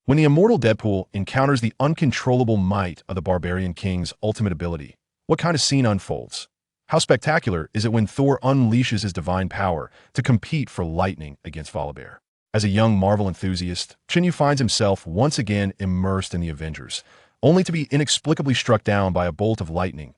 When the immortal Deadpool encounters the uncontrollable might of the barbarian king's ultimate ability, what kind of scene unfolds? How spectacular is it when Thor unleashes his divine power to compete for lightning against Volundr? As a young Marvel enthusiast, Chen Yu finds himself once again immersed in the Avengers, only to be inexplicably struck down by a bolt of lightning.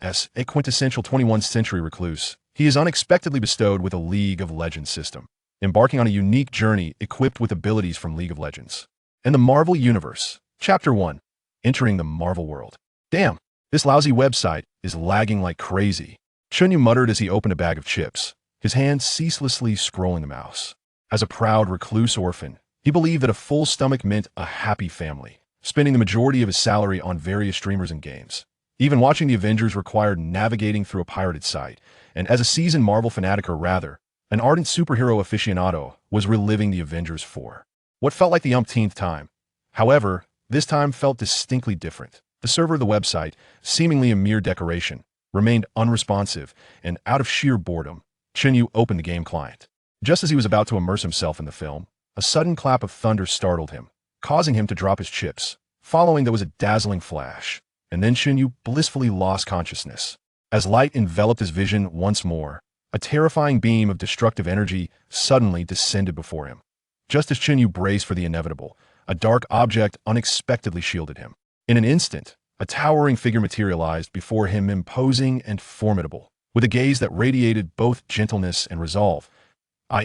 As a quintessential 21st century recluse, he is unexpectedly bestowed with a League of Legends system, embarking on a unique journey equipped with abilities from League of Legends. In the Marvel Universe, Chapter 1, Entering the Marvel World. Damn, this lousy website is lagging like crazy, Chen Yu muttered as he opened a bag of chips, his hand ceaselessly scrolling the mouse. As a proud recluse orphan, he believed that a full stomach meant a happy family, spending the majority of his salary on various streamers and games. Even watching the Avengers required navigating through a pirated site, and as a seasoned Marvel fanatic, or rather, an ardent superhero aficionado, was reliving the Avengers 4. What felt like the umpteenth time. However, this time felt distinctly different. The server of the website, seemingly a mere decoration, remained unresponsive, and out of sheer boredom, Chen Yu opened the game client. Just as he was about to immerse himself in the film, a sudden clap of thunder startled him, causing him to drop his chips. Following, there was a dazzling flash, and then Chen Yu blissfully lost consciousness. As light enveloped his vision once more, a terrifying beam of destructive energy suddenly descended before him. Just as Chen Yu braced for the inevitable, a dark object unexpectedly shielded him. In an instant, a towering figure materialized before him, imposing and formidable, with a gaze that radiated both gentleness and resolve.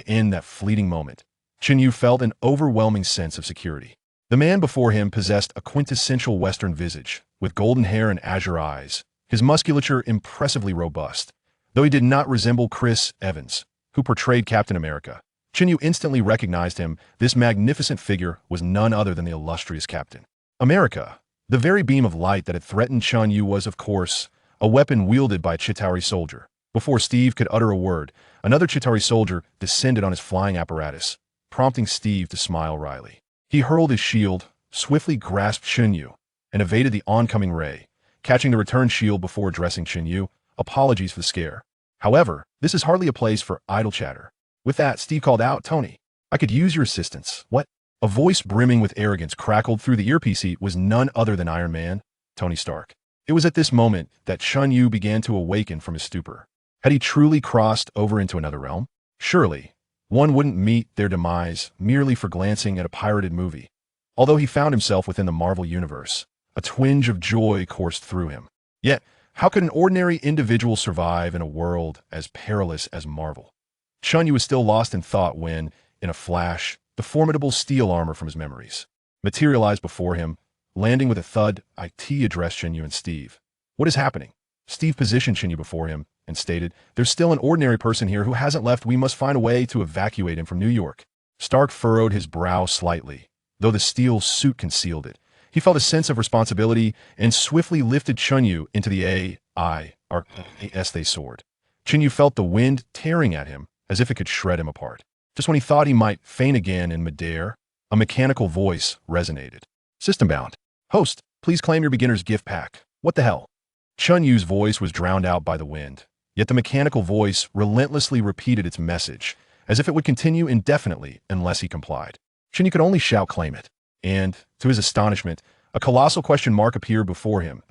In that fleeting moment, Chen Yu felt an overwhelming sense of security. The man before him possessed a quintessential Western visage, with golden hair and azure eyes, his musculature impressively robust. Though he did not resemble Chris Evans, who portrayed Captain America, Chen Yu instantly recognized him. This magnificent figure was none other than the illustrious Captain America. The very beam of light that had threatened Chen Yu was, of course, a weapon wielded by a Chitauri soldier. Before Steve could utter a word, another Chitauri soldier descended on his flying apparatus, prompting Steve to smile wryly. He hurled his shield, swiftly grasped Chen Yu, and evaded the oncoming ray, catching the return shield before addressing Chen Yu. Apologies for the scare. However, this is hardly a place for idle chatter. With that, Steve called out, "Tony, I could use your assistance." "What?" A voice brimming with arrogance crackled through the earpiece. It was none other than Iron Man, Tony Stark. It was at this moment that Chen Yu began to awaken from his stupor. Had he truly crossed over into another realm? Surely, one wouldn't meet their demise merely for glancing at a pirated movie. Although he found himself within the Marvel Universe, a twinge of joy coursed through him. Yet, how could an ordinary individual survive in a world as perilous as Marvel? Chen Yu was still lost in thought when, in a flash, the formidable steel armor from his memories materialized before him, landing with a thud. IT addressed Chen Yu and Steve. "What is happening?" Steve positioned Chen Yu before him and stated, "There's still an ordinary person here who hasn't left. We must find a way to evacuate him from New York." Stark furrowed his brow slightly, though the steel suit concealed it. He felt a sense of responsibility and swiftly lifted Chen Yu into the as they soared. Chen Yu felt the wind tearing at him as if it could shred him apart. Just when he thought he might faint again in midair, a mechanical voice resonated. "System-bound. Host, please claim your beginner's gift pack." What the hell? Chen Yu's voice was drowned out by the wind, yet the mechanical voice relentlessly repeated its message, as if it would continue indefinitely unless he complied. Chen Yu could only shout, "Claim it." And, to his astonishment, a colossal question mark appeared before him.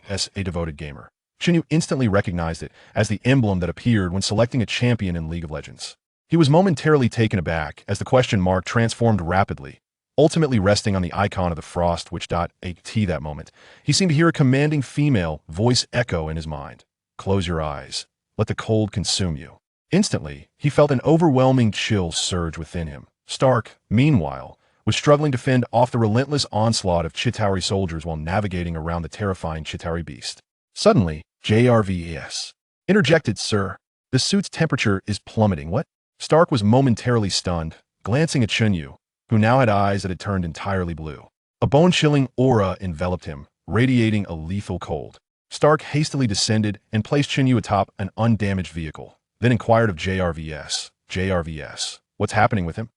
As a devoted gamer, Chen Yu instantly recognized it as the emblem that appeared when selecting a champion in League of Legends. He was momentarily taken aback as the question mark transformed rapidly, ultimately resting on the icon of the frost which .at that moment. He seemed to hear a commanding female voice echo in his mind. "Close your eyes. Let the cold consume you." Instantly, he felt an overwhelming chill surge within him. Stark, meanwhile, was struggling to fend off the relentless onslaught of Chitauri soldiers while navigating around the terrifying Chitauri beast. Suddenly, JRVS interjected, "Sir, the suit's temperature is plummeting." What? Stark was momentarily stunned, glancing at Chen Yu, who now had eyes that had turned entirely blue. A bone-chilling aura enveloped him, radiating a lethal cold. Stark hastily descended and placed Chen Yu atop an undamaged vehicle, then inquired of JRVS. "JRVS, what's happening with him?"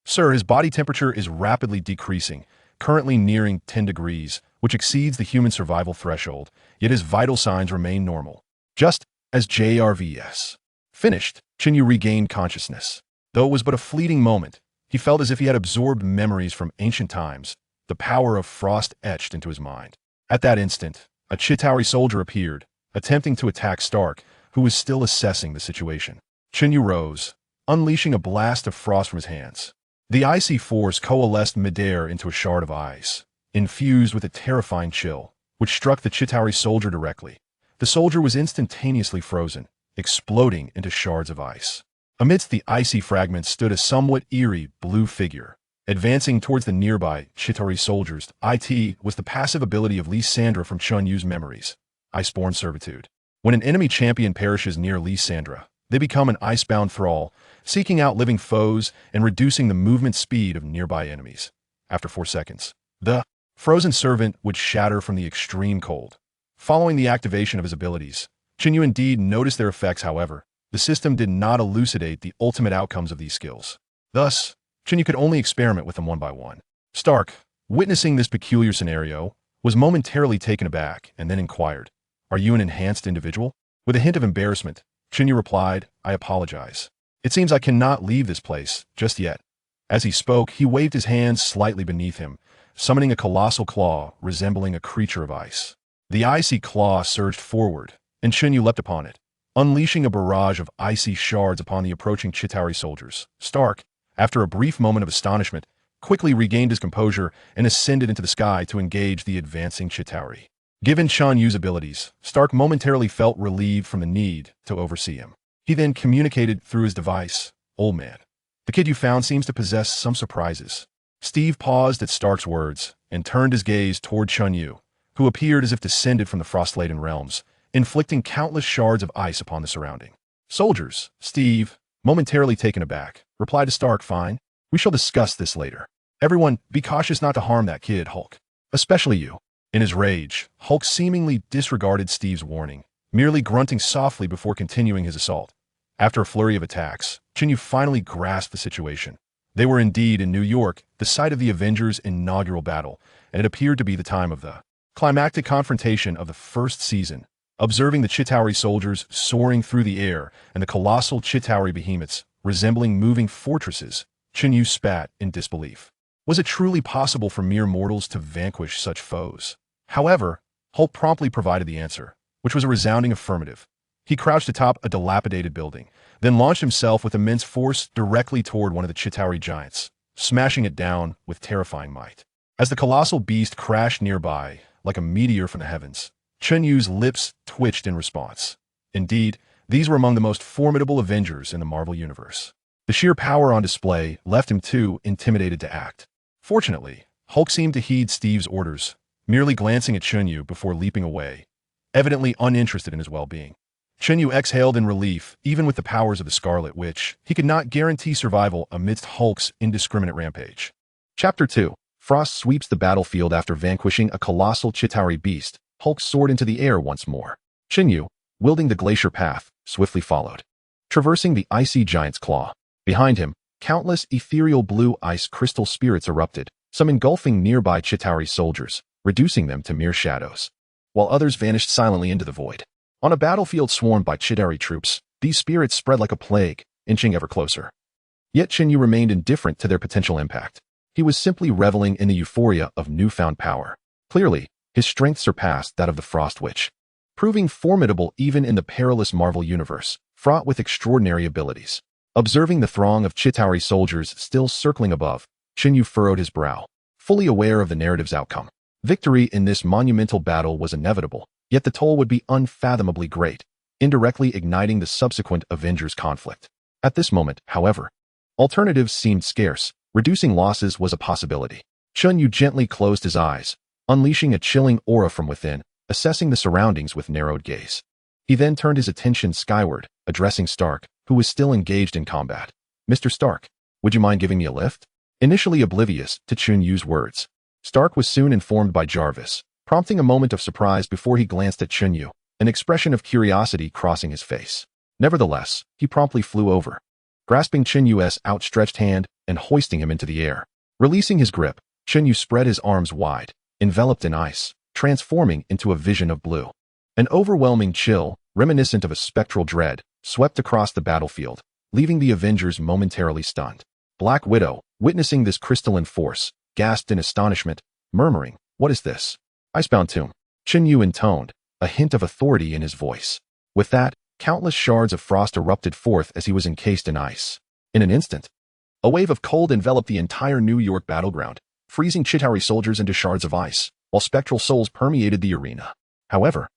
"Sir, his body temperature is rapidly decreasing, currently nearing 10 degrees, which exceeds the human survival threshold, yet his vital signs remain normal." Just as JRVS finished, Chen Yu regained consciousness. Though it was but a fleeting moment, He felt as if he had absorbed memories from ancient times, the power of frost etched into his mind. At that instant, a Chitauri soldier appeared, attempting to attack Stark, who was still assessing the situation. Chen Yu rose, unleashing a blast of frost from his hands. The icy force coalesced midair into a shard of ice, infused with a terrifying chill, which struck the Chitauri soldier directly. The soldier was instantaneously frozen, exploding into shards of ice. Amidst the icy fragments stood a somewhat eerie blue figure. Advancing towards the nearby Chitauri soldiers, it was the passive ability of Lysandra from Chen Yu's memories, Iceborne Servitude. When an enemy champion perishes near Lysandra, they become an icebound thrall, seeking out living foes and reducing the movement speed of nearby enemies. After 4 seconds, the frozen servant would shatter from the extreme cold. Following the activation of his abilities, Chen Yu indeed noticed their effects. However, the system did not elucidate the ultimate outcomes of these skills. Thus, Chen Yu could only experiment with them one by one. Stark, witnessing this peculiar scenario, was momentarily taken aback and then inquired, "Are you an enhanced individual?" With a hint of embarrassment, Chen Yu replied, "I apologize. It seems I cannot leave this place just yet." As he spoke, he waved his hands slightly beneath him, summoning a colossal claw resembling a creature of ice. The icy claw surged forward, and Chen Yu leapt upon it, unleashing a barrage of icy shards upon the approaching Chitauri soldiers. Stark, after a brief moment of astonishment, quickly regained his composure and ascended into the sky to engage the advancing Chitauri. Given Chen Yu's abilities, Stark momentarily felt relieved from the need to oversee him. He then communicated through his device, "Old man, the kid you found seems to possess some surprises." Steve paused at Stark's words and turned his gaze toward Chen Yu, who appeared as if descended from the frost-laden realms, inflicting countless shards of ice upon the surrounding soldiers. Steve, momentarily taken aback, replied to Stark, "Fine. We shall discuss this later. Everyone, be cautious not to harm that kid, Hulk. Especially you." In his rage, Hulk seemingly disregarded Steve's warning, merely grunting softly before continuing his assault. After a flurry of attacks, Chen Yu finally grasped the situation. They were indeed in New York, the site of the Avengers' inaugural battle, and it appeared to be the time of the climactic confrontation of the first season. Observing the Chitauri soldiers soaring through the air and the colossal Chitauri behemoths resembling moving fortresses, Chen Yu spat in disbelief. Was it truly possible for mere mortals to vanquish such foes? However, Hulk promptly provided the answer, which was a resounding affirmative. He crouched atop a dilapidated building, then launched himself with immense force directly toward one of the Chitauri giants, smashing it down with terrifying might. As the colossal beast crashed nearby, like a meteor from the heavens, Chen Yu's lips twitched in response. Indeed, these were among the most formidable Avengers in the Marvel Universe. The sheer power on display left him too intimidated to act. Fortunately, Hulk seemed to heed Steve's orders, merely glancing at Chen Yu before leaping away, evidently uninterested in his well-being. Chen Yu exhaled in relief, even with the powers of the Scarlet Witch. He could not guarantee survival amidst Hulk's indiscriminate rampage. Chapter 2. Frost sweeps the battlefield. After vanquishing a colossal Chitauri beast, Hulk soared into the air once more. Chen Yu, wielding the glacier path, swiftly followed, traversing the icy giant's claw. Behind him, countless ethereal blue ice crystal spirits erupted, some engulfing nearby Chitauri soldiers, reducing them to mere shadows, while others vanished silently into the void. On a battlefield swarmed by Chitauri troops, these spirits spread like a plague, inching ever closer. Yet Chen Yu remained indifferent to their potential impact. He was simply reveling in the euphoria of newfound power. Clearly, his strength surpassed that of the Frost Witch, proving formidable even in the perilous Marvel Universe, fraught with extraordinary abilities. Observing the throng of Chitauri soldiers still circling above, Chen Yu furrowed his brow, fully aware of the narrative's outcome. Victory in this monumental battle was inevitable, yet the toll would be unfathomably great, indirectly igniting the subsequent Avengers conflict. At this moment, however, alternatives seemed scarce. Reducing losses was a possibility. Chen Yu gently closed his eyes, unleashing a chilling aura from within, assessing the surroundings with narrowed gaze. He then turned his attention skyward, addressing Stark, who was still engaged in combat. "Mr. Stark, would you mind giving me a lift?" Initially oblivious to Chen Yu's words, Stark was soon informed by Jarvis, prompting a moment of surprise before he glanced at Chen Yu, an expression of curiosity crossing his face. Nevertheless, he promptly flew over, grasping Chen Yu's outstretched hand and hoisting him into the air. Releasing his grip, Chen Yu spread his arms wide, enveloped in ice, transforming into a vision of blue. An overwhelming chill, reminiscent of a spectral dread, swept across the battlefield, leaving the Avengers momentarily stunned. Black Widow, witnessing this crystalline force, gasped in astonishment, murmuring, "What is this?" "Icebound tomb," Chen Yu intoned, a hint of authority in his voice. With that, countless shards of frost erupted forth as he was encased in ice. In an instant, a wave of cold enveloped the entire New York battleground, freezing Chitauri soldiers into shards of ice, while spectral souls permeated the arena. However,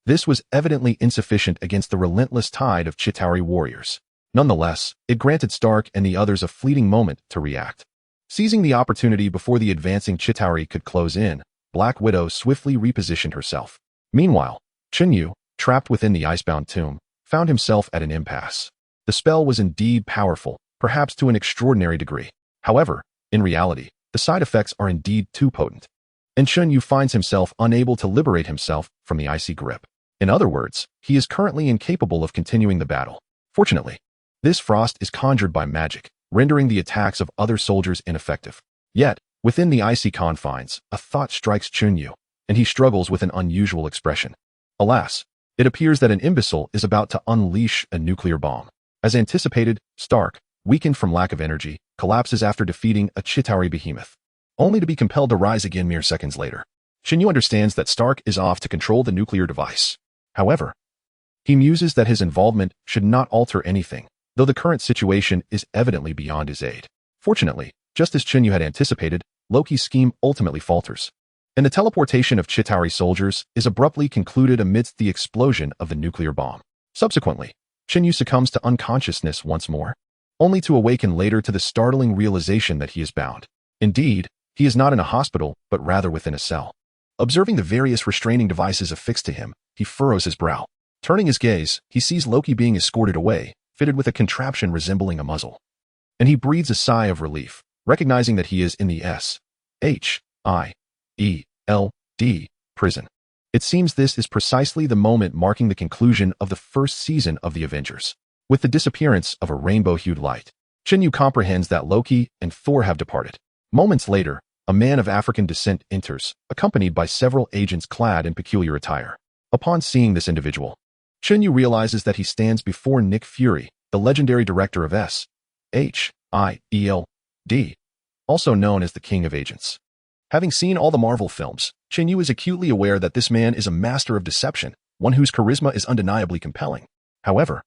this was evidently insufficient against the relentless tide of Chitauri warriors. Nonetheless, it granted Stark and the others a fleeting moment to react. Seizing the opportunity before the advancing Chitauri could close in, Black Widow swiftly repositioned herself. Meanwhile, Chen Yu, trapped within the icebound tomb, found himself at an impasse. The spell was indeed powerful, perhaps to an extraordinary degree. However, in reality, the side effects are indeed too potent, and Chen Yu finds himself unable to liberate himself from the icy grip. In other words, he is currently incapable of continuing the battle. Fortunately, this frost is conjured by magic, rendering the attacks of other soldiers ineffective. Yet, within the icy confines, a thought strikes Chen Yu, and he struggles with an unusual expression. Alas, it appears that an imbecile is about to unleash a nuclear bomb. As anticipated, Stark, weakened from lack of energy, collapses after defeating a Chitauri behemoth, only to be compelled to rise again mere seconds later. Chen Yu understands that Stark is off to control the nuclear device. However, he muses that his involvement should not alter anything, though the current situation is evidently beyond his aid. Fortunately, just as Chen Yu had anticipated, Loki's scheme ultimately falters, and the teleportation of Chitauri soldiers is abruptly concluded amidst the explosion of the nuclear bomb. Subsequently, Chen Yu succumbs to unconsciousness once more, only to awaken later to the startling realization that he is bound. Indeed, he is not in a hospital, but rather within a cell. Observing the various restraining devices affixed to him, he furrows his brow. Turning his gaze, he sees Loki being escorted away, fitted with a contraption resembling a muzzle. And he breathes a sigh of relief, recognizing that he is in the S-H-I-E-L-D prison. It seems this is precisely the moment marking the conclusion of the first season of the Avengers. With the disappearance of a rainbow-hued light, Chen Yu comprehends that Loki and Thor have departed. Moments later, a man of African descent enters, accompanied by several agents clad in peculiar attire. Upon seeing this individual, Chen Yu realizes that he stands before Nick Fury, the legendary director of S.H.I.E.L.D., also known as the King of Agents. Having seen all the Marvel films, Chen Yu is acutely aware that this man is a master of deception, one whose charisma is undeniably compelling. However,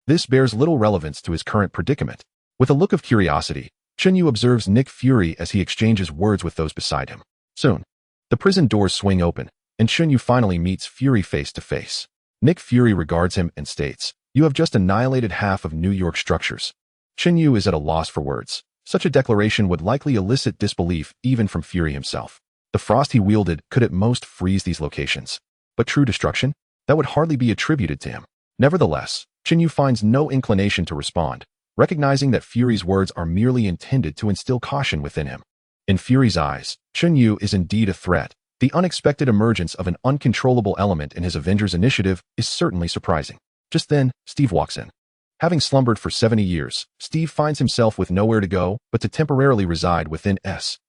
this bears little relevance to his current predicament. With a look of curiosity, Chen Yu observes Nick Fury as he exchanges words with those beside him. Soon, the prison doors swing open, and Chen Yu finally meets Fury face to face. Nick Fury regards him and states, "You have just annihilated half of New York's structures." Chen Yu is at a loss for words. Such a declaration would likely elicit disbelief even from Fury himself. The frost he wielded could at most freeze these locations. But true destruction? That would hardly be attributed to him. Nevertheless, Chen Yu finds no inclination to respond, recognizing that Fury's words are merely intended to instill caution within him. In Fury's eyes, Chen Yu is indeed a threat. The unexpected emergence of an uncontrollable element in his Avengers initiative is certainly surprising. Just then, Steve walks in. Having slumbered for 70 years, Steve finds himself with nowhere to go but to temporarily reside within S.H.I.E.L.D.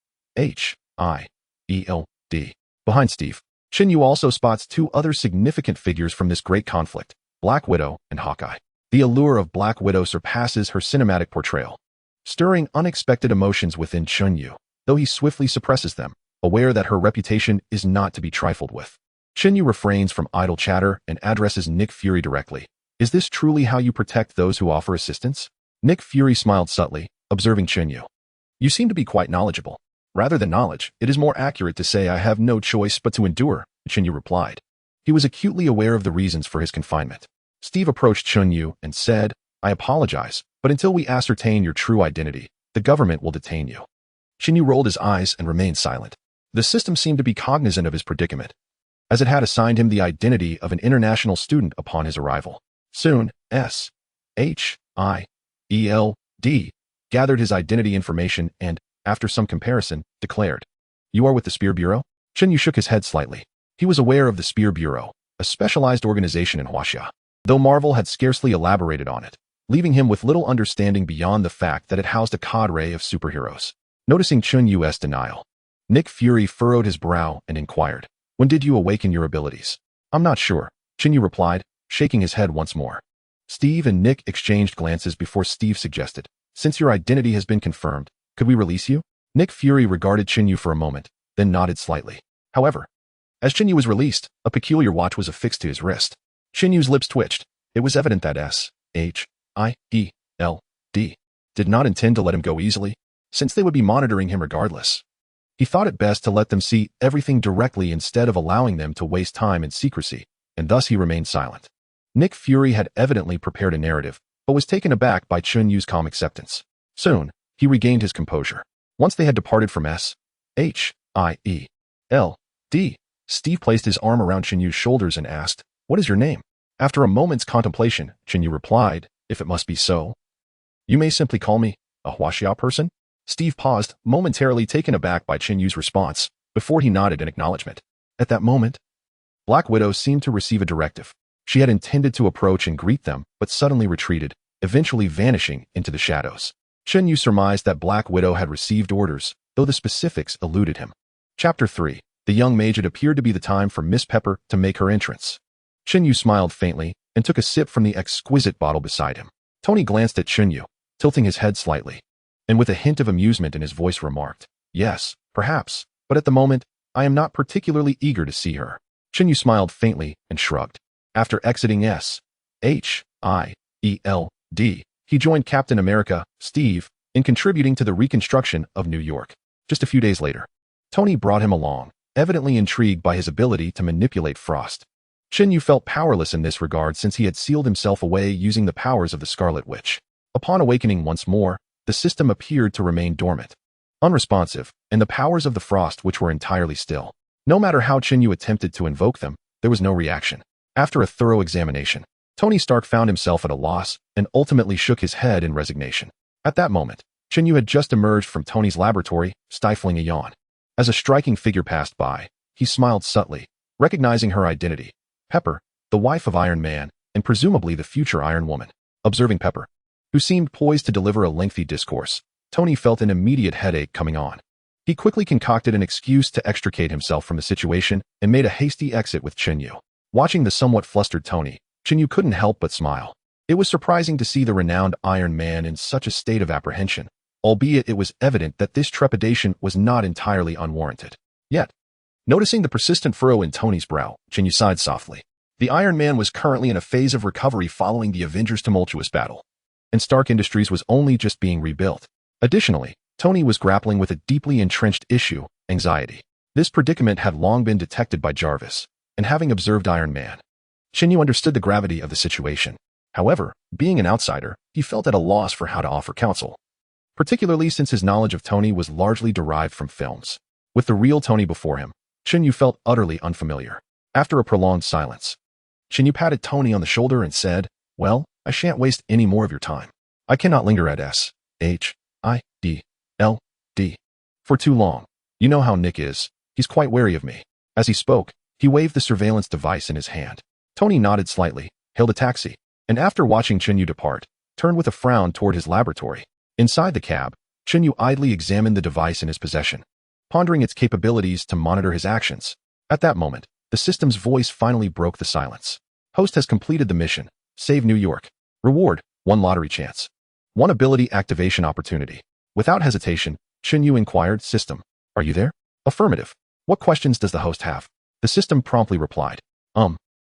Behind Steve, Chen Yu also spots two other significant figures from this great conflict, Black Widow and Hawkeye. The allure of Black Widow surpasses her cinematic portrayal, stirring unexpected emotions within Chen Yu, though he swiftly suppresses them, aware that her reputation is not to be trifled with. Chen Yu refrains from idle chatter and addresses Nick Fury directly. "Is this truly how you protect those who offer assistance?" Nick Fury smiled subtly, observing Chen Yu. "You seem to be quite knowledgeable." "Rather than knowledge, it is more accurate to say I have no choice but to endure," Chen Yu replied. He was acutely aware of the reasons for his confinement. Steve approached Chen Yu and said, "I apologize, but until we ascertain your true identity, the government will detain you." Chen Yu rolled his eyes and remained silent. The system seemed to be cognizant of his predicament, as it had assigned him the identity of an international student upon his arrival. Soon, S.H.I.E.L.D. gathered his identity information and, after some comparison, declared, "You are with the Spear Bureau?" Chen Yu shook his head slightly. He was aware of the Spear Bureau, a specialized organization in Huaxia, though Marvel had scarcely elaborated on it, leaving him with little understanding beyond the fact that it housed a cadre of superheroes. Noticing Chen Yu's denial, Nick Fury furrowed his brow and inquired, "When did you awaken your abilities?" "I'm not sure," Chen Yu replied, shaking his head once more. Steve and Nick exchanged glances before Steve suggested, Since your identity has been confirmed, could we release you? Nick Fury regarded Chen Yu for a moment, then nodded slightly. However, as Chen Yu was released, a peculiar watch was affixed to his wrist. Chen Yu's lips twitched. It was evident that S-H-I-E-L-D did not intend to let him go easily, since they would be monitoring him regardless. He thought it best to let them see everything directly instead of allowing them to waste time in secrecy, and thus he remained silent. Nick Fury had evidently prepared a narrative, but was taken aback by Chen Yu's calm acceptance. Soon, he regained his composure. Once they had departed from S-H-I-E-L-D, Steve placed his arm around Chen Yu's shoulders and asked, "What is your name?" After a moment's contemplation, Chen Yu replied, "If it must be so, you may simply call me a Huaxia person." Steve paused, momentarily taken aback by Chen Yu's response, before he nodded in acknowledgement. At that moment, Black Widow seemed to receive a directive. She had intended to approach and greet them, but suddenly retreated, eventually vanishing into the shadows. Chen Yu surmised that Black Widow had received orders, though the specifics eluded him. Chapter 3. The young mage. It appeared to be the time for Miss Pepper to make her entrance. Chen Yu smiled faintly and took a sip from the exquisite bottle beside him. Tony glanced at Chen Yu, tilting his head slightly, and with a hint of amusement in his voice remarked, "Yes, perhaps, but at the moment, I am not particularly eager to see her." Chen Yu smiled faintly and shrugged. After exiting S-H-I-E-L-D, he joined Captain America, Steve, in contributing to the reconstruction of New York. Just a few days later, Tony brought him along, evidently intrigued by his ability to manipulate frost. Chen Yu felt powerless in this regard since he had sealed himself away using the powers of the Scarlet Witch. Upon awakening once more, the system appeared to remain dormant, unresponsive, and the powers of the frost which were entirely still. No matter how Chen Yu attempted to invoke them, there was no reaction. After a thorough examination, Tony Stark found himself at a loss and ultimately shook his head in resignation. At that moment, Chen Yu had just emerged from Tony's laboratory, stifling a yawn. As a striking figure passed by, he smiled subtly, recognizing her identity. Pepper, the wife of Iron Man, and presumably the future Iron Woman. Observing Pepper, who seemed poised to deliver a lengthy discourse, Tony felt an immediate headache coming on. He quickly concocted an excuse to extricate himself from the situation and made a hasty exit with Chen Yu. Watching the somewhat flustered Tony, Chen Yu couldn't help but smile. It was surprising to see the renowned Iron Man in such a state of apprehension, albeit it was evident that this trepidation was not entirely unwarranted. Yet, noticing the persistent furrow in Tony's brow, Chen Yu sighed softly. The Iron Man was currently in a phase of recovery following the Avengers' tumultuous battle, and Stark Industries was only just being rebuilt. Additionally, Tony was grappling with a deeply entrenched issue, anxiety. This predicament had long been detected by Jarvis, and having observed Iron Man, Chen Yu understood the gravity of the situation. However, being an outsider, he felt at a loss for how to offer counsel, particularly since his knowledge of Tony was largely derived from films. With the real Tony before him, Chen Yu felt utterly unfamiliar. After a prolonged silence, Chen Yu patted Tony on the shoulder and said, "Well, I shan't waste any more of your time. I cannot linger at S-H-I-E-L-D for too long. You know how Nick is. He's quite wary of me." As he spoke, he waved the surveillance device in his hand. Tony nodded slightly, hailed a taxi, and after watching Chen Yu depart, turned with a frown toward his laboratory. Inside the cab, Chen Yu idly examined the device in his possession, pondering its capabilities to monitor his actions. At that moment, the system's voice finally broke the silence. "Host has completed the mission. Save New York. Reward, 1 lottery chance. 1 ability activation opportunity." Without hesitation, Chen Yu inquired, "System, are you there?" "Affirmative. What questions does the host have?" The system promptly replied,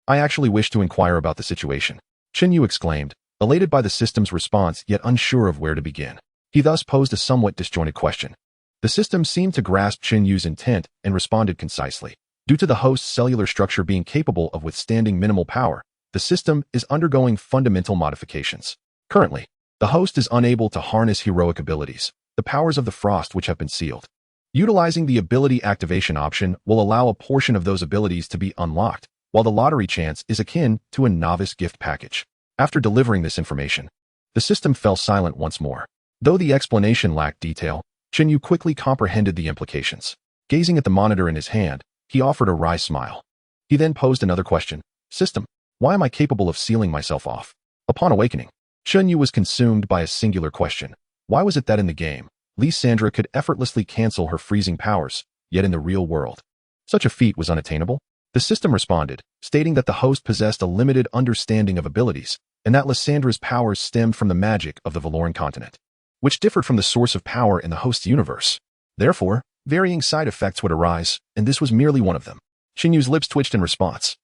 I actually wish to inquire about the situation." Chen Yu exclaimed, elated by the system's response yet unsure of where to begin. He thus posed a somewhat disjointed question. The system seemed to grasp Chen Yu's intent and responded concisely. Due to the host's cellular structure being capable of withstanding minimal power, the system is undergoing fundamental modifications. Currently, the host is unable to harness heroic abilities, the powers of the frost which have been sealed. Utilizing the ability activation option will allow a portion of those abilities to be unlocked, while the lottery chance is akin to a novice gift package. After delivering this information, the system fell silent once more. Though the explanation lacked detail, Chen Yu quickly comprehended the implications. Gazing at the monitor in his hand, he offered a wry smile. He then posed another question. "System, why am I capable of sealing myself off?" Upon awakening, Chen Yu was consumed by a singular question. Why was it that in the game, Lysandra could effortlessly cancel her freezing powers, yet in the real world, such a feat was unattainable? The system responded, stating that the host possessed a limited understanding of abilities, and that Lysandra's powers stemmed from the magic of the Valoran continent. which differed from the source of power in the host's universe. Therefore, varying side effects would arise, and this was merely one of them. Chen Yu's lips twitched in response.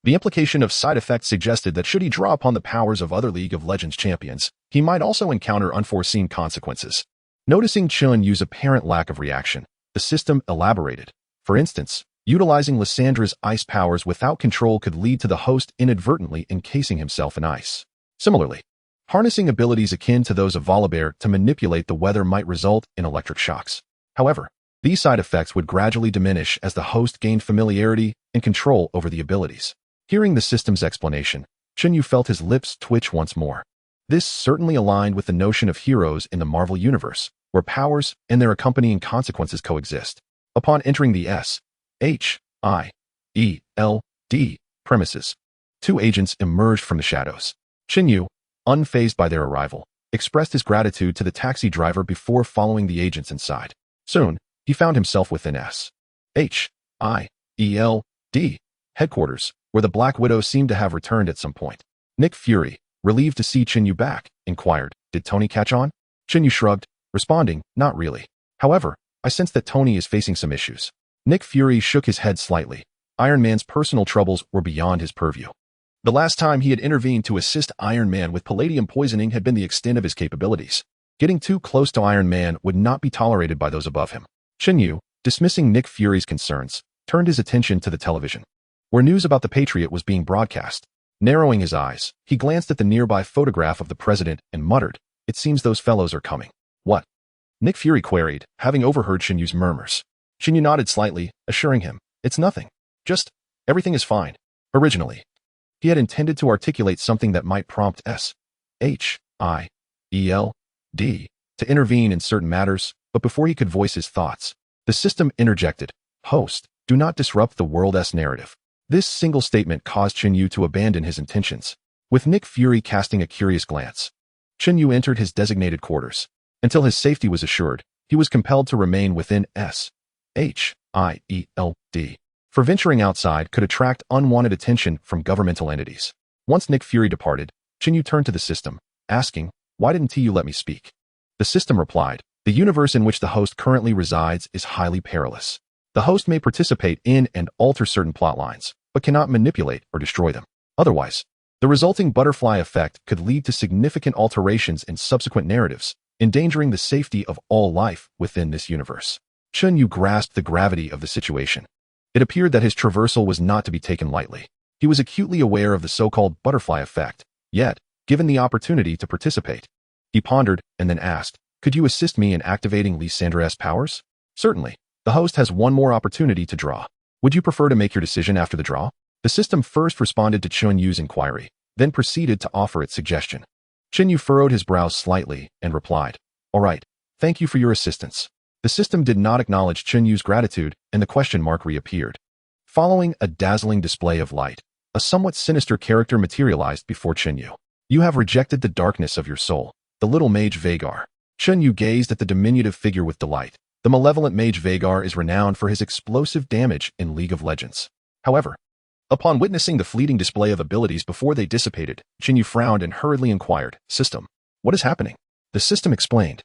The implication of side effects suggested that should he draw upon the powers of other League of Legends champions, he might also encounter unforeseen consequences. Noticing Chen Yu's apparent lack of reaction, the system elaborated. For instance, utilizing Lissandra's ice powers without control could lead to the host inadvertently encasing himself in ice. Similarly, harnessing abilities akin to those of Volundr to manipulate the weather might result in electric shocks. However, these side effects would gradually diminish as the host gained familiarity and control over the abilities. Hearing the system's explanation, Chen Yu felt his lips twitch once more. This certainly aligned with the notion of heroes in the Marvel Universe, where powers and their accompanying consequences coexist. Upon entering the S-H-I-E-L-D premises, two agents emerged from the shadows. Chen Yu, unfazed by their arrival, expressed his gratitude to the taxi driver before following the agents inside. Soon, he found himself within S-H-I-E-L-D headquarters, where the Black Widow seemed to have returned at some point. Nick Fury, relieved to see Chen Yu back, inquired, "Did Tony catch on?" Chen Yu shrugged, responding, "Not really. However, I sense that Tony is facing some issues." Nick Fury shook his head slightly. Iron Man's personal troubles were beyond his purview. The last time he had intervened to assist Iron Man with palladium poisoning had been the extent of his capabilities. Getting too close to Iron Man would not be tolerated by those above him. Chen Yu, dismissing Nick Fury's concerns, turned his attention to the television, where news about the Patriot was being broadcast. Narrowing his eyes, he glanced at the nearby photograph of the president and muttered, "It seems those fellows are coming." "What?" Nick Fury queried, having overheard Chen Yu's murmurs. Chen Yu nodded slightly, assuring him, "It's nothing. Just, everything is fine." Originally, he had intended to articulate something that might prompt S-H-I-E-L-D to intervene in certain matters, but before he could voice his thoughts, the system interjected, "Host, do not disrupt the world's narrative." This single statement caused Chen Yu to abandon his intentions. With Nick Fury casting a curious glance, Chen Yu entered his designated quarters. Until his safety was assured, he was compelled to remain within S-H-I-E-L-D, for venturing outside could attract unwanted attention from governmental entities. Once Nick Fury departed, Chen Yu turned to the system, asking, "Why didn't you let me speak?" The system replied, "The universe in which the host currently resides is highly perilous. The host may participate in and alter certain plot lines, but cannot manipulate or destroy them. Otherwise, the resulting butterfly effect could lead to significant alterations in subsequent narratives, endangering the safety of all life within this universe." Chen Yu grasped the gravity of the situation. It appeared that his traversal was not to be taken lightly. He was acutely aware of the so-called butterfly effect, yet, given the opportunity to participate, he pondered and then asked, "Could you assist me in activating Lissandra's powers?" "Certainly. The host has one more opportunity to draw. Would you prefer to make your decision after the draw?" The system first responded to Chen Yu's inquiry, then proceeded to offer its suggestion. Chen Yu furrowed his brows slightly and replied, "All right, thank you for your assistance." The system did not acknowledge Chen Yu's gratitude, and the question mark reappeared. Following a dazzling display of light, a somewhat sinister character materialized before Chen Yu. "You have rejected the darkness of your soul, the little mage Vagar." Chen Yu gazed at the diminutive figure with delight. The malevolent mage Vagar is renowned for his explosive damage in League of Legends. However, upon witnessing the fleeting display of abilities before they dissipated, Chen Yu frowned and hurriedly inquired, "System, what is happening?" The system explained,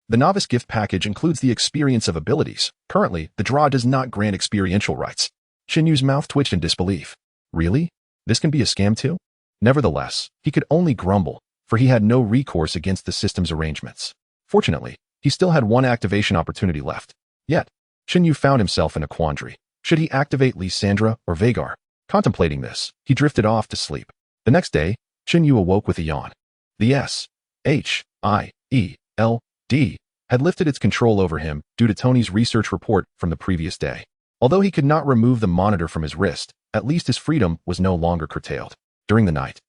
"The novice gift package includes the experience of abilities. Currently, the draw does not grant experiential rights." Chen Yu's mouth twitched in disbelief. "Really? This can be a scam too?" Nevertheless, he could only grumble, for he had no recourse against the system's arrangements. Fortunately, he still had one activation opportunity left. Yet, Chen Yu found himself in a quandary. Should he activate Lissandra or Vagar? Contemplating this, he drifted off to sleep. The next day, Chen Yu awoke with a yawn. The S-H-I-E-L-D had lifted its control over him due to Tony's research report from the previous day. Although he could not remove the monitor from his wrist, at least his freedom was no longer curtailed. During the night,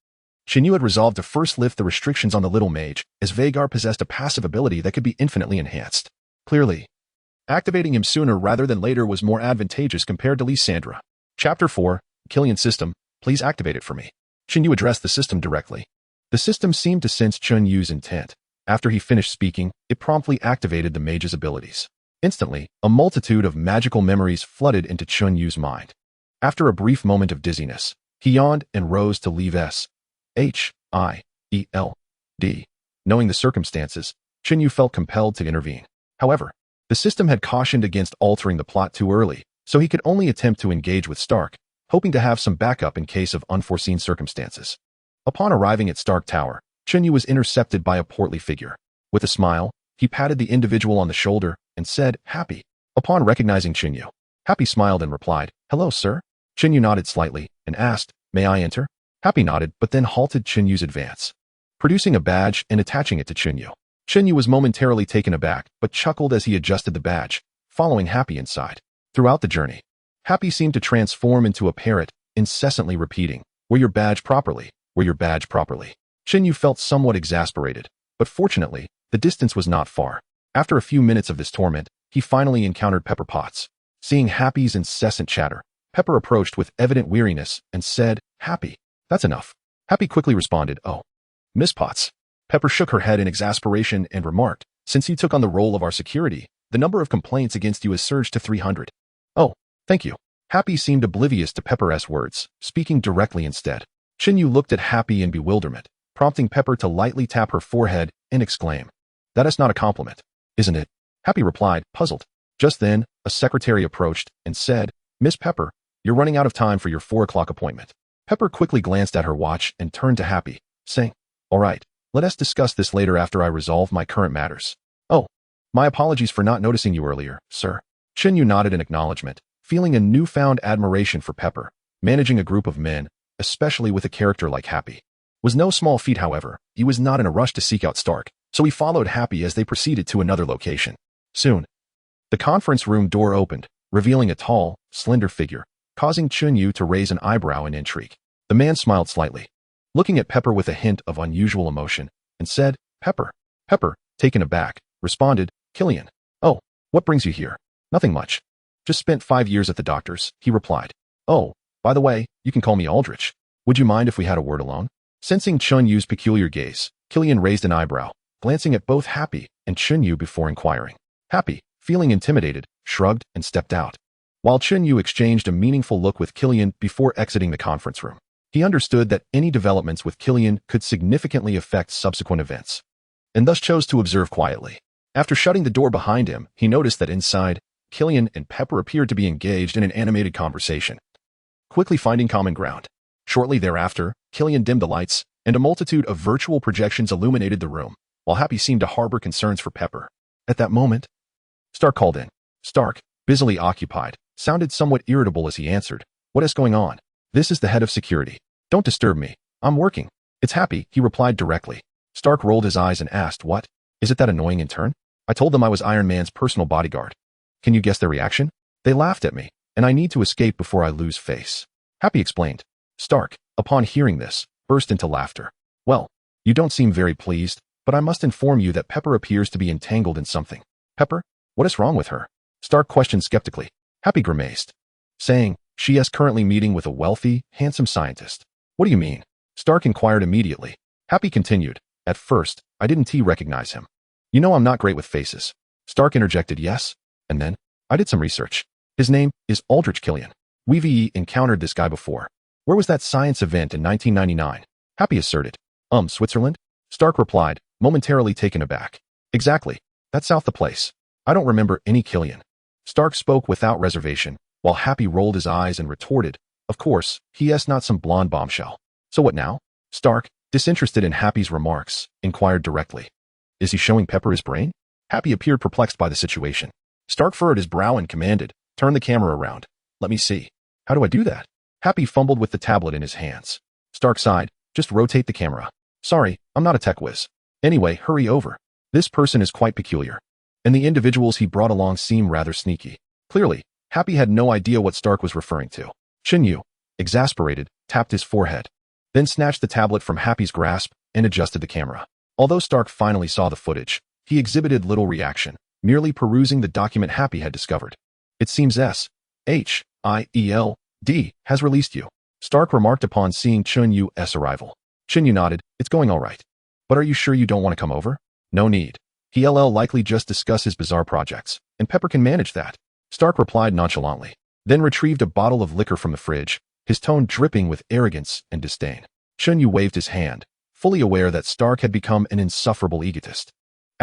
Chen Yu had resolved to first lift the restrictions on the little mage, as Vagar possessed a passive ability that could be infinitely enhanced. Clearly, activating him sooner rather than later was more advantageous compared to Lissandra. Chapter 4, Killian System, please activate it for me. Chen Yu addressed the system directly. The system seemed to sense Chen Yu's intent. After he finished speaking, it promptly activated the mage's abilities. Instantly, a multitude of magical memories flooded into Chen Yu's mind. After a brief moment of dizziness, he yawned and rose to leave S-H-I-E-L-D. Knowing the circumstances, Chen Yu felt compelled to intervene. However, the system had cautioned against altering the plot too early, so he could only attempt to engage with Stark, hoping to have some backup in case of unforeseen circumstances. Upon arriving at Stark Tower, Chen Yu was intercepted by a portly figure. With a smile, he patted the individual on the shoulder and said, "Happy." Upon recognizing Chen Yu, Happy smiled and replied, "Hello, sir." Chen Yu nodded slightly and asked, "May I enter?" Happy nodded, but then halted Chen Yu's advance, producing a badge and attaching it to Chen Yu. Chen Yu was momentarily taken aback, but chuckled as he adjusted the badge, following Happy inside. Throughout the journey, Happy seemed to transform into a parrot, incessantly repeating, "Wear your badge properly, wear your badge properly." Chen Yu felt somewhat exasperated, but fortunately, the distance was not far. After a few minutes of this torment, he finally encountered Pepper Potts. Seeing Happy's incessant chatter, Pepper approached with evident weariness and said, "Happy, that's enough." Happy quickly responded, "Oh, Miss Potts." Pepper shook her head in exasperation and remarked, "Since you took on the role of our security, the number of complaints against you has surged to 300. "Oh, thank you." Happy seemed oblivious to Pepper's words, speaking directly instead. Chen Yu looked at Happy in bewilderment, prompting Pepper to lightly tap her forehead and exclaim, "That is not a compliment, isn't it?" Happy replied, puzzled. Just then, a secretary approached and said, "Miss Pepper, you're running out of time for your 4 o'clock appointment." Pepper quickly glanced at her watch and turned to Happy, saying, "All right, let us discuss this later after I resolve my current matters." "Oh, my apologies for not noticing you earlier, sir." Chen Yu nodded in acknowledgement, feeling a newfound admiration for Pepper. Managing a group of men, especially with a character like Happy, was no small feat. However, he was not in a rush to seek out Stark, so he followed Happy as they proceeded to another location. Soon, the conference room door opened, revealing a tall, slender figure, causing Chen Yu to raise an eyebrow in intrigue. The man smiled slightly, looking at Pepper with a hint of unusual emotion, and said, "Pepper." Pepper, taken aback, responded, "Killian. Oh, what brings you here?" "Nothing much. Just spent 5 years at the doctor's," he replied. "Oh, by the way, you can call me Aldrich. Would you mind if we had a word alone?" Sensing Chen Yu's peculiar gaze, Killian raised an eyebrow, glancing at both Happy and Chen Yu before inquiring. Happy, feeling intimidated, shrugged and stepped out, while Chen Yu exchanged a meaningful look with Killian before exiting the conference room. He understood that any developments with Killian could significantly affect subsequent events, and thus chose to observe quietly. After shutting the door behind him, he noticed that inside, Killian and Pepper appeared to be engaged in an animated conversation, quickly finding common ground. Shortly thereafter, Killian dimmed the lights, and a multitude of virtual projections illuminated the room, while Happy seemed to harbor concerns for Pepper. At that moment, Stark called in. Stark, busily occupied, sounded somewhat irritable as he answered, "What is going on?" "This is the head of security. Don't disturb me. I'm working." "It's Happy," he replied directly. Stark rolled his eyes and asked, "What? Is it that annoying intern? I told them I was Iron Man's personal bodyguard." "Can you guess their reaction?" "They laughed at me, and I need to escape before I lose face." Happy explained. Stark, upon hearing this, burst into laughter. "Well, you don't seem very pleased, but I must inform you that Pepper appears to be entangled in something." "Pepper? What is wrong with her?" Stark questioned skeptically. Happy grimaced, saying, "She is currently meeting with a wealthy, handsome scientist." "What do you mean?" Stark inquired immediately. Happy continued, "At first, I didn't recognize him. You know I'm not great with faces." Stark interjected, "Yes, and then, I did some research. His name is Aldrich Killian. We've encountered this guy before." "Where was that science event in 1999? Happy asserted. Switzerland?" Stark replied, momentarily taken aback. "Exactly. That's south the place. I don't remember any Killian." Stark spoke without reservation, while Happy rolled his eyes and retorted, "Of course, he is not some blonde bombshell." "So what now?" Stark, disinterested in Happy's remarks, inquired directly. "Is he showing Pepper his brain?" Happy appeared perplexed by the situation. Stark furrowed his brow and commanded, "Turn the camera around. Let me see." "How do I do that?" Happy fumbled with the tablet in his hands. Stark sighed, "Just rotate the camera." "Sorry, I'm not a tech whiz. Anyway, hurry over. This person is quite peculiar. And the individuals he brought along seem rather sneaky." Clearly, Happy had no idea what Stark was referring to. Chen Yu, exasperated, tapped his forehead, then snatched the tablet from Happy's grasp and adjusted the camera. Although Stark finally saw the footage, he exhibited little reaction, merely perusing the document Happy had discovered. "It seems SHIELD has released you," Stark remarked upon seeing Chen Yu's arrival. Chen Yu nodded, "It's going all right. But are you sure you don't want to come over?" "No need. He'll likely just discuss his bizarre projects, and Pepper can manage that." Stark replied nonchalantly, then retrieved a bottle of liquor from the fridge, his tone dripping with arrogance and disdain. Chen Yu waved his hand, fully aware that Stark had become an insufferable egotist.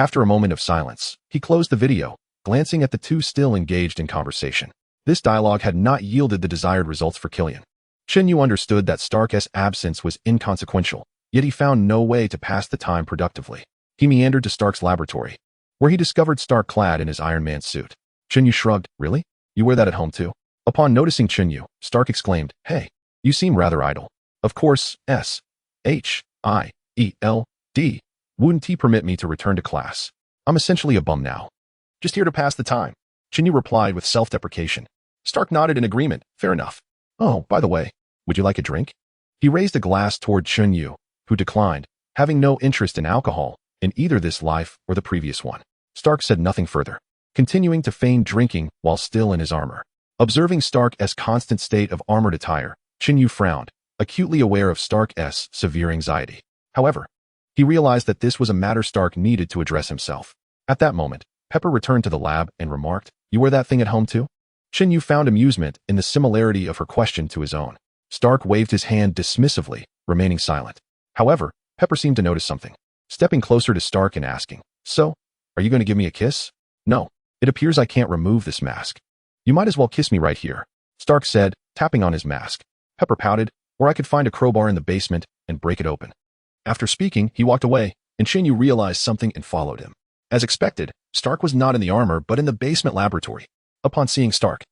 After a moment of silence, he closed the video, glancing at the two still engaged in conversation. This dialogue had not yielded the desired results for Killian. Chen Yu understood that Stark's absence was inconsequential, yet he found no way to pass the time productively. He meandered to Stark's laboratory, where he discovered Stark clad in his Iron Man suit. Chen Yu shrugged. Really? You wear that at home too? Upon noticing Chen Yu, Stark exclaimed, "Hey, you seem rather idle." Of course, S-H-I-E-L-D. Wouldn't he permit me to return to class? I'm essentially a bum now. Just here to pass the time. Chen Yu replied with self-deprecation. Stark nodded in agreement. Fair enough. Oh, by the way, would you like a drink? He raised a glass toward Chen Yu, who declined, having no interest in alcohol, in either this life or the previous one. Stark said nothing further, continuing to feign drinking while still in his armor. Observing Stark's constant state of armored attire, Chen Yu frowned, acutely aware of Stark's severe anxiety. However, he realized that this was a matter Stark needed to address himself. At that moment, Pepper returned to the lab and remarked, "You wear that thing at home too?" Chen Yu found amusement in the similarity of her question to his own. Stark waved his hand dismissively, remaining silent. However, Pepper seemed to notice something, stepping closer to Stark and asking, "So, are you going to give me a kiss?" "No, it appears I can't remove this mask." "You might as well kiss me right here," Stark said, tapping on his mask. Pepper pouted, "Or I could find a crowbar in the basement and break it open." After speaking, he walked away, and Chen Yu realized something and followed him. As expected, Stark was not in the armor but in the basement laboratory. Upon seeing Stark,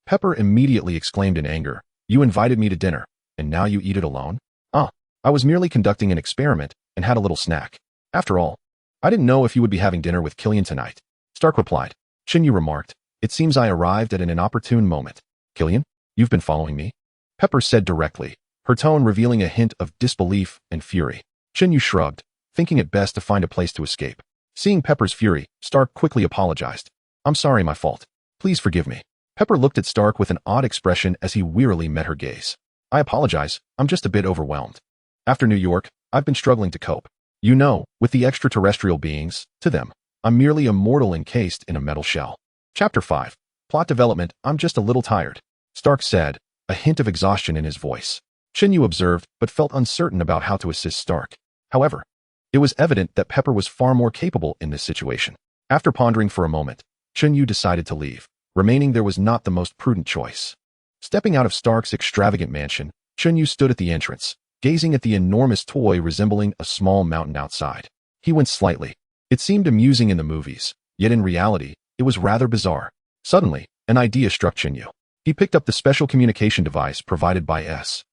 Pepper immediately exclaimed in anger, "You invited me to dinner, and now you eat it alone?" "Ah, I was merely conducting an experiment and had a little snack. After all, I didn't know if you would be having dinner with Killian tonight," Stark replied. Chen Yu remarked, "It seems I arrived at an inopportune moment." "Killian, you've been following me?" Pepper said directly, her tone revealing a hint of disbelief and fury. Chen Yu shrugged, thinking it best to find a place to escape. Seeing Pepper's fury, Stark quickly apologized. "I'm sorry, my fault. Please forgive me." Pepper looked at Stark with an odd expression as he wearily met her gaze. "I apologize, I'm just a bit overwhelmed. After New York, I've been struggling to cope. You know, with the extraterrestrial beings, to them, I'm merely a mortal encased in a metal shell." Chapter 5. Plot development. "I'm just a little tired," Stark said, a hint of exhaustion in his voice. Chen Yu observed, but felt uncertain about how to assist Stark. However, it was evident that Pepper was far more capable in this situation. After pondering for a moment, Chen Yu decided to leave. Remaining there was not the most prudent choice. Stepping out of Stark's extravagant mansion, Chen Yu stood at the entrance, gazing at the enormous toy resembling a small mountain outside. He winced slightly. It seemed amusing in the movies, yet in reality, it was rather bizarre. Suddenly, an idea struck Chen Yu. He picked up the special communication device provided by S-H-I-E-L-D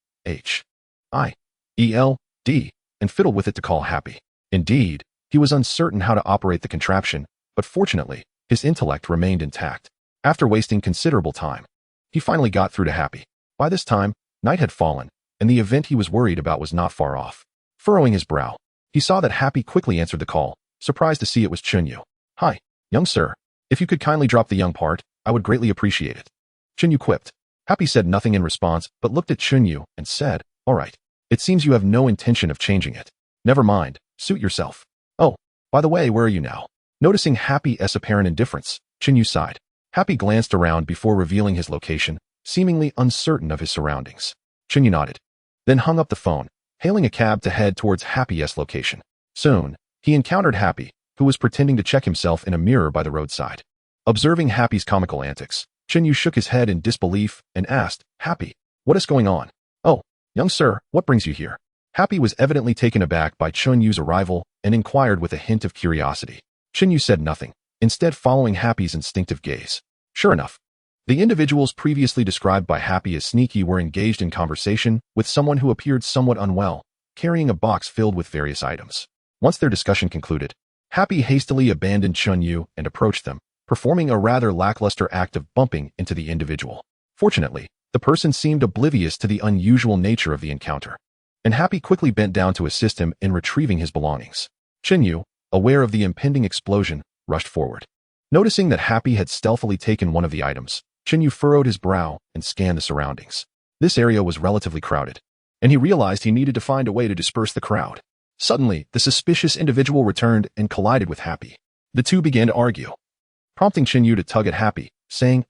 and fiddled with it to call Happy. Indeed, he was uncertain how to operate the contraption, but fortunately, his intellect remained intact. After wasting considerable time, he finally got through to Happy. By this time, night had fallen, and the event he was worried about was not far off. Furrowing his brow, he saw that Happy quickly answered the call, surprised to see it was Chen Yu. "Hi, young sir. If you could kindly drop the young part, I would greatly appreciate it," Chen Yu quipped. Happy said nothing in response, but looked at Chen Yu and said, "All right. It seems you have no intention of changing it. Never mind, suit yourself. Oh, by the way, where are you now?" Noticing Happy's apparent indifference, Chen Yu sighed. Happy glanced around before revealing his location, seemingly uncertain of his surroundings. Chen Yu nodded, then hung up the phone, hailing a cab to head towards Happy's location. Soon, he encountered Happy, who was pretending to check himself in a mirror by the roadside. Observing Happy's comical antics, Chen Yu shook his head in disbelief and asked, "Happy, what is going on?" "Oh, young sir, what brings you here?" Happy was evidently taken aback by Chen Yu's arrival and inquired with a hint of curiosity. Chen Yu said nothing, instead following Happy's instinctive gaze. Sure enough, the individuals previously described by Happy as sneaky were engaged in conversation with someone who appeared somewhat unwell, carrying a box filled with various items. Once their discussion concluded, Happy hastily abandoned Chen Yu and approached them, performing a rather lackluster act of bumping into the individual. Fortunately, the person seemed oblivious to the unusual nature of the encounter, and Happy quickly bent down to assist him in retrieving his belongings. Chen Yu, aware of the impending explosion, rushed forward. Noticing that Happy had stealthily taken one of the items, Chen Yu furrowed his brow and scanned the surroundings. This area was relatively crowded, and he realized he needed to find a way to disperse the crowd. Suddenly, the suspicious individual returned and collided with Happy. The two began to argue, prompting Chen Yu to tug at Happy, saying,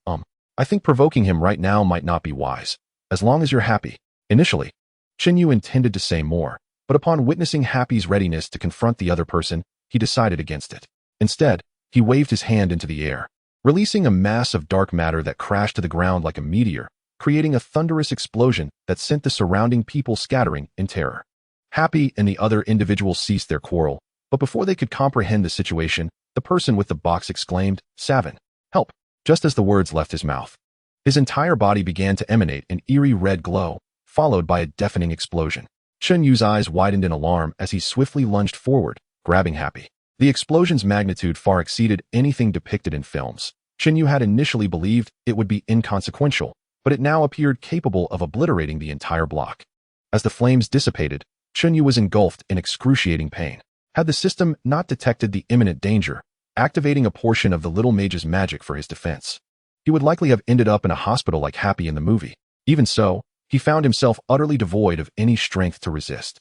I think provoking him right now might not be wise, as long as you're happy." Initially, Chen Yu intended to say more, but upon witnessing Happy's readiness to confront the other person, he decided against it. Instead, he waved his hand into the air, releasing a mass of dark matter that crashed to the ground like a meteor, creating a thunderous explosion that sent the surrounding people scattering in terror. Happy and the other individuals ceased their quarrel, but before they could comprehend the situation, the person with the box exclaimed, "Savin, help!" Just as the words left his mouth. His entire body began to emanate an eerie red glow, followed by a deafening explosion. Chen Yu's eyes widened in alarm as he swiftly lunged forward, grabbing Happy. The explosion's magnitude far exceeded anything depicted in films. Chen Yu had initially believed it would be inconsequential, but it now appeared capable of obliterating the entire block. As the flames dissipated, Chen Yu was engulfed in excruciating pain. Had the system not detected the imminent danger, activating a portion of the little mage's magic for his defense, he would likely have ended up in a hospital like Happy in the movie. Even so, he found himself utterly devoid of any strength to resist.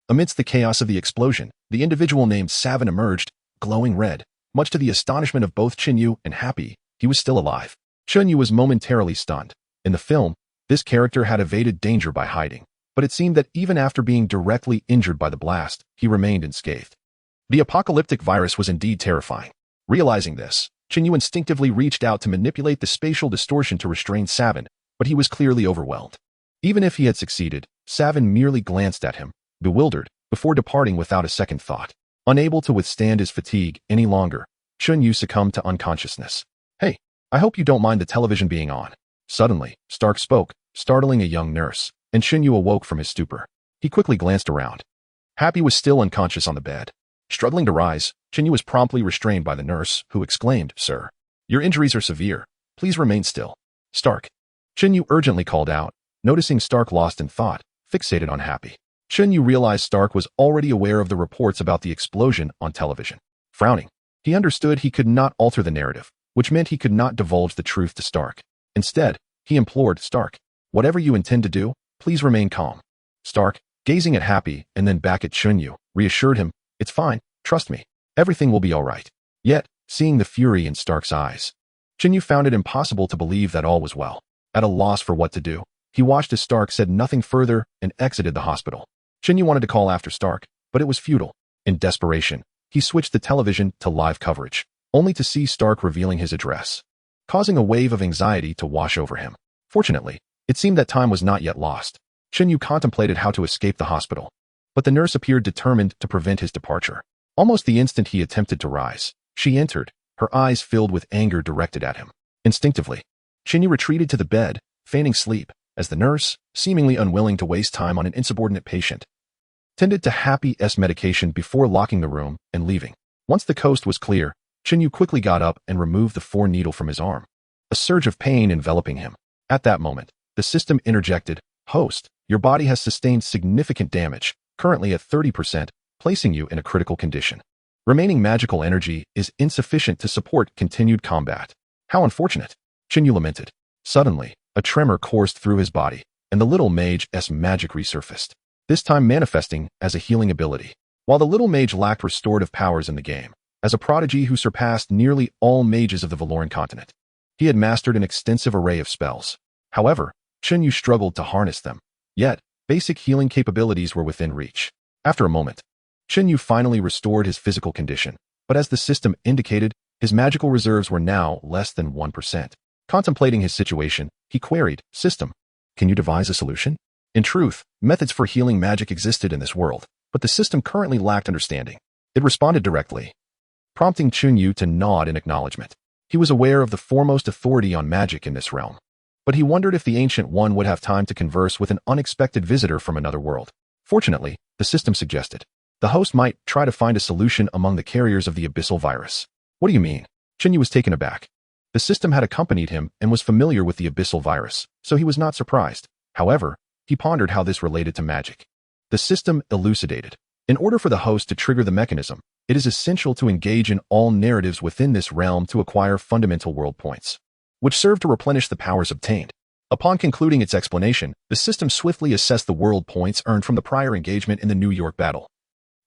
Amidst the chaos of the explosion, the individual named Savin emerged, glowing red. Much to the astonishment of both Chen Yu and Happy, he was still alive. Chen Yu was momentarily stunned. In the film, this character had evaded danger by hiding, but it seemed that even after being directly injured by the blast, he remained unscathed. The apocalyptic virus was indeed terrifying. Realizing this, Chen Yu instinctively reached out to manipulate the spatial distortion to restrain Savin, but he was clearly overwhelmed. Even if he had succeeded, Savin merely glanced at him, bewildered, before departing without a second thought. Unable to withstand his fatigue any longer, Chen Yu succumbed to unconsciousness. "Hey, I hope you don't mind the television being on." Suddenly, Stark spoke, startling a young nurse, and Chen Yu awoke from his stupor. He quickly glanced around. Happy was still unconscious on the bed. Struggling to rise, Chen Yu was promptly restrained by the nurse, who exclaimed, "Sir, your injuries are severe. Please remain still." "Stark." Chen Yu urgently called out, noticing Stark lost in thought, fixated on Happy. Chen Yu realized Stark was already aware of the reports about the explosion on television. Frowning, he understood he could not alter the narrative, which meant he could not divulge the truth to Stark. Instead, he implored, "Stark, whatever you intend to do, please remain calm." Stark, gazing at Happy and then back at Chen Yu, reassured him, "It's fine, trust me. Everything will be all right." Yet, seeing the fury in Stark's eyes, Chen Yu found it impossible to believe that all was well. At a loss for what to do, he watched as Stark said nothing further and exited the hospital. Chen Yu wanted to call after Stark, but it was futile. In desperation, he switched the television to live coverage, only to see Stark revealing his address, causing a wave of anxiety to wash over him. Fortunately, it seemed that time was not yet lost. Chen Yu contemplated how to escape the hospital, but the nurse appeared determined to prevent his departure. Almost the instant he attempted to rise, she entered, her eyes filled with anger directed at him. Instinctively, Chen Yu retreated to the bed, feigning sleep, as the nurse, seemingly unwilling to waste time on an insubordinate patient, tended to Happy's medication before locking the room and leaving. Once the coast was clear, Chen Yu quickly got up and removed the 4-needle from his arm, a surge of pain enveloping him. At that moment, the system interjected, "Host, your body has sustained significant damage, currently at 30%, placing you in a critical condition. Remaining magical energy is insufficient to support continued combat." "How unfortunate," Chen Yu lamented. Suddenly, a tremor coursed through his body, and the little mage's magic resurfaced, this time manifesting as a healing ability. While the little mage lacked restorative powers in the game, as a prodigy who surpassed nearly all mages of the Valoran continent, he had mastered an extensive array of spells. However, Chen Yu struggled to harness them, yet basic healing capabilities were within reach. After a moment, Chen Yu finally restored his physical condition, but as the system indicated, his magical reserves were now less than 1%. Contemplating his situation, he queried, "System, can you devise a solution?" In truth, methods for healing magic existed in this world, but the system currently lacked understanding. It responded directly, prompting Chen Yu to nod in acknowledgement. He was aware of the foremost authority on magic in this realm, but he wondered if the Ancient One would have time to converse with an unexpected visitor from another world. Fortunately, the system suggested the host might try to find a solution among the carriers of the abyssal virus. "What do you mean?" Chen Yu was taken aback. The system had accompanied him and was familiar with the abyssal virus, so he was not surprised. However, he pondered how this related to magic. The system elucidated. In order for the host to trigger the mechanism, it is essential to engage in all narratives within this realm to acquire fundamental world points, which serve to replenish the powers obtained. Upon concluding its explanation, the system swiftly assessed the world points earned from the prior engagement in the New York battle,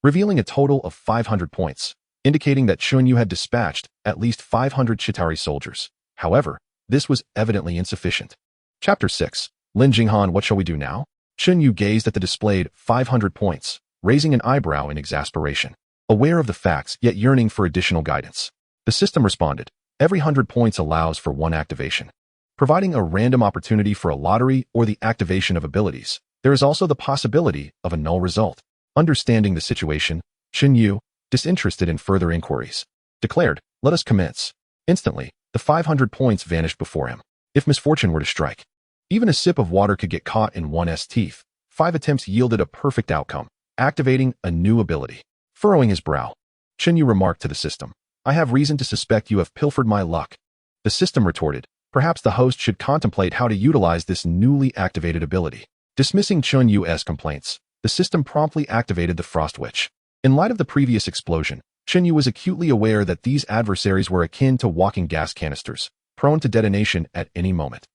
revealing a total of 500 points, indicating that Chen Yu had dispatched at least 500 Chitauri soldiers. However, this was evidently insufficient. Chapter 6. Lin Jinghan, what shall we do now? Chen Yu gazed at the displayed 500 points, raising an eyebrow in exasperation. aware of the facts yet yearning for additional guidance. The system responded, every 100 points allows for one activation, providing a random opportunity for a lottery or the activation of abilities. There is also the possibility of a null result. Understanding the situation, Chen Yu, disinterested in further inquiries, declared, let us commence. Instantly, the 500 points vanished before him. If misfortune were to strike, even a sip of water could get caught in one's teeth. 5 attempts yielded a perfect outcome, activating a new ability. Furrowing his brow, Chen Yu remarked to the system, I have reason to suspect you have pilfered my luck. The system retorted, perhaps the host should contemplate how to utilize this newly activated ability. Dismissing Chen Yu's complaints, the system promptly activated the Frost Witch. In light of the previous explosion, Chen Yu was acutely aware that these adversaries were akin to walking gas canisters, prone to detonation at any moment.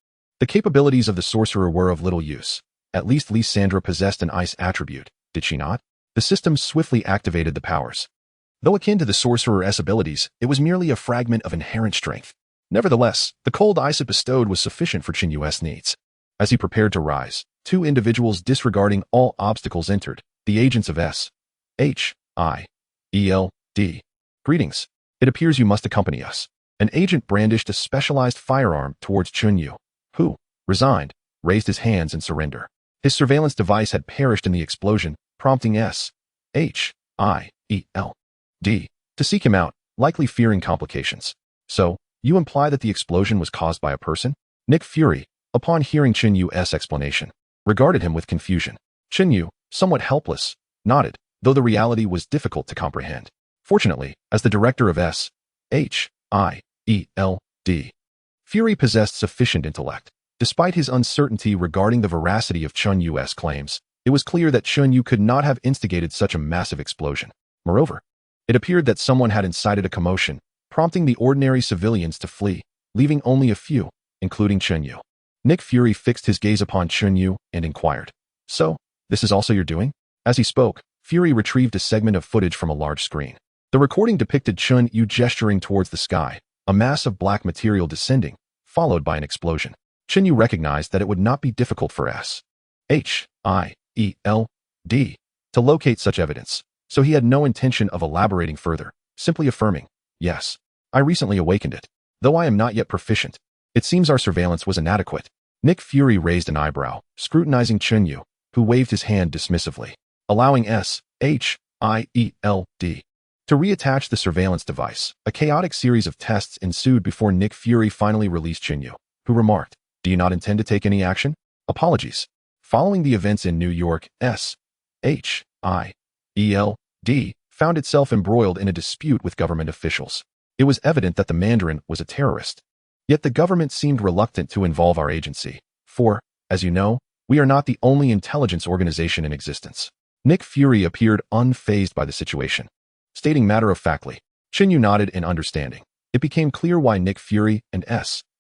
The capabilities of the sorcerer were of little use. At least Lysandra possessed an ice attribute, did she not? The system swiftly activated the powers. Though akin to the sorcerer's abilities, it was merely a fragment of inherent strength. Nevertheless, the cold ice it bestowed was sufficient for Chen Yu's needs. As he prepared to rise, 2 individuals disregarding all obstacles entered, the agents of S.H.I.E.L.D. Greetings. It appears you must accompany us. An agent brandished a specialized firearm towards Chen Yu, who, resigned, raised his hands in surrender. His surveillance device had perished in the explosion, prompting S.H.I.E.L.D. to seek him out, likely fearing complications. So, you imply that the explosion was caused by a person? Nick Fury, upon hearing Chen Yu's explanation, regarded him with confusion. Chen Yu, somewhat helpless, nodded, though the reality was difficult to comprehend. Fortunately, as the director of S.H.I.E.L.D., Fury possessed sufficient intellect. Despite his uncertainty regarding the veracity of Chen Yu's claims, it was clear that Chen Yu could not have instigated such a massive explosion. Moreover, it appeared that someone had incited a commotion, prompting the ordinary civilians to flee, leaving only a few, including Chen Yu. Nick Fury fixed his gaze upon Chen Yu and inquired, so, this is also your doing? As he spoke, Fury retrieved a segment of footage from a large screen. The recording depicted Chen Yu gesturing towards the sky, a mass of black material descending, followed by an explosion. Chen Yu recognized that it would not be difficult for S.H.I.E.L.D. to locate such evidence, so he had no intention of elaborating further, simply affirming, yes, I recently awakened it, though I am not yet proficient. It seems our surveillance was inadequate. Nick Fury raised an eyebrow, scrutinizing Chen Yu, who waved his hand dismissively, allowing S.H.I.E.L.D. to reattach the surveillance device. A chaotic series of tests ensued before Nick Fury finally released Chen Yu, who remarked, do you not intend to take any action? Apologies. Following the events in New York, S.H.I.E.L.D. found itself embroiled in a dispute with government officials. It was evident that the Mandarin was a terrorist. Yet the government seemed reluctant to involve our agency, for, as you know, we are not the only intelligence organization in existence. Nick Fury appeared unfazed by the situation. Stating matter-of-factly, Chen Yu nodded in understanding. It became clear why Nick Fury and S.H.I.E.L.D.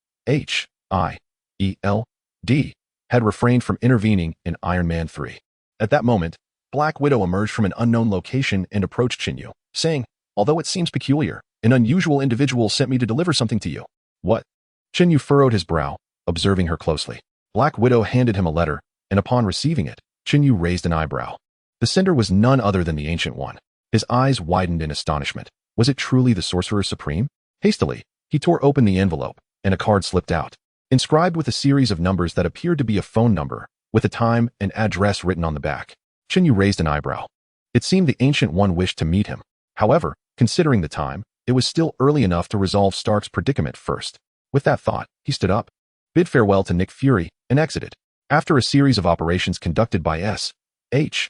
had refrained from intervening in Iron Man 3. At that moment, Black Widow emerged from an unknown location and approached Chen Yu, saying, although it seems peculiar, an unusual individual sent me to deliver something to you. What? Chen Yu furrowed his brow, observing her closely. Black Widow handed him a letter, and upon receiving it, Chen Yu raised an eyebrow. The sender was none other than the Ancient One. His eyes widened in astonishment. Was it truly the Sorcerer Supreme? Hastily, he tore open the envelope, and a card slipped out, inscribed with a series of numbers that appeared to be a phone number, with a time and address written on the back. Chen Yu raised an eyebrow. It seemed the Ancient One wished to meet him. However, considering the time, it was still early enough to resolve Stark's predicament first. With that thought, he stood up, bid farewell to Nick Fury, and exited. After a series of operations conducted by S.H.I.E.L.D.,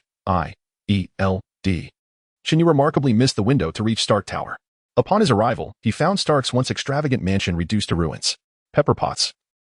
Chen Yu remarkably missed the window to reach Stark Tower. Upon his arrival, he found Stark's once extravagant mansion reduced to ruins. Pepper Potts,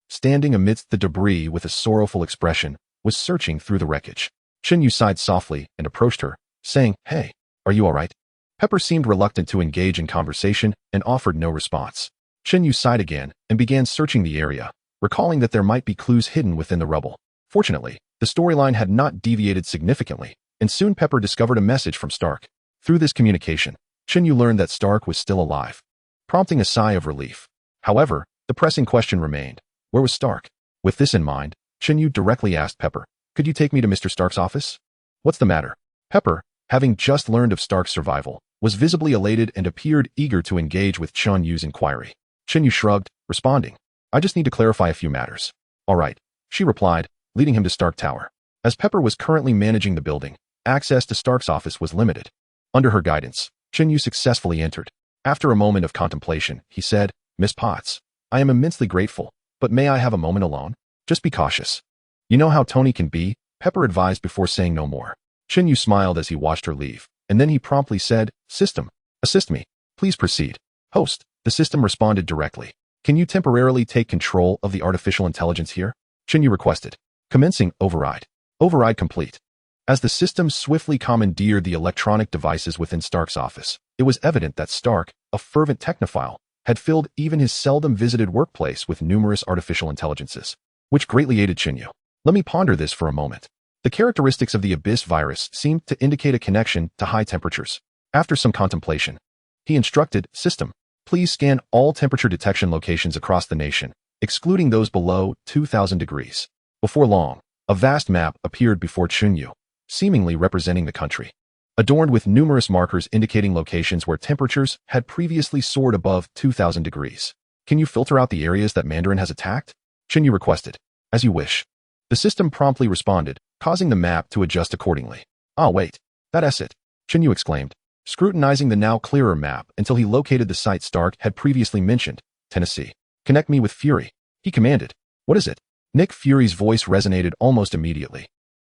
standing amidst the debris with a sorrowful expression, was searching through the wreckage. Chen Yu sighed softly and approached her, saying, hey, are you all right? Pepper seemed reluctant to engage in conversation and offered no response. Chen Yu sighed again and began searching the area, recalling that there might be clues hidden within the rubble. Fortunately, the storyline had not deviated significantly, and soon Pepper discovered a message from Stark. Through this communication, Chen Yu learned that Stark was still alive, prompting a sigh of relief. However, the pressing question remained, where was Stark? With this in mind, Chen Yu directly asked Pepper, could you take me to Mr. Stark's office? What's the matter? Pepper, having just learned of Stark's survival, was visibly elated and appeared eager to engage with Chen Yu's inquiry. Chen Yu shrugged, responding, "I just need to clarify a few matters." "All right," she replied, leading him to Stark Tower. As Pepper was currently managing the building, access to Stark's office was limited. Under her guidance, Chen Yu successfully entered. After a moment of contemplation, he said, "Miss Potts, I am immensely grateful, but may I have a moment alone? Just be cautious. You know how Tony can be," Pepper advised before saying no more. Chen Yu smiled as he watched her leave, and then he promptly said, "System, assist me. Please proceed." "Host," the system responded directly. "Can you temporarily take control of the artificial intelligence here?" Chen Yu requested. Commencing override. Override complete. As the system swiftly commandeered the electronic devices within Stark's office, it was evident that Stark, a fervent technophile, had filled even his seldom visited workplace with numerous artificial intelligences, which greatly aided Chen Yu. Let me ponder this for a moment. The characteristics of the Abyss virus seemed to indicate a connection to high temperatures. After some contemplation, he instructed, "System, please scan all temperature detection locations across the nation, excluding those below 2,000 degrees. Before long, a vast map appeared before Chen Yu, seemingly representing the country, adorned with numerous markers indicating locations where temperatures had previously soared above 2,000 degrees. "Can you filter out the areas that Mandarin has attacked?" Chen Yu requested. "As you wish." The system promptly responded, causing the map to adjust accordingly. "Ah, wait. That's it," Chen Yu exclaimed, scrutinizing the now clearer map until he located the site Stark had previously mentioned, Tennessee. "Connect me with Fury," he commanded. "What is it?" Nick Fury's voice resonated almost immediately.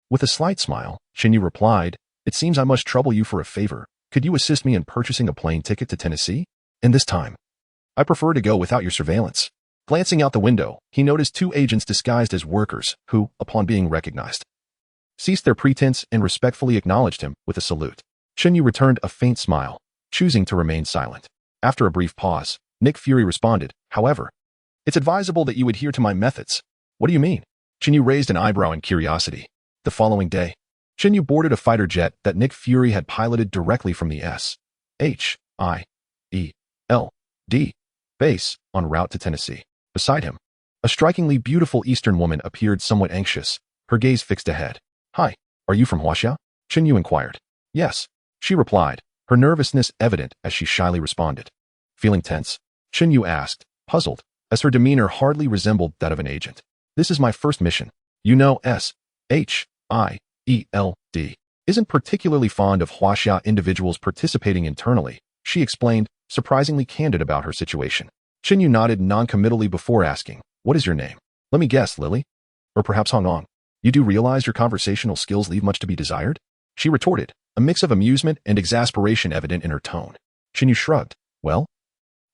With a slight smile, Chen Yu replied, "It seems I must trouble you for a favor. Could you assist me in purchasing a plane ticket to Tennessee? And this time, I prefer to go without your surveillance." Glancing out the window, he noticed two agents disguised as workers who, upon being recognized, ceased their pretense and respectfully acknowledged him with a salute. Chen Yu returned a faint smile, choosing to remain silent. After a brief pause, Nick Fury responded, "However, it's advisable that you adhere to my methods." "What do you mean?" Chen Yu raised an eyebrow in curiosity. The following day, Chen Yu boarded a fighter jet that Nick Fury had piloted directly from the S.H.I.E.L.D. base en route to Tennessee. Beside him, a strikingly beautiful Eastern woman appeared somewhat anxious, her gaze fixed ahead. "Hi, are you from Huaxia?" Chen Yu inquired. "Yes," she replied, her nervousness evident as she shyly responded. Feeling tense, Chen Yu asked, puzzled, as her demeanor hardly resembled that of an agent. "This is my first mission. You know S.H.I.E.L.D. isn't particularly fond of Huaxia individuals participating internally," she explained, surprisingly candid about her situation. Chen Yu nodded non-committally before asking, "What is your name?" "Let me guess, Lily? Or perhaps Hong Ong. You do realize your conversational skills leave much to be desired?" she retorted, a mix of amusement and exasperation evident in her tone. Chen Yu shrugged. "Well,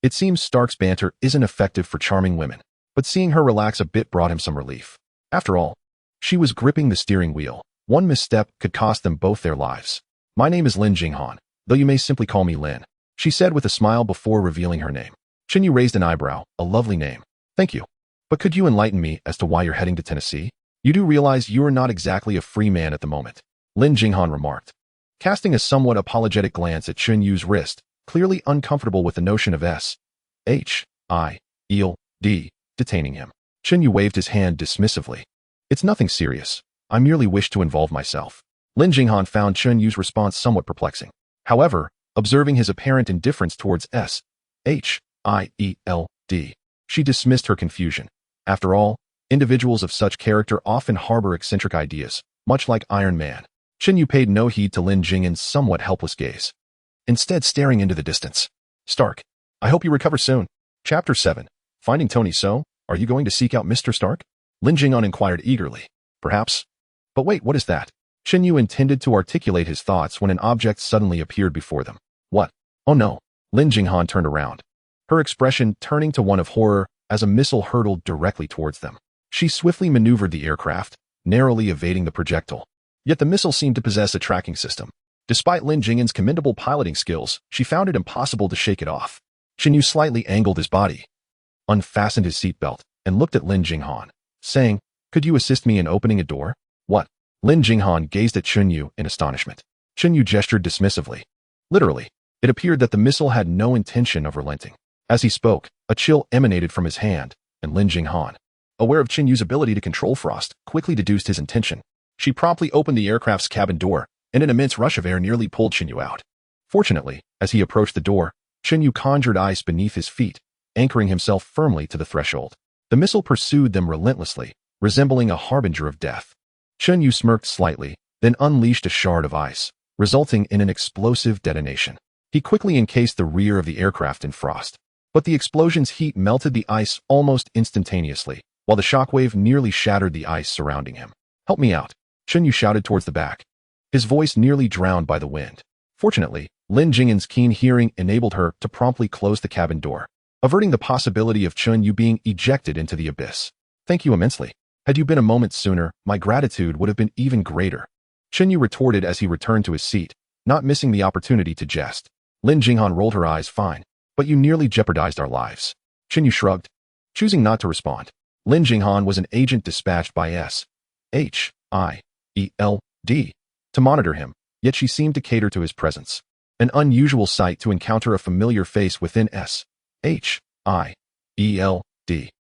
it seems Stark's banter isn't effective for charming women, but seeing her relax a bit brought him some relief. After all, she was gripping the steering wheel. One misstep could cost them both their lives. "My name is Lin Jinghan, though you may simply call me Lin," she said with a smile before revealing her name. Chen Yu raised an eyebrow. "A lovely name. Thank you. But could you enlighten me as to why you're heading to Tennessee? You do realize you are not exactly a free man at the moment," Lin Jinghan remarked, casting a somewhat apologetic glance at Chen Yu's wrist, clearly uncomfortable with the notion of S.H.I.E.L.D. detaining him. Chen Yu waved his hand dismissively. "It's nothing serious. I merely wish to involve myself." Lin Jinghan found Chen Yu's response somewhat perplexing. However, observing his apparent indifference towards S.H.I.E.L.D., she dismissed her confusion. After all, individuals of such character often harbor eccentric ideas, much like Iron Man. Chen Yu paid no heed to Lin Jinghan's somewhat helpless gaze, instead staring into the distance. "Stark, I hope you recover soon." Chapter 7. Finding Tony. "So, are you going to seek out Mr. Stark?" Lin Jinghan inquired eagerly. "Perhaps. But wait, what is that?" Chen Yu intended to articulate his thoughts when an object suddenly appeared before them. "What? Oh no." Lin Jinghan turned around, her expression turning to one of horror as a missile hurtled directly towards them. She swiftly maneuvered the aircraft, narrowly evading the projectile. Yet the missile seemed to possess a tracking system. Despite Lin Jinghan's commendable piloting skills, she found it impossible to shake it off. Chen Yu slightly angled his body, unfastened his seatbelt, and looked at Lin Jinghan, saying, "Could you assist me in opening a door?" "What?" Lin Jinghan gazed at Chen Yu in astonishment. Chen Yu gestured dismissively. Literally, it appeared that the missile had no intention of relenting. As he spoke, a chill emanated from his hand, and Lin Jinghan, aware of Chen Yu's ability to control frost, quickly deduced his intention. She promptly opened the aircraft's cabin door, and an immense rush of air nearly pulled Chen Yu out. Fortunately, as he approached the door, Chen Yu conjured ice beneath his feet, anchoring himself firmly to the threshold. The missile pursued them relentlessly, resembling a harbinger of death. Chen Yu smirked slightly, then unleashed a shard of ice, resulting in an explosive detonation. He quickly encased the rear of the aircraft in frost. But the explosion's heat melted the ice almost instantaneously, while the shockwave nearly shattered the ice surrounding him. "Help me out," Chen Yu shouted towards the back, his voice nearly drowned by the wind. Fortunately, Lin Jingyan's keen hearing enabled her to promptly close the cabin door, averting the possibility of Chen Yu being ejected into the abyss. "Thank you immensely. Had you been a moment sooner, my gratitude would have been even greater," Chen Yu retorted as he returned to his seat, not missing the opportunity to jest. Lin Jingyan rolled her eyes. "Fine, but you nearly jeopardized our lives." Chen Yu shrugged, choosing not to respond. Lin Jingyan was an agent dispatched by S.H.I.E.L.D. to monitor him, yet she seemed to cater to his presence. An unusual sight to encounter a familiar face within S.H.I.E.L.D.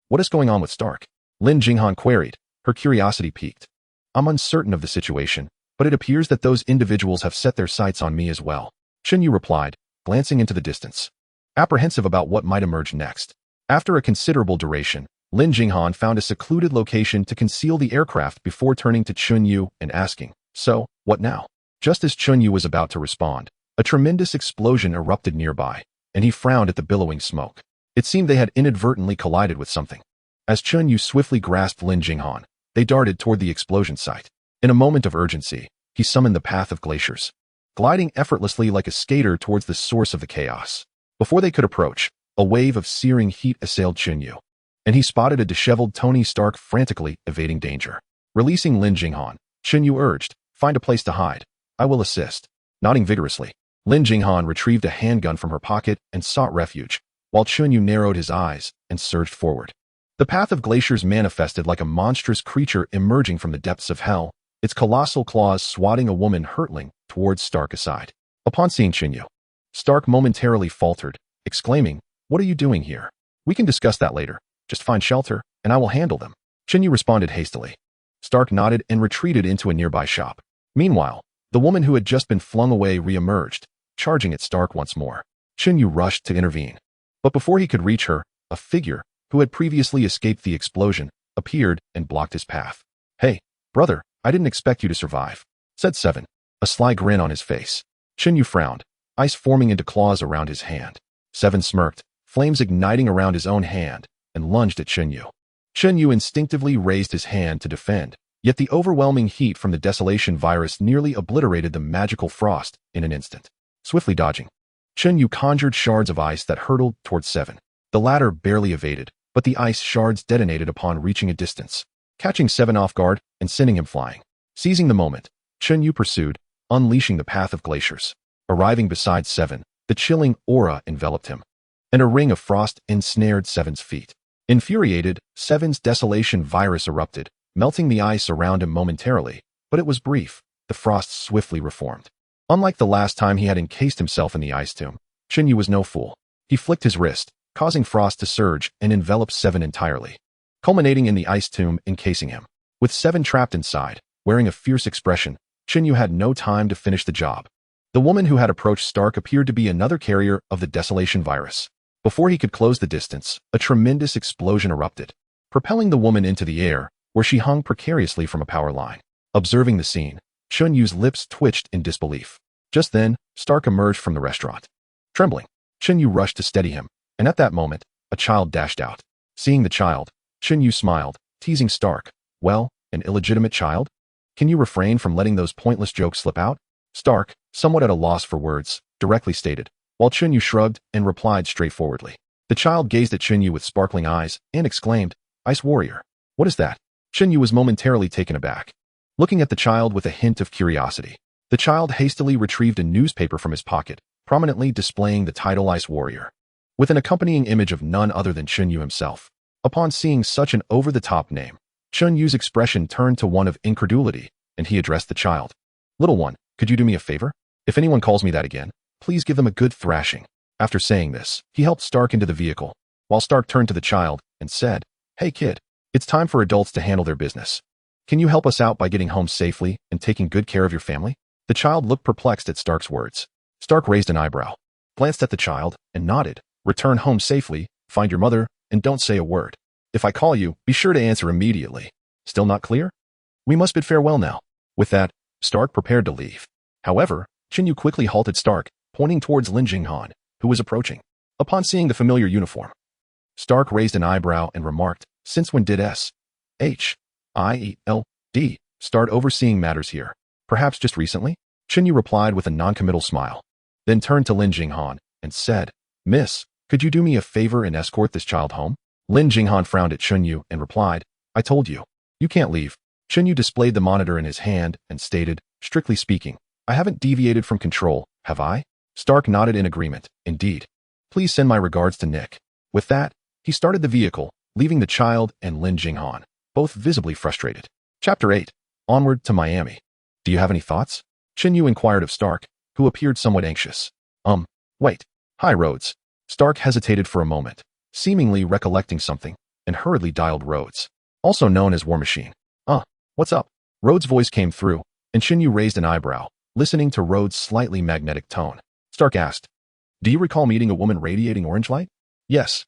"What is going on with Stark?" Lin Jingyan queried, her curiosity piqued. "I'm uncertain of the situation, but it appears that those individuals have set their sights on me as well," Chen Yu replied, glancing into the distance, apprehensive about what might emerge next. After a considerable duration, Lin Jingyan found a secluded location to conceal the aircraft before turning to Chen Yu and asking, "So, what now?" Just as Chen Yu was about to respond, a tremendous explosion erupted nearby, and he frowned at the billowing smoke. It seemed they had inadvertently collided with something. As Chen Yu swiftly grasped Lin Jingyan, they darted toward the explosion site. In a moment of urgency, he summoned the path of glaciers, gliding effortlessly like a skater towards the source of the chaos. Before they could approach, a wave of searing heat assailed Chen Yu, and he spotted a disheveled Tony Stark frantically evading danger. Releasing Lin Jingyan, Chen Yu urged, "Find a place to hide. I will assist." Nodding vigorously, Lin Jingyan retrieved a handgun from her pocket and sought refuge, while Chen Yu narrowed his eyes and surged forward. The path of glaciers manifested like a monstrous creature emerging from the depths of hell, its colossal claws swatting a woman hurtling towards Stark aside. Upon seeing Chen Yu, Stark momentarily faltered, exclaiming, "What are you doing here? We can discuss that later. Just find shelter, and I will handle them." Chen Yu responded hastily. Stark nodded and retreated into a nearby shop. Meanwhile, the woman who had just been flung away re-emerged, charging at Stark once more. Chen Yu rushed to intervene. But before he could reach her, a figure, who had previously escaped the explosion, appeared and blocked his path. "Hey, brother, I didn't expect you to survive," said Seven, a sly grin on his face. Chen Yu frowned, ice forming into claws around his hand. Seven smirked, flames igniting around his own hand, and lunged at Chen Yu. Chen Yu instinctively raised his hand to defend, yet the overwhelming heat from the desolation virus nearly obliterated the magical frost in an instant. Swiftly dodging, Chen Yu conjured shards of ice that hurtled towards Seven. The latter barely evaded, but the ice shards detonated upon reaching a distance, catching Seven off guard and sending him flying. Seizing the moment, Chen Yu pursued, unleashing the path of glaciers. Arriving beside Seven, the chilling aura enveloped him, and a ring of frost ensnared Seven's feet. Infuriated, Seven's desolation virus erupted, melting the ice around him momentarily, but it was brief. The frost swiftly reformed. Unlike the last time he had encased himself in the ice tomb, Chen Yu was no fool. He flicked his wrist, causing frost to surge and envelop Seven entirely, culminating in the ice tomb encasing him. With Seven trapped inside, wearing a fierce expression, Chen Yu had no time to finish the job. The woman who had approached Stark appeared to be another carrier of the desolation virus. Before he could close the distance, a tremendous explosion erupted, propelling the woman into the air, where she hung precariously from a power line. Observing the scene, Chen Yu's lips twitched in disbelief. Just then, Stark emerged from the restaurant. Trembling, Chen Yu rushed to steady him, and at that moment, a child dashed out. Seeing the child, Chen Yu smiled, teasing Stark. "Well, an illegitimate child? Can you refrain from letting those pointless jokes slip out?" Stark, somewhat at a loss for words, directly stated, while Chen Yu shrugged and replied straightforwardly. The child gazed at Chen Yu with sparkling eyes and exclaimed, "Ice Warrior. What is that?" Chen Yu was momentarily taken aback. Looking at the child with a hint of curiosity, the child hastily retrieved a newspaper from his pocket, prominently displaying the title Ice Warrior, with an accompanying image of none other than Chen Yu himself. Upon seeing such an over-the-top name, Chen Yu's expression turned to one of incredulity, and he addressed the child. "Little one, could you do me a favor? If anyone calls me that again, please give them a good thrashing." After saying this, he helped Stark into the vehicle, while Stark turned to the child and said, "Hey kid, it's time for adults to handle their business. Can you help us out by getting home safely and taking good care of your family?" The child looked perplexed at Stark's words. Stark raised an eyebrow, glanced at the child, and nodded. Return home safely, find your mother, and don't say a word. If I call you, be sure to answer immediately. Still not clear? We must bid farewell now. With that, Stark prepared to leave. However, Chen Yu quickly halted Stark, pointing towards Lin Jinghan, who was approaching. Upon seeing the familiar uniform, Stark raised an eyebrow and remarked, since when did S.H.I.E.L.D. start overseeing matters here? Perhaps just recently? Chen Yu replied with a non-committal smile, then turned to Lin Jinghan and said, Miss, could you do me a favor and escort this child home? Lin Jinghan frowned at Chen Yu and replied, I told you. You can't leave. Chen Yu displayed the monitor in his hand and stated, strictly speaking, I haven't deviated from control, have I? Stark nodded in agreement. Indeed. Please send my regards to Nick. With that, he started the vehicle, leaving the child and Lin Jinghan, both visibly frustrated. Chapter 8. Onward to Miami. Do you have any thoughts? Chen Yu inquired of Stark, who appeared somewhat anxious. Wait. Hi, Rhodes. Stark hesitated for a moment, seemingly recollecting something, and hurriedly dialed Rhodes, also known as War Machine. What's up? Rhodes' voice came through, and Chen Yu raised an eyebrow, listening to Rhodes' slightly magnetic tone. Stark asked, Do you recall meeting a woman radiating orange light? Yes.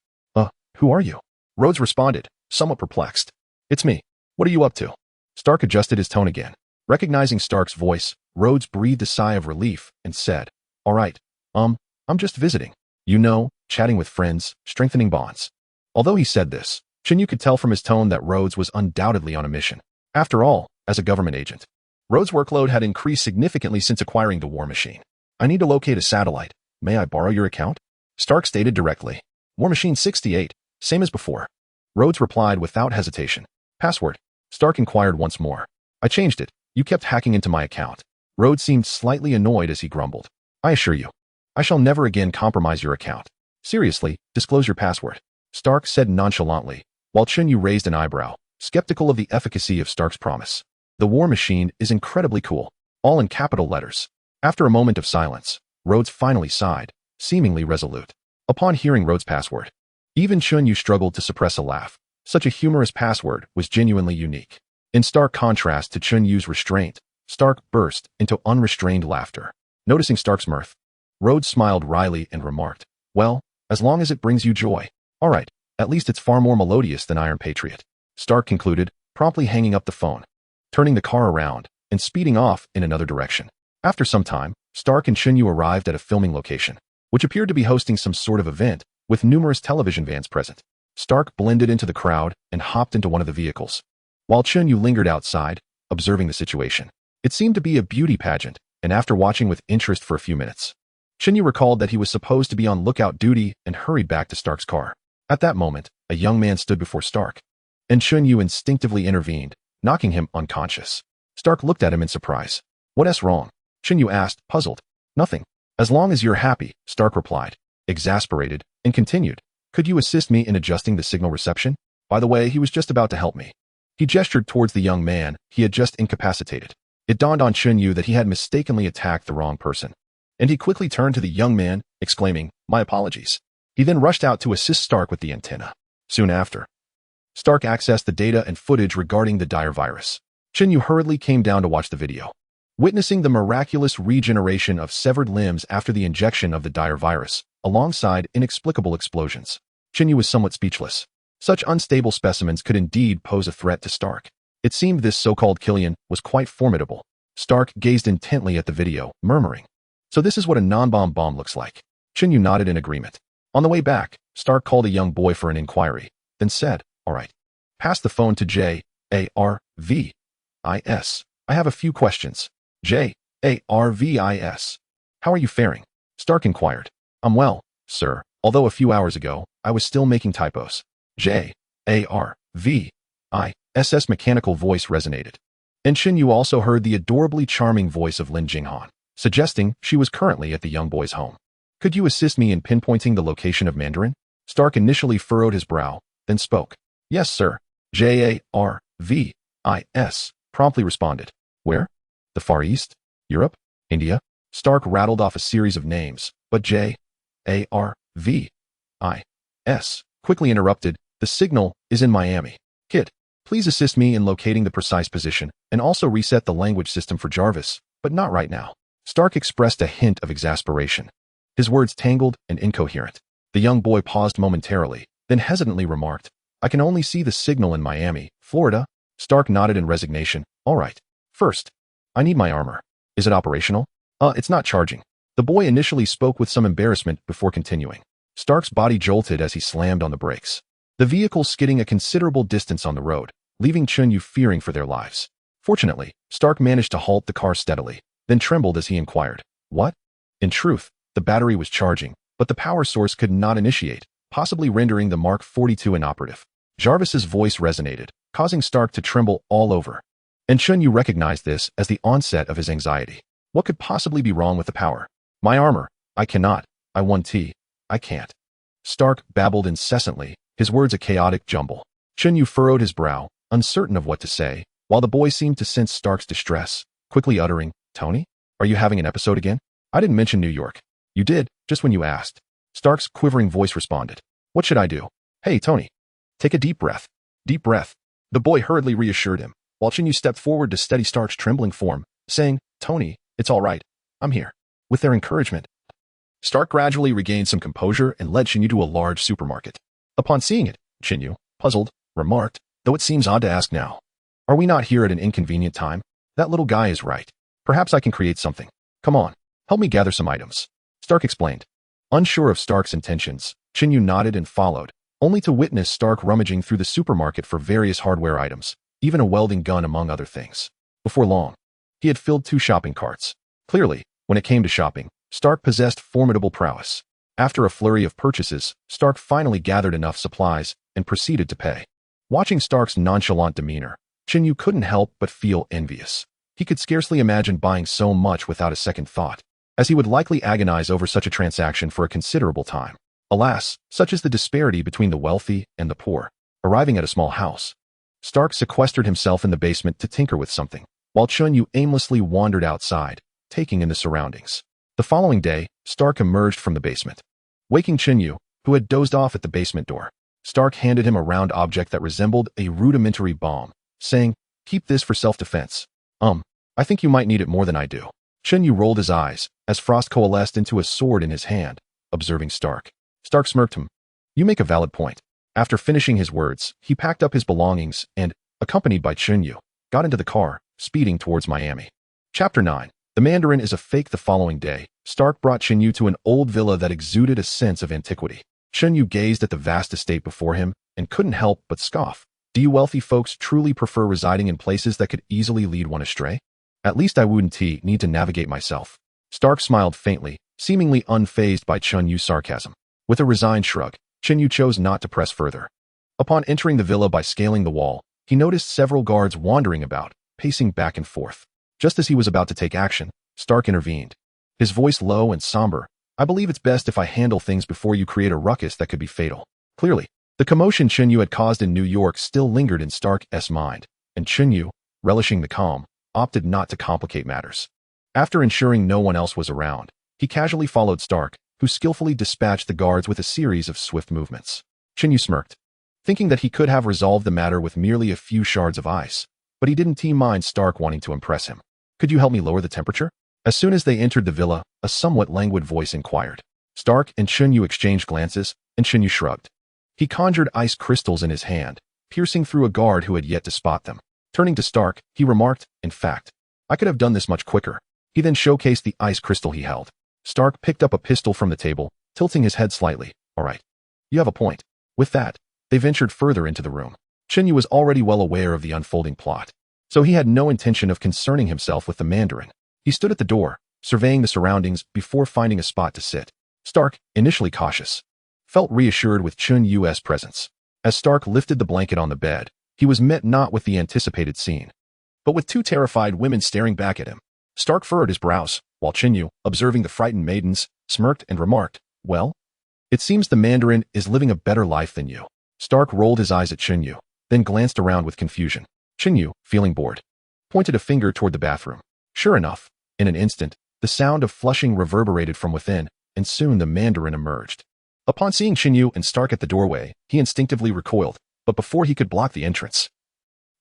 Who are you? Rhodes responded, somewhat perplexed. It's me. What are you up to? Stark adjusted his tone again. Recognizing Stark's voice, Rhodes breathed a sigh of relief and said, All right. I'm just visiting. You know, chatting with friends, strengthening bonds. Although he said this, Chen Yu could tell from his tone that Rhodes was undoubtedly on a mission. After all, as a government agent, Rhodes' workload had increased significantly since acquiring the War Machine. I need to locate a satellite. May I borrow your account? Stark stated directly. War Machine 68, same as before. Rhodes replied without hesitation. Password. Stark inquired once more. I changed it. You kept hacking into my account. Rhodes seemed slightly annoyed as he grumbled. I assure you, I shall never again compromise your account. Seriously, disclose your password. Stark said nonchalantly, while Chen Yu raised an eyebrow, skeptical of the efficacy of Stark's promise. The War Machine is incredibly cool, all in capital letters. After a moment of silence, Rhodes finally sighed, seemingly resolute. Upon hearing Rhodes' password, even Chen Yu struggled to suppress a laugh. Such a humorous password was genuinely unique. In stark contrast to Chen Yu's restraint, Stark burst into unrestrained laughter. Noticing Stark's mirth, Rhodes smiled wryly and remarked, Well, as long as it brings you joy. All right, at least it's far more melodious than Iron Patriot. Stark concluded, promptly hanging up the phone, turning the car around, and speeding off in another direction. After some time, Stark and Chen Yu arrived at a filming location, which appeared to be hosting some sort of event, with numerous television vans present. Stark blended into the crowd and hopped into one of the vehicles, while Chen Yu lingered outside, observing the situation. It seemed to be a beauty pageant, and after watching with interest for a few minutes, Chen Yu recalled that he was supposed to be on lookout duty and hurried back to Stark's car. At that moment, a young man stood before Stark, and Chen Yu instinctively intervened, knocking him unconscious. Stark looked at him in surprise. What's wrong? Chen Yu asked, puzzled. Nothing. As long as you're happy, Stark replied, exasperated, and continued. Could you assist me in adjusting the signal reception? By the way, he was just about to help me. He gestured towards the young man he had just incapacitated. It dawned on Chen Yu that he had mistakenly attacked the wrong person, and he quickly turned to the young man, exclaiming, My apologies. He then rushed out to assist Stark with the antenna. Soon after, Stark accessed the data and footage regarding the dire virus. Chen Yu hurriedly came down to watch the video. Witnessing the miraculous regeneration of severed limbs after the injection of the dire virus, alongside inexplicable explosions, Chen Yu was somewhat speechless. Such unstable specimens could indeed pose a threat to Stark. It seemed this so-called Killian was quite formidable. Stark gazed intently at the video, murmuring, So this is what a non-bomb bomb looks like. Chen Yu nodded in agreement. On the way back, Stark called a young boy for an inquiry, then said, All right. Pass the phone to J.A.R.V.I.S. I have a few questions. J.A.R.V.I.S. How are you faring? Stark inquired. I'm well, sir, although a few hours ago, I was still making typos. J.A.R.V.I.S.'s mechanical voice resonated. And Chen Yu also heard the adorably charming voice of Lin Jinghan, suggesting she was currently at the young boy's home. Could you assist me in pinpointing the location of Mandarin? Stark initially furrowed his brow, then spoke. Yes, sir. J.A.R.V.I.S. promptly responded. Where? The Far East? Europe? India? Stark rattled off a series of names, but J.A.R.V.I.S. quickly interrupted. The signal is in Miami. Kid, please assist me in locating the precise position and also reset the language system for Jarvis, but not right now. Stark expressed a hint of exasperation. His words tangled and incoherent. The young boy paused momentarily, then hesitantly remarked, "I can only see the signal in Miami, Florida." Stark nodded in resignation. "All right. First, I need my armor. Is it operational?" It's not charging." The boy initially spoke with some embarrassment before continuing. Stark's body jolted as he slammed on the brakes. The vehicle skidding a considerable distance on the road, leaving Chen Yu fearing for their lives. Fortunately, Stark managed to halt the car steadily, then trembled as he inquired, "What?" In truth, the battery was charging, but the power source could not initiate, possibly rendering the Mark 42 inoperative. Jarvis's voice resonated, causing Stark to tremble all over. And Chen Yu recognized this as the onset of his anxiety. What could possibly be wrong with the power? "My armor. I cannot. I can't." Stark babbled incessantly, his words a chaotic jumble. Chen Yu furrowed his brow, uncertain of what to say, while the boy seemed to sense Stark's distress, quickly uttering, "Tony? Are you having an episode again?" "I didn't mention New York." "You did, just when you asked." Stark's quivering voice responded. "What should I do?" "Hey, Tony. Take a deep breath." "Deep breath." The boy hurriedly reassured him, while Chen Yu stepped forward to steady Stark's trembling form, saying, "Tony, it's all right. I'm here." With their encouragement, Stark gradually regained some composure and led Chen Yu to a large supermarket. Upon seeing it, Chen Yu, puzzled, remarked, "Though it seems odd to ask now. Are we not here at an inconvenient time? That little guy is right. Perhaps I can create something. Come on, help me gather some items." Stark explained. Unsure of Stark's intentions, Chen Yu nodded and followed, only to witness Stark rummaging through the supermarket for various hardware items, even a welding gun among other things. Before long, he had filled 2 shopping carts. Clearly, when it came to shopping, Stark possessed formidable prowess. After a flurry of purchases, Stark finally gathered enough supplies and proceeded to pay. Watching Stark's nonchalant demeanor, Chen Yu couldn't help but feel envious. He could scarcely imagine buying so much without a second thought, as he would likely agonize over such a transaction for a considerable time. Alas, such is the disparity between the wealthy and the poor. Arriving at a small house, Stark sequestered himself in the basement to tinker with something, while Chen Yu aimlessly wandered outside, taking in the surroundings. The following day, Stark emerged from the basement. Waking Chen Yu, who had dozed off at the basement door, Stark handed him a round object that resembled a rudimentary bomb, saying, "Keep this for self-defense." I think you might need it more than I do." Chen Yu rolled his eyes, as frost coalesced into a sword in his hand, observing Stark. Stark smirked him. "You make a valid point." After finishing his words, he packed up his belongings and, accompanied by Chen Yu, got into the car, speeding towards Miami. Chapter 9. The Mandarin is a fake. The following day, Stark brought Chen Yu to an old villa that exuded a sense of antiquity. Chen Yu gazed at the vast estate before him and couldn't help but scoff. "Do you wealthy folks truly prefer residing in places that could easily lead one astray? At least I wouldn't need to navigate myself." Stark smiled faintly, seemingly unfazed by Chen Yu's sarcasm. With a resigned shrug, Chen Yu chose not to press further. Upon entering the villa by scaling the wall, he noticed several guards wandering about, pacing back and forth. Just as he was about to take action, Stark intervened. His voice low and somber, "I believe it's best if I handle things before you create a ruckus that could be fatal." Clearly, the commotion Chen Yu had caused in New York still lingered in Stark's mind, and Chen Yu, relishing the calm, opted not to complicate matters. After ensuring no one else was around, he casually followed Stark, who skillfully dispatched the guards with a series of swift movements. Chen Yu smirked, thinking that he could have resolved the matter with merely a few shards of ice, but he didn't mind Stark wanting to impress him. "Could you help me lower the temperature?" As soon as they entered the villa, a somewhat languid voice inquired. Stark and Chen Yu exchanged glances, and Chen Yu shrugged. He conjured ice crystals in his hand, piercing through a guard who had yet to spot them. Turning to Stark, he remarked, "In fact, I could have done this much quicker." He then showcased the ice crystal he held. Stark picked up a pistol from the table, tilting his head slightly. "All right. You have a point." With that, they ventured further into the room. Chen Yu was already well aware of the unfolding plot, so he had no intention of concerning himself with the Mandarin. He stood at the door, surveying the surroundings before finding a spot to sit. Stark, initially cautious, felt reassured with Chen Yu's presence. As Stark lifted the blanket on the bed, he was met not with the anticipated scene, but with 2 terrified women staring back at him. Stark furrowed his brows, while Chen Yu, observing the frightened maidens, smirked and remarked, "Well, it seems the Mandarin is living a better life than you." Stark rolled his eyes at Chen Yu, then glanced around with confusion. Chen Yu, feeling bored, pointed a finger toward the bathroom. Sure enough, in an instant, the sound of flushing reverberated from within, and soon the Mandarin emerged. Upon seeing Chen Yu and Stark at the doorway, he instinctively recoiled, but before he could block the entrance,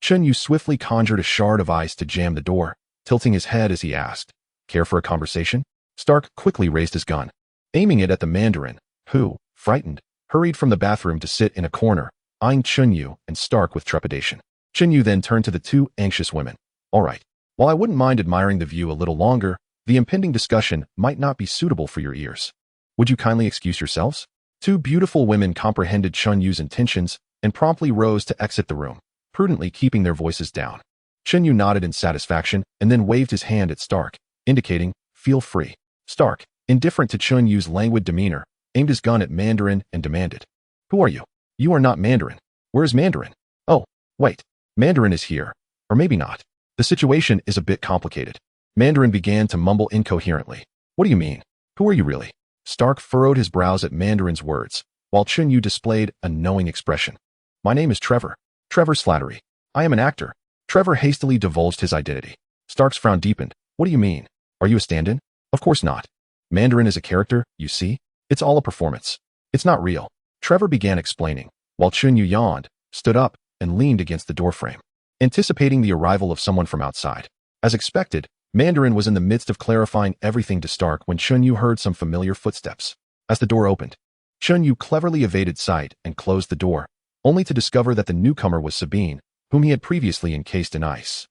Chen Yu swiftly conjured a shard of ice to jam the door, tilting his head as he asked, Care for a conversation? Stark quickly raised his gun, aiming it at the Mandarin, who, frightened, hurried from the bathroom to sit in a corner, eyeing Chen Yu and Stark with trepidation. Chen Yu then turned to the two anxious women. All right. While I wouldn't mind admiring the view a little longer, the impending discussion might not be suitable for your ears. Would you kindly excuse yourselves? Two beautiful women comprehended Chen Yu's intentions and promptly rose to exit the room, prudently keeping their voices down. Chen Yu nodded in satisfaction and then waved his hand at Stark, indicating, feel free. Stark, indifferent to Chen Yu's languid demeanor, aimed his gun at Mandarin and demanded, who are you? You are not Mandarin. Where is Mandarin? Oh, wait. Mandarin is here. Or maybe not. The situation is a bit complicated. Mandarin began to mumble incoherently. What do you mean? Who are you really? Stark furrowed his brows at Mandarin's words, while Chen Yu displayed a knowing expression. My name is Trevor. Trevor Slattery. I am an actor. Trevor hastily divulged his identity. Stark's frown deepened. What do you mean? Are you a stand-in? Of course not. Mandarin is a character, you see? It's all a performance. It's not real. Trevor began explaining, while Chen Yu yawned, stood up, and leaned against the doorframe, anticipating the arrival of someone from outside. As expected, Mandarin was in the midst of clarifying everything to Stark when Chen Yu heard some familiar footsteps. As the door opened, Chen Yu cleverly evaded sight and closed the door, only to discover that the newcomer was Sabine, whom he had previously encased in ice.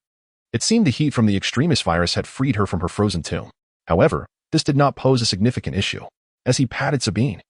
It seemed the heat from the extremist virus had freed her from her frozen tomb. However, this did not pose a significant issue. As he patted Sabine,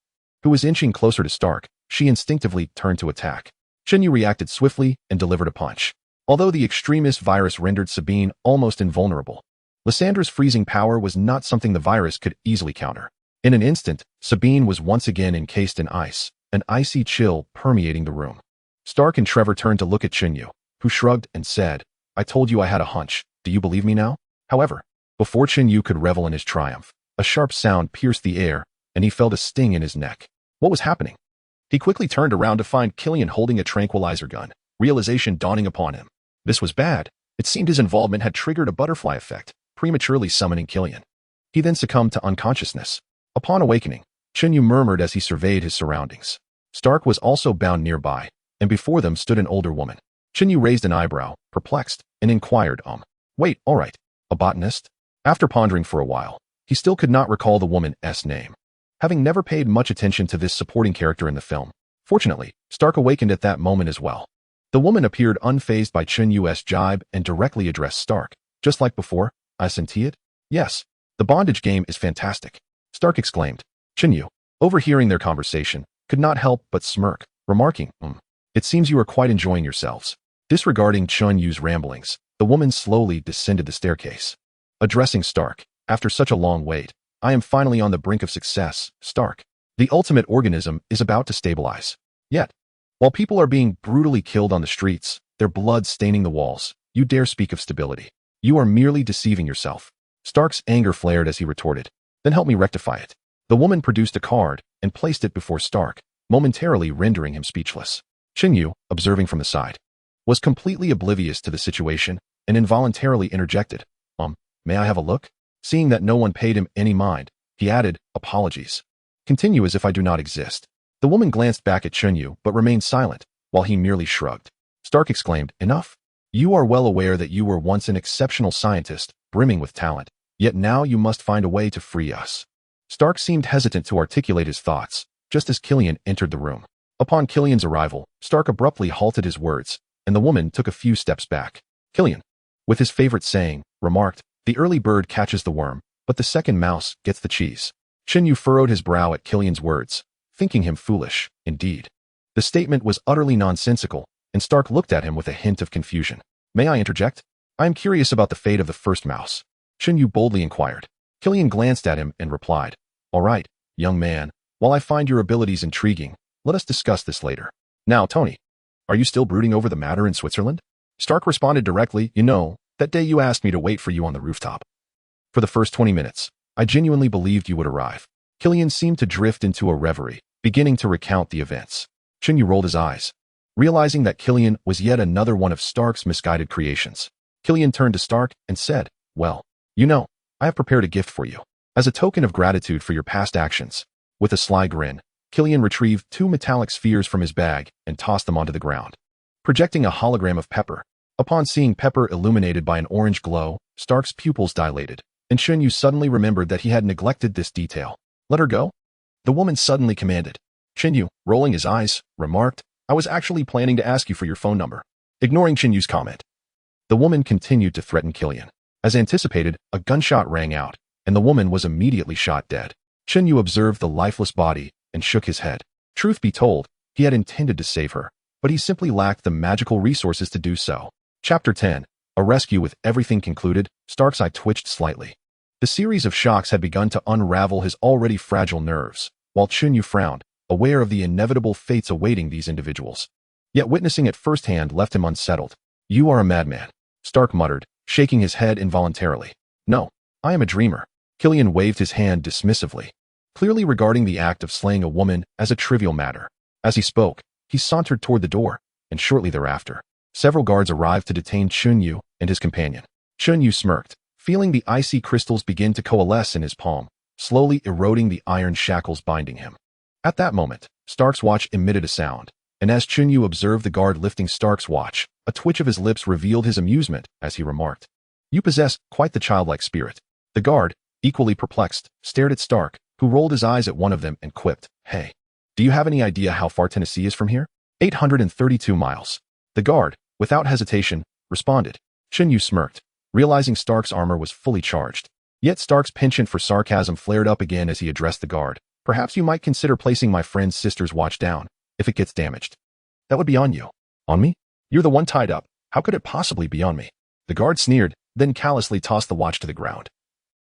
who was inching closer to Stark, she instinctively turned to attack. Chen Yu reacted swiftly and delivered a punch. Although the extremist virus rendered Sabine almost invulnerable, Lyssandra's freezing power was not something the virus could easily counter. In an instant, Sabine was once again encased in ice, an icy chill permeating the room. Stark and Trevor turned to look at Chen Yu, who shrugged and said, I told you I had a hunch. Do you believe me now? However, before Chen Yu could revel in his triumph, a sharp sound pierced the air, and he felt a sting in his neck. What was happening? He quickly turned around to find Killian holding a tranquilizer gun, realization dawning upon him. This was bad. It seemed his involvement had triggered a butterfly effect, prematurely summoning Killian. He then succumbed to unconsciousness. Upon awakening, Chen Yu murmured as he surveyed his surroundings. Stark was also bound nearby, and before them stood an older woman. Chen Yu raised an eyebrow, perplexed, and inquired, wait, all right, a botanist? After pondering for a while, he still could not recall the woman's name, having never paid much attention to this supporting character in the film. Fortunately, Stark awakened at that moment as well. The woman appeared unfazed by Chen Yu's jibe and directly addressed Stark. Just like before, I senti it? Yes, the bondage game is fantastic, Stark exclaimed. Chen Yu, overhearing their conversation, could not help but smirk, remarking, It seems you are quite enjoying yourselves. Disregarding Chen Yu's ramblings, the woman slowly descended the staircase. Addressing Stark, after such a long wait, I am finally on the brink of success, Stark. The ultimate organism is about to stabilize. Yet, while people are being brutally killed on the streets, their blood staining the walls, you dare speak of stability. You are merely deceiving yourself. Stark's anger flared as he retorted. Then help me rectify it. The woman produced a card and placed it before Stark, momentarily rendering him speechless. Chen Yu, observing from the side, was completely oblivious to the situation and involuntarily interjected. May I have a look? Seeing that no one paid him any mind, he added, apologies. Continue as if I do not exist. The woman glanced back at Chen Yu but remained silent, while he merely shrugged. Stark exclaimed, enough. You are well aware that you were once an exceptional scientist, brimming with talent, yet now you must find a way to free us. Stark seemed hesitant to articulate his thoughts, just as Killian entered the room. Upon Killian's arrival, Stark abruptly halted his words, and the woman took a few steps back. Killian, with his favorite saying, remarked, the early bird catches the worm, but the second mouse gets the cheese. Chen Yu furrowed his brow at Killian's words, thinking him foolish, indeed. The statement was utterly nonsensical, and Stark looked at him with a hint of confusion. May I interject? I am curious about the fate of the first mouse. Chen Yu boldly inquired. Killian glanced at him and replied, all right, young man, while I find your abilities intriguing, let us discuss this later. Now, Tony, are you still brooding over the matter in Switzerland? Stark responded directly, that day you asked me to wait for you on the rooftop. For the first 20 minutes, I genuinely believed you would arrive. Killian seemed to drift into a reverie, beginning to recount the events. Chen Yu rolled his eyes, realizing that Killian was yet another one of Stark's misguided creations. Killian turned to Stark and said, well, I have prepared a gift for you. As a token of gratitude for your past actions. With a sly grin, Killian retrieved 2 metallic spheres from his bag and tossed them onto the ground, projecting a hologram of Pepper. Upon seeing Pepper illuminated by an orange glow, Stark's pupils dilated, and Chen Yu suddenly remembered that he had neglected this detail. "Let her go?" The woman suddenly commanded. Chen Yu, rolling his eyes, remarked, "I was actually planning to ask you for your phone number." Ignoring Chen Yu's comment, the woman continued to threaten Killian. As anticipated, a gunshot rang out, and the woman was immediately shot dead. Chen Yu observed the lifeless body and shook his head. Truth be told, he had intended to save her, but he simply lacked the magical resources to do so. Chapter 10. A rescue. With everything concluded, Stark's eye twitched slightly. The series of shocks had begun to unravel his already fragile nerves, while Chen Yu frowned, aware of the inevitable fates awaiting these individuals. Yet witnessing it firsthand left him unsettled. "You are a madman," Stark muttered, shaking his head involuntarily. "No, I am a dreamer." Killian waved his hand dismissively, clearly regarding the act of slaying a woman as a trivial matter. As he spoke, he sauntered toward the door, and shortly thereafter, several guards arrived to detain Chen Yu and his companion. Chen Yu smirked, feeling the icy crystals begin to coalesce in his palm, slowly eroding the iron shackles binding him. At that moment, Stark's watch emitted a sound, and as Chen Yu observed the guard lifting Stark's watch, a twitch of his lips revealed his amusement as he remarked, "You possess quite the childlike spirit." The guard, equally perplexed, stared at Stark, who rolled his eyes at one of them and quipped, "Hey, do you have any idea how far Tennessee is from here?" 832 miles. The guard, without hesitation, responded. Chen Yu smirked, realizing Stark's armor was fully charged. Yet Stark's penchant for sarcasm flared up again as he addressed the guard. "Perhaps you might consider placing my friend's sister's watch down, if it gets damaged." "That would be on you." "On me? You're the one tied up. How could it possibly be on me?" The guard sneered, then callously tossed the watch to the ground,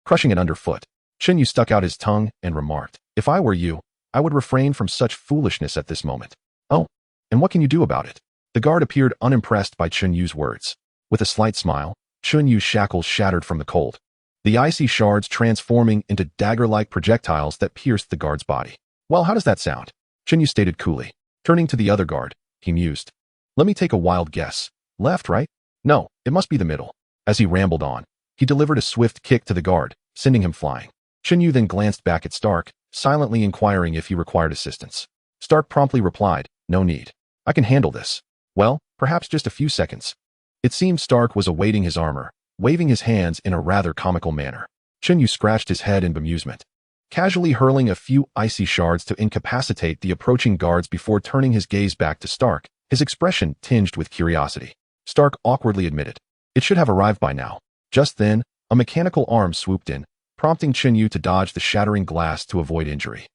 crushing it underfoot. Chen Yu stuck out his tongue and remarked, "If I were you, I would refrain from such foolishness at this moment." "Oh, and what can you do about it?" The guard appeared unimpressed by Chen Yu's words. With a slight smile, Chen Yu's shackles shattered from the cold, the icy shards transforming into dagger-like projectiles that pierced the guard's body. "Well, how does that sound?" Chen Yu stated coolly. Turning to the other guard, he mused, "Let me take a wild guess. Left, right? No, it must be the middle." As he rambled on, he delivered a swift kick to the guard, sending him flying. Chen Yu then glanced back at Stark, silently inquiring if he required assistance. Stark promptly replied, "No need. I can handle this. Well, perhaps just a few seconds." It seemed Stark was awaiting his armor, waving his hands in a rather comical manner. Chen Yu scratched his head in bemusement, casually hurling a few icy shards to incapacitate the approaching guards before turning his gaze back to Stark, his expression tinged with curiosity. Stark awkwardly admitted, "It should have arrived by now." Just then, a mechanical arm swooped in, prompting Chen Yu to dodge the shattering glass to avoid injury.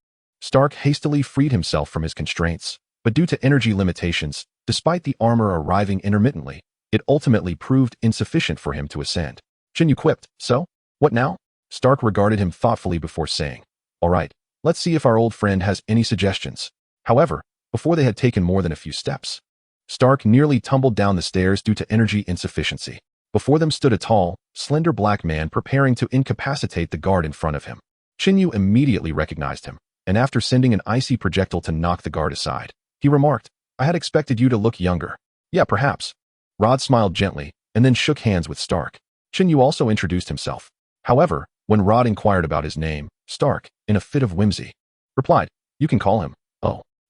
Stark hastily freed himself from his constraints, but due to energy limitations, despite the armor arriving intermittently, it ultimately proved insufficient for him to ascend. Chen Yu quipped, "So, what now?" Stark regarded him thoughtfully before saying, "All right, let's see if our old friend has any suggestions." However, before they had taken more than a few steps, Stark nearly tumbled down the stairs due to energy insufficiency. Before them stood a tall, slender black man preparing to incapacitate the guard in front of him. Chen Yu immediately recognized him, and after sending an icy projectile to knock the guard aside, he remarked, "I had expected you to look younger." "Yeah, perhaps." Rod smiled gently, and then shook hands with Stark. Chen Yu also introduced himself. However, when Rod inquired about his name, Stark, in a fit of whimsy, replied, "You can call him,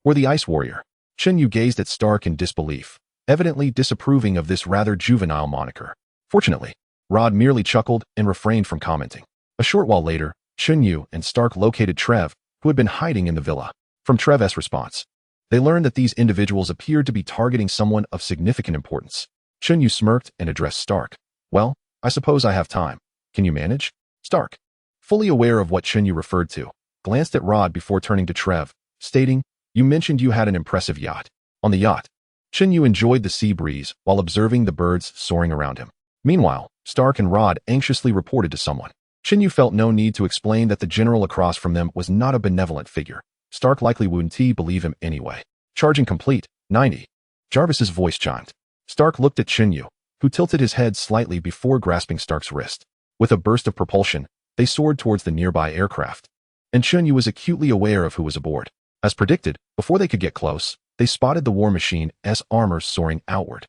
or the Ice Warrior." Chen Yu gazed at Stark in disbelief, evidently disapproving of this rather juvenile moniker. Fortunately, Rod merely chuckled and refrained from commenting. A short while later, Chen Yu and Stark located Trev, who had been hiding in the villa. From Trev's response, they learned that these individuals appeared to be targeting someone of significant importance. Chen Yu smirked and addressed Stark. "Well, I suppose I have time. Can you manage?" Stark, fully aware of what Chen Yu referred to, glanced at Rod before turning to Trev, stating, "You mentioned you had an impressive yacht." On the yacht, Chen Yu enjoyed the sea breeze while observing the birds soaring around him. Meanwhile, Stark and Rod anxiously reported to someone. Chen Yu felt no need to explain that the general across from them was not a benevolent figure. Stark likely wouldn't believe him anyway. "Charging complete, 90. Jarvis's voice chimed. Stark looked at Chen Yu, who tilted his head slightly before grasping Stark's wrist. With a burst of propulsion, they soared towards the nearby aircraft. And Chen Yu was acutely aware of who was aboard. As predicted, before they could get close, they spotted the War Machine's armor soaring outward.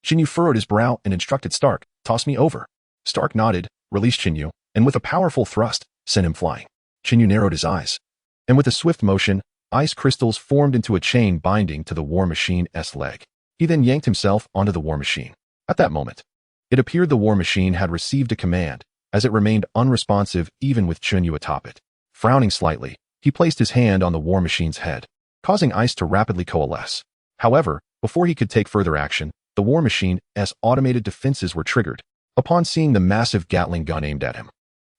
Chen Yu furrowed his brow and instructed Stark, "Toss me over." Stark nodded, released Chen Yu, and with a powerful thrust, sent him flying. Chen Yu narrowed his eyes, and with a swift motion, ice crystals formed into a chain binding to the War Machine's leg. He then yanked himself onto the War Machine. At that moment, it appeared the War Machine had received a command, as it remained unresponsive even with Chen Yu atop it. Frowning slightly, he placed his hand on the war machine's head, causing ice to rapidly coalesce. However, before he could take further action, the war machine's automated defenses were triggered upon seeing the massive Gatling gun aimed at him.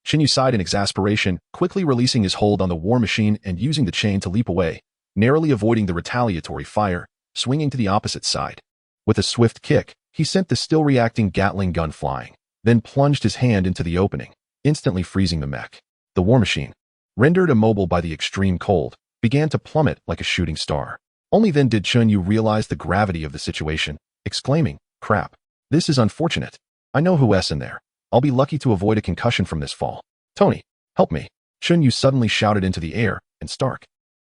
Chen Yu sighed in exasperation, quickly releasing his hold on the war machine and using the chain to leap away, narrowly avoiding the retaliatory fire, swinging to the opposite side. With a swift kick, he sent the still-reacting Gatling gun flying, then plunged his hand into the opening, instantly freezing the mech. The war machine, rendered immobile by the extreme cold, began to plummet like a shooting star. Only then did Chen Yu realize the gravity of the situation, exclaiming, "Crap. This is unfortunate. I know who's in there. I'll be lucky to avoid a concussion from this fall. Tony, help me." Chen Yu suddenly shouted into the air, and Stark,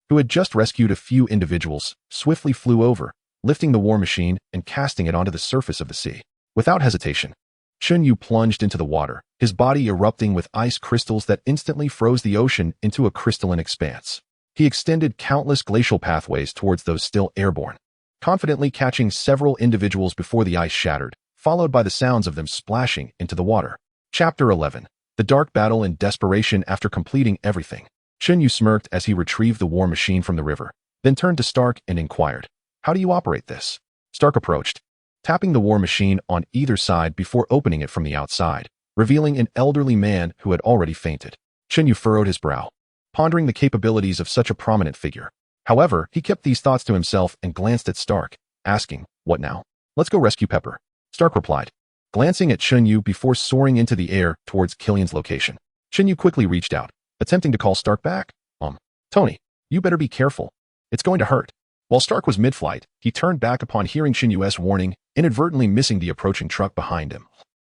who had just rescued a few individuals, swiftly flew over, lifting the war machine and casting it onto the surface of the sea. Without hesitation, Chen Yu plunged into the water, his body erupting with ice crystals that instantly froze the ocean into a crystalline expanse. He extended countless glacial pathways towards those still airborne, confidently catching several individuals before the ice shattered, followed by the sounds of them splashing into the water. Chapter 11. The Dark Battle in Desperation. After completing everything, Chen Yu smirked as he retrieved the war machine from the river, then turned to Stark and inquired, "How do you operate this?" Stark approached, tapping the war machine on either side before opening it from the outside, revealing an elderly man who had already fainted. Chen Yu furrowed his brow, pondering the capabilities of such a prominent figure. However, he kept these thoughts to himself and glanced at Stark, asking, "What now?" "Let's go rescue Pepper," Stark replied, glancing at Chen Yu before soaring into the air towards Killian's location. Chen Yu quickly reached out, attempting to call Stark back. Tony, you better be careful. It's going to hurt." While Stark was mid-flight, he turned back upon hearing Chen Yu's warning, inadvertently missing the approaching truck behind him,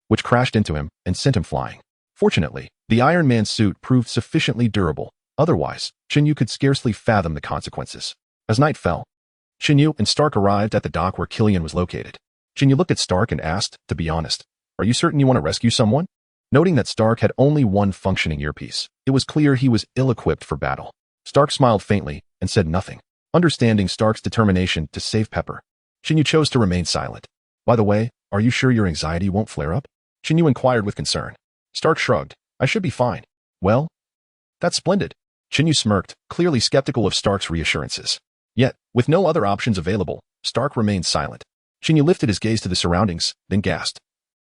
which crashed into him and sent him flying. Fortunately, the Iron Man suit proved sufficiently durable. Otherwise, Chen Yu could scarcely fathom the consequences. As night fell, Chen Yu and Stark arrived at the dock where Killian was located. Chen Yu looked at Stark and asked, "To be honest, are you certain you want to rescue someone?" Noting that Stark had only one functioning earpiece, it was clear he was ill-equipped for battle. Stark smiled faintly and said nothing. Understanding Stark's determination to save Pepper, Chen Yu chose to remain silent. "By the way, are you sure your anxiety won't flare up?" Chen Yu inquired with concern. Stark shrugged. "I should be fine." "Well, that's splendid." Chen Yu smirked, clearly skeptical of Stark's reassurances. Yet, with no other options available, Stark remained silent. Chen Yu lifted his gaze to the surroundings, then gasped.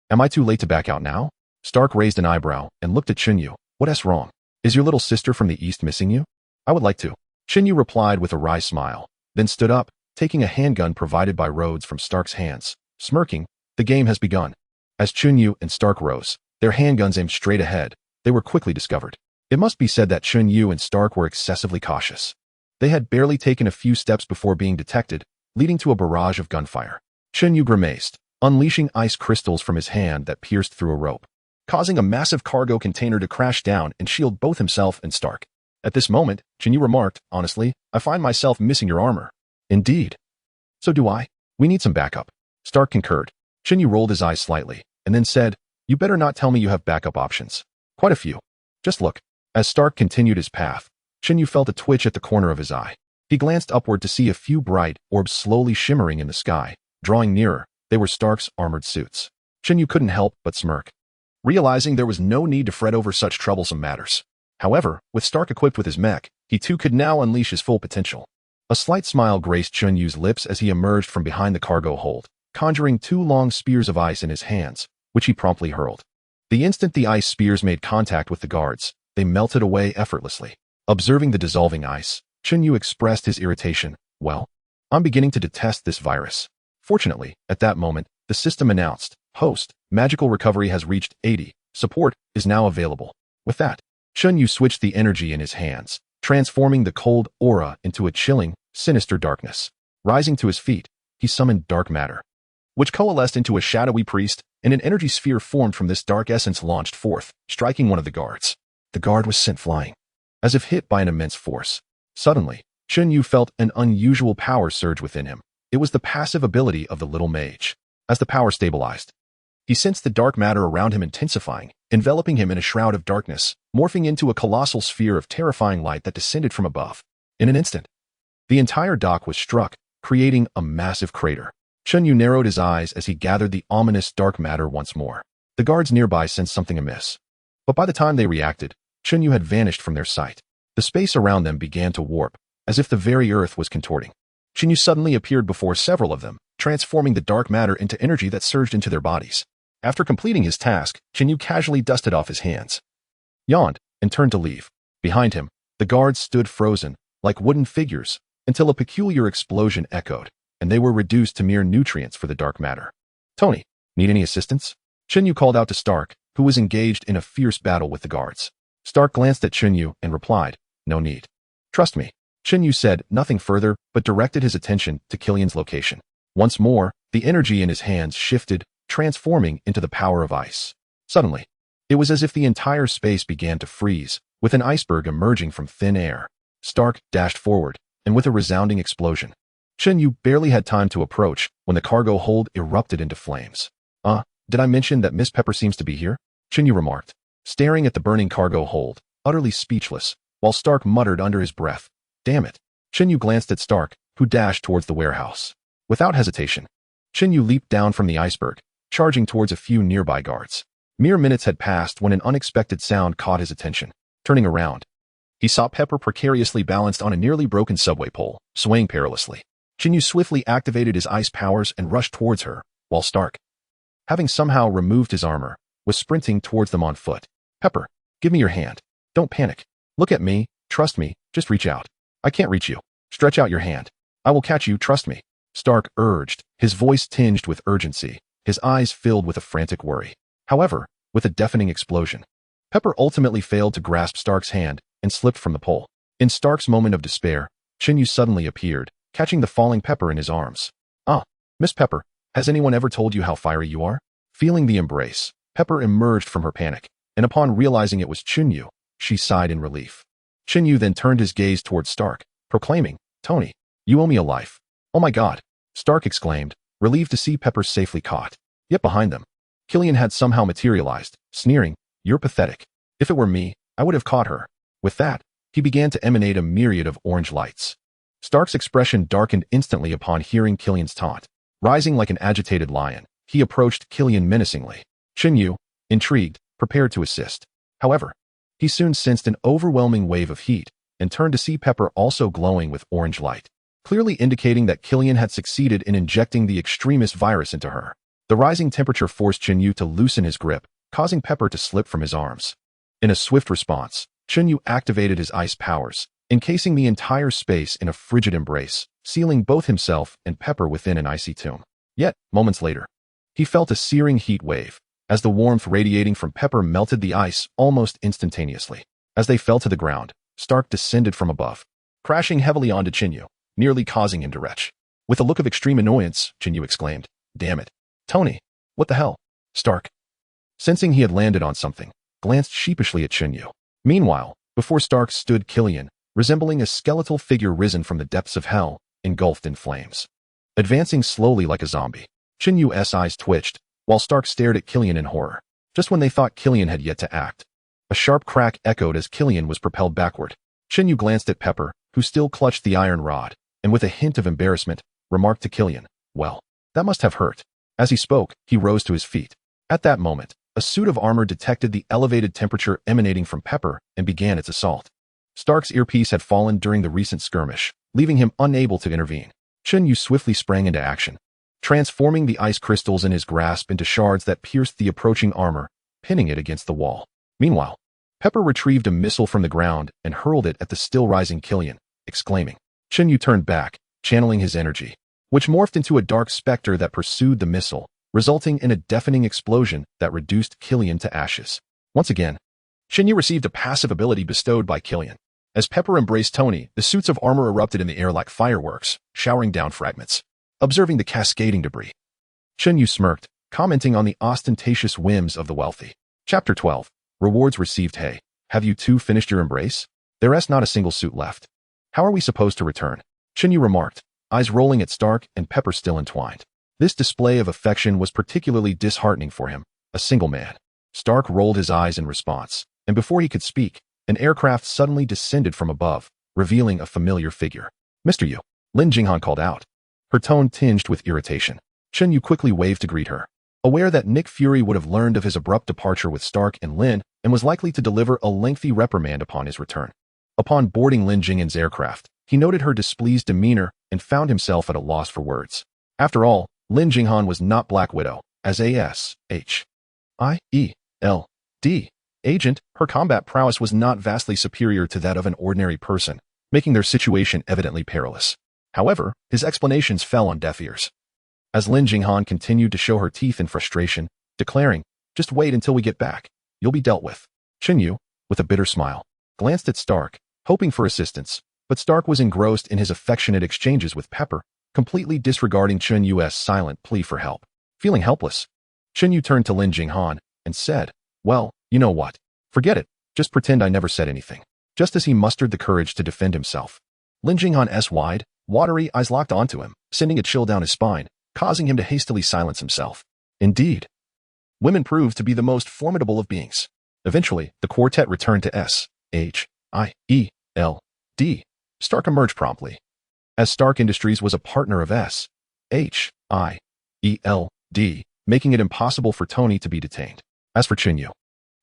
"Am I too late to back out now?" Stark raised an eyebrow and looked at Chen Yu. "What's wrong? Is your little sister from the east missing you?" "I would like to." Chen Yu replied with a wry smile, then stood up, taking a handgun provided by Rhodes from Stark's hands. Smirking, "The game has begun." As Chen Yu and Stark rose, their handguns aimed straight ahead, they were quickly discovered. It must be said that Chen Yu and Stark were excessively cautious. They had barely taken a few steps before being detected, leading to a barrage of gunfire. Chen Yu grimaced, unleashing ice crystals from his hand that pierced through a rope, causing a massive cargo container to crash down and shield both himself and Stark. At this moment, Chen Yu remarked, "Honestly, I find myself missing your armor." "Indeed. So do I. We need some backup." Stark concurred. Chen Yu rolled his eyes slightly, and then said, "You better not tell me you have backup options." "Quite a few. Just look." As Stark continued his path, Chen Yu felt a twitch at the corner of his eye. He glanced upward to see a few bright orbs slowly shimmering in the sky. Drawing nearer, they were Stark's armored suits. Chen Yu couldn't help but smirk, realizing there was no need to fret over such troublesome matters. However, with Stark equipped with his mech, he too could now unleash his full potential. A slight smile graced Chen Yu's lips as he emerged from behind the cargo hold, conjuring two long spears of ice in his hands, which he promptly hurled. The instant the ice spears made contact with the guards, they melted away effortlessly. Observing the dissolving ice, Chen Yu expressed his irritation. "Well, I'm beginning to detest this virus." Fortunately, at that moment, the system announced, "Host, magical recovery has reached 80. Support is now available." With that, Chen Yu switched the energy in his hands, transforming the cold aura into a chilling, sinister darkness. Rising to his feet, he summoned dark matter, which coalesced into a shadowy priest, and an energy sphere formed from this dark essence launched forth, striking one of the guards. The guard was sent flying, as if hit by an immense force. Suddenly, Chen Yu felt an unusual power surge within him. It was the passive ability of the little mage. As the power stabilized, he sensed the dark matter around him intensifying, enveloping him in a shroud of darkness, morphing into a colossal sphere of terrifying light that descended from above. In an instant, the entire dock was struck, creating a massive crater. Chen Yu narrowed his eyes as he gathered the ominous dark matter once more. The guards nearby sensed something amiss. But by the time they reacted, Chen Yu had vanished from their sight. The space around them began to warp, as if the very earth was contorting. Chen Yu suddenly appeared before several of them, transforming the dark matter into energy that surged into their bodies. After completing his task, Chen Yu casually dusted off his hands, yawned, and turned to leave. Behind him, the guards stood frozen, like wooden figures, until a peculiar explosion echoed, and they were reduced to mere nutrients for the dark matter. Tony, need any assistance? Chen Yu called out to Stark, who was engaged in a fierce battle with the guards. Stark glanced at Chen Yu and replied, no need. Trust me. Chen Yu said nothing further, but directed his attention to Killian's location. Once more, the energy in his hands shifted, transforming into the power of ice. Suddenly, it was as if the entire space began to freeze, with an iceberg emerging from thin air. Stark dashed forward, and with a resounding explosion, Chen Yu barely had time to approach when the cargo hold erupted into flames. Did I mention that Miss Pepper seems to be here? Chen Yu remarked, staring at the burning cargo hold, utterly speechless, while Stark muttered under his breath, damn it. Chen Yu glanced at Stark, who dashed towards the warehouse. Without hesitation, Chen Yu leaped down from the iceberg, charging towards a few nearby guards. Mere minutes had passed when an unexpected sound caught his attention. Turning around, he saw Pepper precariously balanced on a nearly broken subway pole, swaying perilously. Chen Yu swiftly activated his ice powers and rushed towards her, while Stark, having somehow removed his armor, was sprinting towards them on foot. Pepper, give me your hand. Don't panic. Look at me, trust me, just reach out. I can't reach you. Stretch out your hand. I will catch you, trust me. Stark urged, his voice tinged with urgency, his eyes filled with a frantic worry. However, with a deafening explosion, Pepper ultimately failed to grasp Stark's hand and slipped from the pole. In Stark's moment of despair, Chen Yu suddenly appeared, catching the falling Pepper in his arms. Miss Pepper, has anyone ever told you how fiery you are? Feeling the embrace, Pepper emerged from her panic, and upon realizing it was Chen Yu, she sighed in relief. Chen Yu then turned his gaze towards Stark, proclaiming, Tony, you owe me a life. Oh my god, Stark exclaimed, relieved to see Pepper safely caught. Yet behind them, Killian had somehow materialized, sneering, you're pathetic. If it were me, I would have caught her. With that, he began to emanate a myriad of orange lights. Stark's expression darkened instantly upon hearing Killian's taunt. Rising like an agitated lion, he approached Killian menacingly. Chen Yu, intrigued, prepared to assist. However, he soon sensed an overwhelming wave of heat and turned to see Pepper also glowing with orange light, clearly indicating that Killian had succeeded in injecting the extremist virus into her. The rising temperature forced Chen Yu to loosen his grip, causing Pepper to slip from his arms. In a swift response, Chen Yu activated his ice powers, encasing the entire space in a frigid embrace, sealing both himself and Pepper within an icy tomb. Yet, moments later, he felt a searing heat wave, as the warmth radiating from Pepper melted the ice almost instantaneously. As they fell to the ground, Stark descended from above, crashing heavily onto Chen Yu, nearly causing him to retch. With a look of extreme annoyance, Chen Yu exclaimed, damn it. Tony, what the hell? Stark, sensing he had landed on something, glanced sheepishly at Chen Yu. Meanwhile, before Stark stood Killian, resembling a skeletal figure risen from the depths of hell, engulfed in flames. Advancing slowly like a zombie, Chen Yu's eyes twitched, while Stark stared at Killian in horror. Just when they thought Killian had yet to act, a sharp crack echoed as Killian was propelled backward. Chen Yu glanced at Pepper, who still clutched the iron rod, and with a hint of embarrassment, remarked to Killian, well, that must have hurt. As he spoke, he rose to his feet. At that moment, a suit of armor detected the elevated temperature emanating from Pepper and began its assault. Stark's earpiece had fallen during the recent skirmish, leaving him unable to intervene. Chen Yu swiftly sprang into action, transforming the ice crystals in his grasp into shards that pierced the approaching armor, pinning it against the wall. Meanwhile, Pepper retrieved a missile from the ground and hurled it at the still-rising Killian, exclaiming. Chen Yu turned back, channeling his energy, which morphed into a dark specter that pursued the missile, resulting in a deafening explosion that reduced Killian to ashes. Once again, Chen Yu received a passive ability bestowed by Killian. As Pepper embraced Tony, the suits of armor erupted in the air like fireworks, showering down fragments. Observing the cascading debris, Chen Yu smirked, commenting on the ostentatious whims of the wealthy. Chapter 12. Rewards received. Hey, have you two finished your embrace? There's not a single suit left. How are we supposed to return? Chen Yu remarked, eyes rolling at Stark and Pepper still entwined. This display of affection was particularly disheartening for him, a single man. Stark rolled his eyes in response, and before he could speak, an aircraft suddenly descended from above, revealing a familiar figure. Mr. Yu, Lin Jinghan called out, her tone tinged with irritation. Chen Yu quickly waved to greet her. Aware that Nick Fury would have learned of his abrupt departure with Stark and Lin and was likely to deliver a lengthy reprimand upon his return. Upon boarding Lin Jinghan's aircraft, he noted her displeased demeanor and found himself at a loss for words. After all, Lin Jinghan was not Black Widow. As a S.H.I.E.L.D. agent, her combat prowess was not vastly superior to that of an ordinary person, making their situation evidently perilous. However, his explanations fell on deaf ears. As Lin Jinghan continued to show her teeth in frustration, declaring, "Just wait until we get back. You'll be dealt with." Chen Yu, with a bitter smile, glanced at Stark, hoping for assistance, but Stark was engrossed in his affectionate exchanges with Pepper, completely disregarding Chen Yu's silent plea for help. Feeling helpless, Chen Yu turned to Lin Jinghan and said, "Well, you know what? Forget it. Just pretend I never said anything." Just as he mustered the courage to defend himself, Lin Jinghan's wide, watery eyes locked onto him, sending a chill down his spine, causing him to hastily silence himself. Indeed, women proved to be the most formidable of beings. Eventually, the quartet returned to S.H.I.E.L.D. Stark emerged promptly, as Stark Industries was a partner of S.H.I.E.L.D., making it impossible for Tony to be detained. As for Chen Yu,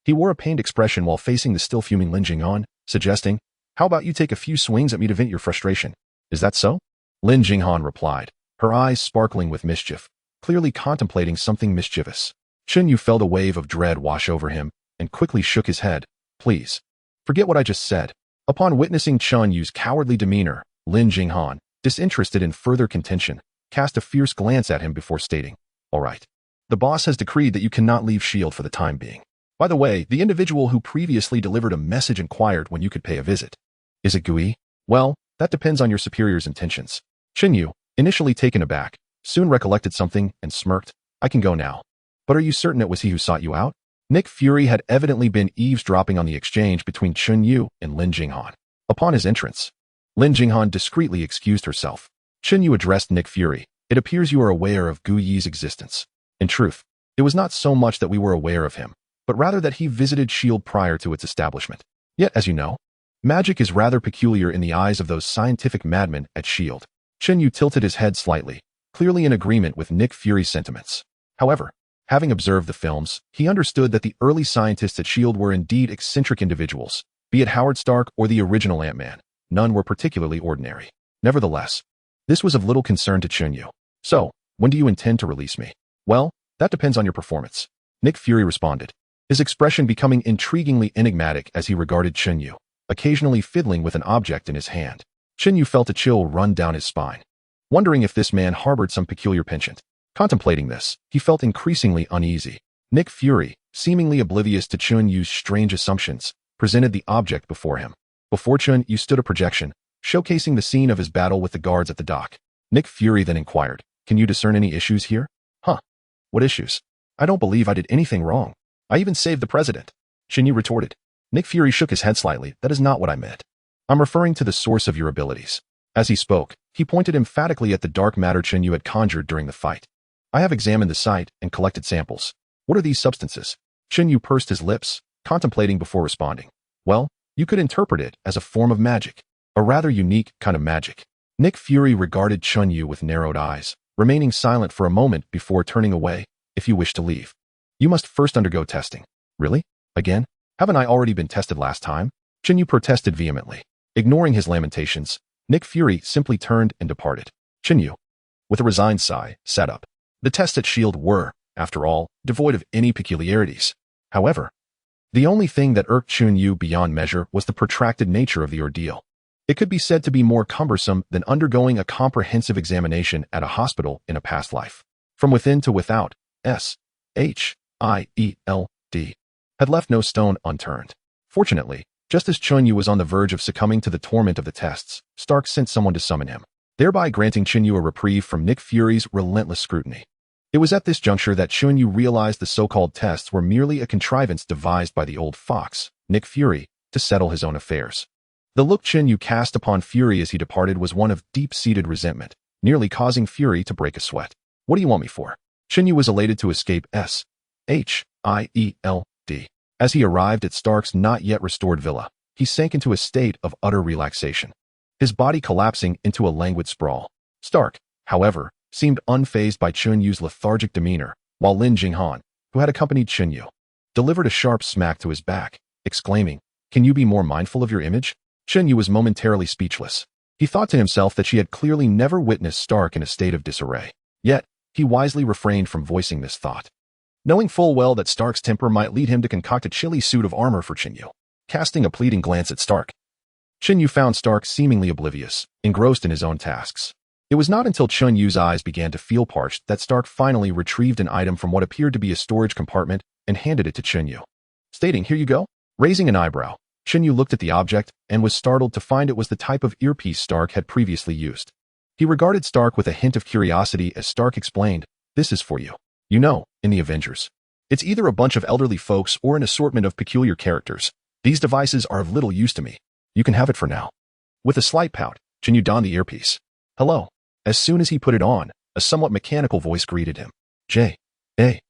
he wore a pained expression while facing the still fuming Lin Jinghan, suggesting, "How about you take a few swings at me to vent your frustration? Is that so?" Lin Jinghan replied, her eyes sparkling with mischief, clearly contemplating something mischievous. Chen Yu felt a wave of dread wash over him and quickly shook his head. "Please, forget what I just said." Upon witnessing Chen Yu's cowardly demeanor, Lin Jinghan, disinterested in further contention, cast a fierce glance at him before stating, "All right. The boss has decreed that you cannot leave S.H.I.E.L.D. for the time being. By the way, the individual who previously delivered a message inquired when you could pay a visit. Is it Gui? Well, that depends on your superior's intentions." Chen Yu, initially taken aback, soon recollected something and smirked. "I can go now. But are you certain it was he who sought you out?" Nick Fury had evidently been eavesdropping on the exchange between Chen Yu and Lin Jinghan. Upon his entrance, Lin Jinghan discreetly excused herself. Chen Yu addressed Nick Fury. "It appears you are aware of Gu Yi's existence. In truth, it was not so much that we were aware of him, but rather that he visited S.H.I.E.L.D. prior to its establishment. Yet, as you know, magic is rather peculiar in the eyes of those scientific madmen at S.H.I.E.L.D. Chen Yu tilted his head slightly, clearly in agreement with Nick Fury's sentiments. However, having observed the films, he understood that the early scientists at S.H.I.E.L.D. were indeed eccentric individuals. Be it Howard Stark or the original Ant-Man, none were particularly ordinary. Nevertheless, this was of little concern to Chen Yu. "So, when do you intend to release me?" "Well, that depends on your performance," Nick Fury responded, his expression becoming intriguingly enigmatic as he regarded Chen Yu, occasionally fiddling with an object in his hand. Chen Yu felt a chill run down his spine, wondering if this man harbored some peculiar penchant. Contemplating this, he felt increasingly uneasy. Nick Fury, seemingly oblivious to Chen Yu's strange assumptions, presented the object before him. Before Chen Yu stood a projection, showcasing the scene of his battle with the guards at the dock. Nick Fury then inquired, "Can you discern any issues here?" "Huh? What issues? I don't believe I did anything wrong. I even saved the president," Chen Yu retorted. Nick Fury shook his head slightly. "That is not what I meant. I'm referring to the source of your abilities." As he spoke, he pointed emphatically at the dark matter Chen Yu had conjured during the fight. "I have examined the site and collected samples. What are these substances?" Chen Yu pursed his lips, contemplating before responding. "Well, you could interpret it as a form of magic. A rather unique kind of magic." Nick Fury regarded Chen Yu with narrowed eyes, remaining silent for a moment before turning away. "If you wish to leave, you must first undergo testing." "Really? Again? Haven't I already been tested last time?" Chen Yu protested vehemently. Ignoring his lamentations, Nick Fury simply turned and departed. Chen Yu, with a resigned sigh, sat up. The tests at S.H.I.E.L.D. were, after all, devoid of any peculiarities. However, the only thing that irked Chen Yu beyond measure was the protracted nature of the ordeal. It could be said to be more cumbersome than undergoing a comprehensive examination at a hospital in a past life. From within to without, S.H.I.E.L.D. had left no stone unturned. Fortunately, just as Chen Yu was on the verge of succumbing to the torment of the tests, Stark sent someone to summon him, thereby granting Chen Yu a reprieve from Nick Fury's relentless scrutiny. It was at this juncture that Chen Yu realized the so-called tests were merely a contrivance devised by the old fox, Nick Fury, to settle his own affairs. The look Chen Yu cast upon Fury as he departed was one of deep-seated resentment, nearly causing Fury to break a sweat. "What do you want me for?" Chen Yu was elated to escape S.H.I.E.L.D. As he arrived at Stark's not-yet-restored villa, he sank into a state of utter relaxation, his body collapsing into a languid sprawl. Stark, however, seemed unfazed by Chen Yu's lethargic demeanor, while Lin Jinghan, who had accompanied Chen Yu, delivered a sharp smack to his back, exclaiming, "Can you be more mindful of your image?" Chen Yu was momentarily speechless. He thought to himself that she had clearly never witnessed Stark in a state of disarray. Yet, he wisely refrained from voicing this thought, knowing full well that Stark's temper might lead him to concoct a chilly suit of armor for Chen Yu. Casting a pleading glance at Stark, Chen Yu found Stark seemingly oblivious, engrossed in his own tasks. It was not until Chen Yu's eyes began to feel parched that Stark finally retrieved an item from what appeared to be a storage compartment and handed it to Chen Yu, stating, "Here you go." Raising an eyebrow, Chen Yu looked at the object and was startled to find it was the type of earpiece Stark had previously used. He regarded Stark with a hint of curiosity as Stark explained, "This is for you. You know, in the Avengers, it's either a bunch of elderly folks or an assortment of peculiar characters. These devices are of little use to me. You can have it for now." With a slight pout, Chen Yu donned the earpiece. "Hello." As soon as he put it on, a somewhat mechanical voice greeted him. J-A-R-V-I-S.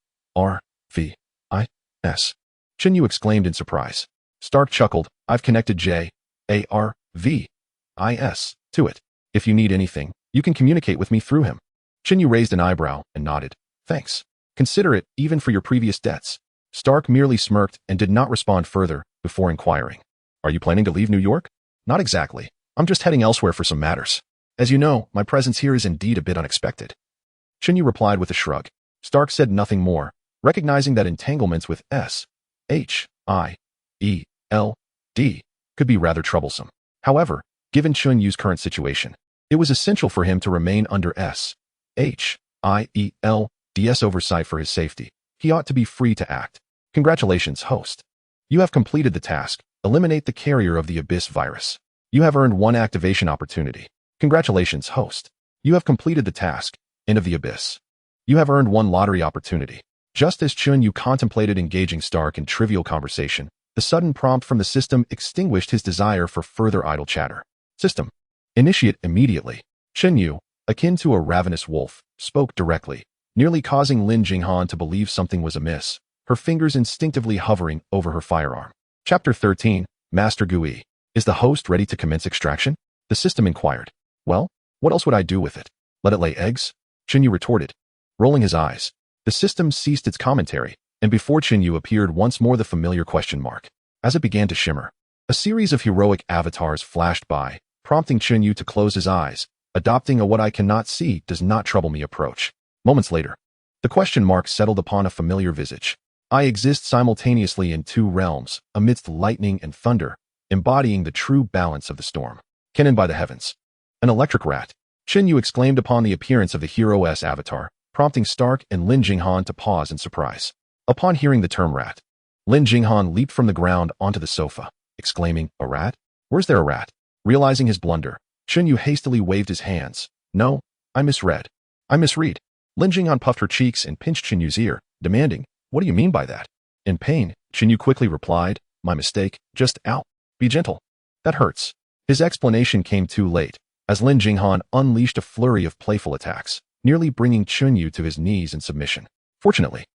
Chen Yu exclaimed in surprise. Stark chuckled, "I've connected J-A-R-V-I-S to it. If you need anything, you can communicate with me through him." Chen Yu raised an eyebrow and nodded. "Thanks. Consider it, even for your previous debts." Stark merely smirked and did not respond further before inquiring, "Are you planning to leave New York?" "Not exactly. I'm just heading elsewhere for some matters. As you know, my presence here is indeed a bit unexpected." Chen Yu replied with a shrug. Stark said nothing more, recognizing that entanglements with S-H-I-E-L-D could be rather troublesome. However, given Chen Yu's current situation, it was essential for him to remain under S-H-I-E-L-D's oversight for his safety. He ought to be free to act. "Congratulations, host. You have completed the task. Eliminate the carrier of the Abyss virus. You have earned one activation opportunity." "Congratulations, host. You have completed the task. End of the Abyss. You have earned one lottery opportunity." Just as Chen Yu contemplated engaging Stark in trivial conversation, the sudden prompt from the system extinguished his desire for further idle chatter. System. Initiate immediately. Chen Yu, akin to a ravenous wolf, spoke directly, nearly causing Lin Jinghan to believe something was amiss, her fingers instinctively hovering over her firearm. Chapter 13, Master Gui. Is the host ready to commence extraction? The system inquired. "Well, what else would I do with it? Let it lay eggs?" Chen Yu retorted. Rolling his eyes, the system ceased its commentary, and before Chen Yu appeared once more the familiar question mark. As it began to shimmer, a series of heroic avatars flashed by, prompting Chen Yu to close his eyes, adopting a "what I cannot see does not trouble me" approach. Moments later, the question mark settled upon a familiar visage. "I exist simultaneously in two realms, amidst lightning and thunder, embodying the true balance of the storm. Cannon by the heavens." An electric rat. Chen Yu exclaimed upon the appearance of the hero's avatar, prompting Stark and Lin Jinghan to pause in surprise. Upon hearing the term rat, Lin Jinghan leaped from the ground onto the sofa, exclaiming, "A rat? Where's there a rat?" Realizing his blunder, Chen Yu hastily waved his hands. "No, I misread. I misread." Lin Jinghan puffed her cheeks and pinched Chen Yu's ear, demanding, "What do you mean by that?" In pain, Chen Yu quickly replied, "My mistake, just ow. Be gentle. That hurts." His explanation came too late, as Lin Jinghan unleashed a flurry of playful attacks, nearly bringing Chen Yu to his knees in submission. Fortunately,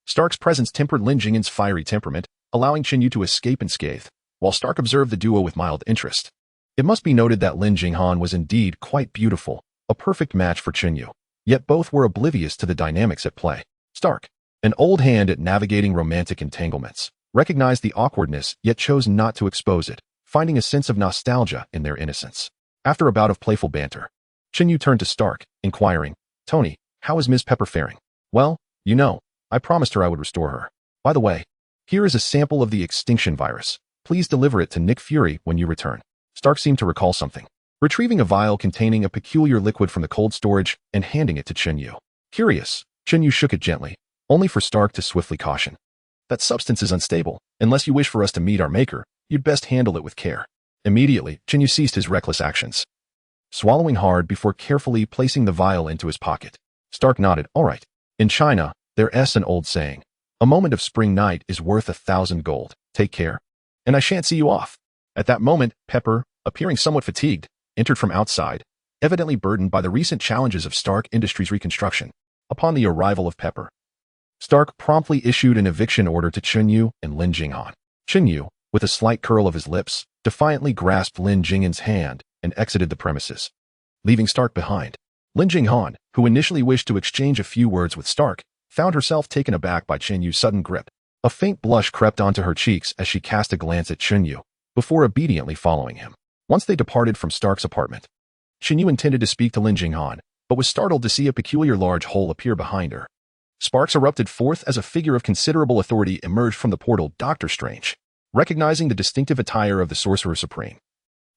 Stark's presence tempered Lin Jinghan's fiery temperament, allowing Chen Yu to escape unscathed, while Stark observed the duo with mild interest. It must be noted that Lin Jinghan was indeed quite beautiful, a perfect match for Chen Yu, yet both were oblivious to the dynamics at play. Stark, an old hand at navigating romantic entanglements, recognized the awkwardness yet chose not to expose it, finding a sense of nostalgia in their innocence. After a bout of playful banter, Chen Yu turned to Stark, inquiring, "Tony, how is Ms. Pepper faring?" "Well, you know, I promised her I would restore her. By the way, here is a sample of the extinction virus. Please deliver it to Nick Fury when you return." Stark seemed to recall something, retrieving a vial containing a peculiar liquid from the cold storage and handing it to Chen Yu. Curious, Chen Yu shook it gently, only for Stark to swiftly caution. "That substance is unstable. Unless you wish for us to meet our maker, you'd best handle it with care." Immediately, Chen Yu ceased his reckless actions, swallowing hard before carefully placing the vial into his pocket. Stark nodded. "All right. In China, there's an old saying, a moment of spring night is worth 1,000 gold. Take care. And I shan't see you off." At that moment, Pepper, appearing somewhat fatigued, entered from outside, evidently burdened by the recent challenges of Stark Industries reconstruction. Upon the arrival of Pepper, Stark promptly issued an eviction order to Chen Yu and Lin Jinghan. Chen Yu, with a slight curl of his lips, defiantly grasped Lin Jinghan's hand and exited the premises, leaving Stark behind. Lin Jinghan, who initially wished to exchange a few words with Stark, found herself taken aback by Chen Yu's sudden grip. A faint blush crept onto her cheeks as she cast a glance at Chen Yu, before obediently following him. Once they departed from Stark's apartment, Chen Yu intended to speak to Lin Jinghan, but was startled to see a peculiar large hole appear behind her. Sparks erupted forth as a figure of considerable authority emerged from the portal. Doctor Strange. Recognizing the distinctive attire of the Sorcerer Supreme,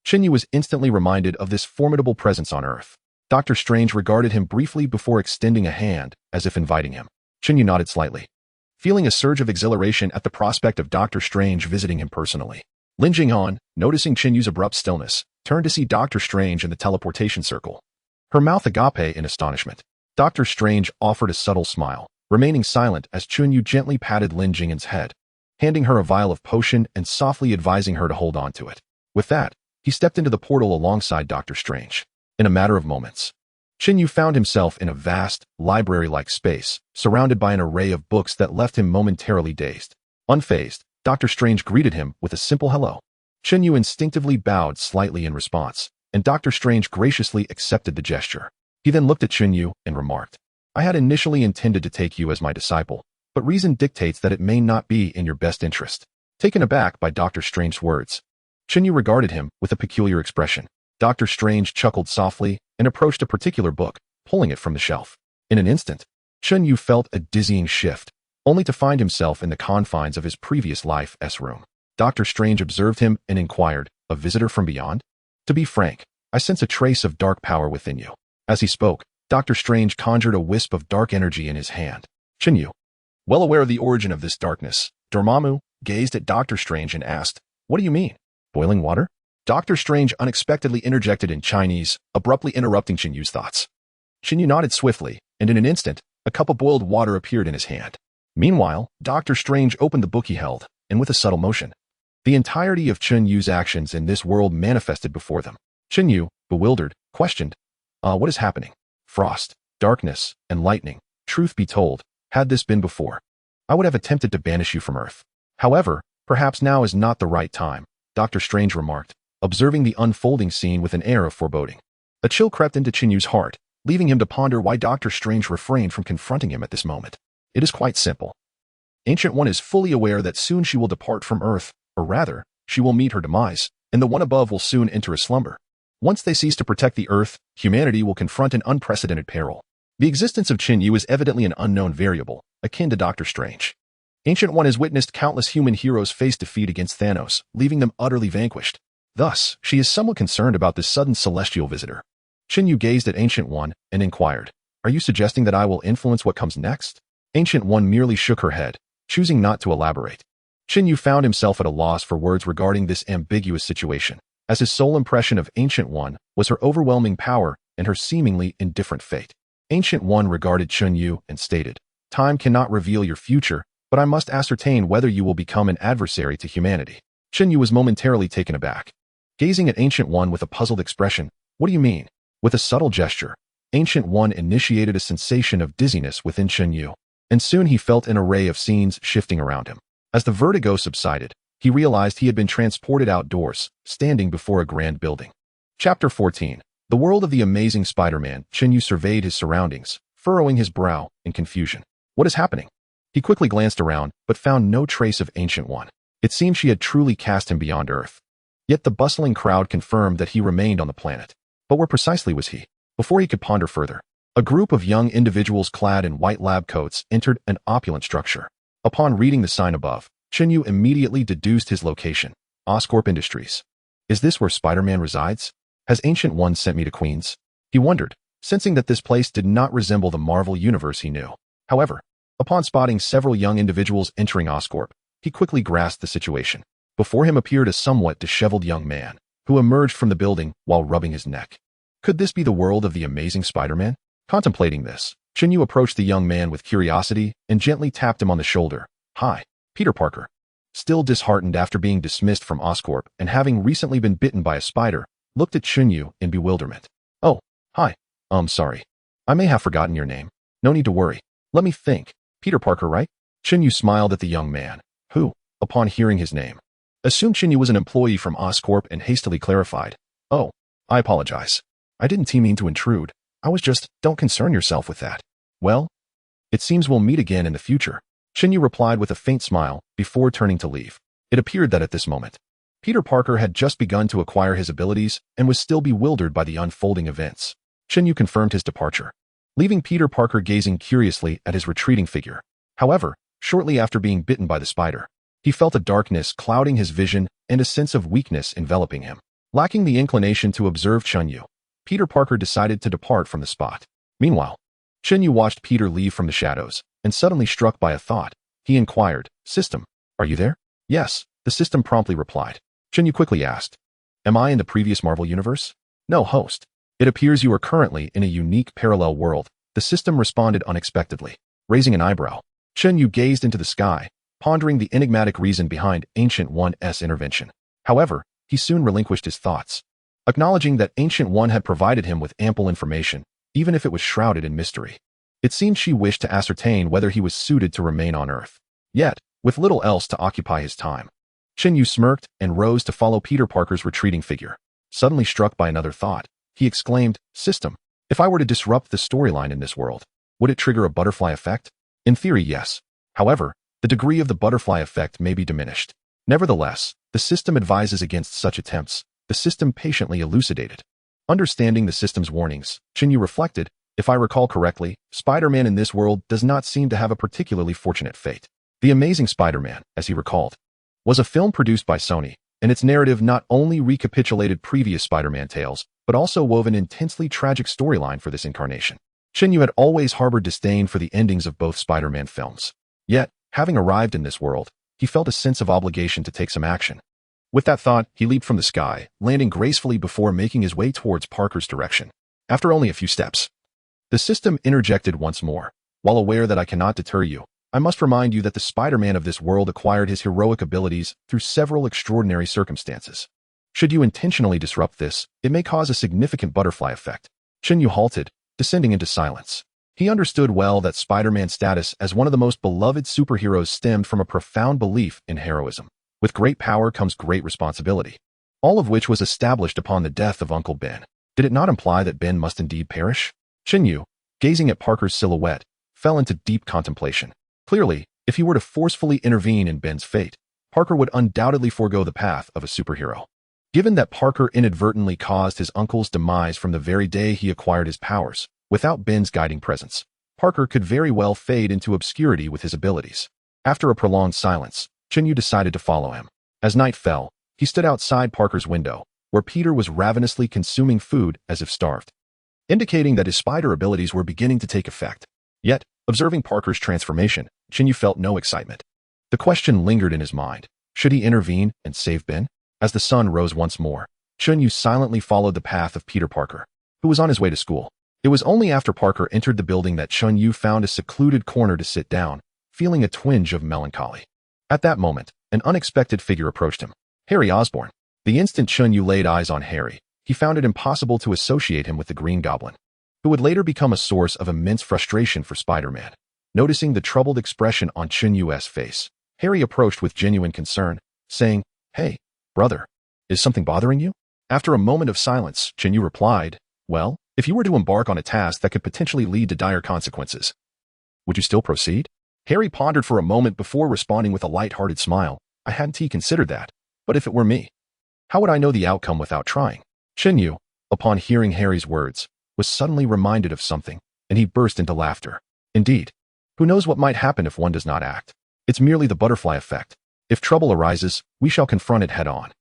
Chen Yu was instantly reminded of this formidable presence on Earth. Doctor Strange regarded him briefly before extending a hand, as if inviting him. Chen Yu nodded slightly, feeling a surge of exhilaration at the prospect of Doctor Strange visiting him personally. Lin Jinghan, noticing Chen Yu's abrupt stillness, turned to see Doctor Strange in the teleportation circle, her mouth agape in astonishment. Doctor Strange offered a subtle smile, remaining silent as Chen Yu gently patted Lin Jinghan's head, handing her a vial of potion and softly advising her to hold on to it. With that, he stepped into the portal alongside Doctor Strange. In a matter of moments, Chen Yu found himself in a vast, library-like space, surrounded by an array of books that left him momentarily dazed. Unfazed, Doctor Strange greeted him with a simple hello. Chen Yu instinctively bowed slightly in response, and Doctor Strange graciously accepted the gesture. He then looked at Chen Yu and remarked, "I had initially intended to take you as my disciple, but reason dictates that it may not be in your best interest." Taken aback by Doctor Strange's words, Chen Yu regarded him with a peculiar expression. Doctor Strange chuckled softly and approached a particular book, pulling it from the shelf. In an instant, Chen Yu felt a dizzying shift, only to find himself in the confines of his previous life's room. Doctor Strange observed him and inquired, "A visitor from beyond?" "To be frank, I sense a trace of dark power within you." As he spoke, Doctor Strange conjured a wisp of dark energy in his hand. Chen Yu, well aware of the origin of this darkness, Dormammu gazed at Doctor Strange and asked, "What do you mean? Boiling water?" Doctor Strange unexpectedly interjected in Chinese, abruptly interrupting Chen Yu's thoughts. Chen Yu nodded swiftly, and in an instant, a cup of boiled water appeared in his hand. Meanwhile, Doctor Strange opened the book he held, and with a subtle motion, the entirety of Chen Yu's actions in this world manifested before them. Chen Yu, bewildered, questioned, "What is happening?" "Frost, darkness, and lightning. Truth be told, had this been before, I would have attempted to banish you from Earth. However, perhaps now is not the right time," Doctor Strange remarked, observing the unfolding scene with an air of foreboding. A chill crept into Chen Yu's heart, leaving him to ponder why Doctor Strange refrained from confronting him at this moment. It is quite simple. Ancient One is fully aware that soon she will depart from Earth, or rather, she will meet her demise, and the One above will soon enter a slumber. Once they cease to protect the Earth, humanity will confront an unprecedented peril. The existence of Chen Yu is evidently an unknown variable, akin to Doctor Strange. Ancient One has witnessed countless human heroes face defeat against Thanos, leaving them utterly vanquished. Thus, she is somewhat concerned about this sudden celestial visitor. Chen Yu gazed at Ancient One and inquired, "Are you suggesting that I will influence what comes next?" Ancient One merely shook her head, choosing not to elaborate. Chen Yu found himself at a loss for words regarding this ambiguous situation, as his sole impression of Ancient One was her overwhelming power and her seemingly indifferent fate. Ancient One regarded Chen Yu and stated, "Time cannot reveal your future, but I must ascertain whether you will become an adversary to humanity." Chen Yu was momentarily taken aback, gazing at Ancient One with a puzzled expression. "What do you mean?" With a subtle gesture, Ancient One initiated a sensation of dizziness within Chen Yu, and soon he felt an array of scenes shifting around him. As the vertigo subsided, he realized he had been transported outdoors, standing before a grand building. Chapter 14. The World of the Amazing Spider-Man. Chen Yu surveyed his surroundings, furrowing his brow in confusion. What is happening? He quickly glanced around, but found no trace of Ancient One. It seemed she had truly cast him beyond Earth. Yet the bustling crowd confirmed that he remained on the planet. But where precisely was he? Before he could ponder further, a group of young individuals clad in white lab coats entered an opulent structure. Upon reading the sign above, Chen Yu immediately deduced his location, Oscorp Industries. Is this where Spider-Man resides? Has Ancient One sent me to Queens? He wondered, sensing that this place did not resemble the Marvel universe he knew. However, upon spotting several young individuals entering Oscorp, he quickly grasped the situation. Before him appeared a somewhat disheveled young man, who emerged from the building while rubbing his neck. Could this be the world of the Amazing Spider-Man? Contemplating this, Chen Yu approached the young man with curiosity and gently tapped him on the shoulder. "Hi, Peter Parker." Still disheartened after being dismissed from Oscorp and having recently been bitten by a spider, looked at Chen Yu in bewilderment. "Oh, hi. Sorry. I may have forgotten your name. No need to worry. Let me think. Peter Parker, right?" Chen Yu smiled at the young man, who, upon hearing his name, assumed Chen Yu was an employee from Oscorp and hastily clarified, "Oh, I apologize. I didn't mean to intrude. I was just, don't concern yourself with that." "Well, it seems we'll meet again in the future." Chen Yu replied with a faint smile before turning to leave. It appeared that at this moment, Peter Parker had just begun to acquire his abilities and was still bewildered by the unfolding events. Chen Yu confirmed his departure, leaving Peter Parker gazing curiously at his retreating figure. However, shortly after being bitten by the spider, he felt a darkness clouding his vision and a sense of weakness enveloping him. Lacking the inclination to observe Chen Yu, Peter Parker decided to depart from the spot. Meanwhile, Chen Yu watched Peter leave from the shadows, and suddenly struck by a thought, he inquired, "System, are you there?" "Yes," the system promptly replied. Chen Yu quickly asked, "Am I in the previous Marvel universe?" "No, host. It appears you are currently in a unique parallel world," the system responded unexpectedly. Raising an eyebrow, Chen Yu gazed into the sky, pondering the enigmatic reason behind Ancient One's intervention. However, he soon relinquished his thoughts, acknowledging that Ancient One had provided him with ample information, even if it was shrouded in mystery. It seemed she wished to ascertain whether he was suited to remain on Earth. Yet, with little else to occupy his time, Chen Yu smirked and rose to follow Peter Parker's retreating figure. Suddenly struck by another thought, he exclaimed, "System, if I were to disrupt the storyline in this world, would it trigger a butterfly effect?" "In theory, yes. However, the degree of the butterfly effect may be diminished. Nevertheless, the system advises against such attempts," the system patiently elucidated. Understanding the system's warnings, Chen Yu reflected, "If I recall correctly, Spider-Man in this world does not seem to have a particularly fortunate fate." The Amazing Spider-Man, as he recalled, was a film produced by Sony, and its narrative not only recapitulated previous Spider-Man tales, but also wove an intensely tragic storyline for this incarnation. Chen Yu had always harbored disdain for the endings of both Spider-Man films. Yet, having arrived in this world, he felt a sense of obligation to take some action. With that thought, he leaped from the sky, landing gracefully before making his way towards Parker's direction. After only a few steps, the system interjected once more. "While aware that I cannot deter you, I must remind you that the Spider-Man of this world acquired his heroic abilities through several extraordinary circumstances. Should you intentionally disrupt this, it may cause a significant butterfly effect." Chen Yu halted, descending into silence. He understood well that Spider-Man's status as one of the most beloved superheroes stemmed from a profound belief in heroism. With great power comes great responsibility, all of which was established upon the death of Uncle Ben. Did it not imply that Ben must indeed perish? Chen Yu, gazing at Parker's silhouette, fell into deep contemplation. Clearly, if he were to forcefully intervene in Ben's fate, Parker would undoubtedly forego the path of a superhero. Given that Parker inadvertently caused his uncle's demise from the very day he acquired his powers, without Ben's guiding presence, Parker could very well fade into obscurity with his abilities. After a prolonged silence, Chen Yu decided to follow him. As night fell, he stood outside Parker's window, where Peter was ravenously consuming food as if starved, indicating that his spider abilities were beginning to take effect. Yet, observing Parker's transformation, Chen Yu felt no excitement. The question lingered in his mind. Should he intervene and save Ben? As the sun rose once more, Chen Yu silently followed the path of Peter Parker, who was on his way to school. It was only after Parker entered the building that Chen Yu found a secluded corner to sit down, feeling a twinge of melancholy. At that moment, an unexpected figure approached him. Harry Osborn. The instant Chen Yu laid eyes on Harry, he found it impossible to associate him with the Green Goblin, who would later become a source of immense frustration for Spider-Man. Noticing the troubled expression on Chen Yu's face, Harry approached with genuine concern, saying, "Hey, brother, is something bothering you?" After a moment of silence, Chen Yu replied, "Well, if you were to embark on a task that could potentially lead to dire consequences, would you still proceed?" Harry pondered for a moment before responding with a light-hearted smile. "I hadn't considered that, but if it were me, how would I know the outcome without trying?" Chen Yu, upon hearing Harry's words, was suddenly reminded of something, and he burst into laughter. Indeed, who knows what might happen if one does not act? It's merely the butterfly effect. If trouble arises, we shall confront it head-on.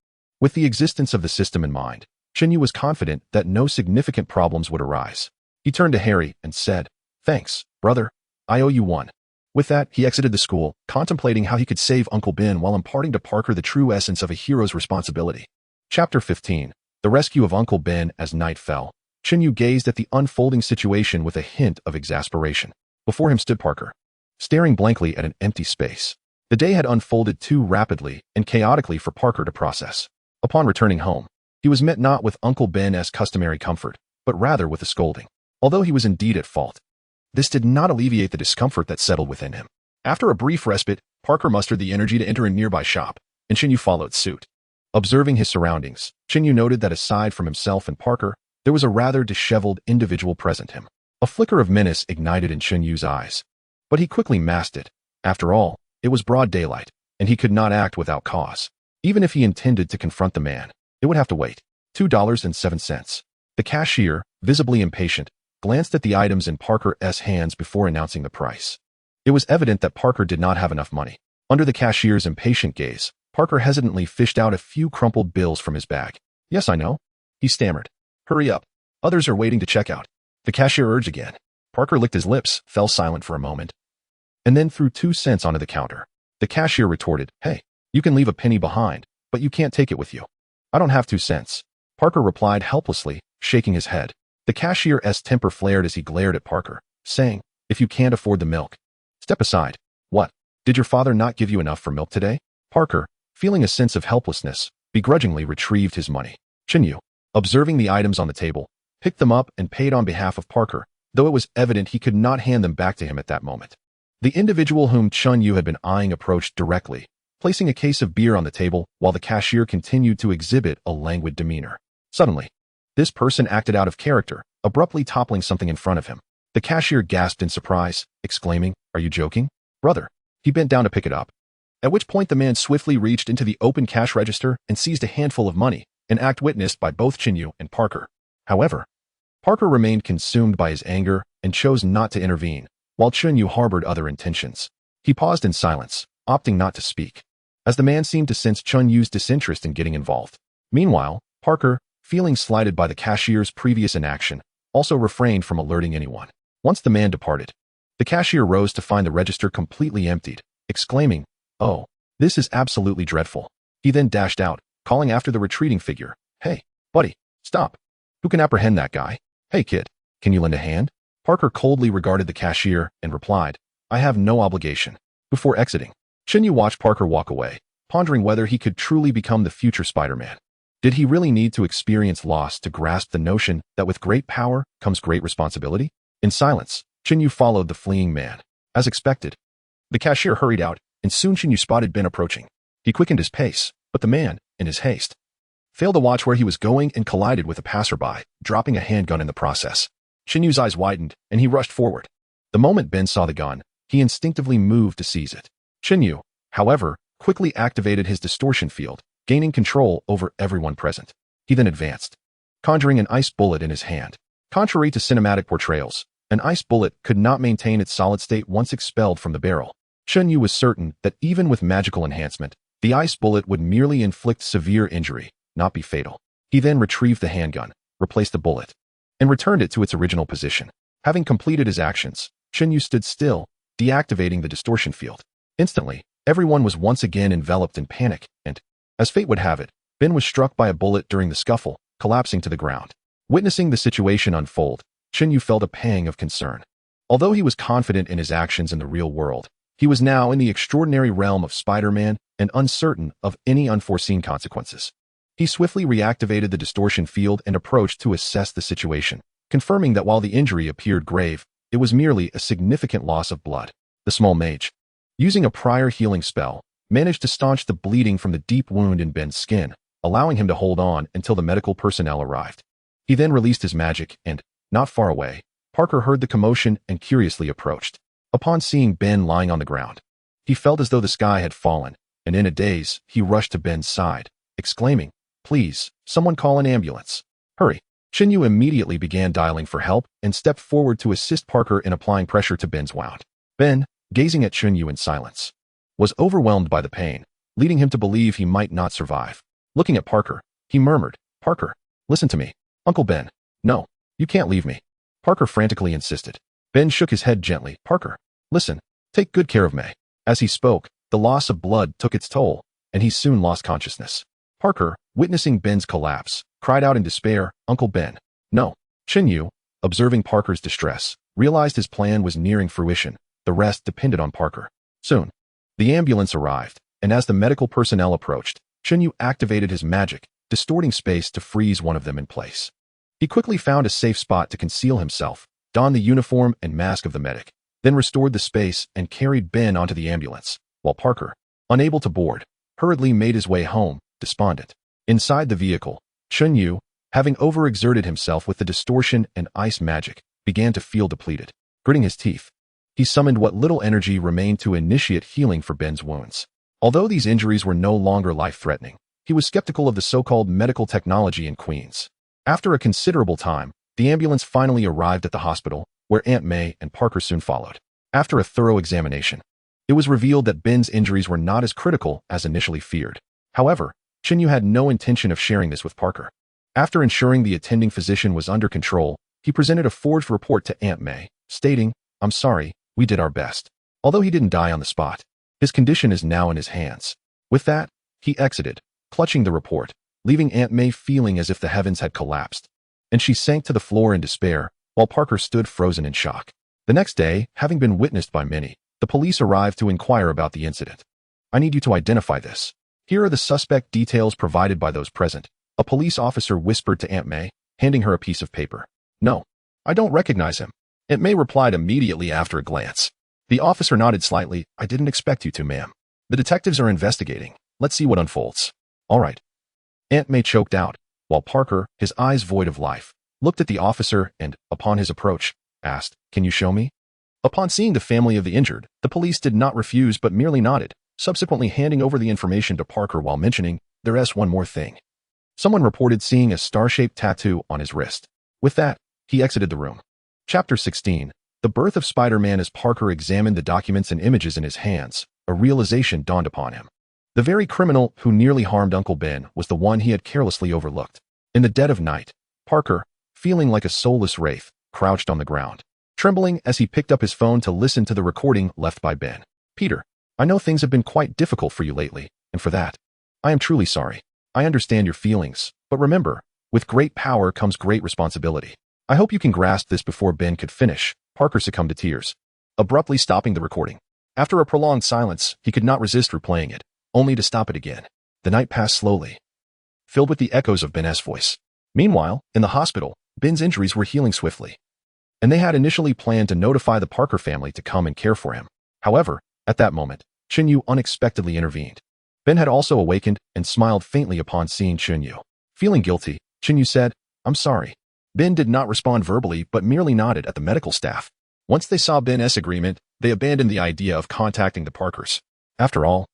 With the existence of the system in mind, Chen Yu was confident that no significant problems would arise. He turned to Harry and said, "Thanks, brother. I owe you one." With that, he exited the school, contemplating how he could save Uncle Ben while imparting to Parker the true essence of a hero's responsibility. Chapter 15. The Rescue of Uncle Ben. As night fell, Chen Yu gazed at the unfolding situation with a hint of exasperation. Before him stood Parker, staring blankly at an empty space. The day had unfolded too rapidly and chaotically for Parker to process. Upon returning home, he was met not with Uncle Ben's customary comfort, but rather with a scolding. Although he was indeed at fault, this did not alleviate the discomfort that settled within him. After a brief respite, Parker mustered the energy to enter a nearby shop, and Chen Yu followed suit. Observing his surroundings, Chen Yu noted that aside from himself and Parker, there was a rather disheveled individual present him. A flicker of menace ignited in Chen Yu's eyes, but he quickly masked it, After all, it was broad daylight, and he could not act without cause. Even if he intended to confront the man, it would have to wait. $2.07. The cashier, visibly impatient, glanced at the items in Parker's hands before announcing the price. It was evident that Parker did not have enough money. Under the cashier's impatient gaze, Parker hesitantly fished out a few crumpled bills from his bag. "Yes, I know," he stammered. "Hurry up. Others are waiting to check out." The cashier urged again. Parker licked his lips, fell silent for a moment, and then threw 2 cents onto the counter. The cashier retorted, "Hey, you can leave a penny behind, but you can't take it with you." "I don't have 2 cents. Parker replied helplessly, shaking his head. The cashier's temper flared as he glared at Parker, saying, "If you can't afford the milk, step aside." "What? Did your father not give you enough for milk today?" Parker, feeling a sense of helplessness, begrudgingly retrieved his money. Chen Yu, observing the items on the table, picked them up and paid on behalf of Parker, though it was evident he could not hand them back to him at that moment. The individual whom Chen Yu had been eyeing approached directly, placing a case of beer on the table while the cashier continued to exhibit a languid demeanor. Suddenly, this person acted out of character, abruptly toppling something in front of him. The cashier gasped in surprise, exclaiming, "Are you joking, brother?" He bent down to pick it up, at which point the man swiftly reached into the open cash register and seized a handful of money, an act witnessed by both Chen Yu and Parker. However, Parker remained consumed by his anger and chose not to intervene, while Chen Yu harbored other intentions. He paused in silence, opting not to speak, as the man seemed to sense Chen Yu's disinterest in getting involved. Meanwhile, Parker, feeling slighted by the cashier's previous inaction, also refrained from alerting anyone. Once the man departed, the cashier rose to find the register completely emptied, exclaiming, "Oh, this is absolutely dreadful." He then dashed out, calling after the retreating figure, "Hey, buddy, stop. Who can apprehend that guy? Hey kid, can you lend a hand?" Parker coldly regarded the cashier and replied, "I have no obligation." Before exiting, Chen Yu watched Parker walk away, pondering whether he could truly become the future Spider-Man. Did he really need to experience loss to grasp the notion that with great power comes great responsibility? In silence, Chen Yu followed the fleeing man. As expected, the cashier hurried out, and soon Chen Yu spotted Ben approaching. He quickened his pace, but the man, in his haste, failed to watch where he was going and collided with a passerby, dropping a handgun in the process. Chen Yu's eyes widened, and he rushed forward. The moment Ben saw the gun, he instinctively moved to seize it. Chen Yu, however, quickly activated his distortion field, gaining control over everyone present. He then advanced, conjuring an ice bullet in his hand. Contrary to cinematic portrayals, an ice bullet could not maintain its solid state once expelled from the barrel. Chen Yu was certain that even with magical enhancement, the ice bullet would merely inflict severe injury, not be fatal. He then retrieved the handgun, replaced the bullet, and returned it to its original position. Having completed his actions, Chen Yu stood still, deactivating the distortion field. Instantly, everyone was once again enveloped in panic, and, as fate would have it, Ben was struck by a bullet during the scuffle, collapsing to the ground. Witnessing the situation unfold, Chen Yu felt a pang of concern. Although he was confident in his actions in the real world, he was now in the extraordinary realm of Spider-Man and uncertain of any unforeseen consequences. He swiftly reactivated the distortion field and approached to assess the situation, confirming that while the injury appeared grave, it was merely a significant loss of blood. The small mage, using a prior healing spell, managed to staunch the bleeding from the deep wound in Ben's skin, allowing him to hold on until the medical personnel arrived. He then released his magic and, not far away, Parker heard the commotion and curiously approached. Upon seeing Ben lying on the ground, he felt as though the sky had fallen, and in a daze, he rushed to Ben's side, exclaiming, "Please, someone call an ambulance. Hurry." Chen Yu immediately began dialing for help and stepped forward to assist Parker in applying pressure to Ben's wound. Ben, gazing at Chen Yu in silence, was overwhelmed by the pain, leading him to believe he might not survive. Looking at Parker, he murmured, "Parker, listen to me. Uncle Ben. No, you can't leave me." Parker frantically insisted. Ben shook his head gently. "Parker, listen, take good care of May." As he spoke, the loss of blood took its toll, and he soon lost consciousness. Parker, witnessing Ben's collapse, cried out in despair, "Uncle Ben, no." Chen Yu, observing Parker's distress, realized his plan was nearing fruition. The rest depended on Parker. Soon, the ambulance arrived, and as the medical personnel approached, Chen Yu activated his magic, distorting space to freeze one of them in place. He quickly found a safe spot to conceal himself, donned the uniform and mask of the medic, then restored the space and carried Ben onto the ambulance, while Parker, unable to board, hurriedly made his way home, despondent. Inside the vehicle, Chen Yu, having overexerted himself with the distortion and ice magic, began to feel depleted. Gritting his teeth, he summoned what little energy remained to initiate healing for Ben's wounds. Although these injuries were no longer life-threatening, he was skeptical of the so-called medical technology in Queens. After a considerable time, the ambulance finally arrived at the hospital, where Aunt May and Parker soon followed. After a thorough examination, it was revealed that Ben's injuries were not as critical as initially feared. However, Chen Yu had no intention of sharing this with Parker. After ensuring the attending physician was under control, he presented a forged report to Aunt May, stating, "I'm sorry, we did our best." Although he didn't die on the spot, his condition is now in his hands. With that, he exited, clutching the report, leaving Aunt May feeling as if the heavens had collapsed. And she sank to the floor in despair, while Parker stood frozen in shock. The next day, having been witnessed by many, the police arrived to inquire about the incident. "I need you to identify this. Here are the suspect details provided by those present," a police officer whispered to Aunt May, handing her a piece of paper. "No, I don't recognize him," Aunt May replied immediately after a glance. The officer nodded slightly. "I didn't expect you to, ma'am. The detectives are investigating. Let's see what unfolds." "All right." Aunt May choked out, while Parker, his eyes void of life, looked at the officer and, upon his approach, asked, "Can you show me?" Upon seeing the family of the injured, the police did not refuse but merely nodded, subsequently handing over the information to Parker while mentioning, "There's one more thing." Someone reported seeing a star-shaped tattoo on his wrist. With that, he exited the room. Chapter 16. The birth of Spider-Man. As Parker examined the documents and images in his hands, a realization dawned upon him. The very criminal who nearly harmed Uncle Ben was the one he had carelessly overlooked. In the dead of night, Parker, feeling like a soulless wraith, crouched on the ground, trembling as he picked up his phone to listen to the recording left by Ben. "Peter, I know things have been quite difficult for you lately, and for that, I am truly sorry. I understand your feelings, but remember, with great power comes great responsibility. I hope you can grasp this." Before Ben could finish, Parker succumbed to tears, abruptly stopping the recording. After a prolonged silence, he could not resist replaying it, only to stop it again. The night passed slowly, filled with the echoes of Ben's voice. Meanwhile, in the hospital, Ben's injuries were healing swiftly, and they had initially planned to notify the Parker family to come and care for him. However, at that moment, Chen Yu unexpectedly intervened. Ben had also awakened and smiled faintly upon seeing Chen Yu. Feeling guilty, Chen Yu said, "I'm sorry." Ben did not respond verbally but merely nodded at the medical staff. Once they saw Ben's agreement, they abandoned the idea of contacting the Parkers. After all,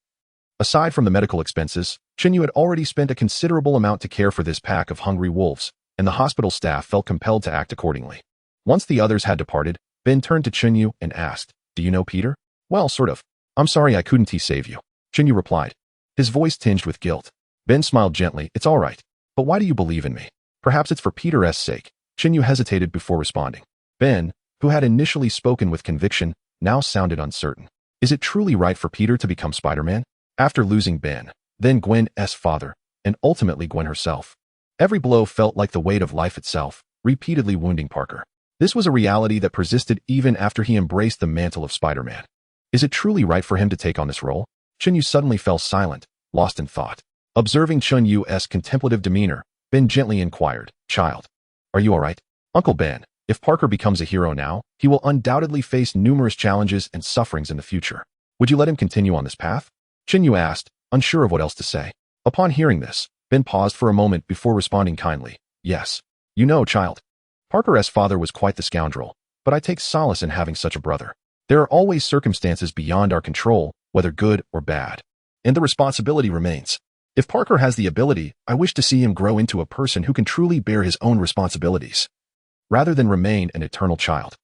aside from the medical expenses, Chen Yu had already spent a considerable amount to care for this pack of hungry wolves, and the hospital staff felt compelled to act accordingly. Once the others had departed, Ben turned to Chen Yu and asked, "Do you know Peter?" "Well, sort of. I'm sorry I couldn't save you," Chen Yu replied, his voice tinged with guilt. Ben smiled gently. "It's all right. But why do you believe in me?" "Perhaps it's for Peter's sake." Chen Yu hesitated before responding. Ben, who had initially spoken with conviction, now sounded uncertain. Is it truly right for Peter to become Spider-Man? After losing Ben, then Gwen's father, and ultimately Gwen herself, every blow felt like the weight of life itself, repeatedly wounding Parker. This was a reality that persisted even after he embraced the mantle of Spider-Man. Is it truly right for him to take on this role? Chen Yu suddenly fell silent, lost in thought. Observing Chen Yu's contemplative demeanor, Ben gently inquired, "Child, are you all right?" "Uncle Ben, if Parker becomes a hero now, he will undoubtedly face numerous challenges and sufferings in the future. Would you let him continue on this path?" Chen Yu asked, unsure of what else to say. Upon hearing this, Ben paused for a moment before responding kindly, "Yes. You know, child, Parker's father was quite the scoundrel, but I take solace in having such a brother. There are always circumstances beyond our control, whether good or bad, and the responsibility remains. If Parker has the ability, I wish to see him grow into a person who can truly bear his own responsibilities, rather than remain an eternal child."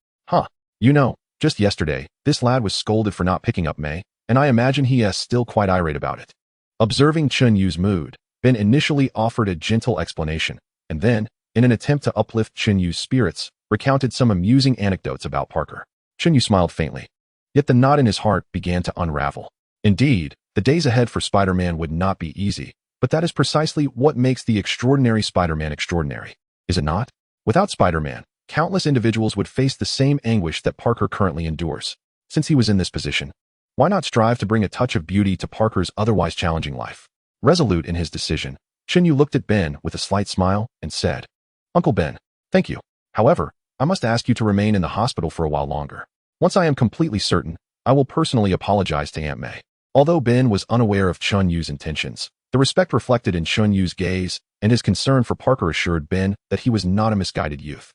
You know, just yesterday, this lad was scolded for not picking up May, and I imagine he is still quite irate about it." Observing Chen Yu's mood, Ben initially offered a gentle explanation, and then, in an attempt to uplift Chen Yu's spirits, recounted some amusing anecdotes about Parker. Chen Yu smiled faintly, yet the knot in his heart began to unravel. Indeed, the days ahead for Spider-Man would not be easy, but that is precisely what makes the extraordinary Spider-Man extraordinary, is it not? Without Spider-Man, countless individuals would face the same anguish that Parker currently endures. Since he was in this position, why not strive to bring a touch of beauty to Parker's otherwise challenging life? Resolute in his decision, Chen Yu looked at Ben with a slight smile and said, "Uncle Ben, thank you. However, I must ask you to remain in the hospital for a while longer. Once I am completely certain, I will personally apologize to Aunt May." Although Ben was unaware of Chen Yu's intentions, the respect reflected in Chen Yu's gaze and his concern for Parker assured Ben that he was not a misguided youth.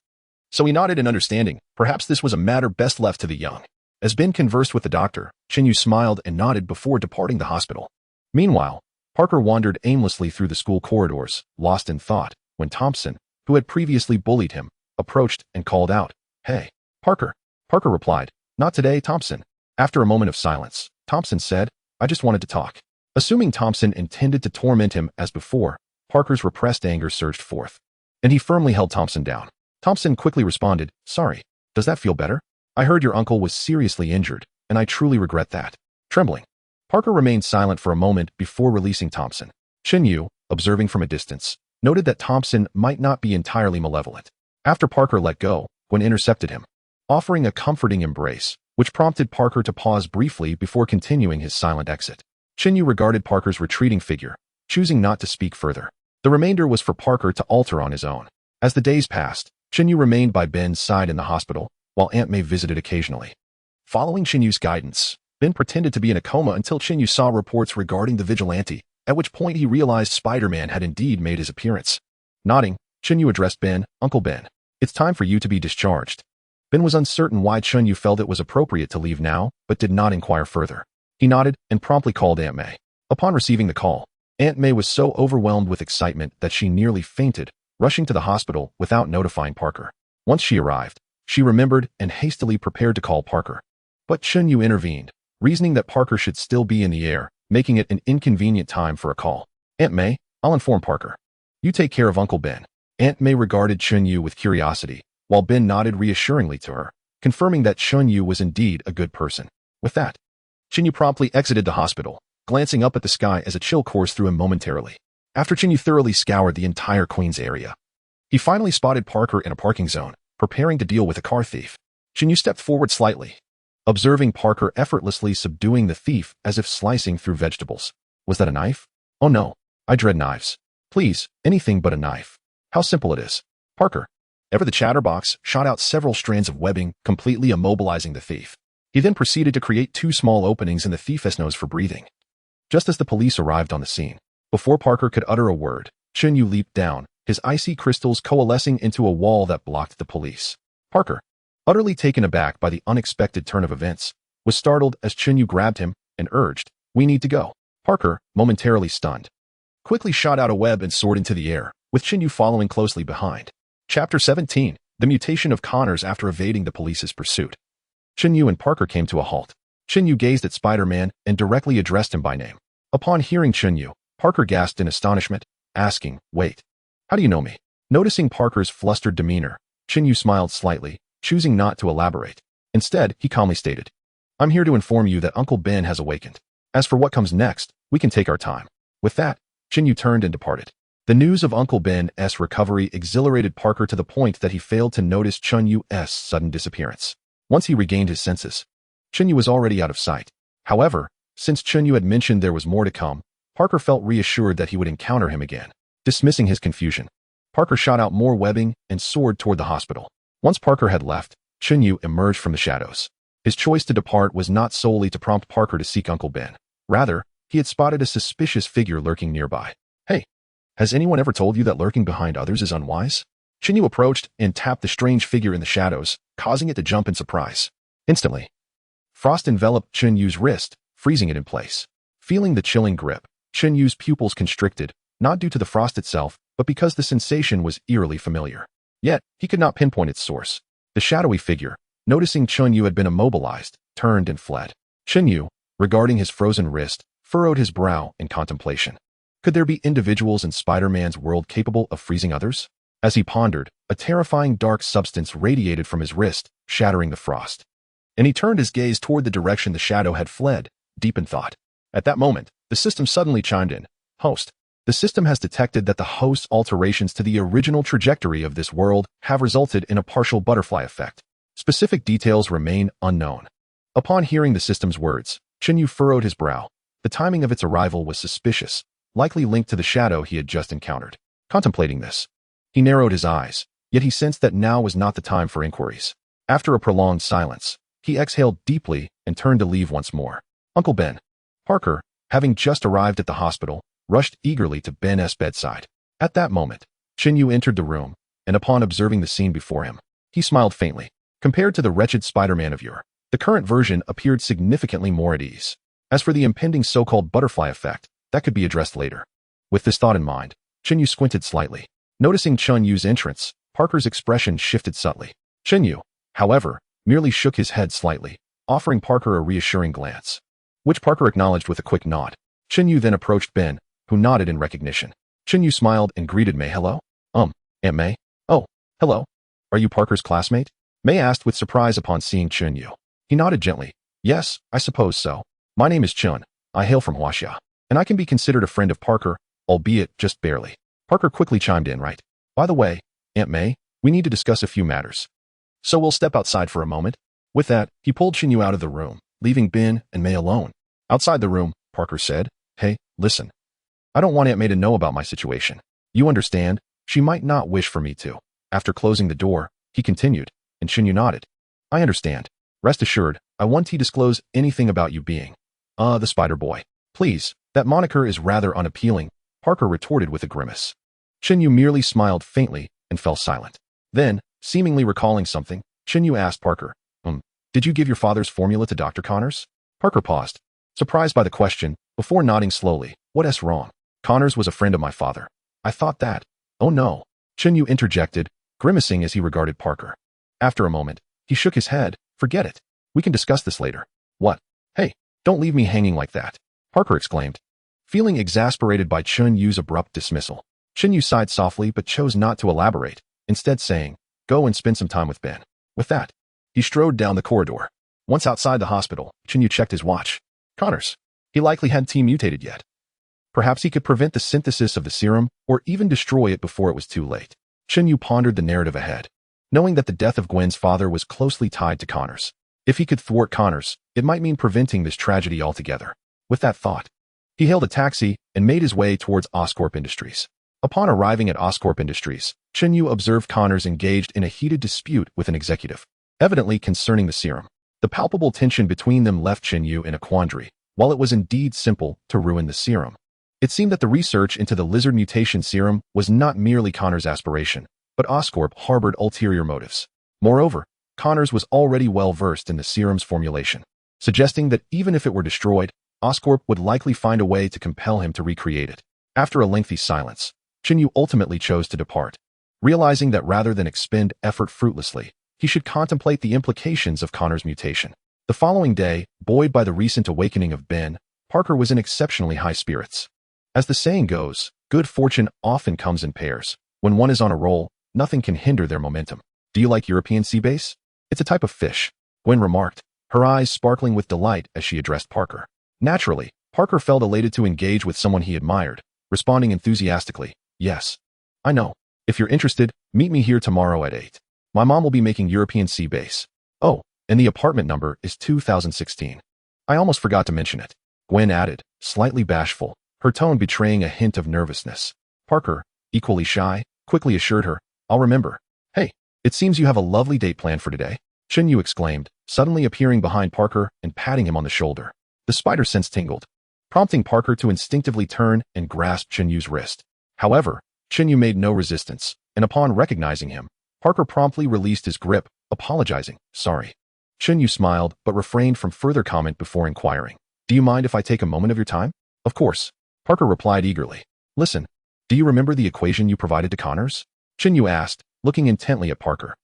So he nodded in understanding. Perhaps this was a matter best left to the young. As Ben conversed with the doctor, Chen Yu smiled and nodded before departing the hospital. Meanwhile, Parker wandered aimlessly through the school corridors, lost in thought, when Thompson, who had previously bullied him, approached and called out, "Hey, Parker." Parker replied, "Not today, Thompson." After a moment of silence, Thompson said, "I just wanted to talk." Assuming Thompson intended to torment him as before, Parker's repressed anger surged forth, and he firmly held Thompson down. Thompson quickly responded, "Sorry. Does that feel better? I heard your uncle was seriously injured, and I truly regret that." Trembling, Parker remained silent for a moment before releasing Thompson. Chen Yu, observing from a distance, noted that Thompson might not be entirely malevolent. After Parker let go, Gwen intercepted him, offering a comforting embrace, which prompted Parker to pause briefly before continuing his silent exit. Chen Yu regarded Parker's retreating figure, choosing not to speak further. The remainder was for Parker to alter on his own. As the days passed, Chen Yu remained by Ben's side in the hospital, while Aunt May visited occasionally. Following Chen Yu's guidance, Ben pretended to be in a coma until Chen Yu saw reports regarding the vigilante, at which point he realized Spider-Man had indeed made his appearance. Nodding, Chen Yu addressed Ben, "Uncle Ben, it's time for you to be discharged." Ben was uncertain why Chen Yu felt it was appropriate to leave now, but did not inquire further. He nodded and promptly called Aunt May. Upon receiving the call, Aunt May was so overwhelmed with excitement that she nearly fainted, rushing to the hospital without notifying Parker. Once she arrived, she remembered and hastily prepared to call Parker. But Chen Yu intervened, reasoning that Parker should still be in the air, making it an inconvenient time for a call. "Aunt May, I'll inform Parker. You take care of Uncle Ben." Aunt May regarded Chen Yu with curiosity, while Ben nodded reassuringly to her, confirming that Chen Yu was indeed a good person. With that, Chen Yu promptly exited the hospital, glancing up at the sky as a chill coursed through him momentarily. After Chen Yu thoroughly scoured the entire Queens area, he finally spotted Parker in a parking zone, preparing to deal with a car thief. Chen Yu stepped forward slightly, observing Parker effortlessly subduing the thief as if slicing through vegetables. "Was that a knife?" "Oh no, I dread knives. Please, anything but a knife. How simple it is." Parker. Ever the chatterbox shot out several strands of webbing, completely immobilizing the thief. He then proceeded to create 2 small openings in the thief's nose for breathing. Just as the police arrived on the scene, before Parker could utter a word, Chen Yu leaped down, his icy crystals coalescing into a wall that blocked the police. Parker, utterly taken aback by the unexpected turn of events, was startled as Chen Yu grabbed him and urged, "We need to go." Parker, momentarily stunned, quickly shot out a web and soared into the air, with Chen Yu following closely behind. Chapter 17, The Mutation of Connors After Evading the Police's Pursuit. Chen Yu and Parker came to a halt. Chen Yu gazed at Spider-Man and directly addressed him by name. Upon hearing Chen Yu, Parker gasped in astonishment, asking, "Wait, how do you know me?" Noticing Parker's flustered demeanor, Chen Yu smiled slightly, choosing not to elaborate. Instead, he calmly stated, "I'm here to inform you that Uncle Ben has awakened. As for what comes next, we can take our time." With that, Chen Yu turned and departed. The news of Uncle Ben's recovery exhilarated Parker to the point that he failed to notice Chen Yu's sudden disappearance. Once he regained his senses, Chen Yu was already out of sight. However, since Chen Yu had mentioned there was more to come, Parker felt reassured that he would encounter him again. Dismissing his confusion, Parker shot out more webbing and soared toward the hospital. Once Parker had left, Chen Yu emerged from the shadows. His choice to depart was not solely to prompt Parker to seek Uncle Ben. Rather, he had spotted a suspicious figure lurking nearby. "Hey, has anyone ever told you that lurking behind others is unwise?" Chen Yu approached and tapped the strange figure in the shadows, causing it to jump in surprise. Instantly, frost enveloped Chen Yu's wrist, freezing it in place. Feeling the chilling grip, Chen Yu's pupils constricted, not due to the frost itself, but because the sensation was eerily familiar. Yet, he could not pinpoint its source. The shadowy figure, noticing Chen Yu had been immobilized, turned and fled. Chen Yu, regarding his frozen wrist, furrowed his brow in contemplation. Could there be individuals in Spider-Man's world capable of freezing others? As he pondered, a terrifying dark substance radiated from his wrist, shattering the frost. And he turned his gaze toward the direction the shadow had fled, deep in thought. At that moment, the system suddenly chimed in. "Host, the system has detected that the host's alterations to the original trajectory of this world have resulted in a partial butterfly effect. Specific details remain unknown." Upon hearing the system's words, Chen Yu furrowed his brow. The timing of its arrival was suspicious, likely linked to the shadow he had just encountered. Contemplating this, he narrowed his eyes, yet he sensed that now was not the time for inquiries. After a prolonged silence, he exhaled deeply and turned to leave once more. Uncle Ben. Parker, having just arrived at the hospital, rushed eagerly to Ben's bedside. At that moment, Chen Yu entered the room, and upon observing the scene before him, he smiled faintly. "Compared to the wretched Spider-Man of yore, The current version appeared significantly more at ease. As for the impending so-called butterfly effect, that could be addressed later. With this thought in mind, Chen Yu squinted slightly. Noticing Chen Yu's entrance, Parker's expression shifted subtly. Chen Yu, however, merely shook his head slightly, offering Parker a reassuring glance, which Parker acknowledged with a quick nod. Chen Yu then approached Ben, who nodded in recognition. Chen Yu smiled and greeted May. Hello? Aunt May? Oh, hello. Are you Parker's classmate? May asked with surprise upon seeing Chen Yu. He nodded gently. Yes, I suppose so. My name is Chen. I hail from Huaxia, and I can be considered a friend of Parker, albeit just barely. Parker quickly chimed in, right? By the way, Aunt May, we need to discuss a few matters. So we'll step outside for a moment. With that, he pulled Chen Yu out of the room, leaving Ben and May alone. Outside the room, Parker said, Hey, listen. I don't want Aunt May to know about my situation. You understand? She might not wish for me to. After closing the door, he continued, and Chen Yu nodded. I understand. Rest assured, I won't disclose anything about you being, the Spider Boy. Please, that moniker is rather unappealing, Parker retorted with a grimace. Chen Yu merely smiled faintly and fell silent. Then, seemingly recalling something, Chen Yu asked Parker, did you give your father's formula to Dr. Connors? Parker paused, surprised by the question, before nodding slowly. What's wrong? Connors was a friend of my father. I thought that. Oh no. Chen Yu interjected, grimacing as he regarded Parker. After a moment, he shook his head. Forget it. We can discuss this later. What? Hey, don't leave me hanging like that, Parker exclaimed. Feeling exasperated by Chen Yu's abrupt dismissal, Chen Yu sighed softly but chose not to elaborate, instead saying, Go and spend some time with Ben. With that, he strode down the corridor. Once outside the hospital, Chen Yu checked his watch. Connors. He likely hadn't mutated yet. Perhaps he could prevent the synthesis of the serum or even destroy it before it was too late. Chen Yu pondered the narrative ahead, knowing that the death of Gwen's father was closely tied to Connors. If he could thwart Connors, it might mean preventing this tragedy altogether. With that thought, he hailed a taxi and made his way towards Oscorp Industries. Upon arriving at Oscorp Industries, Chen Yu observed Connors engaged in a heated dispute with an executive, evidently concerning the serum. The palpable tension between them left Chen Yu in a quandary. While it was indeed simple to ruin the serum, it seemed that the research into the lizard mutation serum was not merely Connors' aspiration, but Oscorp harbored ulterior motives. Moreover, Connors was already well versed in the serum's formulation, suggesting that even if it were destroyed, Oscorp would likely find a way to compel him to recreate it. After a lengthy silence, Chen Yu ultimately chose to depart, realizing that rather than expend effort fruitlessly, he should contemplate the implications of Connors' mutation. The following day, buoyed by the recent awakening of Ben, Parker was in exceptionally high spirits. As the saying goes, good fortune often comes in pairs. When one is on a roll, nothing can hinder their momentum. Do you like European sea bass? It's a type of fish, Gwen remarked, her eyes sparkling with delight as she addressed Parker. Naturally, Parker felt elated to engage with someone he admired, responding enthusiastically, Yes. I know. If you're interested, meet me here tomorrow at 8. My mom will be making European sea bass. Oh, and the apartment number is 2016. I almost forgot to mention it, Gwen added, slightly bashful, her tone betraying a hint of nervousness. Parker, equally shy, quickly assured her, I'll remember. Hey, it seems you have a lovely date planned for today, Chen Yu exclaimed, suddenly appearing behind Parker and patting him on the shoulder. The spider sense tingled, prompting Parker to instinctively turn and grasp Chen Yu's wrist. However, Chen Yu made no resistance, and upon recognizing him, Parker promptly released his grip, apologizing, Sorry. Chen Yu smiled but refrained from further comment before inquiring, Do you mind if I take a moment of your time? Of course, Parker replied eagerly. Listen, do you remember the equation you provided to Connors? Chen Yu asked, looking intently at Parker.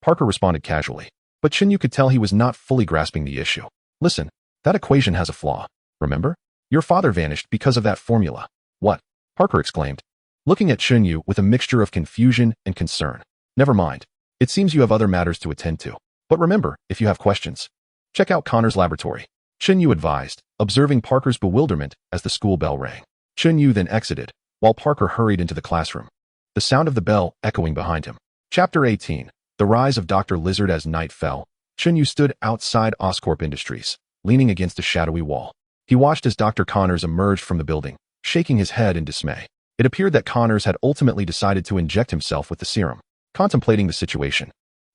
Parker responded casually, but Chen Yu could tell he was not fully grasping the issue. Listen, that equation has a flaw. Remember? Your father vanished because of that formula. What? Parker exclaimed, looking at Chen Yu with a mixture of confusion and concern. Never mind. It seems you have other matters to attend to. But remember, if you have questions, check out Connor's laboratory, Chen Yu advised, observing Parker's bewilderment as the school bell rang. Chen Yu then exited, while Parker hurried into the classroom, the sound of the bell echoing behind him. Chapter 18. The Rise of Dr. Lizard. As night fell, Chen Yu stood outside Oscorp Industries, leaning against a shadowy wall. He watched as Dr. Connors emerged from the building, shaking his head in dismay. It appeared that Connors had ultimately decided to inject himself with the serum. Contemplating the situation,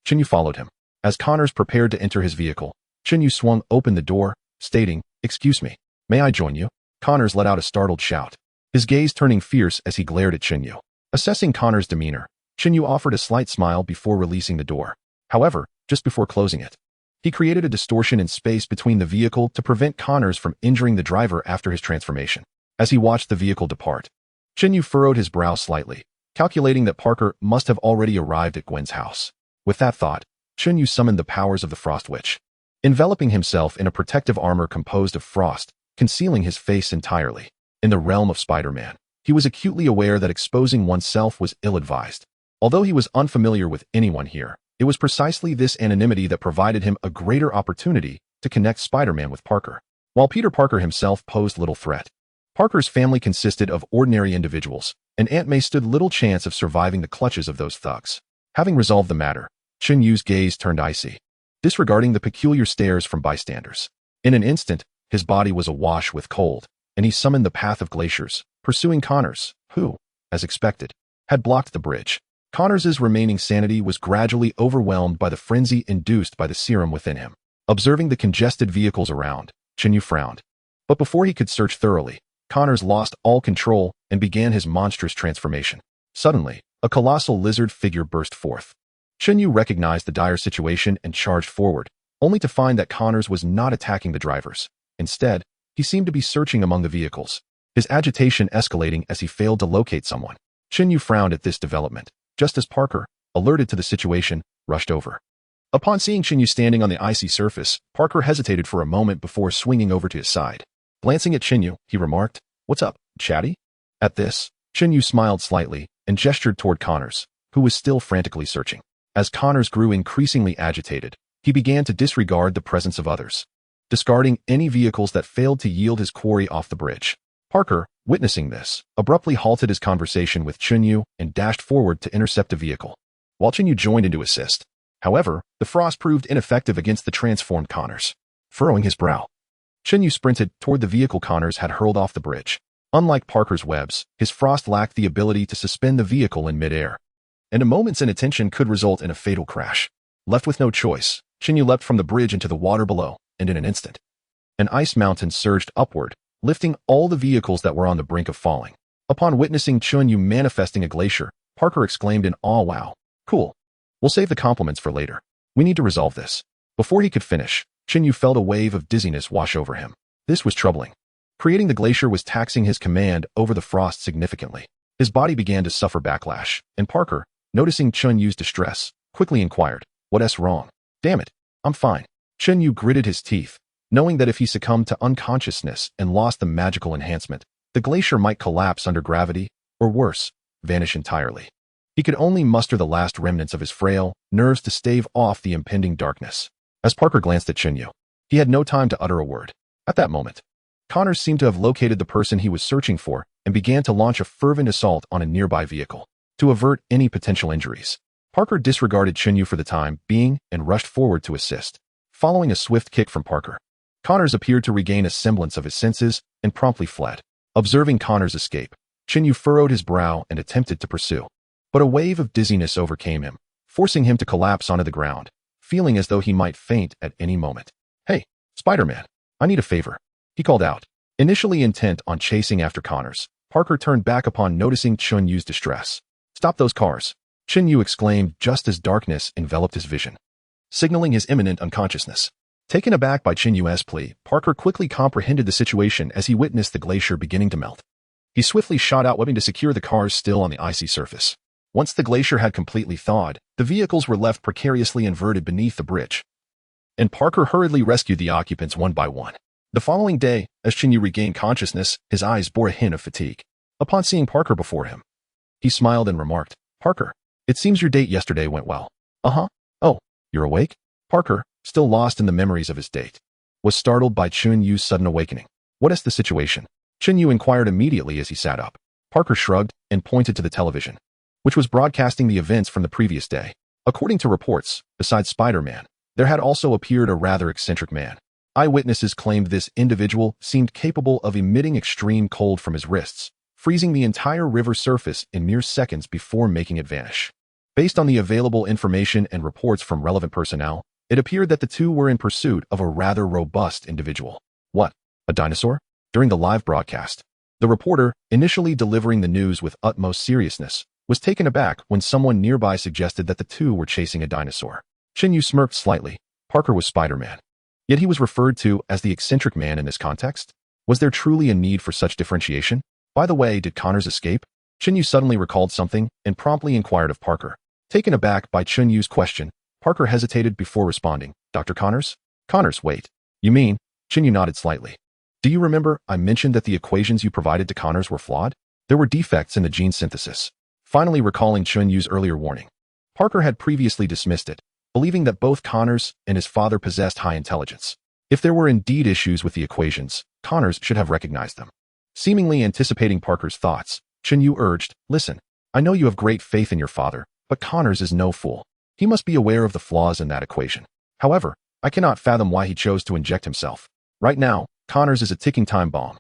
Chen Yu followed him. As Connors prepared to enter his vehicle, Chen Yu swung open the door, stating, Excuse me, may I join you? Connors let out a startled shout, his gaze turning fierce as he glared at Chen Yu. Assessing Connor's demeanor, Chen Yu offered a slight smile before releasing the door. However, just before closing it, He created a distortion in space between the vehicle to prevent Connors from injuring the driver after his transformation. As he watched the vehicle depart, Chen Yu furrowed his brow slightly, calculating that Parker must have already arrived at Gwen's house. With that thought, Chen Yu summoned the powers of the Frost Witch, enveloping himself in a protective armor composed of frost, concealing his face entirely. In the realm of Spider-Man, he was acutely aware that exposing oneself was ill-advised. Although he was unfamiliar with anyone here, it was precisely this anonymity that provided him a greater opportunity to connect Spider-Man with Parker. While Peter Parker himself posed little threat, Parker's family consisted of ordinary individuals, and Aunt May stood little chance of surviving the clutches of those thugs. Having resolved the matter, Chen Yu's gaze turned icy, disregarding the peculiar stares from bystanders. In an instant, his body was awash with cold, and he summoned the Path of Glaciers, pursuing Connors, who, as expected, had blocked the bridge. Connors' remaining sanity was gradually overwhelmed by the frenzy induced by the serum within him. Observing the congested vehicles around, Chen Yu frowned. But before he could search thoroughly, Connors lost all control and began his monstrous transformation. Suddenly, a colossal lizard figure burst forth. Chen Yu recognized the dire situation and charged forward, only to find that Connors was not attacking the drivers. Instead, he seemed to be searching among the vehicles, his agitation escalating as he failed to locate someone. Chen Yu frowned at this development, just as Parker, alerted to the situation, rushed over. Upon seeing Chen Yu standing on the icy surface, Parker hesitated for a moment before swinging over to his side. Glancing at Chen Yu, he remarked, "What's up, chatty?" At this, Chen Yu smiled slightly and gestured toward Connors, who was still frantically searching. As Connors grew increasingly agitated, he began to disregard the presence of others, discarding any vehicles that failed to yield his quarry off the bridge. Parker, witnessing this, abruptly halted his conversation with Chen Yu and dashed forward to intercept a vehicle, while Chen Yu joined in to assist. However, the frost proved ineffective against the transformed Connors. Furrowing his brow, Chen Yu sprinted toward the vehicle Connors had hurled off the bridge. Unlike Parker's webs, his frost lacked the ability to suspend the vehicle in midair, and a moment's inattention could result in a fatal crash. Left with no choice, Chen Yu leapt from the bridge into the water below, and in an instant, an ice mountain surged upward, lifting all the vehicles that were on the brink of falling. Upon witnessing Chen Yu manifesting a glacier, Parker exclaimed in awe, "Wow, cool. We'll save the compliments for later. We need to resolve this." Before he could finish, Chen Yu felt a wave of dizziness wash over him. This was troubling. Creating the glacier was taxing his command over the frost significantly. His body began to suffer backlash, and Parker, noticing Chen Yu's distress, quickly inquired, "What's wrong?" "Damn it, I'm fine." Chen Yu gritted his teeth, knowing that if he succumbed to unconsciousness and lost the magical enhancement, the glacier might collapse under gravity, or worse, vanish entirely. He could only muster the last remnants of his frail nerves to stave off the impending darkness. As Parker glanced at Chen Yu, he had no time to utter a word. At that moment, Connors seemed to have located the person he was searching for and began to launch a fervent assault on a nearby vehicle to avert any potential injuries. Parker disregarded Chen Yu for the time being and rushed forward to assist. Following a swift kick from Parker, Connors appeared to regain a semblance of his senses and promptly fled. Observing Connors' escape, Chen Yu furrowed his brow and attempted to pursue. But a wave of dizziness overcame him, forcing him to collapse onto the ground, feeling as though he might faint at any moment. "Hey, Spider-Man, I need a favor," he called out. Initially intent on chasing after Connors, Parker turned back upon noticing Chen Yu's distress. "Stop those cars," Chen Yu exclaimed just as darkness enveloped his vision, signaling his imminent unconsciousness. Taken aback by Chen Yu's plea, Parker quickly comprehended the situation as he witnessed the glacier beginning to melt. He swiftly shot out webbing to secure the cars still on the icy surface. Once the glacier had completely thawed, the vehicles were left precariously inverted beneath the bridge, and Parker hurriedly rescued the occupants one by one. The following day, as Chen Yu regained consciousness, his eyes bore a hint of fatigue. Upon seeing Parker before him, he smiled and remarked, "Parker, it seems your date yesterday went well." "Uh-huh. Oh, you're awake?" Parker, still lost in the memories of his date, was startled by Chen Yu's sudden awakening. "What is the situation?" Chen Yu inquired immediately as he sat up. Parker shrugged and pointed to the television, which was broadcasting the events from the previous day. According to reports, besides Spider-Man, there had also appeared a rather eccentric man. Eyewitnesses claimed this individual seemed capable of emitting extreme cold from his wrists, freezing the entire river surface in mere seconds before making it vanish. Based on the available information and reports from relevant personnel, it appeared that the two were in pursuit of a rather robust individual. "What? A dinosaur?" During the live broadcast, the reporter, initially delivering the news with utmost seriousness, was taken aback when someone nearby suggested that the two were chasing a dinosaur. Chen Yu smirked slightly, Parker was Spider-Man. Yet he was referred to as the eccentric man in this context? Was there truly a need for such differentiation? By the way, did Connors escape? Chen Yu suddenly recalled something and promptly inquired of Parker. Taken aback by Chen Yu's question, Parker hesitated before responding. Dr. Connors? Connors, wait. You mean? Chen Yu nodded slightly. Do you remember I mentioned that the equations you provided to Connors were flawed? There were defects in the gene synthesis. Finally recalling Chen Yu's earlier warning. Parker had previously dismissed it, believing that both Connors and his father possessed high intelligence. If there were indeed issues with the equations, Connors should have recognized them. Seemingly anticipating Parker's thoughts, Chen Yu urged, listen, I know you have great faith in your father, but Connors is no fool. He must be aware of the flaws in that equation. However, I cannot fathom why he chose to inject himself. Right now, Connors is a ticking time bomb.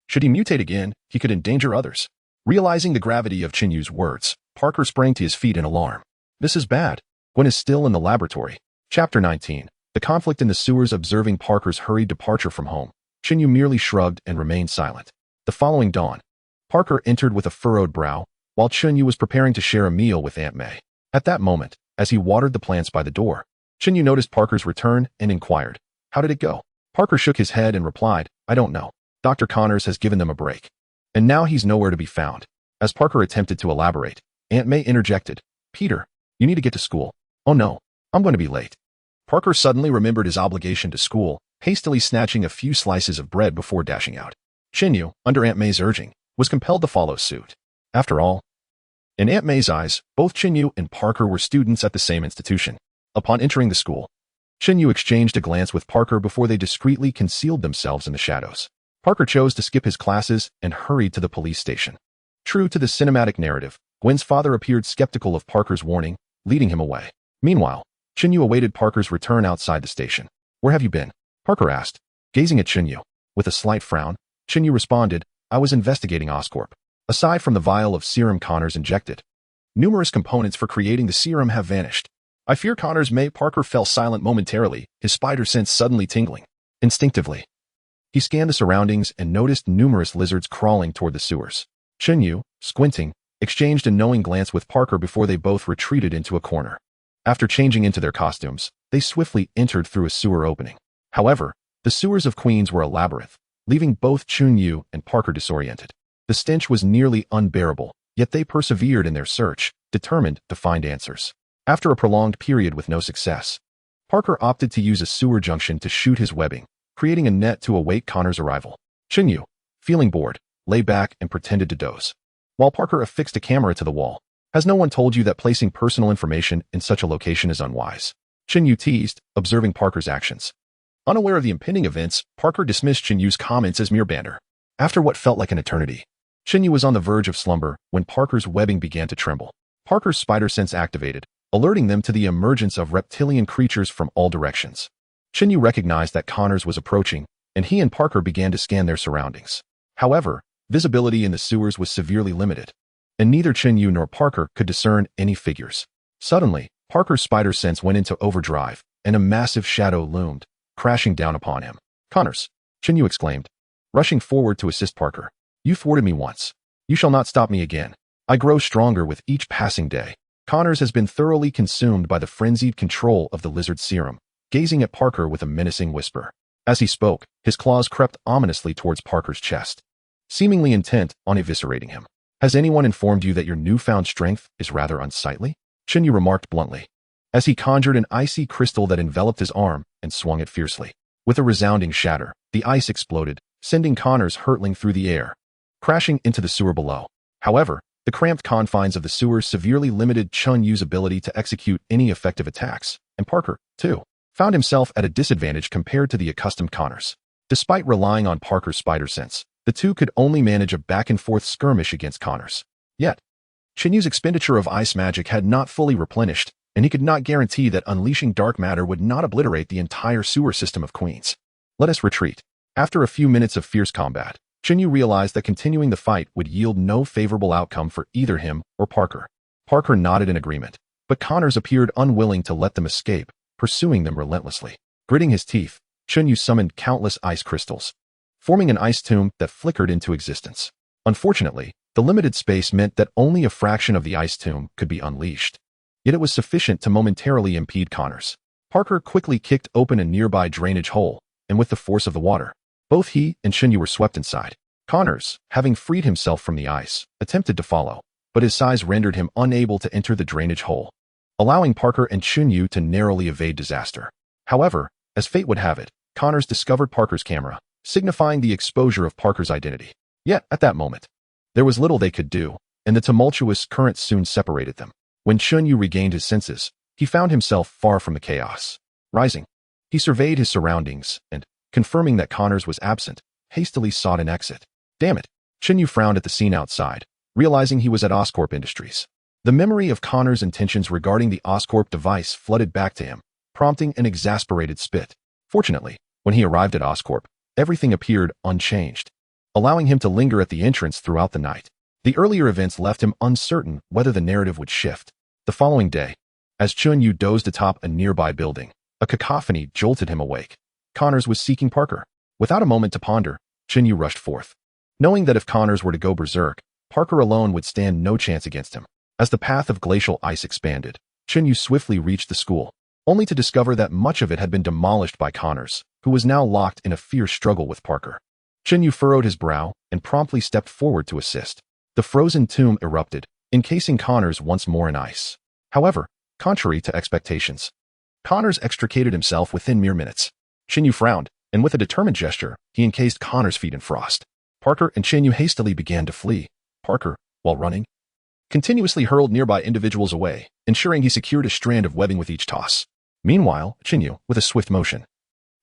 Should he mutate again, he could endanger others. Realizing the gravity of Chen Yu's words, Parker sprang to his feet in alarm. This is bad. Gwen is still in the laboratory. Chapter 19. The conflict in the sewers. Observing Parker's hurried departure from home, Chen Yu merely shrugged and remained silent. The following dawn, Parker entered with a furrowed brow, while Chen Yu was preparing to share a meal with Aunt May. At that moment, as he watered the plants by the door, Chen Yu noticed Parker's return and inquired, how did it go? Parker shook his head and replied, I don't know. Dr. Connors has given them a break. And now he's nowhere to be found. As Parker attempted to elaborate, Aunt May interjected, Peter, you need to get to school. Oh no, I'm going to be late. Parker suddenly remembered his obligation to school, hastily snatching a few slices of bread before dashing out. Chen Yu, under Aunt May's urging, was compelled to follow suit. After all, in Aunt May's eyes, both Chen Yu and Parker were students at the same institution. Upon entering the school, Chen Yu exchanged a glance with Parker before they discreetly concealed themselves in the shadows. Parker chose to skip his classes and hurried to the police station. True to the cinematic narrative, Gwen's father appeared skeptical of Parker's warning, leading him away. Meanwhile, Chen Yu awaited Parker's return outside the station. Where have you been? Parker asked, gazing at Chen Yu. With a slight frown, Chen Yu responded, I was investigating Oscorp. Aside from the vial of serum Connors injected, numerous components for creating the serum have vanished. I fear Connors may. Parker fell silent momentarily, his spider sense suddenly tingling. Instinctively, he scanned the surroundings and noticed numerous lizards crawling toward the sewers. Chen Yu, squinting, exchanged a knowing glance with Parker before they both retreated into a corner. After changing into their costumes, they swiftly entered through a sewer opening. However, the sewers of Queens were a labyrinth, leaving both Chen Yu and Parker disoriented. The stench was nearly unbearable, yet they persevered in their search, determined to find answers. After a prolonged period with no success, Parker opted to use a sewer junction to shoot his webbing, creating a net to await Connor's arrival. Chen Yu, feeling bored, lay back and pretended to doze, while Parker affixed a camera to the wall. Has no one told you that placing personal information in such a location is unwise? Chen Yu teased, observing Parker's actions. Unaware of the impending events, Parker dismissed Chen Yu's comments as mere banter. After what felt like an eternity, Chen Yu was on the verge of slumber when Parker's webbing began to tremble. Parker's spider sense activated, alerting them to the emergence of reptilian creatures from all directions. Chen Yu recognized that Connors was approaching, and he and Parker began to scan their surroundings. However, visibility in the sewers was severely limited, and neither Chen Yu nor Parker could discern any figures. Suddenly, Parker's spider sense went into overdrive, and a massive shadow loomed, crashing down upon him. Connors, Chen Yu exclaimed, rushing forward to assist Parker. You thwarted me once. You shall not stop me again. I grow stronger with each passing day. Connors has been thoroughly consumed by the frenzied control of the lizard serum, gazing at Parker with a menacing whisper. As he spoke, his claws crept ominously towards Parker's chest, seemingly intent on eviscerating him. Has anyone informed you that your newfound strength is rather unsightly? Chen Yu remarked bluntly, as he conjured an icy crystal that enveloped his arm and swung it fiercely. With a resounding shatter, the ice exploded, sending Connors hurtling through the air, crashing into the sewer below. However, the cramped confines of the sewer severely limited Chen Yu's ability to execute any effective attacks, and Parker, too, found himself at a disadvantage compared to the accustomed Connors. Despite relying on Parker's spider sense, the two could only manage a back-and-forth skirmish against Connors. Yet, Chen Yu's expenditure of ice magic had not fully replenished, and he could not guarantee that unleashing dark matter would not obliterate the entire sewer system of Queens. Let us retreat. After a few minutes of fierce combat, Chen Yu realized that continuing the fight would yield no favorable outcome for either him or Parker. Parker nodded in agreement, but Connors appeared unwilling to let them escape, pursuing them relentlessly. Gritting his teeth, Chen Yu summoned countless ice crystals, forming an ice tomb that flickered into existence. Unfortunately, the limited space meant that only a fraction of the ice tomb could be unleashed. Yet it was sufficient to momentarily impede Connors. Parker quickly kicked open a nearby drainage hole, and with the force of the water, both he and Chen Yu were swept inside. Connors, having freed himself from the ice, attempted to follow, but his size rendered him unable to enter the drainage hole, allowing Parker and Chen Yu to narrowly evade disaster. However, as fate would have it, Connors discovered Parker's camera, signifying the exposure of Parker's identity. Yet, at that moment, there was little they could do, and the tumultuous current soon separated them. When Chen Yu regained his senses, he found himself far from the chaos. Rising, he surveyed his surroundings, and, confirming that Connors was absent, hastily sought an exit. Damn it! Chen Yu frowned at the scene outside, realizing he was at Oscorp Industries. The memory of Connors' intentions regarding the Oscorp device flooded back to him, prompting an exasperated spit. Fortunately, when he arrived at Oscorp, everything appeared unchanged, allowing him to linger at the entrance throughout the night. The earlier events left him uncertain whether the narrative would shift. The following day, as Chen Yu dozed atop a nearby building, a cacophony jolted him awake. Connors was seeking Parker. Without a moment to ponder, Chen Yu rushed forth, knowing that if Connors were to go berserk, Parker alone would stand no chance against him. As the path of glacial ice expanded, Chen Yu swiftly reached the school, only to discover that much of it had been demolished by Connors, who was now locked in a fierce struggle with Parker. Chen Yu furrowed his brow and promptly stepped forward to assist. The frozen tomb erupted, encasing Connors once more in ice. However, contrary to expectations, Connors extricated himself within mere minutes. Chen Yu frowned, and with a determined gesture, he encased Connors' feet in frost. Parker and Chen Yu hastily began to flee. Parker, while running, continuously hurled nearby individuals away, ensuring he secured a strand of webbing with each toss. Meanwhile, Chen Yu, with a swift motion,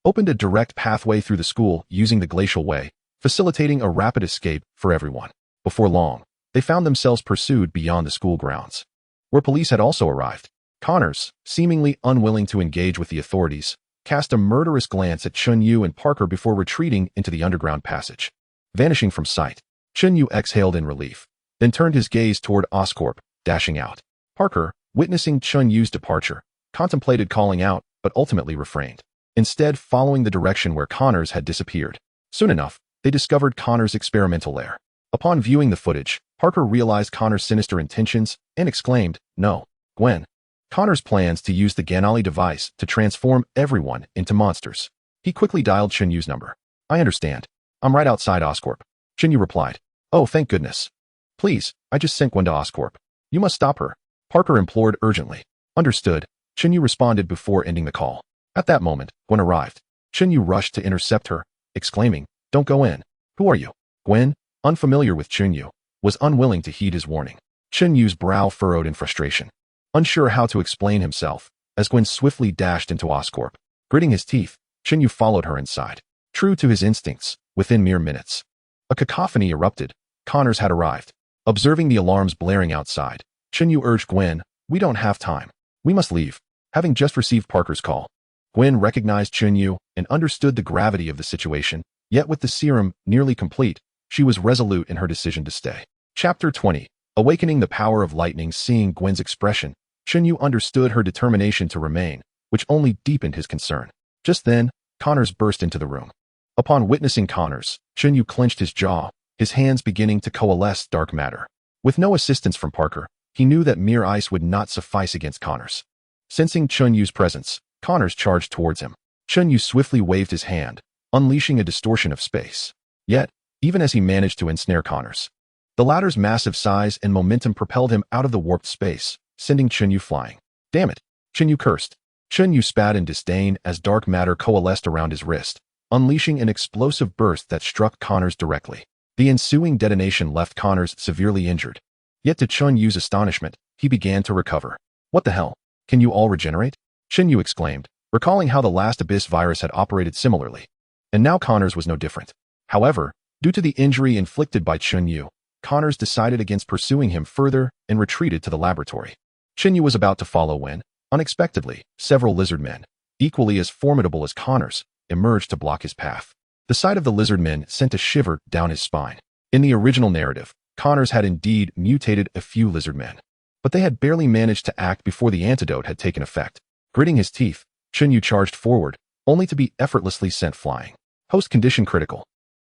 opened a direct pathway through the school using the glacial way, facilitating a rapid escape for everyone. Before long, they found themselves pursued beyond the school grounds, where police had also arrived. Connors, seemingly unwilling to engage with the authorities, cast a murderous glance at Chen Yu and Parker before retreating into the underground passage. Vanishing from sight, Chen Yu exhaled in relief, then turned his gaze toward Oscorp, dashing out. Parker, witnessing Chen Yu's departure, contemplated calling out, but ultimately refrained, instead following the direction where Connors had disappeared. Soon enough, they discovered Connors' experimental lair. Upon viewing the footage, Parker realized Connors' sinister intentions and exclaimed, "No, Gwen." Connors' plans to use the Ganali device to transform everyone into monsters. He quickly dialed Chen Yu's number. "I understand. I'm right outside Oscorp." Chen Yu replied, "Oh, thank goodness. Please, I just sent Gwen to Oscorp. You must stop her," Parker implored urgently. "Understood," Chen Yu responded before ending the call. At that moment, Gwen arrived. Chen Yu rushed to intercept her, exclaiming, "Don't go in." "Who are you?" Gwen, unfamiliar with Chen Yu, was unwilling to heed his warning. Chen Yu's brow furrowed in frustration, unsure how to explain himself, as Gwen swiftly dashed into Oscorp. Gritting his teeth, Chen Yu followed her inside. True to his instincts, within mere minutes, a cacophony erupted. Connors had arrived. Observing the alarms blaring outside, Chen Yu urged Gwen, "We don't have time. We must leave." Having just received Parker's call, Gwen recognized Chen Yu and understood the gravity of the situation, yet with the serum nearly complete, she was resolute in her decision to stay. Chapter 20. Awakening the power of lightning. Seeing Gwen's expression, Chen Yu understood her determination to remain, which only deepened his concern. Just then, Connors burst into the room. Upon witnessing Connors, Chen Yu clenched his jaw, his hands beginning to coalesce dark matter. With no assistance from Parker, he knew that mere ice would not suffice against Connors. Sensing Chen Yu's presence, Connors charged towards him. Chen Yu swiftly waved his hand, unleashing a distortion of space. Yet, even as he managed to ensnare Connors, the latter's massive size and momentum propelled him out of the warped space, sending Chen Yu flying. "Damn it!" Chen Yu cursed. Chen Yu spat in disdain as dark matter coalesced around his wrist, unleashing an explosive burst that struck Connors directly. The ensuing detonation left Connors severely injured. Yet to Chen Yu's astonishment, he began to recover. "What the hell? Can you all regenerate?" Chen Yu exclaimed, recalling how the last Abyss virus had operated similarly. And now Connors was no different. However, due to the injury inflicted by Chen Yu, Connors decided against pursuing him further and retreated to the laboratory. Chen Yu was about to follow when, unexpectedly, several lizard men, equally as formidable as Connors, emerged to block his path. The sight of the lizard men sent a shiver down his spine. In the original narrative, Connors had indeed mutated a few lizard men, but they had barely managed to act before the antidote had taken effect. Gritting his teeth, Chen Yu charged forward, only to be effortlessly sent flying. "Host condition critical,"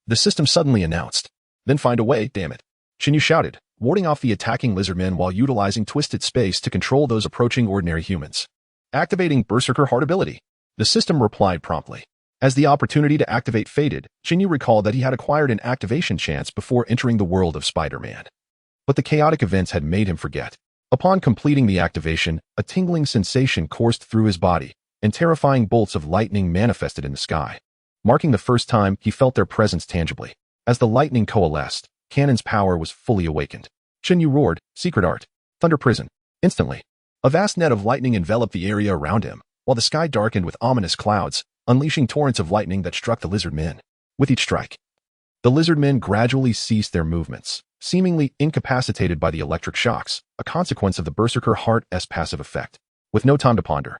the system suddenly announced. "Then find a way, damn it," Chen Yu shouted, warding off the attacking lizard men while utilizing twisted space to control those approaching ordinary humans. Activating berserker heart ability. The system replied promptly. As the opportunity to activate faded, Chen Yu recalled that he had acquired an activation chance before entering the world of Spider-Man. But the chaotic events had made him forget. Upon completing the activation, a tingling sensation coursed through his body, and terrifying bolts of lightning manifested in the sky, marking the first time he felt their presence tangibly. As the lightning coalesced, Cannon's power was fully awakened. Chen Yu roared, "Secret art! Thunder prison!" Instantly, a vast net of lightning enveloped the area around him, while the sky darkened with ominous clouds, unleashing torrents of lightning that struck the lizard men. With each strike, the lizard men gradually ceased their movements, seemingly incapacitated by the electric shocks, a consequence of the berserker heart's passive effect. With no time to ponder,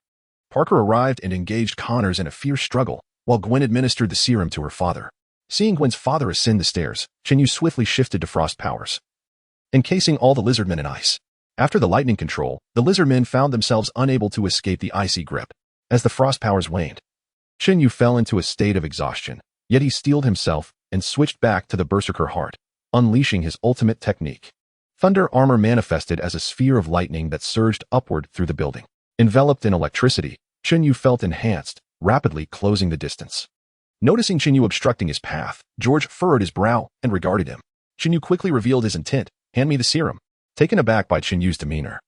Parker arrived and engaged Connors in a fierce struggle, while Gwen administered the serum to her father. Seeing Gwen's father ascend the stairs, Chen Yu swiftly shifted to frost powers, encasing all the lizard men in ice. After the lightning control, the lizard men found themselves unable to escape the icy grip. As the frost powers waned, Chen Yu fell into a state of exhaustion, yet he steeled himself and switched back to the berserker heart, unleashing his ultimate technique. Thunder armor manifested as a sphere of lightning that surged upward through the building. Enveloped in electricity, Chen Yu felt enhanced, rapidly closing the distance. Noticing Chen Yu obstructing his path, George furrowed his brow and regarded him. Chen Yu quickly revealed his intent, "Hand me the serum." Taken aback by Chen Yu's demeanor,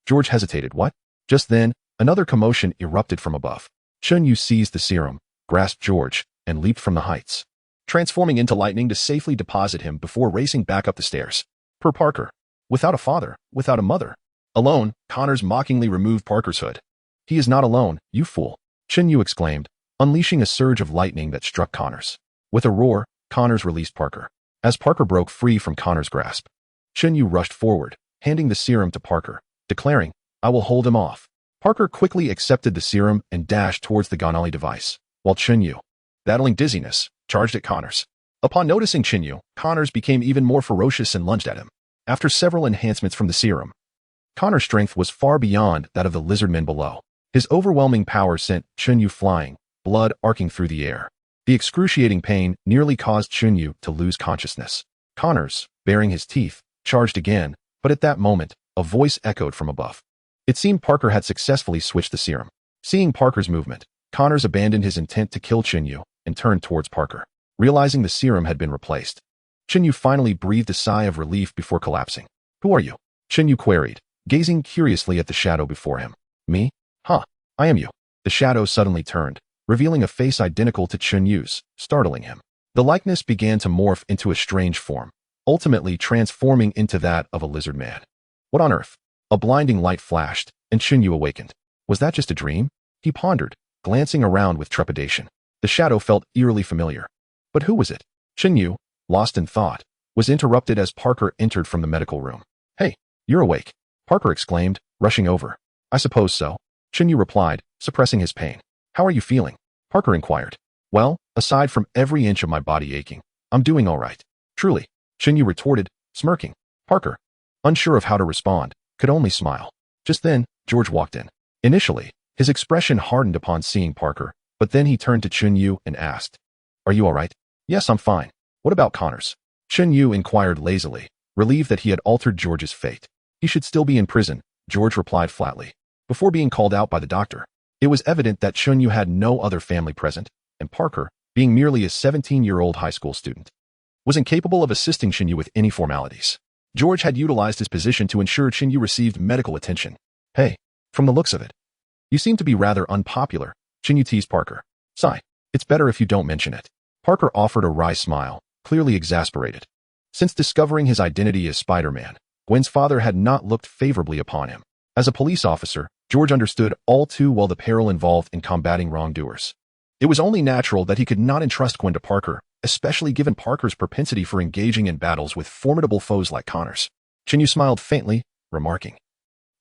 George hesitated. "What?" Just then, another commotion erupted from above. Chen Yu seized the serum, grasped George, and leaped from the heights, transforming into lightning to safely deposit him before racing back up the stairs. Per Parker. Without a father, without a mother. Alone, Connors mockingly removed Parker's hood. "He is not alone, you fool," Chen Yu exclaimed, unleashing a surge of lightning that struck Connors. With a roar, Connors released Parker. As Parker broke free from Connors' grasp, Chen Yu rushed forward, handing the serum to Parker, declaring, "I will hold him off." Parker quickly accepted the serum and dashed towards the Gonali device, while Chen Yu, battling dizziness, charged at Connors. Upon noticing Chen Yu, Connors became even more ferocious and lunged at him. After several enhancements from the serum, Connor's strength was far beyond that of the lizard men below. His overwhelming power sent Chen Yu flying, blood arcing through the air. The excruciating pain nearly caused Chen Yu to lose consciousness. Connors, baring his teeth, charged again, but at that moment, a voice echoed from above. It seemed Parker had successfully switched the serum. Seeing Parker's movement, Connors abandoned his intent to kill Chen Yu and turned towards Parker. Realizing the serum had been replaced, Chen Yu finally breathed a sigh of relief before collapsing. "Who are you?" Chen Yu queried, gazing curiously at the shadow before him. "Me? Huh, I am you." The shadow suddenly turned, revealing a face identical to Chen Yu's, startling him. The likeness began to morph into a strange form, ultimately transforming into that of a lizard man. What on earth? A blinding light flashed, and Chen Yu awakened. Was that just a dream? He pondered, glancing around with trepidation. The shadow felt eerily familiar. But who was it? Chen Yu, lost in thought, was interrupted as Parker entered from the medical room. "Hey, you're awake," Parker exclaimed, rushing over. "I suppose so," Chen Yu replied, suppressing his pain. "How are you feeling?" Parker inquired. "Well, aside from every inch of my body aching, I'm doing all right." "Truly," Chen Yu retorted, smirking. Parker, unsure of how to respond, could only smile. Just then, George walked in. Initially, his expression hardened upon seeing Parker, but then he turned to Chen Yu and asked, "Are you all right?" "Yes, I'm fine. What about Connors?" Chen Yu inquired lazily, relieved that he had altered George's fate. "He should still be in prison," George replied flatly. Before being called out by the doctor, it was evident that Chen Yu had no other family present, and Parker, being merely a 17-year-old high school student, was incapable of assisting Chen Yu with any formalities. George had utilized his position to ensure Chen Yu received medical attention. "Hey, from the looks of it, you seem to be rather unpopular," Chen Yu teased Parker. "Sigh, it's better if you don't mention it." Parker offered a wry smile, clearly exasperated. Since discovering his identity as Spider-Man, Gwen's father had not looked favorably upon him. As a police officer, George understood all too well the peril involved in combating wrongdoers. It was only natural that he could not entrust Gwen to Parker, especially given Parker's propensity for engaging in battles with formidable foes like Connors. Chen Yu smiled faintly, remarking,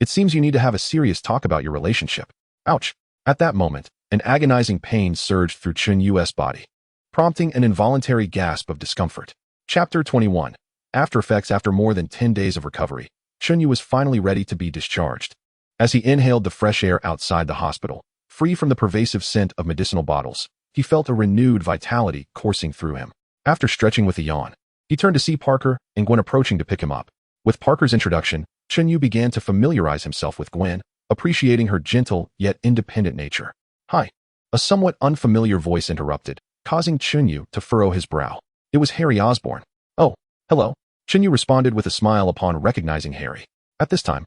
"It seems you need to have a serious talk about your relationship." Ouch! At that moment, an agonizing pain surged through Chen Yu's body, prompting an involuntary gasp of discomfort. Chapter 21. After effects. After more than 10 days of recovery, Chen Yu was finally ready to be discharged. As he inhaled the fresh air outside the hospital, free from the pervasive scent of medicinal bottles, he felt a renewed vitality coursing through him. After stretching with a yawn, he turned to see Parker and Gwen approaching to pick him up. With Parker's introduction, Chen Yu began to familiarize himself with Gwen, appreciating her gentle yet independent nature. "Hi." A somewhat unfamiliar voice interrupted, causing Chen Yu to furrow his brow. It was Harry Osborn. "Oh, hello." Chen Yu responded with a smile upon recognizing Harry. At this time,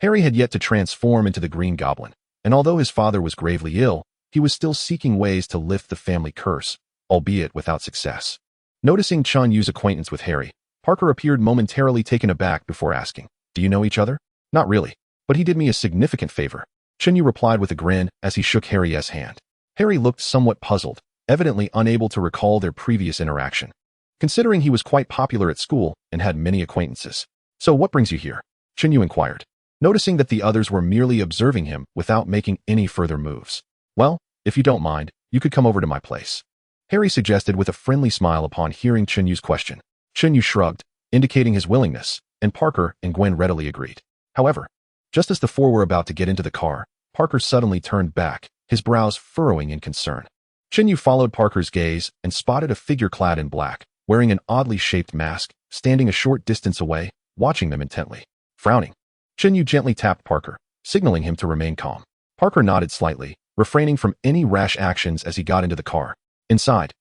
Harry had yet to transform into the Green Goblin, and although his father was gravely ill, he was still seeking ways to lift the family curse, albeit without success. Noticing Chen Yu's acquaintance with Harry, Parker appeared momentarily taken aback before asking, "Do you know each other?" "Not really, but he did me a significant favor," Chen Yu replied with a grin as he shook Harry's hand. Harry looked somewhat puzzled, evidently unable to recall their previous interaction, considering he was quite popular at school and had many acquaintances. "So what brings you here?" Chen Yu inquired, noticing that the others were merely observing him without making any further moves. "Well, if you don't mind, you could come over to my place," Harry suggested with a friendly smile upon hearing Chen Yu's question. Chen Yu shrugged, indicating his willingness, and Parker and Gwen readily agreed. However, just as the four were about to get into the car, Parker suddenly turned back, his brows furrowing in concern. Chen Yu followed Parker's gaze and spotted a figure clad in black, wearing an oddly shaped mask, standing a short distance away, watching them intently. Frowning, Chen Yu gently tapped Parker, signaling him to remain calm. Parker nodded slightly, refraining from any rash actions as he got into the car. Inside,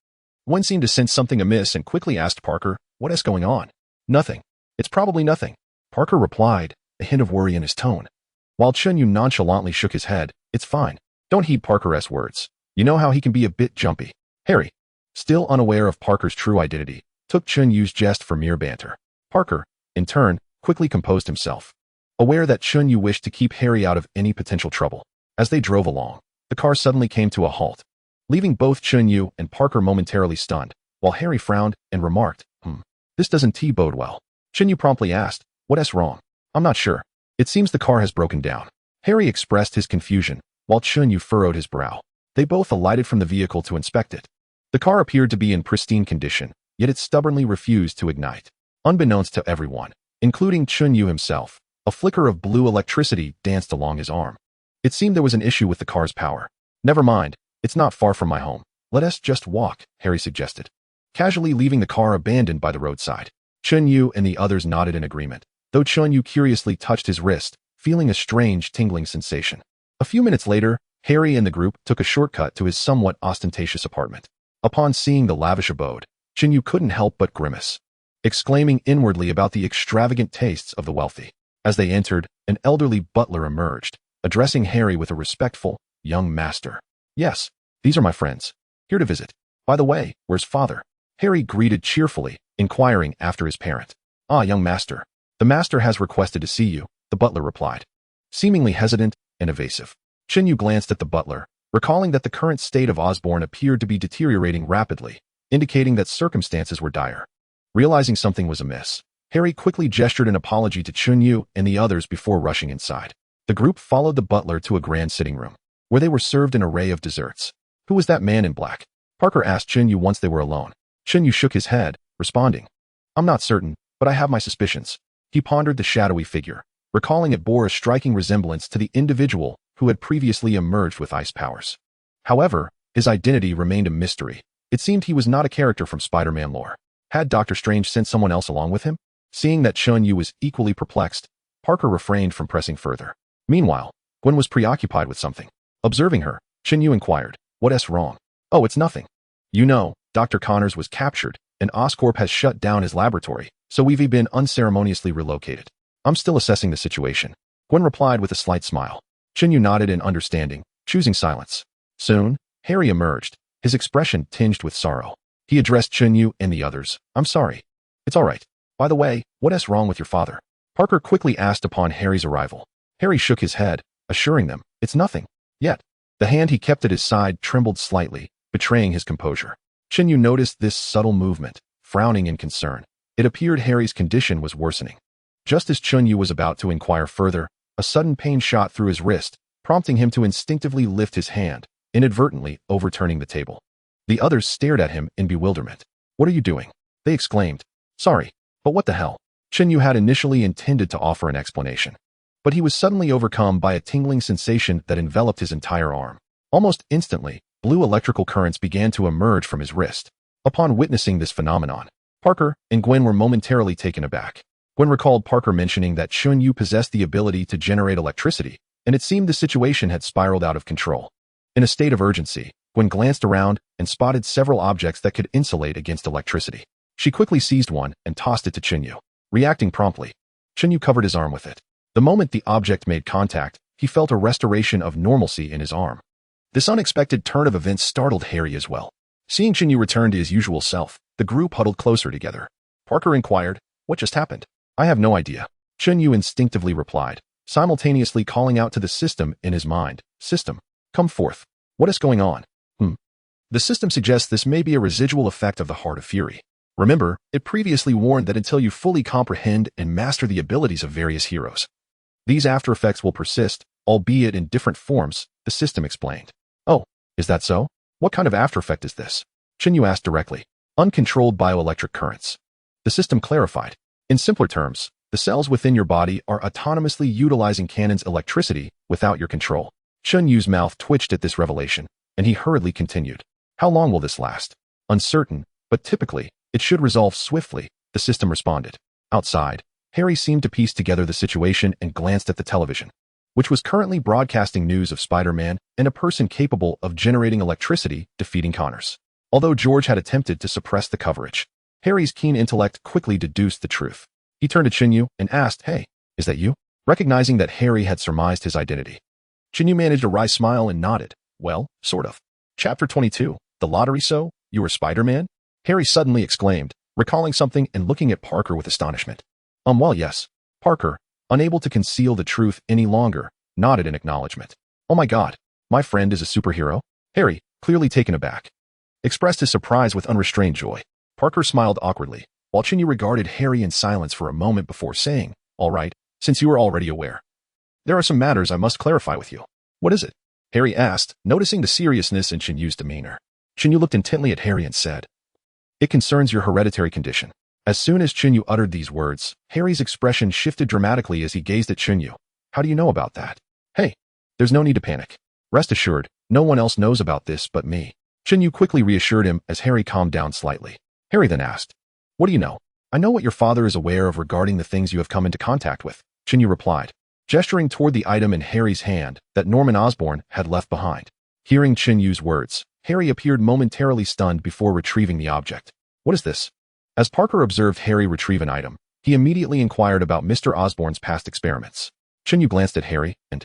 Gwen seemed to sense something amiss and quickly asked Parker, "What is going on?" "Nothing. It's probably nothing," Parker replied, a hint of worry in his tone. While Chen Yu nonchalantly shook his head, "It's fine." Don't heed Parker's words. You know how he can be a bit jumpy. Harry, still unaware of Parker's true identity, took Chen Yu's jest for mere banter. Parker, in turn, quickly composed himself, aware that Chen Yu wished to keep Harry out of any potential trouble. As they drove along, the car suddenly came to a halt, leaving both Chen Yu and Parker momentarily stunned, while Harry frowned and remarked, "This doesn't bode well." Chen Yu promptly asked, "What's wrong?" "I'm not sure. It seems the car has broken down." Harry expressed his confusion, while Chen Yu furrowed his brow. They both alighted from the vehicle to inspect it. The car appeared to be in pristine condition, yet it stubbornly refused to ignite. Unbeknownst to everyone, including Chen Yu himself, a flicker of blue electricity danced along his arm. It seemed there was an issue with the car's power. "Never mind, it's not far from my home. Let us just walk," Harry suggested, casually leaving the car abandoned by the roadside. Chen Yu and the others nodded in agreement, though Chen Yu curiously touched his wrist, feeling a strange tingling sensation. A few minutes later, Harry and the group took a shortcut to his somewhat ostentatious apartment. Upon seeing the lavish abode, Chen Yu couldn't help but grimace, exclaiming inwardly about the extravagant tastes of the wealthy. As they entered, an elderly butler emerged, addressing Harry with a respectful, "Young master." "Yes, these are my friends, here to visit. By the way, where's father?" Harry greeted cheerfully, inquiring after his parent. "Ah, young master. The master has requested to see you," the butler replied, seemingly hesitant and evasive. Chen Yu glanced at the butler, recalling that the current state of Osborn appeared to be deteriorating rapidly, indicating that circumstances were dire. Realizing something was amiss, Harry quickly gestured an apology to Chen Yu and the others before rushing inside. The group followed the butler to a grand sitting room, where they were served an array of desserts. "Who was that man in black?" Parker asked Chen Yu once they were alone. Chen Yu shook his head, responding, "I'm not certain, but I have my suspicions." He pondered the shadowy figure, recalling it bore a striking resemblance to the individual who had previously emerged with ice powers. However, his identity remained a mystery. It seemed he was not a character from Spider-Man lore. Had Doctor Strange sent someone else along with him? Seeing that Chen Yu was equally perplexed, Parker refrained from pressing further. Meanwhile, Gwen was preoccupied with something. Observing her, Chen Yu inquired, "What's wrong?" "Oh, it's nothing. You know, Dr. Connors was captured, and Oscorp has shut down his laboratory, so we've been unceremoniously relocated. I'm still assessing the situation." Gwen replied with a slight smile. Chen Yu nodded in understanding, choosing silence. Soon, Harry emerged, his expression tinged with sorrow. He addressed Chen Yu and the others. "I'm sorry." "It's all right. By the way, what's wrong with your father?" Parker quickly asked upon Harry's arrival. Harry shook his head, assuring them, "It's nothing." Yet, the hand he kept at his side trembled slightly, betraying his composure. Chen Yu noticed this subtle movement, frowning in concern. It appeared Harry's condition was worsening. Just as Chen Yu was about to inquire further, a sudden pain shot through his wrist, prompting him to instinctively lift his hand, inadvertently overturning the table. The others stared at him in bewilderment. "What are you doing?" they exclaimed. "Sorry, but what the hell?" Chen Yu had initially intended to offer an explanation, but he was suddenly overcome by a tingling sensation that enveloped his entire arm. Almost instantly, blue electrical currents began to emerge from his wrist. Upon witnessing this phenomenon, Parker and Gwen were momentarily taken aback. Gwen recalled Parker mentioning that Chen Yu possessed the ability to generate electricity, and it seemed the situation had spiraled out of control. In a state of urgency, Gwen glanced around and spotted several objects that could insulate against electricity. She quickly seized one and tossed it to Chen Yu. Reacting promptly, Chen Yu covered his arm with it. The moment the object made contact, he felt a restoration of normalcy in his arm. This unexpected turn of events startled Harry as well. Seeing Chen Yu return to his usual self, the group huddled closer together. Parker inquired, "What just happened?" "I have no idea," Chen Yu instinctively replied, simultaneously calling out to the system in his mind. "System, come forth. What is going on?" The system suggests this may be a residual effect of the Heart of Fury. Remember, it previously warned that until you fully comprehend and master the abilities of various heroes, these after effects will persist, albeit in different forms, the system explained. "Oh, is that so? What kind of after effect is this?" Chen Yu asked directly. "Uncontrolled bioelectric currents." The system clarified. In simpler terms, the cells within your body are autonomously utilizing cannons electricity without your control. Chen Yu's mouth twitched at this revelation, and he hurriedly continued. "How long will this last?" "Uncertain, but typically, it should resolve swiftly," the system responded. Outside, Harry seemed to piece together the situation and glanced at the television, which was currently broadcasting news of Spider-Man and a person capable of generating electricity defeating Connors. Although George had attempted to suppress the coverage, Harry's keen intellect quickly deduced the truth. He turned to Chen Yu and asked, "Hey, is that you?" Recognizing that Harry had surmised his identity, Chen Yu managed a wry smile and nodded. "Well, sort of." Chapter 22, The Lottery. "So, you were Spider-Man?" Harry suddenly exclaimed, recalling something and looking at Parker with astonishment. Well, yes." Parker, unable to conceal the truth any longer, nodded in acknowledgement. "Oh my God, my friend is a superhero?" Harry, clearly taken aback, expressed his surprise with unrestrained joy. Parker smiled awkwardly, while Chen Yu regarded Harry in silence for a moment before saying, "All right, since you are already aware, there are some matters I must clarify with you." "What is it?" Harry asked, noticing the seriousness in Chen Yu's demeanor. Chen Yu looked intently at Harry and said, "It concerns your hereditary condition." As soon as Chen Yu uttered these words, Harry's expression shifted dramatically as he gazed at Chen Yu. "How do you know about that?" "Hey, there's no need to panic. Rest assured, no one else knows about this but me." Chen Yu quickly reassured him as Harry calmed down slightly. Harry then asked, "What do you know?" "I know what your father is aware of regarding the things you have come into contact with," Chen Yu replied, gesturing toward the item in Harry's hand that Norman Osborn had left behind. Hearing Chen Yu's words, Harry appeared momentarily stunned before retrieving the object. "What is this?" As Parker observed Harry retrieve an item, he immediately inquired about Mr. Osborn's past experiments. Chen Yu glanced at Harry, and,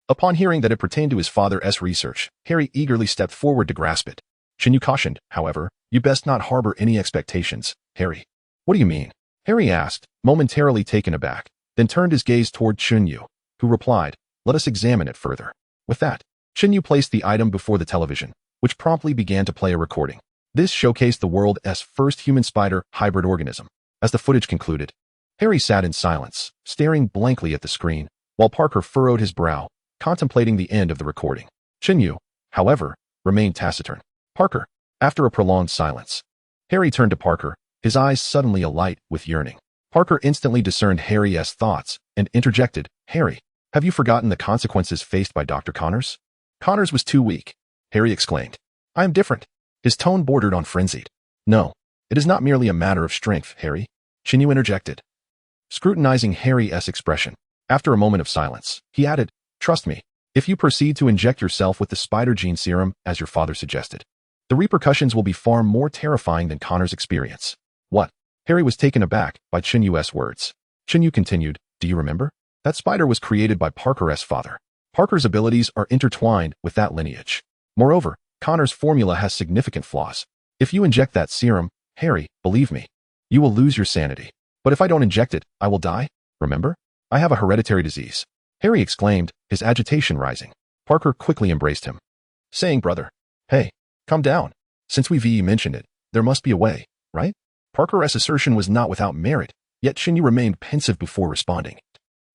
upon hearing that it pertained to his father's research, Harry eagerly stepped forward to grasp it. Chen Yu cautioned, however, "You best not harbor any expectations, Harry." "What do you mean?" Harry asked, momentarily taken aback, then turned his gaze toward Chen Yu, who replied, "Let us examine it further." With that, Chen Yu placed the item before the television, which promptly began to play a recording. This showcased the world's first human-spider hybrid organism. As the footage concluded, Harry sat in silence, staring blankly at the screen, while Parker furrowed his brow, contemplating the end of the recording. Chen Yu, however, remained taciturn. "Parker." After a prolonged silence, Harry turned to Parker, his eyes suddenly alight with yearning. Parker instantly discerned Harry's thoughts and interjected, "Harry, have you forgotten the consequences faced by Dr. Connors?" "Connors was too weak," Harry exclaimed. "I am different." His tone bordered on frenzied. "No, it is not merely a matter of strength, Harry," Chen Yu interjected, scrutinizing Harry's expression. After a moment of silence, he added, "Trust me, if you proceed to inject yourself with the spider gene serum as your father suggested, the repercussions will be far more terrifying than Connor's experience." "What?" Harry was taken aback by Chen Yu's words. Chen Yu continued, "Do you remember? That spider was created by Parker's father. Parker's abilities are intertwined with that lineage. Moreover, Connor's formula has significant flaws. If you inject that serum, Harry, believe me, you will lose your sanity. But if I don't inject it, I will die. Remember? I have a hereditary disease." Harry exclaimed, his agitation rising. Parker quickly embraced him, saying, "Brother, hey, calm down. Since we've mentioned it, there must be a way, right?" Parker's assertion was not without merit, yet Chen Yu remained pensive before responding.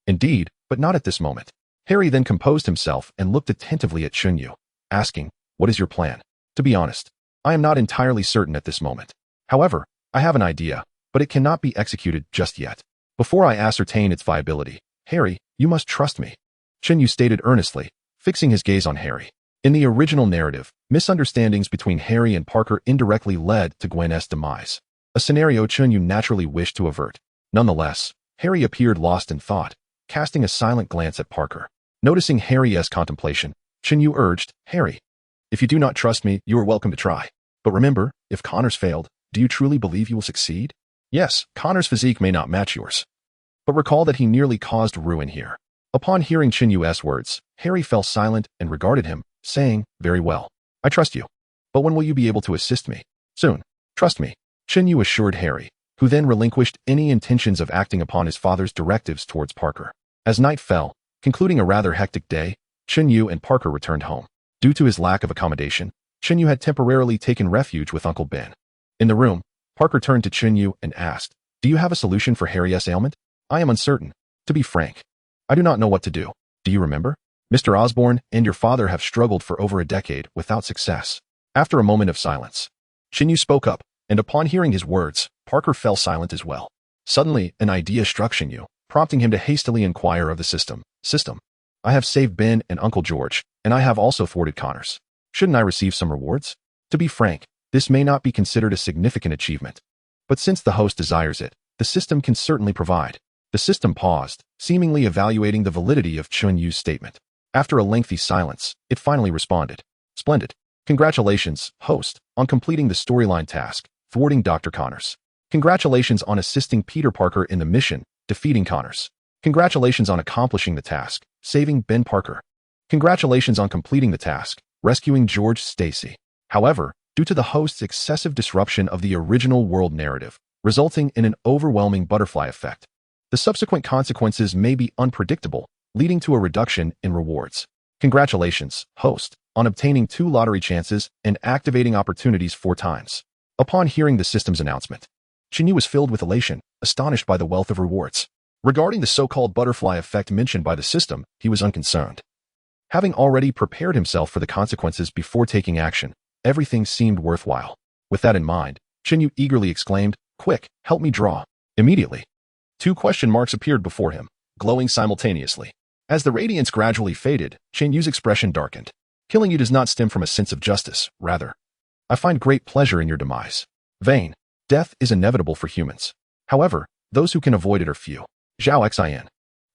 "Indeed, but not at this moment." Harry then composed himself and looked attentively at Chen Yu, asking, "What is your plan?" "To be honest, I am not entirely certain at this moment. However, I have an idea, but it cannot be executed just yet. Before I ascertain its viability, Harry, you must trust me," Chen Yu stated earnestly, fixing his gaze on Harry. In the original narrative, misunderstandings between Harry and Parker indirectly led to Gwen's demise, a scenario Chen Yu naturally wished to avert. Nonetheless, Harry appeared lost in thought, casting a silent glance at Parker. Noticing Harry's contemplation, Chen Yu urged, Harry, if you do not trust me, you are welcome to try. But remember, if Connor's failed, do you truly believe you will succeed? Yes, Connor's physique may not match yours. But recall that he nearly caused ruin here. Upon hearing Chen Yu's words, Harry fell silent and regarded him, saying, very well. I trust you. But when will you be able to assist me? Soon. Trust me, Chen Yu assured Harry, who then relinquished any intentions of acting upon his father's directives towards Parker. As night fell, concluding a rather hectic day, Chen Yu and Parker returned home. Due to his lack of accommodation, Chen Yu had temporarily taken refuge with Uncle Ben. In the room, Parker turned to Chen Yu and asked, do you have a solution for Harry's ailment? I am uncertain. To be frank, I do not know what to do. Do you remember? Mr. Osborn and your father have struggled for over a decade without success. After a moment of silence, Chen Yu spoke up, and upon hearing his words, Parker fell silent as well. Suddenly, an idea struck Chen Yu, prompting him to hastily inquire of the system. System, I have saved Ben and Uncle George, and I have also thwarted Connors. Shouldn't I receive some rewards? To be frank, this may not be considered a significant achievement. But since the host desires it, the system can certainly provide. The system paused, seemingly evaluating the validity of Chen Yu's statement. After a lengthy silence, it finally responded. Splendid. Congratulations, host, on completing the storyline task, thwarting Dr. Connors. Congratulations on assisting Peter Parker in the mission, defeating Connors. Congratulations on accomplishing the task, saving Ben Parker. Congratulations on completing the task, rescuing George Stacy. However, due to the host's excessive disruption of the original world narrative, resulting in an overwhelming butterfly effect, the subsequent consequences may be unpredictable, leading to a reduction in rewards. Congratulations, host, on obtaining 2 lottery chances and activating opportunities 4 times. Upon hearing the system's announcement, Chen Yu was filled with elation, astonished by the wealth of rewards. Regarding the so-called butterfly effect mentioned by the system, he was unconcerned. Having already prepared himself for the consequences before taking action, everything seemed worthwhile. With that in mind, Chen Yu eagerly exclaimed, quick, help me draw. Immediately, 2 question marks appeared before him, glowing simultaneously. As the radiance gradually faded, Chen Yu's expression darkened. Killing you does not stem from a sense of justice, rather. I find great pleasure in your demise. Vain. Death is inevitable for humans. However, those who can avoid it are few. Zhao Xin.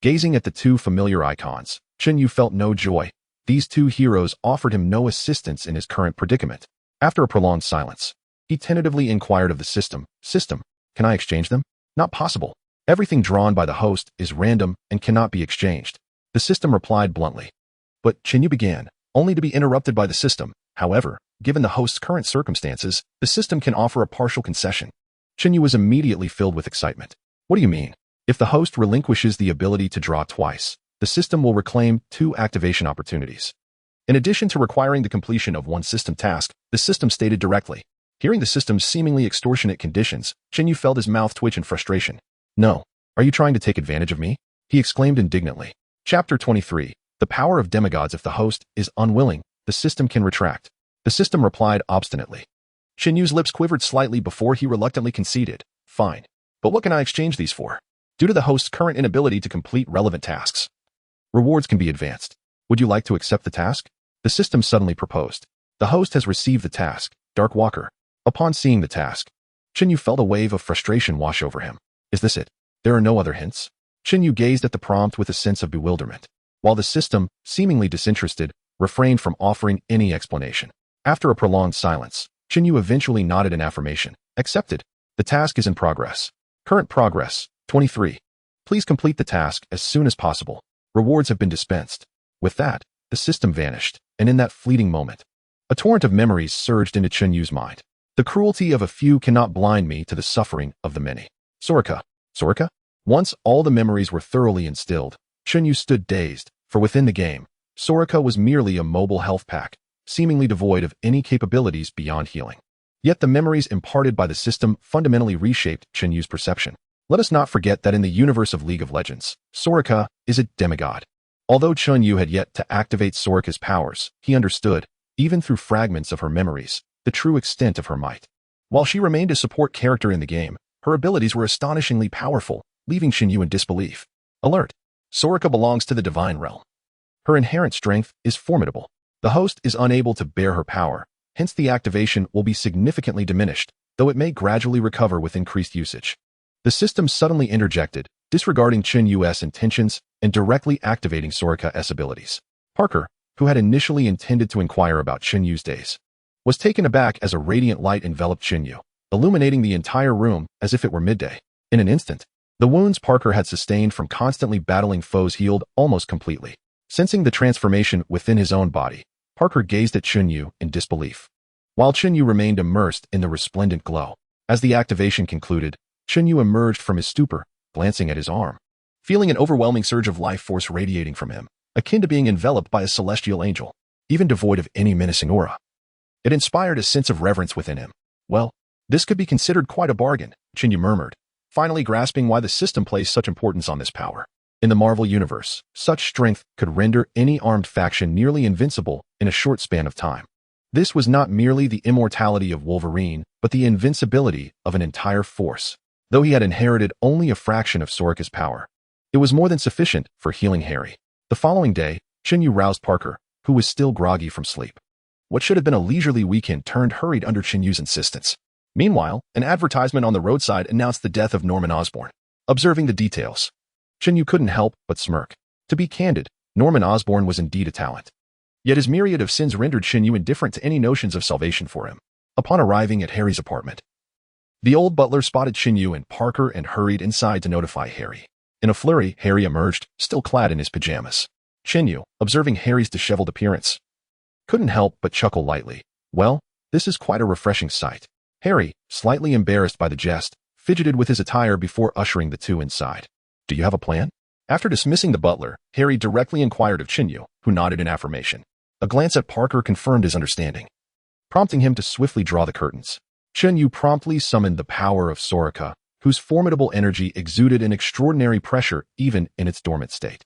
Gazing at the 2 familiar icons, Chen Yu felt no joy. These 2 heroes offered him no assistance in his current predicament. After a prolonged silence, he tentatively inquired of the system, System, can I exchange them? Not possible. Everything drawn by the host is random and cannot be exchanged. The system replied bluntly. But Chen Yu began, only to be interrupted by the system. However, given the host's current circumstances, the system can offer a partial concession. Chen Yu was immediately filled with excitement. What do you mean? If the host relinquishes the ability to draw twice, the system will reclaim 2 activation opportunities. In addition to requiring the completion of 1 system task, the system stated directly. Hearing the system's seemingly extortionate conditions, Chen Yu felt his mouth twitch in frustration. No, are you trying to take advantage of me? He exclaimed indignantly. Chapter 23. The power of demigods. If the host is unwilling, the system can retract. The system replied obstinately. Chen Yu's lips quivered slightly before he reluctantly conceded. Fine. But what can I exchange these for? Due to the host's current inability to complete relevant tasks, rewards can be advanced. Would you like to accept the task? The system suddenly proposed. The host has received the task, Dark Walker. Upon seeing the task, Chen Yu felt a wave of frustration wash over him. Is this it? There are no other hints? Chen Yu gazed at the prompt with a sense of bewilderment, while the system, seemingly disinterested, refrained from offering any explanation. After a prolonged silence, Chen Yu eventually nodded in affirmation. Accepted. The task is in progress. Current progress, 23. Please complete the task as soon as possible. Rewards have been dispensed. With that, the system vanished, and in that fleeting moment, a torrent of memories surged into Chen Yu's mind. The cruelty of a few cannot blind me to the suffering of the many. Soraka. Soraka? Once all the memories were thoroughly instilled, Chen Yu stood dazed, for within the game, Soraka was merely a mobile health pack, seemingly devoid of any capabilities beyond healing. Yet the memories imparted by the system fundamentally reshaped Chen Yu's perception. Let us not forget that in the universe of League of Legends, Soraka is a demigod. Although Chen Yu had yet to activate Soraka's powers, he understood, even through fragments of her memories, the true extent of her might. While she remained a support character in the game, her abilities were astonishingly powerful, leaving Chen Yu in disbelief. Alert! Soraka belongs to the divine realm. Her inherent strength is formidable. The host is unable to bear her power, hence the activation will be significantly diminished, though it may gradually recover with increased usage. The system suddenly interjected, disregarding Chen Yu's intentions and directly activating Soraka's abilities. Parker, who had initially intended to inquire about Chen Yu's days, was taken aback as a radiant light enveloped Chen Yu, illuminating the entire room as if it were midday. In an instant, the wounds Parker had sustained from constantly battling foes healed almost completely. Sensing the transformation within his own body, Parker gazed at Chen Yu in disbelief, while Chen Yu remained immersed in the resplendent glow. As the activation concluded, Chen Yu emerged from his stupor, glancing at his arm, feeling an overwhelming surge of life force radiating from him, akin to being enveloped by a celestial angel, even devoid of any menacing aura. It inspired a sense of reverence within him. Well, this could be considered quite a bargain, Chen Yu murmured, finally grasping why the system placed such importance on this power. In the Marvel Universe, such strength could render any armed faction nearly invincible in a short span of time. This was not merely the immortality of Wolverine, but the invincibility of an entire force. Though he had inherited only a fraction of Soraka's power, it was more than sufficient for healing Harry. The following day, Chen Yu roused Parker, who was still groggy from sleep. What should have been a leisurely weekend turned hurried under Chen Yu's insistence. Meanwhile, an advertisement on the roadside announced the death of Norman Osborn. Observing the details, Chen Yu couldn't help but smirk. To be candid, Norman Osborn was indeed a talent. Yet his myriad of sins rendered Chen Yu indifferent to any notions of salvation for him. Upon arriving at Harry's apartment, the old butler spotted Chen Yu and Parker and hurried inside to notify Harry. In a flurry, Harry emerged, still clad in his pajamas. Chen Yu, observing Harry's disheveled appearance, couldn't help but chuckle lightly. Well, this is quite a refreshing sight. Harry, slightly embarrassed by the jest, fidgeted with his attire before ushering the two inside. Do you have a plan? After dismissing the butler, Harry directly inquired of Chen Yu, who nodded in affirmation. A glance at Parker confirmed his understanding, prompting him to swiftly draw the curtains. Chen Yu promptly summoned the power of Soraka, whose formidable energy exuded an extraordinary pressure even in its dormant state.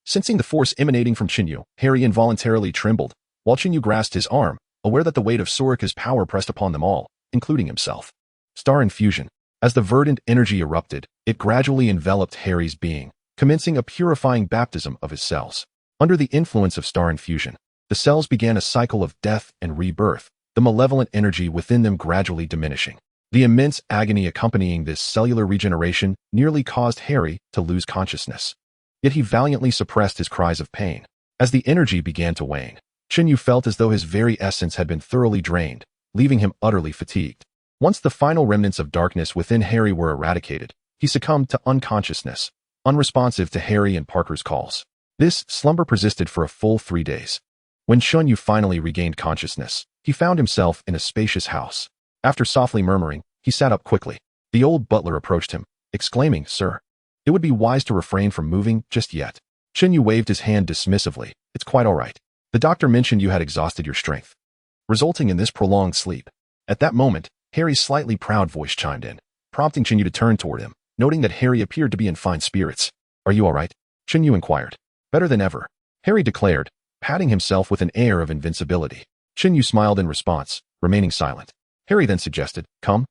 Sensing the force emanating from Chen Yu, Harry involuntarily trembled, while Chen Yu grasped his arm, aware that the weight of Soraka's power pressed upon them all, including himself. Star infusion. As the verdant energy erupted, it gradually enveloped Harry's being, commencing a purifying baptism of his cells. Under the influence of star infusion, the cells began a cycle of death and rebirth, the malevolent energy within them gradually diminishing. The immense agony accompanying this cellular regeneration nearly caused Harry to lose consciousness. Yet he valiantly suppressed his cries of pain. As the energy began to wane, Chen Yu felt as though his very essence had been thoroughly drained, leaving him utterly fatigued. Once the final remnants of darkness within Harry were eradicated, he succumbed to unconsciousness, unresponsive to Harry and Parker's calls. This slumber persisted for a full 3 days. When Chen Yu finally regained consciousness, he found himself in a spacious house. After softly murmuring, he sat up quickly. The old butler approached him, exclaiming, "Sir, it would be wise to refrain from moving just yet." Chen Yu waved his hand dismissively. "It's quite all right. The doctor mentioned you had exhausted your strength, resulting in this prolonged sleep." At that moment, Harry's slightly proud voice chimed in, prompting Chen Yu to turn toward him, noting that Harry appeared to be in fine spirits. "Are you all right?" Chen Yu inquired. "Better than ever," Harry declared, patting himself with an air of invincibility. Chen Yu smiled in response, remaining silent. Harry then suggested, "Come.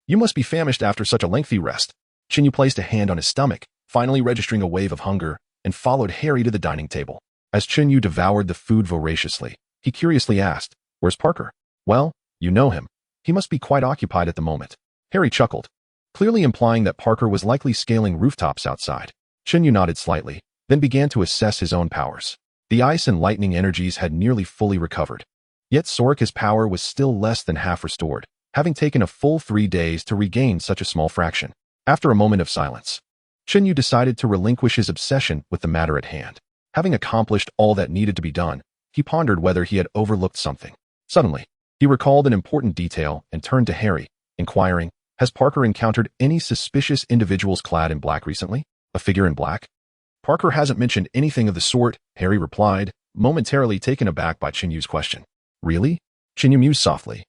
You must be famished after such a lengthy rest." Chen Yu placed a hand on his stomach, finally registering a wave of hunger, and followed Harry to the dining table. As Chen Yu devoured the food voraciously, he curiously asked, "Where's Parker?" "Well, you know him. He must be quite occupied at the moment." Harry chuckled, clearly implying that Parker was likely scaling rooftops outside. Chen Yu nodded slightly, then began to assess his own powers. The ice and lightning energies had nearly fully recovered. Yet Soraka's power was still less than half restored, having taken a full 3 days to regain such a small fraction. After a moment of silence, Chen Yu decided to relinquish his obsession with the matter at hand. Having accomplished all that needed to be done, he pondered whether he had overlooked something. Suddenly, he recalled an important detail and turned to Harry, inquiring, "Has Parker encountered any suspicious individuals clad in black recently? A figure in black?" "Parker hasn't mentioned anything of the sort," Harry replied, momentarily taken aback by Chen Yu's question. "Really?" Chen Yu mused softly,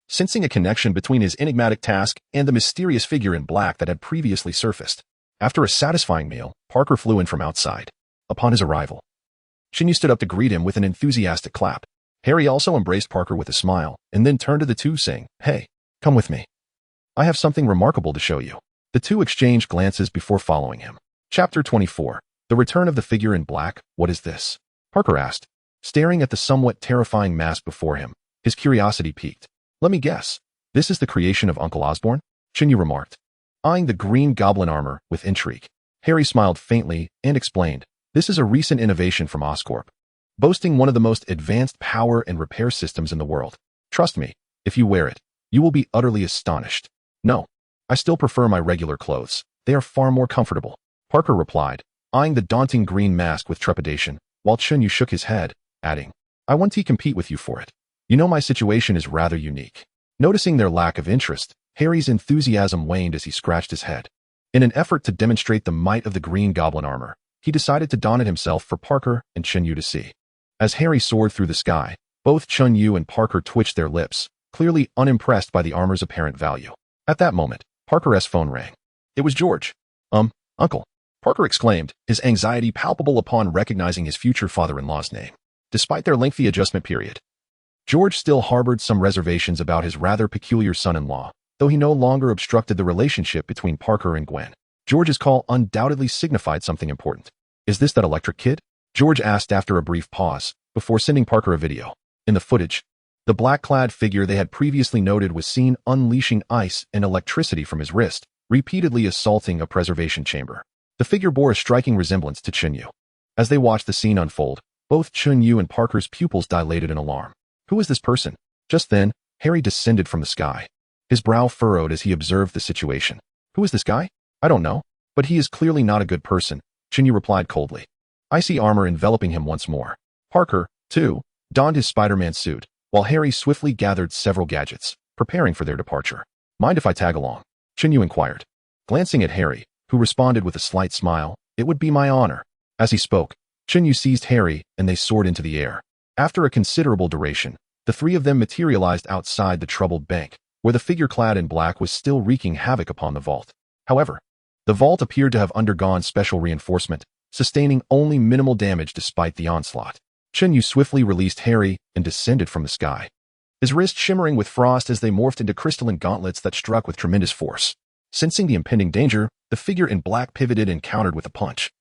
sensing a connection between his enigmatic task and the mysterious figure in black that had previously surfaced. After a satisfying meal, Parker flew in from outside. Upon his arrival, Chen Yu stood up to greet him with an enthusiastic clap. Harry also embraced Parker with a smile, and then turned to the two, saying, "Hey, come with me. I have something remarkable to show you." The two exchanged glances before following him. Chapter 24. The Return of the Figure in Black. "What is this?" Parker asked, staring at the somewhat terrifying mask before him. His curiosity piqued. "Let me guess. This is the creation of Uncle Osborn?" Chen Yu remarked, eyeing the green goblin armor with intrigue. Harry smiled faintly and explained, "This is a recent innovation from Oscorp, boasting one of the most advanced power and repair systems in the world. Trust me, if you wear it, you will be utterly astonished." "No, I still prefer my regular clothes. They are far more comfortable," Parker replied, eyeing the daunting green mask with trepidation, while Chen Yu shook his head, adding, "I want to compete with you for it. You know my situation is rather unique." Noticing their lack of interest, Harry's enthusiasm waned as he scratched his head. In an effort to demonstrate the might of the green goblin armor, he decided to don it himself for Parker and Chen Yu to see. As Harry soared through the sky, both Chen Yu and Parker twitched their lips, clearly unimpressed by the armor's apparent value. At that moment, Parker's phone rang. It was George. Uncle," Parker exclaimed, his anxiety palpable upon recognizing his future father-in-law's name. Despite their lengthy adjustment period, George still harbored some reservations about his rather peculiar son-in-law, though he no longer obstructed the relationship between Parker and Gwen. George's call undoubtedly signified something important. "Is this that electric kid?" George asked after a brief pause, before sending Parker a video. In the footage, the black-clad figure they had previously noted was seen unleashing ice and electricity from his wrist, repeatedly assaulting a preservation chamber. The figure bore a striking resemblance to Chen Yu. As they watched the scene unfold, both Chen Yu and Parker's pupils dilated in alarm. Who is this person? Just then, Harry descended from the sky. His brow furrowed as he observed the situation. Who is this guy? I don't know, but he is clearly not a good person, Chen Yu replied coldly. Icy armor enveloping him once more. Parker, too, donned his Spider-Man suit, while Harry swiftly gathered several gadgets, preparing for their departure. Mind if I tag along? Chen Yu inquired. Glancing at Harry, who responded with a slight smile, "It would be my honor." As he spoke, Chen Yu seized Harry and they soared into the air. After a considerable duration, the three of them materialized outside the troubled bank, where the figure clad in black was still wreaking havoc upon the vault. However, the vault appeared to have undergone special reinforcement, sustaining only minimal damage despite the onslaught. Chen Yu swiftly released Harry and descended from the sky, his wrist shimmering with frost as they morphed into crystalline gauntlets that struck with tremendous force. Sensing the impending danger, the figure in black pivoted and countered with a punch,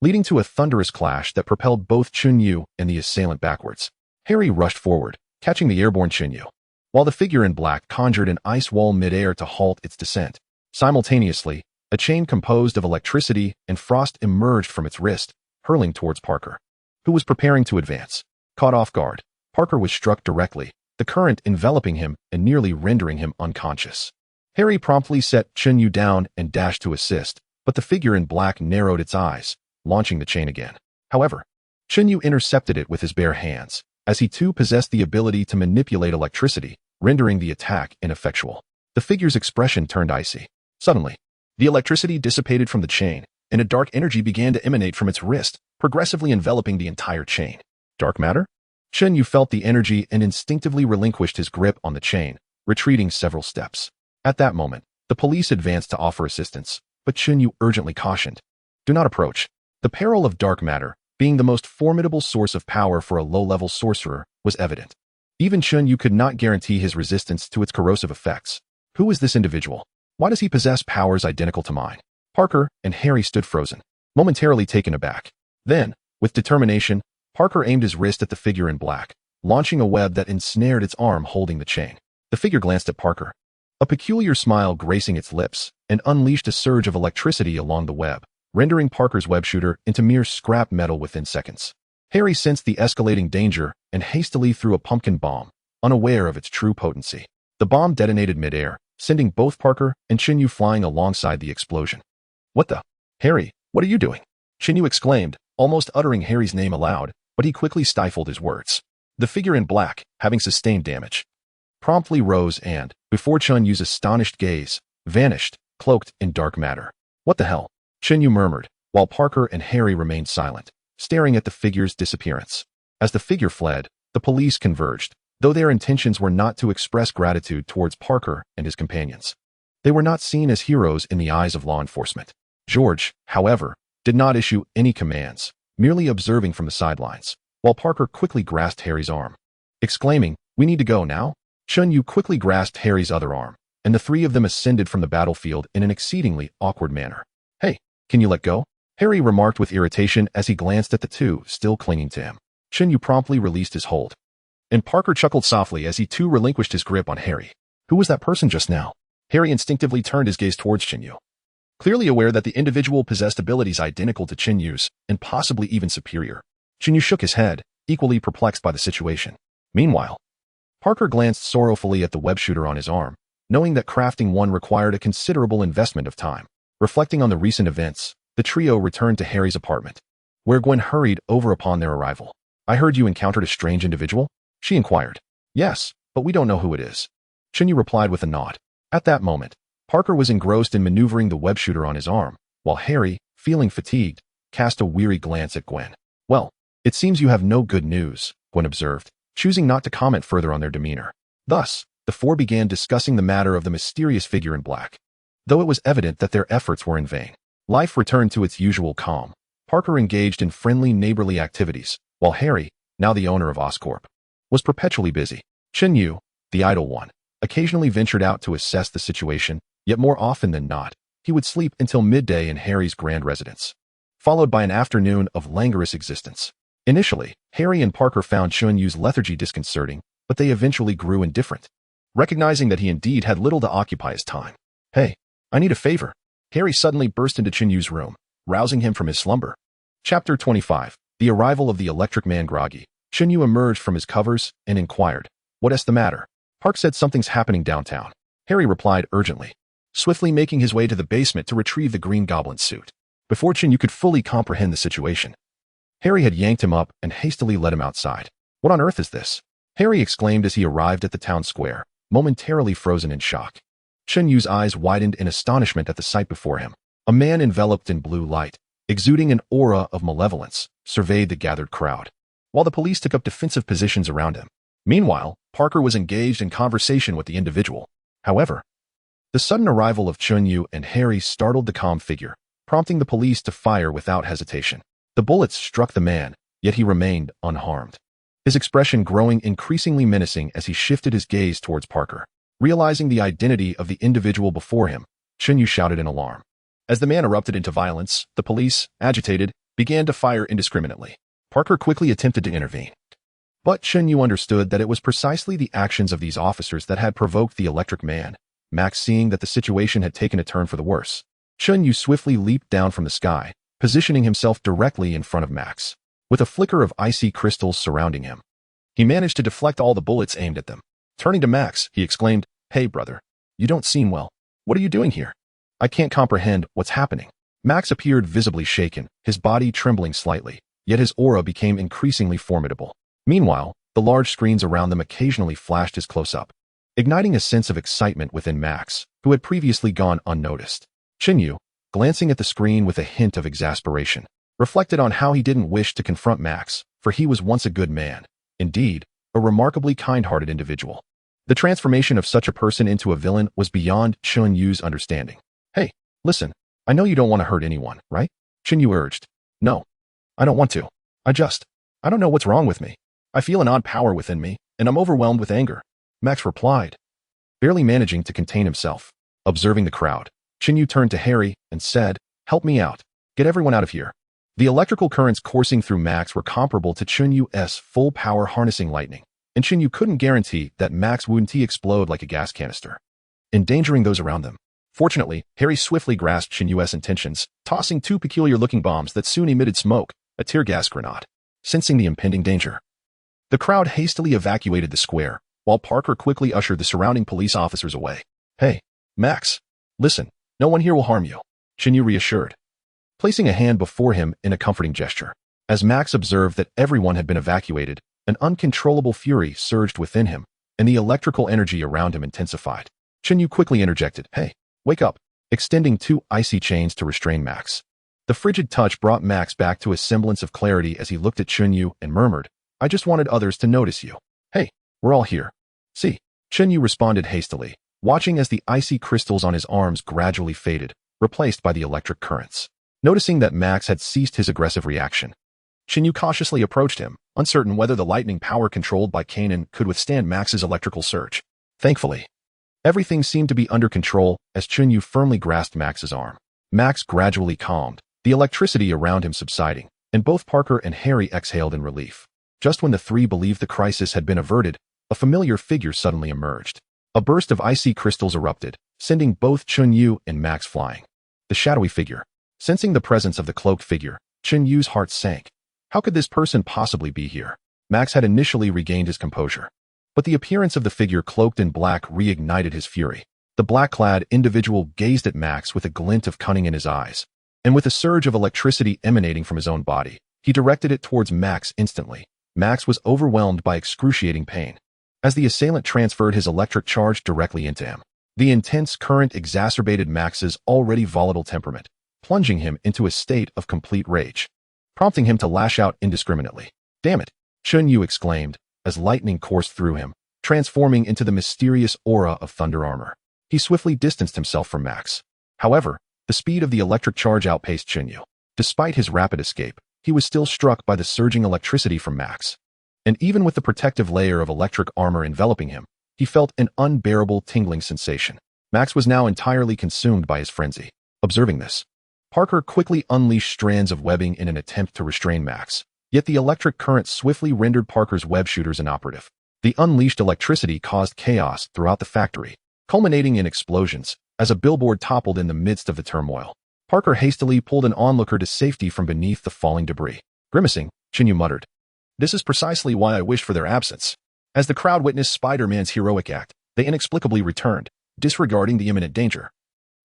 leading to a thunderous clash that propelled both Chen Yu and the assailant backwards. Harry rushed forward, catching the airborne Chen Yu, while the figure in black conjured an ice wall mid-air to halt its descent. Simultaneously, a chain composed of electricity and frost emerged from its wrist, hurling towards Parker, who was preparing to advance. Caught off guard, Parker was struck directly, the current enveloping him and nearly rendering him unconscious. Harry promptly set Chen Yu down and dashed to assist, but the figure in black narrowed its eyes, launching the chain again. However, Chen Yu intercepted it with his bare hands, as he too possessed the ability to manipulate electricity, rendering the attack ineffectual. The figure's expression turned icy. Suddenly, the electricity dissipated from the chain, and a dark energy began to emanate from its wrist, progressively enveloping the entire chain. Dark matter? Chen Yu felt the energy and instinctively relinquished his grip on the chain, retreating several steps. At that moment, the police advanced to offer assistance, but Chen Yu urgently cautioned, "Do not approach." The peril of dark matter, being the most formidable source of power for a low-level sorcerer, was evident. Even Chen Yu could not guarantee his resistance to its corrosive effects. Who is this individual? Why does he possess powers identical to mine? Parker and Harry stood frozen, momentarily taken aback. Then, with determination, Parker aimed his wrist at the figure in black, launching a web that ensnared its arm holding the chain. The figure glanced at Parker, a peculiar smile gracing its lips, and unleashed a surge of electricity along the web, rendering Parker's web shooter into mere scrap metal within seconds. Harry sensed the escalating danger and hastily threw a pumpkin bomb, unaware of its true potency. The bomb detonated mid-air, sending both Parker and Chen Yu flying alongside the explosion. "What the? Harry, what are you doing?" Chen Yu exclaimed, almost uttering Harry's name aloud, but he quickly stifled his words. The figure in black, having sustained damage, promptly rose and, before Chen Yu's astonished gaze, vanished, cloaked in dark matter. "What the hell?" Chen Yu murmured, while Parker and Harry remained silent, staring at the figure's disappearance. As the figure fled, the police converged, though their intentions were not to express gratitude towards Parker and his companions. They were not seen as heroes in the eyes of law enforcement. George, however, did not issue any commands, merely observing from the sidelines, while Parker quickly grasped Harry's arm. Exclaiming, "We need to go now?" Chen Yu quickly grasped Harry's other arm, and the three of them ascended from the battlefield in an exceedingly awkward manner. "Hey, can you let go?" Harry remarked with irritation as he glanced at the two still clinging to him. Chen Yu promptly released his hold, and Parker chuckled softly as he too relinquished his grip on Harry. Who was that person just now? Harry instinctively turned his gaze towards Chen Yu. clearly aware that the individual possessed abilities identical to Chen Yu's, and possibly even superior. Chen Yu shook his head, equally perplexed by the situation. Meanwhile, Parker glanced sorrowfully at the web shooter on his arm, knowing that crafting one required a considerable investment of time. Reflecting on the recent events, the trio returned to Harry's apartment, where Gwen hurried over upon their arrival. "I heard you encountered a strange individual?" she inquired. "Yes, but we don't know who it is," Chen Yu replied with a nod. At that moment, Parker was engrossed in maneuvering the web shooter on his arm, while Harry, feeling fatigued, cast a weary glance at Gwen. "Well, it seems you have no good news," Gwen observed, choosing not to comment further on their demeanor. Thus, the four began discussing the matter of the mysterious figure in black. Though it was evident that their efforts were in vain, life returned to its usual calm. Parker engaged in friendly neighborly activities, while Harry, now the owner of Oscorp, was perpetually busy. Chen Yu, the idle one, occasionally ventured out to assess the situation, yet more often than not, he would sleep until midday in Harry's grand residence, followed by an afternoon of languorous existence. Initially, Harry and Parker found Chen Yu's lethargy disconcerting, but they eventually grew indifferent, recognizing that he indeed had little to occupy his time. "Hey, I need a favor." Harry suddenly burst into Chen Yu's room, rousing him from his slumber. Chapter 25. The arrival of the electric man groggy. Chen Yu emerged from his covers and inquired, "What's the matter?" Park said something's happening downtown. Harry replied urgently, swiftly making his way to the basement to retrieve the Green Goblin's suit. Before Chen Yu could fully comprehend the situation, Harry had yanked him up and hastily led him outside. "What on earth is this?" Harry exclaimed as he arrived at the town square, momentarily frozen in shock. Chen Yu's eyes widened in astonishment at the sight before him. A man enveloped in blue light, exuding an aura of malevolence, surveyed the gathered crowd, while the police took up defensive positions around him. Meanwhile, Parker was engaged in conversation with the individual. However, the sudden arrival of Chen Yu and Harry startled the calm figure, prompting the police to fire without hesitation. The bullets struck the man, yet he remained unharmed, his expression growing increasingly menacing as he shifted his gaze towards Parker. Realizing the identity of the individual before him, Chen Yu shouted in alarm. As the man erupted into violence, the police, agitated, began to fire indiscriminately. Parker quickly attempted to intervene, but Chen Yu understood that it was precisely the actions of these officers that had provoked the electric man. Max, seeing that the situation had taken a turn for the worse, Chen Yu swiftly leaped down from the sky, positioning himself directly in front of Max. With a flicker of icy crystals surrounding him, he managed to deflect all the bullets aimed at them. Turning to Max, he exclaimed, "Hey, brother, you don't seem well. What are you doing here? I can't comprehend what's happening." Max appeared visibly shaken, his body trembling slightly, yet his aura became increasingly formidable. Meanwhile, the large screens around them occasionally flashed his close-up, igniting a sense of excitement within Max, who had previously gone unnoticed. Chen Yu, glancing at the screen with a hint of exasperation, reflected on how he didn't wish to confront Max, for he was once a good man, indeed, a remarkably kind-hearted individual. The transformation of such a person into a villain was beyond Chen Yu's understanding. "Hey, listen, I know you don't want to hurt anyone, right?" Chen Yu urged. "No, I don't want to. I don't know what's wrong with me. I feel an odd power within me, and I'm overwhelmed with anger," Max replied, barely managing to contain himself. Observing the crowd, Chen Yu turned to Harry and said, "Help me out. Get everyone out of here." The electrical currents coursing through Max were comparable to Chen Yu's full power harnessing lightning, and Chen Yu couldn't guarantee that Max wouldn't explode like a gas canister, endangering those around them. Fortunately, Harry swiftly grasped Chen Yu's intentions, tossing two peculiar-looking bombs that soon emitted smoke, a tear gas grenade. Sensing the impending danger, the crowd hastily evacuated the square, while Parker quickly ushered the surrounding police officers away. "Hey, Max, listen, no one here will harm you," Chen Yu reassured, placing a hand before him in a comforting gesture. As Max observed that everyone had been evacuated, an uncontrollable fury surged within him, and the electrical energy around him intensified. Chen Yu quickly interjected, "Hey, wake up," extending two icy chains to restrain Max. The frigid touch brought Max back to a semblance of clarity as he looked at Chen Yu and murmured, "I just wanted others to notice you. Hey, we're all here. See." Chen Yu responded hastily, watching as the icy crystals on his arms gradually faded, replaced by the electric currents. Noticing that Max had ceased his aggressive reaction, Chen Yu cautiously approached him, uncertain whether the lightning power controlled by Kanan could withstand Max's electrical surge. Thankfully, everything seemed to be under control as Chen Yu firmly grasped Max's arm. Max gradually calmed, the electricity around him subsiding, and both Parker and Harry exhaled in relief. Just when the three believed the crisis had been averted, a familiar figure suddenly emerged. A burst of icy crystals erupted, sending both Chen Yu and Max flying. the shadowy figure. Sensing the presence of the cloaked figure, Chen Yu's heart sank. How could this person possibly be here? Max had initially regained his composure, but the appearance of the figure cloaked in black reignited his fury. The black-clad individual gazed at Max with a glint of cunning in his eyes, and with a surge of electricity emanating from his own body, he directed it towards Max instantly. Max was overwhelmed by excruciating pain as the assailant transferred his electric charge directly into him. The intense current exacerbated Max's already volatile temperament, plunging him into a state of complete rage, prompting him to lash out indiscriminately. "Damn it!" Chen Yu exclaimed as lightning coursed through him, transforming into the mysterious aura of thunder armor. He swiftly distanced himself from Max. However, the speed of the electric charge outpaced Chen Yu. Despite his rapid escape, he was still struck by the surging electricity from Max. And even with the protective layer of electric armor enveloping him, he felt an unbearable tingling sensation. Max was now entirely consumed by his frenzy. Observing this, Parker quickly unleashed strands of webbing in an attempt to restrain Max. Yet the electric current swiftly rendered Parker's web shooters inoperative. The unleashed electricity caused chaos throughout the factory, culminating in explosions as a billboard toppled in the midst of the turmoil. Parker hastily pulled an onlooker to safety from beneath the falling debris. Grimacing, Chen Yu muttered, "This is precisely why I wish for their absence." As the crowd witnessed Spider-Man's heroic act, they inexplicably returned, disregarding the imminent danger,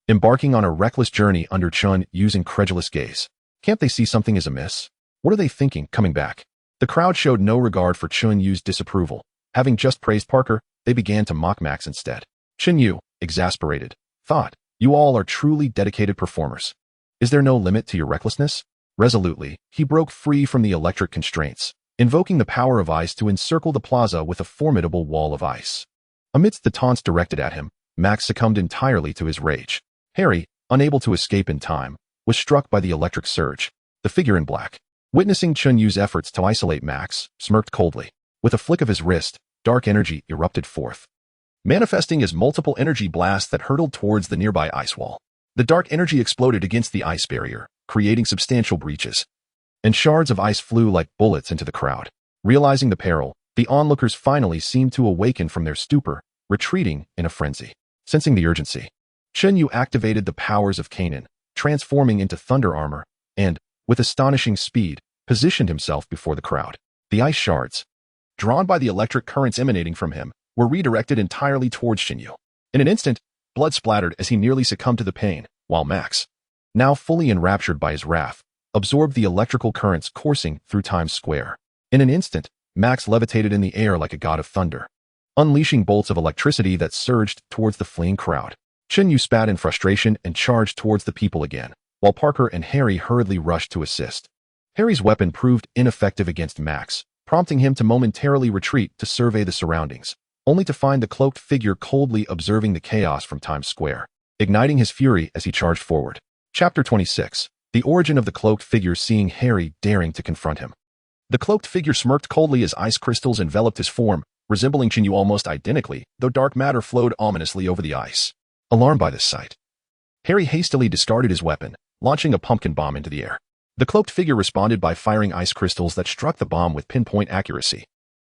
embarking on a reckless journey under Chen Yu's incredulous gaze. Can't they see something is amiss? What are they thinking, coming back? The crowd showed no regard for Chen Yu's disapproval. Having just praised Parker, they began to mock Max instead. Chen Yu, exasperated, thought, "You all are truly dedicated performers. Is there no limit to your recklessness?" Resolutely, he broke free from the electric constraints, invoking the power of ice to encircle the plaza with a formidable wall of ice. Amidst the taunts directed at him, Max succumbed entirely to his rage. Harry, unable to escape in time, was struck by the electric surge. The figure in black, witnessing Chen Yu's efforts to isolate Max, smirked coldly. With a flick of his wrist, dark energy erupted forth, manifesting as multiple energy blasts that hurtled towards the nearby ice wall. The dark energy exploded against the ice barrier, creating substantial breaches, and shards of ice flew like bullets into the crowd. Realizing the peril, the onlookers finally seemed to awaken from their stupor, retreating in a frenzy. Sensing the urgency, Chen Yu activated the powers of Kanan, transforming into thunder armor, and, with astonishing speed, positioned himself before the crowd. The ice shards, drawn by the electric currents emanating from him, were redirected entirely towards Chen Yu. In an instant, blood splattered as he nearly succumbed to the pain, while Max, now fully enraptured by his wrath, absorbed the electrical currents coursing through Times Square. In an instant, Max levitated in the air like a god of thunder, unleashing bolts of electricity that surged towards the fleeing crowd. Chen Yu spat in frustration and charged towards the people again, while Parker and Harry hurriedly rushed to assist. Harry's weapon proved ineffective against Max, prompting him to momentarily retreat to survey the surroundings, only to find the cloaked figure coldly observing the chaos from Times Square, igniting his fury as he charged forward. Chapter 26. The origin of the cloaked figure seeing Harry daring to confront him. The cloaked figure smirked coldly as ice crystals enveloped his form, resembling Chen Yu almost identically, though dark matter flowed ominously over the ice. Alarmed by this sight, Harry hastily discarded his weapon, launching a pumpkin bomb into the air. The cloaked figure responded by firing ice crystals that struck the bomb with pinpoint accuracy.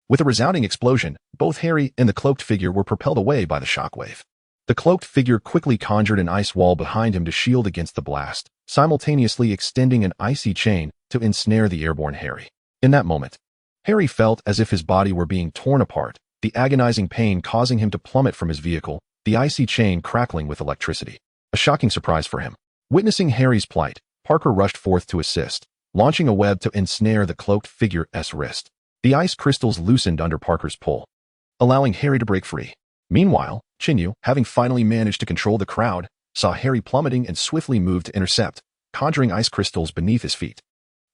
With a resounding explosion, both Harry and the cloaked figure were propelled away by the shockwave. The cloaked figure quickly conjured an ice wall behind him to shield against the blast, simultaneously extending an icy chain to ensnare the airborne Harry. In that moment, Harry felt as if his body were being torn apart, the agonizing pain causing him to plummet from his vehicle, the icy chain crackling with electricity. A shocking surprise for him. Witnessing Harry's plight, Parker rushed forth to assist, launching a web to ensnare the cloaked figure's wrist. The ice crystals loosened under Parker's pull, allowing Harry to break free. Meanwhile, Chen Yu, having finally managed to control the crowd, saw Harry plummeting and swiftly moved to intercept, conjuring ice crystals beneath his feet.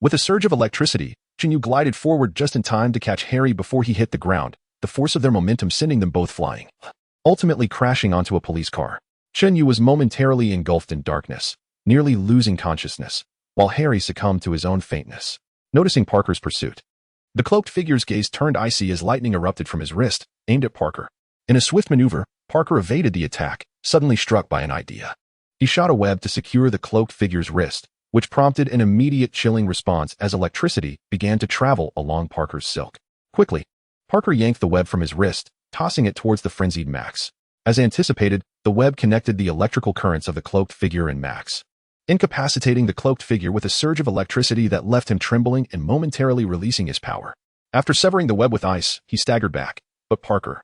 With a surge of electricity, Chen Yu glided forward just in time to catch Harry before he hit the ground, the force of their momentum sending them both flying, ultimately crashing onto a police car. Chen Yu was momentarily engulfed in darkness, nearly losing consciousness, while Harry succumbed to his own faintness. Noticing Parker's pursuit, the cloaked figure's gaze turned icy as lightning erupted from his wrist, aimed at Parker. In a swift maneuver, Parker evaded the attack, suddenly struck by an idea. He shot a web to secure the cloaked figure's wrist, which prompted an immediate chilling response as electricity began to travel along Parker's silk. Quickly, Parker yanked the web from his wrist, tossing it towards the frenzied Max. As anticipated, the web connected the electrical currents of the cloaked figure and Max, incapacitating the cloaked figure with a surge of electricity that left him trembling and momentarily releasing his power. After severing the web with ice, he staggered back, but Parker,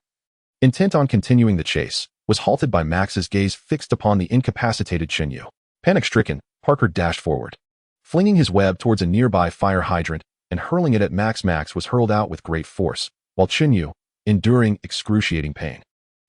intent on continuing the chase, was halted by Max's gaze fixed upon the incapacitated Chen Yu. Panic-stricken, Parker dashed forward, flinging his web towards a nearby fire hydrant and hurling it at Max. Max was hurled out with great force, while Chen Yu, enduring excruciating pain,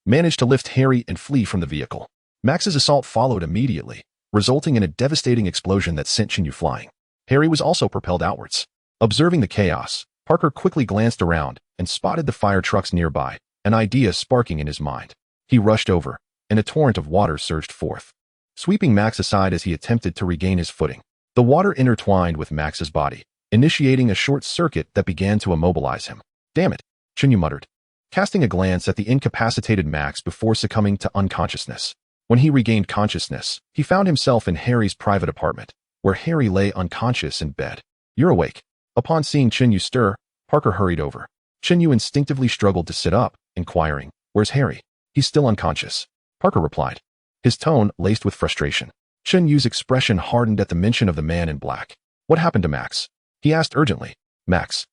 managed to lift Harry and flee from the vehicle. Max's assault followed immediately, resulting in a devastating explosion that sent Chen Yu flying. Harry was also propelled outwards. Observing the chaos, Parker quickly glanced around and spotted the fire trucks nearby, an idea sparking in his mind. He rushed over, and a torrent of water surged forth, sweeping Max aside as he attempted to regain his footing. The water intertwined with Max's body, initiating a short circuit that began to immobilize him. "Damn it," Chen Yu muttered, casting a glance at the incapacitated Max before succumbing to unconsciousness. When he regained consciousness, he found himself in Harry's private apartment, where Harry lay unconscious in bed. "You're awake." Upon seeing Chen Yu stir, Parker hurried over. Chen Yu instinctively struggled to sit up, inquiring, "Where's Harry?" "He's still unconscious," Parker replied, his tone laced with frustration. Chen Yu's expression hardened at the mention of the man in black. "What happened to Max?" he asked urgently. "Max.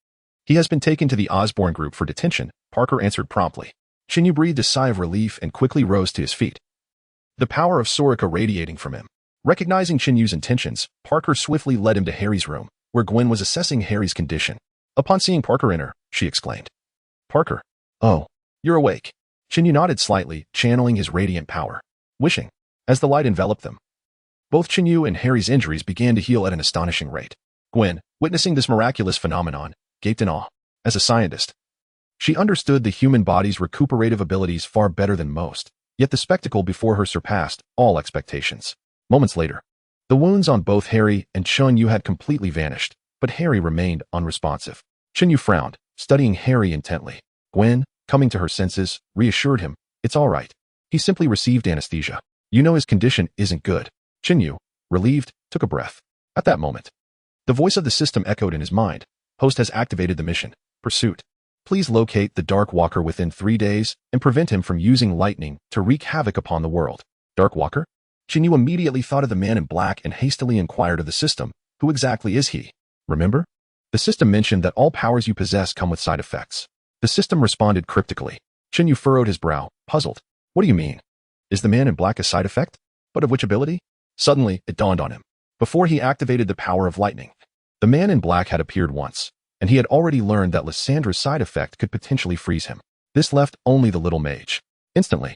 He has been taken to the Osborn group for detention," Parker answered promptly. Chen Yu breathed a sigh of relief and quickly rose to his feet, the power of Soraka radiating from him. Recognizing Chen Yu's intentions, Parker swiftly led him to Harry's room, where Gwen was assessing Harry's condition. Upon seeing Parker enter, she exclaimed, "Parker. Oh, you're awake." Chen Yu nodded slightly, channeling his radiant power, wishing, as the light enveloped them. Both Chen Yu and Harry's injuries began to heal at an astonishing rate. Gwen, witnessing this miraculous phenomenon, gaped in awe. As a scientist, she understood the human body's recuperative abilities far better than most, yet the spectacle before her surpassed all expectations. Moments later, the wounds on both Harry and Chen Yu had completely vanished, but Harry remained unresponsive. Chen Yu frowned, studying Harry intently. Gwen, coming to her senses, reassured him, "It's all right. He simply received anesthesia. You know his condition isn't good." Chen Yu, relieved, took a breath. At that moment, the voice of the system echoed in his mind. "Host has activated the mission. Pursuit. Please locate the Dark Walker within 3 days and prevent him from using lightning to wreak havoc upon the world." Dark Walker? Chen Yu immediately thought of the man in black and hastily inquired of the system, "Who exactly is he?" "Remember? The system mentioned that all powers you possess come with side effects." The system responded cryptically. Chen Yu furrowed his brow, puzzled. "What do you mean? Is the man in black a side effect? But of which ability?" Suddenly, it dawned on him. Before he activated the power of lightning, the man in black had appeared once, and he had already learned that Lyssandra's side effect could potentially freeze him. This left only the little mage. Instantly,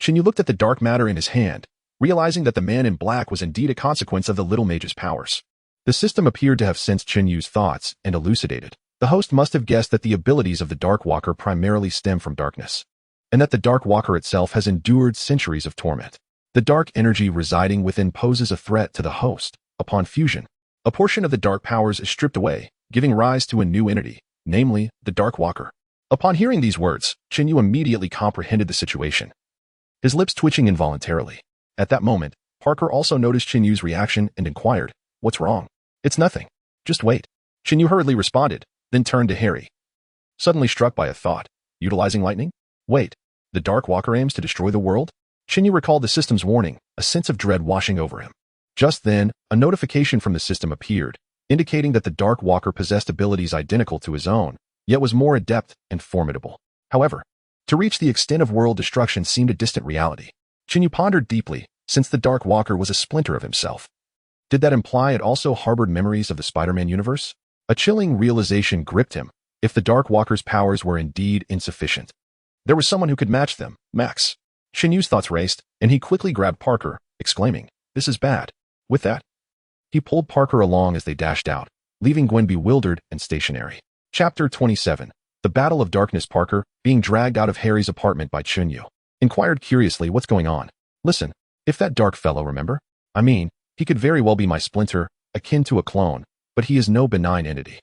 Chen Yu looked at the dark matter in his hand, realizing that the man in black was indeed a consequence of the little mage's powers. The system appeared to have sensed Chen Yu's thoughts and elucidated. The host must have guessed that the abilities of the Dark Walker primarily stem from darkness, and that the Dark Walker itself has endured centuries of torment. The dark energy residing within poses a threat to the host. Upon fusion, a portion of the dark powers is stripped away, giving rise to a new entity, namely, the Dark Walker. Upon hearing these words, Chen Yu immediately comprehended the situation, his lips twitching involuntarily. At that moment, Parker also noticed Chen Yu's reaction and inquired, "What's wrong?" "It's nothing. Just wait." Chen Yu hurriedly responded, then turned to Harry, suddenly struck by a thought. "Utilizing lightning? Wait, the Dark Walker aims to destroy the world?" Chen Yu recalled the system's warning, a sense of dread washing over him. Just then, a notification from the system appeared, indicating that the Dark Walker possessed abilities identical to his own, yet was more adept and formidable. However, to reach the extent of world destruction seemed a distant reality. Chen Yu pondered deeply, since the Dark Walker was a splinter of himself. Did that imply it also harbored memories of the Spider-Man universe? A chilling realization gripped him. If the Dark Walker's powers were indeed insufficient, there was someone who could match them, Max. Chen Yu's thoughts raced, and he quickly grabbed Parker, exclaiming, "This is bad." With that, he pulled Parker along as they dashed out, leaving Gwen bewildered and stationary. Chapter 27. The Battle of Darkness. Parker, being dragged out of Harry's apartment by Chen Yu, inquired curiously, "What's going on?" "Listen, if that dark fellow, remember? I mean, he could very well be my splinter, akin to a clone, but he is no benign entity.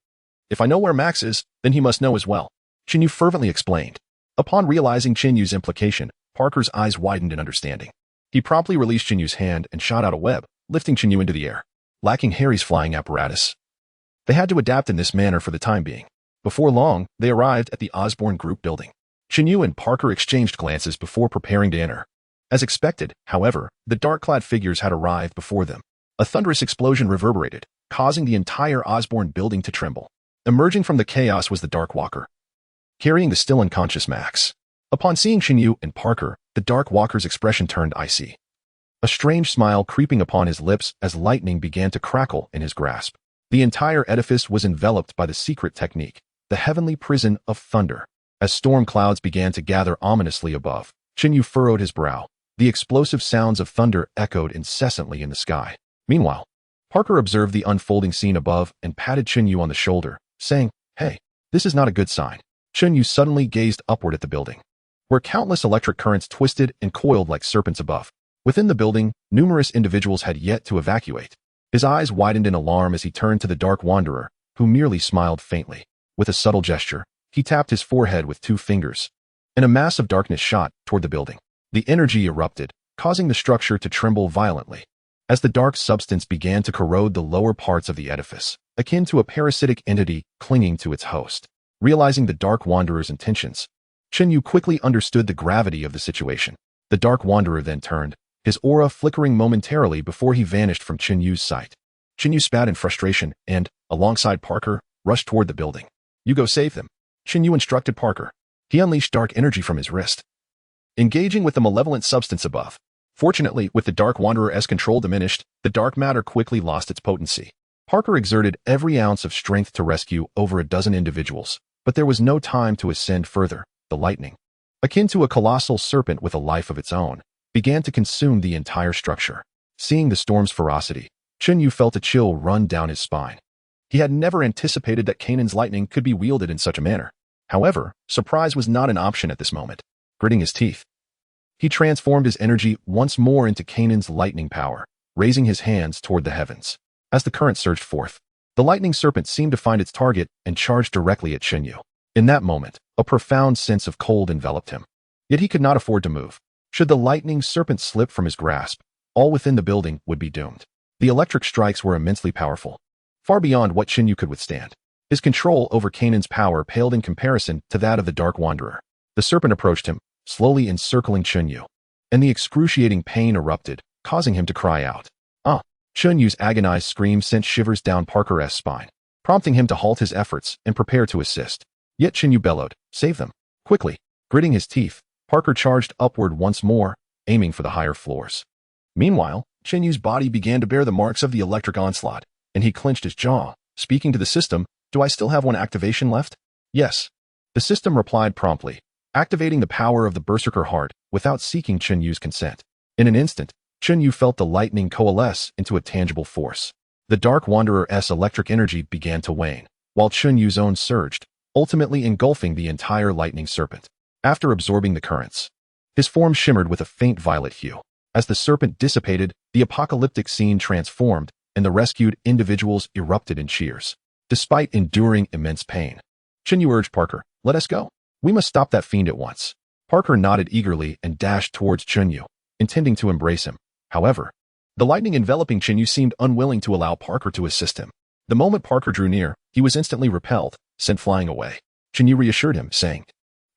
If I know where Max is, then he must know as well," Chen Yu fervently explained. Upon realizing Chen Yu's implication, Parker's eyes widened in understanding. He promptly released Chen Yu's hand and shot out a web, lifting Chen Yu into the air. Lacking Harry's flying apparatus, they had to adapt in this manner for the time being. Before long, they arrived at the Osborn Group building. Chen Yu and Parker exchanged glances before preparing to enter. As expected, however, the dark-clad figures had arrived before them. A thunderous explosion reverberated, causing the entire Osborne building to tremble. Emerging from the chaos was the Dark Walker, carrying the still unconscious Max. Upon seeing Chen Yu and Parker, the Dark Walker's expression turned icy. A strange smile creeping upon his lips as lightning began to crackle in his grasp. The entire edifice was enveloped by the secret technique, the heavenly prison of thunder. As storm clouds began to gather ominously above, Chen Yu furrowed his brow. The explosive sounds of thunder echoed incessantly in the sky. Meanwhile, Parker observed the unfolding scene above and patted Chen Yu on the shoulder, saying, "Hey, this is not a good sign." Chen Yu suddenly gazed upward at the building, where countless electric currents twisted and coiled like serpents above. Within the building, numerous individuals had yet to evacuate. His eyes widened in alarm as he turned to the Dark Wanderer, who merely smiled faintly. With a subtle gesture, he tapped his forehead with 2 fingers, and a mass of darkness shot toward the building. The energy erupted, causing the structure to tremble violently. As the dark substance began to corrode the lower parts of the edifice, akin to a parasitic entity clinging to its host. Realizing the Dark Wanderer's intentions, Chen Yu quickly understood the gravity of the situation. The Dark Wanderer then turned, his aura flickering momentarily before he vanished from Chen Yu's sight. Chen Yu spat in frustration and, alongside Parker, rushed toward the building. "You go save them," Chen Yu instructed Parker. He unleashed dark energy from his wrist, engaging with the malevolent substance above. Fortunately, with the Dark Wanderer's control diminished, the dark matter quickly lost its potency. Parker exerted every ounce of strength to rescue over a dozen individuals, but there was no time to ascend further. The lightning, akin to a colossal serpent with a life of its own, began to consume the entire structure. Seeing the storm's ferocity, Chen Yu felt a chill run down his spine. He had never anticipated that Kanan's lightning could be wielded in such a manner. However, surprise was not an option at this moment. Gritting his teeth, he transformed his energy once more into Kanan's lightning power, raising his hands toward the heavens. As the current surged forth, the lightning serpent seemed to find its target and charged directly at Chen Yu. In that moment, a profound sense of cold enveloped him. Yet he could not afford to move. Should the lightning serpent slip from his grasp, all within the building would be doomed. The electric strikes were immensely powerful, far beyond what Chen Yu could withstand. His control over Kanan's power paled in comparison to that of the Dark Wanderer. The serpent approached him, slowly encircling Chen Yu, and the excruciating pain erupted, causing him to cry out. "Ah!" Chen Yu's agonized scream sent shivers down Parker's spine, prompting him to halt his efforts and prepare to assist. Yet Chen Yu bellowed, "Save them!" Quickly, gritting his teeth, Parker charged upward once more, aiming for the higher floors. Meanwhile, Chen Yu's body began to bear the marks of the electric onslaught, and he clenched his jaw, speaking to the system. "Do I still have one activation left?" "Yes." The system replied promptly, activating the power of the berserker heart without seeking Chen Yu's consent. In an instant, Chen Yu felt the lightning coalesce into a tangible force. The Dark Wanderer's electric energy began to wane, while Chen Yu's own surged, ultimately engulfing the entire lightning serpent. After absorbing the currents, his form shimmered with a faint violet hue. As the serpent dissipated, the apocalyptic scene transformed, and the rescued individuals erupted in cheers. Despite enduring immense pain, Chen Yu urged Parker, "Let us go. We must stop that fiend at once." Parker nodded eagerly and dashed towards Chen Yu, intending to embrace him. However, the lightning enveloping Chen Yu seemed unwilling to allow Parker to assist him. The moment Parker drew near, he was instantly repelled, sent flying away. Chen Yu reassured him, saying,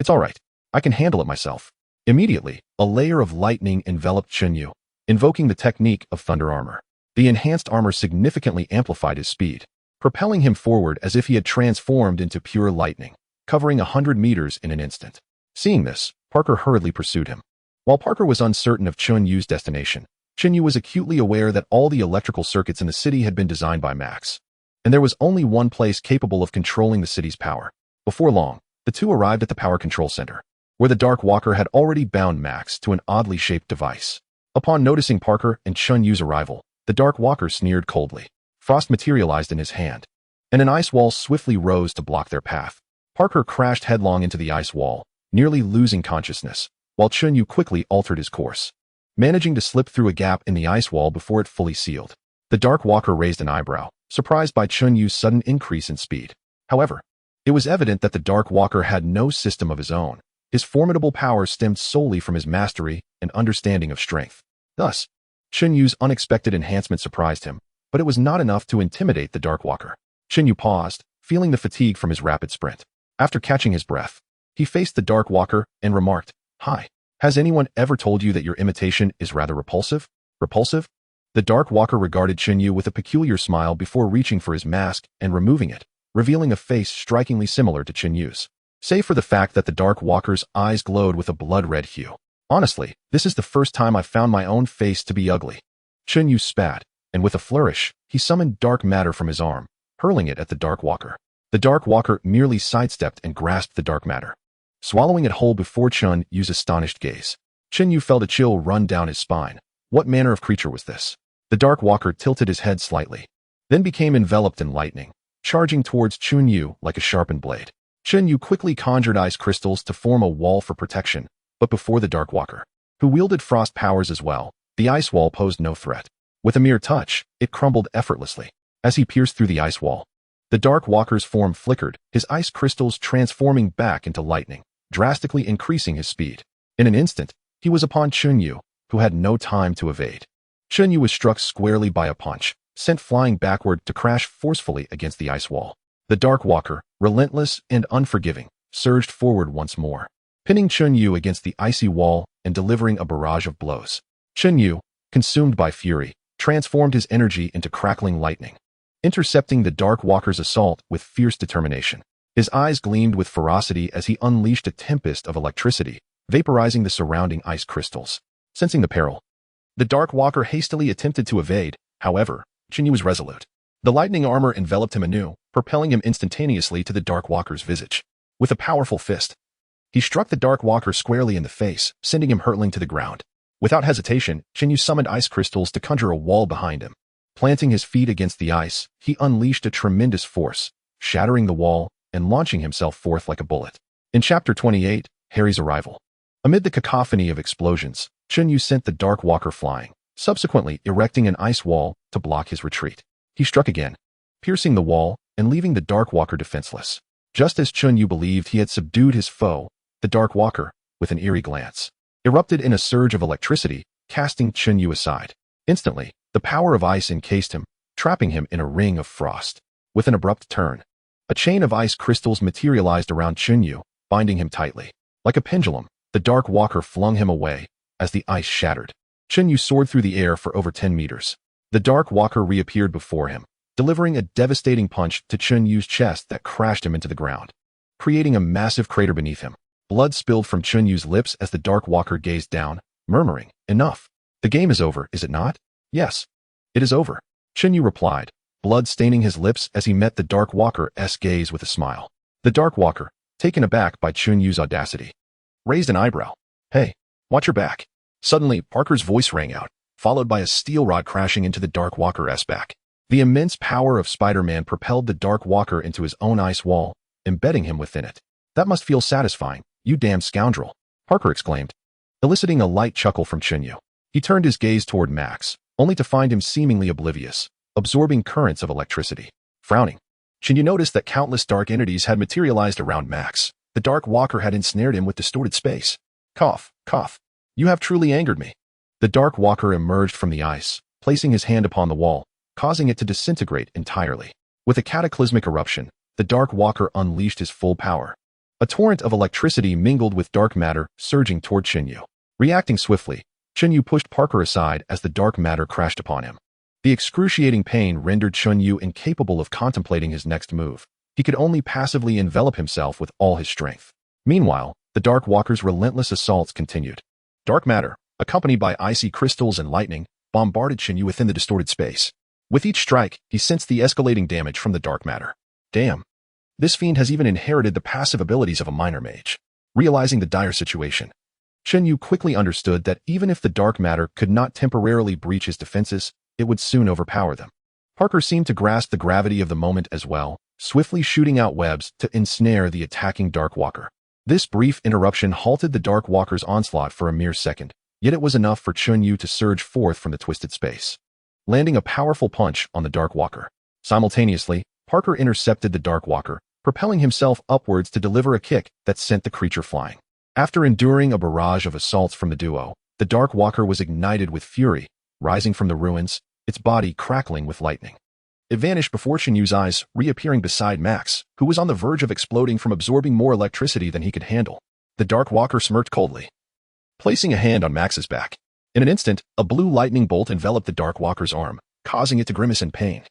"It's all right. I can handle it myself." Immediately, a layer of lightning enveloped Chen Yu, invoking the technique of thunder armor. The enhanced armor significantly amplified his speed, propelling him forward as if he had transformed into pure lightning, covering 100 meters in an instant. Seeing this, Parker hurriedly pursued him. While Parker was uncertain of Chen Yu's destination, Chen Yu was acutely aware that all the electrical circuits in the city had been designed by Max, and there was only one place capable of controlling the city's power. Before long, the two arrived at the power control center, where the Dark Walker had already bound Max to an oddly shaped device. Upon noticing Parker and Chen Yu's arrival, the Dark Walker sneered coldly. Frost materialized in his hand, and an ice wall swiftly rose to block their path. Parker crashed headlong into the ice wall, nearly losing consciousness, while Chen Yu quickly altered his course, managing to slip through a gap in the ice wall before it fully sealed. The Dark Walker raised an eyebrow, surprised by Chen Yu's sudden increase in speed. However, it was evident that the Dark Walker had no system of his own. His formidable power stemmed solely from his mastery and understanding of strength. Thus, Chen Yu's unexpected enhancement surprised him, but it was not enough to intimidate the Dark Walker. Chen Yu paused, feeling the fatigue from his rapid sprint. After catching his breath, he faced the Dark Walker and remarked, "Hi, has anyone ever told you that your imitation is rather repulsive?" "Repulsive?" The Dark Walker regarded Chen Yu with a peculiar smile before reaching for his mask and removing it, revealing a face strikingly similar to Chen Yu's, save for the fact that the Dark Walker's eyes glowed with a blood-red hue. Honestly, this is the first time I've found my own face to be ugly. Chen Yu spat, and with a flourish, he summoned dark matter from his arm, hurling it at the Dark Walker. The Dark Walker merely sidestepped and grasped the dark matter, swallowing it whole before Chen Yu's astonished gaze. Chen Yu felt a chill run down his spine. What manner of creature was this? The Dark Walker tilted his head slightly, then became enveloped in lightning, charging towards Chen Yu like a sharpened blade. Chen Yu quickly conjured ice crystals to form a wall for protection, but before the Dark Walker, who wielded frost powers as well, the ice wall posed no threat. With a mere touch, it crumbled effortlessly. As he pierced through the ice wall, the Dark Walker's form flickered, his ice crystals transforming back into lightning, drastically increasing his speed. In an instant, he was upon Chen Yu, who had no time to evade. Chen Yu was struck squarely by a punch, sent flying backward to crash forcefully against the ice wall. The Dark Walker, relentless and unforgiving, surged forward once more, pinning Chen Yu against the icy wall and delivering a barrage of blows. Chen Yu, consumed by fury, transformed his energy into crackling lightning, intercepting the Dark Walker's assault with fierce determination. His eyes gleamed with ferocity as he unleashed a tempest of electricity, vaporizing the surrounding ice crystals. Sensing the peril, the Dark Walker hastily attempted to evade. However, Chen Yu was resolute. The lightning armor enveloped him anew, propelling him instantaneously to the Dark Walker's visage. With a powerful fist, he struck the Dark Walker squarely in the face, sending him hurtling to the ground. Without hesitation, Chen Yu summoned ice crystals to conjure a wall behind him. Planting his feet against the ice, he unleashed a tremendous force, shattering the wall and launching himself forth like a bullet. In Chapter 28, Harry's Arrival. Amid the cacophony of explosions, Chen Yu sent the Dark Walker flying, subsequently erecting an ice wall to block his retreat. He struck again, piercing the wall and leaving the Dark Walker defenseless. Just as Chen Yu believed he had subdued his foe, the Dark Walker, with an eerie glance, erupted in a surge of electricity, casting Chen Yu aside. Instantly, the power of ice encased him, trapping him in a ring of frost. With an abrupt turn, a chain of ice crystals materialized around Chen Yu, binding him tightly. Like a pendulum, the Dark Walker flung him away as the ice shattered. Chen Yu soared through the air for over 10 meters. The Dark Walker reappeared before him, delivering a devastating punch to Chen Yu's chest that crashed him into the ground, creating a massive crater beneath him. Blood spilled from Chen Yu's lips as the Dark Walker gazed down, murmuring, "Enough. The game is over, is it not?" "Yes, it is over," Chen Yu replied, blood staining his lips as he met the Dark Walker's gaze with a smile. The Dark Walker, taken aback by Chen Yu's audacity, raised an eyebrow. "Hey, watch your back." Suddenly, Parker's voice rang out, followed by a steel rod crashing into the Dark Walker's back. The immense power of Spider-Man propelled the Dark Walker into his own ice wall, embedding him within it. "That must feel satisfying, you damned scoundrel," Parker exclaimed, eliciting a light chuckle from Chen Yu. He turned his gaze toward Max, only to find him seemingly oblivious, absorbing currents of electricity. Frowning, Chen Yu noticed that countless dark entities had materialized around Max. The Dark Walker had ensnared him with distorted space. "Cough, cough. You have truly angered me." The Dark Walker emerged from the ice, placing his hand upon the wall, causing it to disintegrate entirely. With a cataclysmic eruption, the Dark Walker unleashed his full power. A torrent of electricity mingled with dark matter, surging toward Chen Yu. Reacting swiftly, Chen Yu pushed Parker aside as the dark matter crashed upon him. The excruciating pain rendered Chen Yu incapable of contemplating his next move. He could only passively envelop himself with all his strength. Meanwhile, the Dark Walker's relentless assaults continued. Dark matter, accompanied by icy crystals and lightning, bombarded Chen Yu within the distorted space. With each strike, he sensed the escalating damage from the dark matter. Damn. This fiend has even inherited the passive abilities of a minor mage. Realizing the dire situation, Chen Yu quickly understood that even if the dark matter could not temporarily breach his defenses, it would soon overpower them. Parker seemed to grasp the gravity of the moment as well, swiftly shooting out webs to ensnare the attacking Dark Walker. This brief interruption halted the Dark Walker's onslaught for a mere second, yet it was enough for Chen Yu to surge forth from the twisted space, landing a powerful punch on the Dark Walker. Simultaneously, Parker intercepted the Dark Walker, propelling himself upwards to deliver a kick that sent the creature flying. After enduring a barrage of assaults from the duo, the Dark Walker was ignited with fury, rising from the ruins, its body crackling with lightning. It vanished before Chen Yu's eyes, reappearing beside Max, who was on the verge of exploding from absorbing more electricity than he could handle. The Dark Walker smirked coldly, placing a hand on Max's back. In an instant, a blue lightning bolt enveloped the Dark Walker's arm, causing it to grimace in pain.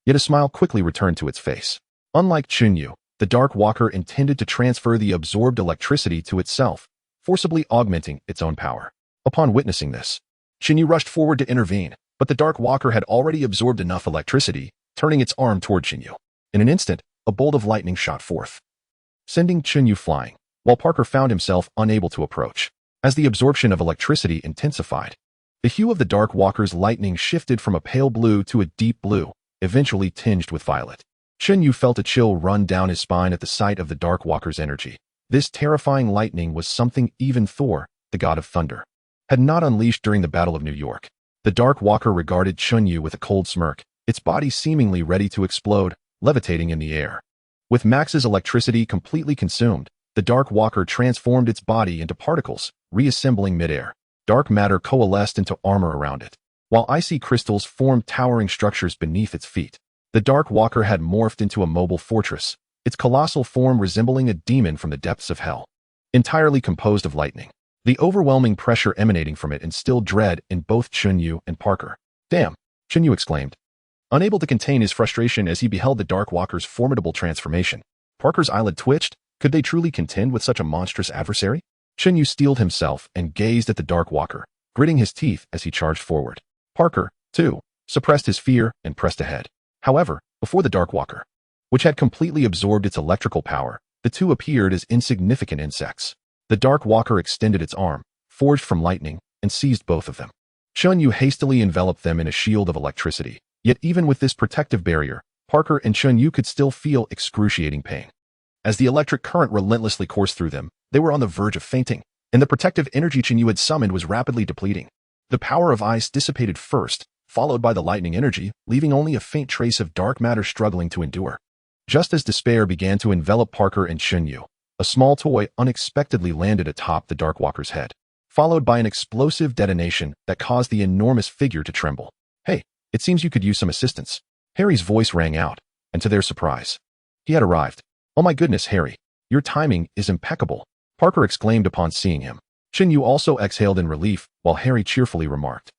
Yet a smile quickly returned to its face. Unlike Chen Yu, the Dark Walker intended to transfer the absorbed electricity to itself, forcibly augmenting its own power. Upon witnessing this, Chen Yu rushed forward to intervene, but the Dark Walker had already absorbed enough electricity, turning its arm toward Chen Yu. In an instant, a bolt of lightning shot forth, sending Chen Yu flying, while Parker found himself unable to approach. As the absorption of electricity intensified, the hue of the Dark Walker's lightning shifted from a pale blue to a deep blue, eventually tinged with violet. Chen Yu felt a chill run down his spine at the sight of the Dark Walker's energy. This terrifying lightning was something even Thor, the god of thunder, had not unleashed during the Battle of New York. The Dark Walker regarded Chen Yu with a cold smirk, its body seemingly ready to explode, levitating in the air. With Max's electricity completely consumed, the Dark Walker transformed its body into particles, reassembling midair. Dark matter coalesced into armor around it, while icy crystals formed towering structures beneath its feet. The Dark Walker had morphed into a mobile fortress, its colossal form resembling a demon from the depths of hell, entirely composed of lightning. The overwhelming pressure emanating from it instilled dread in both Chen Yu and Parker. "Damn!" Chen Yu exclaimed, unable to contain his frustration as he beheld the Dark Walker's formidable transformation. Parker's eyelid twitched. Could they truly contend with such a monstrous adversary? Chen Yu steeled himself and gazed at the Dark Walker, gritting his teeth as he charged forward. Parker, too, suppressed his fear and pressed ahead. However, before the Dark Walker, which had completely absorbed its electrical power, the two appeared as insignificant insects. The Dark Walker extended its arm, forged from lightning, and seized both of them. Chen Yu hastily enveloped them in a shield of electricity. Yet even with this protective barrier, Parker and Chen Yu could still feel excruciating pain. As the electric current relentlessly coursed through them, they were on the verge of fainting, and the protective energy Chen Yu had summoned was rapidly depleting. The power of ice dissipated first, followed by the lightning energy, leaving only a faint trace of dark matter struggling to endure. Just as despair began to envelop Parker and Chen Yu, a small toy unexpectedly landed atop the Dark Walker's head, followed by an explosive detonation that caused the enormous figure to tremble. "Hey, it seems you could use some assistance." Harry's voice rang out, and to their surprise, he had arrived. "Oh my goodness, Harry, your timing is impeccable," Parker exclaimed upon seeing him. Chen Yu also exhaled in relief, while Harry cheerfully remarked,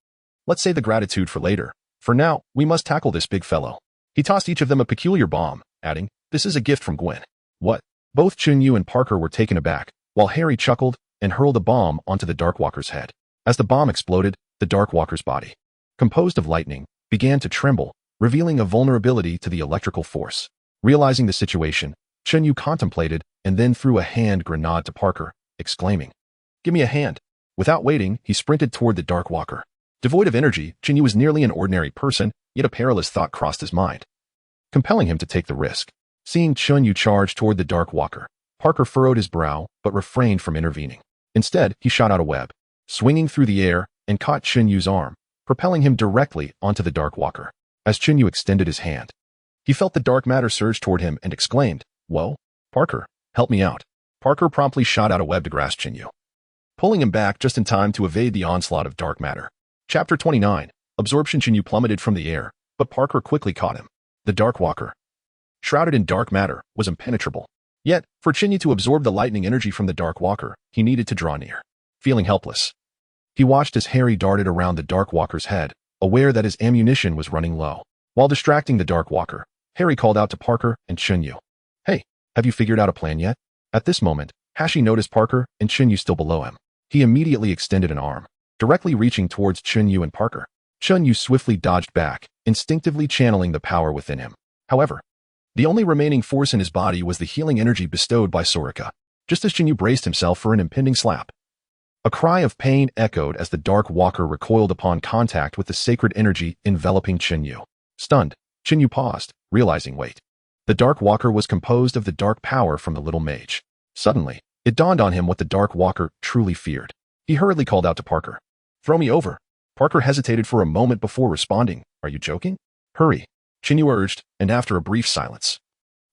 "Let's save the gratitude for later. For now, we must tackle this big fellow." He tossed each of them a peculiar bomb, adding, "This is a gift from Gwen." "What?" Both Chen Yu and Parker were taken aback, while Harry chuckled and hurled a bomb onto the Dark Walker's head. As the bomb exploded, the Dark Walker's body, composed of lightning, began to tremble, revealing a vulnerability to the electrical force. Realizing the situation, Chen Yu contemplated and then threw a hand grenade to Parker, exclaiming, "Give me a hand." Without waiting, he sprinted toward the Dark Walker. Devoid of energy, Chen Yu was nearly an ordinary person, yet a perilous thought crossed his mind, compelling him to take the risk. Seeing Chen Yu charge toward the Dark Walker, Parker furrowed his brow but refrained from intervening. Instead, he shot out a web, swinging through the air, and caught Chen Yu's arm, propelling him directly onto the Dark Walker. As Chen Yu extended his hand, he felt the dark matter surge toward him and exclaimed, "Whoa, Parker, help me out." Parker promptly shot out a web to grasp Chen Yu, pulling him back just in time to evade the onslaught of dark matter. Chapter 29. Absorption. Chen Yu plummeted from the air, but Parker quickly caught him. The Dark Walker, shrouded in dark matter, was impenetrable. Yet, for Chen Yu to absorb the lightning energy from the Dark Walker, he needed to draw near. Feeling helpless, he watched as Harry darted around the Dark Walker's head, aware that his ammunition was running low. While distracting the Dark Walker, Harry called out to Parker and Chen Yu, "Hey, have you figured out a plan yet?" At this moment, Hashi noticed Parker and Chen Yu still below him. He immediately extended an arm, directly reaching towards Chen Yu and Parker. Chen Yu swiftly dodged back, instinctively channeling the power within him. However, the only remaining force in his body was the healing energy bestowed by Soraka. Just as Chen Yu braced himself for an impending slap, a cry of pain echoed as the Dark Walker recoiled upon contact with the sacred energy enveloping Chen Yu. Stunned, Chen Yu paused, realizing wait. The Dark Walker was composed of the dark power from the little mage. Suddenly, it dawned on him what the Dark Walker truly feared. He hurriedly called out to Parker, "Throw me over." Parker hesitated for a moment before responding, "Are you joking?" "Hurry," Chen Yu urged, and after a brief silence,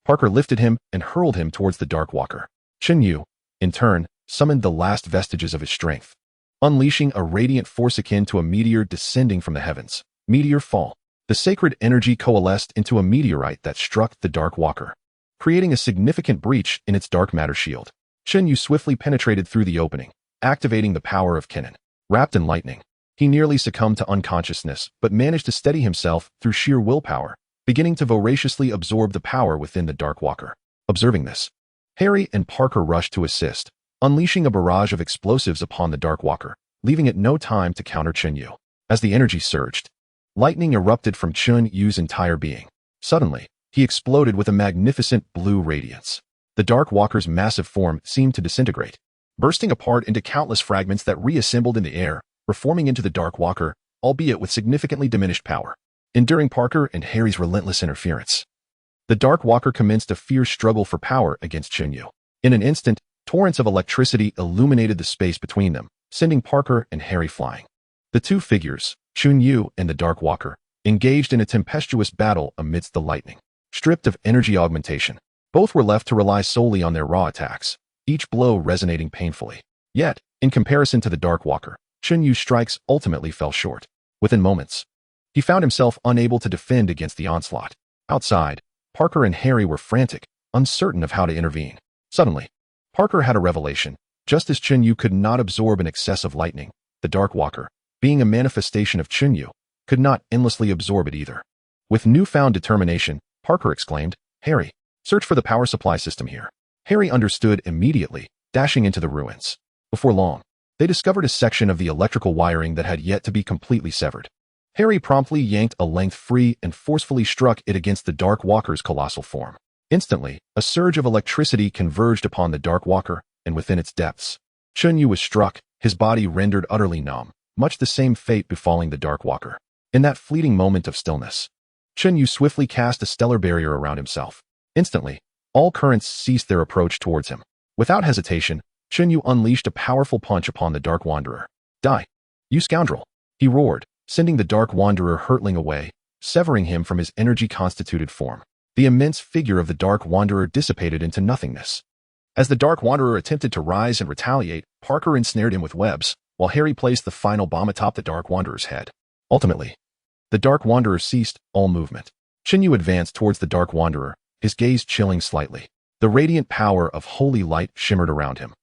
Parker lifted him and hurled him towards the Dark Walker. Chen Yu, in turn, summoned the last vestiges of his strength, unleashing a radiant force akin to a meteor descending from the heavens. Meteor fall. The sacred energy coalesced into a meteorite that struck the Dark Walker, creating a significant breach in its dark matter shield. Chen Yu swiftly penetrated through the opening, activating the power of Kennen. Wrapped in lightning, He nearly succumbed to unconsciousness, but managed to steady himself through sheer willpower, beginning to voraciously absorb the power within the Dark Walker. Observing this, Harry and Parker rushed to assist, unleashing a barrage of explosives upon the Dark Walker, leaving it no time to counter Chen Yu. As the energy surged, lightning erupted from Chen Yu's entire being. Suddenly, he exploded with a magnificent blue radiance. The Dark Walker's massive form seemed to disintegrate, bursting apart into countless fragments that reassembled in the air, reforming into the Dark Walker, albeit with significantly diminished power. Enduring Parker and Harry's relentless interference, the Dark Walker commenced a fierce struggle for power against Chen Yu. In an instant, torrents of electricity illuminated the space between them, sending Parker and Harry flying. The two figures, Chen Yu and the Dark Walker, engaged in a tempestuous battle amidst the lightning. Stripped of energy augmentation, both were left to rely solely on their raw attacks, each blow resonating painfully. Yet, in comparison to the Dark Walker, Chen Yu's strikes ultimately fell short. Within moments, he found himself unable to defend against the onslaught. Outside, Parker and Harry were frantic, uncertain of how to intervene. Suddenly, Parker had a revelation. Just as Chen Yu could not absorb an excess of lightning, the Dark Walker, being a manifestation of Chen Yu, could not endlessly absorb it either. With newfound determination, Parker exclaimed, "Harry, search for the power supply system here." Harry understood immediately, dashing into the ruins. Before long, they discovered a section of the electrical wiring that had yet to be completely severed. Harry promptly yanked a length free and forcefully struck it against the Dark Walker's colossal form. Instantly, a surge of electricity converged upon the Dark Walker, and within its depths, Chen Yu was struck, his body rendered utterly numb, much the same fate befalling the Dark Walker. In that fleeting moment of stillness, Chen Yu swiftly cast a stellar barrier around himself. Instantly, all currents ceased their approach towards him. Without hesitation, Chen Yu unleashed a powerful punch upon the Dark Wanderer. "Die, you scoundrel!" he roared, sending the Dark Wanderer hurtling away, severing him from his energy-constituted form. The immense figure of the Dark Wanderer dissipated into nothingness. As the Dark Wanderer attempted to rise and retaliate, Parker ensnared him with webs, while Harry placed the final bomb atop the Dark Wanderer's head. Ultimately, the Dark Wanderer ceased all movement. Chen Yu advanced towards the Dark Wanderer, his gaze chilling slightly. The radiant power of holy light shimmered around him,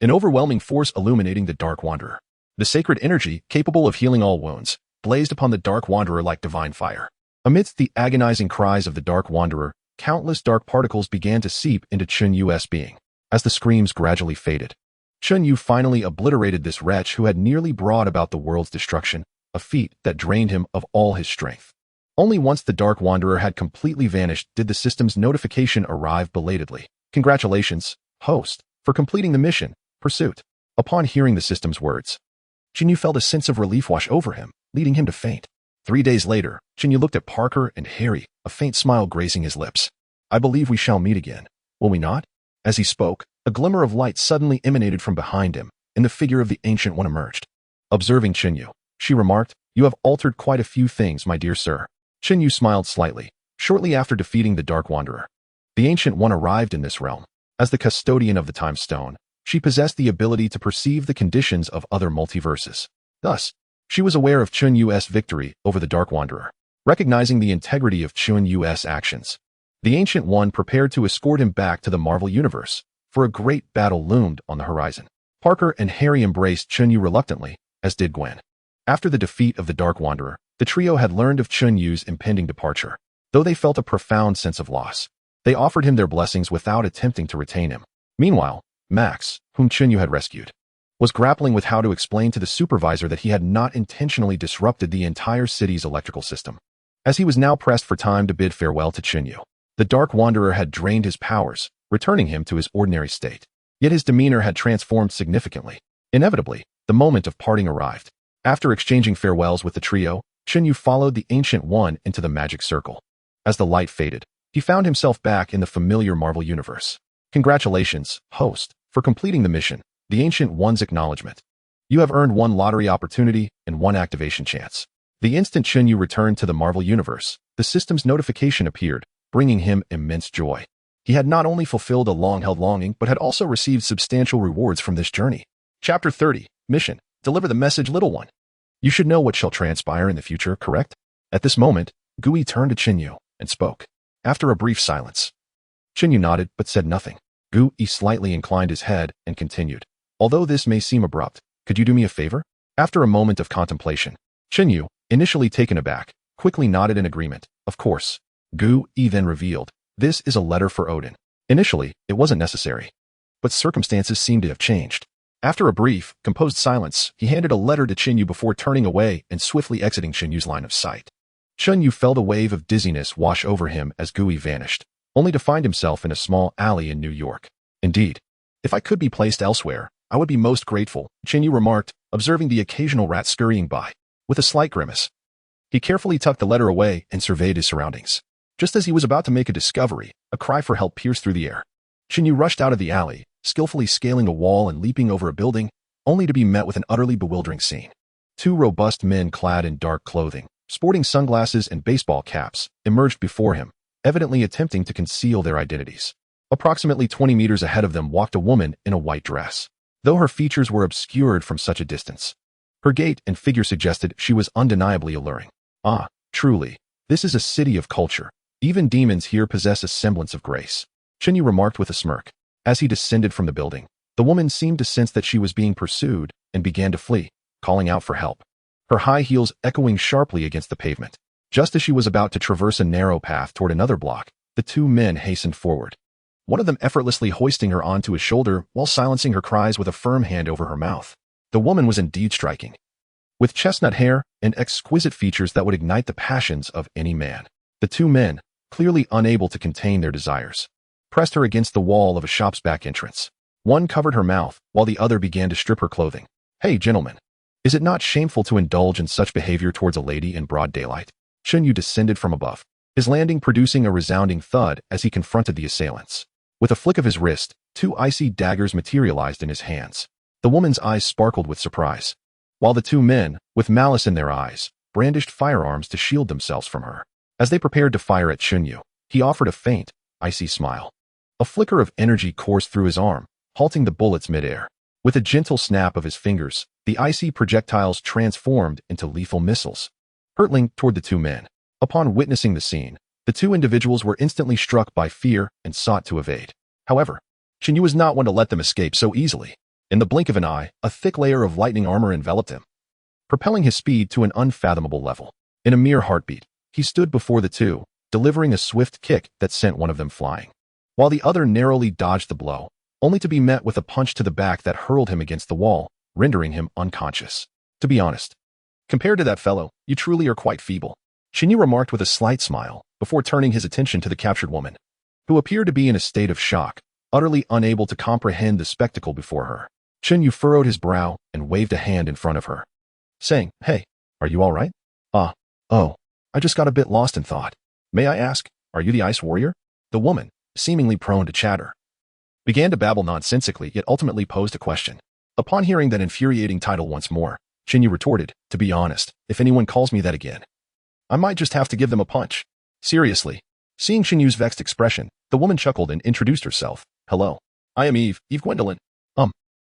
an overwhelming force illuminating the Dark Wanderer. The sacred energy, capable of healing all wounds, blazed upon the Dark Wanderer like divine fire. Amidst the agonizing cries of the Dark Wanderer, countless dark particles began to seep into Chen Yu's being. As the screams gradually faded, Chen Yu finally obliterated this wretch who had nearly brought about the world's destruction, a feat that drained him of all his strength. Only once the Dark Wanderer had completely vanished did the system's notification arrive belatedly. "Congratulations, host, for completing the mission, Pursuit." Upon hearing the system's words, Chen Yu felt a sense of relief wash over him, leading him to faint. 3 days later, Chen Yu looked at Parker and Harry, a faint smile gracing his lips. "I believe we shall meet again, will we not?" As he spoke, a glimmer of light suddenly emanated from behind him, and the figure of the Ancient One emerged. Observing Chen Yu, she remarked, "You have altered quite a few things, my dear sir." Chen Yu smiled slightly. Shortly after defeating the Dark Wanderer, the Ancient One arrived in this realm. As the custodian of the Time Stone, she possessed the ability to perceive the conditions of other multiverses. Thus, she was aware of Chen Yu's victory over the Dark Wanderer. Recognizing the integrity of Chen Yu's actions, the Ancient One prepared to escort him back to the Marvel Universe, for a great battle loomed on the horizon. Parker and Harry embraced Chen Yu reluctantly, as did Gwen. After the defeat of the Dark Wanderer, the trio had learned of Chen Yu's impending departure. Though they felt a profound sense of loss, they offered him their blessings without attempting to retain him. Meanwhile, Max, whom Chen Yu had rescued, was grappling with how to explain to the supervisor that he had not intentionally disrupted the entire city's electrical system. As he was now pressed for time to bid farewell to Chen Yu, the Dark Wanderer had drained his powers, returning him to his ordinary state. Yet his demeanor had transformed significantly. Inevitably, the moment of parting arrived. After exchanging farewells with the trio, Chen Yu followed the Ancient One into the magic circle. As the light faded, he found himself back in the familiar Marvel Universe. "Congratulations, host, for completing the mission." The Ancient One's acknowledgement. "You have earned 1 lottery opportunity and 1 activation chance." The instant Chen Yu returned to the Marvel Universe, the system's notification appeared, bringing him immense joy. He had not only fulfilled a long-held longing, but had also received substantial rewards from this journey. Chapter 30, Mission: Deliver the message, little one. You should know what shall transpire in the future, correct? At this moment, Gui turned to Chen Yu and spoke. After a brief silence, Chen Yu nodded but said nothing. Gui slightly inclined his head and continued. "Although this may seem abrupt, could you do me a favor? After a moment of contemplation, Chen Yu, initially taken aback, quickly nodded in agreement. Of course. Gu Yi then revealed, this is a letter for Odin. Initially, it wasn't necessary. But circumstances seemed to have changed. After a brief, composed silence, he handed a letter to Chen Yu before turning away and swiftly exiting Chen Yu's line of sight. Chen Yu felt a wave of dizziness wash over him as Gu Yi vanished, only to find himself in a small alley in New York. Indeed, if I could be placed elsewhere, I would be most grateful, Chen Yu remarked, observing the occasional rat scurrying by. With a slight grimace, he carefully tucked the letter away and surveyed his surroundings. Just as he was about to make a discovery, a cry for help pierced through the air. Chen Yu rushed out of the alley, skillfully scaling a wall and leaping over a building, only to be met with an utterly bewildering scene. Two robust men clad in dark clothing, sporting sunglasses and baseball caps, emerged before him, evidently attempting to conceal their identities. Approximately 20 meters ahead of them walked a woman in a white dress, though her features were obscured from such a distance. Her gait and figure suggested she was undeniably alluring. Ah, truly, this is a city of culture. Even demons here possess a semblance of grace, Chen Yu remarked with a smirk. As he descended from the building, the woman seemed to sense that she was being pursued and began to flee, calling out for help, her high heels echoing sharply against the pavement. Just as she was about to traverse a narrow path toward another block, the two men hastened forward, one of them effortlessly hoisting her onto his shoulder while silencing her cries with a firm hand over her mouth. The woman was indeed striking, with chestnut hair and exquisite features that would ignite the passions of any man. The two men, clearly unable to contain their desires, pressed her against the wall of a shop's back entrance. One covered her mouth, while the other began to strip her clothing. Hey, gentlemen, is it not shameful to indulge in such behavior towards a lady in broad daylight? Chen Yu descended from above, his landing producing a resounding thud as he confronted the assailants. With a flick of his wrist, two icy daggers materialized in his hands. The woman's eyes sparkled with surprise, while the two men, with malice in their eyes, brandished firearms to shield themselves from her. As they prepared to fire at Chen Yu, he offered a faint, icy smile. A flicker of energy coursed through his arm, halting the bullets midair. With a gentle snap of his fingers, the icy projectiles transformed into lethal missiles, hurtling toward the two men. Upon witnessing the scene, the two individuals were instantly struck by fear and sought to evade. However, Chen Yu was not one to let them escape so easily. In the blink of an eye, a thick layer of lightning armor enveloped him, propelling his speed to an unfathomable level. In a mere heartbeat, he stood before the two, delivering a swift kick that sent one of them flying, while the other narrowly dodged the blow, only to be met with a punch to the back that hurled him against the wall, rendering him unconscious. To be honest, compared to that fellow, you truly are quite feeble, Chen Yu remarked with a slight smile, before turning his attention to the captured woman, who appeared to be in a state of shock, utterly unable to comprehend the spectacle before her. Chen Yu furrowed his brow and waved a hand in front of her, saying, "Hey, are you all right?" Oh, I just got a bit lost in thought. May I ask, are you the ice warrior?" The woman, seemingly prone to chatter, began to babble nonsensically yet ultimately posed a question. Upon hearing that infuriating title once more, Chen Yu retorted, "To be honest, if anyone calls me that again, I might just have to give them a punch." Seriously. Seeing Chen Yu's vexed expression, the woman chuckled and introduced herself. "Hello. I am Eve Gwendolyn.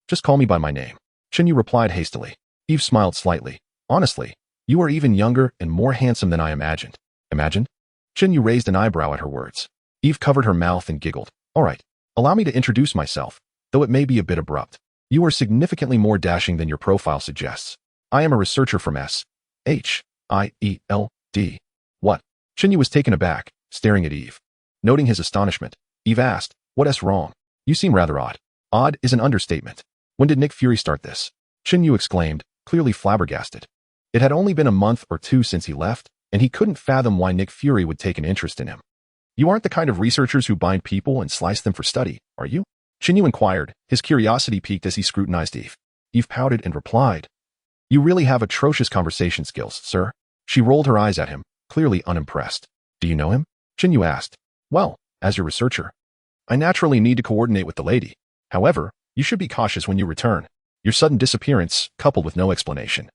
Just call me by my name," Chen Yu replied hastily. Eve smiled slightly. "Honestly, you are even younger and more handsome than I imagined." Imagined? Chen Yu raised an eyebrow at her words. Eve covered her mouth and giggled. "All right, allow me to introduce myself, though it may be a bit abrupt. You are significantly more dashing than your profile suggests. I am a researcher from S.I.E.L.D. What?" Chen Yu was taken aback, staring at Eve. Noting his astonishment, Eve asked, "What is wrong? You seem rather odd." Odd is an understatement. "When did Nick Fury start this?" Chen Yu exclaimed, clearly flabbergasted. It had only been a month or two since he left, and he couldn't fathom why Nick Fury would take an interest in him. "You aren't the kind of researchers who bind people and slice them for study, are you?" Chen Yu inquired, his curiosity piqued as he scrutinized Eve. Eve pouted and replied, "You really have atrocious conversation skills, sir." She rolled her eyes at him, clearly unimpressed. "Do you know him?" Chen Yu asked. "Well, as your researcher, I naturally need to coordinate with the lady. However, you should be cautious when you return. Your sudden disappearance, coupled with no explanation,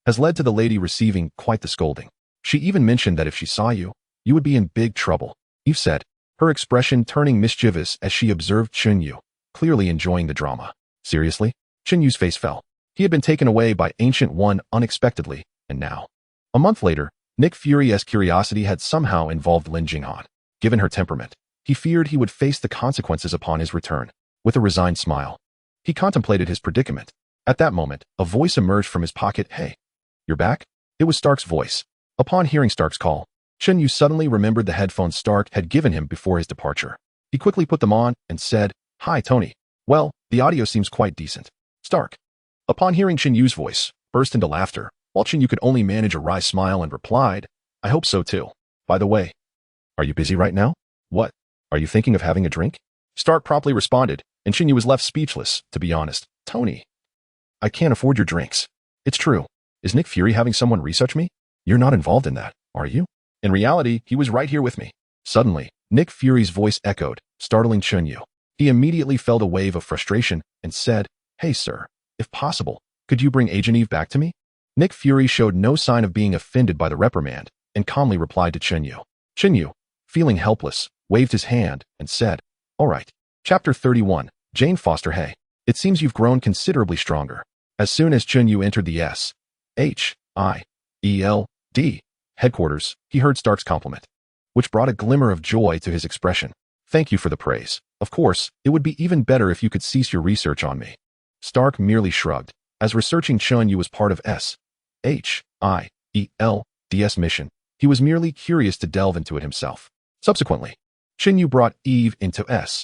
has led to the lady receiving quite the scolding. She even mentioned that if she saw you, you would be in big trouble," Eve said, her expression turning mischievous as she observed Chen Yu, clearly enjoying the drama. Seriously? Chen Yu's face fell. He had been taken away by Ancient One unexpectedly, and now, a month later, Nick Fury's curiosity had somehow involved Lin Jinghan. Given her temperament, he feared he would face the consequences upon his return. With a resigned smile, he contemplated his predicament. At that moment, a voice emerged from his pocket. Hey, you're back? It was Stark's voice. Upon hearing Stark's call, Chen Yu suddenly remembered the headphones Stark had given him before his departure. He quickly put them on and said, Hi, Tony. Well, the audio seems quite decent. Stark. Upon hearing Chen Yu's voice, burst into laughter, while Chen Yu could only manage a wry smile and replied, I hope so too. By the way, are you busy right now? What? Are you thinking of having a drink? Stark promptly responded, and Chen Yu was left speechless, to be honest. Tony, I can't afford your drinks. It's true. Is Nick Fury having someone research me? You're not involved in that, are you? In reality, he was right here with me. Suddenly, Nick Fury's voice echoed, startling Chen Yu. He immediately felt a wave of frustration and said, Hey sir, if possible, could you bring Agent Eve back to me? Nick Fury showed no sign of being offended by the reprimand and calmly replied to Chen Yu. Chen Yu, feeling helpless, waved his hand and said, All right. Chapter 31, Jane Foster. Hey, it seems you've grown considerably stronger. As soon as Chen Yu entered the S.H.I.E.L.D. headquarters, he heard Stark's compliment, which brought a glimmer of joy to his expression. Thank you for the praise. Of course, it would be even better if you could cease your research on me. Stark merely shrugged, as researching Chen Yu was part of S.H.I.E.L.D.'s mission. He was merely curious to delve into it himself. Subsequently, Chen Yu brought Eve into S.H.I.E.L.D.,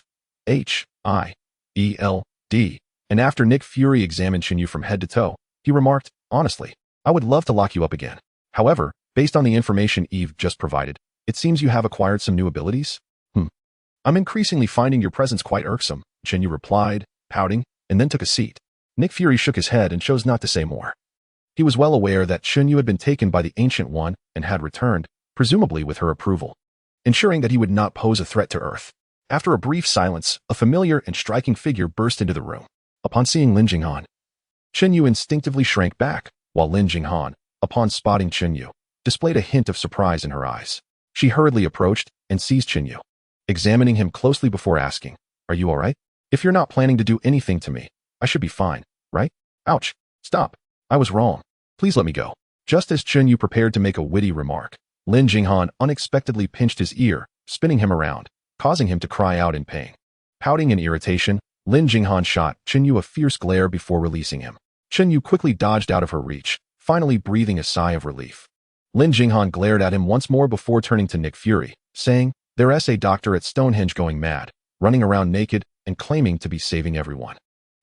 and after Nick Fury examined Chen Yu from head to toe, he remarked, Honestly, I would love to lock you up again. However, based on the information Eve just provided, it seems you have acquired some new abilities? I'm increasingly finding your presence quite irksome, Chen Yu replied, pouting, and then took a seat. Nick Fury shook his head and chose not to say more. He was well aware that Chen Yu had been taken by the Ancient One and had returned, presumably with her approval, ensuring that he would not pose a threat to Earth. After a brief silence, a familiar and striking figure burst into the room. Upon seeing Lin Jinghan, Chen Yu instinctively shrank back, while Lin Jinghan, upon spotting Chen Yu, displayed a hint of surprise in her eyes. She hurriedly approached and seized Chen Yu, examining him closely before asking, Are you all right? If you're not planning to do anything to me, I should be fine, right? Ouch. Stop. I was wrong. Please let me go. Just as Chen Yu prepared to make a witty remark, Lin Jinghan unexpectedly pinched his ear, spinning him around, causing him to cry out in pain. Pouting in irritation, Lin Jinghan shot Chen Yu a fierce glare before releasing him. Chen Yu quickly dodged out of her reach, finally breathing a sigh of relief. Lin Jinghan glared at him once more before turning to Nick Fury, saying, There's a doctor at Stonehenge going mad, running around naked and claiming to be saving everyone.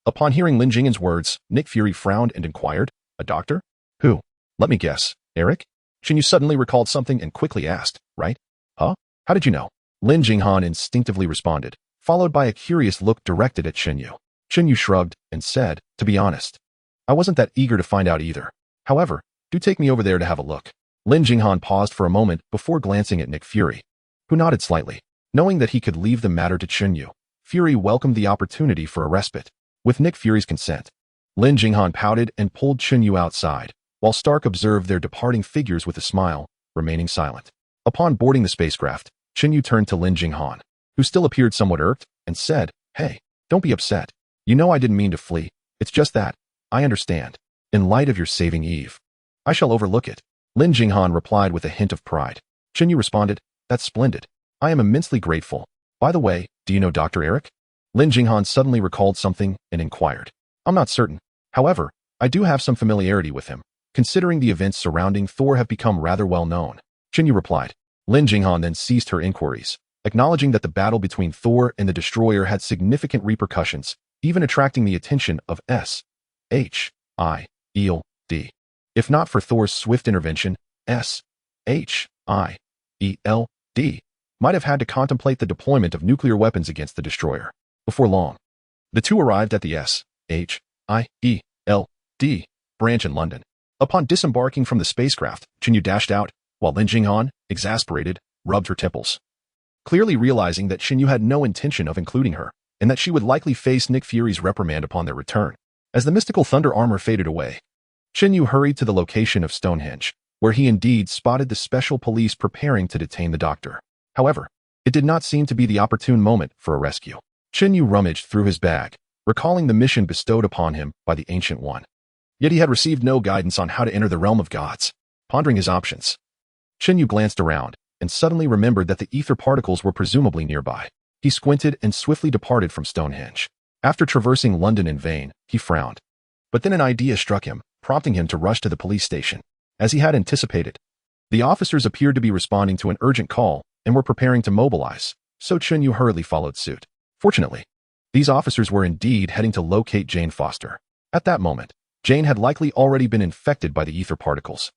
Upon hearing Lin Jinghan's words, Nick Fury frowned and inquired, A doctor? Who? Let me guess. Eric? Chen Yu suddenly recalled something and quickly asked, Right? Huh? How did you know? Lin Jinghan instinctively responded, followed by a curious look directed at Chen Yu. Chen Yu shrugged and said, To be honest, I wasn't that eager to find out either. However, do take me over there to have a look. Lin Jinghan paused for a moment before glancing at Nick Fury, who nodded slightly. Knowing that he could leave the matter to Chen Yu, Fury welcomed the opportunity for a respite. With Nick Fury's consent, Lin Jinghan pouted and pulled Chen Yu outside, while Stark observed their departing figures with a smile, remaining silent. Upon boarding the spacecraft, Chen Yu turned to Lin Jinghan, who still appeared somewhat irked, and said, Hey, don't be upset. You know I didn't mean to flee. It's just that, I understand. In light of your saving Eve, I shall overlook it. Lin Jinghan replied with a hint of pride. Chen Yu responded, That's splendid. I am immensely grateful. By the way, do you know Dr. Eric? Lin Jinghan suddenly recalled something and inquired. I'm not certain. However, I do have some familiarity with him, considering the events surrounding Thor have become rather well known. Chen Yu replied. Lin Jinghan then ceased her inquiries, acknowledging that the battle between Thor and the Destroyer had significant repercussions, even attracting the attention of S.H.I.E.L.D. If not for Thor's swift intervention, S.H.I.E.L.D. might have had to contemplate the deployment of nuclear weapons against the Destroyer. Before long, the two arrived at the S.H.I.E.L.D. branch in London. Upon disembarking from the spacecraft, Chen Yu dashed out, while Lin Jinghan, exasperated, rubbed her temples. Clearly realizing that Chen Yu had no intention of including her, and that she would likely face Nick Fury's reprimand upon their return. As the mystical thunder armor faded away, Chen Yu hurried to the location of Stonehenge, where he indeed spotted the special police preparing to detain the doctor. However, it did not seem to be the opportune moment for a rescue. Chen Yu rummaged through his bag, recalling the mission bestowed upon him by the Ancient One. Yet he had received no guidance on how to enter the realm of gods. Pondering his options, Chen Yu glanced around and suddenly remembered that the ether particles were presumably nearby. He squinted and swiftly departed from Stonehenge. After traversing London in vain, he frowned. But then an idea struck him, prompting him to rush to the police station. As he had anticipated, the officers appeared to be responding to an urgent call and were preparing to mobilize, so Chen Yu hurriedly followed suit. Fortunately, these officers were indeed heading to locate Jane Foster. At that moment, Jane had likely already been infected by the ether particles.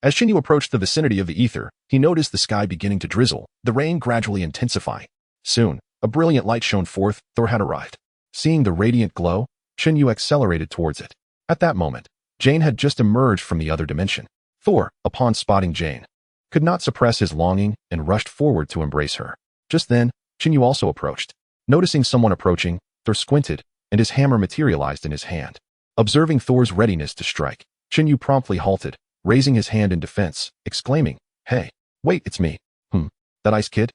As Chen Yu approached the vicinity of the ether, he noticed the sky beginning to drizzle, the rain gradually intensifying. Soon, a brilliant light shone forth. Thor had arrived. Seeing the radiant glow, Chen Yu accelerated towards it. At that moment, Jane had just emerged from the other dimension. Thor, upon spotting Jane, could not suppress his longing and rushed forward to embrace her. Just then, Chen Yu also approached. Noticing someone approaching, Thor squinted, and his hammer materialized in his hand. Observing Thor's readiness to strike, Chen Yu promptly halted, raising his hand in defense, exclaiming, "Hey, wait, it's me. That ice kid?"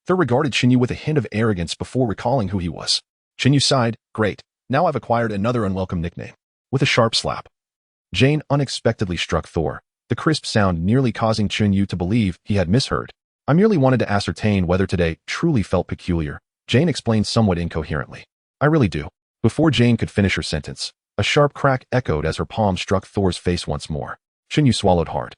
Thor regarded Chen Yu with a hint of arrogance before recalling who he was. Chen Yu sighed, "Great, now I've acquired another unwelcome nickname." With a sharp slap, Jane unexpectedly struck Thor, the crisp sound nearly causing Chen Yu to believe he had misheard. "I merely wanted to ascertain whether today truly felt peculiar," Jane explained somewhat incoherently. "I really do." Before Jane could finish her sentence, a sharp crack echoed as her palm struck Thor's face once more. Chen Yu swallowed hard.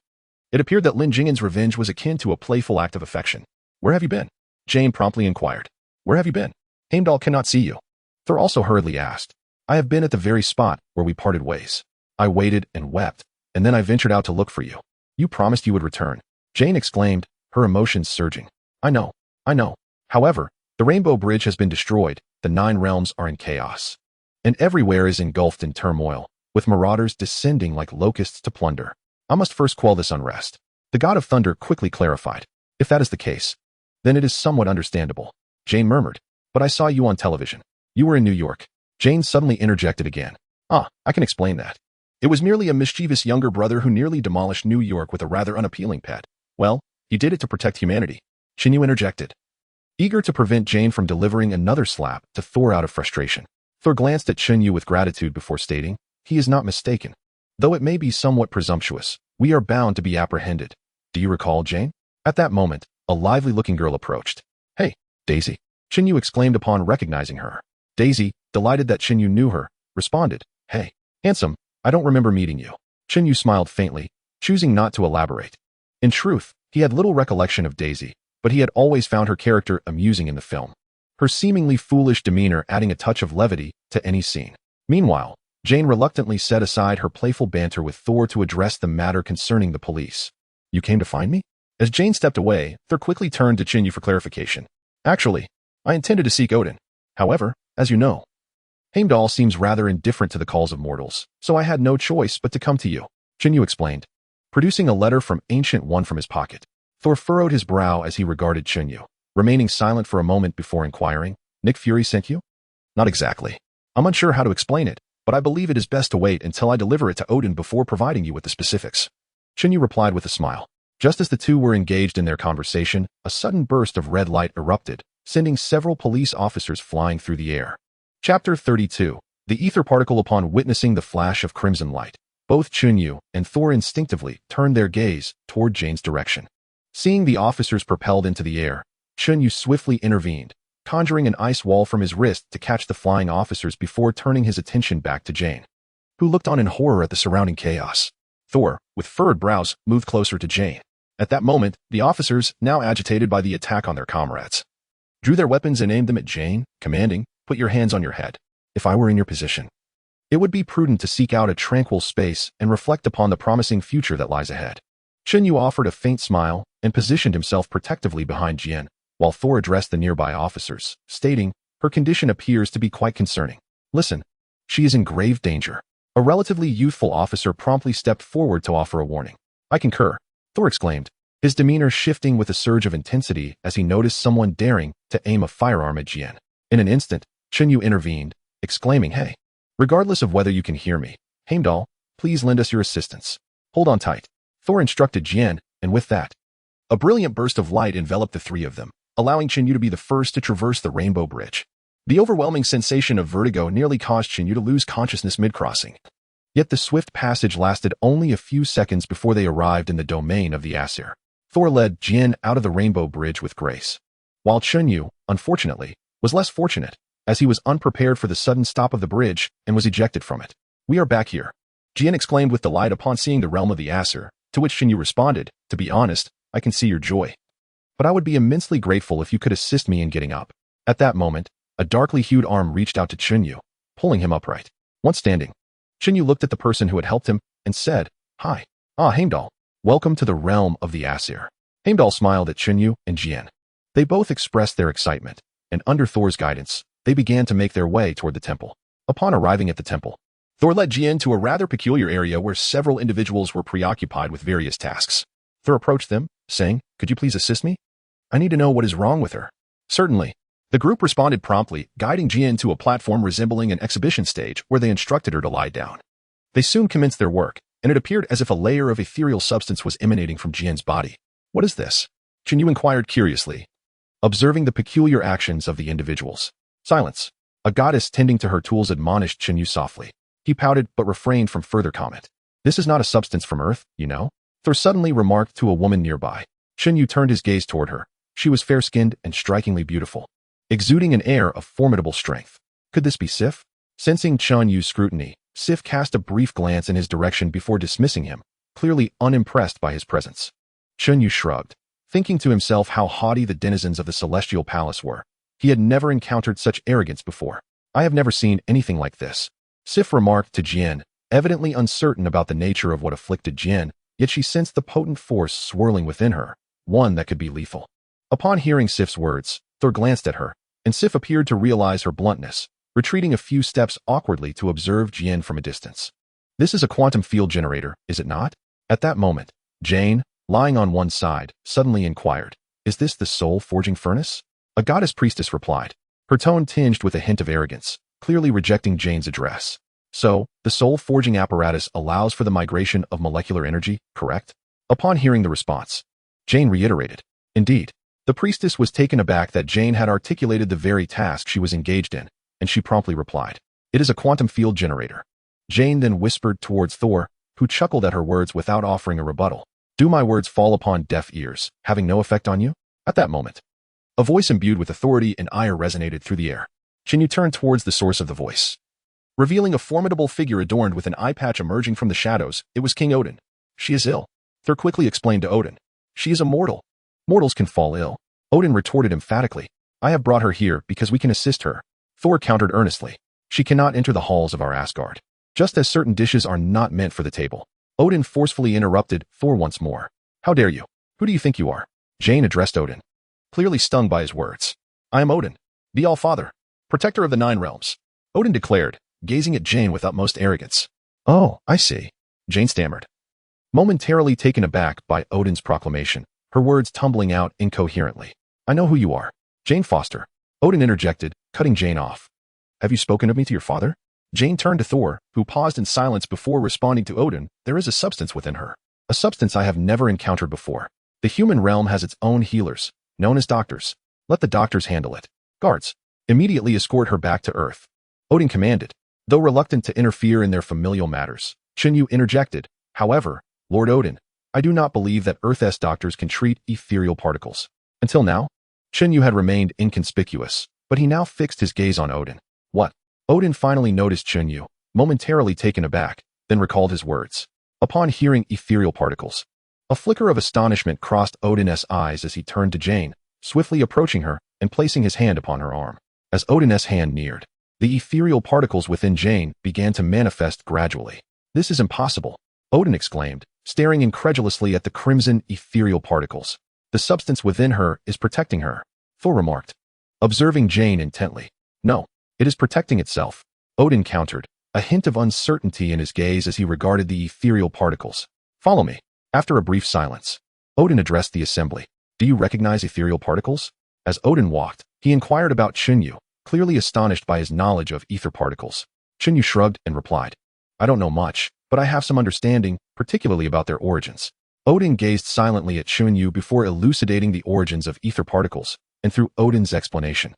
It appeared that Lin Jing'an's revenge was akin to a playful act of affection. "Where have you been?" Jane promptly inquired. "Where have you been? Heimdall cannot see you." Thor also hurriedly asked. "I have been at the very spot where we parted ways. I waited and wept, and then I ventured out to look for you. You promised you would return." Jane exclaimed, her emotions surging. I know. However, the Rainbow Bridge has been destroyed, the 9 realms are in chaos. And everywhere is engulfed in turmoil, with marauders descending like locusts to plunder. I must first quell this unrest." The god of thunder quickly clarified. "If that is the case, then it is somewhat understandable," Jane murmured. "But I saw you on television. You were in New York." Jane suddenly interjected again. I can explain that. It was merely a mischievous younger brother who nearly demolished New York with a rather unappealing pet. Well, he did it to protect humanity." Chen Yu interjected, eager to prevent Jane from delivering another slap to Thor out of frustration. Thor glanced at Chen Yu with gratitude before stating, "He is not mistaken. Though it may be somewhat presumptuous, we are bound to be apprehended. Do you recall, Jane?" At that moment, a lively-looking girl approached. "Hey, Daisy," Chen Yu exclaimed upon recognizing her. Daisy, delighted that Chen Yu knew her, responded, "Hey, handsome, I don't remember meeting you." Chen Yu smiled faintly, choosing not to elaborate. In truth, he had little recollection of Daisy, but he had always found her character amusing in the film, her seemingly foolish demeanor adding a touch of levity to any scene. Meanwhile, Jane reluctantly set aside her playful banter with Thor to address the matter concerning the police. "You came to find me?" As Jane stepped away, Thor quickly turned to Chen Yu for clarification. "Actually, I intended to seek Odin. However, as you know, Heimdall seems rather indifferent to the calls of mortals, so I had no choice but to come to you," Chen Yu explained, producing a letter from Ancient One from his pocket. Thor furrowed his brow as he regarded Chen Yu, remaining silent for a moment before inquiring, "Nick Fury sent you?" "Not exactly. I'm unsure how to explain it, but I believe it is best to wait until I deliver it to Odin before providing you with the specifics," Chen Yu replied with a smile. Just as the two were engaged in their conversation, a sudden burst of red light erupted, sending several police officers flying through the air. Chapter 32. The ether particle. Upon witnessing the flash of crimson light, both Chen Yu and Thor instinctively turned their gaze toward Jane's direction. Seeing the officers propelled into the air, Chen Yu swiftly intervened, conjuring an ice wall from his wrist to catch the flying officers before turning his attention back to Jane, who looked on in horror at the surrounding chaos. Thor, with furrowed brows, moved closer to Jane. At that moment, the officers, now agitated by the attack on their comrades, drew their weapons and aimed them at Jane, commanding, "Put your hands on your head. If I were in your position, it would be prudent to seek out a tranquil space and reflect upon the promising future that lies ahead." Chen Yu offered a faint smile and positioned himself protectively behind Jian, while Thor addressed the nearby officers, stating, "Her condition appears to be quite concerning. Listen, she is in grave danger." A relatively youthful officer promptly stepped forward to offer a warning. "I concur," Thor exclaimed, his demeanor shifting with a surge of intensity as he noticed someone daring to aim a firearm at Jian. In an instant, Chen Yu intervened, exclaiming, "Hey, regardless of whether you can hear me, Heimdall, please lend us your assistance. Hold on tight," Thor instructed Jian, and with that, a brilliant burst of light enveloped the three of them, allowing Chen Yu to be the first to traverse the Rainbow Bridge. The overwhelming sensation of vertigo nearly caused Chen Yu to lose consciousness mid-crossing. Yet the swift passage lasted only a few seconds before they arrived in the domain of the Aesir. Thor led Jian out of the Rainbow Bridge with grace, while Chen Yu, unfortunately, was less fortunate, as he was unprepared for the sudden stop of the bridge and was ejected from it. We are back here. Jian exclaimed with delight upon seeing the realm of the Aesir, to which Chen Yu responded, to be honest, I can see your joy. But I would be immensely grateful if you could assist me in getting up. At that moment, a darkly hued arm reached out to Chen Yu, pulling him upright. Once standing, Chen Yu looked at the person who had helped him and said, Hi. Heimdall. Welcome to the realm of the Aesir. Heimdall smiled at Chen Yu and Jian. They both expressed their excitement, and under Thor's guidance, they began to make their way toward the temple. Upon arriving at the temple, Thor led Jian to a rather peculiar area where several individuals were preoccupied with various tasks. Thor approached them, saying, Could you please assist me? I need to know what is wrong with her. Certainly. The group responded promptly, guiding Jian to a platform resembling an exhibition stage where they instructed her to lie down. They soon commenced their work, and it appeared as if a layer of ethereal substance was emanating from Jian's body. What is this? Chen Yu inquired curiously, observing the peculiar actions of the individuals. Silence. A goddess tending to her tools admonished Chen Yu softly. He pouted but refrained from further comment. This is not a substance from Earth, you know? Thor suddenly remarked to a woman nearby. Chen Yu turned his gaze toward her. She was fair-skinned and strikingly beautiful, exuding an air of formidable strength. Could this be Sif? Sensing Chen Yu's scrutiny, Sif cast a brief glance in his direction before dismissing him, clearly unimpressed by his presence. Chen Yu shrugged, thinking to himself how haughty the denizens of the celestial palace were. He had never encountered such arrogance before. I have never seen anything like this. Sif remarked to Jian, evidently uncertain about the nature of what afflicted Jian, yet she sensed the potent force swirling within her, one that could be lethal. Upon hearing Sif's words, Thor glanced at her, and Sif appeared to realize her bluntness, retreating a few steps awkwardly to observe Jian from a distance. This is a quantum field generator, is it not? At that moment, Jane, lying on one side, suddenly inquired, Is this the soul-forging furnace? A goddess priestess replied, her tone tinged with a hint of arrogance, clearly rejecting Jane's address. So, the soul-forging apparatus allows for the migration of molecular energy, correct? Upon hearing the response, Jane reiterated, Indeed. The priestess was taken aback that Jane had articulated the very task she was engaged in, and she promptly replied, It is a quantum field generator. Jane then whispered towards Thor, who chuckled at her words without offering a rebuttal. Do my words fall upon deaf ears, having no effect on you? At that moment, a voice imbued with authority and ire resonated through the air. Chen Yu turned towards the source of the voice, revealing a formidable figure adorned with an eye patch emerging from the shadows. It was King Odin. She is ill. Thor quickly explained to Odin. She is immortal. Mortals can fall ill. Odin retorted emphatically. I have brought her here because we can assist her. Thor countered earnestly. She cannot enter the halls of our Asgard. Just as certain dishes are not meant for the table. Odin forcefully interrupted Thor once more. How dare you? Who do you think you are? Jane addressed Odin, clearly stung by his words. I am Odin, the All-Father, protector of the 9 realms. Odin declared, gazing at Jane with utmost arrogance. Oh, I see. Jane stammered, momentarily taken aback by Odin's proclamation, her words tumbling out incoherently. I know who you are. Jane Foster. Odin interjected, cutting Jane off. Have you spoken of me to your father? Jane turned to Thor, who paused in silence before responding to Odin. There is a substance within her. A substance I have never encountered before. The human realm has its own healers, known as doctors. Let the doctors handle it. Guards, immediately escort her back to Earth. Odin commanded, though reluctant to interfere in their familial matters. Chen Yu interjected, however, Lord Odin, I do not believe that Earth's doctors can treat ethereal particles. Until now, Chen Yu had remained inconspicuous, but he now fixed his gaze on Odin. What? Odin finally noticed Chen Yu, momentarily taken aback, then recalled his words. Upon hearing ethereal particles, a flicker of astonishment crossed Odin's eyes as he turned to Jane, swiftly approaching her and placing his hand upon her arm. As Odin's hand neared, the ethereal particles within Jane began to manifest gradually. This is impossible, Odin exclaimed, staring incredulously at the crimson ethereal particles. The substance within her is protecting her, Thor remarked, observing Jane intently. No, it is protecting itself, Odin countered, a hint of uncertainty in his gaze as he regarded the ethereal particles. Follow me. After a brief silence, Odin addressed the assembly. Do you recognize ethereal particles? As Odin walked, he inquired about Chen Yu, clearly astonished by his knowledge of ether particles. Chen Yu shrugged and replied, I don't know much, but I have some understanding, particularly about their origins. Odin gazed silently at Chen Yu before elucidating the origins of ether particles, and through Odin's explanation,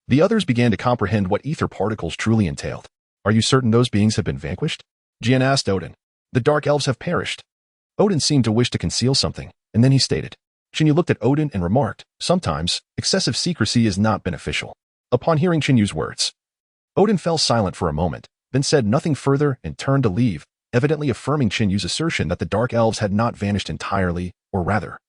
the others began to comprehend what ether particles truly entailed. Are you certain those beings have been vanquished? Jian asked Odin. The dark elves have perished. Odin seemed to wish to conceal something, and then he stated. Chen Yu looked at Odin and remarked, sometimes, excessive secrecy is not beneficial. Upon hearing Chen Yu's words, Odin fell silent for a moment, then said nothing further and turned to leave, evidently affirming Chen Yu's assertion that the Dark Elves had not vanished entirely, or rather,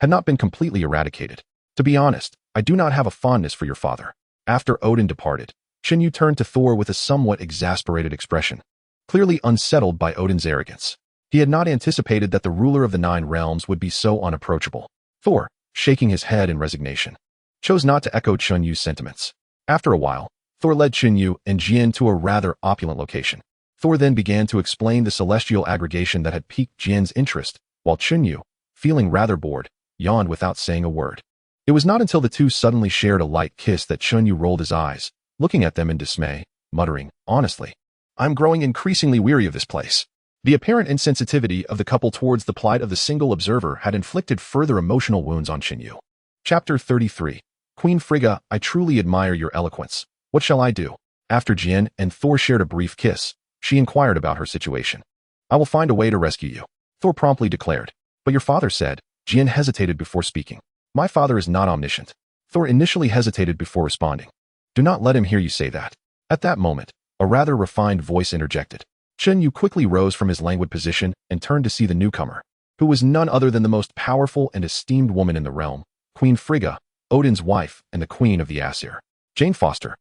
had not been completely eradicated. To be honest, I do not have a fondness for your father. After Odin departed, Chen Yu turned to Thor with a somewhat exasperated expression, clearly unsettled by Odin's arrogance. He had not anticipated that the ruler of the Nine Realms would be so unapproachable. Thor, shaking his head in resignation, chose not to echo Chen Yu's sentiments. After a while, Thor led Chen Yu and Jian to a rather opulent location. Thor then began to explain the celestial aggregation that had piqued Jian's interest, while Chen Yu, feeling rather bored, yawned without saying a word. It was not until the two suddenly shared a light kiss that Chen Yu rolled his eyes, looking at them in dismay, muttering, "Honestly, I'm growing increasingly weary of this place." The apparent insensitivity of the couple towards the plight of the single observer had inflicted further emotional wounds on Chen Yu. Chapter 33. Queen Frigga, I truly admire your eloquence. What shall I do? After Jian and Thor shared a brief kiss, she inquired about her situation. I will find a way to rescue you, Thor promptly declared. But your father said. Jian hesitated before speaking. My father is not omniscient. Thor initially hesitated before responding. Do not let him hear you say that. At that moment, a rather refined voice interjected. Chen Yu quickly rose from his languid position and turned to see the newcomer, who was none other than the most powerful and esteemed woman in the realm, Queen Frigga, Odin's wife and the queen of the Aesir. Jane Foster,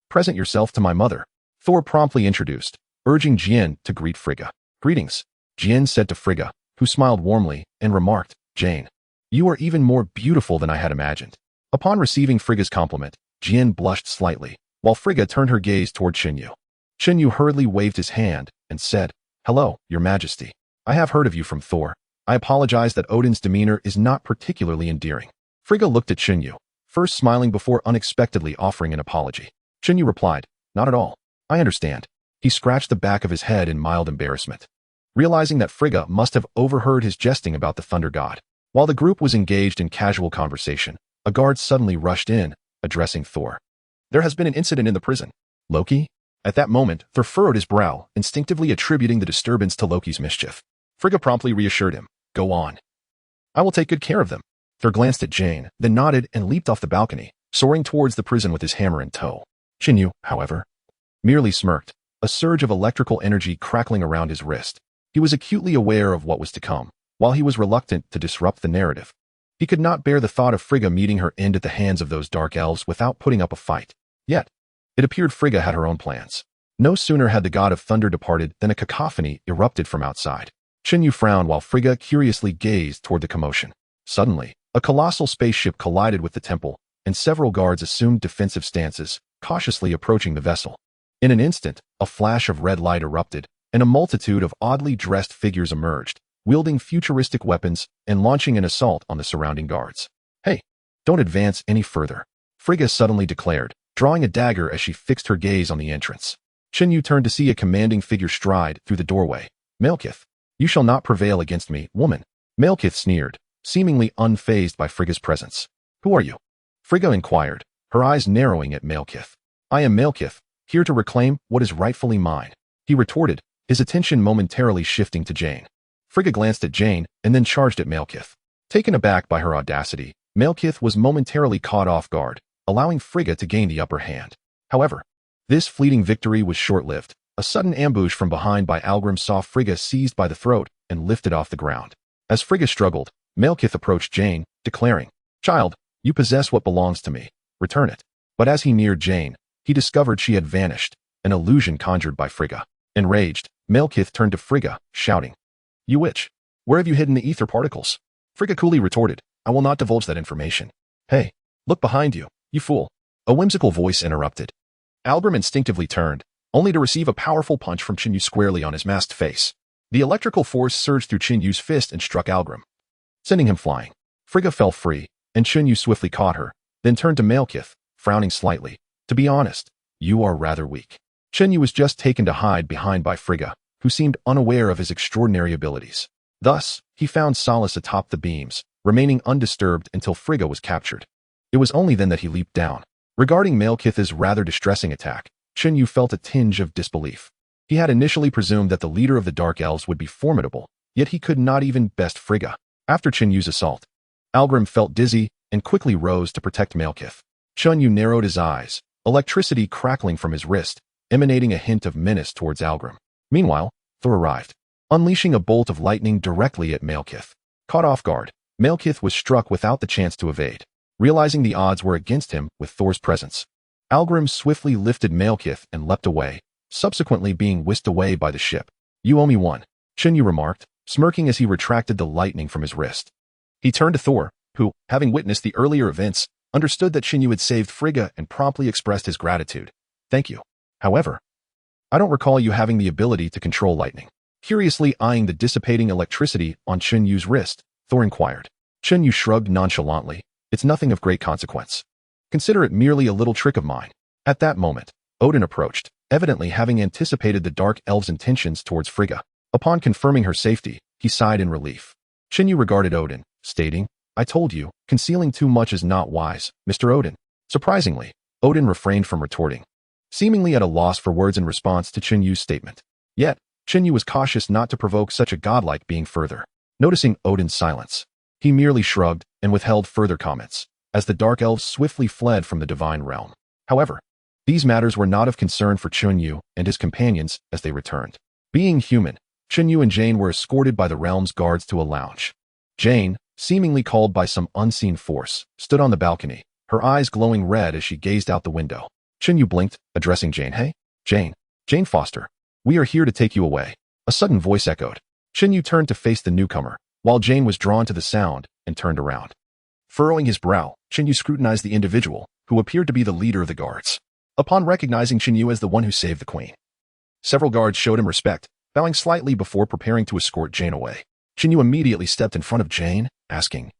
present yourself to my mother, Thor promptly introduced, urging Jian to greet Frigga. Greetings, Jian said to Frigga, who smiled warmly and remarked, Jane, you are even more beautiful than I had imagined. Upon receiving Frigga's compliment, Jian blushed slightly, while Frigga turned her gaze toward Chen Yu. Chen Yu hurriedly waved his hand and said, Hello, your majesty. I have heard of you from Thor. I apologize that Odin's demeanor is not particularly endearing. Frigga looked at Chen Yu, first smiling before unexpectedly offering an apology. Chen Yu replied, Not at all. I understand. He scratched the back of his head in mild embarrassment, realizing that Frigga must have overheard his jesting about the thunder god. While the group was engaged in casual conversation, a guard suddenly rushed in, addressing Thor. There has been an incident in the prison. Loki? At that moment, Thor furrowed his brow, instinctively attributing the disturbance to Loki's mischief. Frigga promptly reassured him, Go on. I will take good care of them. Thor glanced at Jane, then nodded and leaped off the balcony, soaring towards the prison with his hammer in tow. Chen Yu, however, merely smirked, a surge of electrical energy crackling around his wrist. He was acutely aware of what was to come, while he was reluctant to disrupt the narrative. He could not bear the thought of Frigga meeting her end at the hands of those dark elves without putting up a fight. Yet, it appeared Frigga had her own plans. No sooner had the god of thunder departed than a cacophony erupted from outside. Chen Yu frowned while Frigga curiously gazed toward the commotion. Suddenly, a colossal spaceship collided with the temple, and several guards assumed defensive stances, cautiously approaching the vessel. In an instant, a flash of red light erupted, and a multitude of oddly dressed figures emerged, wielding futuristic weapons and launching an assault on the surrounding guards. Hey, don't advance any further, Frigga suddenly declared, drawing a dagger as she fixed her gaze on the entrance. Chen Yu turned to see a commanding figure stride through the doorway. Malekith, you shall not prevail against me, woman. Malekith sneered, seemingly unfazed by Frigga's presence. Who are you? Frigga inquired, her eyes narrowing at Malekith. I am Malekith, here to reclaim what is rightfully mine, he retorted, his attention momentarily shifting to Jane. Frigga glanced at Jane and then charged at Malekith. Taken aback by her audacity, Malekith was momentarily caught off guard, allowing Frigga to gain the upper hand. However, this fleeting victory was short-lived. A sudden ambush from behind by Algrim saw Frigga seized by the throat and lifted off the ground. As Frigga struggled, Malekith approached Jane, declaring, Child, you possess what belongs to me. Return it. But as he neared Jane, he discovered she had vanished, an illusion conjured by Frigga. Enraged, Malekith turned to Frigga, shouting, You witch! Where have you hidden the ether particles? Frigga coolly retorted, I will not divulge that information. Hey, look behind you, you fool! A whimsical voice interrupted. Algrim instinctively turned, only to receive a powerful punch from Chen Yu squarely on his masked face. The electrical force surged through Chen Yu's fist and struck Algrim, sending him flying. Frigga fell free, and Chen Yu swiftly caught her, then turned to Malekith, frowning slightly. To be honest, you are rather weak. Chen Yu was just taken to hide behind by Frigga, who seemed unaware of his extraordinary abilities. Thus, he found solace atop the beams, remaining undisturbed until Frigga was captured. It was only then that he leaped down. Regarding Malekith's rather distressing attack, Chen Yu felt a tinge of disbelief. He had initially presumed that the leader of the Dark Elves would be formidable, yet he could not even best Frigga. After Chen Yu's assault, Algrim felt dizzy and quickly rose to protect Malekith. Chen Yu narrowed his eyes, electricity crackling from his wrist, emanating a hint of menace towards Algrim. Meanwhile, Thor arrived, unleashing a bolt of lightning directly at Malekith. Caught off guard, Malekith was struck without the chance to evade. Realizing the odds were against him with Thor's presence, Algrim swiftly lifted Malekith and leapt away, subsequently being whisked away by the ship. "You owe me one," Chen Yu remarked, smirking as he retracted the lightning from his wrist. He turned to Thor, who, having witnessed the earlier events, understood that Chen Yu had saved Frigga and promptly expressed his gratitude. "Thank you. However, I don't recall you having the ability to control lightning." Curiously eyeing the dissipating electricity on Chen Yu's wrist, Thor inquired. Chen Yu shrugged nonchalantly. "It's nothing of great consequence. Consider it merely a little trick of mine." At that moment, Odin approached, evidently having anticipated the Dark Elf's intentions towards Frigga. Upon confirming her safety, he sighed in relief. Chen Yu regarded Odin, stating, "I told you, concealing too much is not wise, Mr. Odin." Surprisingly, Odin refrained from retorting, seemingly at a loss for words in response to Chen Yu's statement. Yet, Chen Yu was cautious not to provoke such a godlike being further. Noticing Odin's silence, he merely shrugged and withheld further comments, as the Dark Elves swiftly fled from the divine realm. However, these matters were not of concern for Chen Yu and his companions as they returned. Being human, Chen Yu and Jane were escorted by the realm's guards to a lounge. Jane, seemingly called by some unseen force, stood on the balcony, her eyes glowing red as she gazed out the window. Chen Yu blinked, addressing Jane. "Hey, Jane. Jane Foster. We are here to take you away." A sudden voice echoed. Chen Yu turned to face the newcomer, while Jane was drawn to the sound and turned around. Furrowing his brow, Chen Yu scrutinized the individual, who appeared to be the leader of the guards. Upon recognizing Chen Yu as the one who saved the queen, several guards showed him respect, bowing slightly before preparing to escort Jane away. Chen Yu immediately stepped in front of Jane, asking,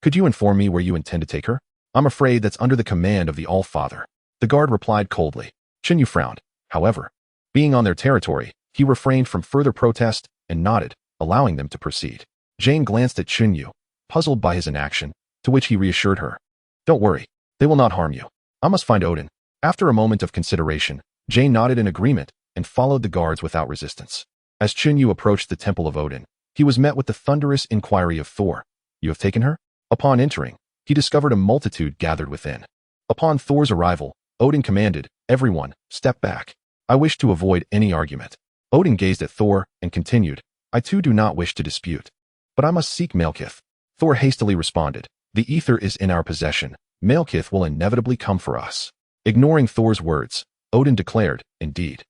"Could you inform me where you intend to take her?" "I'm afraid that's under the command of the All-Father," the guard replied coldly. Chen Yu frowned. However, being on their territory, he refrained from further protest and nodded, allowing them to proceed. Jane glanced at Chen Yu, puzzled by his inaction, to which he reassured her. "Don't worry, they will not harm you. I must find Odin." After a moment of consideration, Jane nodded in agreement and followed the guards without resistance. As Chen Yu approached the Temple of Odin, he was met with the thunderous inquiry of Thor. "You have taken her?" Upon entering, he discovered a multitude gathered within. Upon Thor's arrival, Odin commanded, "Everyone, step back. I wish to avoid any argument." Odin gazed at Thor and continued, "I too do not wish to dispute. But I must seek Malekith." Thor hastily responded, "The ether is in our possession. Malekith will inevitably come for us." Ignoring Thor's words, Odin declared, "Indeed.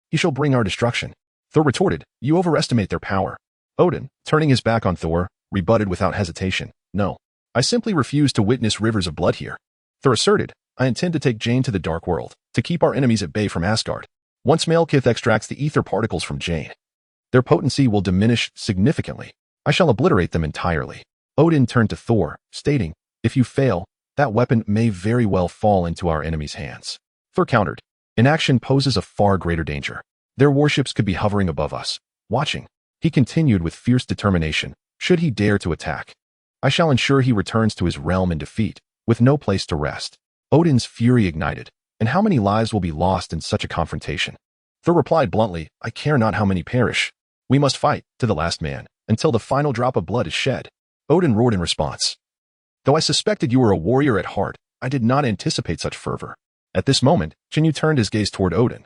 He shall bring our destruction." Thor retorted, "You overestimate their power." Odin, turning his back on Thor, rebutted without hesitation, "No. I simply refuse to witness rivers of blood here." Thor asserted, "I intend to take Jane to the Dark World, to keep our enemies at bay from Asgard. Once Malekith extracts the ether particles from Jane, their potency will diminish significantly. I shall obliterate them entirely." Odin turned to Thor, stating, "If you fail, that weapon may very well fall into our enemies' hands." Thor countered, "Inaction poses a far greater danger. Their warships could be hovering above us, watching." He continued with fierce determination, "Should he dare to attack, I shall ensure he returns to his realm in defeat, with no place to rest." Odin's fury ignited, "And how many lives will be lost in such a confrontation?" Thor replied bluntly, "I care not how many perish. We must fight, to the last man, until the final drop of blood is shed." Odin roared in response, "Though I suspected you were a warrior at heart, I did not anticipate such fervor." At this moment, Chen Yu turned his gaze toward Odin,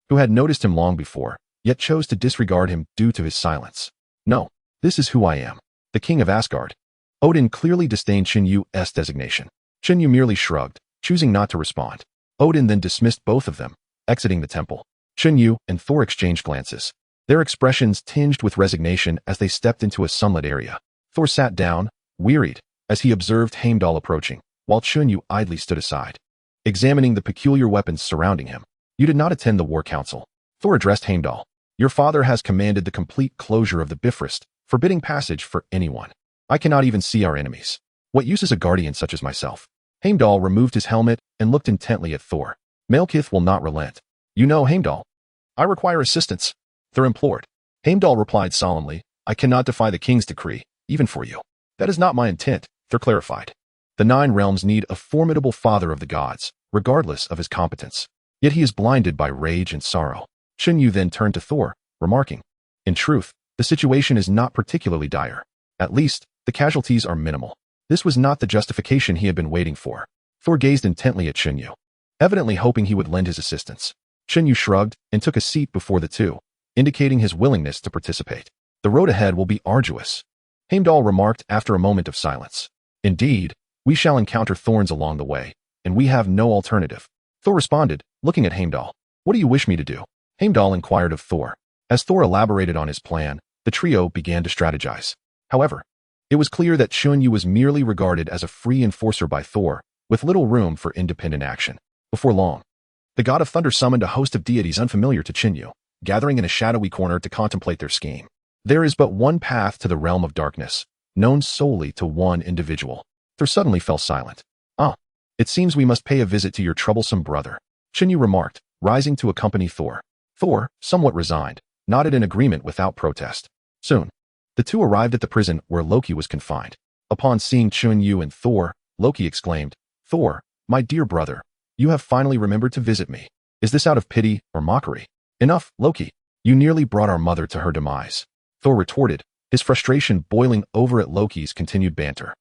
who had noticed him long before, yet chose to disregard him due to his silence. "No, this is who I am, the king of Asgard." Odin clearly disdained Chen Yu's designation. Chen Yu merely shrugged, choosing not to respond. Odin then dismissed both of them, exiting the temple. Chen Yu and Thor exchanged glances, their expressions tinged with resignation as they stepped into a sunlit area. Thor sat down, wearied, as he observed Heimdall approaching, while Chen Yu idly stood aside, examining the peculiar weapons surrounding him. "You did not attend the war council." Thor addressed Heimdall. "Your father has commanded the complete closure of the Bifrost, forbidding passage for anyone. I cannot even see our enemies. What use is a guardian such as myself?" Heimdall removed his helmet and looked intently at Thor. "Malekith will not relent. You know, Heimdall, I require assistance," Thor implored. Heimdall replied solemnly, "I cannot defy the king's decree, even for you." "That is not my intent," Thor clarified. "The 9 realms need a formidable father of the gods, regardless of his competence. Yet he is blinded by rage and sorrow." Chen Yu then turned to Thor, remarking, "In truth, the situation is not particularly dire. At least, the casualties are minimal." This was not the justification he had been waiting for. Thor gazed intently at Chen Yu, evidently hoping he would lend his assistance. Chen Yu shrugged and took a seat before the two, indicating his willingness to participate. The road ahead will be arduous, Heimdall remarked after a moment of silence. Indeed, we shall encounter thorns along the way, and we have no alternative. Thor responded, looking at Heimdall. What do you wish me to do? Heimdall inquired of Thor. As Thor elaborated on his plan, the trio began to strategize. However, it was clear that Chen Yu was merely regarded as a free enforcer by Thor, with little room for independent action. Before long, the god of thunder summoned a host of deities unfamiliar to Chen Yu, gathering in a shadowy corner to contemplate their scheme. There is but one path to the realm of darkness, known solely to one individual. Thor suddenly fell silent. It seems we must pay a visit to your troublesome brother, Chen Yu remarked, rising to accompany Thor. Thor, somewhat resigned, nodded in agreement without protest. Soon, the two arrived at the prison where Loki was confined. Upon seeing Chen Yu and Thor, Loki exclaimed, Thor, my dear brother, you have finally remembered to visit me. Is this out of pity or mockery? Enough, Loki. You nearly brought our mother to her demise. Thor retorted, his frustration boiling over at Loki's continued banter,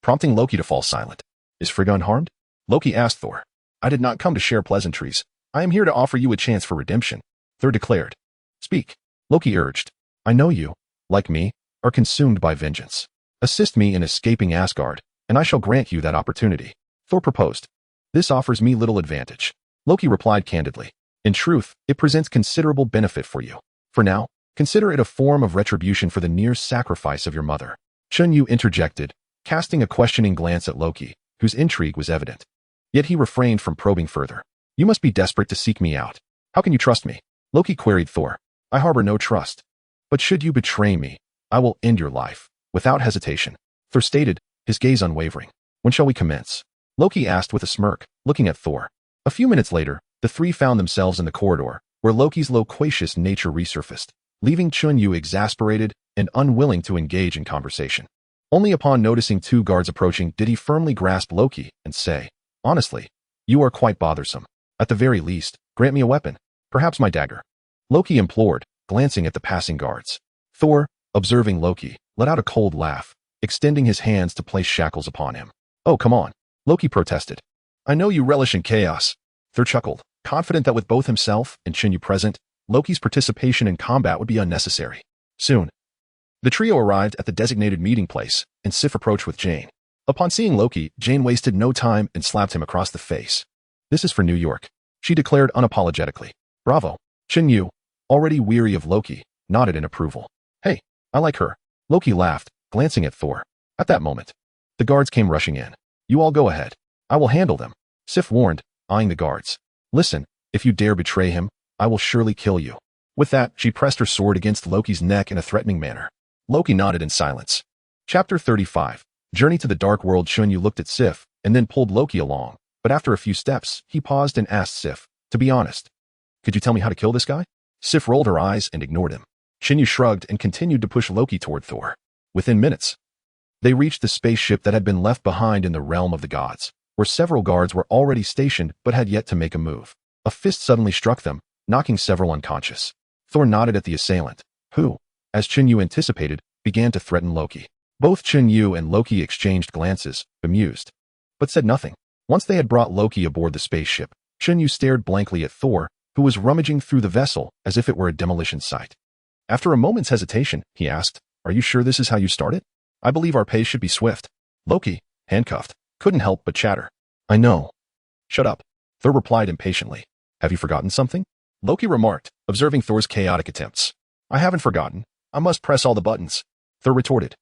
prompting Loki to fall silent. Is Frigga unharmed? Loki asked Thor. I did not come to share pleasantries. I am here to offer you a chance for redemption, Thor declared. Speak, Loki urged. I know you, like me, are consumed by vengeance. Assist me in escaping Asgard, and I shall grant you that opportunity, Thor proposed. This offers me little advantage, Loki replied candidly. In truth, it presents considerable benefit for you. For now, consider it a form of retribution for the near sacrifice of your mother. Chen Yu interjected, casting a questioning glance at Loki, whose intrigue was evident. Yet he refrained from probing further. You must be desperate to seek me out. How can you trust me? Loki queried Thor. I harbor no trust. But should you betray me, I will end your life, without hesitation, Thor stated, his gaze unwavering. When shall we commence? Loki asked with a smirk, looking at Thor. A few minutes later, the three found themselves in the corridor, where Loki's loquacious nature resurfaced, leaving Chen Yu exasperated and unwilling to engage in conversation. Only upon noticing two guards approaching did he firmly grasp Loki and say, Honestly, you are quite bothersome. At the very least, grant me a weapon, perhaps my dagger. Loki implored, glancing at the passing guards. Thor, observing Loki, let out a cold laugh, extending his hands to place shackles upon him. Oh, come on, Loki protested. I know you relish in chaos. Thor chuckled, confident that with both himself and Chen Yu present, Loki's participation in combat would be unnecessary. Soon, the trio arrived at the designated meeting place, and Sif approached with Jane. Upon seeing Loki, Jane wasted no time and slapped him across the face. This is for New York, she declared unapologetically. Bravo. Chen Yu, already weary of Loki, nodded in approval. Hey, I like her. Loki laughed, glancing at Thor. At that moment, the guards came rushing in. You all go ahead. I will handle them, Sif warned, eyeing the guards. Listen, if you dare betray him, I will surely kill you. With that, she pressed her sword against Loki's neck in a threatening manner. Loki nodded in silence. Chapter 35. Journey to the Dark World. Chen Yu looked at Sif, and then pulled Loki along, but after a few steps, he paused and asked Sif, to be honest, could you tell me how to kill this guy? Sif rolled her eyes and ignored him. Chen Yu shrugged and continued to push Loki toward Thor. Within minutes, they reached the spaceship that had been left behind in the realm of the gods, where several guards were already stationed but had yet to make a move. A fist suddenly struck them, knocking several unconscious. Thor nodded at the assailant, who, as Chen Yu anticipated, began to threaten Loki. Both Chen Yu and Loki exchanged glances, bemused, but said nothing. Once they had brought Loki aboard the spaceship, Chen Yu stared blankly at Thor, who was rummaging through the vessel as if it were a demolition site. After a moment's hesitation, he asked, Are you sure this is how you started? I believe our pace should be swift. Loki, handcuffed, couldn't help but chatter. I know. Shut up, Thor replied impatiently. Have you forgotten something? Loki remarked, observing Thor's chaotic attempts. I haven't forgotten. I must press all the buttons, Thor retorted,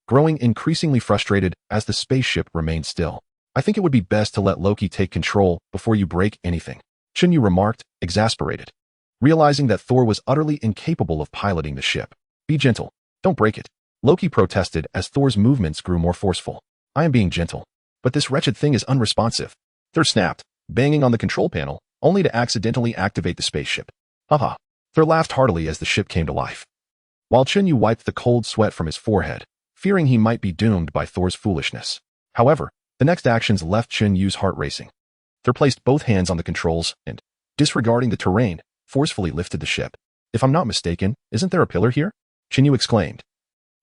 growing increasingly frustrated as the spaceship remained still. I think it would be best to let Loki take control before you break anything, Chen Yu remarked, exasperated, realizing that Thor was utterly incapable of piloting the ship. Be gentle. Don't break it, Loki protested as Thor's movements grew more forceful. I am being gentle, but this wretched thing is unresponsive, Thor snapped, banging on the control panel, only to accidentally activate the spaceship. Haha. Thor laughed heartily as the ship came to life, while Chen Yu wiped the cold sweat from his forehead, fearing he might be doomed by Thor's foolishness. However, the next actions left Chen Yu's heart racing. Thor placed both hands on the controls and, disregarding the terrain, forcefully lifted the ship. If I'm not mistaken, isn't there a pillar here? Chen Yu exclaimed,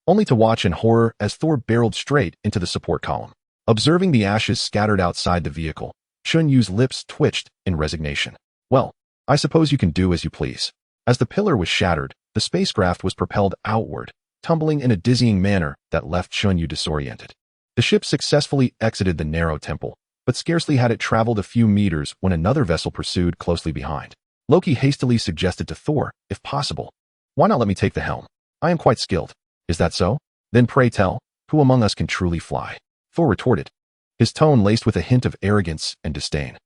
only to watch in horror as Thor barreled straight into the support column. Observing the ashes scattered outside the vehicle, Chen Yu's lips twitched in resignation. Well, I suppose you can do as you please. As the pillar was shattered, the spacecraft was propelled outward, tumbling in a dizzying manner that left Chen Yu disoriented. The ship successfully exited the narrow temple, but scarcely had it traveled a few meters when another vessel pursued closely behind. Loki hastily suggested to Thor, if possible, "Why not let me take the helm? I am quite skilled." "Is that so? Then pray tell, who among us can truly fly?" Thor retorted, his tone laced with a hint of arrogance and disdain.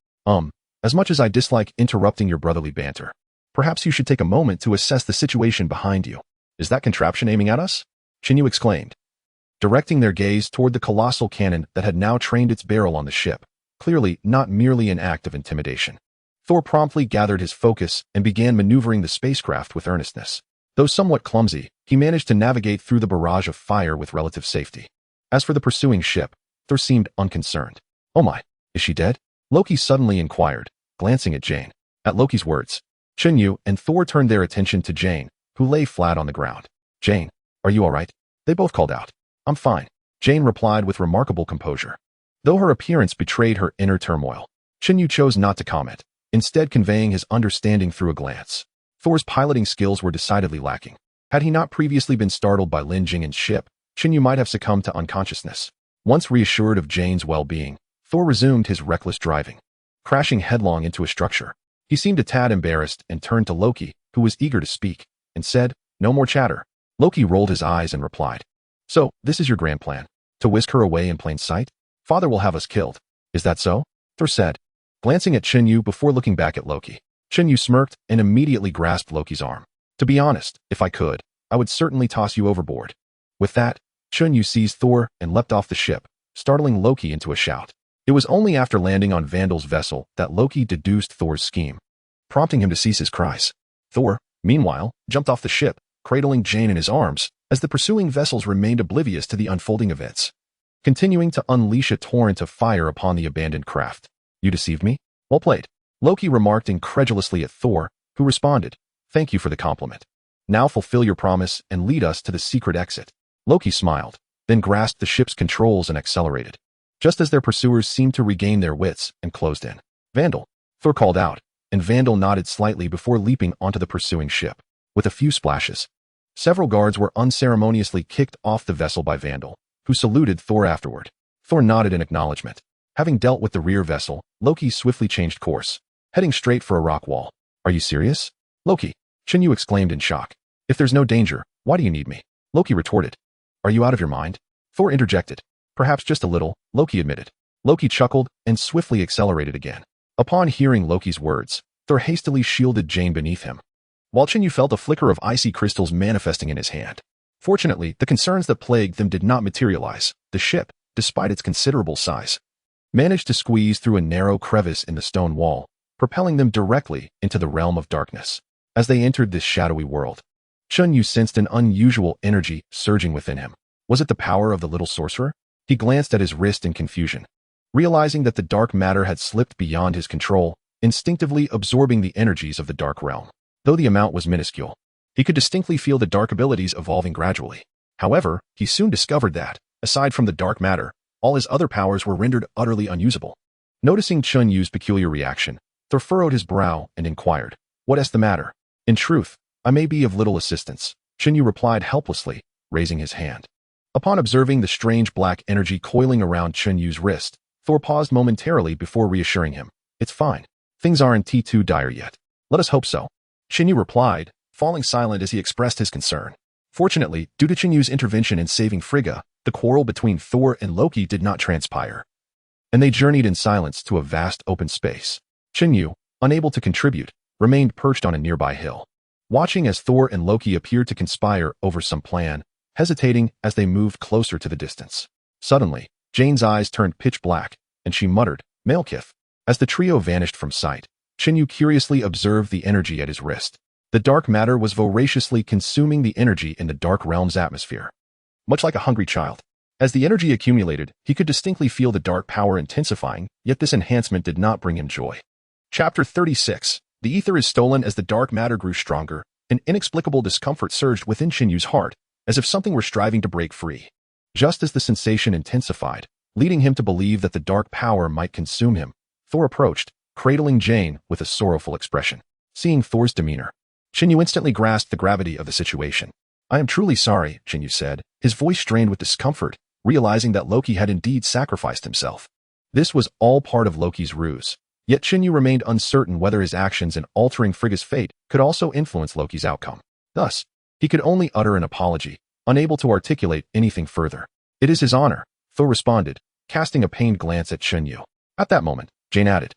As much as I dislike interrupting your brotherly banter, perhaps you should take a moment to assess the situation behind you. Is that contraption aiming at us?" Chen Yu exclaimed, directing their gaze toward the colossal cannon that had now trained its barrel on the ship, clearly not merely an act of intimidation. Thor promptly gathered his focus and began maneuvering the spacecraft with earnestness. Though somewhat clumsy, he managed to navigate through the barrage of fire with relative safety. As for the pursuing ship, Thor seemed unconcerned. "Oh my, is she dead?" Loki suddenly inquired, glancing at Jane. At Loki's words, Chen Yu and Thor turned their attention to Jane, who lay flat on the ground. "Jane, are you all right?" They both called out. "I'm fine," Jane replied with remarkable composure. Though her appearance betrayed her inner turmoil, Chen Yu chose not to comment, instead conveying his understanding through a glance. Thor's piloting skills were decidedly lacking. Had he not previously been startled by Lin Jing'an's ship, Chen Yu might have succumbed to unconsciousness. Once reassured of Jane's well-being, Thor resumed his reckless driving, crashing headlong into a structure. He seemed a tad embarrassed and turned to Loki, who was eager to speak, and said, "No more chatter." Loki rolled his eyes and replied, "So, this is your grand plan? To whisk her away in plain sight? Father will have us killed. Is that so?" Thor said, glancing at Chen Yu before looking back at Loki. Chen Yu smirked and immediately grasped Loki's arm. "To be honest, if I could, I would certainly toss you overboard." With that, Chen Yu seized Thor and leapt off the ship, startling Loki into a shout. It was only after landing on Vandal's vessel that Loki deduced Thor's scheme, prompting him to cease his cries. Thor, meanwhile, jumped off the ship, cradling Jane in his arms, as the pursuing vessels remained oblivious to the unfolding events, continuing to unleash a torrent of fire upon the abandoned craft. "You deceived me? Well played," Loki remarked incredulously at Thor, who responded, "Thank you for the compliment. Now fulfill your promise and lead us to the secret exit." Loki smiled, then grasped the ship's controls and accelerated, just as their pursuers seemed to regain their wits and closed in. "Vandal," Thor called out, and Vandal nodded slightly before leaping onto the pursuing ship. With a few splashes, several guards were unceremoniously kicked off the vessel by Vandal, who saluted Thor afterward. Thor nodded in acknowledgement. Having dealt with the rear vessel, Loki swiftly changed course, heading straight for a rock wall. "Are you serious?" "Loki," Chen Yu exclaimed in shock. "If there's no danger, why do you need me?" Loki retorted. "Are you out of your mind?" Thor interjected. "Perhaps just a little," Loki admitted. Loki chuckled and swiftly accelerated again. Upon hearing Loki's words, Thor hastily shielded Jane beneath him, while Chen Yu felt a flicker of icy crystals manifesting in his hand. Fortunately, the concerns that plagued them did not materialize. The ship, despite its considerable size, managed to squeeze through a narrow crevice in the stone wall, propelling them directly into the realm of darkness. As they entered this shadowy world, Chen Yu sensed an unusual energy surging within him. Was it the power of the little sorcerer? He glanced at his wrist in confusion, realizing that the dark matter had slipped beyond his control, instinctively absorbing the energies of the dark realm. Though the amount was minuscule, he could distinctly feel the dark abilities evolving gradually. However, he soon discovered that, aside from the dark matter, all his other powers were rendered utterly unusable. Noticing Chen Yu's peculiar reaction, Thor furrowed his brow and inquired, "What is the matter?" "In truth, I may be of little assistance," Chen Yu replied helplessly, raising his hand. Upon observing the strange black energy coiling around Chen Yu's wrist, Thor paused momentarily before reassuring him. "It's fine. Things aren't too dire yet. Let us hope so," Chen Yu replied, falling silent as he expressed his concern. Fortunately, due to Chen Yu's intervention in saving Frigga, the quarrel between Thor and Loki did not transpire, and they journeyed in silence to a vast open space. Chen Yu, unable to contribute, remained perched on a nearby hill, watching as Thor and Loki appeared to conspire over some plan, hesitating as they moved closer to the distance. Suddenly, Jane's eyes turned pitch black, and she muttered, "Malekith." As the trio vanished from sight, Chen Yu curiously observed the energy at his wrist. The dark matter was voraciously consuming the energy in the dark realm's atmosphere, much like a hungry child. As the energy accumulated, he could distinctly feel the dark power intensifying, yet this enhancement did not bring him joy. Chapter 36. The ether is stolen. As the dark matter grew stronger, an inexplicable discomfort surged within Chen Yu's heart, as if something were striving to break free. Just as the sensation intensified, leading him to believe that the dark power might consume him, Thor approached, cradling Jane with a sorrowful expression. seeing Thor's demeanor. Chen Yu instantly grasped the gravity of the situation. I am truly sorry, Chen Yu said, his voice strained with discomfort, realizing that Loki had indeed sacrificed himself. This was all part of Loki's ruse. Yet Chen Yu remained uncertain whether his actions in altering Frigga's fate could also influence Loki's outcome. Thus, he could only utter an apology, unable to articulate anything further. It is his honor, Thor responded, casting a pained glance at Chen Yu. At that moment, Jane added,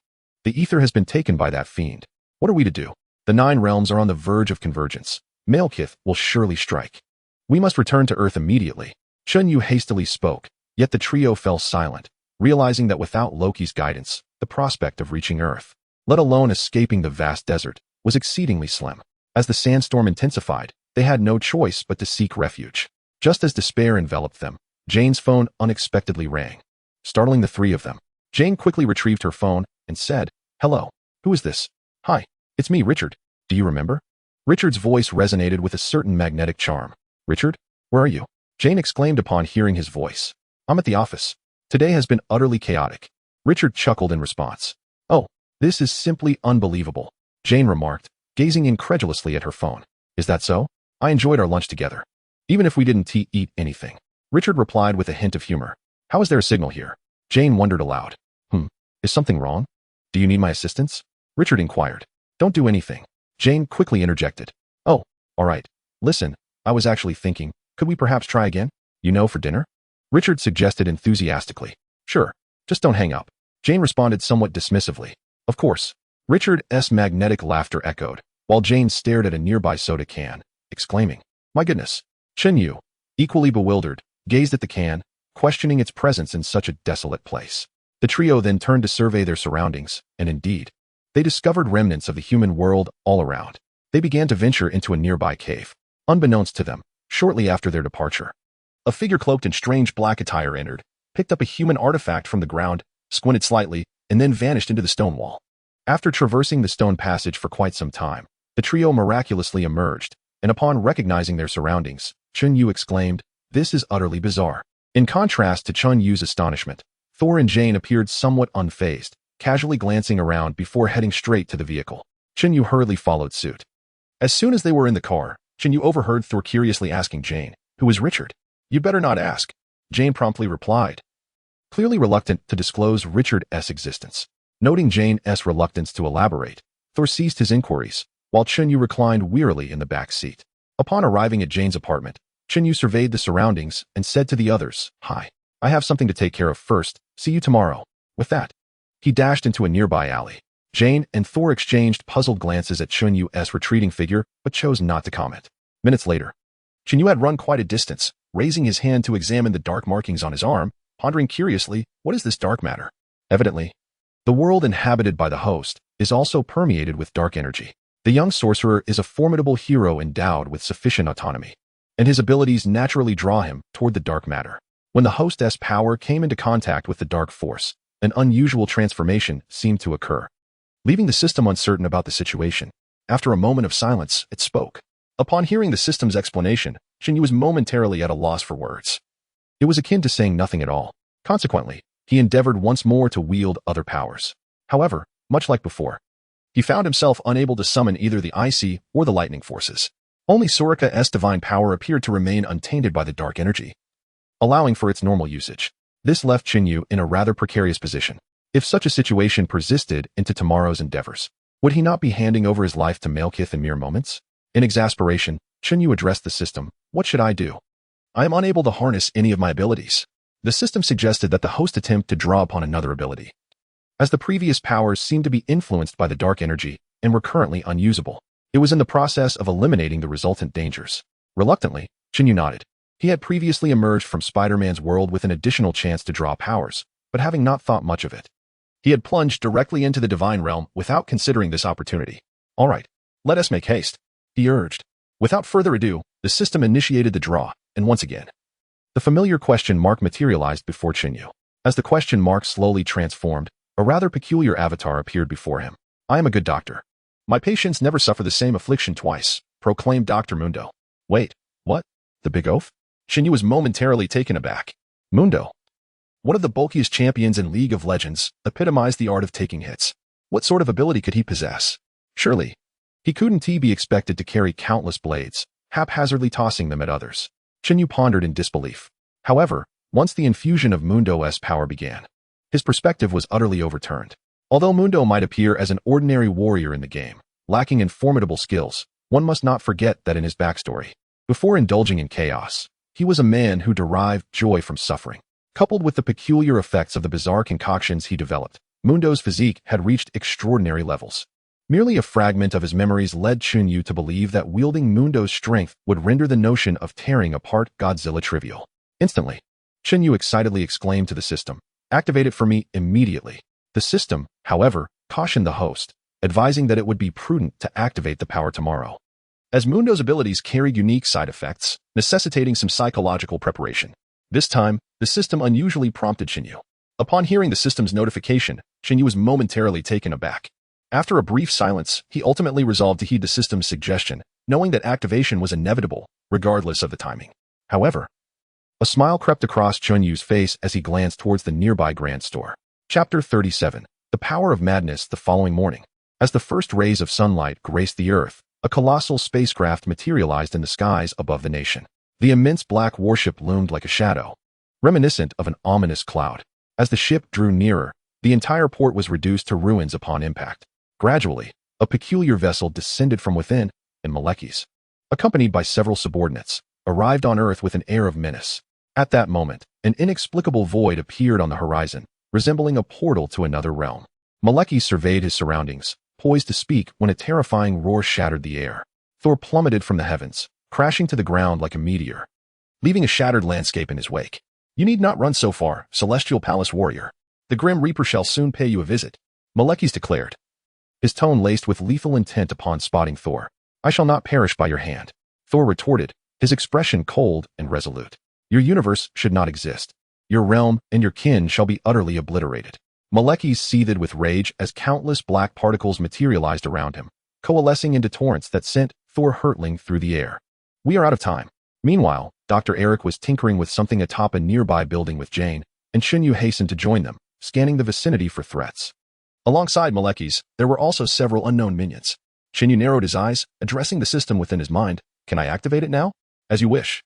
the ether has been taken by that fiend. What are we to do? The 9 realms are on the verge of convergence. Malekith will surely strike. We must return to Earth immediately. Chen Yu hastily spoke, yet the trio fell silent, realizing that without Loki's guidance, the prospect of reaching Earth, let alone escaping the vast desert, was exceedingly slim. As the sandstorm intensified, they had no choice but to seek refuge. Just as despair enveloped them, Jane's phone unexpectedly rang. Startling the 3 of them, Jane quickly retrieved her phone and said, hello, who is this? Hi, it's me, Richard. Do you remember? Richard's voice resonated with a certain magnetic charm. Richard, where are you? Jane exclaimed upon hearing his voice. I'm at the office. Today has been utterly chaotic. Richard chuckled in response. Oh, this is simply unbelievable, Jane remarked, gazing incredulously at her phone. Is that so? I enjoyed our lunch together. Even if we didn't eat anything. Richard replied with a hint of humor. How is there a signal here? Jane wondered aloud. Is something wrong? Do you need my assistance? Richard inquired. Don't do anything. Jane quickly interjected. Oh, all right. Listen, I was actually thinking, could we perhaps try again? For dinner? Richard suggested enthusiastically. Sure, just don't hang up. Jane responded somewhat dismissively. Of course. Richard's magnetic laughter echoed, while Jane stared at a nearby soda can, exclaiming, my goodness. Chen Yu, equally bewildered, gazed at the can, questioning its presence in such a desolate place. The trio then turned to survey their surroundings, and indeed, they discovered remnants of the human world all around. They began to venture into a nearby cave. Unbeknownst to them, shortly after their departure, a figure cloaked in strange black attire entered, picked up a human artifact from the ground, squinted slightly, and then vanished into the stone wall. After traversing the stone passage for quite some time, the trio miraculously emerged, and upon recognizing their surroundings, Chen Yu exclaimed, this is utterly bizarre. In contrast to Chen Yu's astonishment, Thor and Jane appeared somewhat unfazed, casually glancing around before heading straight to the vehicle. Chen Yu hurriedly followed suit. As soon as they were in the car, Chen Yu overheard Thor curiously asking Jane, who is Richard? You'd better not ask. Jane promptly replied, clearly reluctant to disclose Richard's existence. Noting Jane's reluctance to elaborate, Thor ceased his inquiries, while Chen Yu reclined wearily in the back seat. Upon arriving at Jane's apartment, Chen Yu surveyed the surroundings and said to the others, hi, I have something to take care of first, see you tomorrow. With that, he dashed into a nearby alley. Jane and Thor exchanged puzzled glances at Chen Yu's retreating figure, but chose not to comment. Minutes later, Chen Yu had run quite a distance, raising his hand to examine the dark markings on his arm, pondering curiously, what is this dark matter? Evidently, the world inhabited by the host is also permeated with dark energy. The young sorcerer is a formidable hero endowed with sufficient autonomy, and his abilities naturally draw him toward the dark matter. When the hostess' power came into contact with the dark force, an unusual transformation seemed to occur. Leaving the system uncertain about the situation, after a moment of silence, it spoke. Upon hearing the system's explanation, Chen Yu was momentarily at a loss for words. It was akin to saying nothing at all. Consequently, he endeavored once more to wield other powers. However, much like before, he found himself unable to summon either the icy or the lightning forces. Only Sorika's divine power appeared to remain untainted by the dark energy, allowing for its normal usage. This left Chen Yu in a rather precarious position. If such a situation persisted into tomorrow's endeavors, would he not be handing over his life to Malekith in mere moments? In exasperation, Chen Yu addressed the system. What should I do? I am unable to harness any of my abilities. The system suggested that the host attempt to draw upon another ability, as the previous powers seemed to be influenced by the dark energy and were currently unusable. It was in the process of eliminating the resultant dangers. Reluctantly, Chen Yu nodded. He had previously emerged from Spider-Man's world with an additional chance to draw powers, but having not thought much of it, he had plunged directly into the divine realm without considering this opportunity. All right, let us make haste, he urged. Without further ado, the system initiated the draw, and once again, the familiar question mark materialized before Chen Yu. As the question mark slowly transformed, a rather peculiar avatar appeared before him. I am a good doctor. My patients never suffer the same affliction twice, proclaimed Dr. Mundo. Wait, what? The big oaf? Chen Yu was momentarily taken aback. Mundo, one of the bulkiest champions in League of Legends, epitomized the art of taking hits. What sort of ability could he possess? Surely, He couldn't be expected to carry countless blades, haphazardly tossing them at others. Chen Yu pondered in disbelief. However, once the infusion of Mundo's power began, his perspective was utterly overturned. Although Mundo might appear as an ordinary warrior in the game, lacking in formidable skills, one must not forget that in his backstory, before indulging in chaos, he was a man who derived joy from suffering. Coupled with the peculiar effects of the bizarre concoctions he developed, Mundo's physique had reached extraordinary levels. Merely a fragment of his memories led Chen Yu to believe that wielding Mundo's strength would render the notion of tearing apart Godzilla trivial. Instantly, Chen Yu excitedly exclaimed to the system, "Activate it for me immediately." The system, however, cautioned the host, advising that it would be prudent to activate the power tomorrow, as Mundo's abilities carried unique side effects, necessitating some psychological preparation. This time, the system unusually prompted Chen Yu. Upon hearing the system's notification, Chen Yu was momentarily taken aback. After a brief silence, he ultimately resolved to heed the system's suggestion, knowing that activation was inevitable, regardless of the timing. However, a smile crept across Chen Yu's face as he glanced towards the nearby grand store. Chapter 37. The Power of Madness. The following morning, as the first rays of sunlight graced the earth, a colossal spacecraft materialized in the skies above the nation. The immense black warship loomed like a shadow, reminiscent of an ominous cloud. As the ship drew nearer, the entire port was reduced to ruins upon impact. Gradually, a peculiar vessel descended from within, and Malekis, accompanied by several subordinates, arrived on Earth with an air of menace. At that moment, an inexplicable void appeared on the horizon, resembling a portal to another realm. Malekis surveyed his surroundings, poised to speak when a terrifying roar shattered the air. Thor plummeted from the heavens, crashing to the ground like a meteor, leaving a shattered landscape in his wake. "You need not run so far, Celestial Palace warrior. The Grim Reaper shall soon pay you a visit," Malekis declared, his tone laced with lethal intent upon spotting Thor. "I shall not perish by your hand," Thor retorted, his expression cold and resolute. "Your universe should not exist. Your realm and your kin shall be utterly obliterated." Malekis seethed with rage as countless black particles materialized around him, coalescing into torrents that sent Thor hurtling through the air. "We are out of time." Meanwhile, Dr. Eric was tinkering with something atop a nearby building with Jane, and Chen Yu hastened to join them, scanning the vicinity for threats. Alongside Malekis, there were also several unknown minions. Chen Yu narrowed his eyes, addressing the system within his mind. "Can I activate it now?" "As you wish,"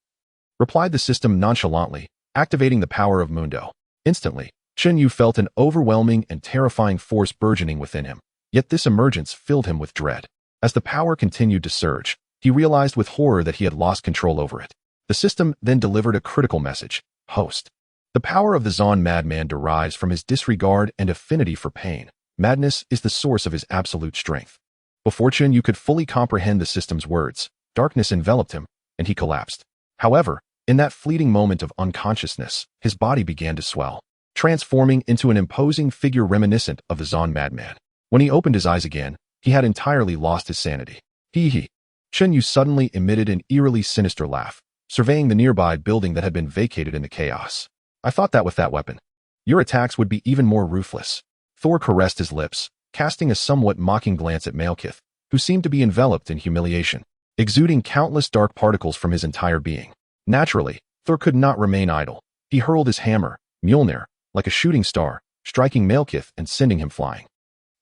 replied the system nonchalantly, activating the power of Mundo. Instantly, Chen Yu felt an overwhelming and terrifying force burgeoning within him, yet this emergence filled him with dread. As the power continued to surge, he realized with horror that he had lost control over it. The system then delivered a critical message. "Host. The power of the Zon madman derives from his disregard and affinity for pain. Madness is the source of his absolute strength." Before Chen Yu could fully comprehend the system's words, darkness enveloped him, and he collapsed. However, in that fleeting moment of unconsciousness, his body began to swell, transforming into an imposing figure reminiscent of the Zon madman. When he opened his eyes again, he had entirely lost his sanity. Hee. Chen Yu suddenly emitted an eerily sinister laugh, surveying the nearby building that had been vacated in the chaos. "I thought that with that weapon, your attacks would be even more ruthless." Thor caressed his lips, casting a somewhat mocking glance at Malekith, who seemed to be enveloped in humiliation, exuding countless dark particles from his entire being. Naturally, Thor could not remain idle. He hurled his hammer, Mjolnir, like a shooting star, striking Malekith and sending him flying.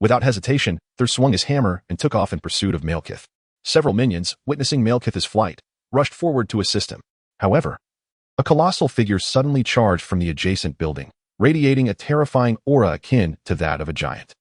Without hesitation, Thor swung his hammer and took off in pursuit of Malekith. Several minions, witnessing Malekith's flight, rushed forward to assist him. However, a colossal figure suddenly charged from the adjacent building, radiating a terrifying aura akin to that of a giant.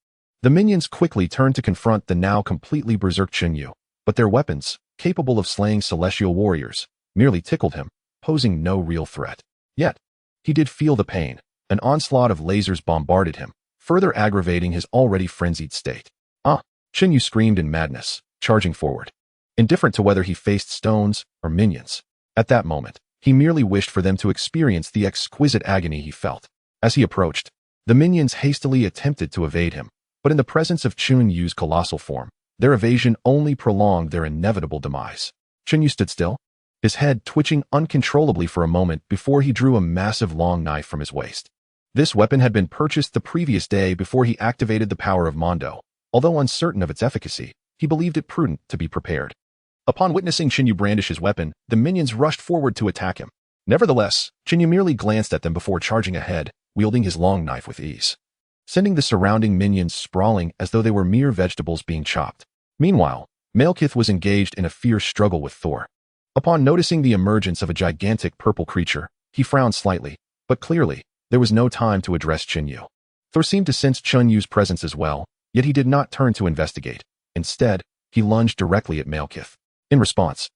The minions quickly turned to confront the now completely berserk Chen Yu, but their weapons, capable of slaying celestial warriors, merely tickled him, posing no real threat. Yet, he did feel the pain. An onslaught of lasers bombarded him, further aggravating his already frenzied state. "Ah!" Chen Yu screamed in madness, charging forward, indifferent to whether he faced stones or minions. At that moment, he merely wished for them to experience the exquisite agony he felt. As he approached, the minions hastily attempted to evade him, but in the presence of Chen Yu's colossal form, their evasion only prolonged their inevitable demise. Chen Yu stood still, his head twitching uncontrollably for a moment before he drew a massive long knife from his waist. This weapon had been purchased the previous day before he activated the power of Mondo. Although uncertain of its efficacy, he believed it prudent to be prepared. Upon witnessing Chen Yu brandish his weapon, the minions rushed forward to attack him. Nevertheless, Chen Yu merely glanced at them before charging ahead, wielding his long knife with ease, sending the surrounding minions sprawling as though they were mere vegetables being chopped. Meanwhile, Malekith was engaged in a fierce struggle with Thor. Upon noticing the emergence of a gigantic purple creature, he frowned slightly, but clearly, there was no time to address Chen Yu. Thor seemed to sense Chen Yu's presence as well, yet he did not turn to investigate. Instead, he lunged directly at Malekith. In response,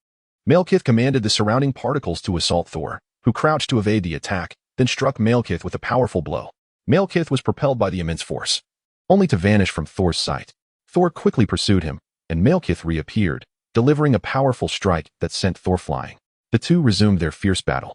Malekith commanded the surrounding particles to assault Thor, who crouched to evade the attack, then struck Malekith with a powerful blow. Malekith was propelled by the immense force, only to vanish from Thor's sight. Thor quickly pursued him, and Malekith reappeared, delivering a powerful strike that sent Thor flying. The two resumed their fierce battle,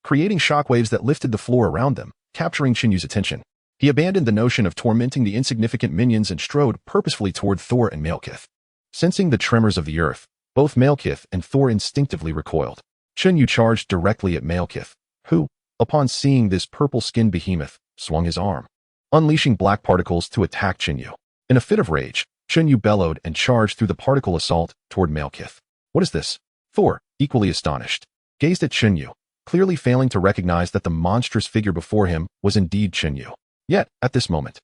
creating shockwaves that lifted the floor around them, capturing Chen Yu's attention. He abandoned the notion of tormenting the insignificant minions and strode purposefully toward Thor and Malekith. Sensing the tremors of the earth, both Malekith and Thor instinctively recoiled. Chen Yu charged directly at Malekith, who, upon seeing this purple-skinned behemoth, swung his arm, unleashing black particles to attack Chen Yu. In a fit of rage, Chen Yu bellowed and charged through the particle assault toward Malekith. What is this? Thor, equally astonished, gazed at Chen Yu, clearly failing to recognize that the monstrous figure before him was indeed Chen Yu. Yet, at this moment,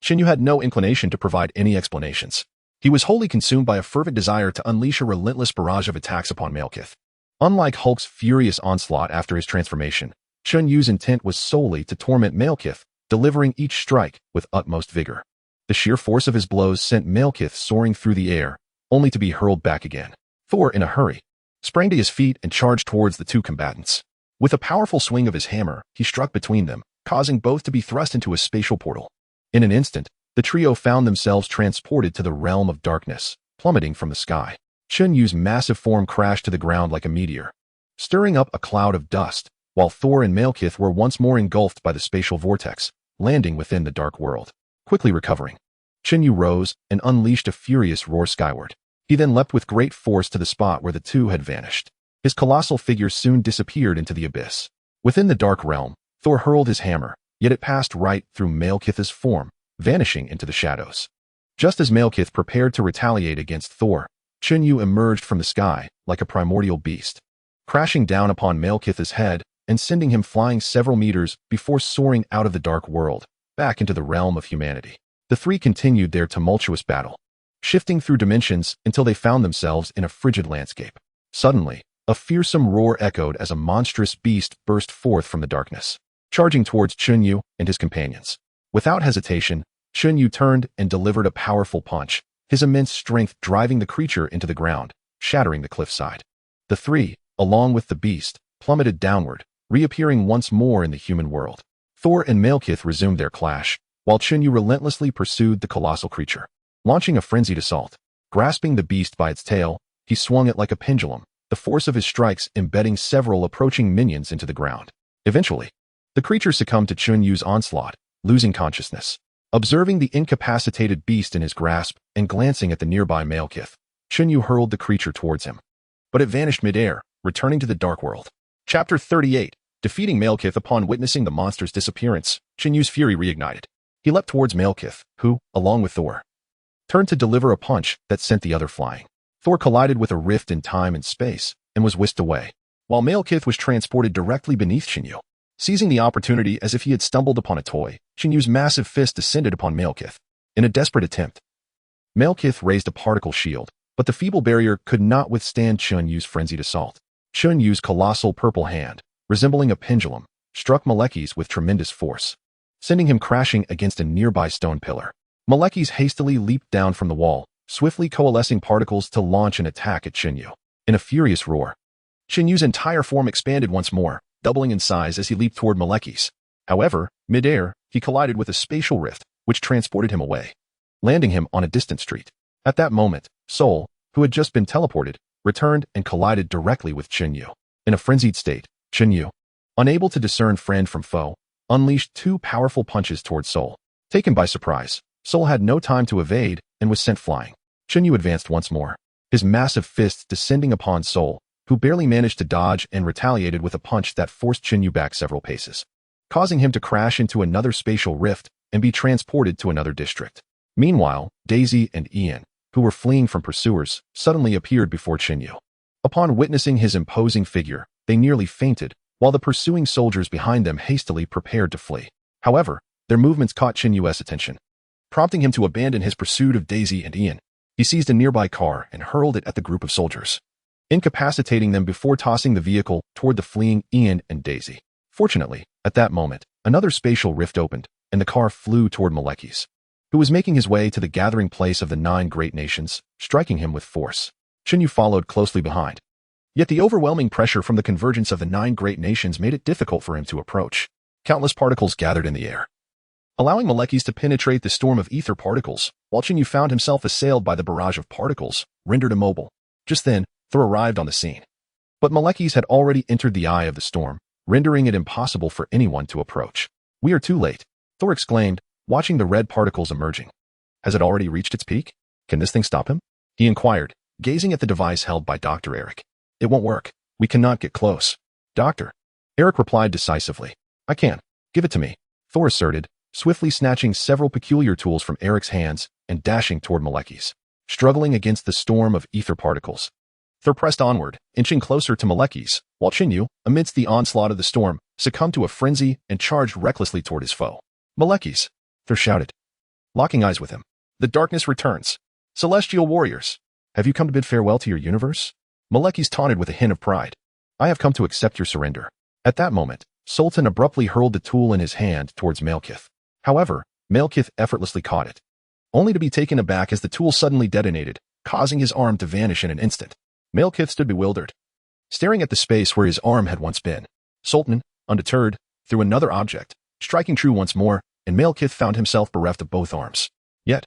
Chen Yu had no inclination to provide any explanations. He was wholly consumed by a fervent desire to unleash a relentless barrage of attacks upon Malekith. Unlike Hulk's furious onslaught after his transformation, Chen Yu's intent was solely to torment Malekith, delivering each strike with utmost vigor. The sheer force of his blows sent Malekith soaring through the air, only to be hurled back again. Thor, in a hurry, sprang to his feet and charged towards the two combatants. With a powerful swing of his hammer, he struck between them, causing both to be thrust into a spatial portal. In an instant, the trio found themselves transported to the realm of darkness, plummeting from the sky. Chen Yu's massive form crashed to the ground like a meteor, stirring up a cloud of dust, while Thor and Malekith were once more engulfed by the spatial vortex, landing within the dark world. Quickly recovering, Chen Yu rose and unleashed a furious roar skyward. He then leapt with great force to the spot where the two had vanished. His colossal figure soon disappeared into the abyss. Within the dark realm, Thor hurled his hammer, yet it passed right through Malekith's form, vanishing into the shadows. Just as Malekith prepared to retaliate against Thor, Chen Yu emerged from the sky like a primordial beast, crashing down upon Malekith's head and sending him flying several meters before soaring out of the dark world, back into the realm of humanity. The three continued their tumultuous battle, shifting through dimensions until they found themselves in a frigid landscape. Suddenly, a fearsome roar echoed as a monstrous beast burst forth from the darkness, charging towards Chen Yu and his companions. Without hesitation, Chen Yu turned and delivered a powerful punch, his immense strength driving the creature into the ground, shattering the cliffside. The three, along with the beast, plummeted downward, reappearing once more in the human world. Thor and Malekith resumed their clash, while Chen Yu relentlessly pursued the colossal creature. Launching a frenzied assault, grasping the beast by its tail, he swung it like a pendulum, the force of his strikes embedding several approaching minions into the ground. Eventually, the creature succumbed to Chen Yu's onslaught, losing consciousness. Observing the incapacitated beast in his grasp and glancing at the nearby Malekith, Chen Yu hurled the creature towards him. But it vanished midair, returning to the dark world. Chapter 38. Defeating Malekith. Upon witnessing the monster's disappearance, Chen Yu's fury reignited. He leapt towards Malekith, who, along with Thor, turned to deliver a punch that sent the other flying. Thor collided with a rift in time and space and was whisked away, while Malekith was transported directly beneath Chen Yu. Seizing the opportunity as if he had stumbled upon a toy, Chen Yu's massive fist descended upon Malekith. In a desperate attempt, Malekith raised a particle shield, but the feeble barrier could not withstand Chen Yu's frenzied assault. Chen Yu's colossal purple hand, resembling a pendulum, struck Malekith with tremendous force, sending him crashing against a nearby stone pillar. Malekith hastily leaped down from the wall, swiftly coalescing particles to launch an attack at Chen Yu. In a furious roar, Chen Yu's entire form expanded once more, doubling in size as he leaped toward Malekith. However, midair, he collided with a spatial rift, which transported him away, landing him on a distant street. At that moment, Soul, who had just been teleported, returned and collided directly with Chen Yu. In a frenzied state, Chen Yu, unable to discern friend from foe, unleashed two powerful punches towards Soul. Taken by surprise, Soul had no time to evade and was sent flying. Chen Yu advanced once more, his massive fists descending upon Soul, who barely managed to dodge and retaliated with a punch that forced Chen Yu back several paces, causing him to crash into another spatial rift and be transported to another district. Meanwhile, Daisy and Ian, who were fleeing from pursuers, suddenly appeared before Chen Yu. Upon witnessing his imposing figure, they nearly fainted, while the pursuing soldiers behind them hastily prepared to flee. However, their movements caught Chen Yu's attention, prompting him to abandon his pursuit of Daisy and Ian. He seized a nearby car and hurled it at the group of soldiers, incapacitating them before tossing the vehicle toward the fleeing Ian and Daisy. Fortunately, at that moment, another spatial rift opened, and the car flew toward Malekith, who was making his way to the gathering place of the 9 great nations, striking him with force. Chen Yu followed closely behind. Yet the overwhelming pressure from the convergence of the 9 great nations made it difficult for him to approach. Countless particles gathered in the air, allowing Malekith to penetrate the storm of ether particles, while Chen Yu found himself assailed by the barrage of particles, rendered immobile. Just then, Thor arrived on the scene. But Malekith had already entered the eye of the storm, rendering it impossible for anyone to approach. "We are too late," Thor exclaimed, watching the red particles emerging. "Has it already reached its peak? Can this thing stop him?" he inquired, gazing at the device held by Dr. Eric. "It won't work. We cannot get close." "Doctor," Eric replied decisively. "I can. Give it to me," Thor asserted, swiftly snatching several peculiar tools from Eric's hands and dashing toward Malekith. Struggling against the storm of ether particles, Thor pressed onward, inching closer to Malekith, while Chen Yu, amidst the onslaught of the storm, succumbed to a frenzy and charged recklessly toward his foe. "Malekith," Thor shouted, locking eyes with him. "The darkness returns. Celestial warriors, have you come to bid farewell to your universe?" Malekith taunted with a hint of pride. "I have come to accept your surrender." At that moment, Sultan abruptly hurled the tool in his hand towards Malekith. However, Malekith effortlessly caught it, only to be taken aback as the tool suddenly detonated, causing his arm to vanish in an instant. Malekith stood bewildered, staring at the space where his arm had once been. Sultan, undeterred, threw another object, striking true once more, and Malekith found himself bereft of both arms. Yet,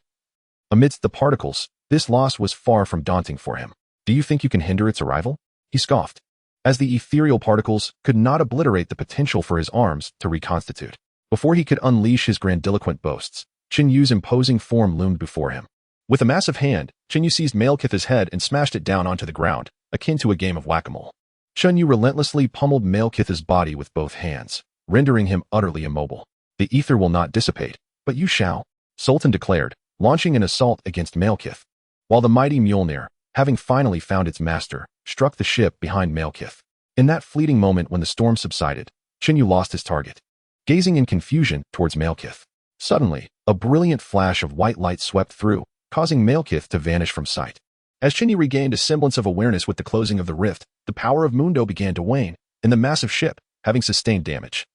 amidst the particles, this loss was far from daunting for him. "Do you think you can hinder its arrival?" he scoffed, as the ethereal particles could not obliterate the potential for his arms to reconstitute. Before he could unleash his grandiloquent boasts, Chen Yu's imposing form loomed before him. With a massive hand, Chen Yu seized Malekith's head and smashed it down onto the ground, akin to a game of whack-a-mole. Chen Yu relentlessly pummeled Malekith's body with both hands, rendering him utterly immobile. "The ether will not dissipate, but you shall," Sultan declared, launching an assault against Malekith, while the mighty Mjolnir, having finally found its master, struck the ship behind Malekith. In that fleeting moment when the storm subsided, Chen Yu lost his target, gazing in confusion towards Malekith. Suddenly, a brilliant flash of white light swept through, causing Malekith to vanish from sight. As Chen Yu regained a semblance of awareness with the closing of the rift, the power of Mundo began to wane, and the massive ship, having sustained damage,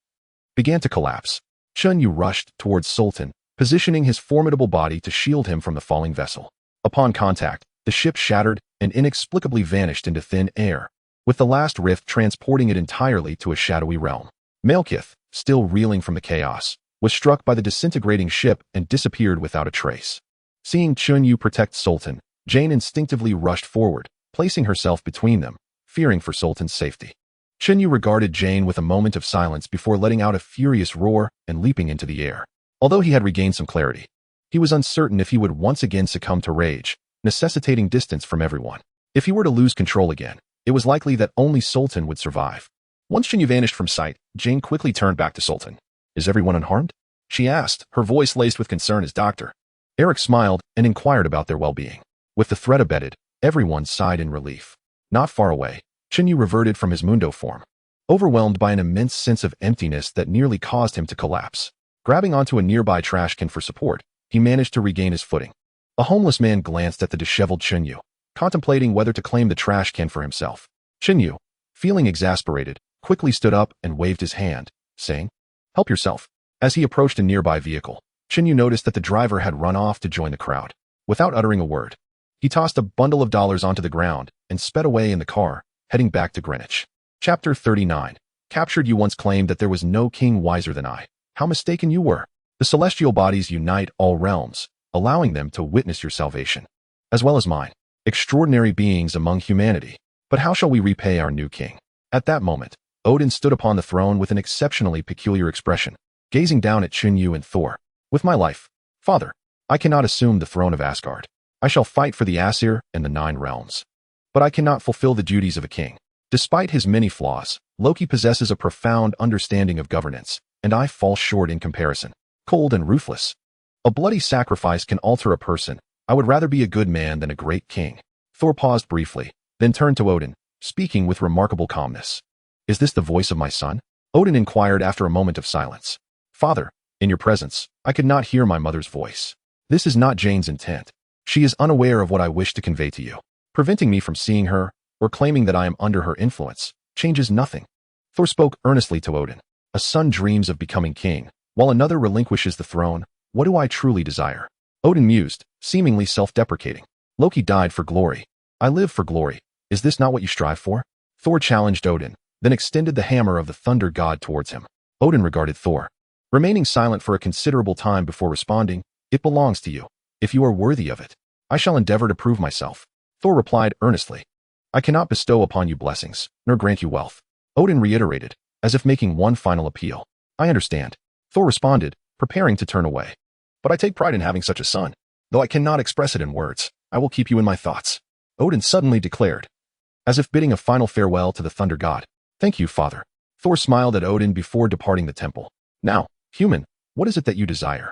began to collapse. Chen Yu rushed towards Sultan, positioning his formidable body to shield him from the falling vessel. Upon contact, the ship shattered and inexplicably vanished into thin air, with the last rift transporting it entirely to a shadowy realm. Malekith, still reeling from the chaos, was struck by the disintegrating ship and disappeared without a trace. Seeing Chen Yu protect Sultan, Jane instinctively rushed forward, placing herself between them, fearing for Sultan's safety. Chen Yu regarded Jane with a moment of silence before letting out a furious roar and leaping into the air. Although he had regained some clarity, he was uncertain if he would once again succumb to rage, necessitating distance from everyone. If he were to lose control again, it was likely that only Sultan would survive. Once Chen Yu vanished from sight, Jane quickly turned back to Sultan. "Is everyone unharmed?" she asked, her voice laced with concern as Dr. Eric smiled and inquired about their well-being. With the threat abated, everyone sighed in relief. Not far away, Chen Yu reverted from his Mundo form, overwhelmed by an immense sense of emptiness that nearly caused him to collapse. Grabbing onto a nearby trash can for support, he managed to regain his footing. A homeless man glanced at the disheveled Chen Yu, contemplating whether to claim the trash can for himself. Chen Yu, feeling exasperated, quickly stood up and waved his hand, saying, "Help yourself." As he approached a nearby vehicle, Chen Yu noticed that the driver had run off to join the crowd. Without uttering a word, he tossed a bundle of dollars onto the ground and sped away in the car, heading back to Greenwich. Chapter 39. Captured. You once claimed that there was no king wiser than I. How mistaken you were. The celestial bodies unite all realms, allowing them to witness your salvation, as well as mine. Extraordinary beings among humanity. But how shall we repay our new king? At that moment, Odin stood upon the throne with an exceptionally peculiar expression, gazing down at Chen Yu and Thor. "With my life, Father, I cannot assume the throne of Asgard. I shall fight for the Aesir and the 9 realms. But I cannot fulfill the duties of a king. Despite his many flaws, Loki possesses a profound understanding of governance, and I fall short in comparison. Cold and ruthless. A bloody sacrifice can alter a person. I would rather be a good man than a great king." Thor paused briefly, then turned to Odin, speaking with remarkable calmness. "Is this the voice of my son?" Odin inquired after a moment of silence. "Father, in your presence, I could not hear my mother's voice. This is not Jane's intent." She is unaware of what I wish to convey to you. Preventing me from seeing her, or claiming that I am under her influence, changes nothing. Thor spoke earnestly to Odin. A son dreams of becoming king, while another relinquishes the throne. What do I truly desire? Odin mused, seemingly self-deprecating. Loki died for glory. I live for glory. Is this not what you strive for? Thor challenged Odin, then extended the hammer of the thunder god towards him. Odin regarded Thor, remaining silent for a considerable time before responding, "It belongs to you. If you are worthy of it, I shall endeavor to prove myself." Thor replied earnestly, "I cannot bestow upon you blessings, nor grant you wealth." Odin reiterated, as if making one final appeal. "I understand." Thor responded, preparing to turn away. "But I take pride in having such a son. Though I cannot express it in words, I will keep you in my thoughts." Odin suddenly declared, as if bidding a final farewell to the thunder god. "Thank you, father." Thor smiled at Odin before departing the temple. "Now, human, what is it that you desire?"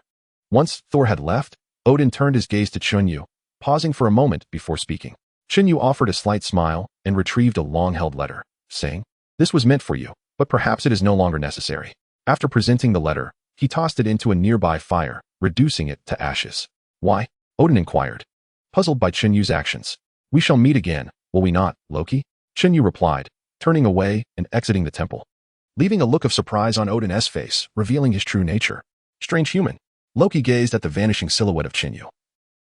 Once Thor had left, Odin turned his gaze to Chen Yu, pausing for a moment before speaking. Chen Yu offered a slight smile and retrieved a long-held letter, saying, "This was meant for you, but perhaps it is no longer necessary." After presenting the letter, he tossed it into a nearby fire, reducing it to ashes. "Why?" Odin inquired, puzzled by Chen Yu's actions. "We shall meet again, will we not, Loki?" Chen Yu replied, turning away and exiting the temple, leaving a look of surprise on Odin's face, revealing his true nature. Strange human. Loki gazed at the vanishing silhouette of Chen Yu,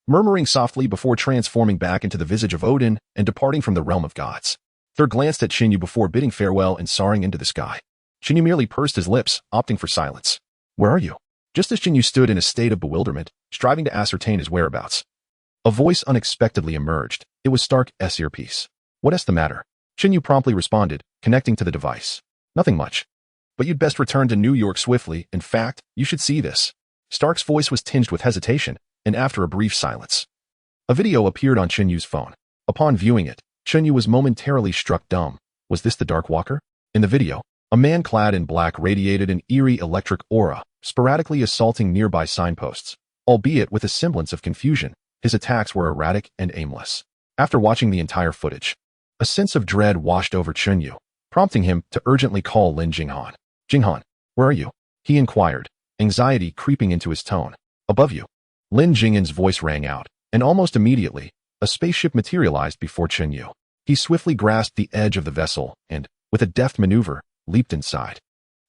murmuring softly before transforming back into the visage of Odin and departing from the realm of gods. Thor glanced at Chen Yu before bidding farewell and soaring into the sky. Chen Yu merely pursed his lips, opting for silence. "Where are you?" Just as Chen Yu stood in a state of bewilderment, striving to ascertain his whereabouts, a voice unexpectedly emerged. It was Stark's earpiece. "What's the matter?" Chen Yu promptly responded, connecting to the device. "Nothing much. But you'd best return to New York swiftly. In fact, you should see this." Stark's voice was tinged with hesitation, and after a brief silence, a video appeared on Chen Yu's phone. Upon viewing it, Chen Yu was momentarily struck dumb. Was this the Dark Walker? In the video, a man clad in black radiated an eerie electric aura, sporadically assaulting nearby signposts. Albeit with a semblance of confusion, his attacks were erratic and aimless. After watching the entire footage, a sense of dread washed over Chen Yu, prompting him to urgently call Lin Jinghan. "Jinghan, where are you?" he inquired, anxiety creeping into his tone. "Above you." Lin Jinghan's voice rang out, and almost immediately, a spaceship materialized before Chen Yu. He swiftly grasped the edge of the vessel and, with a deft maneuver, leaped inside.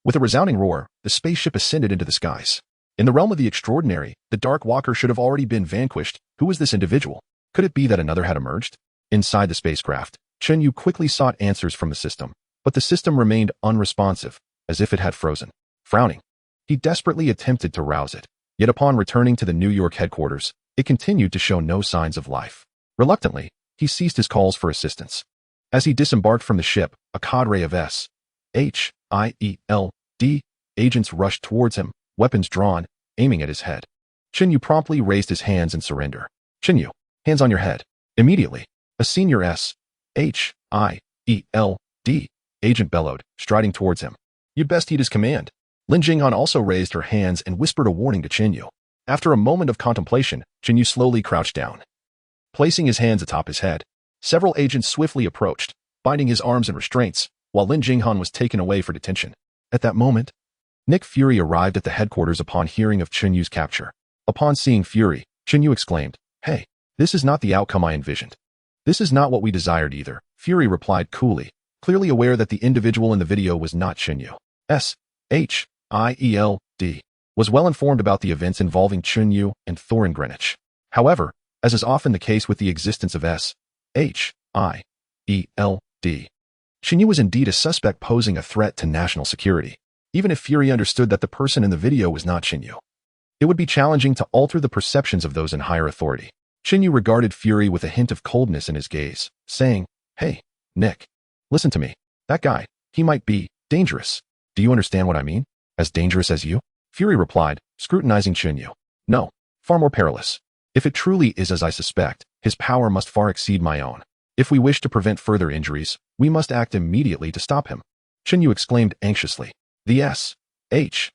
With a resounding roar, the spaceship ascended into the skies. In the realm of the extraordinary, the Dark Walker should have already been vanquished. Who was this individual? Could it be that another had emerged? Inside the spacecraft, Chen Yu quickly sought answers from the system, but the system remained unresponsive, as if it had frozen. Frowning, he desperately attempted to rouse it, yet upon returning to the New York headquarters, it continued to show no signs of life. Reluctantly, he ceased his calls for assistance. As he disembarked from the ship, a cadre of S.H.I.E.L.D. agents rushed towards him, weapons drawn, aiming at his head. Chen Yu promptly raised his hands in surrender. "Chen Yu, hands on your head." Immediately, a senior S.H.I.E.L.D. agent bellowed, striding towards him. "You'd best heed his command." Lin Jinghan also raised her hands and whispered a warning to Chen Yu. After a moment of contemplation, Chen Yu slowly crouched down, placing his hands atop his head. Several agents swiftly approached, binding his arms in restraints, while Lin Jinghan was taken away for detention. At that moment, Nick Fury arrived at the headquarters upon hearing of Chen Yu's capture. Upon seeing Fury, Chen Yu exclaimed, "Hey, this is not the outcome I envisioned." "This is not what we desired either," Fury replied coolly, clearly aware that the individual in the video was not Chen Yu. S.H.I.E.L.D. was well informed about the events involving Chen Yu and Thor in Greenwich. However, as is often the case with the existence of S.H.I.E.L.D., Chen Yu was indeed a suspect posing a threat to national security. Even if Fury understood that the person in the video was not Chen Yu, it would be challenging to alter the perceptions of those in higher authority. Chen Yu regarded Fury with a hint of coldness in his gaze, saying, "Hey, Nick, listen to me. That guy, he might be dangerous." "Do you understand what I mean? As dangerous as you?" Fury replied, scrutinizing Chen Yu. "No, far more perilous. If it truly is as I suspect, his power must far exceed my own. If we wish to prevent further injuries, we must act immediately to stop him." Chen Yu exclaimed anxiously. "The S.H.I.E.L.D.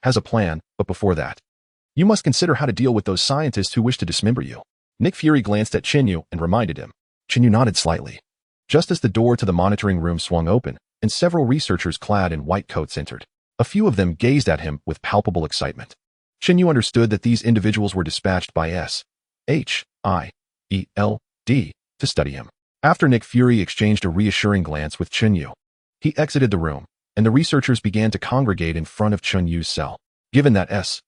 has a plan, but before that, you must consider how to deal with those scientists who wish to dismember you." Nick Fury glanced at Chen Yu and reminded him. Chen Yu nodded slightly. Just as the door to the monitoring room swung open, and several researchers clad in white coats entered, a few of them gazed at him with palpable excitement. Chen Yu understood that these individuals were dispatched by S.H.I.E.L.D. to study him. After Nick Fury exchanged a reassuring glance with Chen Yu, he exited the room, and the researchers began to congregate in front of Chen Yu's cell. Given that S.H.I.E.L.D.'s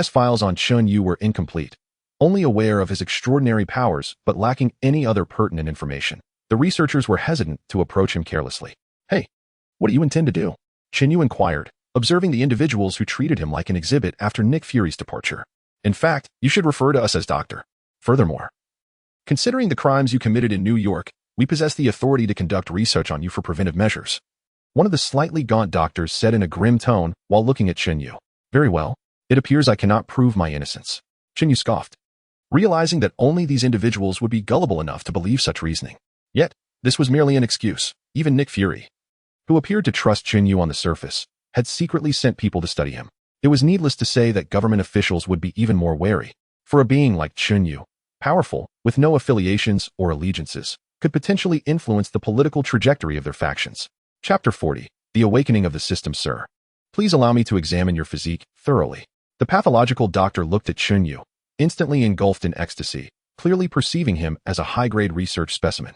files on Chen Yu were incomplete, only aware of his extraordinary powers but lacking any other pertinent information, the researchers were hesitant to approach him carelessly. "Hey, what do you intend to do?" Chen Yu inquired, observing the individuals who treated him like an exhibit after Nick Fury's departure. "In fact, you should refer to us as Doctor. Furthermore, considering the crimes you committed in New York, we possess the authority to conduct research on you for preventive measures," one of the slightly gaunt doctors said in a grim tone while looking at Chen Yu. "Very well. It appears I cannot prove my innocence." Chen Yu scoffed, realizing that only these individuals would be gullible enough to believe such reasoning. Yet, this was merely an excuse. Even Nick Fury, who appeared to trust Chen Yu on the surface, had secretly sent people to study him. It was needless to say that government officials would be even more wary, for a being like Chen Yu, powerful, with no affiliations or allegiances, could potentially influence the political trajectory of their factions. Chapter 40. The Awakening of the System, Sir. Please allow me to examine your physique thoroughly. The pathological doctor looked at Chen Yu, instantly engulfed in ecstasy, clearly perceiving him as a high-grade research specimen.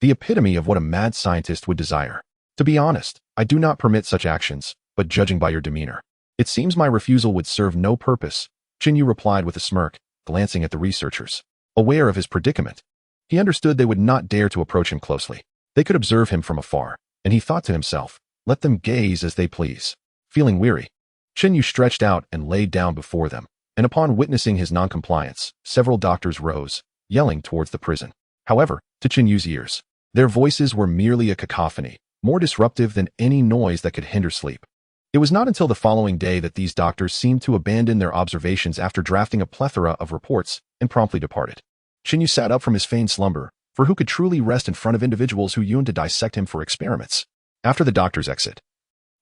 The epitome of what a mad scientist would desire. "To be honest, I do not permit such actions, but judging by your demeanor, it seems my refusal would serve no purpose," Chen Yu replied with a smirk, glancing at the researchers. Aware of his predicament, he understood they would not dare to approach him closely. They could observe him from afar, and he thought to himself, let them gaze as they please. Feeling weary, Chen Yu stretched out and laid down before them, and upon witnessing his noncompliance, several doctors rose, yelling towards the prison. However, to Chen Yu's ears, their voices were merely a cacophony, more disruptive than any noise that could hinder sleep. It was not until the following day that these doctors seemed to abandon their observations after drafting a plethora of reports and promptly departed. Chen Yu sat up from his feigned slumber, for who could truly rest in front of individuals who yearned to dissect him for experiments? After the doctor's exit,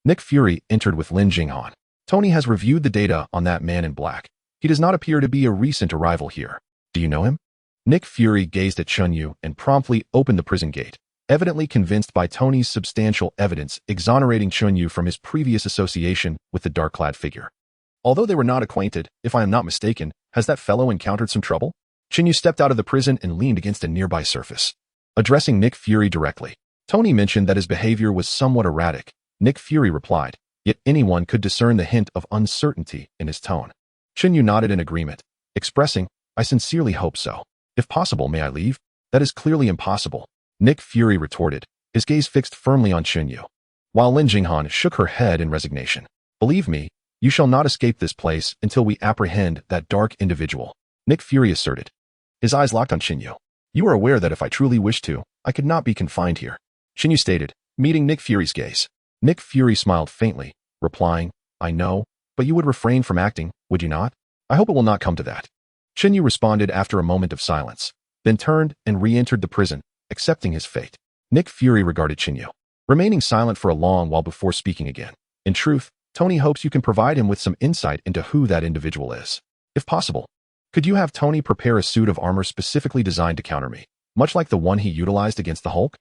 Nick Fury entered with Lin Jinghan. "Tony has reviewed the data on that man in black. He does not appear to be a recent arrival here. Do you know him?" Nick Fury gazed at Chen Yu and promptly opened the prison gate, evidently convinced by Tony's substantial evidence exonerating Chen Yu from his previous association with the dark-clad figure. "Although they were not acquainted, if I am not mistaken, has that fellow encountered some trouble?" Chen Yu stepped out of the prison and leaned against a nearby surface. Addressing Nick Fury directly, Tony mentioned that his behavior was somewhat erratic. Nick Fury replied, yet anyone could discern the hint of uncertainty in his tone. Chen Yu nodded in agreement, expressing, "I sincerely hope so. If possible, may I leave?" "That is clearly impossible," Nick Fury retorted, his gaze fixed firmly on Chen Yu, while Lin Jinghan shook her head in resignation. "Believe me, you shall not escape this place until we apprehend that dark individual," Nick Fury asserted, his eyes locked on Chen Yu. "You are aware that if I truly wished to, I could not be confined here," Chen Yu stated, meeting Nick Fury's gaze. Nick Fury smiled faintly, replying, "I know, but you would refrain from acting, would you not?" "I hope it will not come to that," Chen Yu responded after a moment of silence, then turned and re-entered the prison, accepting his fate. Nick Fury regarded Chen Yu, remaining silent for a long while before speaking again. "In truth, Tony hopes you can provide him with some insight into who that individual is. If possible, could you have Tony prepare a suit of armor specifically designed to counter me, much like the one he utilized against the Hulk?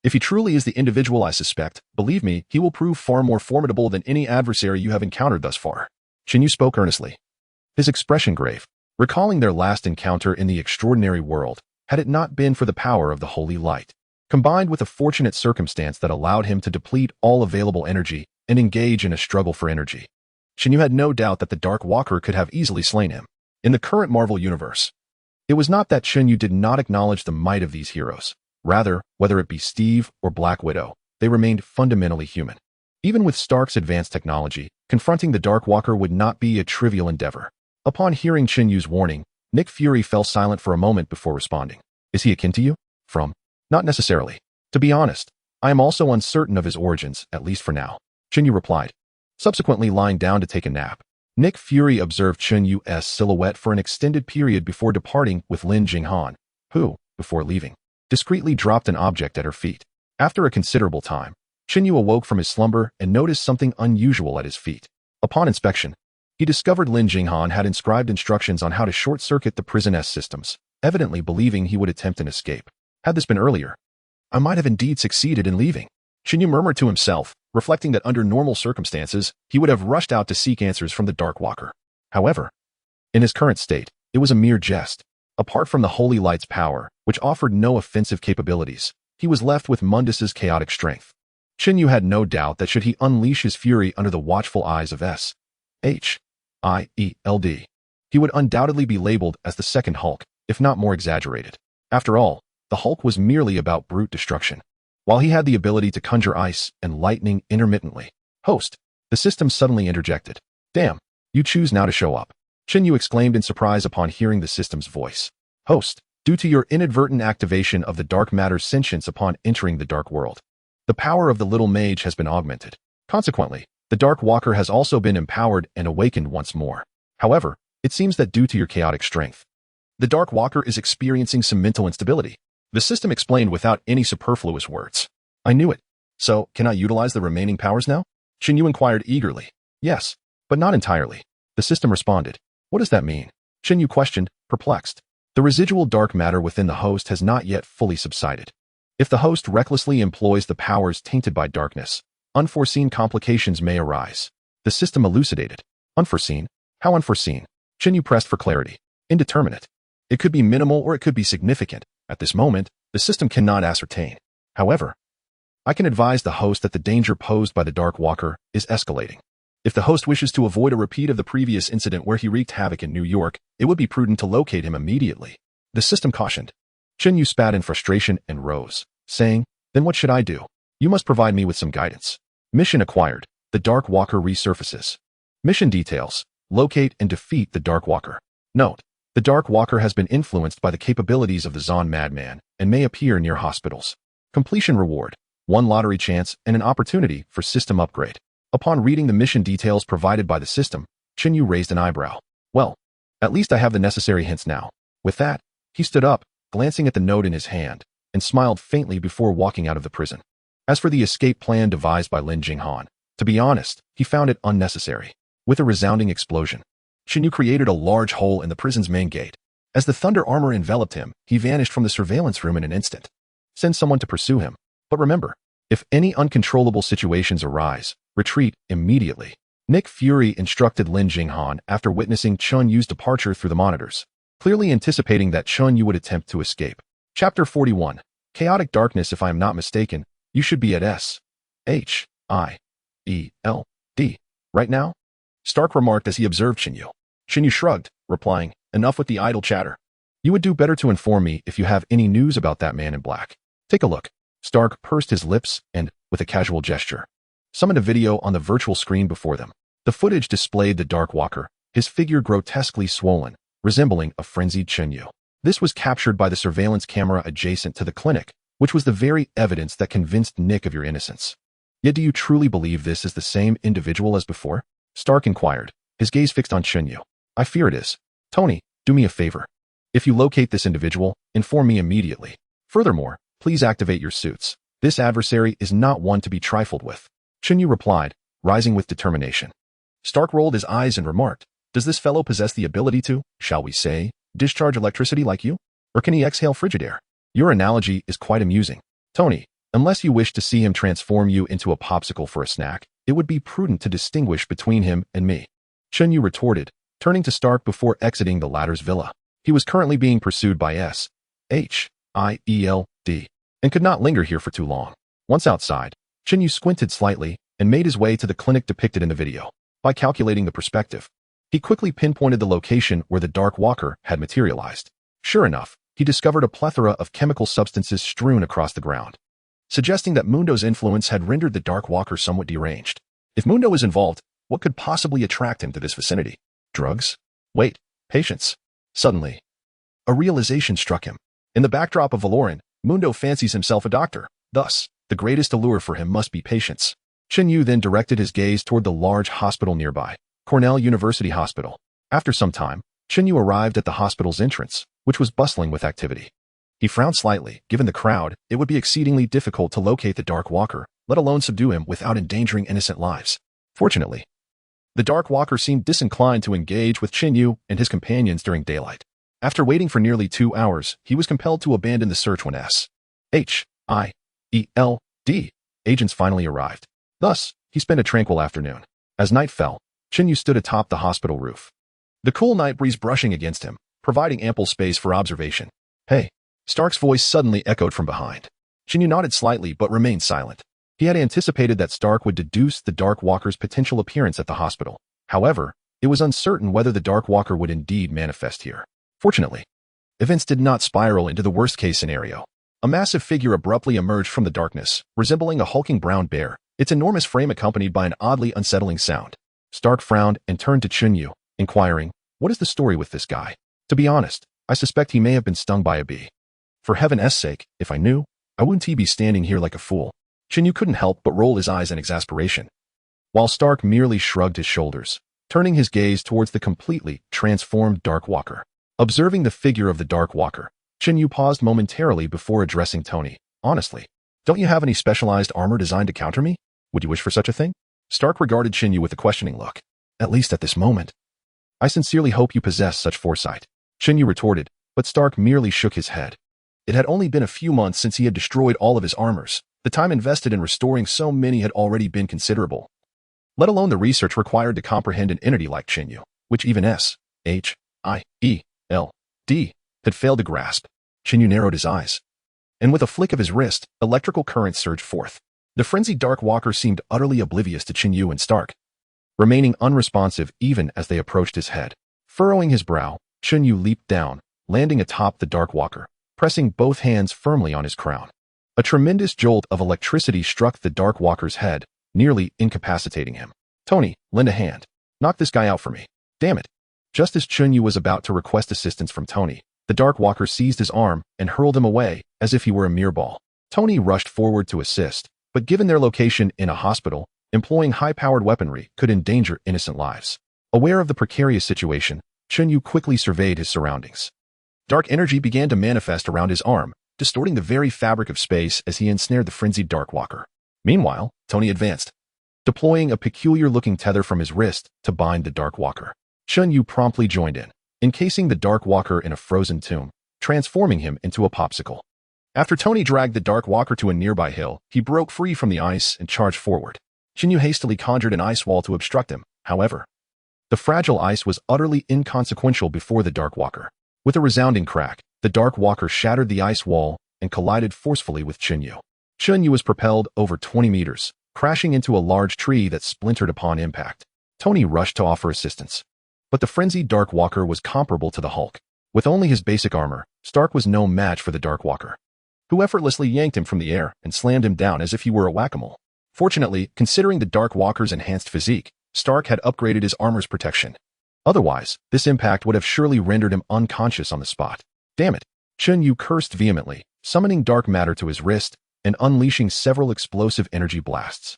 If he truly is the individual I suspect, believe me, he will prove far more formidable than any adversary you have encountered thus far." Chen Yu spoke earnestly, his expression grave, recalling their last encounter in the extraordinary world, had it not been for the power of the holy light, combined with a fortunate circumstance that allowed him to deplete all available energy and engage in a struggle for energy. Chen Yu had no doubt that the Dark Walker could have easily slain him. In the current Marvel Universe, it was not that Chen Yu did not acknowledge the might of these heroes. Rather, whether it be Steve or Black Widow, they remained fundamentally human. Even with Stark's advanced technology, confronting the Dark Walker would not be a trivial endeavor. Upon hearing Chen Yu's warning, Nick Fury fell silent for a moment before responding. "Is he akin to you?" "Not necessarily. To be honest, I am also uncertain of his origins, at least for now," Chen Yu replied, subsequently lying down to take a nap. Nick Fury observed Chen Yu's silhouette for an extended period before departing with Lin Jinghan, who, before leaving, discreetly dropped an object at her feet. After a considerable time, Chen Yu awoke from his slumber and noticed something unusual at his feet. Upon inspection, he discovered Lin Jinghan had inscribed instructions on how to short-circuit the prison's systems, evidently believing he would attempt an escape. Had this been earlier, I might have indeed succeeded in leaving, Chen Yu murmured to himself, reflecting that under normal circumstances, he would have rushed out to seek answers from the Dark Walker. However, in his current state, it was a mere jest. Apart from the Holy Light's power, which offered no offensive capabilities, he was left with Mundus's chaotic strength. Chen Yu had no doubt that should he unleash his fury under the watchful eyes of S.H.I.E.L.D., he would undoubtedly be labeled as the second Hulk, if not more exaggerated. After all, the Hulk was merely about brute destruction, while he had the ability to conjure ice and lightning intermittently. Host, the system suddenly interjected. Damn, you choose now to show up. Chen Yu exclaimed in surprise upon hearing the system's voice. Host, due to your inadvertent activation of the dark matter's sentience upon entering the Dark World, the power of the little mage has been augmented. Consequently, the Dark Walker has also been empowered and awakened once more. However, it seems that due to your chaotic strength, the Dark Walker is experiencing some mental instability. The system explained without any superfluous words. I knew it. So, can I utilize the remaining powers now? Chen Yu inquired eagerly. Yes, but not entirely. The system responded. What does that mean? Chen Yu questioned, perplexed. The residual dark matter within the host has not yet fully subsided. If the host recklessly employs the powers tainted by darkness, unforeseen complications may arise. The system elucidated. Unforeseen? How unforeseen? Chen Yu pressed for clarity. Indeterminate. It could be minimal or it could be significant. At this moment, the system cannot ascertain. However, I can advise the host that the danger posed by the Dark Walker is escalating. If the host wishes to avoid a repeat of the previous incident where he wreaked havoc in New York, it would be prudent to locate him immediately. The system cautioned. Chen Yu spat in frustration and rose, saying, Then what should I do? You must provide me with some guidance. Mission acquired. The Dark Walker resurfaces. Mission details. Locate and defeat the Dark Walker. Note, the Dark Walker has been influenced by the capabilities of the Zon Madman and may appear near hospitals. Completion reward. 1 lottery chance and an opportunity for system upgrade. Upon reading the mission details provided by the system, Chen Yu raised an eyebrow. Well, at least I have the necessary hints now. With that, he stood up, glancing at the note in his hand, and smiled faintly before walking out of the prison. As for the escape plan devised by Lin Jinghan, to be honest, he found it unnecessary. With a resounding explosion, Chen Yu created a large hole in the prison's main gate. As the thunder armor enveloped him, he vanished from the surveillance room in an instant. Send someone to pursue him. But remember, if any uncontrollable situations arise, retreat immediately. Nick Fury instructed Lin Jinghan after witnessing Chen Yu's departure through the monitors, clearly anticipating that Chen Yu would attempt to escape. Chapter 41. Chaotic Darkness. If I am not mistaken, you should be at S.H.I.E.L.D. right now? Stark remarked as he observed Chen Yu. Chen Yu shrugged, replying, Enough with the idle chatter. You would do better to inform me if you have any news about that man in black. Take a look. Stark pursed his lips and, with a casual gesture, summoned a video on the virtual screen before them. The footage displayed the Dark Walker, his figure grotesquely swollen, resembling a frenzied Chen Yu. This was captured by the surveillance camera adjacent to the clinic, which was the very evidence that convinced Nick of your innocence. Yet do you truly believe this is the same individual as before? Stark inquired, his gaze fixed on Chen Yu. I fear it is. Tony, do me a favor. If you locate this individual, inform me immediately. Furthermore, please activate your suits. This adversary is not one to be trifled with. Chen Yu replied, rising with determination. Stark rolled his eyes and remarked, Does this fellow possess the ability to, shall we say, discharge electricity like you? Or can he exhale frigid air? Your analogy is quite amusing. Tony, unless you wish to see him transform you into a popsicle for a snack, it would be prudent to distinguish between him and me. Chen Yu retorted, turning to Stark before exiting the latter's villa. He was currently being pursued by S.H.I.E.L.D. and could not linger here for too long. Once outside, Chen Yu squinted slightly and made his way to the clinic depicted in the video. By calculating the perspective, he quickly pinpointed the location where the Dark Walker had materialized. Sure enough, he discovered a plethora of chemical substances strewn across the ground, suggesting that Mundo's influence had rendered the Dark Walker somewhat deranged. If Mundo is involved, what could possibly attract him to this vicinity? Drugs? Wait, patience. Suddenly, a realization struck him. In the backdrop of Valoran, Mundo fancies himself a doctor. Thus, the greatest allure for him must be patience. Chen Yu then directed his gaze toward the large hospital nearby, Cornell University Hospital. After some time, Chen Yu arrived at the hospital's entrance, which was bustling with activity. He frowned slightly. Given the crowd, it would be exceedingly difficult to locate the Dark Walker, let alone subdue him without endangering innocent lives. Fortunately, the Dark Walker seemed disinclined to engage with Chen Yu and his companions during daylight. After waiting for nearly 2 hours, he was compelled to abandon the search when S.H.I.E.L.D. agents finally arrived. Thus, he spent a tranquil afternoon. As night fell, Chen Yu stood atop the hospital roof. The cool night breeze brushing against him, providing ample space for observation. "Hey." Stark's voice suddenly echoed from behind. Chen Yu nodded slightly but remained silent. He had anticipated that Stark would deduce the Dark Walker's potential appearance at the hospital. However, it was uncertain whether the Dark Walker would indeed manifest here. Fortunately, events did not spiral into the worst-case scenario. A massive figure abruptly emerged from the darkness, resembling a hulking brown bear, its enormous frame accompanied by an oddly unsettling sound. Stark frowned and turned to Chen Yu, inquiring, "What is the story with this guy? To be honest, I suspect he may have been stung by a bee. For heaven's sake, if I knew, I wouldn't be standing here like a fool." Chen Yu couldn't help but roll his eyes in exasperation, while Stark merely shrugged his shoulders, turning his gaze towards the completely transformed Dark Walker. Observing the figure of the Dark Walker, Chen Yu paused momentarily before addressing Tony. "Honestly, don't you have any specialized armor designed to counter me? Would you wish for such a thing?" Stark regarded Chen Yu with a questioning look. "At least at this moment. I sincerely hope you possess such foresight," Chen Yu retorted, but Stark merely shook his head. It had only been a few months since he had destroyed all of his armors. The time invested in restoring so many had already been considerable, let alone the research required to comprehend an entity like Chen Yu, which even S-H-I-E-L-D had failed to grasp. Chen Yu narrowed his eyes, and with a flick of his wrist, electrical currents surged forth. The frenzied Dark Walker seemed utterly oblivious to Chen Yu and Stark, remaining unresponsive even as they approached his head. Furrowing his brow, Chen Yu leaped down, landing atop the Dark Walker, pressing both hands firmly on his crown. A tremendous jolt of electricity struck the Dark Walker's head, nearly incapacitating him. "Tony, lend a hand. Knock this guy out for me. Damn it." Just as Chen Yu was about to request assistance from Tony, the Dark Walker seized his arm and hurled him away as if he were a mere ball. Tony rushed forward to assist, but given their location in a hospital, employing high-powered weaponry could endanger innocent lives. Aware of the precarious situation, Chen Yu quickly surveyed his surroundings. Dark energy began to manifest around his arm, distorting the very fabric of space as he ensnared the frenzied Dark Walker. Meanwhile, Tony advanced, deploying a peculiar-looking tether from his wrist to bind the Dark Walker. Chen Yu promptly joined in, encasing the Dark Walker in a frozen tomb, transforming him into a popsicle. After Tony dragged the Dark Walker to a nearby hill, he broke free from the ice and charged forward. Chen Yu hastily conjured an ice wall to obstruct him. However, the fragile ice was utterly inconsequential before the Dark Walker. With a resounding crack, the Dark Walker shattered the ice wall and collided forcefully with Chen Yu. Chen Yu was propelled over 20 meters, crashing into a large tree that splintered upon impact. Tony rushed to offer assistance, but the frenzied Dark Walker was comparable to the Hulk. With only his basic armor, Stark was no match for the Dark Walker, who effortlessly yanked him from the air and slammed him down as if he were a whack-a-mole. Fortunately, considering the Dark Walker's enhanced physique, Stark had upgraded his armor's protection. Otherwise, this impact would have surely rendered him unconscious on the spot. "Damn it." Chen Yu cursed vehemently, summoning dark matter to his wrist and unleashing several explosive energy blasts.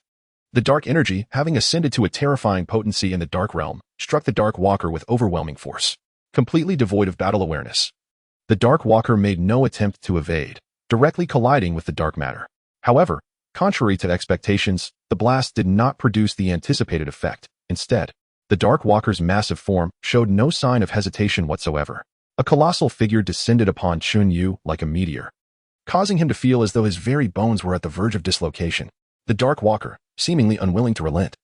The dark energy, having ascended to a terrifying potency in the Dark Realm, struck the Dark Walker with overwhelming force, completely devoid of battle awareness. The Dark Walker made no attempt to evade, directly colliding with the dark matter. However, contrary to expectations, the blast did not produce the anticipated effect. Instead, the Dark Walker's massive form showed no sign of hesitation whatsoever. A colossal figure descended upon Chen Yu like a meteor, causing him to feel as though his very bones were at the verge of dislocation. The Dark Walker, seemingly unwilling to relent,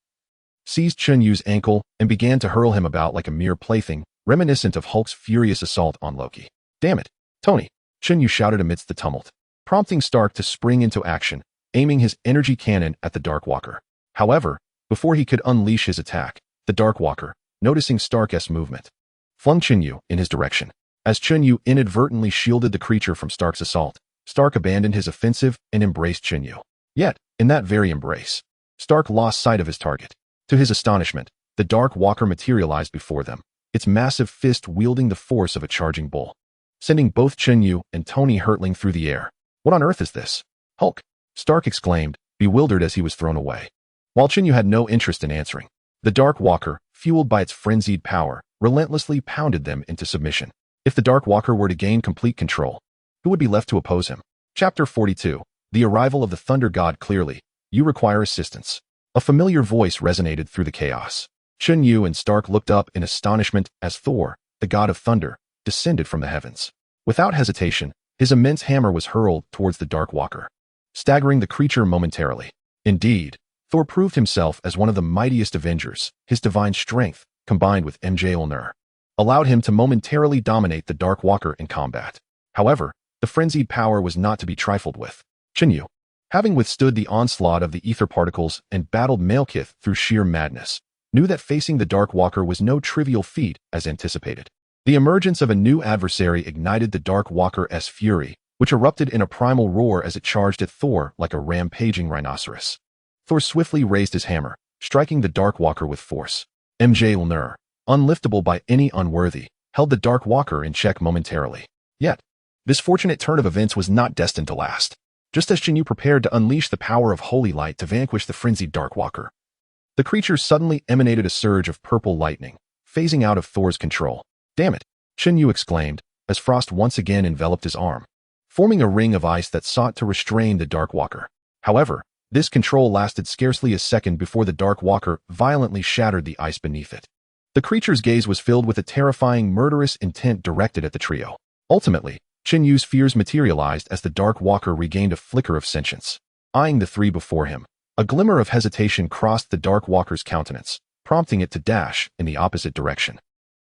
seized Chen Yu's ankle and began to hurl him about like a mere plaything, reminiscent of Hulk's furious assault on Loki. "Damn it, Tony!" Chen Yu shouted amidst the tumult, prompting Stark to spring into action, aiming his energy cannon at the Dark Walker. However, before he could unleash his attack, the Dark Walker, noticing Stark's movement, flung Chen Yu in his direction. As Chen Yu inadvertently shielded the creature from Stark's assault, Stark abandoned his offensive and embraced Chen Yu. Yet, in that very embrace, Stark lost sight of his target. To his astonishment, the Dark Walker materialized before them, its massive fist wielding the force of a charging bull, sending both Chen Yu and Tony hurtling through the air. "What on earth is this? Hulk!" Stark exclaimed, bewildered as he was thrown away. While Chen Yu had no interest in answering, the Dark Walker, fueled by its frenzied power, relentlessly pounded them into submission. If the Dark Walker were to gain complete control, who would be left to oppose him? Chapter 42. The arrival of the Thunder God. "Clearly, you require assistance." A familiar voice resonated through the chaos. Chen Yu and Stark looked up in astonishment as Thor, the god of thunder, descended from the heavens. Without hesitation, his immense hammer was hurled towards the Dark Walker, staggering the creature momentarily. Indeed, Thor proved himself as one of the mightiest Avengers. His divine strength, combined with Volundr, allowed him to momentarily dominate the Dark Walker in combat. However, the frenzied power was not to be trifled with. Chen Yu, having withstood the onslaught of the ether particles and battled Malekith through sheer madness, knew that facing the Dark Walker was no trivial feat as anticipated. The emergence of a new adversary ignited the Dark Walker's fury, which erupted in a primal roar as it charged at Thor like a rampaging rhinoceros. Thor swiftly raised his hammer, striking the Dark Walker with force. Volundr, unliftable by any unworthy, held the Dark Walker in check momentarily. Yet, this fortunate turn of events was not destined to last. Just as Chen Yu prepared to unleash the power of holy light to vanquish the frenzied Dark Walker, the creature suddenly emanated a surge of purple lightning, phasing out of Thor's control. Damn it, Chen Yu exclaimed, as frost once again enveloped his arm, forming a ring of ice that sought to restrain the Dark Walker. However, this control lasted scarcely a second before the Dark Walker violently shattered the ice beneath it. The creature's gaze was filled with a terrifying, murderous intent directed at the trio. Ultimately, Chen Yu's fears materialized as the Dark Walker regained a flicker of sentience. Eyeing the three before him, a glimmer of hesitation crossed the Dark Walker's countenance, prompting it to dash in the opposite direction.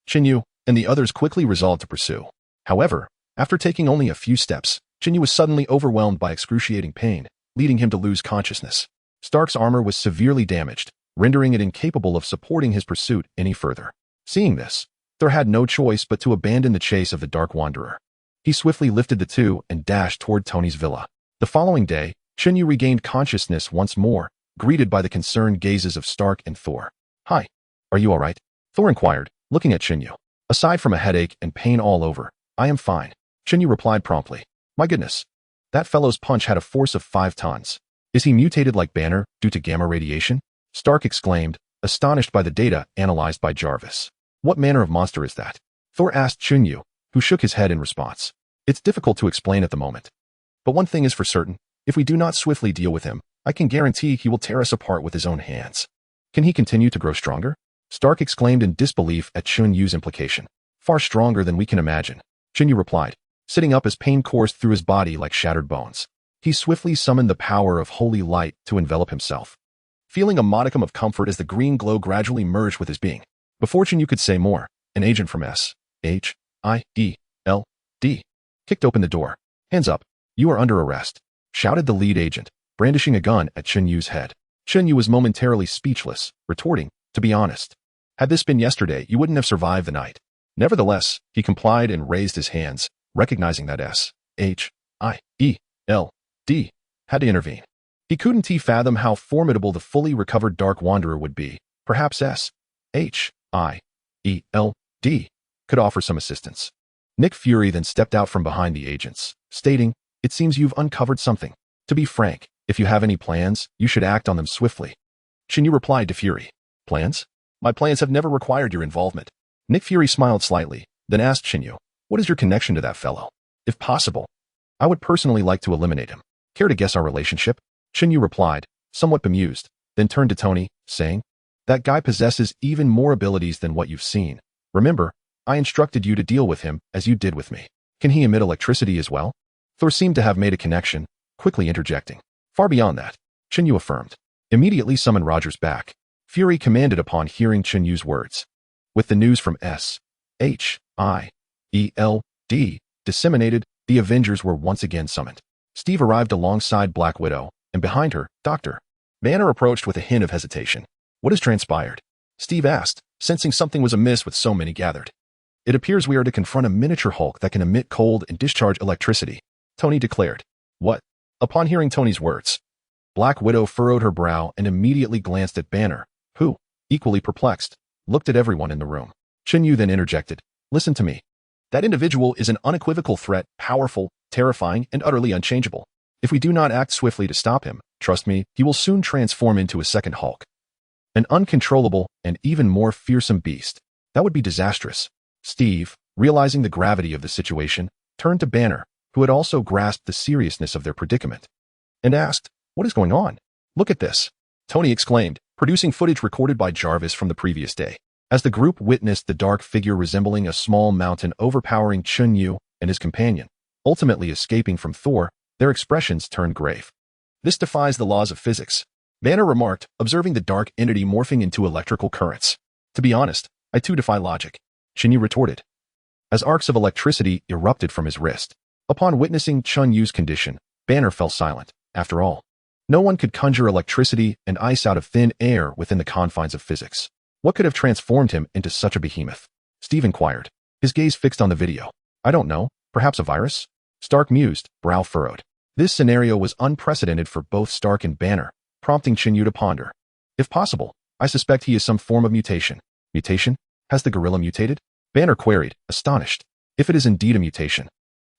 Chen Yu and the others quickly resolved to pursue. However, after taking only a few steps, Chen Yu was suddenly overwhelmed by excruciating pain, leading him to lose consciousness. Stark's armor was severely damaged, rendering it incapable of supporting his pursuit any further. Seeing this, Thor had no choice but to abandon the chase of the Dark Wanderer. He swiftly lifted the two and dashed toward Tony's villa. The following day, Chen Yu regained consciousness once more, greeted by the concerned gazes of Stark and Thor. "Hi, are you all right?" Thor inquired, looking at Chen Yu. "Aside from a headache and pain all over, I am fine," Chen Yu replied promptly. "My goodness, that fellow's punch had a force of 5 tons. Is he mutated like Banner due to gamma radiation?" Stark exclaimed, astonished by the data analyzed by Jarvis. "What manner of monster is that?" Thor asked Chen Yu, who shook his head in response. "It's difficult to explain at the moment. But one thing is for certain, if we do not swiftly deal with him, I can guarantee he will tear us apart with his own hands." "Can he continue to grow stronger?" Stark exclaimed in disbelief at Chen Yu's implication. "Far stronger than we can imagine," Chen Yu replied, sitting up as pain coursed through his body like shattered bones. He swiftly summoned the power of holy light to envelop himself, feeling a modicum of comfort as the green glow gradually merged with his being. Before Chen Yu could say more, an agent from S.H.I.E.L.D. kicked open the door. "Hands up, you are under arrest," shouted the lead agent, brandishing a gun at Chen Yu's head. Chen Yu was momentarily speechless, retorting, "To be honest, had this been yesterday, you wouldn't have survived the night." Nevertheless, he complied and raised his hands, recognizing that S.H.I.E.L.D. had to intervene. He couldn't fathom how formidable the fully recovered Dark Wanderer would be. Perhaps S.H.I.E.L.D. could offer some assistance. Nick Fury then stepped out from behind the agents, stating, "It seems you've uncovered something. To be frank, if you have any plans, you should act on them swiftly." Chen Yu replied to Fury, "Plans? My plans have never required your involvement." Nick Fury smiled slightly, then asked Chen Yu, "What is your connection to that fellow? If possible, I would personally like to eliminate him. Care to guess our relationship?" Chen Yu replied, somewhat bemused, then turned to Tony, saying, "That guy possesses even more abilities than what you've seen. Remember, I instructed you to deal with him as you did with me. Can he emit electricity as well?" Thor seemed to have made a connection, quickly interjecting, "Far beyond that," Chen Yu affirmed. "Immediately summon Rogers back," Fury commanded upon hearing Chen Yu's words. With the news from S.H.I.E.L.D. disseminated, the Avengers were once again summoned. Steve arrived alongside Black Widow, and behind her, Dr. Banner approached with a hint of hesitation. "What has transpired?" Steve asked, sensing something was amiss with so many gathered. "It appears we are to confront a miniature Hulk that can emit cold and discharge electricity," Tony declared. "What?" Upon hearing Tony's words, Black Widow furrowed her brow and immediately glanced at Banner, who, equally perplexed, looked at everyone in the room. Chen Yu then interjected, "Listen to me. That individual is an unequivocal threat, powerful, terrifying, and utterly unchangeable. If we do not act swiftly to stop him, trust me, he will soon transform into a second Hulk. An uncontrollable and even more fearsome beast. That would be disastrous." Steve, realizing the gravity of the situation, turned to Banner, who had also grasped the seriousness of their predicament, and asked, "What is going on?" "Look at this," Tony exclaimed, producing footage recorded by Jarvis from the previous day. As the group witnessed the dark figure resembling a small mountain overpowering Chen Yu and his companion, ultimately escaping from Thor, their expressions turned grave. "This defies the laws of physics. Banner remarked, observing the dark entity morphing into electrical currents. To be honest, I too defy logic, Chen Yu retorted, as arcs of electricity erupted from his wrist. Upon witnessing Chen Yu's condition, Banner fell silent. After all, no one could conjure electricity and ice out of thin air within the confines of physics. What could have transformed him into such a behemoth? Steve inquired, his gaze fixed on the video. I don't know, perhaps a virus? Stark mused, brow furrowed. This scenario was unprecedented for both Stark and Banner, prompting Chen Yu to ponder. If possible, I suspect he is some form of mutation. Mutation? Has the gorilla mutated? Banner queried, astonished. If it is indeed a mutation,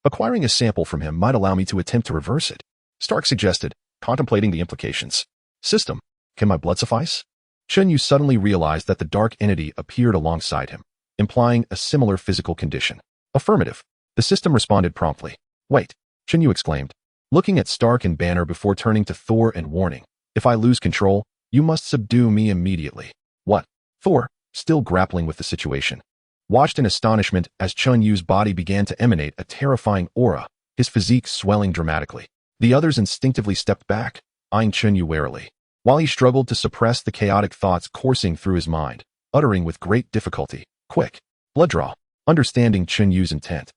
acquiring a sample from him might allow me to attempt to reverse it. Stark suggested, contemplating the implications. System, can my blood suffice? Chen Yu suddenly realized that the dark entity appeared alongside him, implying a similar physical condition. Affirmative. The system responded promptly. Wait, Chen Yu exclaimed, looking at Stark and Banner before turning to Thor and warning, if I lose control, you must subdue me immediately. What? Thor, still grappling with the situation, watched in astonishment as Chen Yu's body began to emanate a terrifying aura, his physique swelling dramatically. The others instinctively stepped back, eyeing Chen Yu warily, while he struggled to suppress the chaotic thoughts coursing through his mind, uttering with great difficulty, quick, blood draw. Understanding Chen Yu's intent,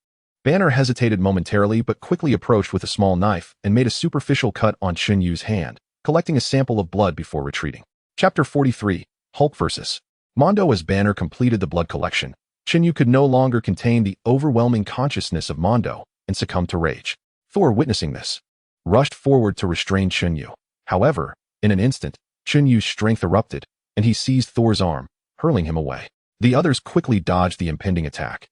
Banner hesitated momentarily but quickly approached with a small knife and made a superficial cut on Chen Yu's hand, collecting a sample of blood before retreating. Chapter 43, Hulk vs. Mondo. As Banner completed the blood collection, Chen Yu could no longer contain the overwhelming consciousness of Mondo and succumbed to rage. Thor, witnessing this, rushed forward to restrain Chen Yu. However, in an instant, Chen Yu's strength erupted, and he seized Thor's arm, hurling him away. The others quickly dodged the impending attack,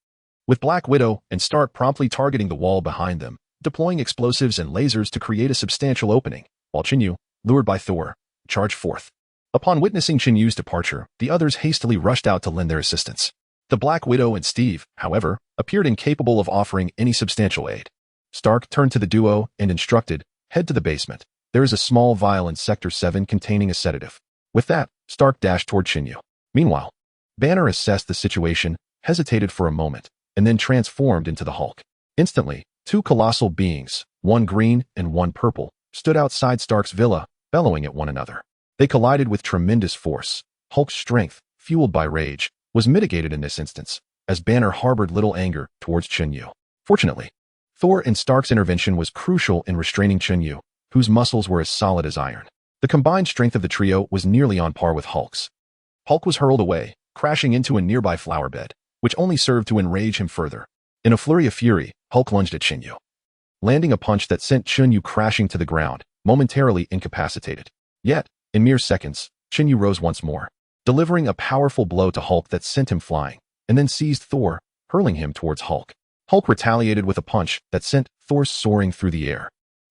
with Black Widow and Stark promptly targeting the wall behind them, deploying explosives and lasers to create a substantial opening, while Chen Yu, lured by Thor, charged forth. Upon witnessing Chen Yu's departure, the others hastily rushed out to lend their assistance. The Black Widow and Steve, however, appeared incapable of offering any substantial aid. Stark turned to the duo and instructed, head to the basement. There is a small vial in Sector 7 containing a sedative. With that, Stark dashed toward Chen Yu. Meanwhile, Banner assessed the situation, hesitated for a moment, and then transformed into the Hulk. Instantly, two colossal beings, one green and one purple, stood outside Stark's villa, bellowing at one another. They collided with tremendous force. Hulk's strength, fueled by rage, was mitigated in this instance, as Banner harbored little anger towards Chen Yu. Fortunately, Thor and Stark's intervention was crucial in restraining Chen Yu, whose muscles were as solid as iron. The combined strength of the trio was nearly on par with Hulk's. Hulk was hurled away, crashing into a nearby flower bed, which only served to enrage him further. In a flurry of fury, Hulk lunged at Chen Yu, landing a punch that sent Chen Yu crashing to the ground, momentarily incapacitated. Yet, in mere seconds, Chen Yu rose once more, delivering a powerful blow to Hulk that sent him flying, and then seized Thor, hurling him towards Hulk. Hulk retaliated with a punch that sent Thor soaring through the air.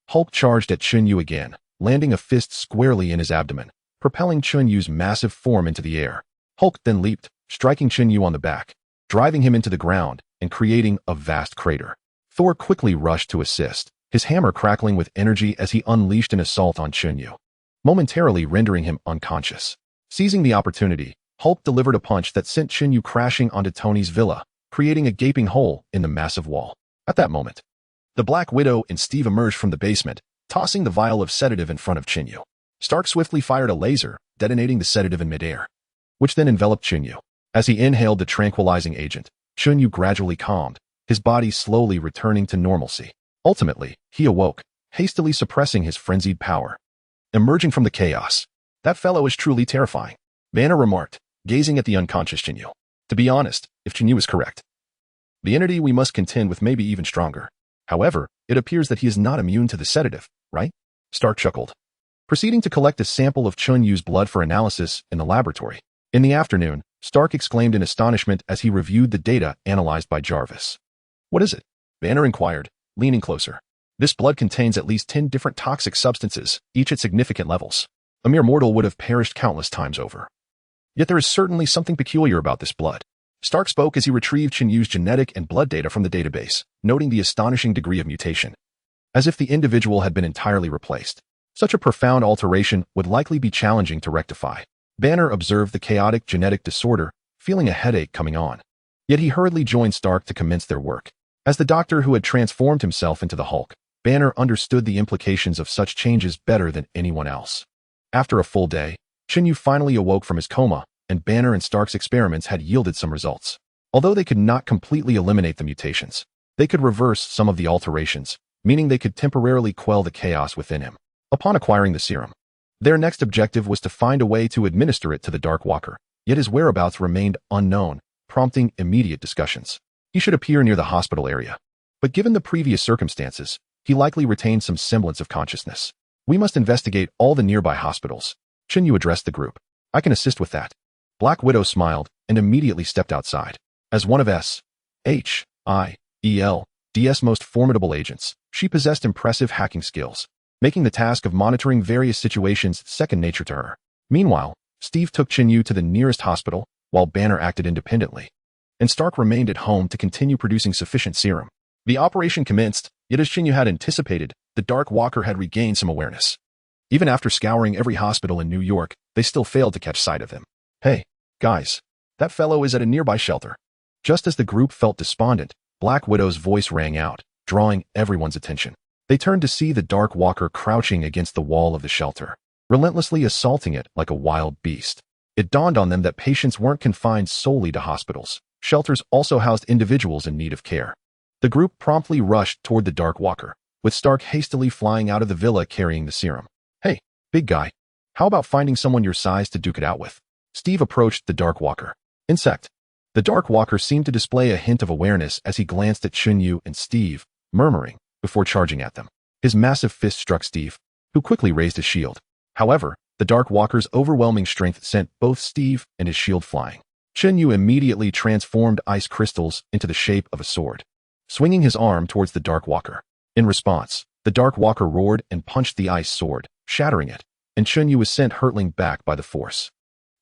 Hulk charged at Chen Yu again, landing a fist squarely in his abdomen, propelling Chen Yu's massive form into the air. Hulk then leaped, striking Chen Yu on the back, driving him into the ground and creating a vast crater. Thor quickly rushed to assist, his hammer crackling with energy as he unleashed an assault on Chen Yu, momentarily rendering him unconscious. Seizing the opportunity, Hulk delivered a punch that sent Chen Yu crashing onto Tony's villa, creating a gaping hole in the massive wall. At that moment, the Black Widow and Steve emerged from the basement, tossing the vial of sedative in front of Chen Yu. Stark swiftly fired a laser, detonating the sedative in midair, which then enveloped Chen Yu. As he inhaled the tranquilizing agent, Chen Yu gradually calmed, his body slowly returning to normalcy. Ultimately, he awoke, hastily suppressing his frenzied power. Emerging from the chaos, that fellow is truly terrifying, Banner remarked, gazing at the unconscious Chen Yu. To be honest, if Chen Yu is correct, the entity we must contend with may be even stronger. However, it appears that he is not immune to the sedative, right? Stark chuckled, proceeding to collect a sample of Chen Yu's blood for analysis in the laboratory. In the afternoon, Stark exclaimed in astonishment as he reviewed the data analyzed by Jarvis. What is it? Banner inquired, leaning closer. This blood contains at least 10 different toxic substances, each at significant levels. A mere mortal would have perished countless times over. Yet there is certainly something peculiar about this blood. Stark spoke as he retrieved Chen Yu's genetic and blood data from the database, noting the astonishing degree of mutation. As if the individual had been entirely replaced. Such a profound alteration would likely be challenging to rectify. Banner observed the chaotic genetic disorder, feeling a headache coming on. Yet he hurriedly joined Stark to commence their work. As the doctor who had transformed himself into the Hulk, Banner understood the implications of such changes better than anyone else. After a full day, Chen Yu finally awoke from his coma, and Banner and Stark's experiments had yielded some results. Although they could not completely eliminate the mutations, they could reverse some of the alterations, meaning they could temporarily quell the chaos within him. Upon acquiring the serum, their next objective was to find a way to administer it to the Dark Walker, yet his whereabouts remained unknown, prompting immediate discussions. He should appear near the hospital area, but given the previous circumstances, he likely retained some semblance of consciousness. We must investigate all the nearby hospitals. Chen Yu addressed the group. I can assist with that. Black Widow smiled and immediately stepped outside. As one of SHIELD's most formidable agents, she possessed impressive hacking skills, making the task of monitoring various situations second nature to her. Meanwhile, Steve took Chen Yu to the nearest hospital, while Banner acted independently, and Stark remained at home to continue producing sufficient serum. The operation commenced, yet as Chen Yu had anticipated, the Dark Walker had regained some awareness. Even after scouring every hospital in New York, they still failed to catch sight of him. Hey, guys, that fellow is at a nearby shelter. Just as the group felt despondent, Black Widow's voice rang out, drawing everyone's attention. They turned to see the Dark Walker crouching against the wall of the shelter, relentlessly assaulting it like a wild beast. It dawned on them that patients weren't confined solely to hospitals. Shelters also housed individuals in need of care. The group promptly rushed toward the Dark Walker, with Stark hastily flying out of the villa carrying the serum. Hey, big guy, how about finding someone your size to duke it out with? Steve approached the Dark Walker. Insect. The Dark Walker seemed to display a hint of awareness as he glanced at Chen Yu and Steve, murmuring, before charging at them. His massive fist struck Steve, who quickly raised his shield. However, the Dark Walker's overwhelming strength sent both Steve and his shield flying. Chen Yu immediately transformed ice crystals into the shape of a sword, swinging his arm towards the Dark Walker. In response, the Dark Walker roared and punched the ice sword, shattering it, and Chen Yu was sent hurtling back by the force.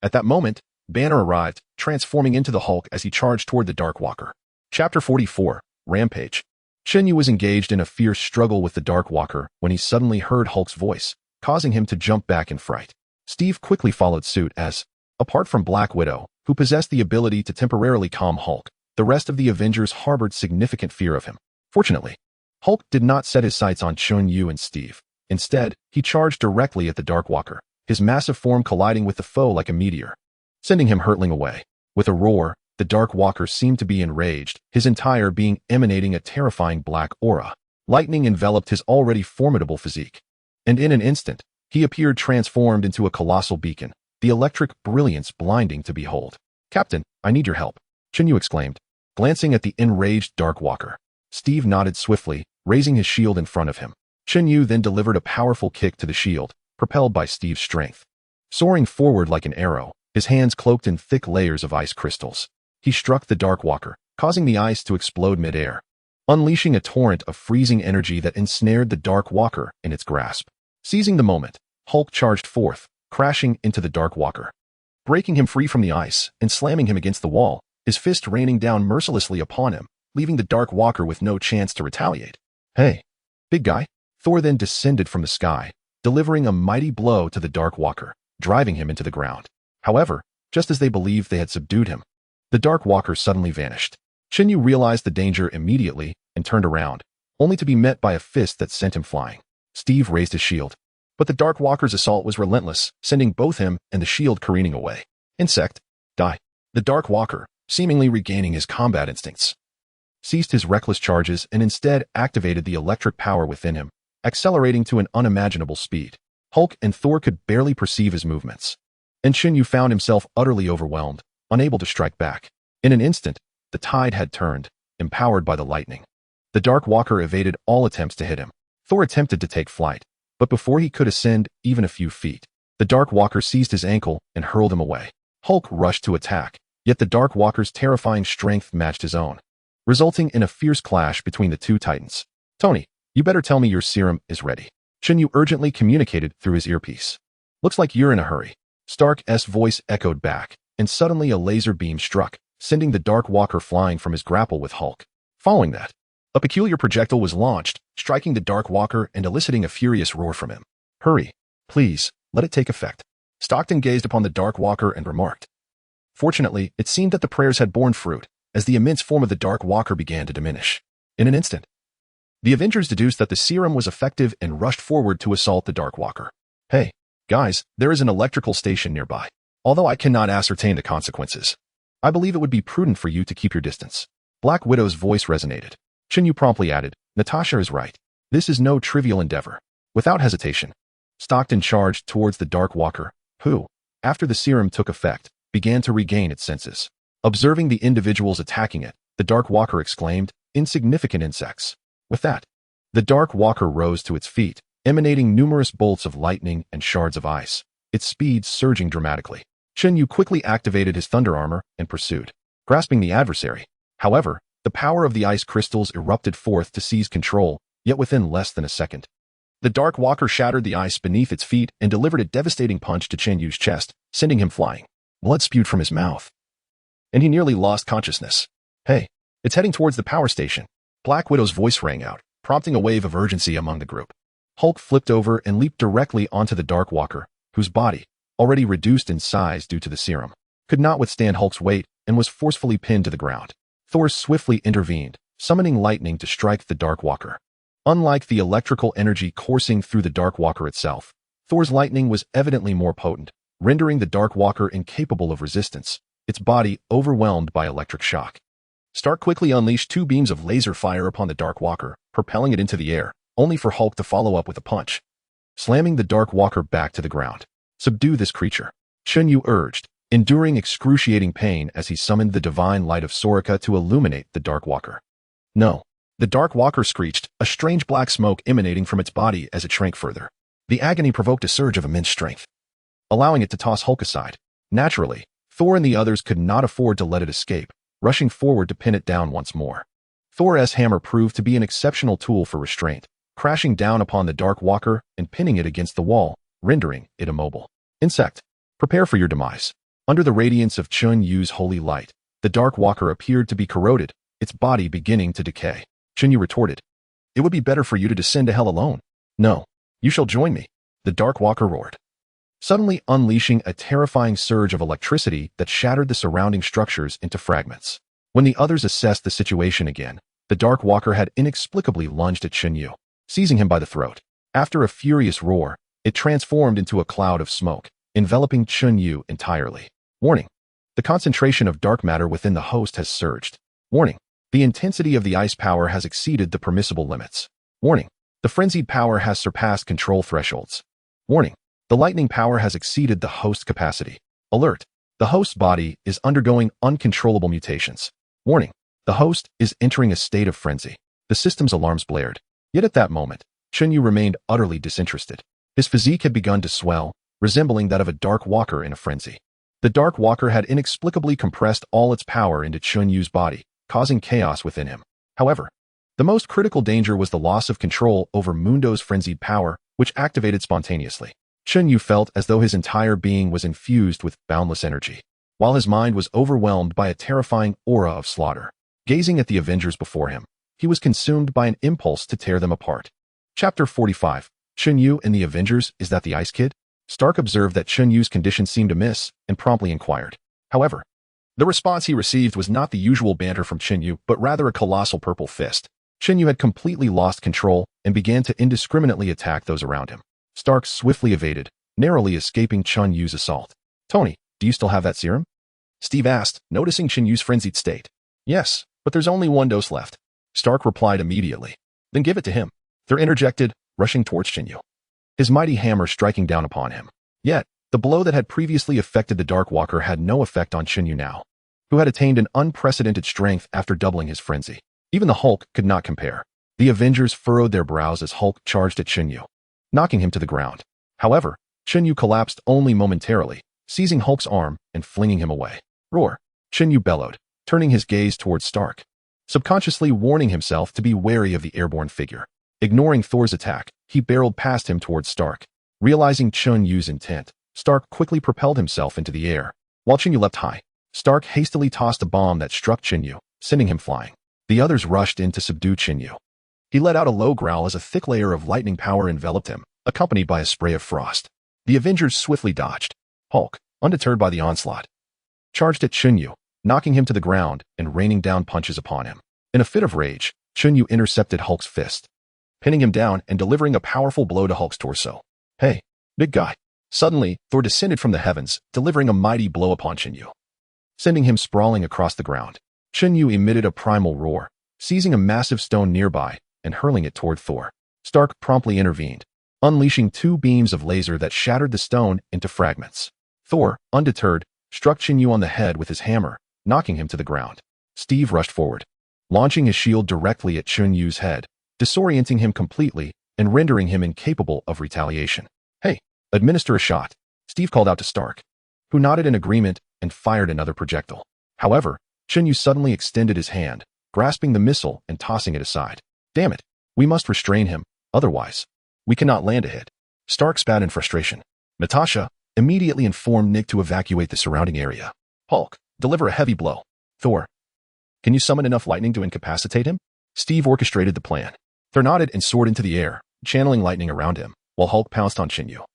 At that moment, Banner arrived, transforming into the Hulk as he charged toward the Dark Walker. Chapter 44, Rampage. Chen Yu was engaged in a fierce struggle with the Dark Walker when he suddenly heard Hulk's voice, causing him to jump back in fright. Steve quickly followed suit as, apart from Black Widow, who possessed the ability to temporarily calm Hulk, the rest of the Avengers harbored significant fear of him. Fortunately, Hulk did not set his sights on Chen Yu and Steve. Instead, he charged directly at the Dark Walker, his massive form colliding with the foe like a meteor, sending him hurtling away. With a roar, the Dark Walker seemed to be enraged, his entire being emanating a terrifying black aura. Lightning enveloped his already formidable physique, and in an instant, he appeared transformed into a colossal beacon, the electric brilliance blinding to behold. Captain, I need your help, Chen Yu exclaimed, glancing at the enraged Dark Walker. Steve nodded swiftly, raising his shield in front of him. Chen Yu then delivered a powerful kick to the shield, propelled by Steve's strength. Soaring forward like an arrow, his hands cloaked in thick layers of ice crystals, he struck the Dark Walker, causing the ice to explode mid-air, unleashing a torrent of freezing energy that ensnared the Dark Walker in its grasp. Seizing the moment, Hulk charged forth, crashing into the Dark Walker, breaking him free from the ice and slamming him against the wall, his fist raining down mercilessly upon him, leaving the Dark Walker with no chance to retaliate. Hey, big guy. Thor then descended from the sky, delivering a mighty blow to the Dark Walker, driving him into the ground. However, just as they believed they had subdued him, the Dark Walker suddenly vanished. Chen Yu realized the danger immediately and turned around, only to be met by a fist that sent him flying. Steve raised his shield, but the Dark Walker's assault was relentless, sending both him and the shield careening away. Insect, die. The Dark Walker, seemingly regaining his combat instincts, ceased his reckless charges and instead activated the electric power within him, accelerating to an unimaginable speed. Hulk and Thor could barely perceive his movements, and Chen Yu found himself utterly overwhelmed, unable to strike back. In an instant, the tide had turned, empowered by the lightning. The Dark Walker evaded all attempts to hit him. Thor attempted to take flight, but before he could ascend even a few feet, the Dark Walker seized his ankle and hurled him away. Hulk rushed to attack, yet the Dark Walker's terrifying strength matched his own, resulting in a fierce clash between the two titans. Tony, you better tell me your serum is ready, Chen Yu urgently communicated through his earpiece. Looks like you're in a hurry. Stark's voice echoed back, and suddenly a laser beam struck, sending the Dark Walker flying from his grapple with Hulk. Following that, a peculiar projectile was launched, striking the Dark Walker and eliciting a furious roar from him. Hurry, please, let it take effect. Stockton gazed upon the Dark Walker and remarked. Fortunately, it seemed that the prayers had borne fruit, as the immense form of the Dark Walker began to diminish. In an instant, the Avengers deduced that the serum was effective and rushed forward to assault the Dark Walker. Hey, Guys, there is an electrical station nearby. Although I cannot ascertain the consequences, I believe it would be prudent for you to keep your distance. Black Widow's voice resonated. Chen Yu promptly added, Natasha is right. This is no trivial endeavor. Without hesitation, Stockton charged towards the Dark Walker, who, after the serum took effect, began to regain its senses. Observing the individuals attacking it, the Dark Walker exclaimed, insignificant insects. With that, the Dark Walker rose to its feet, emanating numerous bolts of lightning and shards of ice, its speed surging dramatically. Chen Yu quickly activated his thunder armor and pursued, grasping the adversary. However, the power of the ice crystals erupted forth to seize control, yet within less than a second. The Dark Walker shattered the ice beneath its feet and delivered a devastating punch to Chen Yu's chest, sending him flying. Blood spewed from his mouth, and he nearly lost consciousness. Hey, it's heading towards the power station. Black Widow's voice rang out, prompting a wave of urgency among the group. Hulk flipped over and leaped directly onto the Dark Walker, whose body, already reduced in size due to the serum, could not withstand Hulk's weight and was forcefully pinned to the ground. Thor swiftly intervened, summoning lightning to strike the Dark Walker. Unlike the electrical energy coursing through the Dark Walker itself, Thor's lightning was evidently more potent, rendering the Dark Walker incapable of resistance, its body overwhelmed by electric shock. Stark quickly unleashed 2 beams of laser fire upon the Dark Walker, propelling it into the air, only for Hulk to follow up with a punch, slamming the Dark Walker back to the ground. Subdue this creature, Chen Yu urged, enduring excruciating pain as he summoned the divine light of Soraka to illuminate the Dark Walker. No. The Dark Walker screeched, a strange black smoke emanating from its body as it shrank further. The agony provoked a surge of immense strength, allowing it to toss Hulk aside. Naturally, Thor and the others could not afford to let it escape, rushing forward to pin it down once more. Thor's hammer proved to be an exceptional tool for restraint, crashing down upon the Dark Walker and pinning it against the wall, rendering it immobile. Insect, prepare for your demise. Under the radiance of Chen Yu's holy light, the Dark Walker appeared to be corroded, its body beginning to decay. Chen Yu retorted, it would be better for you to descend to hell alone. No, you shall join me, the Dark Walker roared, suddenly unleashing a terrifying surge of electricity that shattered the surrounding structures into fragments. When the others assessed the situation again, the Dark Walker had inexplicably lunged at Chen Yu, seizing him by the throat. After a furious roar, it transformed into a cloud of smoke, enveloping Chen Yu entirely. Warning. The concentration of dark matter within the host has surged. Warning. The intensity of the ice power has exceeded the permissible limits. Warning. The frenzied power has surpassed control thresholds. Warning. The lightning power has exceeded the host capacity. Alert. The host's body is undergoing uncontrollable mutations. Warning. The host is entering a state of frenzy. The system's alarms blared. Yet at that moment, Chen Yu remained utterly disinterested. His physique had begun to swell, resembling that of a Dark Walker in a frenzy. The Dark Walker had inexplicably compressed all its power into Chen Yu's body, causing chaos within him. However, the most critical danger was the loss of control over Mundo's frenzied power, which activated spontaneously. Chen Yu felt as though his entire being was infused with boundless energy, while his mind was overwhelmed by a terrifying aura of slaughter. Gazing at the Avengers before him, he was consumed by an impulse to tear them apart. Chapter 45. Chen Yu and the Avengers, is that the Ice Kid? Stark observed that Chen Yu's condition seemed amiss and promptly inquired. However, the response he received was not the usual banter from Chen Yu, but rather a colossal purple fist. Chen Yu had completely lost control and began to indiscriminately attack those around him. Stark swiftly evaded, narrowly escaping Chen Yu's assault. Tony, do you still have that serum? Steve asked, noticing Chen Yu's frenzied state. Yes, but there's only 1 dose left. Stark replied immediately. Then give it to him. Thor interjected, rushing towards Chen Yu, his mighty hammer striking down upon him. Yet, the blow that had previously affected the Dark Walker had no effect on Chen Yu now, who had attained an unprecedented strength after doubling his frenzy. Even the Hulk could not compare. The Avengers furrowed their brows as Hulk charged at Chen Yu, knocking him to the ground. However, Chen Yu collapsed only momentarily, seizing Hulk's arm and flinging him away. Roar! Chen Yu bellowed, turning his gaze towards Stark, subconsciously warning himself to be wary of the airborne figure. Ignoring Thor's attack, he barreled past him towards Stark. Realizing Chen Yu's intent, Stark quickly propelled himself into the air. While Chen Yu leapt high, Stark hastily tossed a bomb that struck Chen Yu, sending him flying. The others rushed in to subdue Chen Yu. He let out a low growl as a thick layer of lightning power enveloped him, accompanied by a spray of frost. The Avengers swiftly dodged. Hulk, undeterred by the onslaught, charged at Chen Yu, knocking him to the ground and raining down punches upon him. In a fit of rage, Chen Yu intercepted Hulk's fist, pinning him down and delivering a powerful blow to Hulk's torso. Hey, big guy, Suddenly, Thor descended from the heavens, delivering a mighty blow upon Chen Yu, sending him sprawling across the ground. Chen Yu emitted a primal roar, seizing a massive stone nearby and hurling it toward Thor. Stark promptly intervened, unleashing 2 beams of laser that shattered the stone into fragments. Thor, undeterred, struck Chen Yu on the head with his hammer, knocking him to the ground. Steve rushed forward, launching his shield directly at Chen Yu's head, disorienting him completely and rendering him incapable of retaliation. "Hey, administer a shot," Steve called out to Stark, who nodded in agreement and fired another projectile. However, Chen Yu suddenly extended his hand, grasping the missile and tossing it aside. "Damn it, we must restrain him, otherwise we cannot land a hit." Stark spat in frustration. Natasha immediately informed Nick to evacuate the surrounding area. "Hulk, deliver a heavy blow." "Thor, can you summon enough lightning to incapacitate him?" Steve orchestrated the plan. Thor nodded and soared into the air, channeling lightning around him, while Hulk pounced on Chen Yu,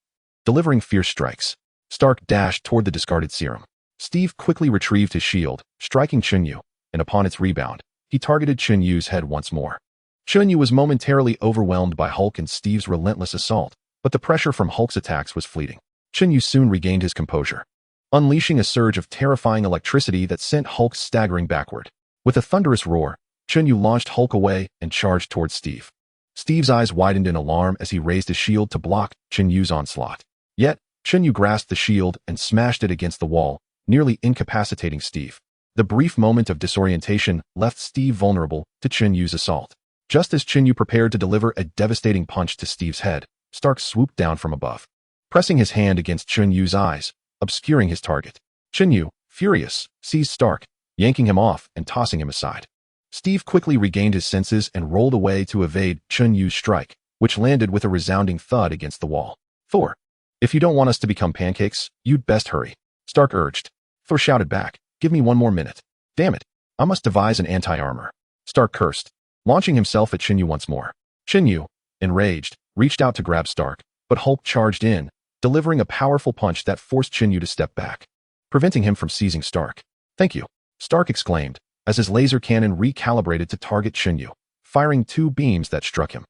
delivering fierce strikes. Stark dashed toward the discarded serum. Steve quickly retrieved his shield, striking Chen Yu, and upon its rebound, he targeted Chen Yu's head once more. Chen Yu was momentarily overwhelmed by Hulk and Steve's relentless assault, but the pressure from Hulk's attacks was fleeting. Chen Yu soon regained his composure, unleashing a surge of terrifying electricity that sent Hulk staggering backward. With a thunderous roar, Chen Yu launched Hulk away and charged towards Steve. Steve's eyes widened in alarm as he raised his shield to block Chen Yu's onslaught. Yet, Chen Yu grasped the shield and smashed it against the wall, nearly incapacitating Steve. The brief moment of disorientation left Steve vulnerable to Chen Yu's assault. Just as Chen Yu prepared to deliver a devastating punch to Steve's head, Stark swooped down from above, pressing his hand against Chen Yu's eyes, obscuring his target. Chen Yu, furious, seized Stark, yanking him off and tossing him aside. Steve quickly regained his senses and rolled away to evade Chen Yu's strike, which landed with a resounding thud against the wall. "Thor, if you don't want us to become pancakes, you'd best hurry," Stark urged. Thor shouted back, "Give me 1 more minute. Damn it, I must devise an anti-armor." Stark cursed, launching himself at Chen Yu once more. Chen Yu, enraged, reached out to grab Stark, but Hulk charged in, delivering a powerful punch that forced Chen Yu to step back, preventing him from seizing Stark. "Thank you," Stark exclaimed, as his laser cannon recalibrated to target Chen Yu, firing 2 beams that struck him.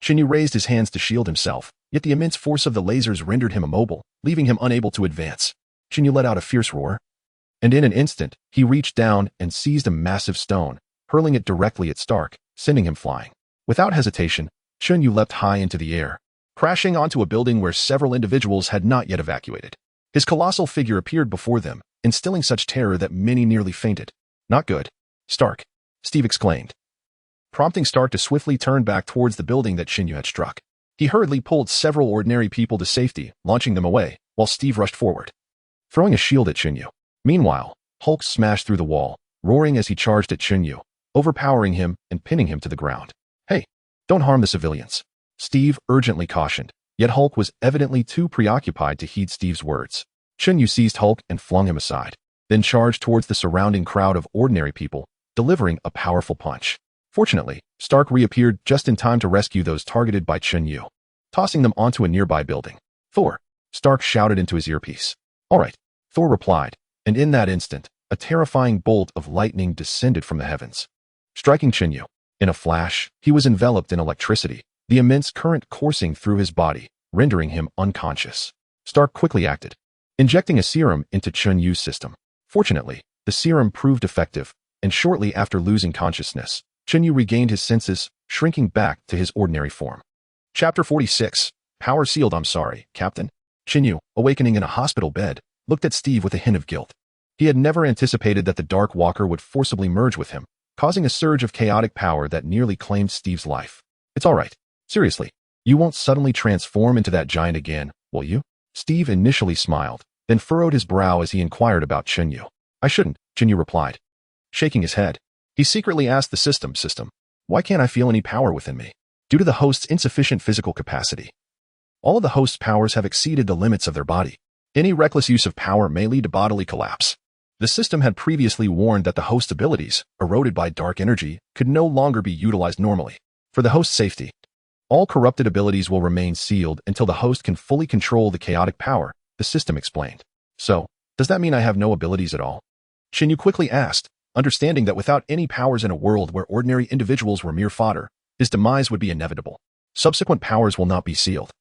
Chen Yu raised his hands to shield himself, yet the immense force of the lasers rendered him immobile, leaving him unable to advance. Chen Yu let out a fierce roar, and in an instant, he reached down and seized a massive stone, hurling it directly at Stark, sending him flying. Without hesitation, Chen Yu leapt high into the air, crashing onto a building where several individuals had not yet evacuated. His colossal figure appeared before them, instilling such terror that many nearly fainted. "Not good, Stark," Steve exclaimed, prompting Stark to swiftly turn back towards the building that Chen Yu had struck. He hurriedly pulled several ordinary people to safety, launching them away, while Steve rushed forward, throwing a shield at Chen Yu. Meanwhile, Hulk smashed through the wall, roaring as he charged at Chen Yu, overpowering him and pinning him to the ground. "Hey, don't harm the civilians," Steve urgently cautioned, yet Hulk was evidently too preoccupied to heed Steve's words. Chen Yu seized Hulk and flung him aside, then charged towards the surrounding crowd of ordinary people, delivering a powerful punch. Fortunately, Stark reappeared just in time to rescue those targeted by Chen Yu, tossing them onto a nearby building. "Thor," Stark shouted into his earpiece. "All right," Thor replied, and in that instant, a terrifying bolt of lightning descended from the heavens, striking Chen Yu. In a flash, he was enveloped in electricity, the immense current coursing through his body, rendering him unconscious. Stark quickly acted, injecting a serum into Chen Yu's system. Fortunately, the serum proved effective, and shortly after losing consciousness, Chen Yu regained his senses, shrinking back to his ordinary form. Chapter 46. Power sealed. "I'm sorry, Captain." Chen Yu, awakening in a hospital bed, looked at Steve with a hint of guilt. He had never anticipated that the Dark Walker would forcibly merge with him, causing a surge of chaotic power that nearly claimed Steve's life. "It's all right. Seriously, you won't suddenly transform into that giant again, will you?" Steve initially smiled, then furrowed his brow as he inquired about Chen Yu. "I shouldn't," Chen Yu replied, shaking his head. He secretly asked the system, "Why can't I feel any power within me?" Due to the host's insufficient physical capacity. All of the host's powers have exceeded the limits of their body. Any reckless use of power may lead to bodily collapse. The system had previously warned that the host's abilities, eroded by dark energy, could no longer be utilized normally. For the host's safety, all corrupted abilities will remain sealed until the host can fully control the chaotic power, the system explained. "So, does that mean I have no abilities at all?" Chen Yu quickly asked, understanding that without any powers in a world where ordinary individuals were mere fodder, his demise would be inevitable. Subsequent powers will not be sealed,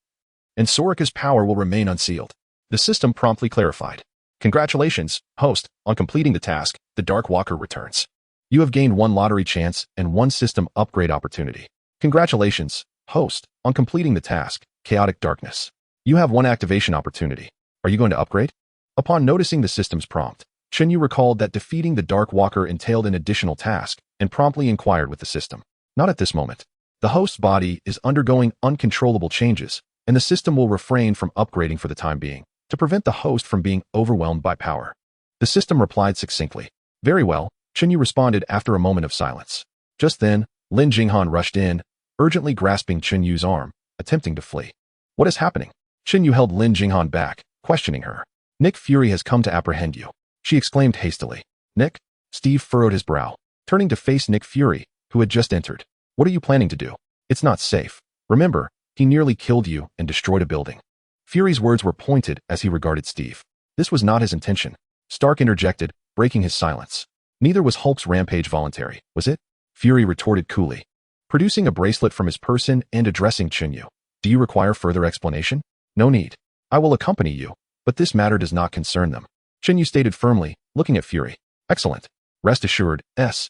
and Soraka's power will remain unsealed. The system promptly clarified. Congratulations, host, on completing the task, the Dark Walker returns. You have gained 1 lottery chance and 1 system upgrade opportunity. Congratulations, host, on completing the task, Chaotic Darkness. You have 1 activation opportunity. Are you going to upgrade? Upon noticing the system's prompt, Chen Yu recalled that defeating the Dark Walker entailed an additional task and promptly inquired with the system. Not at this moment. The host's body is undergoing uncontrollable changes, and the system will refrain from upgrading for the time being, to prevent the host from being overwhelmed by power. The system replied succinctly. Very well, Chen Yu responded after a moment of silence. Just then, Lin Jinghan rushed in, urgently grasping Chen Yu's arm, attempting to flee. What is happening? Chen Yu held Lin Jinghan back, questioning her. Nick Fury has come to apprehend you, she exclaimed hastily. Nick? Steve furrowed his brow, turning to face Nick Fury, who had just entered. What are you planning to do? It's not safe. Remember, he nearly killed you and destroyed a building. Fury's words were pointed as he regarded Steve. This was not his intention. Stark interjected, breaking his silence. Neither was Hulk's rampage voluntary, was it? Fury retorted coolly, producing a bracelet from his person and addressing Chen Yu. Do you require further explanation? No need. I will accompany you, but this matter does not concern them. Chen Yu stated firmly, looking at Fury. Excellent. Rest assured, S-H-I-E-L-D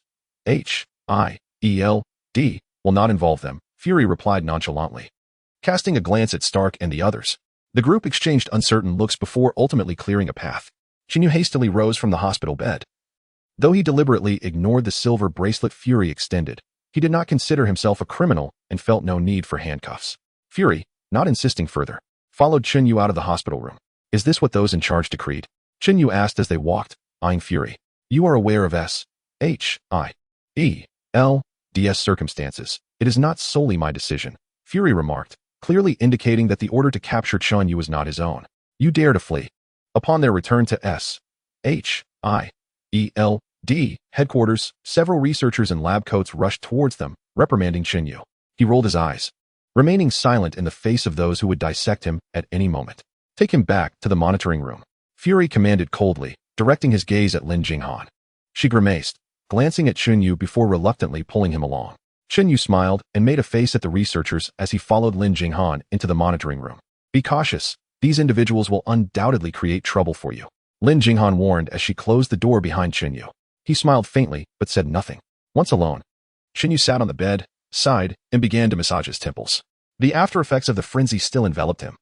will not involve them, Fury replied nonchalantly. Casting a glance at Stark and the others, the group exchanged uncertain looks before ultimately clearing a path. Chen Yu hastily rose from the hospital bed. Though he deliberately ignored the silver bracelet Fury extended, he did not consider himself a criminal and felt no need for handcuffs. Fury, not insisting further, followed Chen Yu out of the hospital room. Is this what those in charge decreed? Chen Yu asked as they walked, eyeing Fury. You are aware of S-H-I-E-L-D-S circumstances. It is not solely my decision, Fury remarked, clearly indicating that the order to capture Chen Yu was not his own. You dare to flee. Upon their return to S-H-I-E-L-D headquarters, several researchers in lab coats rushed towards them, reprimanding Chen Yu. He rolled his eyes, remaining silent in the face of those who would dissect him at any moment. Take him back to the monitoring room, Fury commanded coldly, directing his gaze at Lin Jinghan. She grimaced, glancing at Chen Yu before reluctantly pulling him along. Chen Yu smiled and made a face at the researchers as he followed Lin Jinghan into the monitoring room. Be cautious. These individuals will undoubtedly create trouble for you, Lin Jinghan warned as she closed the door behind Chen Yu. He smiled faintly, but said nothing. Once alone, Chen Yu sat on the bed, sighed, and began to massage his temples. The after effects of the frenzy still enveloped him,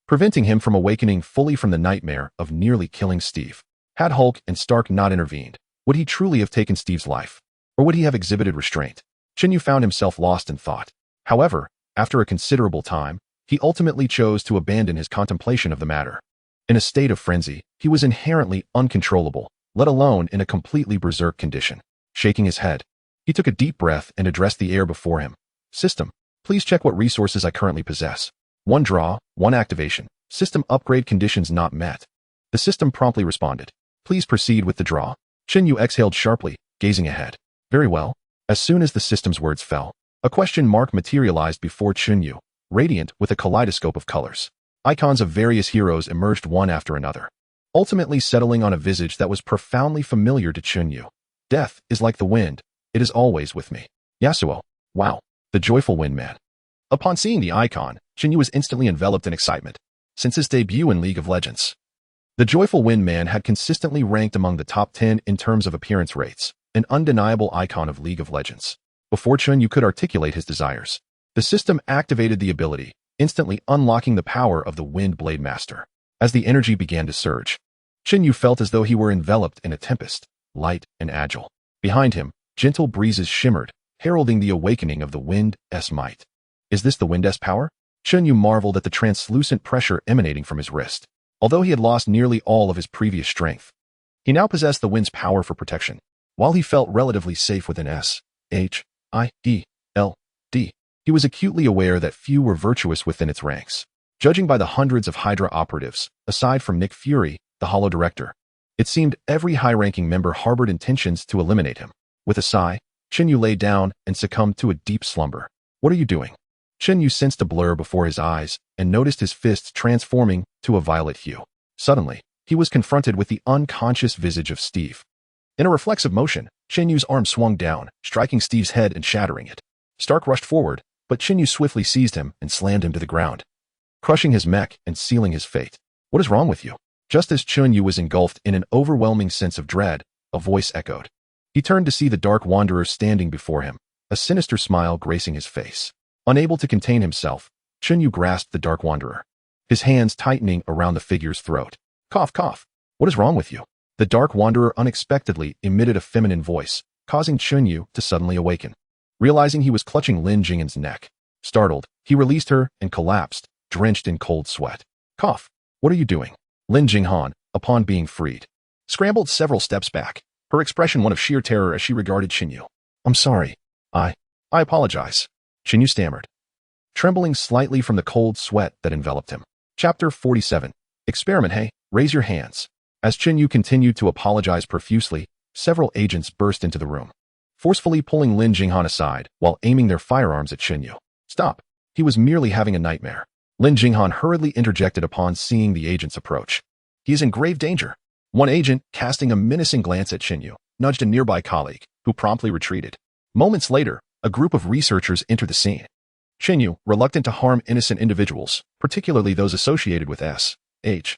preventing him from awakening fully from the nightmare of nearly killing Steve. Had Hulk and Stark not intervened, would he truly have taken Steve's life? Or would he have exhibited restraint? Chen Yu found himself lost in thought. However, after a considerable time, he ultimately chose to abandon his contemplation of the matter. In a state of frenzy, he was inherently uncontrollable, let alone in a completely berserk condition. Shaking his head, he took a deep breath and addressed the air before him. System, please check what resources I currently possess. 1 draw, 1 activation. System upgrade conditions not met. The system promptly responded. Please proceed with the draw. Chen Yu exhaled sharply, gazing ahead. Very well. As soon as the system's words fell, a question mark materialized before Chen Yu, radiant with a kaleidoscope of colors. Icons of various heroes emerged one after another, ultimately settling on a visage that was profoundly familiar to Chen Yu. Death is like the wind. It is always with me. Yasuo. Wow. The joyful wind man. Upon seeing the icon, Chen Yu was instantly enveloped in excitement. Since his debut in League of Legends, the joyful wind man had consistently ranked among the top 10 in terms of appearance rates, an undeniable icon of League of Legends. Before Chen Yu could articulate his desires, the system activated the ability, instantly unlocking the power of the Wind Blade Master. As the energy began to surge, Chen Yu felt as though he were enveloped in a tempest, light and agile. Behind him, gentle breezes shimmered, heralding the awakening of the Wind's might. Is this the Wind's power? Chen Yu marveled at the translucent pressure emanating from his wrist. Although he had lost nearly all of his previous strength, he now possessed the wind's power for protection. While he felt relatively safe within S-H-I-E-L-D, he was acutely aware that few were virtuous within its ranks. Judging by the hundreds of Hydra operatives, aside from Nick Fury, the Hollow Director, it seemed every high-ranking member harbored intentions to eliminate him. With a sigh, Chen Yu lay down and succumbed to a deep slumber. What are you doing? Chen Yu sensed a blur before his eyes and noticed his fists transforming to a violet hue. Suddenly, he was confronted with the unconscious visage of Steve. In a reflexive motion, Chen Yu's arm swung down, striking Steve's head and shattering it. Stark rushed forward, but Chen Yu swiftly seized him and slammed him to the ground, crushing his mech and sealing his fate. What is wrong with you? Just as Chen Yu was engulfed in an overwhelming sense of dread, a voice echoed. He turned to see the Dark Wanderer standing before him, a sinister smile gracing his face. Unable to contain himself, Chen Yu grasped the Dark Wanderer, his hands tightening around the figure's throat. Cough, cough. What is wrong with you? The Dark Wanderer unexpectedly emitted a feminine voice, causing Chen Yu to suddenly awaken. Realizing he was clutching Lin Jing'an's neck, startled, he released her and collapsed, drenched in cold sweat. Cough. What are you doing? Lin Jing'an, upon being freed, scrambled several steps back, her expression one of sheer terror as she regarded Chen Yu. I'm sorry. I apologize. Chen Yu stammered, trembling slightly from the cold sweat that enveloped him. Chapter 47. Experiment. Hey, raise your hands. As Chen Yu continued to apologize profusely, several agents burst into the room, forcefully pulling Lin Jing'an aside while aiming their firearms at Chen Yu. Stop. He was merely having a nightmare. Lin Jing'an hurriedly interjected upon seeing the agents approach. He is in grave danger. One agent, casting a menacing glance at Chen Yu, nudged a nearby colleague, who promptly retreated. Moments later, a group of researchers entered the scene. Chen Yu, reluctant to harm innocent individuals, particularly those associated with S.H.I.E.L.D.,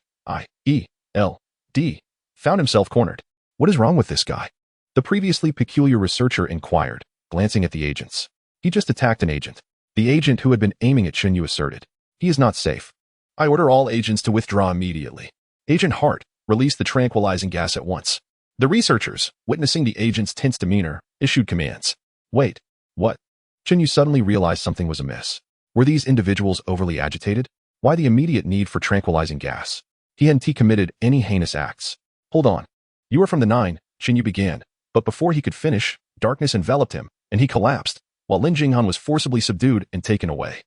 found himself cornered. What is wrong with this guy? The previously peculiar researcher inquired, glancing at the agents. He just attacked an agent. The agent who had been aiming at Chen Yu asserted. He is not safe. I order all agents to withdraw immediately. Agent Hart, release the tranquilizing gas at once. The researchers, witnessing the agent's tense demeanor, issued commands. Wait, what? Chen Yu suddenly realized something was amiss. Were these individuals overly agitated? Why the immediate need for tranquilizing gas? He hadn't committed any heinous acts. Hold on. You are from the Nine, Chen Yu began, but before he could finish, darkness enveloped him, and he collapsed, while Lin Jing'an was forcibly subdued and taken away.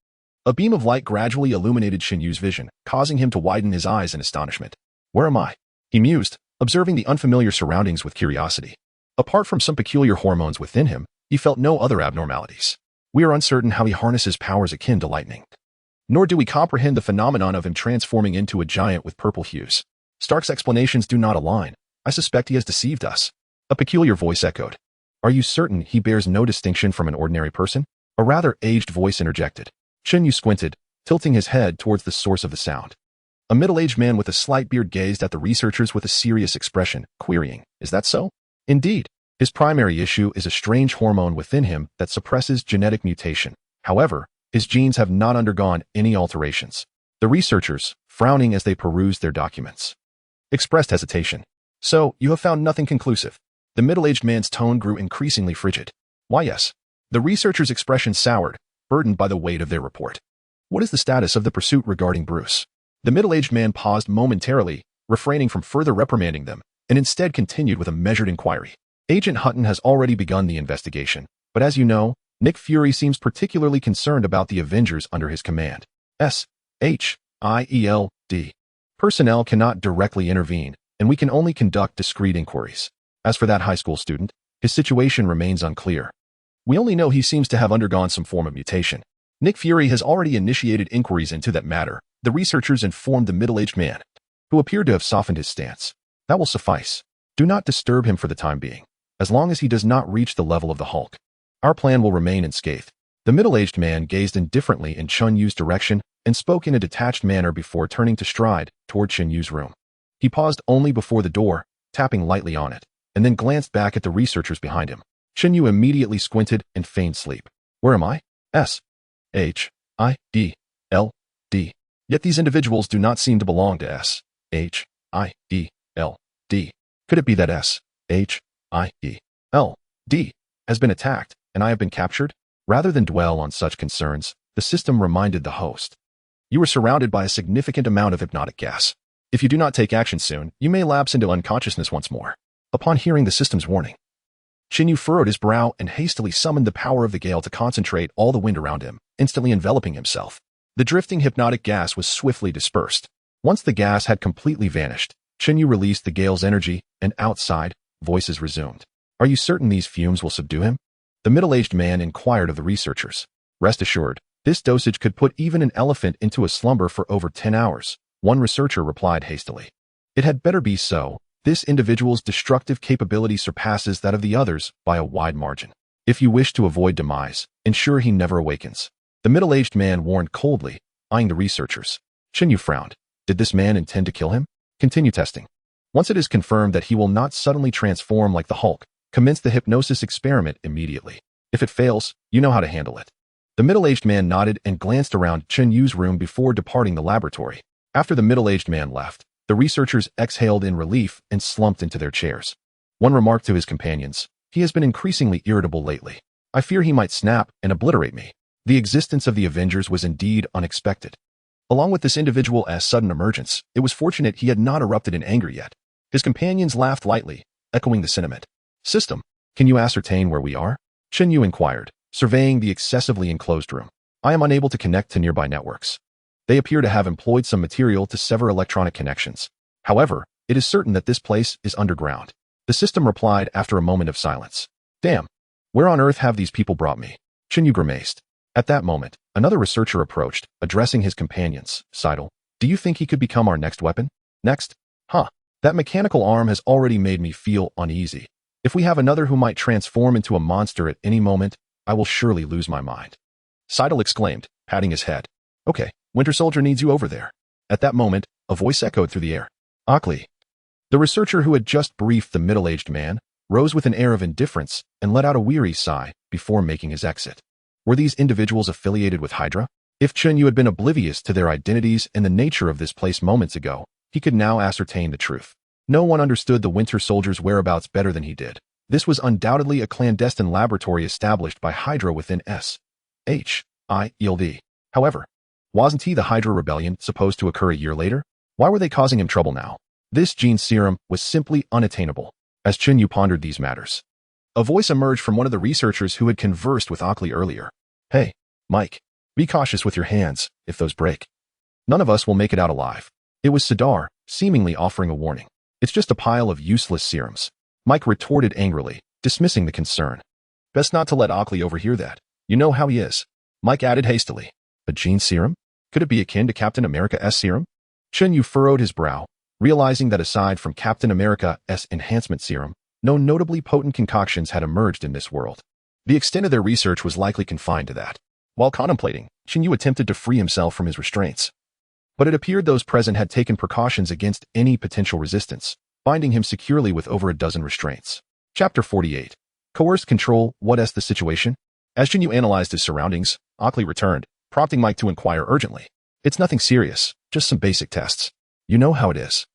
A beam of light gradually illuminated Chen Yu's vision, causing him to widen his eyes in astonishment. Where am I? He mused, observing the unfamiliar surroundings with curiosity. Apart from some peculiar hormones within him, he felt no other abnormalities. We are uncertain how he harnesses powers akin to lightning. Nor do we comprehend the phenomenon of him transforming into a giant with purple hues. Stark's explanations do not align. I suspect he has deceived us. A peculiar voice echoed. Are you certain he bears no distinction from an ordinary person? A rather aged voice interjected. Chen Yu squinted, tilting his head towards the source of the sound. A middle-aged man with a slight beard gazed at the researchers with a serious expression, querying, is that so? Indeed. His primary issue is a strange hormone within him that suppresses genetic mutation. However, his genes have not undergone any alterations. The researchers, frowning as they perused their documents, expressed hesitation. So, you have found nothing conclusive. The middle-aged man's tone grew increasingly frigid. Why, yes. The researchers' expression soured, burdened by the weight of their report. What is the status of the pursuit regarding Bruce? The middle-aged man paused momentarily, refraining from further reprimanding them, and instead continued with a measured inquiry. Agent Hutton has already begun the investigation, but as you know, Nick Fury seems particularly concerned about the Avengers under his command. S.H.I.E.L.D. Personnel cannot directly intervene, and we can only conduct discreet inquiries. As for that high school student, his situation remains unclear. We only know he seems to have undergone some form of mutation. Nick Fury has already initiated inquiries into that matter, the researchers informed the middle-aged man, who appeared to have softened his stance. That will suffice. Do not disturb him for the time being. As long as he does not reach the level of the Hulk, our plan will remain unscathed. The middle-aged man gazed indifferently in Chen Yu's direction and spoke in a detached manner before turning to stride toward Chen Yu's room. He paused only before the door, tapping lightly on it, and then glanced back at the researchers behind him. Chen Yu immediately squinted and feigned sleep. Where am I? S.H.I.E.L.D. Yet these individuals do not seem to belong to S.H.I.E.L.D. Could it be that S.H.I.E.L.D. has been attacked, and I have been captured? Rather than dwell on such concerns, the system reminded the host. You are surrounded by a significant amount of hypnotic gas. If you do not take action soon, you may lapse into unconsciousness once more. Upon hearing the system's warning, Chen Yu furrowed his brow and hastily summoned the power of the gale to concentrate all the wind around him, instantly enveloping himself. The drifting hypnotic gas was swiftly dispersed. Once the gas had completely vanished, Chen Yu released the gale's energy, and outside, voices resumed. Are you certain these fumes will subdue him? The middle-aged man inquired of the researchers. Rest assured, this dosage could put even an elephant into a slumber for over 10 hours, one researcher replied hastily. It had better be so. This individual's destructive capability surpasses that of the others by a wide margin. If you wish to avoid demise, ensure he never awakens. The middle-aged man warned coldly, eyeing the researchers. Chen Yu frowned. Did this man intend to kill him? Continue testing. Once it is confirmed that he will not suddenly transform like the Hulk, commence the hypnosis experiment immediately. If it fails, you know how to handle it. The middle-aged man nodded and glanced around Chen Yu's room before departing the laboratory. After the middle-aged man left, the researchers exhaled in relief and slumped into their chairs. One remarked to his companions, "He has been increasingly irritable lately. I fear he might snap and obliterate me." The existence of the Avengers was indeed unexpected. Along with this individual's sudden emergence, it was fortunate he had not erupted in anger yet. His companions laughed lightly, echoing the sentiment. "System, can you ascertain where we are?" Chen Yu inquired, surveying the excessively enclosed room. "I am unable to connect to nearby networks. They appear to have employed some material to sever electronic connections. However, it is certain that this place is underground." The system replied after a moment of silence. "Damn, where on earth have these people brought me?" Chen Yu grimaced. At that moment, another researcher approached, addressing his companions. "Seidel, do you think he could become our next weapon?" "Next? Huh. That mechanical arm has already made me feel uneasy. If we have another who might transform into a monster at any moment, I will surely lose my mind." Seidel exclaimed, patting his head. "Okay, Winter Soldier needs you over there." At that moment, a voice echoed through the air. "Ockley." The researcher who had just briefed the middle-aged man rose with an air of indifference and let out a weary sigh before making his exit. Were these individuals affiliated with Hydra? If Chen Yu had been oblivious to their identities and the nature of this place moments ago, he could now ascertain the truth. No one understood the Winter Soldier's whereabouts better than he did. This was undoubtedly a clandestine laboratory established by Hydra within S.H.I.E.L.D. However, wasn't the Hydra rebellion supposed to occur a year later? Why were they causing him trouble now? This gene serum was simply unattainable. As Chen Yu pondered these matters, a voice emerged from one of the researchers who had conversed with Ockley earlier. "Hey, Mike, be cautious with your hands, if those break. None of us will make it out alive." It was Sidar, seemingly offering a warning. "It's just a pile of useless serums." Mike retorted angrily, dismissing the concern. "Best not to let Ockley overhear that. You know how he is." Mike added hastily. "A gene serum? Could it be akin to Captain America's serum?" Chen Yu furrowed his brow, realizing that aside from Captain America's enhancement serum, no notably potent concoctions had emerged in this world. The extent of their research was likely confined to that. While contemplating, Chen Yu attempted to free himself from his restraints. But it appeared those present had taken precautions against any potential resistance, binding him securely with over a dozen restraints. Chapter 48. Coerced control. What's the situation? As Chen Yu analyzed his surroundings, Ockley returned, prompting Mike to inquire urgently. "It's nothing serious, just some basic tests. You know how it is.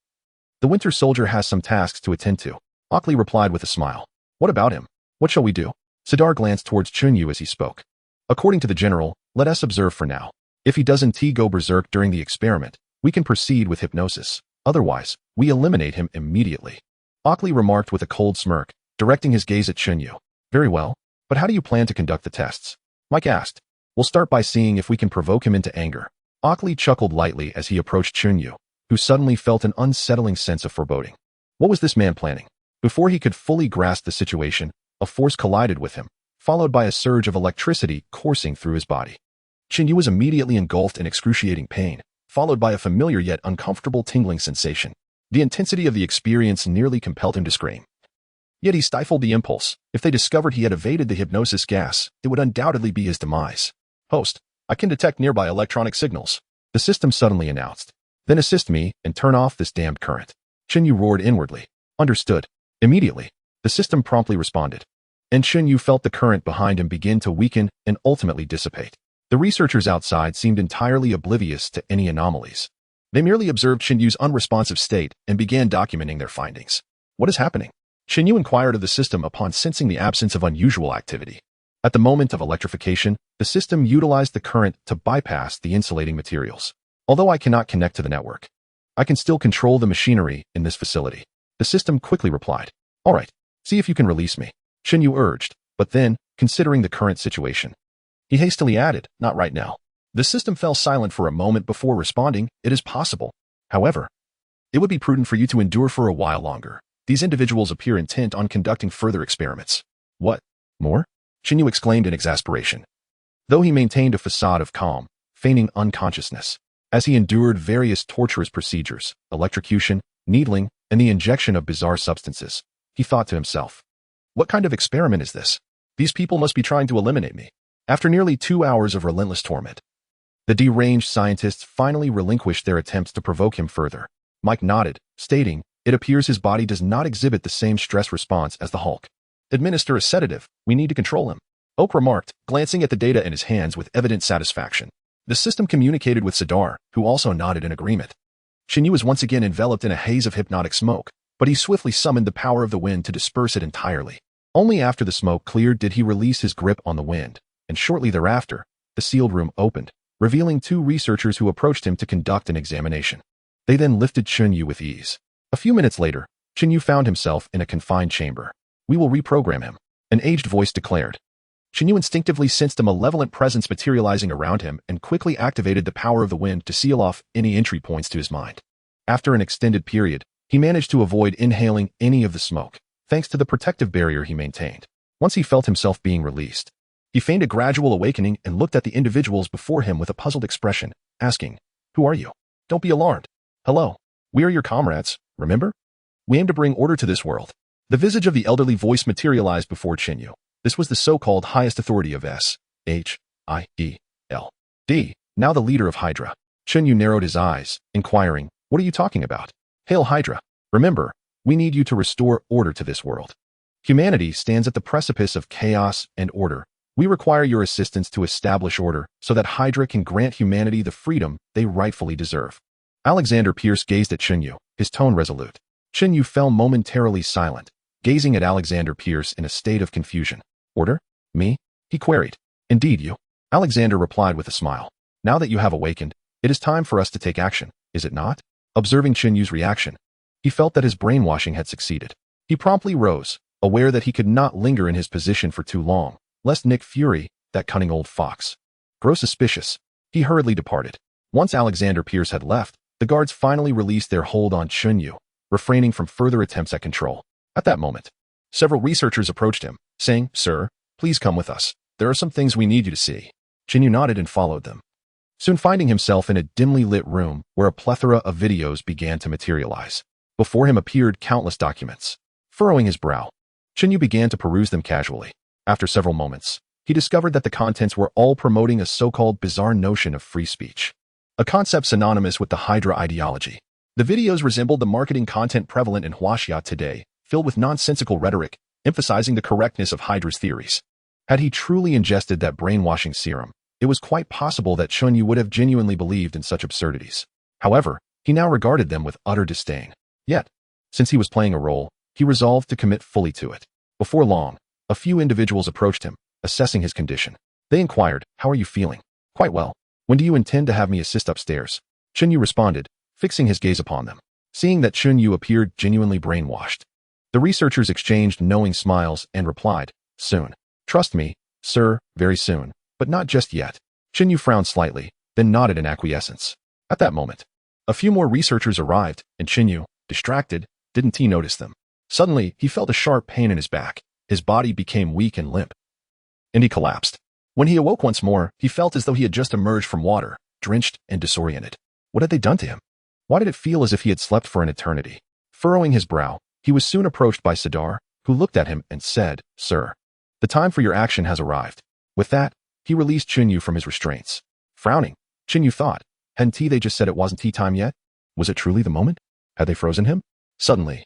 The Winter Soldier has some tasks to attend to." Ockley replied with a smile. "What about him? What shall we do?" Sidar glanced towards Chen Yu as he spoke. "According to the general, let us observe for now. If he doesn't go berserk during the experiment, we can proceed with hypnosis. Otherwise, we eliminate him immediately." Ockley remarked with a cold smirk, directing his gaze at Chen Yu. "Very well, but how do you plan to conduct the tests?" Mike asked. "We'll start by seeing if we can provoke him into anger." Ockley chuckled lightly as he approached Chen Yu, who suddenly felt an unsettling sense of foreboding. What was this man planning? Before he could fully grasp the situation, a force collided with him, followed by a surge of electricity coursing through his body. Chen Yu was immediately engulfed in excruciating pain, followed by a familiar yet uncomfortable tingling sensation. The intensity of the experience nearly compelled him to scream. Yet he stifled the impulse. If they discovered he had evaded the hypnosis gas, it would undoubtedly be his demise. "Host, I can detect nearby electronic signals," the system suddenly announced. "Then assist me and turn off this damned current." Chen Yu roared inwardly. "Understood." Immediately, the system promptly responded, and Chen Yu felt the current behind him begin to weaken and ultimately dissipate. The researchers outside seemed entirely oblivious to any anomalies. They merely observed Chen Yu's unresponsive state and began documenting their findings. "What is happening?" Chen Yu inquired of the system upon sensing the absence of unusual activity. At the moment of electrification, the system utilized the current to bypass the insulating materials. "Although I cannot connect to the network, I can still control the machinery in this facility," the system quickly replied. "All right, see if you can release me," Chen Yu urged, but then, considering the current situation, he hastily added, "Not right now." The system fell silent for a moment before responding, "It is possible. However, it would be prudent for you to endure for a while longer. These individuals appear intent on conducting further experiments." "What? More?" Chen Yu exclaimed in exasperation. Though he maintained a facade of calm, feigning unconsciousness, as he endured various torturous procedures, electrocution, needling, and the injection of bizarre substances, he thought to himself, "What kind of experiment is this? These people must be trying to eliminate me." After nearly 2 hours of relentless torment, The deranged scientists finally relinquished their attempts to provoke him further. Mike nodded, stating, "It appears his body does not exhibit the same stress response as the Hulk. Administer a sedative. We need to control him," Oak remarked, glancing at the data in his hands with evident satisfaction. The system communicated with Sidar, who also nodded in agreement. Chen Yu was once again enveloped in a haze of hypnotic smoke, but he swiftly summoned the power of the wind to disperse it entirely. Only after the smoke cleared did he release his grip on the wind, and shortly thereafter, the sealed room opened, revealing 2 researchers who approached him to conduct an examination. They then lifted Chen Yu with ease. A few minutes later, Chen Yu found himself in a confined chamber. "We will reprogram him," an aged voice declared. Chen Yu instinctively sensed a malevolent presence materializing around him and quickly activated the power of the wind to seal off any entry points to his mind. After an extended period, he managed to avoid inhaling any of the smoke, thanks to the protective barrier he maintained. Once he felt himself being released, he feigned a gradual awakening and looked at the individuals before him with a puzzled expression, asking, "Who are you? Don't be alarmed. Hello. We are your comrades, remember? We aim to bring order to this world." The visage of the elderly voice materialized before Chen Yu. This was the so-called highest authority of S.H.I.E.L.D., now the leader of Hydra. Chen Yu narrowed his eyes, inquiring, "What are you talking about?" "Hail Hydra. Remember, we need you to restore order to this world. Humanity stands at the precipice of chaos and order. We require your assistance to establish order so that Hydra can grant humanity the freedom they rightfully deserve." Alexander Pierce gazed at Chen Yu, his tone resolute. Chen Yu fell momentarily silent, gazing at Alexander Pierce in a state of confusion. "Order? Me?" he queried. "Indeed, you." Alexander replied with a smile. "Now that you have awakened, it is time for us to take action, is it not?" Observing Chen Yu's reaction, he felt that his brainwashing had succeeded. He promptly rose, aware that he could not linger in his position for too long, lest Nick Fury, that cunning old fox, grow suspicious. He hurriedly departed. Once Alexander Pierce had left, the guards finally released their hold on Chen Yu, refraining from further attempts at control. At that moment, several researchers approached him, saying, "Sir, please come with us. There are some things we need you to see." Chen Yu nodded and followed them, soon finding himself in a dimly lit room where a plethora of videos began to materialize. Before him appeared countless documents. Furrowing his brow, Chen Yu began to peruse them casually. After several moments, he discovered that the contents were all promoting a so-called bizarre notion of free speech, a concept synonymous with the Hydra ideology. The videos resembled the marketing content prevalent in Huaxia today, filled with nonsensical rhetoric, emphasizing the correctness of Hydra's theories. Had he truly ingested that brainwashing serum, it was quite possible that Chen Yu would have genuinely believed in such absurdities. However, he now regarded them with utter disdain. Yet, since he was playing a role, he resolved to commit fully to it. Before long, a few individuals approached him, assessing his condition. They inquired, "How are you feeling?" "Quite well. When do you intend to have me assist upstairs?" Chen Yu responded, fixing his gaze upon them. Seeing that Chen Yu appeared genuinely brainwashed, the researchers exchanged knowing smiles and replied, "Soon. Trust me, sir, very soon, but not just yet." Chen Yu frowned slightly, then nodded in acquiescence. At that moment, a few more researchers arrived, and Chen Yu, distracted, didn't he notice them. Suddenly, he felt a sharp pain in his back. His body became weak and limp, and he collapsed. When he awoke once more, he felt as though he had just emerged from water, drenched and disoriented. What had they done to him? Why did it feel as if he had slept for an eternity? Furrowing his brow, he was soon approached by Sidar, who looked at him and said, "Sir, the time for your action has arrived." With that, he released Chen Yu from his restraints. Frowning, Chen Yu thought, hadn't they just said it wasn't tea time yet? Was it truly the moment? Had they frozen him? Suddenly,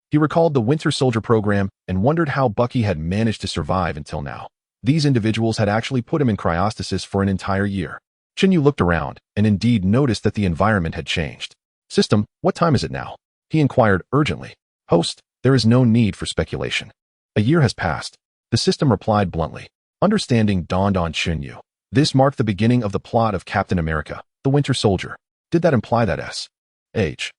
he recalled the Winter Soldier program and wondered how Bucky had managed to survive until now. These individuals had actually put him in cryostasis for an entire year. Chen Yu looked around and indeed noticed that the environment had changed. "System, what time is it now?" he inquired urgently. "Host, there is no need for speculation. A year has passed," the system replied bluntly. Understanding dawned on Chen Yu. This marked the beginning of the plot of Captain America, the Winter Soldier. Did that imply that S.H.I.E.L.D.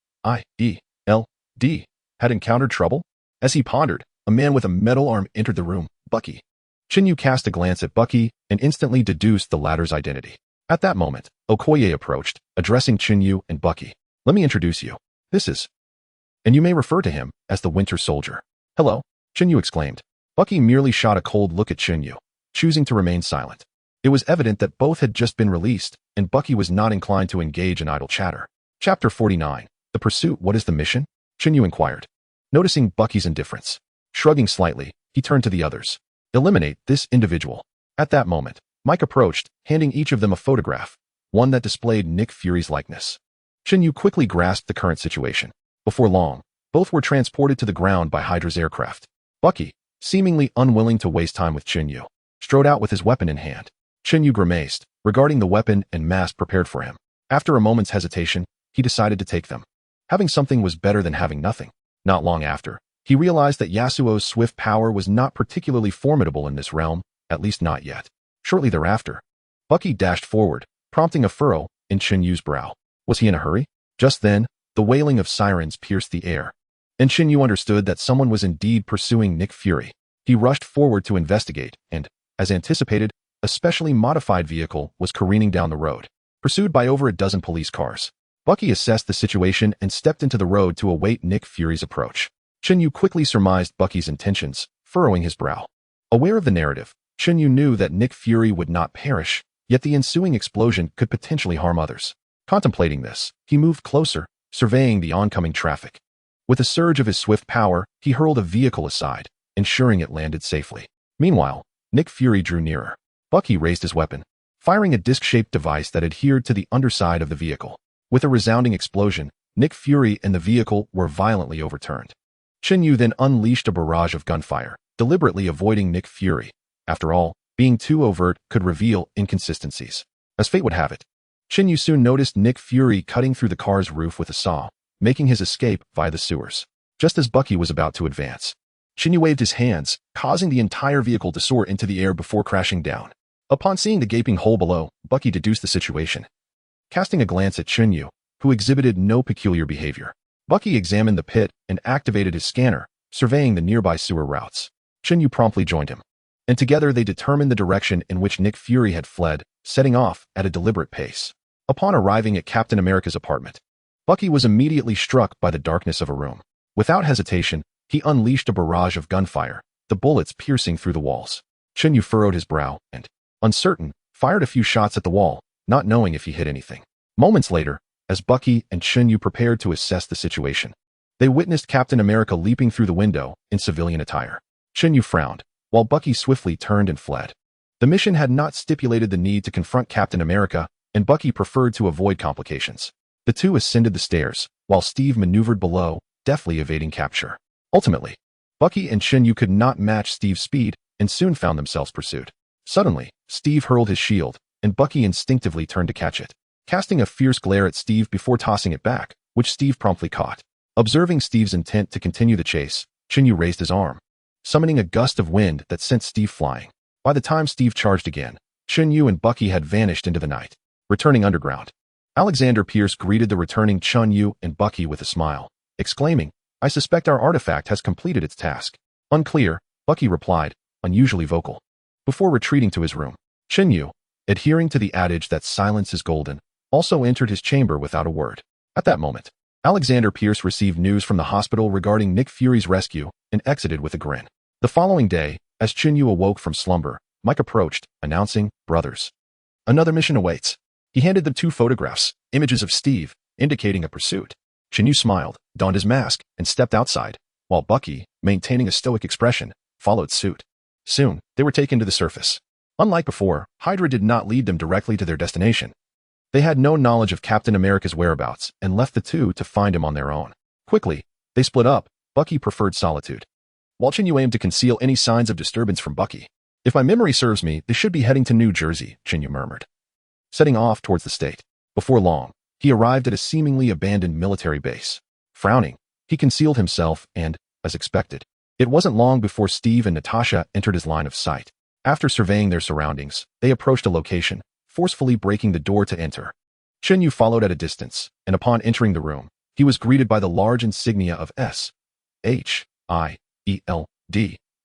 had encountered trouble? As he pondered, a man with a metal arm entered the room. "Bucky." Chen Yu cast a glance at Bucky and instantly deduced the latter's identity. At that moment, Okoye approached, addressing Chen Yu and Bucky. "Let me introduce you. This is..." "And you may refer to him as the Winter Soldier." "Hello," Chen Yu exclaimed. Bucky merely shot a cold look at Chen Yu, choosing to remain silent. It was evident that both had just been released, and Bucky was not inclined to engage in idle chatter. Chapter 49. The Pursuit. What is the mission? Chen Yu inquired. Noticing Bucky's indifference, shrugging slightly, he turned to the others. "Eliminate this individual." At that moment, Mike approached, handing each of them a photograph. one that displayed Nick Fury's likeness. Chen Yu quickly grasped the current situation. Before long, both were transported to the ground by Hydra's aircraft. Bucky, seemingly unwilling to waste time with Chen Yu, strode out with his weapon in hand. Chen Yu grimaced, regarding the weapon and mask prepared for him. After a moment's hesitation, he decided to take them. Having something was better than having nothing. Not long after, he realized that Yasuo's swift power was not particularly formidable in this realm, at least not yet. Shortly thereafter, Bucky dashed forward, prompting a furrow in Chen Yu's brow. Was he in a hurry? Just then, the wailing of sirens pierced the air, and Chen Yu understood that someone was indeed pursuing Nick Fury. He rushed forward to investigate, and, as anticipated, a specially modified vehicle was careening down the road, pursued by over a dozen police cars. Bucky assessed the situation and stepped into the road to await Nick Fury's approach. Chen Yu quickly surmised Bucky's intentions, furrowing his brow. Aware of the narrative, Chen Yu knew that Nick Fury would not perish, yet the ensuing explosion could potentially harm others. Contemplating this, he moved closer, surveying the oncoming traffic. With a surge of his swift power, he hurled a vehicle aside, ensuring it landed safely. Meanwhile, Nick Fury drew nearer. Bucky raised his weapon, firing a disc-shaped device that adhered to the underside of the vehicle. With a resounding explosion, Nick Fury and the vehicle were violently overturned. Chen Yu then unleashed a barrage of gunfire, deliberately avoiding Nick Fury. After all, being too overt could reveal inconsistencies. As fate would have it, Chen Yu soon noticed Nick Fury cutting through the car's roof with a saw, making his escape via the sewers. Just as Bucky was about to advance, Chen Yu waved his hands, causing the entire vehicle to soar into the air before crashing down. Upon seeing the gaping hole below, Bucky deduced the situation. Casting a glance at Chen Yu, who exhibited no peculiar behavior, Bucky examined the pit and activated his scanner, surveying the nearby sewer routes. Chen Yu promptly joined him, and together they determined the direction in which Nick Fury had fled, setting off at a deliberate pace. Upon arriving at Captain America's apartment, Bucky was immediately struck by the darkness of a room. Without hesitation, he unleashed a barrage of gunfire, the bullets piercing through the walls. Chen Yu furrowed his brow and, uncertain, fired a few shots at the wall, not knowing if he hit anything. Moments later, as Bucky and Chen Yu prepared to assess the situation, they witnessed Captain America leaping through the window in civilian attire. Chen Yu frowned, while Bucky swiftly turned and fled. The mission had not stipulated the need to confront Captain America, and Bucky preferred to avoid complications. The two ascended the stairs, while Steve maneuvered below, deftly evading capture. Ultimately, Bucky and Chen Yu could not match Steve's speed and soon found themselves pursued. Suddenly, Steve hurled his shield, and Bucky instinctively turned to catch it, casting a fierce glare at Steve before tossing it back, which Steve promptly caught. Observing Steve's intent to continue the chase, Chen Yu raised his arm, summoning a gust of wind that sent Steve flying. By the time Steve charged again, Chen Yu and Bucky had vanished into the night. Returning underground, Alexander Pierce greeted the returning Chen Yu and Bucky with a smile, exclaiming, "I suspect our artifact has completed its task." "Unclear," Bucky replied, unusually vocal. Before retreating to his room, Chen Yu, adhering to the adage that silence is golden, also entered his chamber without a word. At that moment, Alexander Pierce received news from the hospital regarding Nick Fury's rescue and exited with a grin. The following day, as Chen Yu awoke from slumber, Mike approached, announcing, "Brothers, another mission awaits." He handed them 2 photographs, images of Steve, indicating a pursuit. Chen Yu smiled, donned his mask, and stepped outside, while Bucky, maintaining a stoic expression, followed suit. Soon, they were taken to the surface. Unlike before, Hydra did not lead them directly to their destination. They had no knowledge of Captain America's whereabouts and left the two to find him on their own. Quickly, they split up. Bucky preferred solitude, while Chen Yu aimed to conceal any signs of disturbance from Bucky. "If my memory serves me, they should be heading to New Jersey," Chen Yu murmured, setting off towards the state. Before long, he arrived at a seemingly abandoned military base. Frowning, he concealed himself and, as expected, it wasn't long before Steve and Natasha entered his line of sight. After surveying their surroundings, they approached a location, forcefully breaking the door to enter. Chen Yu followed at a distance, and upon entering the room, he was greeted by the large insignia of SHIELD,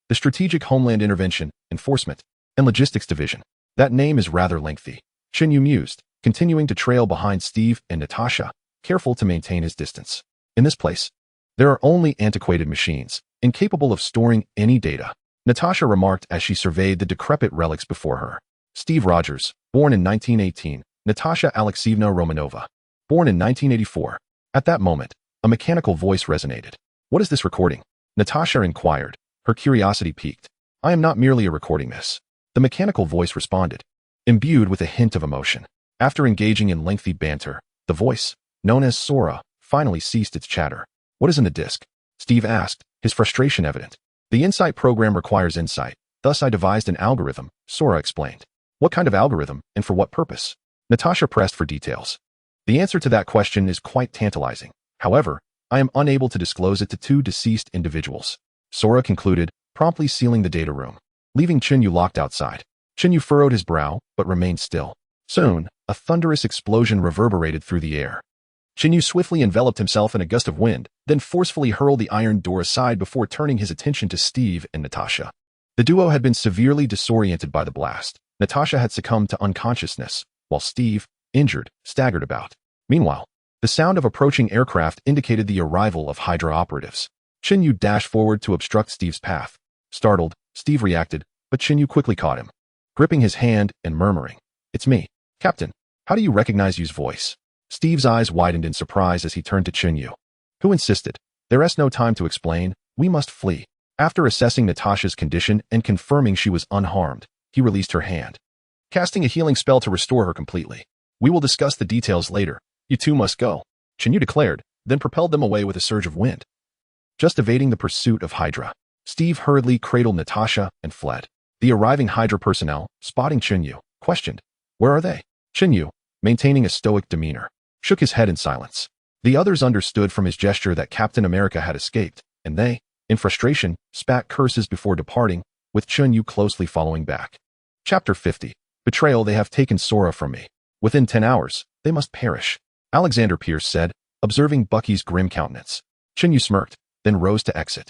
the Strategic Homeland Intervention, Enforcement, and Logistics Division. That name is rather lengthy, Chen Yu mused, continuing to trail behind Steve and Natasha, careful to maintain his distance. In this place, there are only antiquated machines, incapable of storing any data, Natasha remarked as she surveyed the decrepit relics before her. Steve Rogers, born in 1918, Natasha Alexeyevna Romanova, born in 1984. At that moment, a mechanical voice resonated. "What is this recording?" Natasha inquired, her curiosity piqued. "I am not merely a recording, miss," the mechanical voice responded, imbued with a hint of emotion. After engaging in lengthy banter, the voice, known as Sora, finally ceased its chatter. "What is in the disk?" Steve asked, his frustration evident. "The insight program requires insight. Thus I devised an algorithm," Sora explained. "What kind of algorithm, and for what purpose?" Natasha pressed for details. "The answer to that question is quite tantalizing. However, I am unable to disclose it to two deceased individuals," Sora concluded, promptly sealing the data room, leaving Chen Yu locked outside. Chen Yu furrowed his brow, but remained still. Soon, a thunderous explosion reverberated through the air. Chen Yu swiftly enveloped himself in a gust of wind, then forcefully hurled the iron door aside before turning his attention to Steve and Natasha. The duo had been severely disoriented by the blast. Natasha had succumbed to unconsciousness, while Steve, injured, staggered about. Meanwhile, the sound of approaching aircraft indicated the arrival of Hydra operatives. Chen Yu dashed forward to obstruct Steve's path. Startled, Steve reacted, but Chen Yu quickly caught him, gripping his hand and murmuring, "It's me, Captain. How do you recognize Yu's voice?" Steve's eyes widened in surprise as he turned to Chen Yu, who insisted, "There is no time to explain. We must flee." After assessing Natasha's condition and confirming she was unharmed, he released her hand, casting a healing spell to restore her completely. "We will discuss the details later. You two must go," Chen Yu declared, then propelled them away with a surge of wind. Just evading the pursuit of Hydra, Steve hurriedly cradled Natasha and fled. The arriving Hydra personnel, spotting Chen Yu, questioned, "Where are they?" Chen Yu, maintaining a stoic demeanor, shook his head in silence. The others understood from his gesture that Captain America had escaped, and they, in frustration, spat curses before departing, with Chen Yu closely following back. Chapter 50. Betrayal. "They have taken Sora from me. Within 10 hours, they must perish," Alexander Pierce said, observing Bucky's grim countenance. Chen Yu smirked, then rose to exit.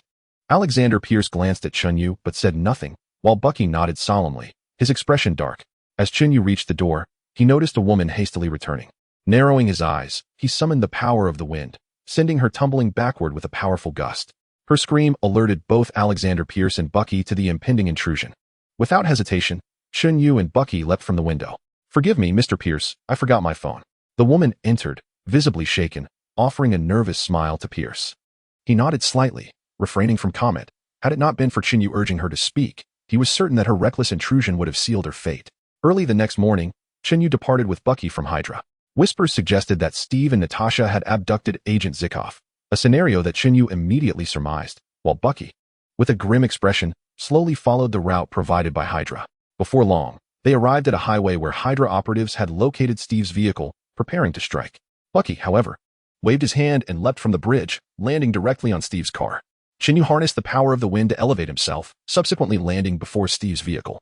Alexander Pierce glanced at Chen Yu but said nothing, while Bucky nodded solemnly, his expression dark. As Chen Yu reached the door, he noticed a woman hastily returning. Narrowing his eyes, he summoned the power of the wind, sending her tumbling backward with a powerful gust. Her scream alerted both Alexander Pierce and Bucky to the impending intrusion. Without hesitation, Chen Yu and Bucky leapt from the window. "Forgive me, Mr. Pierce, I forgot my phone." The woman entered, visibly shaken, offering a nervous smile to Pierce. He nodded slightly, refraining from comment. Had it not been for Chen Yu urging her to speak, he was certain that her reckless intrusion would have sealed her fate. Early the next morning, Chen Yu departed with Bucky from Hydra. Whispers suggested that Steve and Natasha had abducted Agent Zikov, a scenario that Chen Yu immediately surmised, while Bucky, with a grim expression, slowly followed the route provided by Hydra. Before long, they arrived at a highway where Hydra operatives had located Steve's vehicle, preparing to strike. Bucky, however, waved his hand and leapt from the bridge, landing directly on Steve's car. Chen Yu harnessed the power of the wind to elevate himself, subsequently landing before Steve's vehicle.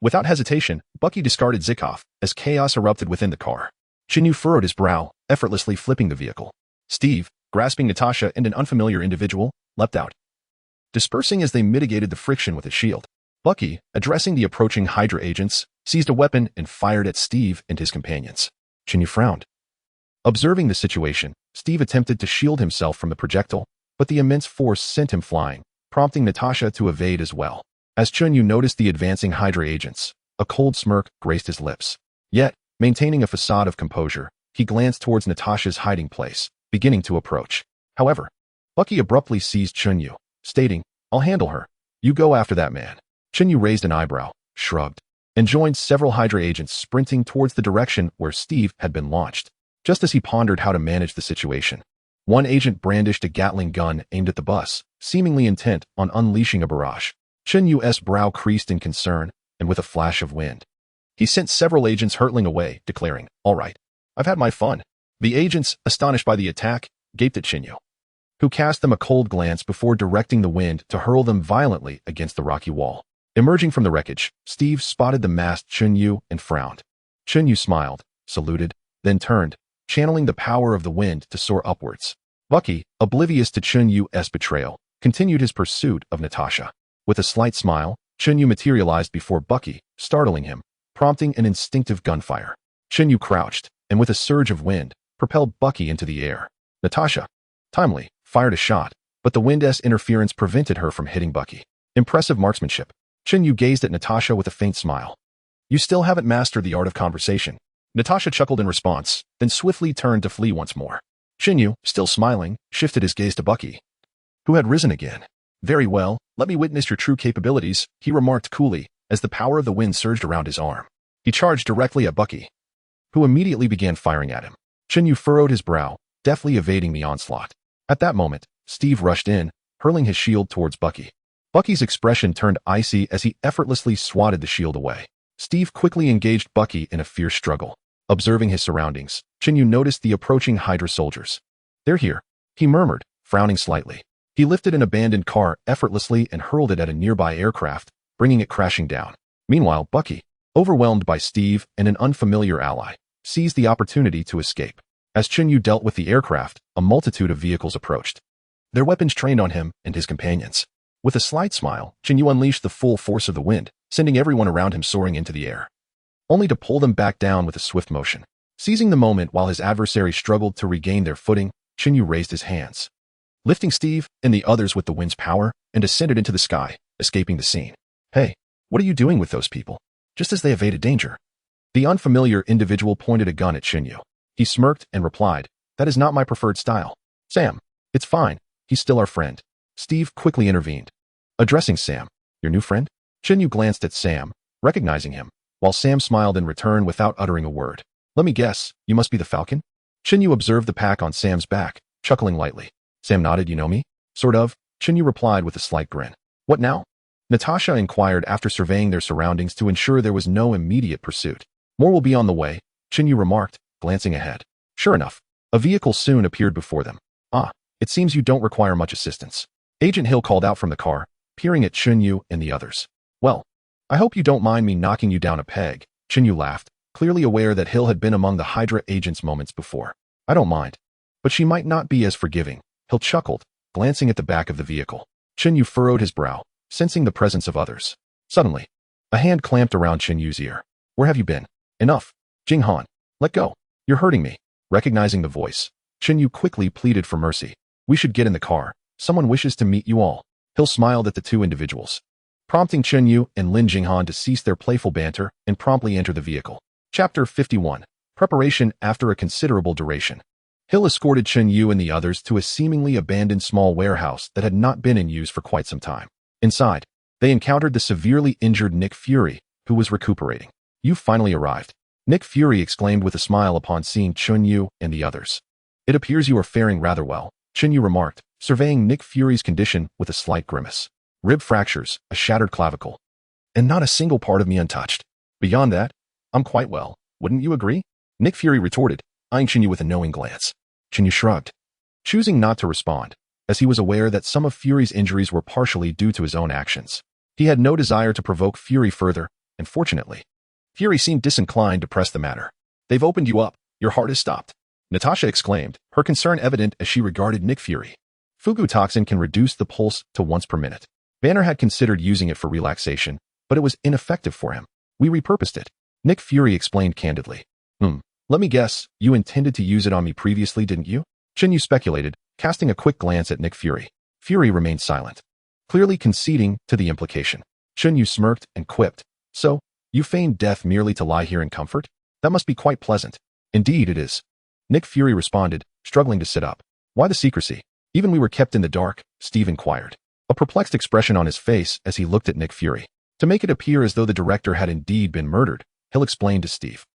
Without hesitation, Bucky discarded Zikov as chaos erupted within the car. Chen Yu furrowed his brow, effortlessly flipping the vehicle. Steve, grasping Natasha and an unfamiliar individual, leapt out, dispersing as they mitigated the friction with his shield. Bucky, addressing the approaching Hydra agents, seized a weapon and fired at Steve and his companions. Chen Yu frowned. Observing the situation, Steve attempted to shield himself from the projectile, but the immense force sent him flying, prompting Natasha to evade as well. As Chen Yu noticed the advancing Hydra agents, a cold smirk graced his lips. Yet, maintaining a facade of composure, he glanced towards Natasha's hiding place, beginning to approach. However, Bucky abruptly seized Chen Yu, stating, "I'll handle her. You go after that man." Chen Yu raised an eyebrow, shrugged, and joined several Hydra agents sprinting towards the direction where Steve had been launched. Just as he pondered how to manage the situation, one agent brandished a Gatling gun aimed at the bus, seemingly intent on unleashing a barrage. Chen Yu's brow creased in concern, and with a flash of wind, he sent several agents hurtling away, declaring, "All right, I've had my fun." The agents, astonished by the attack, gaped at Chen Yu, who cast them a cold glance before directing the wind to hurl them violently against the rocky wall. Emerging from the wreckage, Steve spotted the masked Chen Yu and frowned. Chen Yu smiled, saluted, then turned, channeling the power of the wind to soar upwards. Bucky, oblivious to Chen Yu's betrayal, continued his pursuit of Natasha. With a slight smile, Chen Yu materialized before Bucky, startling him, prompting an instinctive gunfire. Chen Yu crouched, and with a surge of wind, propelled Bucky into the air. Natasha, timely, fired a shot, but the wind's interference prevented her from hitting Bucky. Impressive marksmanship. Chen Yu gazed at Natasha with a faint smile. "You still haven't mastered the art of conversation." Natasha chuckled in response, then swiftly turned to flee once more. Chen Yu, still smiling, shifted his gaze to Bucky, who had risen again. "Very well, let me witness your true capabilities," he remarked coolly, as the power of the wind surged around his arm. He charged directly at Bucky, who immediately began firing at him. Chen Yu furrowed his brow, deftly evading the onslaught. At that moment, Steve rushed in, hurling his shield towards Bucky. Bucky's expression turned icy as he effortlessly swatted the shield away. Steve quickly engaged Bucky in a fierce struggle. Observing his surroundings, Chen Yu noticed the approaching Hydra soldiers. "They're here," he murmured, frowning slightly. He lifted an abandoned car effortlessly and hurled it at a nearby aircraft, bringing it crashing down. Meanwhile, Bucky, overwhelmed by Steve and an unfamiliar ally, seized the opportunity to escape. As Chen Yu dealt with the aircraft, a multitude of vehicles approached, their weapons trained on him and his companions. With a slight smile, Chen Yu unleashed the full force of the wind, sending everyone around him soaring into the air, only to pull them back down with a swift motion. Seizing the moment while his adversaries struggled to regain their footing, Chen Yu raised his hands, lifting Steve and the others with the wind's power, and ascended into the sky, escaping the scene. "Hey, what are you doing with those people?" Just as they evaded danger, the unfamiliar individual pointed a gun at Chen Yu. He smirked and replied, "That is not my preferred style. Sam, it's fine. He's still our friend." Steve quickly intervened, addressing Sam. "Your new friend?" Chen Yu glanced at Sam, recognizing him, while Sam smiled in return without uttering a word. "Let me guess, you must be the Falcon?" Chen Yu observed the pack on Sam's back, chuckling lightly. Sam nodded. "You know me?" "Sort of," Chen Yu replied with a slight grin. "What now?" Natasha inquired after surveying their surroundings to ensure there was no immediate pursuit. "More will be on the way," Chen Yu remarked, glancing ahead. Sure enough, a vehicle soon appeared before them. "Ah, it seems you don't require much assistance," Agent Hill called out from the car, peering at Chen Yu and the others. "Well, I hope you don't mind me knocking you down a peg," Chen Yu laughed, clearly aware that Hill had been among the Hydra agents moments before. "I don't mind, but she might not be as forgiving," Hill chuckled, glancing at the back of the vehicle. Chen Yu furrowed his brow, sensing the presence of others. Suddenly, a hand clamped around Chen Yu's ear. "Where have you been?" "Enough. Jing Han, let go. You're hurting me." Recognizing the voice, Chen Yu quickly pleaded for mercy. "We should get in the car. Someone wishes to meet you all." Hill smiled at the two individuals, prompting Chen Yu and Lin Jinghan to cease their playful banter and promptly enter the vehicle. Chapter 51. Preparation after a considerable duration. Hill escorted Chen Yu and the others to a seemingly abandoned small warehouse that had not been in use for quite some time. Inside, they encountered the severely injured Nick Fury, who was recuperating. "You've finally arrived," Nick Fury exclaimed with a smile upon seeing Chen Yu and the others. "It appears you are faring rather well," Chen Yu remarked, surveying Nick Fury's condition with a slight grimace. "Rib fractures, a shattered clavicle, and not a single part of me untouched. Beyond that, I'm quite well. Wouldn't you agree?" Nick Fury retorted, eyeing Chen Yu with a knowing glance. Chen Yu shrugged, choosing not to respond, as he was aware that some of Fury's injuries were partially due to his own actions. He had no desire to provoke Fury further, and fortunately, Fury seemed disinclined to press the matter. "They've opened you up. Your heart has stopped," Natasha exclaimed, her concern evident as she regarded Nick Fury. Fugu toxin can reduce the pulse to once per minute. Banner had considered using it for relaxation, but it was ineffective for him. "We repurposed it," Nick Fury explained candidly. Let me guess, you intended to use it on me previously, didn't you?" Chen Yu speculated, casting a quick glance at Nick Fury. Fury remained silent, clearly conceding to the implication. Chen Yu smirked and quipped, "So, you feigned death merely to lie here in comfort? That must be quite pleasant." "Indeed it is," Nick Fury responded, struggling to sit up. "Why the secrecy? Even we were kept in the dark?" Steve inquired, a perplexed expression on his face as he looked at Nick Fury. "To make it appear as though the director had indeed been murdered," Hill explained to Steve.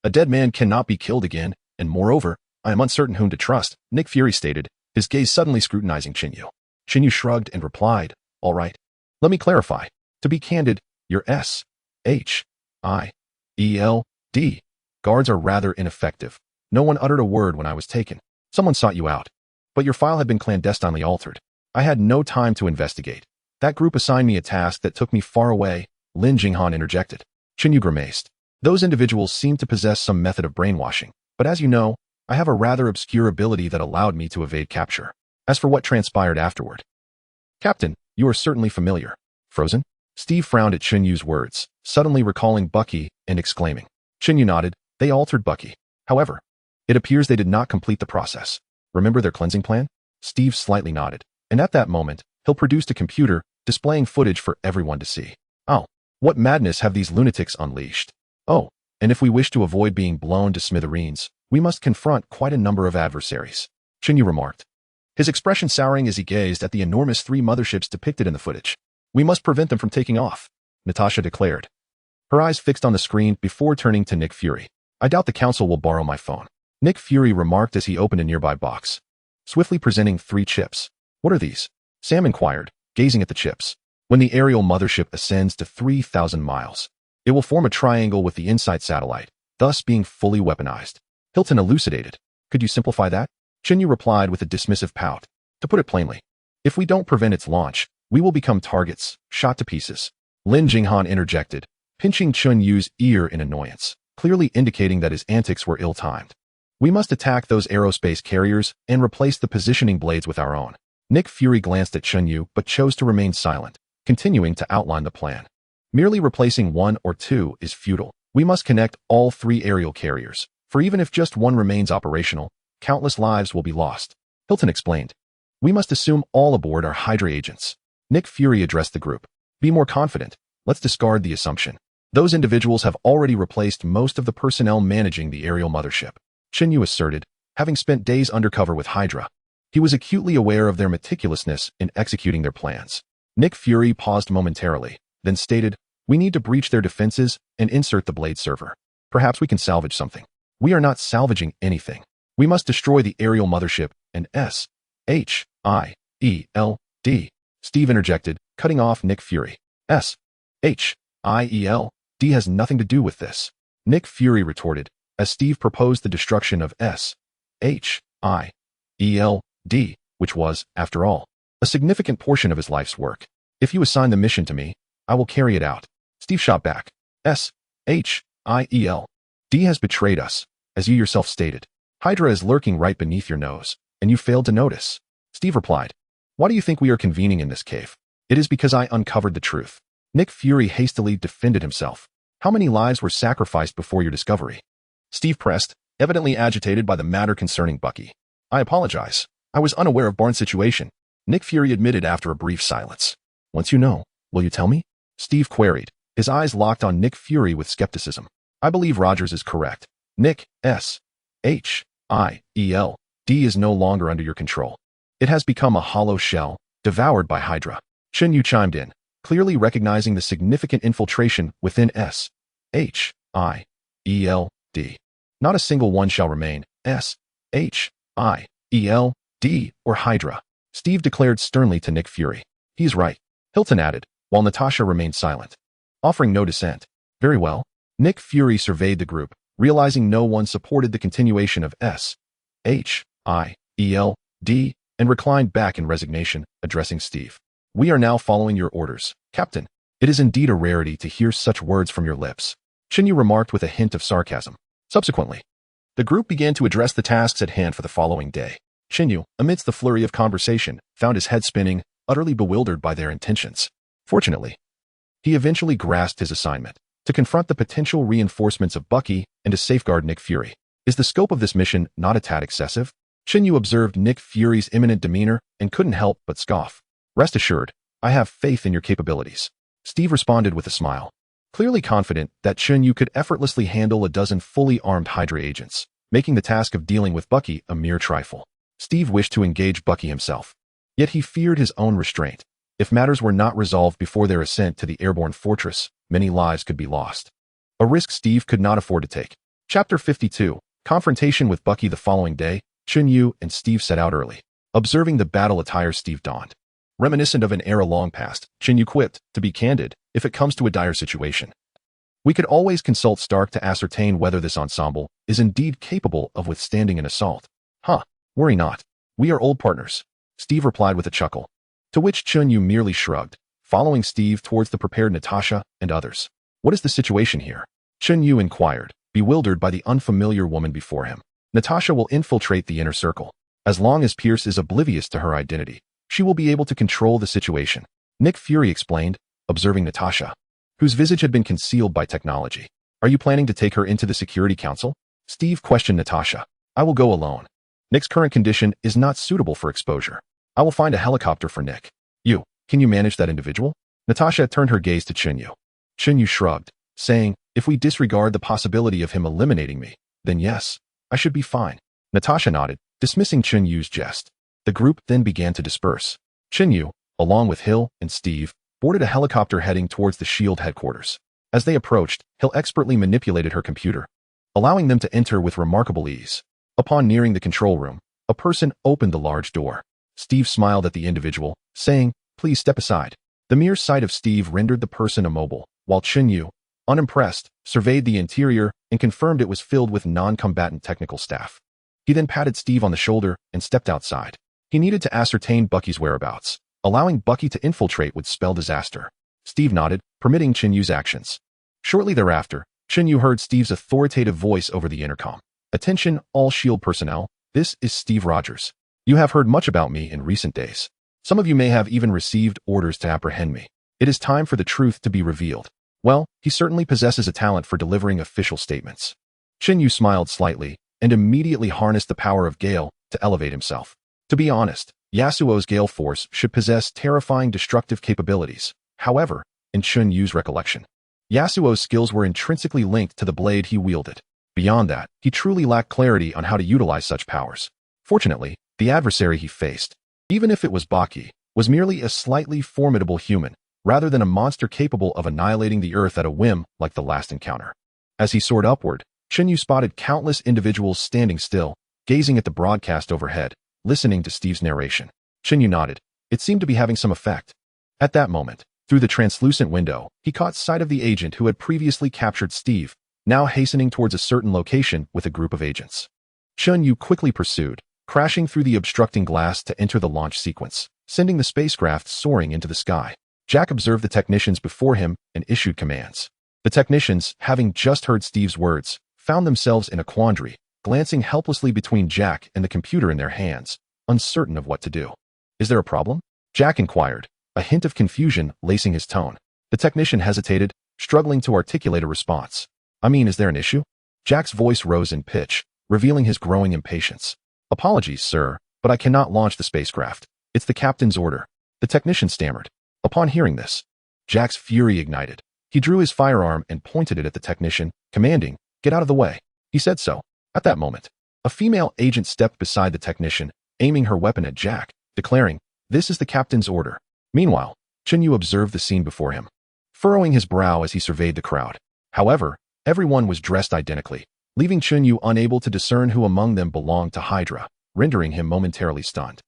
"A dead man cannot be killed again, and moreover, I am uncertain whom to trust," Nick Fury stated, his gaze suddenly scrutinizing Chen Yu. Chen Yu shrugged and replied, "All right. Let me clarify. To be candid, your S.H.I.E.L.D. guards are rather ineffective. No one uttered a word when I was taken. Someone sought you out, but your file had been clandestinely altered. I had no time to investigate. That group assigned me a task that took me far away," Lin Jinghan interjected. Chen Yu grimaced. "Those individuals seem to possess some method of brainwashing, but as you know, I have a rather obscure ability that allowed me to evade capture. As for what transpired afterward, Captain, you are certainly familiar." "Frozen?" Steve frowned at Chen Yu's words, suddenly recalling Bucky and exclaiming. Chen Yu nodded. "They altered Bucky. However, it appears they did not complete the process. Remember their cleansing plan?" Steve slightly nodded, and at that moment, Hill produced a computer, displaying footage for everyone to see. "Oh, what madness have these lunatics unleashed? Oh, and if we wish to avoid being blown to smithereens, we must confront quite a number of adversaries," Chen Yu remarked, his expression souring as he gazed at the enormous 3 motherships depicted in the footage. "We must prevent them from taking off," Natasha declared, her eyes fixed on the screen before turning to Nick Fury. I doubt the council will borrow my phone. Nick Fury remarked as he opened a nearby box, swiftly presenting 3 chips. What are these? Sam inquired, gazing at the chips. When the aerial mothership ascends to 3,000 miles, it will form a triangle with the InSight satellite, thus being fully weaponized. Hilton elucidated. Could you simplify that? Chen Yu replied with a dismissive pout. To put it plainly, if we don't prevent its launch, we will become targets, shot to pieces. Lin Jinghan interjected, pinching Chen Yu's ear in annoyance, clearly indicating that his antics were ill-timed. We must attack those aerospace carriers and replace the positioning blades with our own. Nick Fury glanced at Chen Yu but chose to remain silent, continuing to outline the plan. Merely replacing 1 or 2 is futile. We must connect all 3 aerial carriers, for even if just one remains operational, countless lives will be lost. Hilton explained. We must assume all aboard are Hydra agents. Nick Fury addressed the group. Be more confident. Let's discard the assumption. Those individuals have already replaced most of the personnel managing the aerial mothership. Chen Yu asserted, having spent days undercover with Hydra. He was acutely aware of their meticulousness in executing their plans. Nick Fury paused momentarily, then stated, we need to breach their defenses and insert the blade server. Perhaps we can salvage something. We are not salvaging anything. We must destroy the aerial mothership and S-H-I-E-L-D. Steve interjected, cutting off Nick Fury. S-H-I-E-L-D has nothing to do with this. Nick Fury retorted, as Steve proposed the destruction of S-H-I-E-L-D, which was, after all, a significant portion of his life's work. If you assign the mission to me, I will carry it out. Steve shot back. S-H-I-E-L-D has betrayed us, as you yourself stated. Hydra is lurking right beneath your nose, and you failed to notice. Steve replied, why do you think we are convening in this cave? It is because I uncovered the truth. Nick Fury hastily defended himself. How many lives were sacrificed before your discovery? Steve pressed, evidently agitated by the matter concerning Bucky. I apologize. I was unaware of Barnes' situation. Nick Fury admitted after a brief silence. Once you know, will you tell me? Steve queried, his eyes locked on Nick Fury with skepticism. I believe Rogers is correct. Nick, S-H-I-E-L-D is no longer under your control. It has become a hollow shell, devoured by Hydra. Chen Yu chimed in, clearly recognizing the significant infiltration within S-H-I-E-L-D. Not a single one shall remain, S-H-I-E-L-D or Hydra. Steve declared sternly to Nick Fury. He's right. Hilton added, while Natasha remained silent, offering no dissent. Very well. Nick Fury surveyed the group, realizing no one supported the continuation of S-H-I-E-L-D, and reclined back in resignation, addressing Steve. We are now following your orders, Captain. It is indeed a rarity to hear such words from your lips. Chen Yu remarked with a hint of sarcasm. Subsequently, the group began to address the tasks at hand for the following day. Chen Yu, amidst the flurry of conversation, found his head spinning, utterly bewildered by their intentions. Fortunately, he eventually grasped his assignment, to confront the potential reinforcements of Bucky and to safeguard Nick Fury. Is the scope of this mission not a tad excessive? Chen Yu observed Nick Fury's imminent demeanor and couldn't help but scoff. Rest assured, I have faith in your capabilities. Steve responded with a smile, clearly confident that Chen Yu could effortlessly handle a dozen fully armed Hydra agents, making the task of dealing with Bucky a mere trifle. Steve wished to engage Bucky himself, yet he feared his own restraint. If matters were not resolved before their ascent to the airborne fortress, many lives could be lost. A risk Steve could not afford to take. Chapter 52, Confrontation with Bucky. The following day, Chen Yu and Steve set out early. Observing the battle attire Steve donned, reminiscent of an era long past, Chen Yu quipped, to be candid, if it comes to a dire situation, we could always consult Stark to ascertain whether this ensemble is indeed capable of withstanding an assault. Huh, worry not. We are old partners, Steve replied with a chuckle, to which Chen Yu merely shrugged, following Steve towards the prepared Natasha and others. What is the situation here? Chen Yu inquired, bewildered by the unfamiliar woman before him. Natasha will infiltrate the inner circle. As long as Pierce is oblivious to her identity, she will be able to control the situation. Nick Fury explained, observing Natasha, whose visage had been concealed by technology. Are you planning to take her into the Security Council? Steve questioned Natasha. I will go alone. Nick's current condition is not suitable for exposure. I will find a helicopter for Nick. Can you manage that individual? Natasha turned her gaze to Chen Yu. Chen Yu shrugged, saying, if we disregard the possibility of him eliminating me, then yes, I should be fine. Natasha nodded, dismissing Chen Yu's jest. The group then began to disperse. Chen Yu, along with Hill and Steve, boarded a helicopter heading towards the SHIELD headquarters. As they approached, Hill expertly manipulated her computer, allowing them to enter with remarkable ease. Upon nearing the control room, a person opened the large door. Steve smiled at the individual, saying, "Please step aside." The mere sight of Steve rendered the person immobile, while Chen Yu, unimpressed, surveyed the interior and confirmed it was filled with non-combatant technical staff. He then patted Steve on the shoulder and stepped outside. He needed to ascertain Bucky's whereabouts. Allowing Bucky to infiltrate would spell disaster. Steve nodded, permitting Chen Yu's actions. Shortly thereafter, Chen Yu heard Steve's authoritative voice over the intercom. "Attention, all S.H.I.E.L.D. personnel. This is Steve Rogers. You have heard much about me in recent days. Some of you may have even received orders to apprehend me. It is time for the truth to be revealed." Well, he certainly possesses a talent for delivering official statements. Chen Yu smiled slightly and immediately harnessed the power of Gale to elevate himself. To be honest, Yasuo's Gale Force should possess terrifying destructive capabilities. However, in Chen Yu's recollection, Yasuo's skills were intrinsically linked to the blade he wielded. Beyond that, he truly lacked clarity on how to utilize such powers. Fortunately, the adversary he faced, even if it was Baki, was merely a slightly formidable human, rather than a monster capable of annihilating the earth at a whim like the last encounter. As he soared upward, Chen Yu spotted countless individuals standing still, gazing at the broadcast overhead, listening to Steve's narration. Chen Yu nodded. It seemed to be having some effect. At that moment, through the translucent window, he caught sight of the agent who had previously captured Steve, now hastening towards a certain location with a group of agents. Chen Yu quickly pursued, crashing through the obstructing glass to enter the launch sequence, sending the spacecraft soaring into the sky. Jack observed the technicians before him and issued commands. The technicians, having just heard Steve's words, found themselves in a quandary, glancing helplessly between Jack and the computer in their hands, uncertain of what to do. "Is there a problem?" Jack inquired, a hint of confusion lacing his tone. The technician hesitated, struggling to articulate a response. "I mean, is there an issue?" Jack's voice rose in pitch, revealing his growing impatience. "Apologies, sir, but I cannot launch the spacecraft. It's the captain's order." The technician stammered. Upon hearing this, Jack's fury ignited. He drew his firearm and pointed it at the technician, commanding, "Get out of the way." He said so. At that moment, a female agent stepped beside the technician, aiming her weapon at Jack, declaring, "This is the captain's order." Meanwhile, Chen Yu observed the scene before him, furrowing his brow as he surveyed the crowd. However, everyone was dressed identically, leaving Chen Yu unable to discern who among them belonged to Hydra, rendering him momentarily stunned.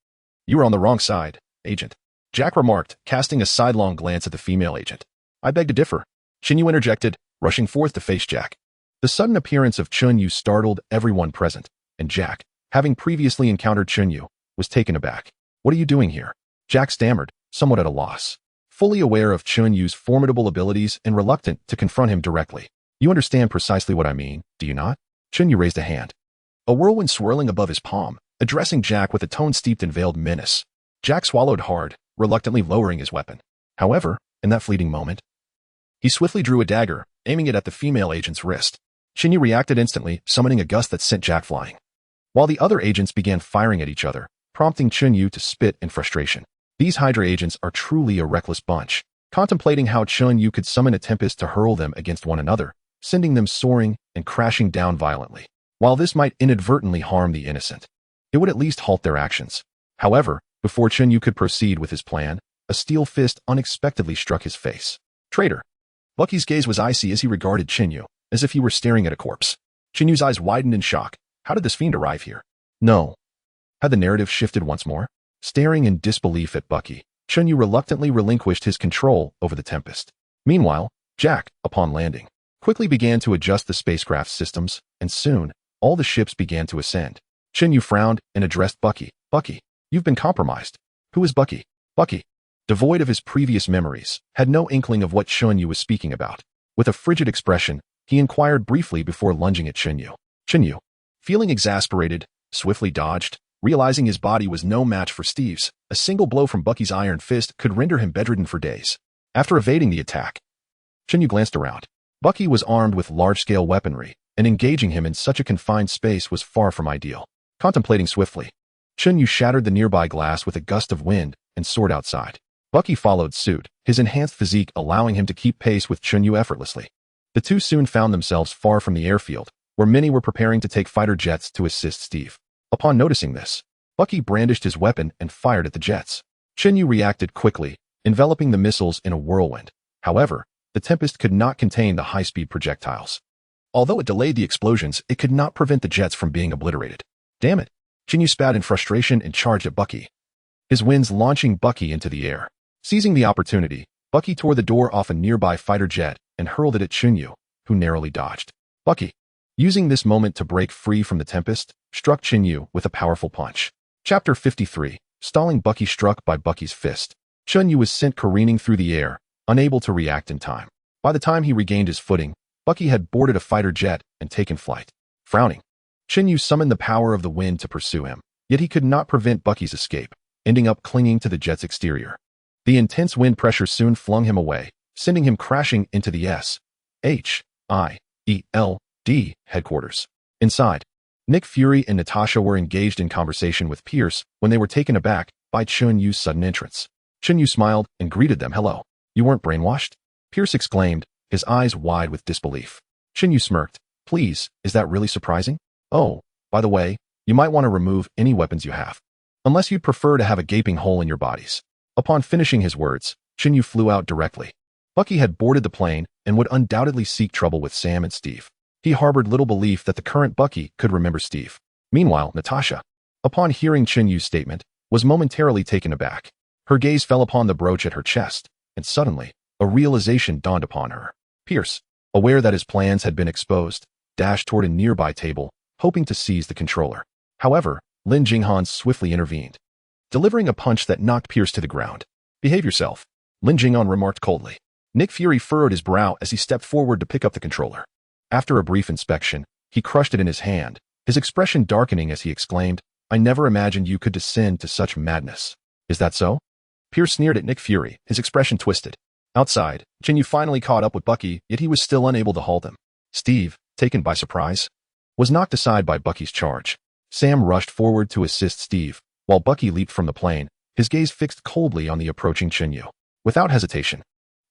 "You are on the wrong side, agent," Jack remarked, casting a sidelong glance at the female agent. "I beg to differ," Chen Yu interjected, rushing forth to face Jack. The sudden appearance of Chen Yu startled everyone present, and Jack, having previously encountered Chen Yu, was taken aback. "What are you doing here?" Jack stammered, somewhat at a loss, fully aware of Chen Yu's formidable abilities and reluctant to confront him directly. "You understand precisely what I mean, do you not?" Chen Yu raised a hand, a whirlwind swirling above his palm, addressing Jack with a tone steeped in veiled menace. Jack swallowed hard, reluctantly lowering his weapon. However, in that fleeting moment, he swiftly drew a dagger, aiming it at the female agent's wrist. Chen Yu reacted instantly, summoning a gust that sent Jack flying, while the other agents began firing at each other, prompting Chen Yu to spit in frustration. These Hydra agents are truly a reckless bunch. Contemplating how Chen Yu could summon a tempest to hurl them against one another, sending them soaring and crashing down violently. While this might inadvertently harm the innocent, it would at least halt their actions. However, before Chen Yu could proceed with his plan, a steel fist unexpectedly struck his face. "Traitor!" Bucky's gaze was icy as he regarded Chen Yu, as if he were staring at a corpse. Chen Yu's eyes widened in shock. How did this fiend arrive here? No. Had the narrative shifted once more? Staring in disbelief at Bucky, Chen Yu reluctantly relinquished his control over the Tempest. Meanwhile, Jack, upon landing, quickly began to adjust the spacecraft's systems, and soon, all the ships began to ascend. Chen Yu frowned and addressed Bucky. "Bucky, you've been compromised." "Who is Bucky?" Bucky, devoid of his previous memories, had no inkling of what Chen Yu was speaking about. With a frigid expression, he inquired briefly before lunging at Chen Yu. Chen Yu, feeling exasperated, swiftly dodged, realizing his body was no match for Steve's. A single blow from Bucky's iron fist could render him bedridden for days. After evading the attack, Chen Yu glanced around. Bucky was armed with large-scale weaponry, and engaging him in such a confined space was far from ideal. Contemplating swiftly, Chen Yu shattered the nearby glass with a gust of wind and soared outside. Bucky followed suit, his enhanced physique allowing him to keep pace with Chen Yu effortlessly. The two soon found themselves far from the airfield, where many were preparing to take fighter jets to assist Steve. Upon noticing this, Bucky brandished his weapon and fired at the jets. Chen Yu reacted quickly, enveloping the missiles in a whirlwind. However, the Tempest could not contain the high-speed projectiles. Although it delayed the explosions, it could not prevent the jets from being obliterated. Damn it! Chen Yu spat in frustration and charged at Bucky, his winds launching Bucky into the air. Seizing the opportunity, Bucky tore the door off a nearby fighter jet and hurled it at Chen Yu, who narrowly dodged. Bucky, using this moment to break free from the tempest, struck Chen Yu with a powerful punch. Chapter 53. Stalling Bucky struck by Bucky's fist. Chen Yu was sent careening through the air, unable to react in time. By the time he regained his footing, Bucky had boarded a fighter jet and taken flight. Frowning, Chen Yu summoned the power of the wind to pursue him, yet he could not prevent Bucky's escape, ending up clinging to the jet's exterior. The intense wind pressure soon flung him away, sending him crashing into the S.H.I.E.L.D. headquarters. Inside, Nick Fury and Natasha were engaged in conversation with Pierce when they were taken aback by Chen Yu's sudden entrance. Chen Yu smiled and greeted them. "Hello. You weren't brainwashed?" Pierce exclaimed, his eyes wide with disbelief. Chen Yu smirked. "Please, is that really surprising? Oh, by the way, you might want to remove any weapons you have. Unless you'd prefer to have a gaping hole in your bodies." Upon finishing his words, Chen Yu flew out directly. Bucky had boarded the plane and would undoubtedly seek trouble with Sam and Steve. He harbored little belief that the current Bucky could remember Steve. Meanwhile, Natasha, upon hearing Chen Yu's statement, was momentarily taken aback. Her gaze fell upon the brooch at her chest, and suddenly, a realization dawned upon her. Pierce, aware that his plans had been exposed, dashed toward a nearby table, hoping to seize the controller. However, Lin Jinghan swiftly intervened, delivering a punch that knocked Pierce to the ground. "Behave yourself," Lin Jinghan remarked coldly. Nick Fury furrowed his brow as he stepped forward to pick up the controller. After a brief inspection, he crushed it in his hand, his expression darkening as he exclaimed, "I never imagined you could descend to such madness." "Is that so?" Pierce sneered at Nick Fury, his expression twisted. Outside, Chen Yu finally caught up with Bucky, yet he was still unable to halt him. Steve, taken by surprise, was knocked aside by Bucky's charge. Sam rushed forward to assist Steve, while Bucky leaped from the plane, his gaze fixed coldly on the approaching Chen Yu. Without hesitation,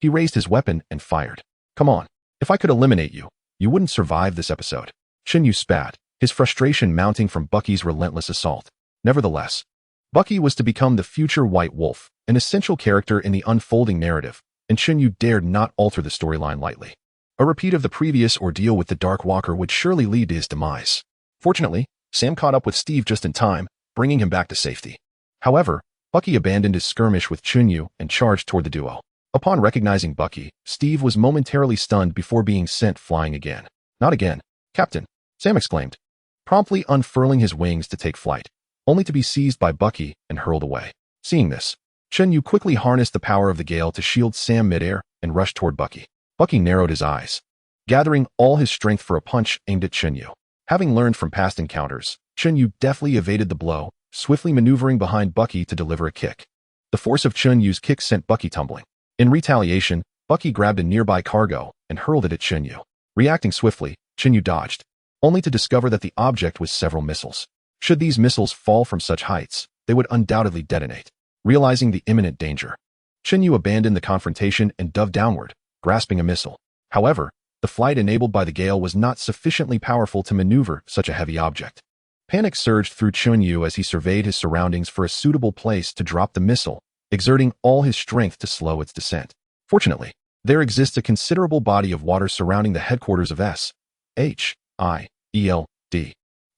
he raised his weapon and fired. "Come on. If I could eliminate you, you wouldn't survive this episode." Chen Yu spat, his frustration mounting from Bucky's relentless assault. Nevertheless, Bucky was to become the future White Wolf, an essential character in the unfolding narrative, and Chen Yu dared not alter the storyline lightly. A repeat of the previous ordeal with the Dark Walker would surely lead to his demise. Fortunately, Sam caught up with Steve just in time, bringing him back to safety. However, Bucky abandoned his skirmish with Chen Yu and charged toward the duo. Upon recognizing Bucky, Steve was momentarily stunned before being sent flying again. "Not again, Captain," Sam exclaimed, promptly unfurling his wings to take flight, only to be seized by Bucky and hurled away. Seeing this, Chen Yu quickly harnessed the power of the gale to shield Sam midair and rushed toward Bucky. Bucky narrowed his eyes, gathering all his strength for a punch aimed at Chen Yu. Having learned from past encounters, Chen Yu deftly evaded the blow, swiftly maneuvering behind Bucky to deliver a kick. The force of Chen Yu's kick sent Bucky tumbling. In retaliation, Bucky grabbed a nearby cargo and hurled it at Chen Yu. Reacting swiftly, Chen Yu dodged, only to discover that the object was several missiles. Should these missiles fall from such heights, they would undoubtedly detonate. Realizing the imminent danger, Chen Yu abandoned the confrontation and dove downward, grasping a missile. However, the flight enabled by the gale was not sufficiently powerful to maneuver such a heavy object. Panic surged through Chen Yu as he surveyed his surroundings for a suitable place to drop the missile, exerting all his strength to slow its descent. Fortunately, there exists a considerable body of water surrounding the headquarters of S.H.I.E.L.D.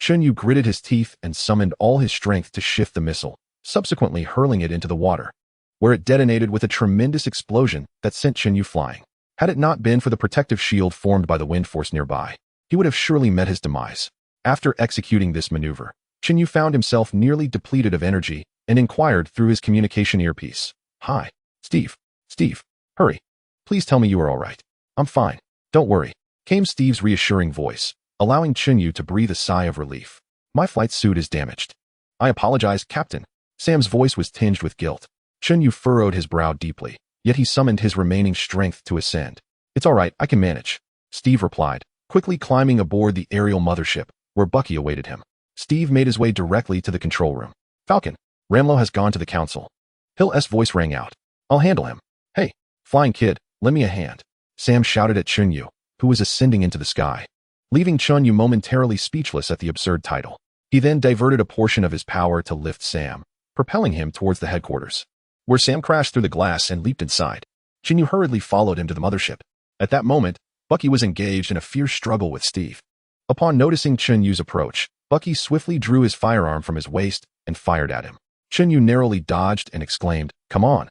Chen Yu gritted his teeth and summoned all his strength to shift the missile, subsequently hurling it into the water, where it detonated with a tremendous explosion that sent Chen Yu flying. Had it not been for the protective shield formed by the wind force nearby, he would have surely met his demise. After executing this maneuver, Chen Yu found himself nearly depleted of energy and inquired through his communication earpiece. "Hi, Steve. Steve, hurry. Please tell me you are all right." "I'm fine. Don't worry," came Steve's reassuring voice, allowing Chen Yu to breathe a sigh of relief. "My flight suit is damaged." "I apologize, Captain." Sam's voice was tinged with guilt. Chen Yu furrowed his brow deeply, yet he summoned his remaining strength to ascend. "It's all right, I can manage," Steve replied, quickly climbing aboard the aerial mothership, where Bucky awaited him. Steve made his way directly to the control room. "Falcon, Ramlo has gone to the council." Hill's voice rang out. "I'll handle him." "Hey, flying kid, lend me a hand," Sam shouted at Chen Yu, who was ascending into the sky, leaving Chen Yu momentarily speechless at the absurd title. He then diverted a portion of his power to lift Sam, propelling him towards the headquarters, where Sam crashed through the glass and leaped inside. Chen Yu hurriedly followed him to the mothership. At that moment, Bucky was engaged in a fierce struggle with Steve. Upon noticing Chen Yu's approach, Bucky swiftly drew his firearm from his waist and fired at him. Chen Yu narrowly dodged and exclaimed, "Come on.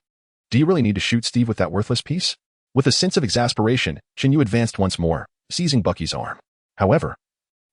Do you really need to shoot Steve with that worthless piece?" With a sense of exasperation, Chen Yu advanced once more, seizing Bucky's arm. However,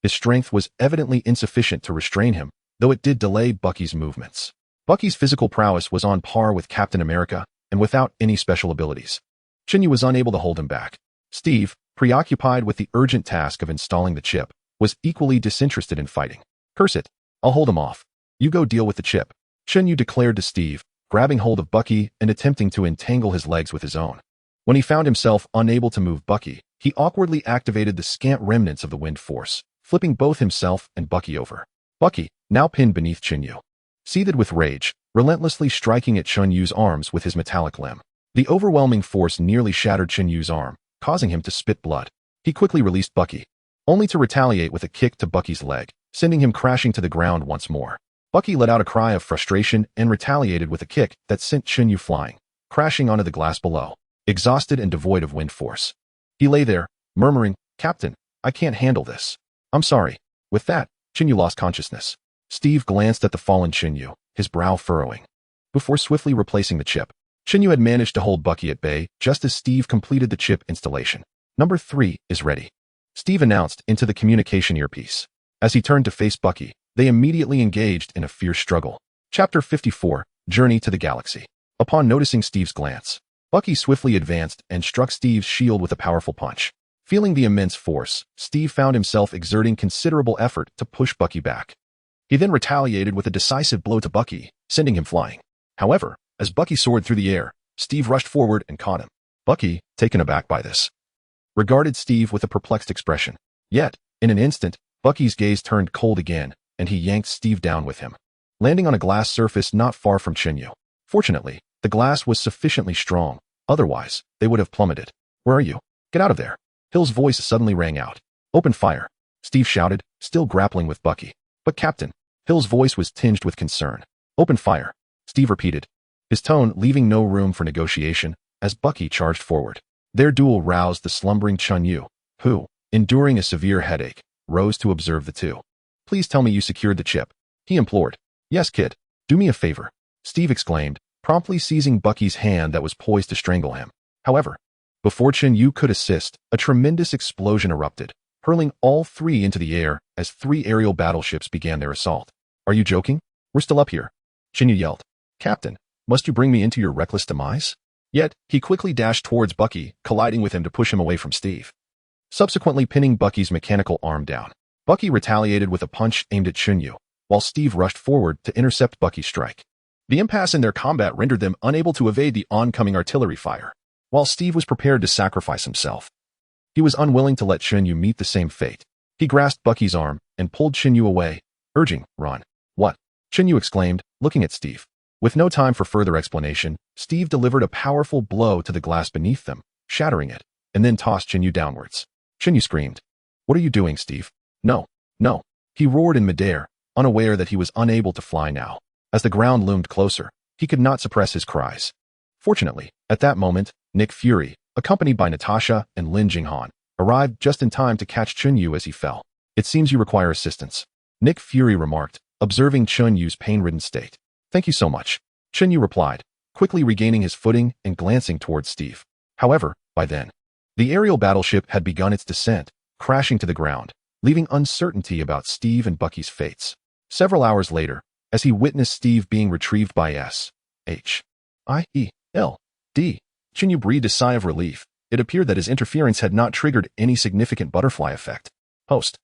his strength was evidently insufficient to restrain him, though it did delay Bucky's movements. Bucky's physical prowess was on par with Captain America, and without any special abilities. Chen Yu was unable to hold him back. Steve, preoccupied with the urgent task of installing the chip, was equally disinterested in fighting. "Curse it. I'll hold him off. You go deal with the chip," Chen Yu declared to Steve, grabbing hold of Bucky and attempting to entangle his legs with his own. When he found himself unable to move Bucky, he awkwardly activated the scant remnants of the wind force, flipping both himself and Bucky over. Bucky, now pinned beneath Chen Yu, seethed with rage, relentlessly striking at Chen Yu's arms with his metallic limb. The overwhelming force nearly shattered Chen Yu's arm, causing him to spit blood. He quickly released Bucky, only to retaliate with a kick to Bucky's leg, sending him crashing to the ground once more. Bucky let out a cry of frustration and retaliated with a kick that sent Chen Yu flying, crashing onto the glass below, exhausted and devoid of wind force. He lay there, murmuring, "Captain, I can't handle this. I'm sorry." With that, Chen Yu lost consciousness. Steve glanced at the fallen Chen Yu, his brow furrowing. Before swiftly replacing the chip, Chen Yu had managed to hold Bucky at bay just as Steve completed the chip installation. "Number 3 is ready," Steve announced into the communication earpiece. As he turned to face Bucky, they immediately engaged in a fierce struggle. Chapter 54, Journey to the Galaxy. Upon noticing Steve's glance, Bucky swiftly advanced and struck Steve's shield with a powerful punch. Feeling the immense force, Steve found himself exerting considerable effort to push Bucky back. He then retaliated with a decisive blow to Bucky, sending him flying. However, as Bucky soared through the air, Steve rushed forward and caught him. Bucky, taken aback by this, regarded Steve with a perplexed expression. Yet, in an instant, Bucky's gaze turned cold again, and he yanked Steve down with him, landing on a glass surface not far from Chen Yu. Fortunately, the glass was sufficiently strong, otherwise, they would have plummeted. "Where are you? Get out of there." Hill's voice suddenly rang out. "Open fire," Steve shouted, still grappling with Bucky. "But Captain," Hill's voice was tinged with concern. "Open fire," Steve repeated, his tone leaving no room for negotiation as Bucky charged forward. Their duel roused the slumbering Chen Yu, who, enduring a severe headache, rose to observe the two. "Please tell me you secured the chip," he implored. "Yes, kid. Do me a favor," Steve exclaimed, promptly seizing Bucky's hand that was poised to strangle him. However, before Chen Yu could assist, a tremendous explosion erupted, hurling all three into the air as 3 aerial battleships began their assault. "Are you joking? We're still up here," Chen Yu yelled. "Captain, must you bring me into your reckless demise?" Yet, he quickly dashed towards Bucky, colliding with him to push him away from Steve, subsequently pinning Bucky's mechanical arm down. Bucky retaliated with a punch aimed at Chen Yu, while Steve rushed forward to intercept Bucky's strike. The impasse in their combat rendered them unable to evade the oncoming artillery fire, while Steve was prepared to sacrifice himself. He was unwilling to let Chen Yu meet the same fate. He grasped Bucky's arm and pulled Chen Yu away, urging, "Run." "What?" Chen Yu exclaimed, looking at Steve. With no time for further explanation, Steve delivered a powerful blow to the glass beneath them, shattering it, and then tossed Chen Yu downwards. Chen Yu screamed. "What are you doing, Steve?" "No, no," he roared in midair, unaware that he was unable to fly now. As the ground loomed closer, he could not suppress his cries. Fortunately, at that moment, Nick Fury, accompanied by Natasha and Lin Jinghan, arrived just in time to catch Chen Yu as he fell. "It seems you require assistance," Nick Fury remarked, observing Chen Yu's pain-ridden state. "Thank you so much," Chen Yu replied, quickly regaining his footing and glancing towards Steve. However, by then, the aerial battleship had begun its descent, crashing to the ground, leaving uncertainty about Steve and Bucky's fates. Several hours later, as he witnessed Steve being retrieved by S.H.I.E.L.D., Chen Yu breathed a sigh of relief. It appeared that his interference had not triggered any significant butterfly effect. "Host,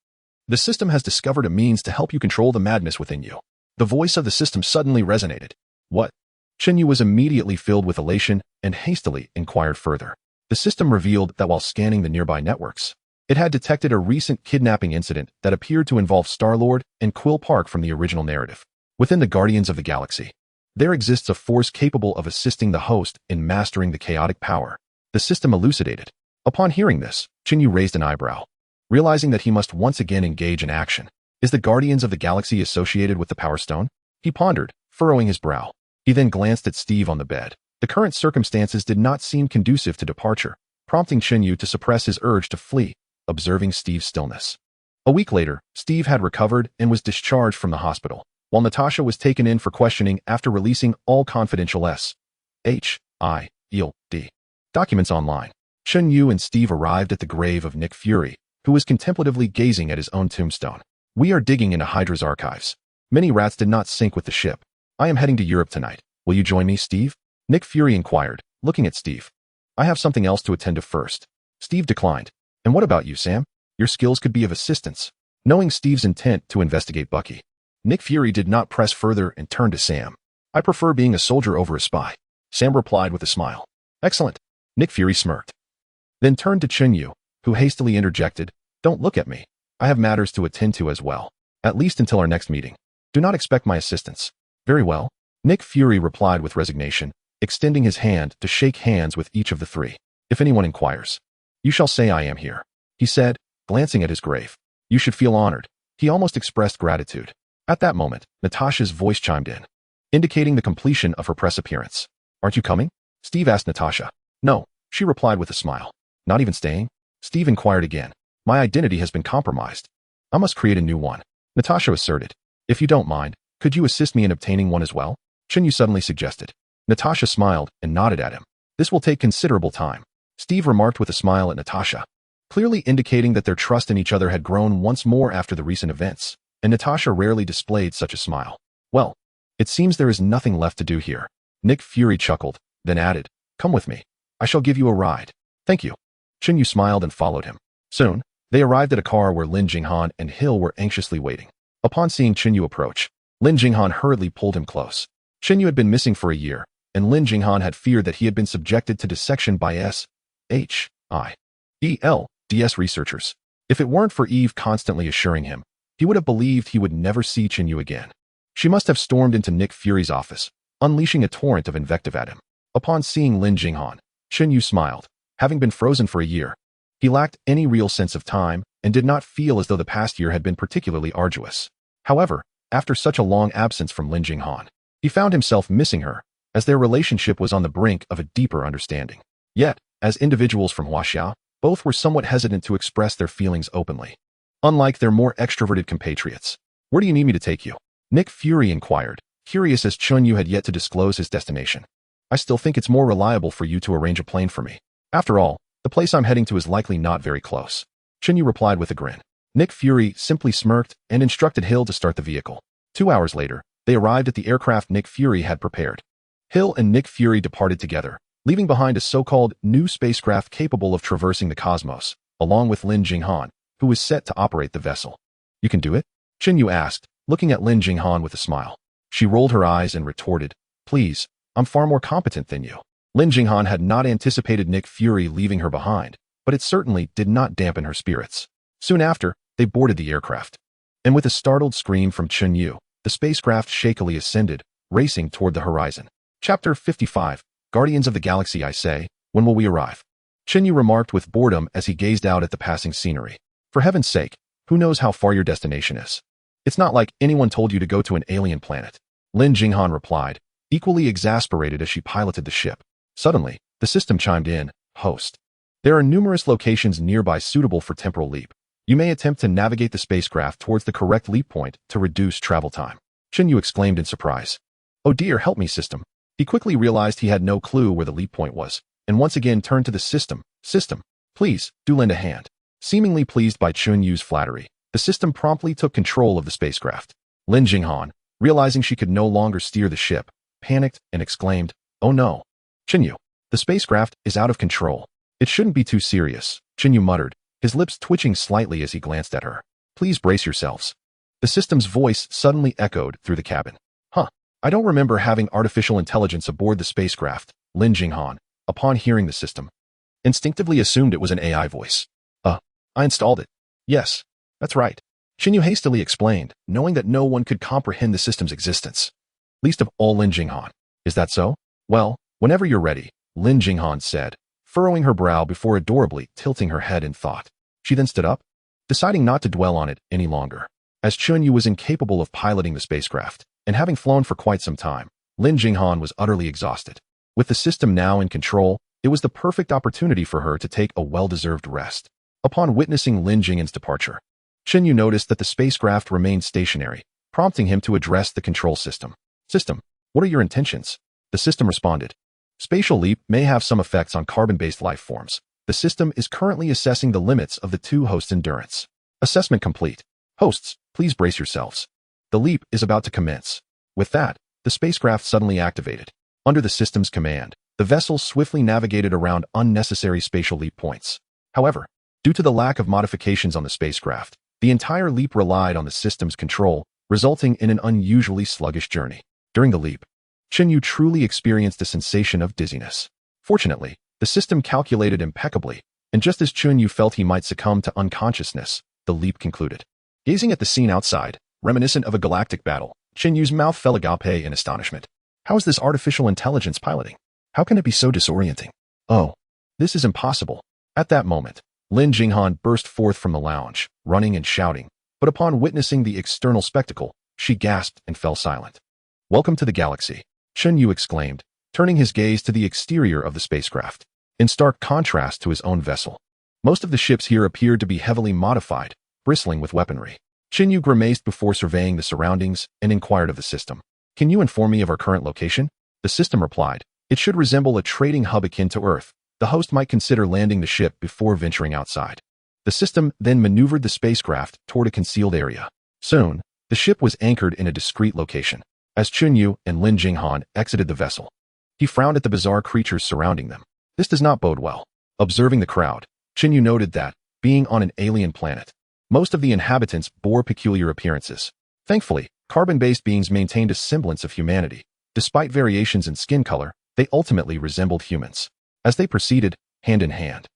the system has discovered a means to help you control the madness within you." The voice of the system suddenly resonated. "What?" Chen Yu was immediately filled with elation and hastily inquired further. The system revealed that while scanning the nearby networks, it had detected a recent kidnapping incident that appeared to involve Star-Lord and Quill Park from the original narrative. Within the Guardians of the Galaxy, there exists a force capable of assisting the host in mastering the chaotic power. The system elucidated. Upon hearing this, Chen Yu raised an eyebrow, realizing that he must once again engage in action. Is the Guardians of the Galaxy associated with the Power Stone? He pondered, furrowing his brow. He then glanced at Steve on the bed. The current circumstances did not seem conducive to departure. prompting Chen Yu to suppress his urge to flee, observing Steve's stillness. A week later, Steve had recovered and was discharged from the hospital, while Natasha was taken in for questioning after releasing all confidential S.H.I.E.L.D. documents online. Chen Yu and Steve arrived at the grave of Nick Fury, who was contemplatively gazing at his own tombstone. "We are digging into Hydra's archives. Many rats did not sink with the ship. I am heading to Europe tonight. Will you join me, Steve?" Nick Fury inquired, looking at Steve. "I have something else to attend to first." Steve declined. "And what about you, Sam? Your skills could be of assistance." Knowing Steve's intent to investigate Bucky, Nick Fury did not press further and turned to Sam. "I prefer being a soldier over a spy," Sam replied with a smile. "Excellent." Nick Fury smirked. Then turned to Chen Yu, who hastily interjected, "Don't look at me. I have matters to attend to as well. At least until our next meeting. Do not expect my assistance." "Very well." Nick Fury replied with resignation, extending his hand to shake hands with each of the three. "If anyone inquires, you shall say I am here," he said, glancing at his grave. "You should feel honored." He almost expressed gratitude. At that moment, Natasha's voice chimed in, indicating the completion of her press appearance. "Aren't you coming?" Steve asked Natasha. "No," she replied with a smile. "Not even staying?" Steve inquired again. "My identity has been compromised. I must create a new one," Natasha asserted. "If you don't mind, could you assist me in obtaining one as well?" Chen Yu suddenly suggested. Natasha smiled and nodded at him. "This will take considerable time," Steve remarked with a smile at Natasha, clearly indicating that their trust in each other had grown once more after the recent events, and Natasha rarely displayed such a smile. "Well, it seems there is nothing left to do here." Nick Fury chuckled, then added, "Come with me. I shall give you a ride." "Thank you." Chen Yu smiled and followed him. Soon, they arrived at a car where Lin Jinghan and Hill were anxiously waiting. Upon seeing Chen Yu approach, Lin Jinghan hurriedly pulled him close. Chen Yu had been missing for a year, and Lin Jinghan had feared that he had been subjected to dissection by S.H.I.E.L.D.'s researchers. If it weren't for Eve constantly assuring him, he would have believed he would never see Chen Yu again. She must have stormed into Nick Fury's office, unleashing a torrent of invective at him. Upon seeing Lin Jinghan, Chen Yu smiled. Having been frozen for a year, he lacked any real sense of time and did not feel as though the past year had been particularly arduous. However, after such a long absence from Lin Jinghan, he found himself missing her, as their relationship was on the brink of a deeper understanding. Yet, as individuals from Huaxia, both were somewhat hesitant to express their feelings openly. Unlike their more extroverted compatriots. "Where do you need me to take you?" Nick Fury inquired, curious as Chen Yu had yet to disclose his destination. "I still think it's more reliable for you to arrange a plane for me. After all, the place I'm heading to is likely not very close." Chen Yu replied with a grin. Nick Fury simply smirked and instructed Hill to start the vehicle. 2 hours later, they arrived at the aircraft Nick Fury had prepared. Hill and Nick Fury departed together, leaving behind a so-called new spacecraft capable of traversing the cosmos, along with Lin Jinghan, who was set to operate the vessel. "You can do it?" Chen Yu asked, looking at Lin Jinghan with a smile. She rolled her eyes and retorted, "Please, I'm far more competent than you." Lin Jinghan had not anticipated Nick Fury leaving her behind, but it certainly did not dampen her spirits. Soon after, they boarded the aircraft. And with a startled scream from Chen Yu, the spacecraft shakily ascended, racing toward the horizon. Chapter 55, Guardians of the Galaxy. "I say, when will we arrive?" Chen Yu remarked with boredom as he gazed out at the passing scenery. "For heaven's sake, who knows how far your destination is? It's not like anyone told you to go to an alien planet." Lin Jinghan replied, equally exasperated as she piloted the ship. Suddenly, the system chimed in, "Host. There are numerous locations nearby suitable for temporal leap. You may attempt to navigate the spacecraft towards the correct leap point to reduce travel time." Chen Yu exclaimed in surprise. "Oh dear, help me, system." He quickly realized he had no clue where the leap point was, and once again turned to the system. "System, please, do lend a hand." Seemingly pleased by Chen Yu's flattery, the system promptly took control of the spacecraft. Lin Jinghan, realizing she could no longer steer the ship, panicked and exclaimed, "Oh no. Chen Yu, the spacecraft is out of control." "It shouldn't be too serious," Chen Yu muttered, his lips twitching slightly as he glanced at her. "Please brace yourselves." The system's voice suddenly echoed through the cabin. "Huh. I don't remember having artificial intelligence aboard the spacecraft," Lin Jinghan, upon hearing the system, instinctively assumed it was an AI voice. I installed it." "Yes, that's right," Chen Yu hastily explained, knowing that no one could comprehend the system's existence. Least of all Lin Jinghan. "Is that so? Well, whenever you're ready," Lin Jinghan said, furrowing her brow before adorably tilting her head in thought. She then stood up, deciding not to dwell on it any longer. As Chen Yu was incapable of piloting the spacecraft, and having flown for quite some time, Lin Jinghan was utterly exhausted. With the system now in control, It was the perfect opportunity for her to take a well-deserved rest. Upon witnessing Lin Jinghan's departure, Chen Yu noticed that the spacecraft remained stationary, prompting him to address the control system. System, what are your intentions? The system responded. Spatial leap may have some effects on carbon-based life forms. The system is currently assessing the limits of the two hosts' endurance. Assessment complete. Hosts, please brace yourselves. The leap is about to commence. With that, the spacecraft suddenly activated. Under the system's command, the vessel swiftly navigated around unnecessary spatial leap points. However, due to the lack of modifications on the spacecraft, the entire leap relied on the system's control, resulting in an unusually sluggish journey. During the leap, Chen Yu truly experienced a sensation of dizziness. Fortunately, the system calculated impeccably, and just as Chen Yu felt he might succumb to unconsciousness, the leap concluded. Gazing at the scene outside, reminiscent of a galactic battle, Chen Yu's mouth fell agape in astonishment. How is this artificial intelligence piloting? How can it be so disorienting? Oh, this is impossible. At that moment, Lin Jinghan burst forth from the lounge, running and shouting, but upon witnessing the external spectacle, she gasped and fell silent. Welcome to the galaxy, Chen Yu exclaimed, turning his gaze to the exterior of the spacecraft. In stark contrast to his own vessel, most of the ships here appeared to be heavily modified, bristling with weaponry. Chen Yu grimaced before surveying the surroundings and inquired of the system. Can you inform me of our current location? The system replied. It should resemble a trading hub akin to Earth. The host might consider landing the ship before venturing outside. The system then maneuvered the spacecraft toward a concealed area. Soon, the ship was anchored in a discreet location. As Chen Yu and Lin Jinghan exited the vessel, he frowned at the bizarre creatures surrounding them. This does not bode well. Observing the crowd, Chen Yu noted that, being on an alien planet, most of the inhabitants bore peculiar appearances. Thankfully, carbon-based beings maintained a semblance of humanity. Despite variations in skin color, they ultimately resembled humans. As they proceeded, hand in hand,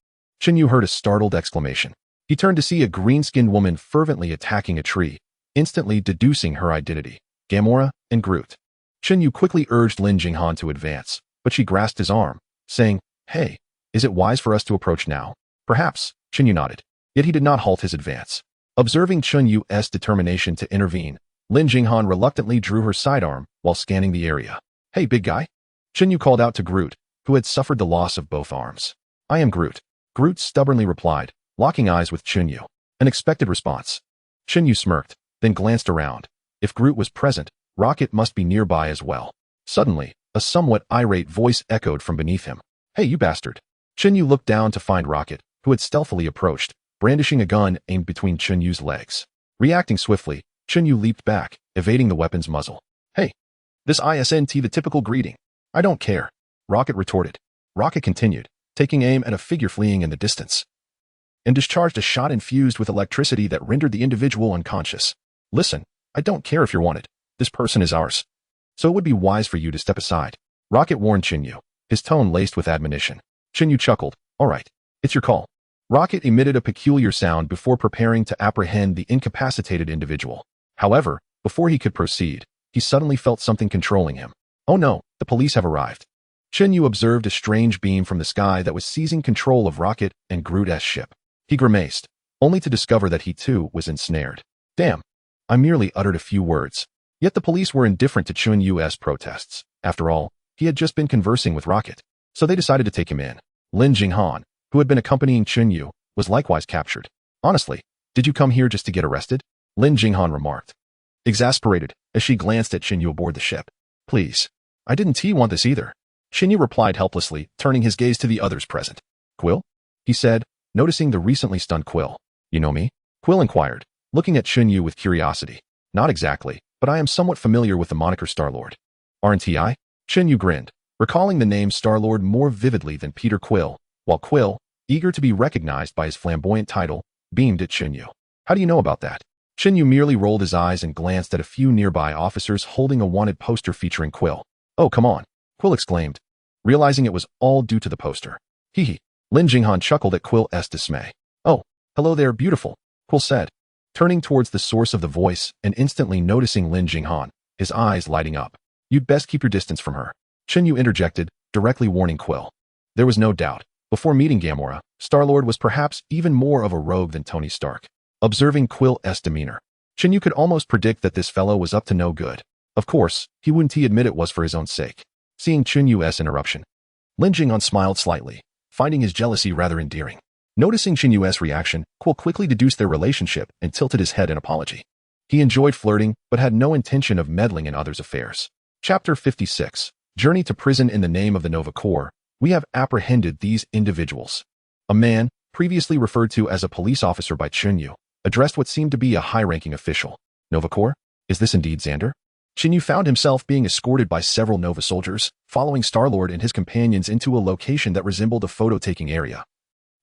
Chen Yu heard a startled exclamation. He turned to see a green-skinned woman fervently attacking a tree, instantly deducing her identity, Gamora and Groot. Chen Yu quickly urged Lin Jinghan to advance, but she grasped his arm, saying, Hey, is it wise for us to approach now? Perhaps, Chen Yu nodded. Yet he did not halt his advance. Observing Chen Yu's determination to intervene, Lin Jinghan reluctantly drew her sidearm while scanning the area. Hey, big guy? Chen Yu called out to Groot, who had suffered the loss of both arms. I am Groot. Groot stubbornly replied, locking eyes with Chen Yu. An expected response. Chen Yu smirked, then glanced around. If Groot was present, Rocket must be nearby as well. Suddenly, a somewhat irate voice echoed from beneath him. Hey, you bastard. Chen Yu looked down to find Rocket, who had stealthily approached, brandishing a gun aimed between Chen Yu's legs. Reacting swiftly, Chen Yu leaped back, evading the weapon's muzzle. Hey, this isn't the typical greeting. I don't care. Rocket retorted. Rocket continued, taking aim at a figure fleeing in the distance, and discharged a shot infused with electricity that rendered the individual unconscious. Listen, I don't care if you're wanted. This person is ours. So it would be wise for you to step aside. Rocket warned Chen Yu, his tone laced with admonition. Chen Yu chuckled. All right, it's your call. Rocket emitted a peculiar sound before preparing to apprehend the incapacitated individual. However, before he could proceed, he suddenly felt something controlling him. Oh no, the police have arrived. Chen Yu observed a strange beam from the sky that was seizing control of Rocket and Groot's ship. He grimaced, only to discover that he too was ensnared. Damn, I merely uttered a few words. Yet the police were indifferent to Chen Yu's protests. After all, he had just been conversing with Rocket, so they decided to take him in. Lin Jinghan, who had been accompanying Chen Yu, was likewise captured. Honestly, did you come here just to get arrested? Lin Jinghan remarked, exasperated as she glanced at Chen Yu aboard the ship. Please, I didn't want this either. Chen Yu replied helplessly, turning his gaze to the others present. Quill? He said, noticing the recently stunned Quill. You know me? Quill inquired, looking at Chen Yu with curiosity. Not exactly, but I am somewhat familiar with the moniker Star-Lord. Aren't I? Chen Yu grinned, recalling the name Star-Lord more vividly than Peter Quill, while Quill, eager to be recognized by his flamboyant title, beamed at Chen Yu. How do you know about that? Chen Yu merely rolled his eyes and glanced at a few nearby officers holding a wanted poster featuring Quill. Oh, come on, Quill exclaimed, realizing it was all due to the poster. Hee hee. Lin Jinghan chuckled at Quill's dismay. Oh, hello there, beautiful, Quill said, turning towards the source of the voice and instantly noticing Lin Jinghan, his eyes lighting up. You'd best keep your distance from her. Chen Yu interjected, directly warning Quill. There was no doubt, before meeting Gamora, Star-Lord was perhaps even more of a rogue than Tony Stark. Observing Quill's demeanor, Chen Yu could almost predict that this fellow was up to no good. Of course, he wouldn't admit it was for his own sake. Seeing Chen Yu's interruption, Lin Jinghan smiled slightly, finding his jealousy rather endearing. Noticing Chen Yu's reaction, Quill quickly deduced their relationship and tilted his head in apology. He enjoyed flirting, but had no intention of meddling in others' affairs. Chapter 56. Journey to prison in the name of the Nova Corps. We have apprehended these individuals. A man, previously referred to as a police officer by Chen Yu, addressed what seemed to be a high-ranking official. Nova Corps? Is this indeed Xander? Chen Yu found himself being escorted by several Nova soldiers, following Star-Lord and his companions into a location that resembled a photo-taking area,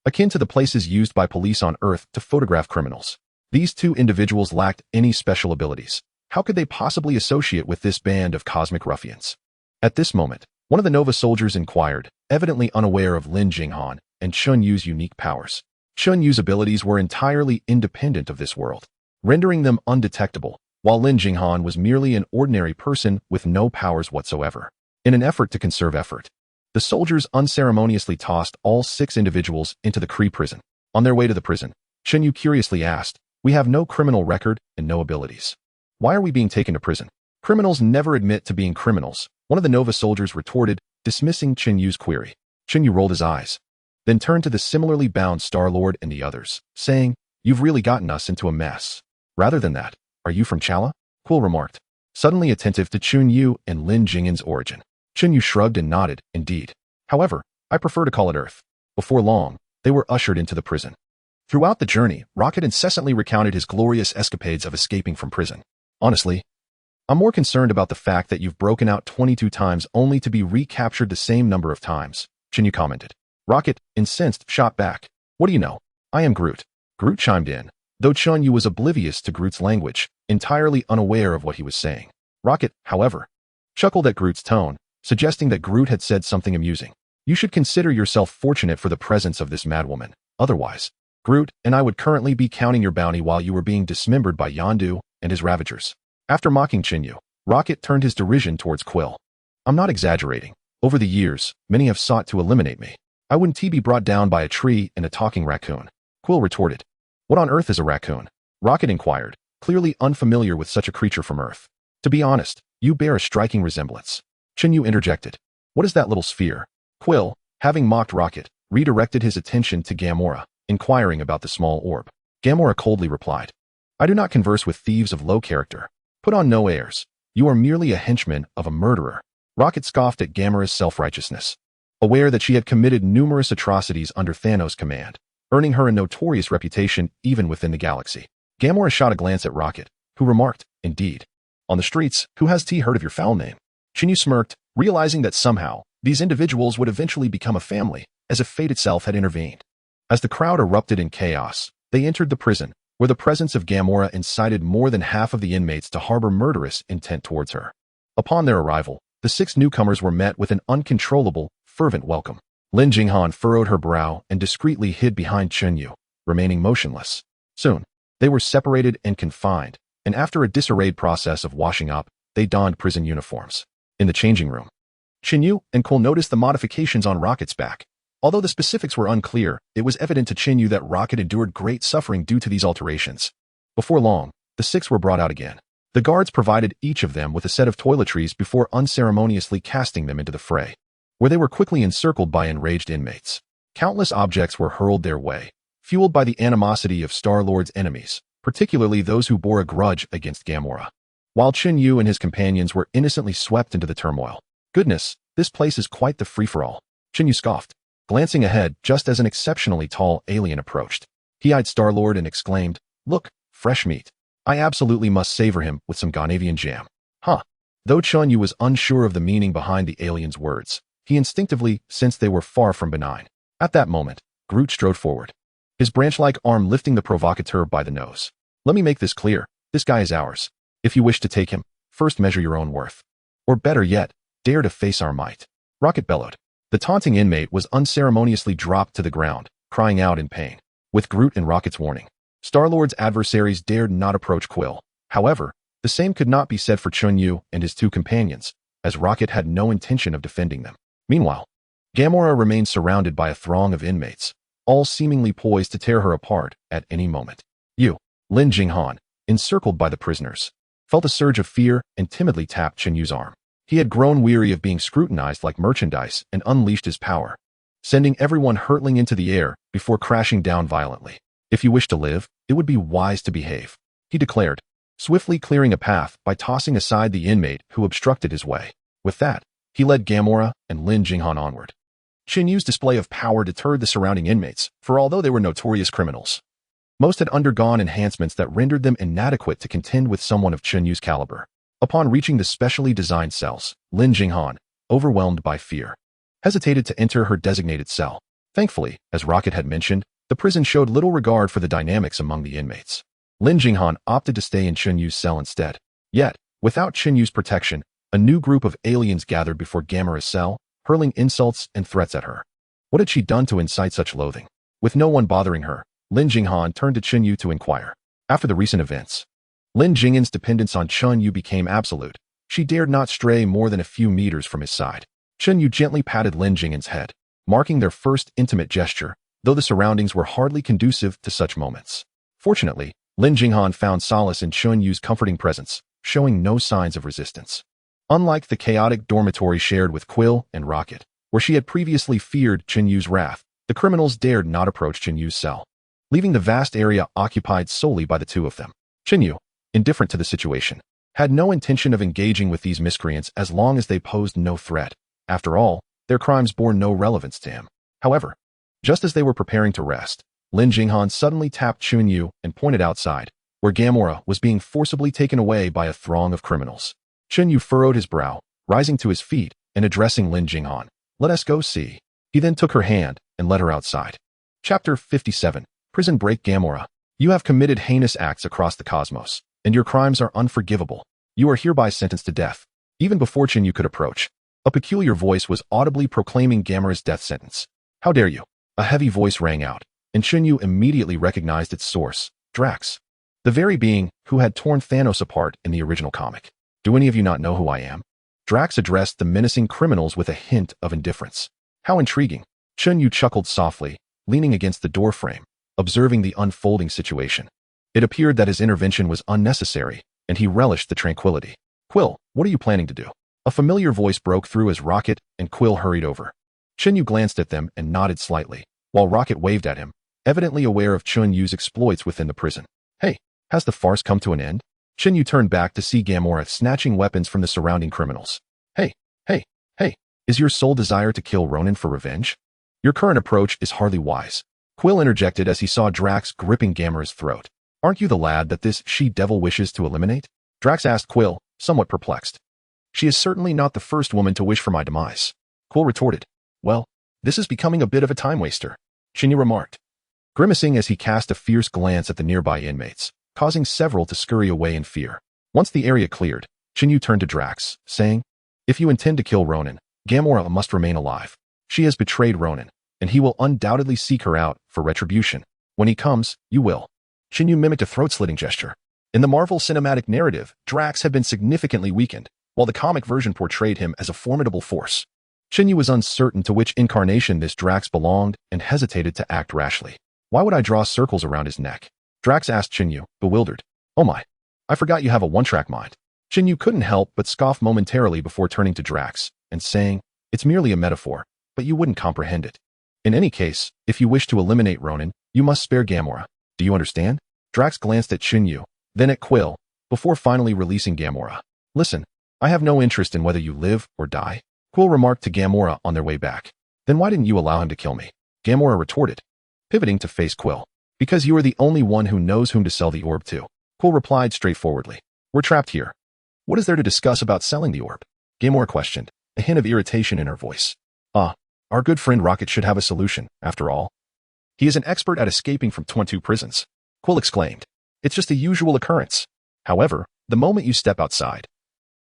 akin to the places used by police on Earth to photograph criminals. These two individuals lacked any special abilities. How could they possibly associate with this band of cosmic ruffians? At this moment, one of the Nova soldiers inquired, evidently unaware of Lin Jinghan and Chen Yu's unique powers. Chen Yu's abilities were entirely independent of this world, rendering them undetectable, while Lin Jinghan was merely an ordinary person with no powers whatsoever. In an effort to conserve effort, the soldiers unceremoniously tossed all 6 individuals into the Kree prison. On their way to the prison, Chen Yu curiously asked, "We have no criminal record and no abilities. Why are we being taken to prison?" "Criminals never admit to being criminals," one of the Nova soldiers retorted, dismissing Chen Yu's query. Chen Yu rolled his eyes, then turned to the similarly bound Star-Lord and the others, saying, "You've really gotten us into a mess. Rather than that, are you from Chala?" Quill remarked, suddenly attentive to Chen Yu and Lin Jinghan's origin. Chen Yu shrugged and nodded, "Indeed. However, I prefer to call it Earth." Before long, they were ushered into the prison. Throughout the journey, Rocket incessantly recounted his glorious escapades of escaping from prison. "Honestly, I'm more concerned about the fact that you've broken out 22 times only to be recaptured the same number of times," Chen Yu commented. Rocket, incensed, shot back, "What do you know? I am Groot." Groot chimed in, though Chen Yu was oblivious to Groot's language, entirely unaware of what he was saying. Rocket, however, chuckled at Groot's tone, suggesting that Groot had said something amusing. "You should consider yourself fortunate for the presence of this madwoman. Otherwise, Groot and I would currently be counting your bounty while you were being dismembered by Yondu and his ravagers." After mocking Chen Yu, Rocket turned his derision towards Quill. "I'm not exaggerating. Over the years, many have sought to eliminate me. I wouldn't be brought down by a tree and a talking raccoon." Quill retorted, "What on earth is a raccoon?" Rocket inquired, clearly unfamiliar with such a creature from Earth. "To be honest, you bear a striking resemblance." Chen Yu interjected, "What is that little sphere?" Quill, having mocked Rocket, redirected his attention to Gamora, inquiring about the small orb. Gamora coldly replied, "I do not converse with thieves of low character. Put on no airs. You are merely a henchman of a murderer." Rocket scoffed at Gamora's self-righteousness, aware that she had committed numerous atrocities under Thanos' command, earning her a notorious reputation even within the galaxy. Gamora shot a glance at Rocket, who remarked, "Indeed. On the streets, who has heard of your foul name?" Chen Yu smirked, realizing that somehow, these individuals would eventually become a family, as if fate itself had intervened. As the crowd erupted in chaos, they entered the prison, where the presence of Gamora incited more than half of the inmates to harbor murderous intent towards her. Upon their arrival, the 6 newcomers were met with an uncontrollable, fervent welcome. Lin Jinghan furrowed her brow and discreetly hid behind Chen Yu, remaining motionless. Soon, they were separated and confined, and after a disarrayed process of washing up, they donned prison uniforms. In the changing room, Chen Yu and Quill noticed the modifications on Rocket's back. Although the specifics were unclear, it was evident to Chen Yu that Rocket endured great suffering due to these alterations. Before long, the 6 were brought out again. The guards provided each of them with a set of toiletries before unceremoniously casting them into the fray, where they were quickly encircled by enraged inmates. Countless objects were hurled their way, fueled by the animosity of Star-Lord's enemies, particularly those who bore a grudge against Gamora, while Chen Yu and his companions were innocently swept into the turmoil. "Goodness, this place is quite the free-for-all," Chen Yu scoffed, glancing ahead just as an exceptionally tall alien approached. He eyed Star-Lord and exclaimed, "Look, fresh meat. I absolutely must savor him with some Ganavian jam." Huh. Though Chen Yu was unsure of the meaning behind the alien's words, he instinctively sensed they were far from benign. At that moment, Groot strode forward, his branch-like arm lifting the provocateur by the nose. "Let me make this clear. This guy is ours. If you wish to take him, first measure your own worth. Or better yet, dare to face our might." Rocket bellowed. The taunting inmate was unceremoniously dropped to the ground, crying out in pain. With Groot and Rocket's warning, Star-Lord's adversaries dared not approach Quill. However, the same could not be said for Chen Yu and his 2 companions, as Rocket had no intention of defending them. Meanwhile, Gamora remained surrounded by a throng of inmates, all seemingly poised to tear her apart at any moment. Lin Jinghan, encircled by the prisoners, felt a surge of fear and timidly tapped Chen Yu's arm. He had grown weary of being scrutinized like merchandise and unleashed his power, sending everyone hurtling into the air before crashing down violently. If you wish to live, it would be wise to behave, he declared, swiftly clearing a path by tossing aside the inmate who obstructed his way. With that, he led Gamora and Lin Jinghan onward. Chen Yu's display of power deterred the surrounding inmates, for although they were notorious criminals, most had undergone enhancements that rendered them inadequate to contend with someone of Chen Yu's caliber. Upon reaching the specially designed cells, Lin Jinghan, overwhelmed by fear, hesitated to enter her designated cell. Thankfully, as Rocket had mentioned, the prison showed little regard for the dynamics among the inmates. Lin Jinghan opted to stay in Chen Yu's cell instead. Yet, without Chen Yu's protection, a new group of aliens gathered before Gamora's cell, hurling insults and threats at her. What had she done to incite such loathing? With no one bothering her, Lin Jinghan turned to Chen Yu to inquire. After the recent events, Lin Jinghan's dependence on Chen Yu became absolute. She dared not stray more than a few meters from his side. Chen Yu gently patted Lin Jinghan's head, marking their first intimate gesture, though the surroundings were hardly conducive to such moments. Fortunately, Lin Jinghan found solace in Chen Yu's comforting presence, showing no signs of resistance. Unlike the chaotic dormitory shared with Quill and Rocket, where she had previously feared Chen Yu's wrath, the criminals dared not approach Chen Yu's cell, leaving the vast area occupied solely by the two of them. Chen Yu, indifferent to the situation, had no intention of engaging with these miscreants as long as they posed no threat. After all, their crimes bore no relevance to him. However, just as they were preparing to rest, Lin Jinghan suddenly tapped Chen Yu and pointed outside, where Gamora was being forcibly taken away by a throng of criminals. Chen Yu furrowed his brow, rising to his feet and addressing Lin Jinghan. "Let us go see." He then took her hand and led her outside. Chapter 57. Prison Break. Gamora, you have committed heinous acts across the cosmos, and your crimes are unforgivable. You are hereby sentenced to death. Even before Chen Yu could approach, a peculiar voice was audibly proclaiming Gamora's death sentence. "How dare you?" A heavy voice rang out, and Chen Yu immediately recognized its source, Drax, the very being who had torn Thanos apart in the original comic. "Do any of you not know who I am?" Drax addressed the menacing criminals with a hint of indifference. "How intriguing." Chen Yu chuckled softly, leaning against the doorframe, observing the unfolding situation. It appeared that his intervention was unnecessary, and he relished the tranquility. "Quill, what are you planning to do?" A familiar voice broke through as Rocket and Quill hurried over. Chen Yu glanced at them and nodded slightly, while Rocket waved at him, evidently aware of Chen Yu's exploits within the prison. "Hey, has the farce come to an end?" Chen Yu turned back to see Gamora snatching weapons from the surrounding criminals. Hey, is your sole desire to kill Ronan for revenge? Your current approach is hardly wise." Quill interjected as he saw Drax gripping Gamora's throat. "Aren't you the lad that this she-devil wishes to eliminate?" Drax asked Quill, somewhat perplexed. "She is certainly not the first woman to wish for my demise," Quill retorted. "Well, this is becoming a bit of a time-waster," Chen Yu remarked, grimacing as he cast a fierce glance at the nearby inmates, causing several to scurry away in fear. Once the area cleared, Chen Yu turned to Drax, saying, "If you intend to kill Ronan, Gamora must remain alive. She has betrayed Ronan, and he will undoubtedly seek her out for retribution. When he comes, you will." Chen Yu mimicked a throat-slitting gesture. In the Marvel Cinematic narrative, Drax had been significantly weakened, while the comic version portrayed him as a formidable force. Chen Yu was uncertain to which incarnation this Drax belonged and hesitated to act rashly. "Why would I draw circles around his neck?" Drax asked Chen Yu, bewildered. "Oh my, I forgot you have a one-track mind." Chen Yu couldn't help but scoff momentarily before turning to Drax and saying, "It's merely a metaphor, but you wouldn't comprehend it. In any case, if you wish to eliminate Ronan, you must spare Gamora. Do you understand?" Drax glanced at Chen Yu, then at Quill, before finally releasing Gamora. "Listen, I have no interest in whether you live or die," Quill remarked to Gamora on their way back. "Then why didn't you allow him to kill me?" Gamora retorted, pivoting to face Quill. "Because you are the only one who knows whom to sell the orb to," Quill replied straightforwardly. "We're trapped here. What is there to discuss about selling the orb?" Gamora questioned, a hint of irritation in her voice. Our good friend Rocket should have a solution, after all. He is an expert at escaping from 22 prisons," Quill exclaimed. "It's just a usual occurrence. However, the moment you step outside,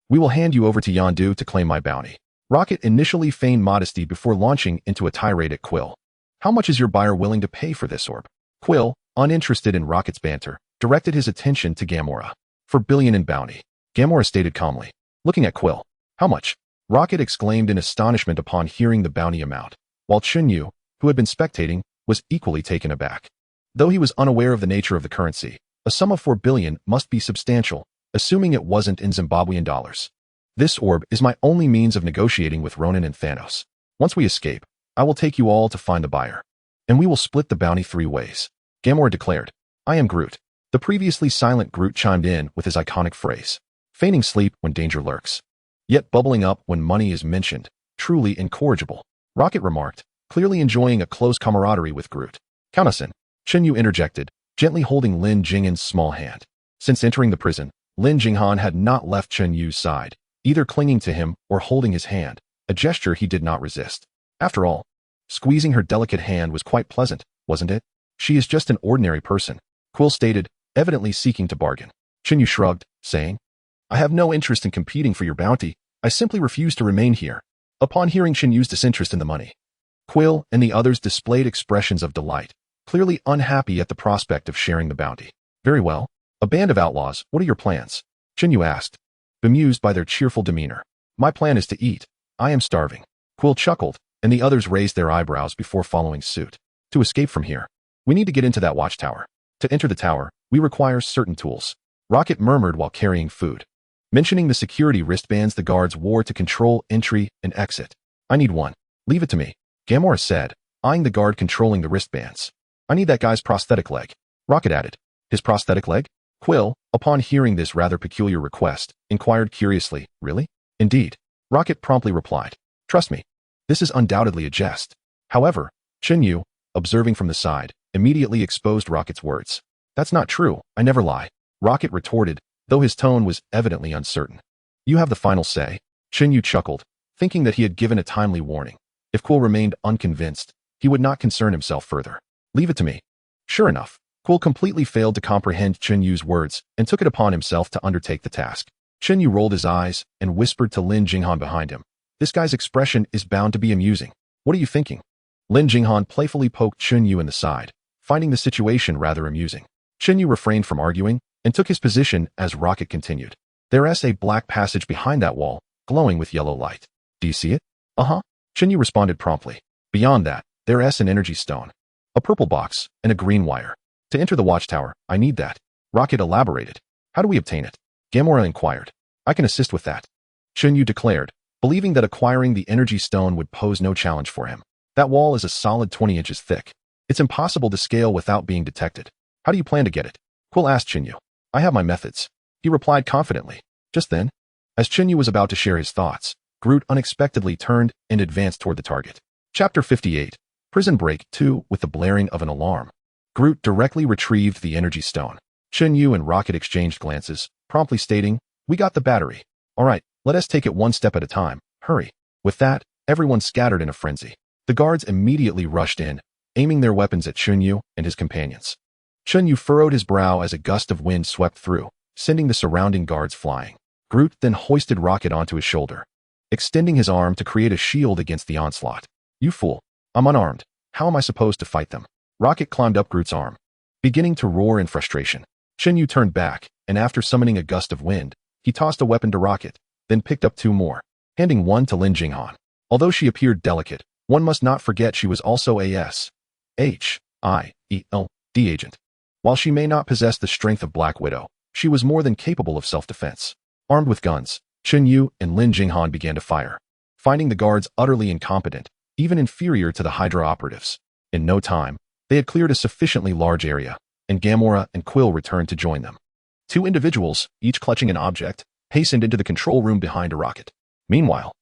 we will hand you over to Yondu to claim my bounty." Rocket initially feigned modesty before launching into a tirade at Quill. "How much is your buyer willing to pay for this orb?" Quill, uninterested in Rocket's banter, directed his attention to Gamora. "4 billion in bounty," Gamora stated calmly. Looking at Quill, "How much?" Rocket exclaimed in astonishment upon hearing the bounty amount, while Chen Yu, who had been spectating, was equally taken aback. Though he was unaware of the nature of the currency, a sum of 4 billion must be substantial, assuming it wasn't in Zimbabwean dollars. This orb is my only means of negotiating with Ronan and Thanos. Once we escape, I will take you all to find the buyer. And we will split the bounty 3 ways. Gamora declared. I am Groot. The previously silent Groot chimed in with his iconic phrase, feigning sleep when danger lurks, yet bubbling up when money is mentioned, truly incorrigible. Rocket remarked, clearly enjoying a close camaraderie with Groot. Count us in. Chen Yu interjected, gently holding Lin Jinghan's small hand. Since entering the prison, Lin Jinghan had not left Chen Yu's side, either clinging to him or holding his hand, a gesture he did not resist. After all, squeezing her delicate hand was quite pleasant, wasn't it? She is just an ordinary person, Quill stated, evidently seeking to bargain. Chen Yu shrugged, saying, I have no interest in competing for your bounty. I simply refuse to remain here. Upon hearing Chen Yu's disinterest in the money, Quill and the others displayed expressions of delight, clearly unhappy at the prospect of sharing the bounty. Very well. A band of outlaws, what are your plans? Chen Yu asked, bemused by their cheerful demeanor. My plan is to eat. I am starving. Quill chuckled, and the others raised their eyebrows before following suit. To escape from here, we need to get into that watchtower. To enter the tower, we require certain tools. Rocket murmured while carrying food, mentioning the security wristbands the guards wore to control entry and exit. I need one. Leave it to me, Gamora said, eyeing the guard controlling the wristbands. I need that guy's prosthetic leg. Rocket added. His prosthetic leg? Quill, upon hearing this rather peculiar request, inquired curiously, really? Indeed. Rocket promptly replied. Trust me. This is undoubtedly a jest. However, Chen Yu, observing from the side, immediately exposed Rocket's words. That's not true, I never lie. Rocket retorted, though his tone was evidently uncertain. You have the final say. Chen Yu chuckled, thinking that he had given a timely warning. If Quill remained unconvinced, he would not concern himself further. Leave it to me. Sure enough, Quill completely failed to comprehend Chen Yu's words and took it upon himself to undertake the task. Chen Yu rolled his eyes and whispered to Lin Jinghan behind him. This guy's expression is bound to be amusing. What are you thinking? Lin Jinghan playfully poked Chen Yu in the side, finding the situation rather amusing. Chen Yu refrained from arguing and took his position as Rocket continued. There's a black passage behind that wall, glowing with yellow light. Do you see it? Uh-huh. Chen Yu responded promptly. Beyond that, there's an energy stone, a purple box, and a green wire. To enter the watchtower, I need that. Rocket elaborated. How do we obtain it? Gamora inquired. I can assist with that. Chen Yu declared, believing that acquiring the energy stone would pose no challenge for him. That wall is a solid 20 inches thick. It's impossible to scale without being detected. How do you plan to get it? Quill asked Chen Yu. I have my methods. He replied confidently. Just then, as Chen Yu was about to share his thoughts, Groot unexpectedly turned and advanced toward the target. Chapter 58. Prison Break 2 with the blaring of an alarm. Groot directly retrieved the energy stone. Chen Yu and Rocket exchanged glances, promptly stating, we got the battery. All right, let us take it one step at a time. Hurry. With that, everyone scattered in a frenzy. The guards immediately rushed in, aiming their weapons at Chen Yu and his companions. Chen Yu furrowed his brow as a gust of wind swept through, sending the surrounding guards flying. Groot then hoisted Rocket onto his shoulder, extending his arm to create a shield against the onslaught. You fool. I'm unarmed. How am I supposed to fight them? Rocket climbed up Groot's arm, beginning to roar in frustration. Chen Yu turned back, and after summoning a gust of wind, he tossed a weapon to Rocket, then picked up 2 more, handing one to Lin Jinghan. Although she appeared delicate, one must not forget she was also a S.H.I.E.L.D. agent. While she may not possess the strength of Black Widow, she was more than capable of self-defense. Armed with guns, Chen Yu and Lin Jinghan began to fire, finding the guards utterly incompetent, even inferior to the Hydra operatives. In no time, they had cleared a sufficiently large area, and Gamora and Quill returned to join them. 2 individuals, each clutching an object, hastened into the control room behind a Rocket. Meanwhile,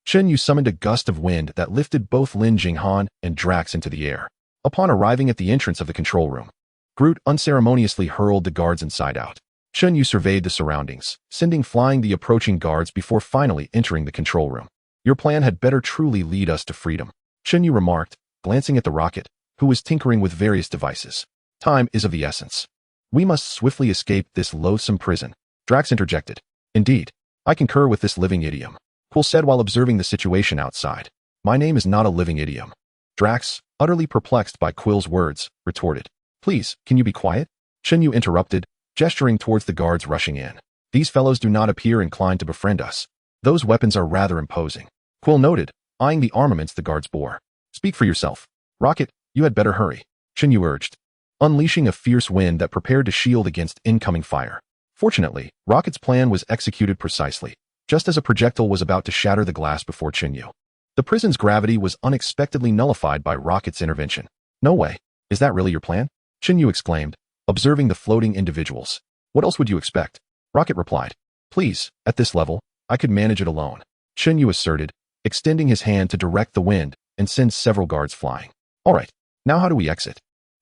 Chen Yu summoned a gust of wind that lifted both Lin Jinghan and Drax into the air. Upon arriving at the entrance of the control room, Groot unceremoniously hurled the guards inside out. Chen Yu surveyed the surroundings, sending flying the approaching guards before finally entering the control room. Your plan had better truly lead us to freedom, Chen Yu remarked, glancing at the Rocket, who was tinkering with various devices. Time is of the essence. We must swiftly escape this loathsome prison. Drax interjected. Indeed, I concur with this living idiom, Quill said while observing the situation outside. My name is not a living idiom. Drax, utterly perplexed by Quill's words, retorted. Please, can you be quiet? Chen Yu interrupted, gesturing towards the guards rushing in. These fellows do not appear inclined to befriend us. Those weapons are rather imposing. Quill noted, eyeing the armaments the guards bore. Speak for yourself. Rocket, you had better hurry, Chen Yu urged, unleashing a fierce wind that prepared to shield against incoming fire. Fortunately, Rocket's plan was executed precisely. just as a projectile was about to shatter the glass before Chen Yu. The prison's gravity was unexpectedly nullified by Rocket's intervention. No way. Is that really your plan? Chen Yu exclaimed, observing the floating individuals. What else would you expect? Rocket replied. Please, at this level, I could manage it alone. Chen Yu asserted, extending his hand to direct the wind and send several guards flying. All right, now how do we exit?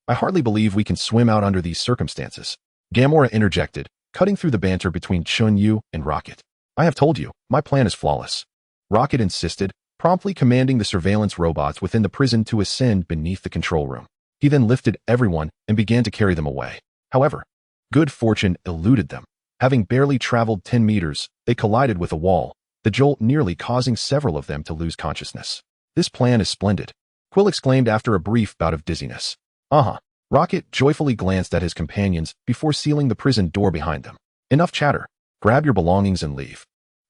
I hardly believe we can swim out under these circumstances. Gamora interjected, cutting through the banter between Chen Yu and Rocket. I have told you, my plan is flawless. Rocket insisted, promptly commanding the surveillance robots within the prison to ascend beneath the control room. He then lifted everyone and began to carry them away. However, good fortune eluded them. Having barely traveled 10 meters, they collided with a wall, the jolt nearly causing several of them to lose consciousness. This plan is splendid, Quill exclaimed after a brief bout of dizziness. Rocket joyfully glanced at his companions before sealing the prison door behind them. Enough chatter. Grab your belongings and leave.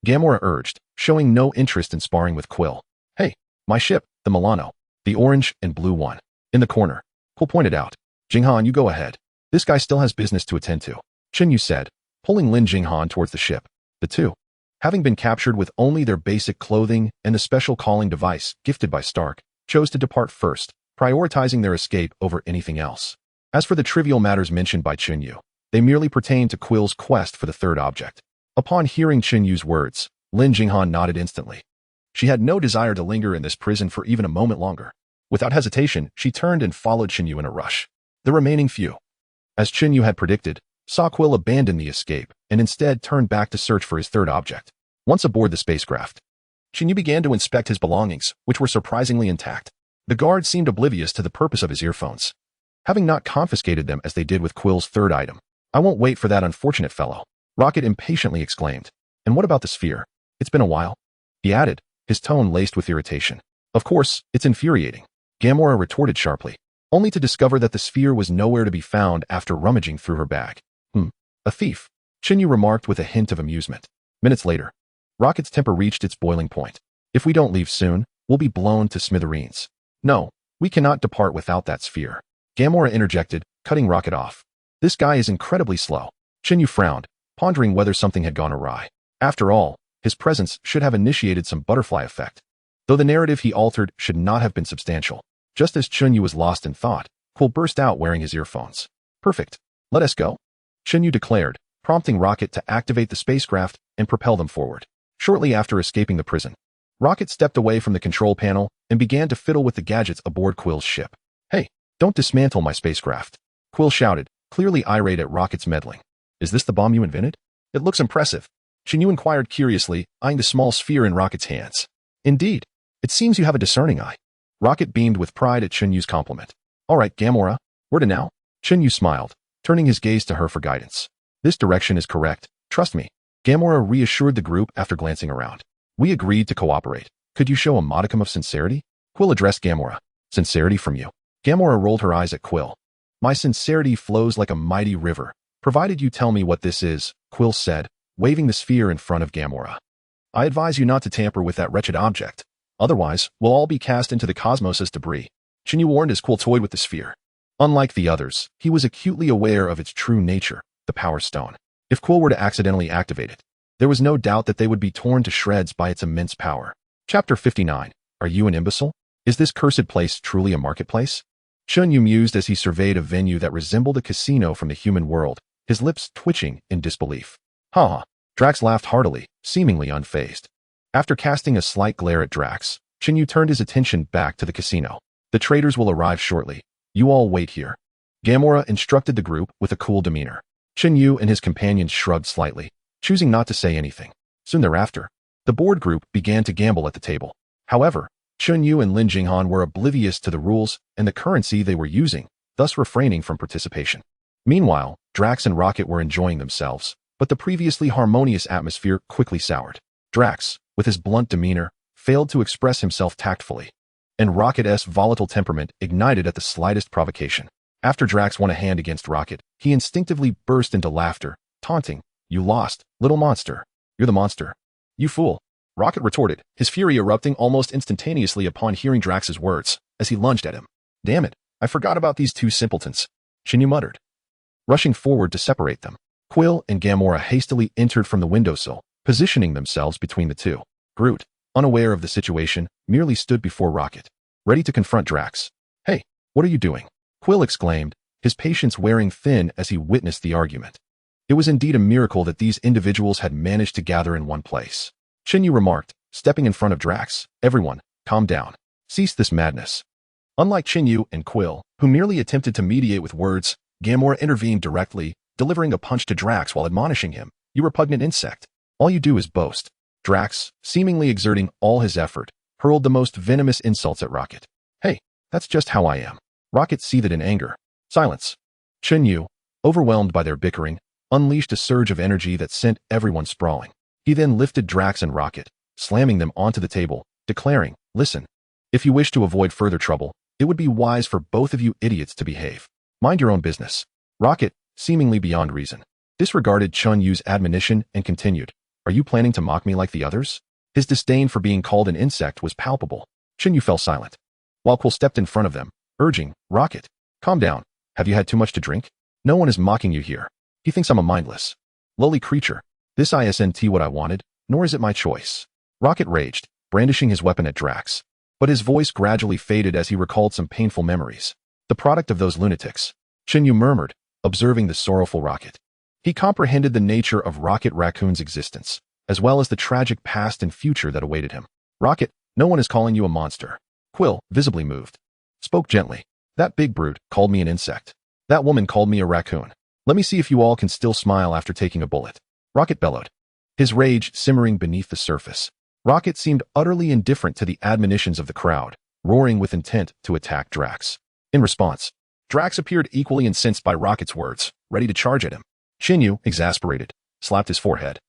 Gamora urged, showing no interest in sparring with Quill. Hey, my ship, the Milano, the orange and blue one. In the corner. Quill pointed out. Jinghan, you go ahead. This guy still has business to attend to. Chen Yu said, pulling Lin Jinghan towards the ship. The two, having been captured with only their basic clothing and the special calling device gifted by Stark, chose to depart first, prioritizing their escape over anything else. As for the trivial matters mentioned by Chen Yu, they merely pertained to Quill's quest for the third object. Upon hearing Chen Yu's words, Lin Jinghan nodded instantly. She had no desire to linger in this prison for even a moment longer. Without hesitation, she turned and followed Chen Yu in a rush. The remaining few, as Chen Yu had predicted, saw Quill abandon the escape and instead turned back to search for his third object. Once aboard the spacecraft, Chen Yu began to inspect his belongings, which were surprisingly intact. The guards seemed oblivious to the purpose of his earphones, having not confiscated them as they did with Quill's third item. I won't wait for that unfortunate fellow, Rocket impatiently exclaimed. And what about the sphere? It's been a while, he added, his tone laced with irritation. Of course, it's infuriating, Gamora retorted sharply, only to discover that the sphere was nowhere to be found after rummaging through her bag. A thief, Chen Yu remarked with a hint of amusement. Minutes later, Rocket's temper reached its boiling point. If we don't leave soon, we'll be blown to smithereens. No, we cannot depart without that sphere. Gamora interjected, cutting Rocket off. This guy is incredibly slow. Chen Yu frowned, pondering whether something had gone awry. After all, his presence should have initiated some butterfly effect, though the narrative he altered should not have been substantial. Just as Chen Yu was lost in thought, Quill burst out wearing his earphones. Perfect. Let us go, Chen Yu declared, prompting Rocket to activate the spacecraft and propel them forward. Shortly after escaping the prison, Rocket stepped away from the control panel and began to fiddle with the gadgets aboard Quill's ship. Hey, don't dismantle my spacecraft, Quill shouted, clearly irate at Rocket's meddling. Is this the bomb you invented? It looks impressive, Chen Yu inquired curiously, eyeing the small sphere in Rocket's hands. Indeed, it seems you have a discerning eye. Rocket beamed with pride at Chen Yu's compliment. All right, Gamora, where to now? Chen Yu smiled, turning his gaze to her for guidance. This direction is correct, trust me, Gamora reassured the group after glancing around. We agreed to cooperate. Could you show a modicum of sincerity? Quill addressed Gamora. Sincerity from you? Gamora rolled her eyes at Quill. My sincerity flows like a mighty river, provided you tell me what this is, Quill said, waving the sphere in front of Gamora. I advise you not to tamper with that wretched object. Otherwise, we'll all be cast into the cosmos as debris. Chen Yu warned as Quill toyed with the sphere. Unlike the others, he was acutely aware of its true nature, the Power Stone. If Quill were to accidentally activate it, there was no doubt that they would be torn to shreds by its immense power. Chapter 59. Are you an imbecile? Is this cursed place truly a marketplace? Chen Yu mused as he surveyed a venue that resembled a casino from the human world, his lips twitching in disbelief. Ha! Drax laughed heartily, seemingly unfazed. After casting a slight glare at Drax, Chen Yu turned his attention back to the casino. The traders will arrive shortly. You all wait here. Gamora instructed the group with a cool demeanor. Chen Yu and his companions shrugged slightly, choosing not to say anything. Soon thereafter, the board group began to gamble at the table. However, Chen Yu and Lin Jinghan were oblivious to the rules and the currency they were using, thus refraining from participation. Meanwhile, Drax and Rocket were enjoying themselves, but the previously harmonious atmosphere quickly soured. Drax, with his blunt demeanor, failed to express himself tactfully, and Rocket's volatile temperament ignited at the slightest provocation. After Drax won a hand against Rocket, he instinctively burst into laughter, taunting, "You lost, little monster. You're the monster. You fool." Rocket retorted, his fury erupting almost instantaneously upon hearing Drax's words, as he lunged at him. "Damn it, I forgot about these two simpletons," Chen Yu muttered, rushing forward to separate them. Quill and Gamora hastily entered from the windowsill, positioning themselves between the two. Groot, unaware of the situation, merely stood before Rocket, ready to confront Drax. "Hey, what are you doing?" Quill exclaimed, his patience wearing thin as he witnessed the argument. It was indeed a miracle that these individuals had managed to gather in one place. Chen Yu remarked, stepping in front of Drax, "Everyone, calm down. Cease this madness." Unlike Chen Yu and Quill, who merely attempted to mediate with words, Gamora intervened directly, delivering a punch to Drax while admonishing him, "You repugnant insect. All you do is boast." Drax, seemingly exerting all his effort, hurled the most venomous insults at Rocket. "Hey, that's just how I am." Rocket seethed in anger. "Silence." Chen Yu, overwhelmed by their bickering, unleashed a surge of energy that sent everyone sprawling. He then lifted Drax and Rocket, slamming them onto the table, declaring, "Listen, if you wish to avoid further trouble, it would be wise for both of you idiots to behave. Mind your own business." Rocket, seemingly beyond reason, disregarded Chen Yu's admonition and continued, "Are you planning to mock me like the others?" His disdain for being called an insect was palpable. Chen Yu fell silent, while Quill stepped in front of them, urging, "Rocket, calm down. Have you had too much to drink? No one is mocking you here. He thinks I'm a mindless, lowly creature. This isn't what I wanted, nor is it my choice." Rocket raged, brandishing his weapon at Drax. But his voice gradually faded as he recalled some painful memories. "The product of those lunatics," Chen Yu murmured, observing the sorrowful Rocket. He comprehended the nature of Rocket Raccoon's existence, as well as the tragic past and future that awaited him. "Rocket, no one is calling you a monster." Quill, visibly moved, spoke gently. "That big brute called me an insect. That woman called me a raccoon. Let me see if you all can still smile after taking a bullet." Rocket bellowed, his rage simmering beneath the surface. Rocket seemed utterly indifferent to the admonitions of the crowd, roaring with intent to attack Drax. In response, Drax appeared equally incensed by Rocket's words, ready to charge at him. Chen Yu, exasperated, slapped his forehead,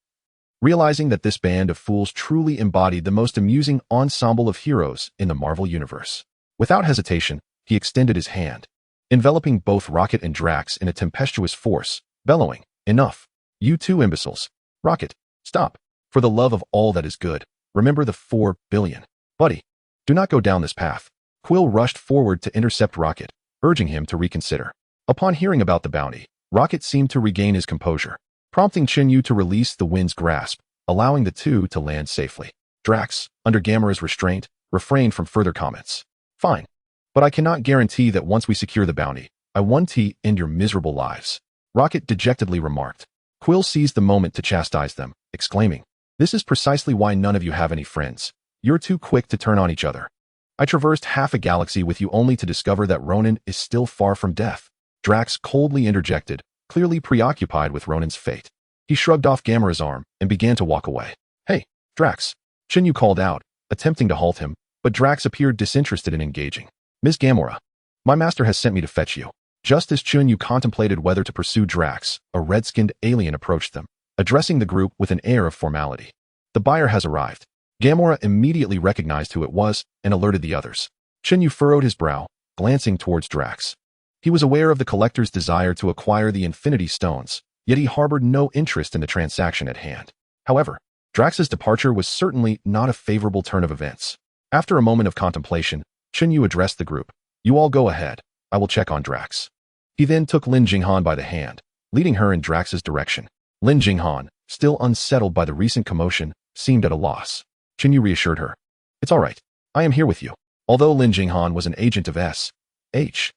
realizing that this band of fools truly embodied the most amusing ensemble of heroes in the Marvel Universe. Without hesitation, he extended his hand, enveloping both Rocket and Drax in a tempestuous force, bellowing, "Enough. You two imbeciles. Rocket, stop. For the love of all that is good, remember the 4 billion. Buddy, do not go down this path." Quill rushed forward to intercept Rocket, urging him to reconsider. Upon hearing about the bounty, Rocket seemed to regain his composure, prompting Chen Yu to release the wind's grasp, allowing the two to land safely. Drax, under Gamora's restraint, refrained from further comments. "Fine. But I cannot guarantee that once we secure the bounty, I won't end your miserable lives," Rocket dejectedly remarked. Quill seized the moment to chastise them, exclaiming, "This is precisely why none of you have any friends. You're too quick to turn on each other. I traversed half a galaxy with you only to discover that Ronan is still far from death." Drax coldly interjected, clearly preoccupied with Ronan's fate. He shrugged off Gamora's arm and began to walk away. "Hey, Drax," Chen Yu called out, attempting to halt him, but Drax appeared disinterested in engaging. "Miss Gamora, my master has sent me to fetch you." Just as Chen Yu contemplated whether to pursue Drax, a red-skinned alien approached them, addressing the group with an air of formality. "The buyer has arrived." Gamora immediately recognized who it was and alerted the others. Chen Yu furrowed his brow, glancing towards Drax. He was aware of the collector's desire to acquire the Infinity Stones, yet he harbored no interest in the transaction at hand. However, Drax's departure was certainly not a favorable turn of events. After a moment of contemplation, Chen Yu addressed the group. "You all go ahead. I will check on Drax." He then took Lin Jinghan by the hand, leading her in Drax's direction. Lin Jinghan, still unsettled by the recent commotion, seemed at a loss. Chen Yu reassured her. "It's all right. I am here with you." Although Lin Jinghan was an agent of S.H.I.E.L.D.,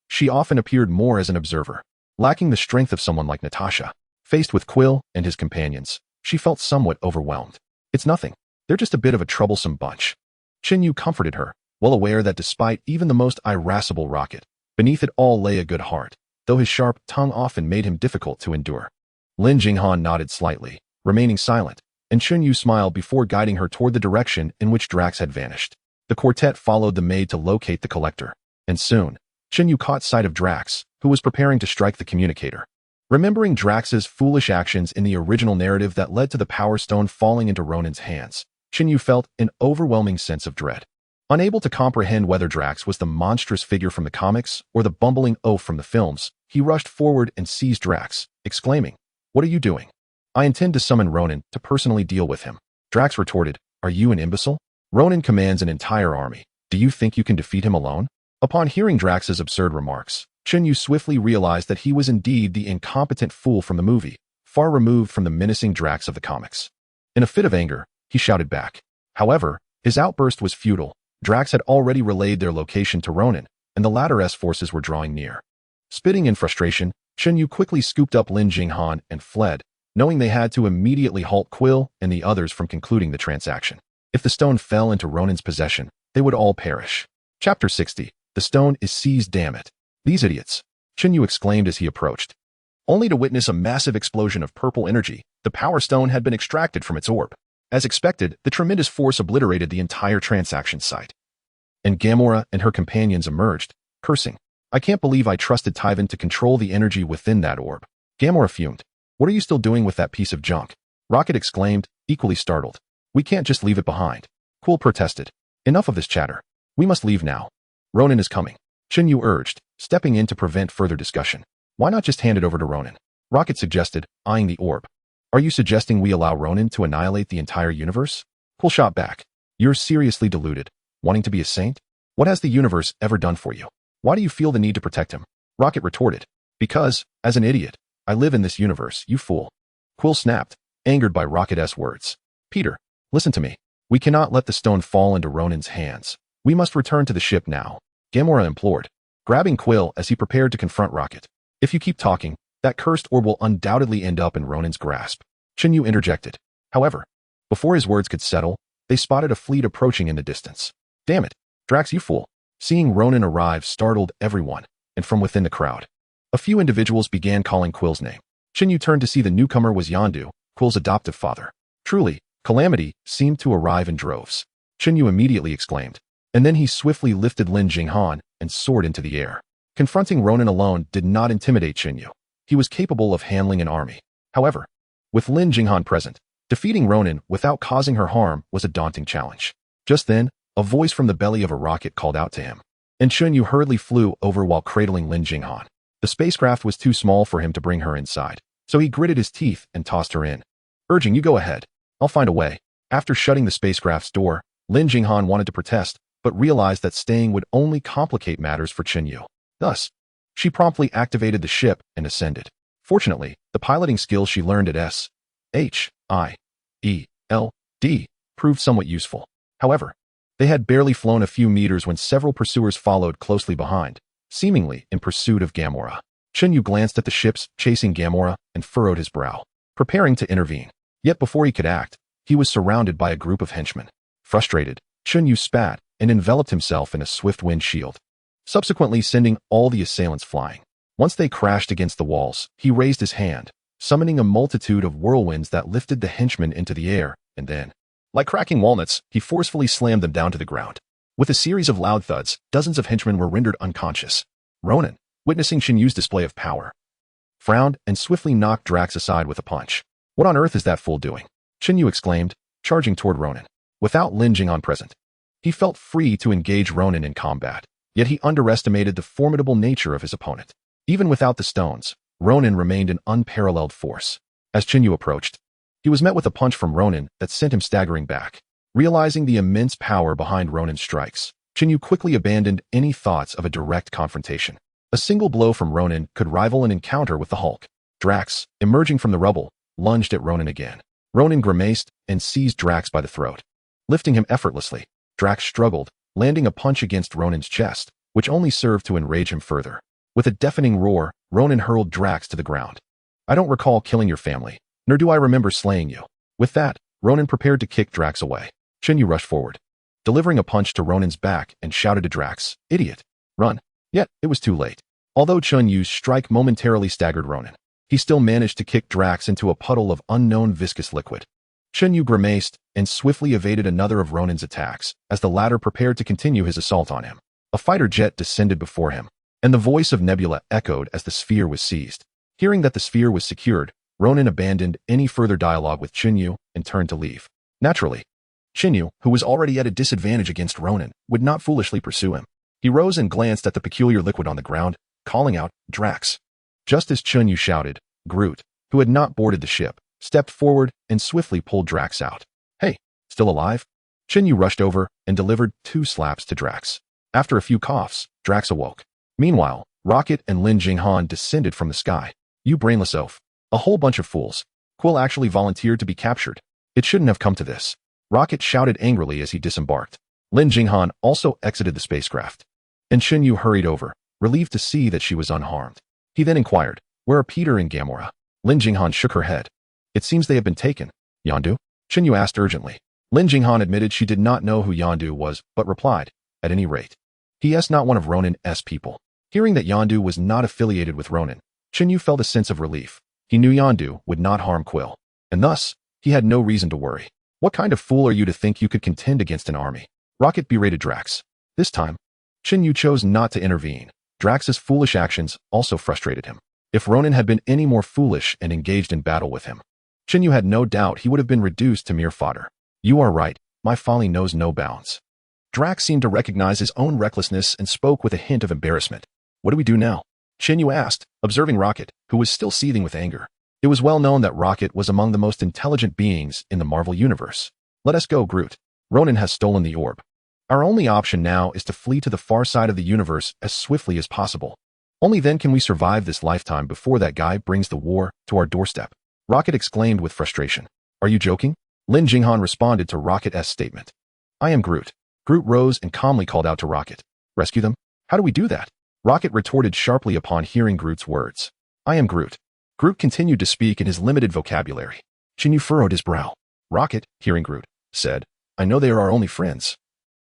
she often appeared more as an observer. Lacking the strength of someone like Natasha, faced with Quill and his companions, she felt somewhat overwhelmed. "It's nothing. They're just a bit of a troublesome bunch." Chen Yu comforted her, well aware that despite even the most irascible Rocket, beneath it all lay a good heart, though his sharp tongue often made him difficult to endure. Lin Jinghan nodded slightly, remaining silent, and Chen Yu smiled before guiding her toward the direction in which Drax had vanished. The quartet followed the maid to locate the collector, and soon, Chen Yu caught sight of Drax, who was preparing to strike the communicator. Remembering Drax's foolish actions in the original narrative that led to the Power Stone falling into Ronan's hands, Chen Yu felt an overwhelming sense of dread. Unable to comprehend whether Drax was the monstrous figure from the comics or the bumbling oaf from the films, he rushed forward and seized Drax, exclaiming, "What are you doing?" "I intend to summon Ronan to personally deal with him." Drax retorted, "Are you an imbecile? Ronan commands an entire army. Do you think you can defeat him alone?" Upon hearing Drax's absurd remarks, Chen Yu swiftly realized that he was indeed the incompetent fool from the movie, far removed from the menacing Drax of the comics. In a fit of anger, he shouted back. However, his outburst was futile. Drax had already relayed their location to Ronan, and the latter's forces were drawing near. Spitting in frustration, Chen Yu quickly scooped up Lin Jinghan and fled, knowing they had to immediately halt Quill and the others from concluding the transaction. If the stone fell into Ronan's possession, they would all perish. Chapter 60. The stone is seized, damn it. These idiots, Chen Yu exclaimed as he approached. Only to witness a massive explosion of purple energy, the power stone had been extracted from its orb. As expected, the tremendous force obliterated the entire transaction site. And Gamora and her companions emerged, cursing. I can't believe I trusted Tyvan to control the energy within that orb. Gamora fumed. What are you still doing with that piece of junk? Rocket exclaimed, equally startled. We can't just leave it behind. Quill protested. Enough of this chatter. We must leave now. Ronan is coming. Chen Yu urged, stepping in to prevent further discussion. Why not just hand it over to Ronan? Rocket suggested, eyeing the orb. Are you suggesting we allow Ronan to annihilate the entire universe? Quill shot back. You're seriously deluded. Wanting to be a saint? What has the universe ever done for you? Why do you feel the need to protect him? Rocket retorted. Because, as an idiot, I live in this universe, you fool. Quill snapped, angered by Rocket's words. Peter, listen to me. We cannot let the stone fall into Ronan's hands. We must return to the ship now. Gamora implored, grabbing Quill as he prepared to confront Rocket. If you keep talking, that cursed orb will undoubtedly end up in Ronan's grasp. Chen Yu interjected. However, before his words could settle, they spotted a fleet approaching in the distance. Damn it, Drax, you fool. Seeing Ronan arrive startled everyone, and from within the crowd, a few individuals began calling Quill's name. Chen Yu turned to see the newcomer was Yondu, Quill's adoptive father. Truly, calamity seemed to arrive in droves. Chen Yu immediately exclaimed, and then he swiftly lifted Lin Jinghan and soared into the air. Confronting Ronan alone did not intimidate Chen Yu. He was capable of handling an army. However, with Lin Jinghan present, defeating Ronan without causing her harm was a daunting challenge. Just then, a voice from the belly of a rocket called out to him, and Chen Yu hurriedly flew over while cradling Lin Jinghan. The spacecraft was too small for him to bring her inside, so he gritted his teeth and tossed her in, urging, you go ahead. I'll find a way. After shutting the spacecraft's door, Lin Jinghan wanted to protest, but realized that staying would only complicate matters for Chen Yu. Thus, she promptly activated the ship and ascended. Fortunately, the piloting skills she learned at S.H.I.E.L.D. proved somewhat useful. However, they had barely flown a few meters when several pursuers followed closely behind, seemingly in pursuit of Gamora. Chen Yu glanced at the ships chasing Gamora and furrowed his brow, preparing to intervene. Yet before he could act, he was surrounded by a group of henchmen. Frustrated, Chen Yu spat and enveloped himself in a swift wind shield, subsequently sending all the assailants flying. Once they crashed against the walls, he raised his hand, summoning a multitude of whirlwinds that lifted the henchmen into the air, and then, like cracking walnuts, he forcefully slammed them down to the ground. With a series of loud thuds, dozens of henchmen were rendered unconscious. Ronan, witnessing Chen Yu's display of power, frowned and swiftly knocked Drax aside with a punch. What on earth is that fool doing? Chen Yu exclaimed, charging toward Ronan. Without Lin Jinghan present, he felt free to engage Ronan in combat, yet he underestimated the formidable nature of his opponent. Even without the stones, Ronan remained an unparalleled force. As Chen Yu approached, he was met with a punch from Ronan that sent him staggering back. Realizing the immense power behind Ronan's strikes, Chen Yu quickly abandoned any thoughts of a direct confrontation. A single blow from Ronan could rival an encounter with the Hulk. Drax, emerging from the rubble, lunged at Ronan again. Ronan grimaced and seized Drax by the throat. Lifting him effortlessly, Drax struggled, landing a punch against Ronan's chest, which only served to enrage him further. With a deafening roar, Ronan hurled Drax to the ground. I don't recall killing your family, nor do I remember slaying you. With that, Ronan prepared to kick Drax away. Chen Yu rushed forward, delivering a punch to Ronan's back and shouted to Drax, idiot, run. Yet, it was too late. Although Chen Yu's strike momentarily staggered Ronan, he still managed to kick Drax into a puddle of unknown viscous liquid. Chen Yu grimaced and swiftly evaded another of Ronan's attacks as the latter prepared to continue his assault on him. A fighter jet descended before him, and the voice of Nebula echoed as the sphere was seized. Hearing that the sphere was secured, Ronan abandoned any further dialogue with Chen Yu and turned to leave. Naturally, Chen Yu, who was already at a disadvantage against Ronan, would not foolishly pursue him. He rose and glanced at the peculiar liquid on the ground, calling out, Drax. Just as Chen Yu shouted, Groot, who had not boarded the ship, stepped forward and swiftly pulled Drax out. Hey, still alive? Chen Yu rushed over and delivered 2 slaps to Drax. After a few coughs, Drax awoke. Meanwhile, Rocket and Lin Jinghan descended from the sky. You brainless oaf. A whole bunch of fools. Quill actually volunteered to be captured. It shouldn't have come to this. Rocket shouted angrily as he disembarked. Lin Jinghan also exited the spacecraft. And Chen Yu hurried over, relieved to see that she was unharmed. He then inquired, "Where are Peter and Gamora?" Lin Jinghan shook her head. "It seems they have been taken." "Yondu?" Chen Yu asked urgently. Lin Jinghan admitted she did not know who Yondu was, but replied, "At any rate, he is not one of Ronin's people." Hearing that Yondu was not affiliated with Ronin, Chen Yu felt a sense of relief. He knew Yondu would not harm Quill, and thus, he had no reason to worry. "What kind of fool are you to think you could contend against an army?" Rocket berated Drax. This time, Chen Yu chose not to intervene. Drax's foolish actions also frustrated him. If Ronin had been any more foolish and engaged in battle with him, Chen Yu had no doubt he would have been reduced to mere fodder. "You are right, my folly knows no bounds." Drax seemed to recognize his own recklessness and spoke with a hint of embarrassment. "What do we do now?" Chen Yu asked, observing Rocket, who was still seething with anger. It was well known that Rocket was among the most intelligent beings in the Marvel Universe. "Let us go, Groot. Ronin has stolen the orb. Our only option now is to flee to the far side of the universe as swiftly as possible. Only then can we survive this lifetime before that guy brings the war to our doorstep." Rocket exclaimed with frustration. "Are you joking?" Lin Jinghan responded to Rocket's statement. "I am Groot." Groot rose and calmly called out to Rocket. "Rescue them? How do we do that?" Rocket retorted sharply upon hearing Groot's words. "I am Groot." Groot continued to speak in his limited vocabulary. Chen Yu furrowed his brow. Rocket, hearing Groot, said, "I know they are our only friends.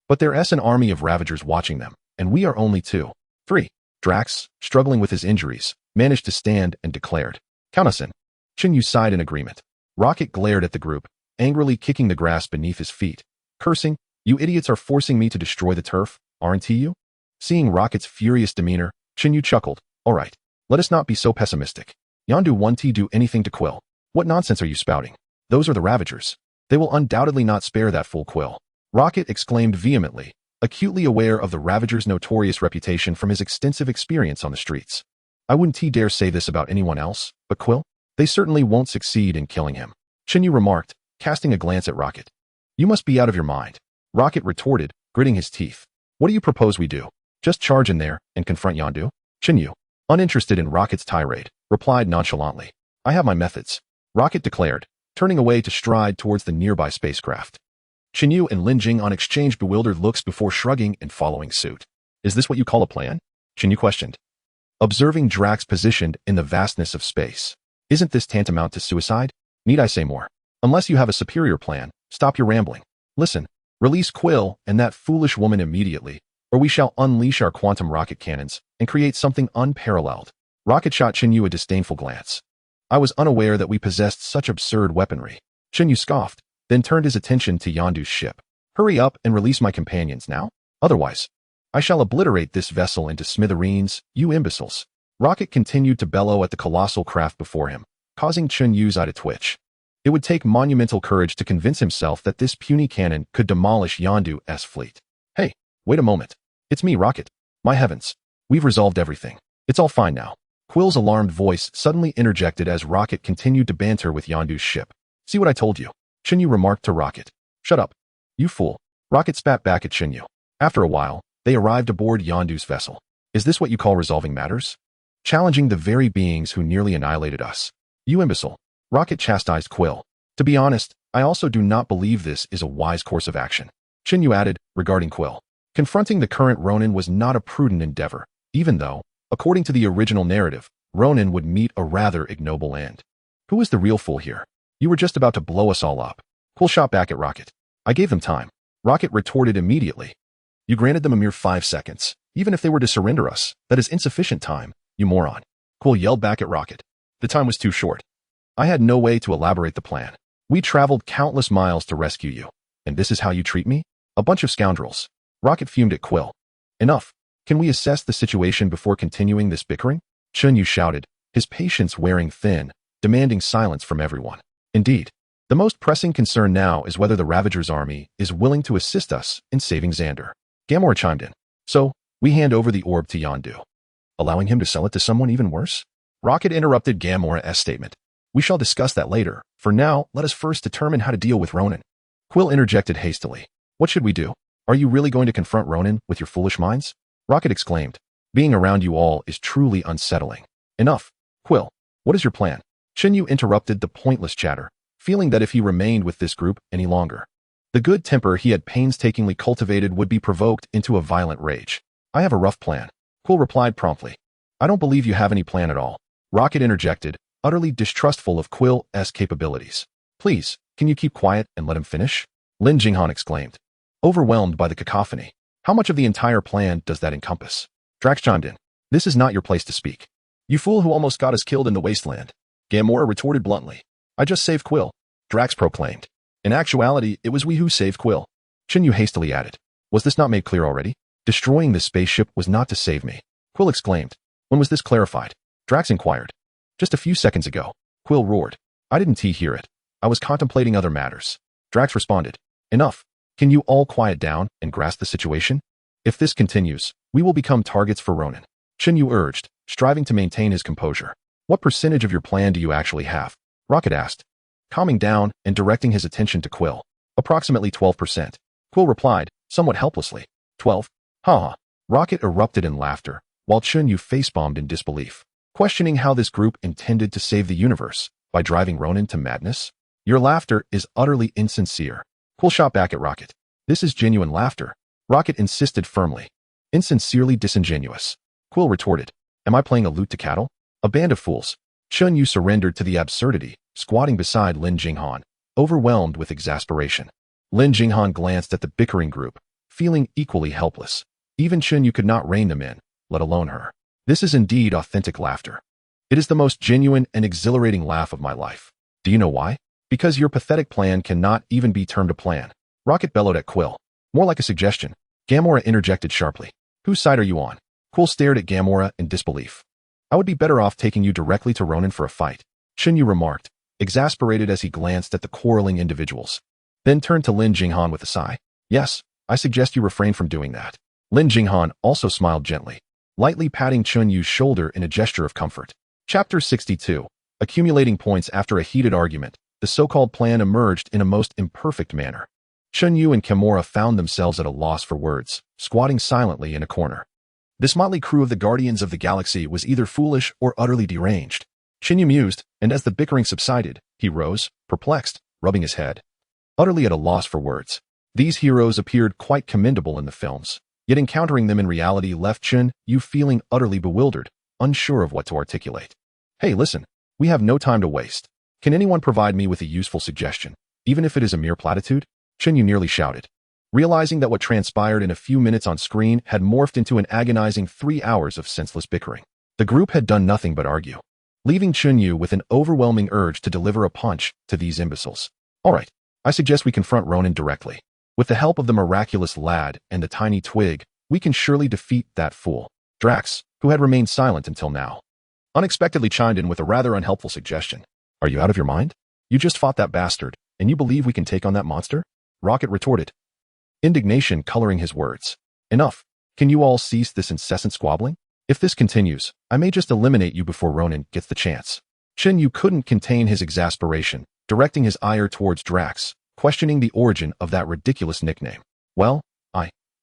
But there's an army of Ravagers watching them, and we are only 2. 3. Drax, struggling with his injuries, managed to stand and declared, "Count us in." Chen Yu sighed in agreement. Rocket glared at the group, angrily kicking the grass beneath his feet, cursing, "You idiots are forcing me to destroy the turf, aren't you?" Seeing Rocket's furious demeanor, Chen Yu chuckled. "All right, let us not be so pessimistic. Yondu won't do anything to Quill. What nonsense are you spouting? Those are the Ravagers. They will undoubtedly not spare that fool Quill." Rocket exclaimed vehemently, acutely aware of the Ravager's notorious reputation from his extensive experience on the streets. "I wouldn't dare say this about anyone else, but Quill? They certainly won't succeed in killing him," Chen Yu remarked, casting a glance at Rocket. "You must be out of your mind." Rocket retorted, gritting his teeth. "What do you propose we do? Just charge in there and confront Yondu?" Chen Yu, uninterested in Rocket's tirade, replied nonchalantly. "I have my methods," Rocket declared, turning away to stride towards the nearby spacecraft. Chen Yu and Lin Jinghan exchanged bewildered looks before shrugging and following suit. "Is this what you call a plan?" Chen Yu questioned, observing Drax positioned in the vastness of space. "Isn't this tantamount to suicide? Need I say more? Unless you have a superior plan, stop your rambling. Listen, release Quill and that foolish woman immediately, or we shall unleash our quantum rocket cannons and create something unparalleled." Rocket shot Chen Yu a disdainful glance. "I was unaware that we possessed such absurd weaponry." Chen Yu scoffed, then turned his attention to Yondu's ship. "Hurry up and release my companions now. Otherwise, I shall obliterate this vessel into smithereens, you imbeciles." Rocket continued to bellow at the colossal craft before him, causing Chen Yu's eye to twitch. It would take monumental courage to convince himself that this puny cannon could demolish Yondu's fleet. "Hey, wait a moment. It's me, Rocket. My heavens. We've resolved everything. It's all fine now." Quill's alarmed voice suddenly interjected as Rocket continued to banter with Yondu's ship. "See what I told you?" Chen Yu remarked to Rocket. "Shut up, you fool." Rocket spat back at Chen Yu. After a while, they arrived aboard Yondu's vessel. "Is this what you call resolving matters? Challenging the very beings who nearly annihilated us? You imbecile." Rocket chastised Quill. "To be honest, I also do not believe this is a wise course of action." Chen Yu added, regarding Quill. Confronting the current Ronin was not a prudent endeavor, even though, according to the original narrative, Ronin would meet a rather ignoble end. "Who is the real fool here? You were just about to blow us all up." Quill shot back at Rocket. "I gave them time." Rocket retorted immediately. "You granted them a mere 5 seconds. Even if they were to surrender us, that is insufficient time, you moron." Quill yelled back at Rocket. "The time was too short. I had no way to elaborate the plan. We traveled countless miles to rescue you, and this is how you treat me? A bunch of scoundrels." Rocket fumed at Quill. "Enough. Can we assess the situation before continuing this bickering?" Chen Yu shouted, his patience wearing thin, demanding silence from everyone. "Indeed, the most pressing concern now is whether the Ravager's army is willing to assist us in saving Xander." Gamora chimed in. "So, we hand over the orb to Yondu, allowing him to sell it to someone even worse?" Rocket interrupted Gamora's statement. "We shall discuss that later. For now, let us first determine how to deal with Ronin." Quill interjected hastily. "What should we do? Are you really going to confront Ronin with your foolish minds?" Rocket exclaimed. "Being around you all is truly unsettling." "Enough. Quill, what is your plan?" Chen Yu interrupted the pointless chatter, feeling that if he remained with this group any longer, the good temper he had painstakingly cultivated would be provoked into a violent rage. I have a rough plan, Quill replied promptly. I don't believe you have any plan at all, Rocket interjected, utterly distrustful of Quill's capabilities. Please, can you keep quiet and let him finish? Lin Jinghan exclaimed, overwhelmed by the cacophony. How much of the entire plan does that encompass? Drax chimed in. This is not your place to speak. You fool who almost got us killed in the wasteland. Gamora retorted bluntly. I just saved Quill, Drax proclaimed. In actuality, it was we who saved Quill. Chen Yu hastily added. Was this not made clear already? Destroying this spaceship was not to save me, Quill exclaimed. When was this clarified? Drax inquired. Just a few seconds ago, Quill roared. I didn't hear it. I was contemplating other matters. Drax responded. Enough. Can you all quiet down and grasp the situation? If this continues, we will become targets for Ronan, Chen Yu urged, striving to maintain his composure. What percentage of your plan do you actually have? Rocket asked, calming down and directing his attention to Quill. Approximately 12%. Quill replied, somewhat helplessly. 12? Ha. Rocket erupted in laughter, while Chen Yu facebombed in disbelief, questioning how this group intended to save the universe by driving Ronan to madness. Your laughter is utterly insincere, Quill shot back at Rocket. This is genuine laughter, Rocket insisted firmly. Insincerely disingenuous, Quill retorted. Am I playing a lute to cattle? A band of fools. Chen Yu surrendered to the absurdity, squatting beside Lin Jinghan, overwhelmed with exasperation. Lin Jinghan glanced at the bickering group, feeling equally helpless. Even Chen Yu could not rein them in, let alone her. This is indeed authentic laughter. It is the most genuine and exhilarating laugh of my life. Do you know why? Because your pathetic plan cannot even be termed a plan, Rocket bellowed at Quill. More like a suggestion, Gamora interjected sharply. Whose side are you on? Quill stared at Gamora in disbelief. I would be better off taking you directly to Ronan for a fight, Chen Yu remarked, exasperated as he glanced at the quarreling individuals. Then turned to Lin Jinghan with a sigh. Yes, I suggest you refrain from doing that. Lin Jinghan also smiled gently, lightly patting Chen Yu's shoulder in a gesture of comfort. Chapter 62. Accumulating points after a heated argument, the so-called plan emerged in a most imperfect manner. Chen Yu and Gamora found themselves at a loss for words, squatting silently in a corner. This motley crew of the Guardians of the Galaxy was either foolish or utterly deranged. Chen Yu mused, and as the bickering subsided, he rose, perplexed, rubbing his head. Utterly at a loss for words. These heroes appeared quite commendable in the films, yet encountering them in reality left Chen Yu feeling utterly bewildered, unsure of what to articulate. Hey, listen, we have no time to waste. Can anyone provide me with a useful suggestion, even if it is a mere platitude? Chen Yu nearly shouted, realizing that what transpired in a few minutes on screen had morphed into an agonizing 3 hours of senseless bickering. The group had done nothing but argue, leaving Chen Yu with an overwhelming urge to deliver a punch to these imbeciles. All right, I suggest we confront Ronan directly. With the help of the miraculous lad and the tiny twig, we can surely defeat that fool. Drax, who had remained silent until now, unexpectedly chimed in with a rather unhelpful suggestion. Are you out of your mind? You just fought that bastard, and you believe we can take on that monster? Rocket retorted, indignation coloring his words. Enough. Can you all cease this incessant squabbling? If this continues, I may just eliminate you before Ronan gets the chance. Chen Yu couldn't contain his exasperation, directing his ire towards Drax, questioning the origin of that ridiculous nickname. Well,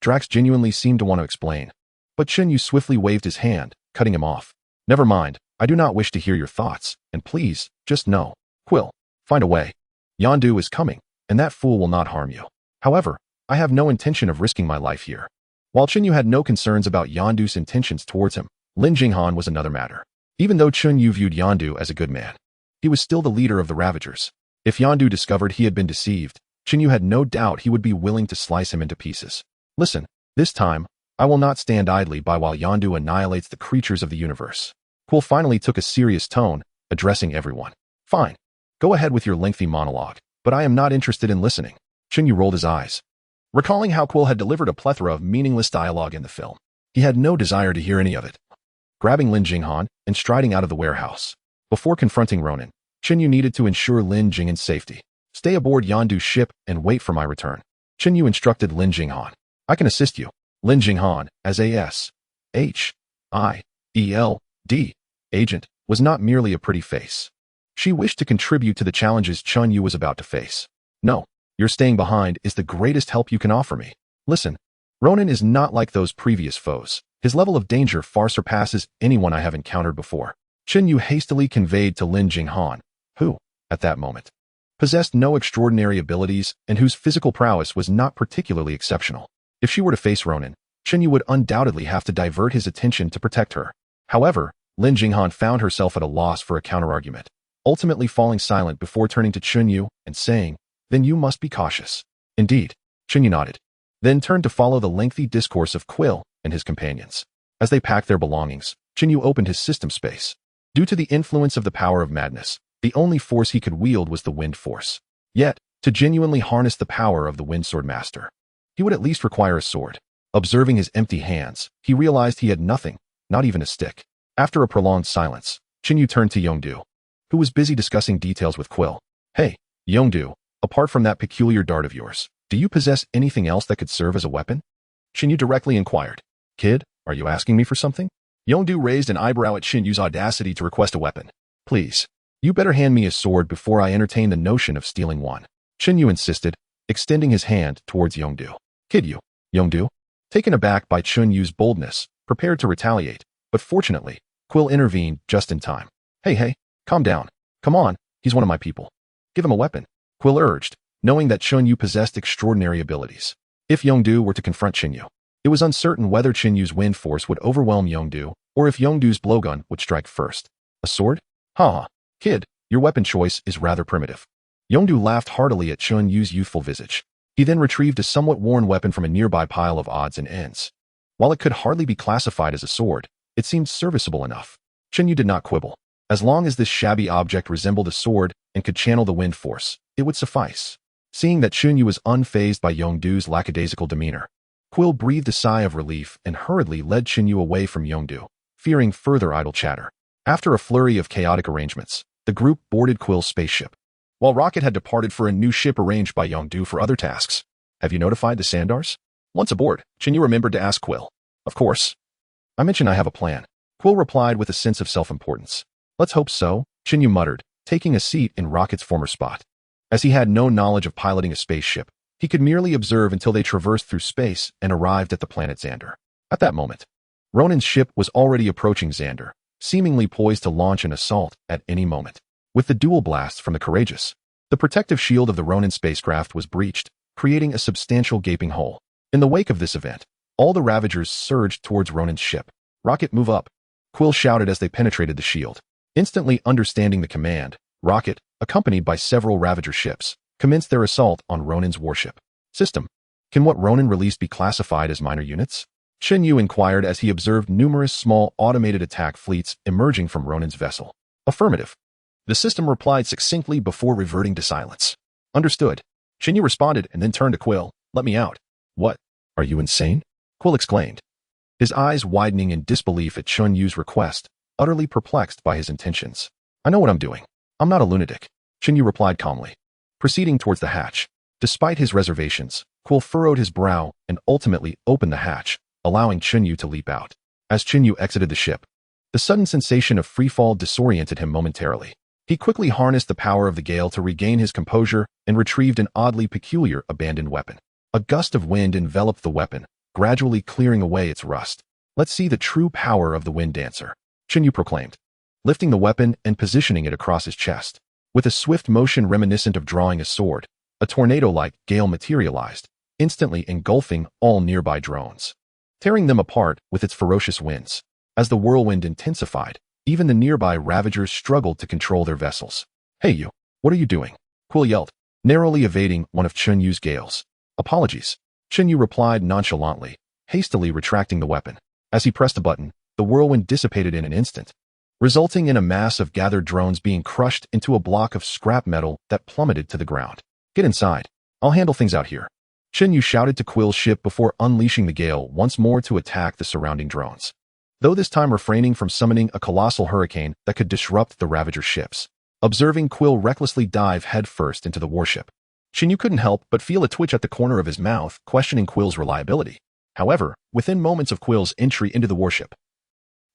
Drax genuinely seemed to want to explain, but Chen Yu swiftly waved his hand, cutting him off. Never mind, I do not wish to hear your thoughts, and please, just know, Quill, find a way. Yondu is coming, and that fool will not harm you. However, I have no intention of risking my life here. While Chen Yu had no concerns about Yondu's intentions towards him, Lin Jinghan was another matter. Even though Chen Yu viewed Yondu as a good man, he was still the leader of the Ravagers. If Yondu discovered he had been deceived, Chen Yu had no doubt he would be willing to slice him into pieces. Listen, this time, I will not stand idly by while Yondu annihilates the creatures of the universe. Quill finally took a serious tone, addressing everyone. Fine. Go ahead with your lengthy monologue, but I am not interested in listening. Chen Yu rolled his eyes, recalling how Quill had delivered a plethora of meaningless dialogue in the film. He had no desire to hear any of it. Grabbing Lin Jinghan and striding out of the warehouse. Before confronting Ronan, Chen Yu needed to ensure Lin Jinghan's safety. Stay aboard Yondu's ship and wait for my return. Chen Yu instructed Lin Jinghan. I can assist you. Lin Jinghan, as A.S.H.I.E.L.D. agent, was not merely a pretty face. She wished to contribute to the challenges Chen Yu was about to face. No, your staying behind is the greatest help you can offer me. Listen, Ronan is not like those previous foes. His level of danger far surpasses anyone I have encountered before. Chen Yu hastily conveyed to Lin Jinghan, who, at that moment, possessed no extraordinary abilities and whose physical prowess was not particularly exceptional. If she were to face Ronan, Chen Yu would undoubtedly have to divert his attention to protect her. However, Lin Jinghan found herself at a loss for a counterargument, ultimately falling silent before turning to Chen Yu and saying, "Then you must be cautious." "Indeed," Chen Yu nodded, then turned to follow the lengthy discourse of Quill and his companions. As they packed their belongings, Chen Yu opened his system space. Due to the influence of the power of madness, the only force he could wield was the wind force. Yet, to genuinely harness the power of the wind sword master, he would at least require a sword. Observing his empty hands, he realized he had nothing, not even a stick. After a prolonged silence, Chen Yu turned to Yongdu, who was busy discussing details with Quill. "Hey, Yongdu, apart from that peculiar dart of yours, do you possess anything else that could serve as a weapon?" Chen Yu directly inquired. "Kid, are you asking me for something?" Yongdu raised an eyebrow at Chen Yu's audacity to request a weapon. "Please, you better hand me a sword before I entertain the notion of stealing one," Chen Yu insisted, extending his hand towards Yongdu. "Kid you." Yongdu, taken aback by Chen Yu's boldness, prepared to retaliate, but fortunately, Quill intervened just in time. Hey, calm down. Come on, he's one of my people. Give him a weapon," Quill urged, knowing that Chen Yu possessed extraordinary abilities. If Yongdu were to confront Chen Yu, it was uncertain whether Chen Yu's wind force would overwhelm Yongdu or if Yongdu's blowgun would strike first. "A sword? Ha! Kid, your weapon choice is rather primitive." Yongdu laughed heartily at Chen Yu's youthful visage. He then retrieved a somewhat worn weapon from a nearby pile of odds and ends. While it could hardly be classified as a sword, it seemed serviceable enough. Chen Yu did not quibble. As long as this shabby object resembled a sword and could channel the wind force, it would suffice. Seeing that Chen Yu was unfazed by Yongdu's lackadaisical demeanor, Quill breathed a sigh of relief and hurriedly led Chen Yu away from Yongdu, fearing further idle chatter. After a flurry of chaotic arrangements, the group boarded Quill's spaceship. While Rocket had departed for a new ship arranged by Yongdu for other tasks. "Have you notified the Sandars?" Once aboard, Chen Yu remembered to ask Quill. "Of course. I mentioned I have a plan," Quill replied with a sense of self-importance. "Let's hope so," Chen Yu muttered, taking a seat in Rocket's former spot. As he had no knowledge of piloting a spaceship, he could merely observe until they traversed through space and arrived at the planet Xander. At that moment, Ronan's ship was already approaching Xander, seemingly poised to launch an assault at any moment. With the dual blasts from the Courageous, the protective shield of the Ronan spacecraft was breached, creating a substantial gaping hole. In the wake of this event, all the Ravagers surged towards Ronan's ship. "Rocket, move up," Quill shouted as they penetrated the shield. Instantly understanding the command, Rocket, accompanied by several Ravager ships, commenced their assault on Ronan's warship. "System, can what Ronan released be classified as minor units?" Chen Yu inquired as he observed numerous small automated attack fleets emerging from Ronan's vessel. "Affirmative," the system replied succinctly before reverting to silence. "Understood," Chen Yu responded and then turned to Quill. "Let me out." "What? Are you insane?" Quill exclaimed, his eyes widening in disbelief at Chen Yu's request, utterly perplexed by his intentions. "I know what I'm doing. I'm not a lunatic," Chen Yu replied calmly, proceeding towards the hatch. Despite his reservations, Quill furrowed his brow and ultimately opened the hatch, allowing Chen Yu to leap out. As Chen Yu exited the ship, the sudden sensation of freefall disoriented him momentarily. He quickly harnessed the power of the gale to regain his composure and retrieved an oddly peculiar abandoned weapon. A gust of wind enveloped the weapon, gradually clearing away its rust. "Let's see the true power of the Wind Dancer," Chen Yu proclaimed, lifting the weapon and positioning it across his chest. With a swift motion reminiscent of drawing a sword, a tornado-like gale materialized, instantly engulfing all nearby drones, tearing them apart with its ferocious winds. As the whirlwind intensified, even the nearby Ravagers struggled to control their vessels. "Hey you, what are you doing?" Quill yelled, narrowly evading one of Chen Yu's gales. "Apologies," Chen Yu replied nonchalantly, hastily retracting the weapon. As he pressed a button, the whirlwind dissipated in an instant, resulting in a mass of gathered drones being crushed into a block of scrap metal that plummeted to the ground. "Get inside. I'll handle things out here," Chen Yu shouted to Quill's ship before unleashing the gale once more to attack the surrounding drones, though this time refraining from summoning a colossal hurricane that could disrupt the Ravager ships. Observing Quill recklessly dive headfirst into the warship, Chen Yu couldn't help but feel a twitch at the corner of his mouth, questioning Quill's reliability. However, within moments of Quill's entry into the warship,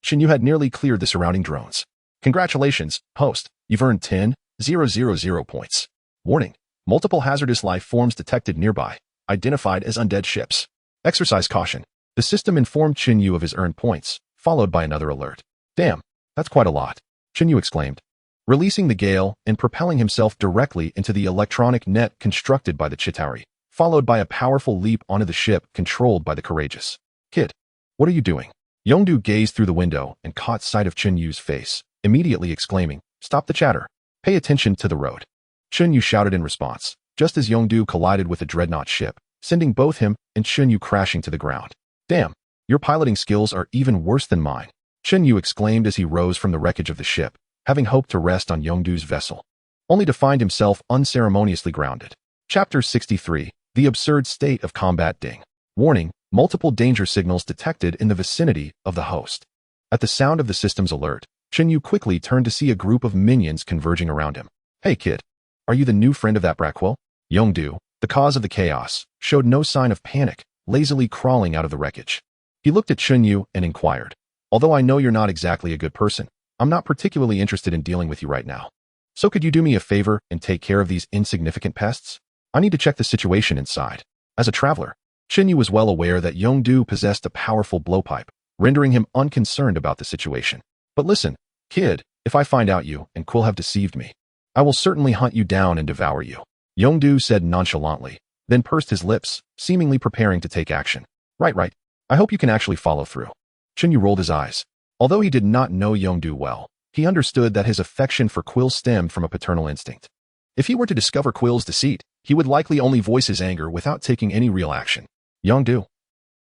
Chen Yu had nearly cleared the surrounding drones. "Congratulations, host. You've earned 10,000 points. Warning: multiple hazardous life forms detected nearby, identified as undead ships. Exercise caution." The system informed Chen Yu of his earned points, followed by another alert. "Damn, that's quite a lot." Chen Yu exclaimed, releasing the gale and propelling himself directly into the electronic net constructed by the Chitauri, followed by a powerful leap onto the ship controlled by the courageous. Kid, what are you doing? Yongdu gazed through the window and caught sight of Chen Yu's face, immediately exclaiming, stop the chatter. Pay attention to the road. Chen Yu shouted in response, just as Yongdu collided with the dreadnought ship, sending both him and Chen Yu crashing to the ground. Damn, your piloting skills are even worse than mine, Chen Yu exclaimed as he rose from the wreckage of the ship, having hoped to rest on Yongdu's vessel, only to find himself unceremoniously grounded. Chapter 63, The Absurd State of Combat Ding. Warning, multiple danger signals detected in the vicinity of the host. At the sound of the system's alert, Chen Yu quickly turned to see a group of minions converging around him. Hey kid, are you the new friend of that Braquil? Yongdu, the cause of the chaos, showed no sign of panic, lazily crawling out of the wreckage. He looked at Chen Yu and inquired, although I know you're not exactly a good person, I'm not particularly interested in dealing with you right now. So could you do me a favor and take care of these insignificant pests? I need to check the situation inside. As a traveler, Chen Yu was well aware that Yongdu possessed a powerful blowpipe, rendering him unconcerned about the situation. But listen, kid, if I find out you and Quill have deceived me, I will certainly hunt you down and devour you, Yongdu said nonchalantly, then pursed his lips, seemingly preparing to take action. Right. I hope you can actually follow through. Chen Yu rolled his eyes. Although he did not know Yongdu well, he understood that his affection for Quill stemmed from a paternal instinct. If he were to discover Quill's deceit, he would likely only voice his anger without taking any real action. Yongdu,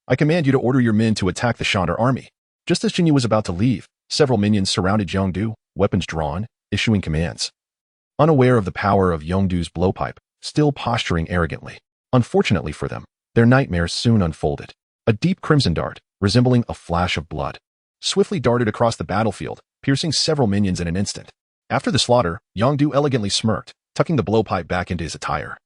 I command you to order your men to attack the Chandar army. Just as Chen Yu was about to leave, several minions surrounded Yongdu, weapons drawn, issuing commands. Unaware of the power of Yongdu's blowpipe, still posturing arrogantly. Unfortunately for them, their nightmares soon unfolded. A deep crimson dart, resembling a flash of blood, swiftly darted across the battlefield, piercing several minions in an instant. After the slaughter, Yongdu elegantly smirked, tucking the blowpipe back into his attire,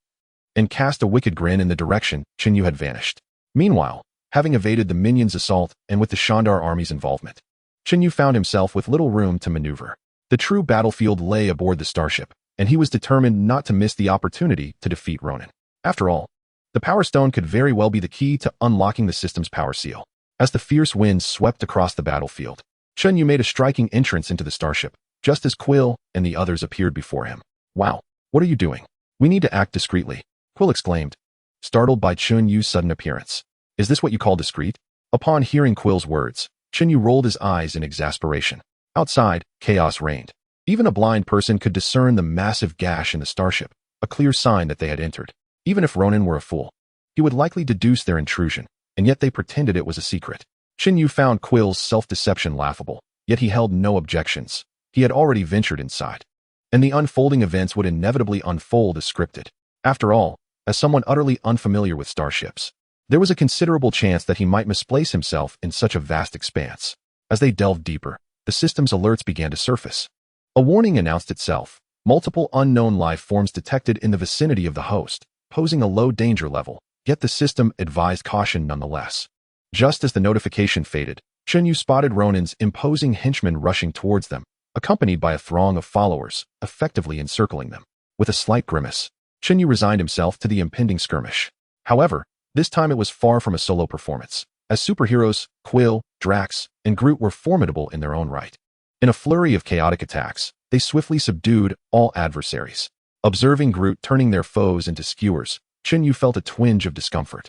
and cast a wicked grin in the direction Chen Yu had vanished. Meanwhile, having evaded the minions' assault and with the Chandar army's involvement, Chen Yu found himself with little room to maneuver. The true battlefield lay aboard the starship, and he was determined not to miss the opportunity to defeat Ronin. After all, the Power Stone could very well be the key to unlocking the system's power seal. As the fierce winds swept across the battlefield, Chen Yu made a striking entrance into the starship, just as Quill and the others appeared before him. Wow, what are you doing? We need to act discreetly, Quill exclaimed, startled by Chen Yu's sudden appearance. Is this what you call discreet? Upon hearing Quill's words, Chen Yu rolled his eyes in exasperation. Outside, chaos reigned. Even a blind person could discern the massive gash in the starship, a clear sign that they had entered. Even if Ronin were a fool, he would likely deduce their intrusion, and yet they pretended it was a secret. Chen Yu found Quill's self-deception laughable, yet he held no objections. He had already ventured inside, and the unfolding events would inevitably unfold as scripted. After all, as someone utterly unfamiliar with starships, there was a considerable chance that he might misplace himself in such a vast expanse. As they delved deeper, the system's alerts began to surface. A warning announced itself. Multiple unknown life forms detected in the vicinity of the host, posing a low danger level, yet the system advised caution nonetheless. Just as the notification faded, Chen Yu spotted Ronin's imposing henchmen rushing towards them, accompanied by a throng of followers, effectively encircling them. With a slight grimace, Chen Yu resigned himself to the impending skirmish. However, this time it was far from a solo performance, as superheroes, Quill, Drax, and Groot were formidable in their own right. In a flurry of chaotic attacks, they swiftly subdued all adversaries. Observing Groot turning their foes into skewers, Chen Yu felt a twinge of discomfort.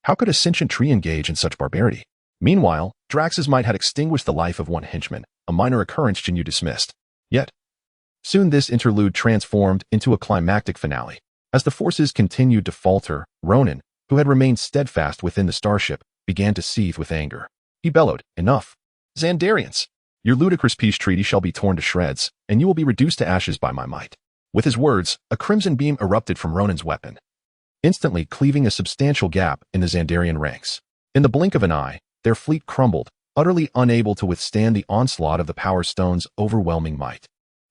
How could a sentient tree engage in such barbarity? Meanwhile, Drax's might had extinguished the life of one henchman, a minor occurrence Chen Yu dismissed. Yet, soon this interlude transformed into a climactic finale. As the forces continued to falter, Ronin, who had remained steadfast within the starship, began to seethe with anger. He bellowed, "Enough! Xandarians! Your ludicrous peace treaty shall be torn to shreds, and you will be reduced to ashes by my might." With his words, a crimson beam erupted from Ronin's weapon, instantly cleaving a substantial gap in the Xandarian ranks. In the blink of an eye, their fleet crumbled, utterly unable to withstand the onslaught of the Power Stone's overwhelming might.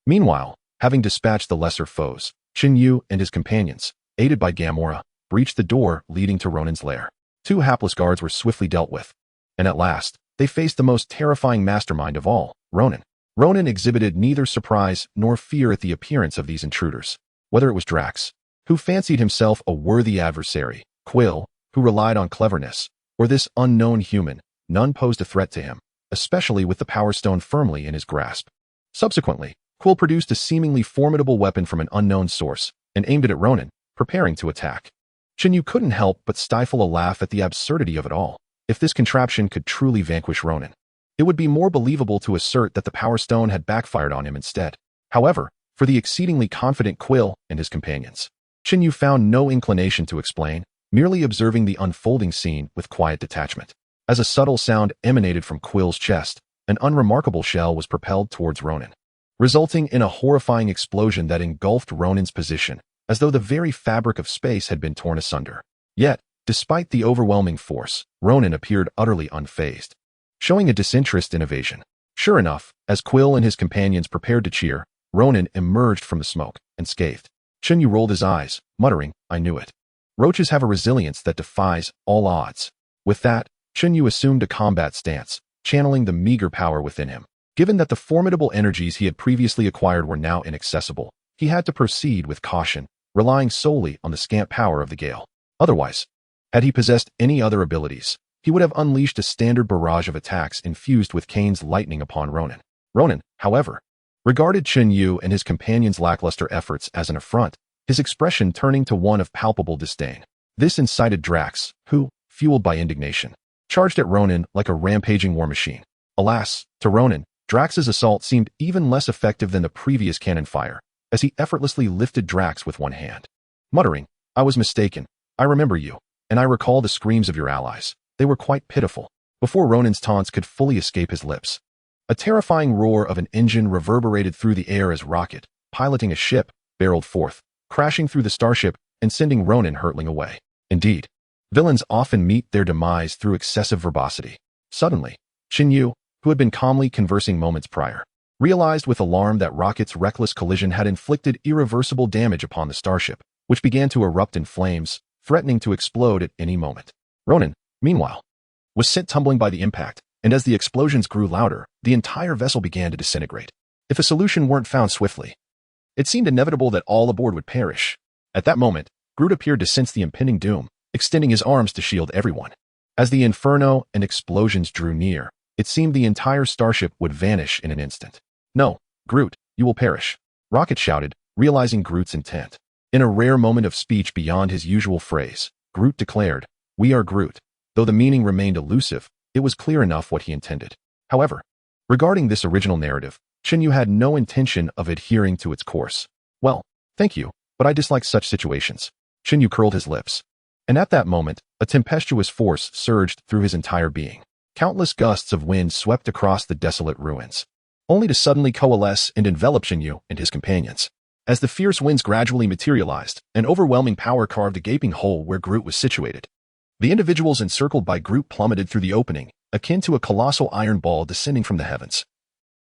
Meanwhile, having dispatched the lesser foes, Chen Yu and his companions, aided by Gamora, breached the door leading to Ronin's lair. 2 hapless guards were swiftly dealt with, and at last, they faced the most terrifying mastermind of all, Ronin. Ronin exhibited neither surprise nor fear at the appearance of these intruders. Whether it was Drax, who fancied himself a worthy adversary, Quill, who relied on cleverness, or this unknown human, none posed a threat to him, especially with the Power Stone firmly in his grasp. Subsequently, Quill produced a seemingly formidable weapon from an unknown source and aimed it at Ronan, preparing to attack. Chen Yu couldn't help but stifle a laugh at the absurdity of it all. If this contraption could truly vanquish Ronan, it would be more believable to assert that the Power Stone had backfired on him instead. However, for the exceedingly confident Quill and his companions, Chen Yu found no inclination to explain, merely observing the unfolding scene with quiet detachment. As a subtle sound emanated from Quill's chest, an unremarkable shell was propelled towards Ronan, resulting in a horrifying explosion that engulfed Ronan's position, as though the very fabric of space had been torn asunder. Yet, despite the overwhelming force, Ronan appeared utterly unfazed, showing a disinterest in evasion. Sure enough, as Quill and his companions prepared to cheer, Ronan emerged from the smoke, unscathed. Chen Yu rolled his eyes, muttering, "I knew it. Roaches have a resilience that defies all odds." With that, Chen Yu assumed a combat stance, channeling the meager power within him. Given that the formidable energies he had previously acquired were now inaccessible, he had to proceed with caution, relying solely on the scant power of the gale. Otherwise, had he possessed any other abilities, he would have unleashed a standard barrage of attacks infused with Kane's lightning upon Ronan. Ronan, however, regarded Chen Yu and his companions' lackluster efforts as an affront, his expression turning to one of palpable disdain. This incited Drax, who, fueled by indignation, charged at Ronan like a rampaging war machine. Alas, to Ronan, Drax's assault seemed even less effective than the previous cannon fire, as he effortlessly lifted Drax with one hand. Muttering, "I was mistaken. I remember you, and I recall the screams of your allies. They were quite pitiful." Before Ronan's taunts could fully escape his lips, a terrifying roar of an engine reverberated through the air as Rocket, piloting a ship, barreled forth, crashing through the starship and sending Ronan hurtling away. Indeed, villains often meet their demise through excessive verbosity. Suddenly, Chen Yu, who had been calmly conversing moments prior, realized with alarm that Rocket's reckless collision had inflicted irreversible damage upon the starship, which began to erupt in flames, threatening to explode at any moment. Ronan, meanwhile, was sent tumbling by the impact, and as the explosions grew louder, the entire vessel began to disintegrate. If a solution weren't found swiftly, it seemed inevitable that all aboard would perish. At that moment, Groot appeared to sense the impending doom, extending his arms to shield everyone. As the inferno and explosions drew near, it seemed the entire starship would vanish in an instant. "No, Groot, you will perish," Rocket shouted, realizing Groot's intent. In a rare moment of speech beyond his usual phrase, Groot declared, "We are Groot." Though the meaning remained elusive, it was clear enough what he intended. However, regarding this original narrative, Chen Yu had no intention of adhering to its course. "Well, thank you, but I dislike such situations." Chen Yu curled his lips. And at that moment, a tempestuous force surged through his entire being. Countless gusts of wind swept across the desolate ruins, only to suddenly coalesce and envelop Chen Yu and his companions. As the fierce winds gradually materialized, an overwhelming power carved a gaping hole where Groot was situated. The individuals encircled by Groot plummeted through the opening, akin to a colossal iron ball descending from the heavens,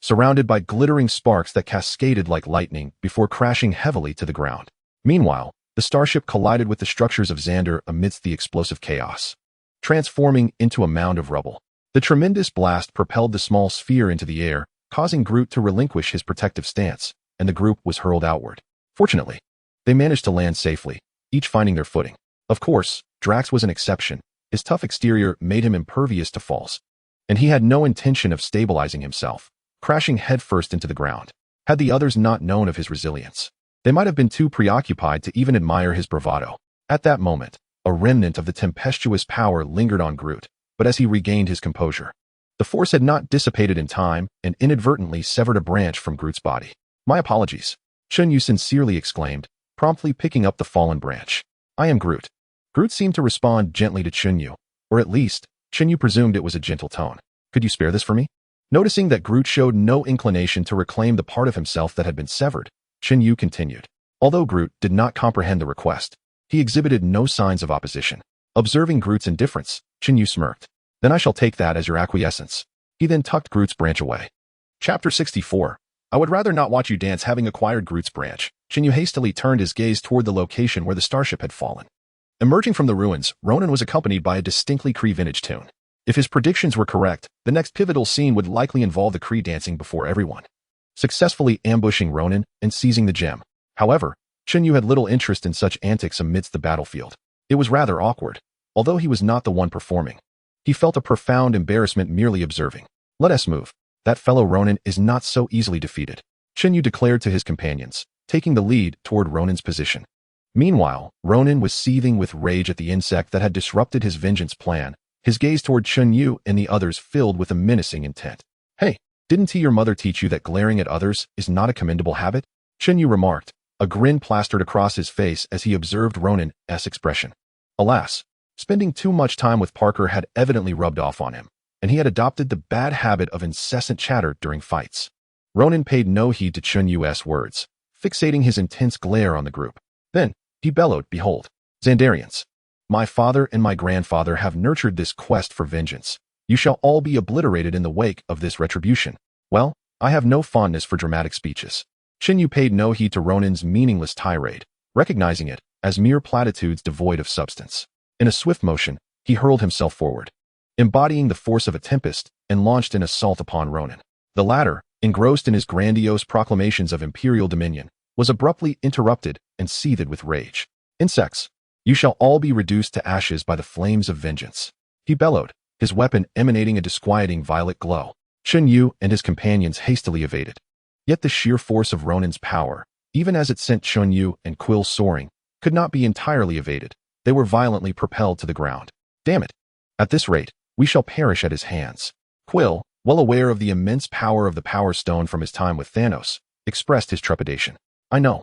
surrounded by glittering sparks that cascaded like lightning before crashing heavily to the ground. Meanwhile, the starship collided with the structures of Xander amidst the explosive chaos, transforming into a mound of rubble. The tremendous blast propelled the small sphere into the air, causing Groot to relinquish his protective stance, and the group was hurled outward. Fortunately, they managed to land safely, each finding their footing. Of course, Drax was an exception. His tough exterior made him impervious to falls, and he had no intention of stabilizing himself, crashing headfirst into the ground. Had the others not known of his resilience, they might have been too preoccupied to even admire his bravado. At that moment, a remnant of the tempestuous power lingered on Groot, but as he regained his composure, the force had not dissipated in time and inadvertently severed a branch from Groot's body. "My apologies," Chen Yu sincerely exclaimed, promptly picking up the fallen branch. "I am Groot." Groot seemed to respond gently to Chen Yu, or at least, Chen Yu presumed it was a gentle tone. "Could you spare this for me?" Noticing that Groot showed no inclination to reclaim the part of himself that had been severed, Chen Yu continued. Although Groot did not comprehend the request, he exhibited no signs of opposition. Observing Groot's indifference, Chen Yu smirked. "Then I shall take that as your acquiescence." He then tucked Groot's branch away. Chapter 64. "I would rather not watch you dance having acquired Groot's branch." Chen Yu hastily turned his gaze toward the location where the starship had fallen. Emerging from the ruins, Ronan was accompanied by a distinctly Kree vintage tune. If his predictions were correct, the next pivotal scene would likely involve the Kree dancing before everyone, successfully ambushing Ronan and seizing the gem. However, Chen Yu had little interest in such antics amidst the battlefield. It was rather awkward, although he was not the one performing. He felt a profound embarrassment merely observing. "Let us move." That fellow Ronin is not so easily defeated, Chen Yu declared to his companions, taking the lead toward Ronin's position. Meanwhile, Ronin was seething with rage at the insect that had disrupted his vengeance plan, his gaze toward Chen Yu and the others filled with a menacing intent. Hey, didn't your mother teach you that glaring at others is not a commendable habit? Chen Yu remarked, a grin plastered across his face as he observed Ronin's expression. Alas, spending too much time with Parker had evidently rubbed off on him, and he had adopted the bad habit of incessant chatter during fights. Ronin paid no heed to Chen Yu's words, fixating his intense glare on the group. Then, he bellowed, behold, Xandarians, my father and my grandfather have nurtured this quest for vengeance. You shall all be obliterated in the wake of this retribution. Well, I have no fondness for dramatic speeches. Chen Yu paid no heed to Ronin's meaningless tirade, recognizing it as mere platitudes devoid of substance. In a swift motion, he hurled himself forward, embodying the force of a tempest, and launched an assault upon Ronin. The latter, engrossed in his grandiose proclamations of imperial dominion, was abruptly interrupted and seethed with rage. Insects, you shall all be reduced to ashes by the flames of vengeance. He bellowed, his weapon emanating a disquieting violet glow. Chen Yu and his companions hastily evaded. Yet the sheer force of Ronin's power, even as it sent Chen Yu and Quill soaring, could not be entirely evaded. They were violently propelled to the ground. Damn it! At this rate, we shall perish at his hands. Quill, well aware of the immense power of the Power Stone from his time with Thanos, expressed his trepidation. I know.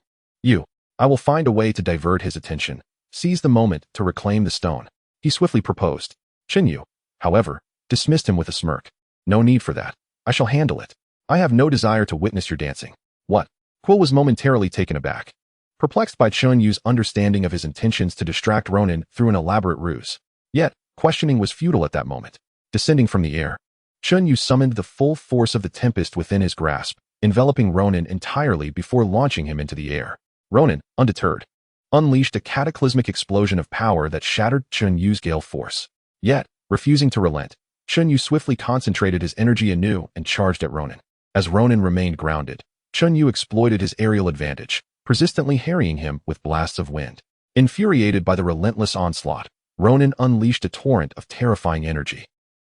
I will find a way to divert his attention. Seize the moment to reclaim the stone, he swiftly proposed. Chen Yu, however, dismissed him with a smirk. No need for that. I shall handle it. I have no desire to witness your dancing. What? Quill was momentarily taken aback, perplexed by Chen Yu's understanding of his intentions to distract Ronin through an elaborate ruse. Yet, questioning was futile at that moment. Descending from the air, Chen Yu summoned the full force of the tempest within his grasp, enveloping Ronin entirely before launching him into the air. Ronin, undeterred, unleashed a cataclysmic explosion of power that shattered Chen Yu's gale force. Yet, refusing to relent, Chen Yu swiftly concentrated his energy anew and charged at Ronin. As Ronin remained grounded, Chen Yu exploited his aerial advantage, persistently harrying him with blasts of wind. Infuriated by the relentless onslaught, Ronin unleashed a torrent of terrifying energy,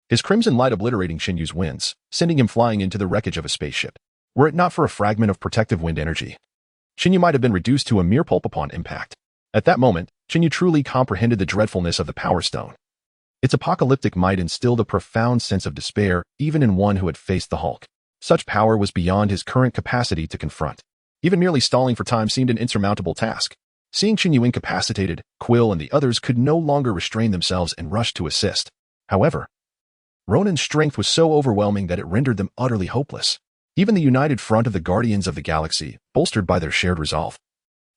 his crimson light obliterating Chen Yu's winds, sending him flying into the wreckage of a spaceship. Were it not for a fragment of protective wind energy, Chen Yu might have been reduced to a mere pulp upon impact. At that moment, Chen Yu truly comprehended the dreadfulness of the Power Stone. Its apocalyptic might instilled a profound sense of despair even in one who had faced the Hulk. Such power was beyond his current capacity to confront. Even merely stalling for time seemed an insurmountable task. Seeing Chen Yu incapacitated, Quill and the others could no longer restrain themselves and rushed to assist. However, Ronin's strength was so overwhelming that it rendered them utterly hopeless. Even the united front of the Guardians of the Galaxy, bolstered by their shared resolve,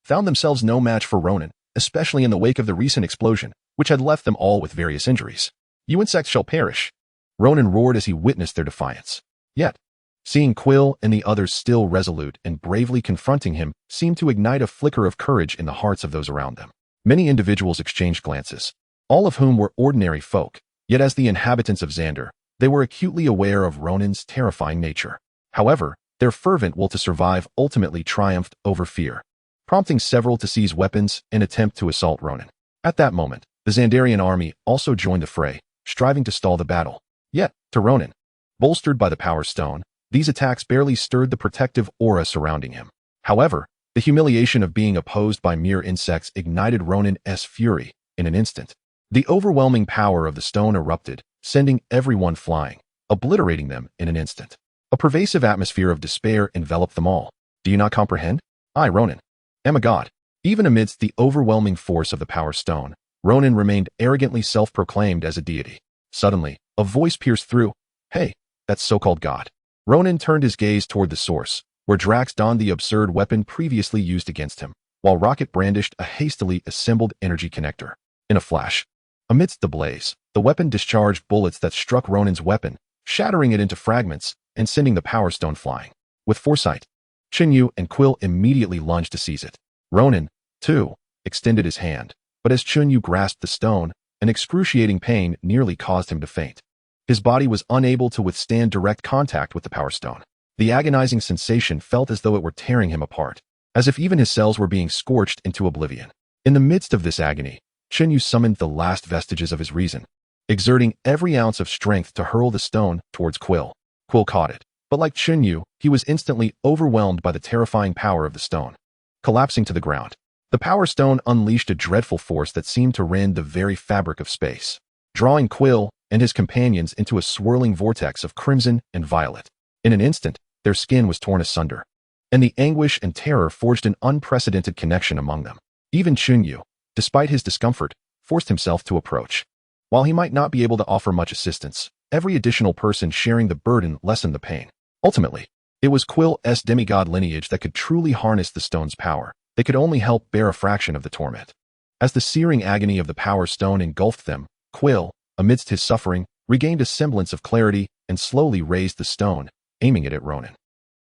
found themselves no match for Ronin, especially in the wake of the recent explosion, which had left them all with various injuries. You insects shall perish, Ronin roared as he witnessed their defiance. Yet, seeing Quill and the others still resolute and bravely confronting him seemed to ignite a flicker of courage in the hearts of those around them. Many individuals exchanged glances, all of whom were ordinary folk, yet as the inhabitants of Xandar, they were acutely aware of Ronin's terrifying nature. However, their fervent will to survive ultimately triumphed over fear, prompting several to seize weapons and attempt to assault Ronin. At that moment, the Xandarian army also joined the fray, striving to stall the battle. Yet, to Ronin, bolstered by the Power Stone, these attacks barely stirred the protective aura surrounding him. However, the humiliation of being opposed by mere insects ignited Ronin's fury in an instant. The overwhelming power of the stone erupted, sending everyone flying, obliterating them in an instant. A pervasive atmosphere of despair enveloped them all. Do you not comprehend? I, Ronin, am a god. Even amidst the overwhelming force of the Power Stone, Ronin remained arrogantly self-proclaimed as a deity. Suddenly, a voice pierced through. Hey, that so-called god. Ronin turned his gaze toward the source, where Drax donned the absurd weapon previously used against him, while Rocket brandished a hastily assembled energy connector. In a flash, amidst the blaze, the weapon discharged bullets that struck Ronin's weapon, shattering it into fragments and sending the Power Stone flying. With foresight, Chen Yu and Quill immediately lunged to seize it. Ronin, too, extended his hand, but as Chen Yu grasped the stone, an excruciating pain nearly caused him to faint. His body was unable to withstand direct contact with the Power Stone. The agonizing sensation felt as though it were tearing him apart, as if even his cells were being scorched into oblivion. In the midst of this agony, Chen Yu summoned the last vestiges of his reason, exerting every ounce of strength to hurl the stone towards Quill. Quill caught it, But like Chen Yu, he was instantly overwhelmed by the terrifying power of the stone. Collapsing to the ground, the Power Stone unleashed a dreadful force that seemed to rend the very fabric of space, drawing Quill and his companions into a swirling vortex of crimson and violet. In an instant, their skin was torn asunder, and the anguish and terror forged an unprecedented connection among them. Even Chen Yu, despite his discomfort, forced himself to approach. While he might not be able to offer much assistance, every additional person sharing the burden lessened the pain. Ultimately, it was Quill's demigod lineage that could truly harness the stone's power. They could only help bear a fraction of the torment. As the searing agony of the Power Stone engulfed them, Quill, amidst his suffering, regained a semblance of clarity and slowly raised the stone, aiming it at Ronan.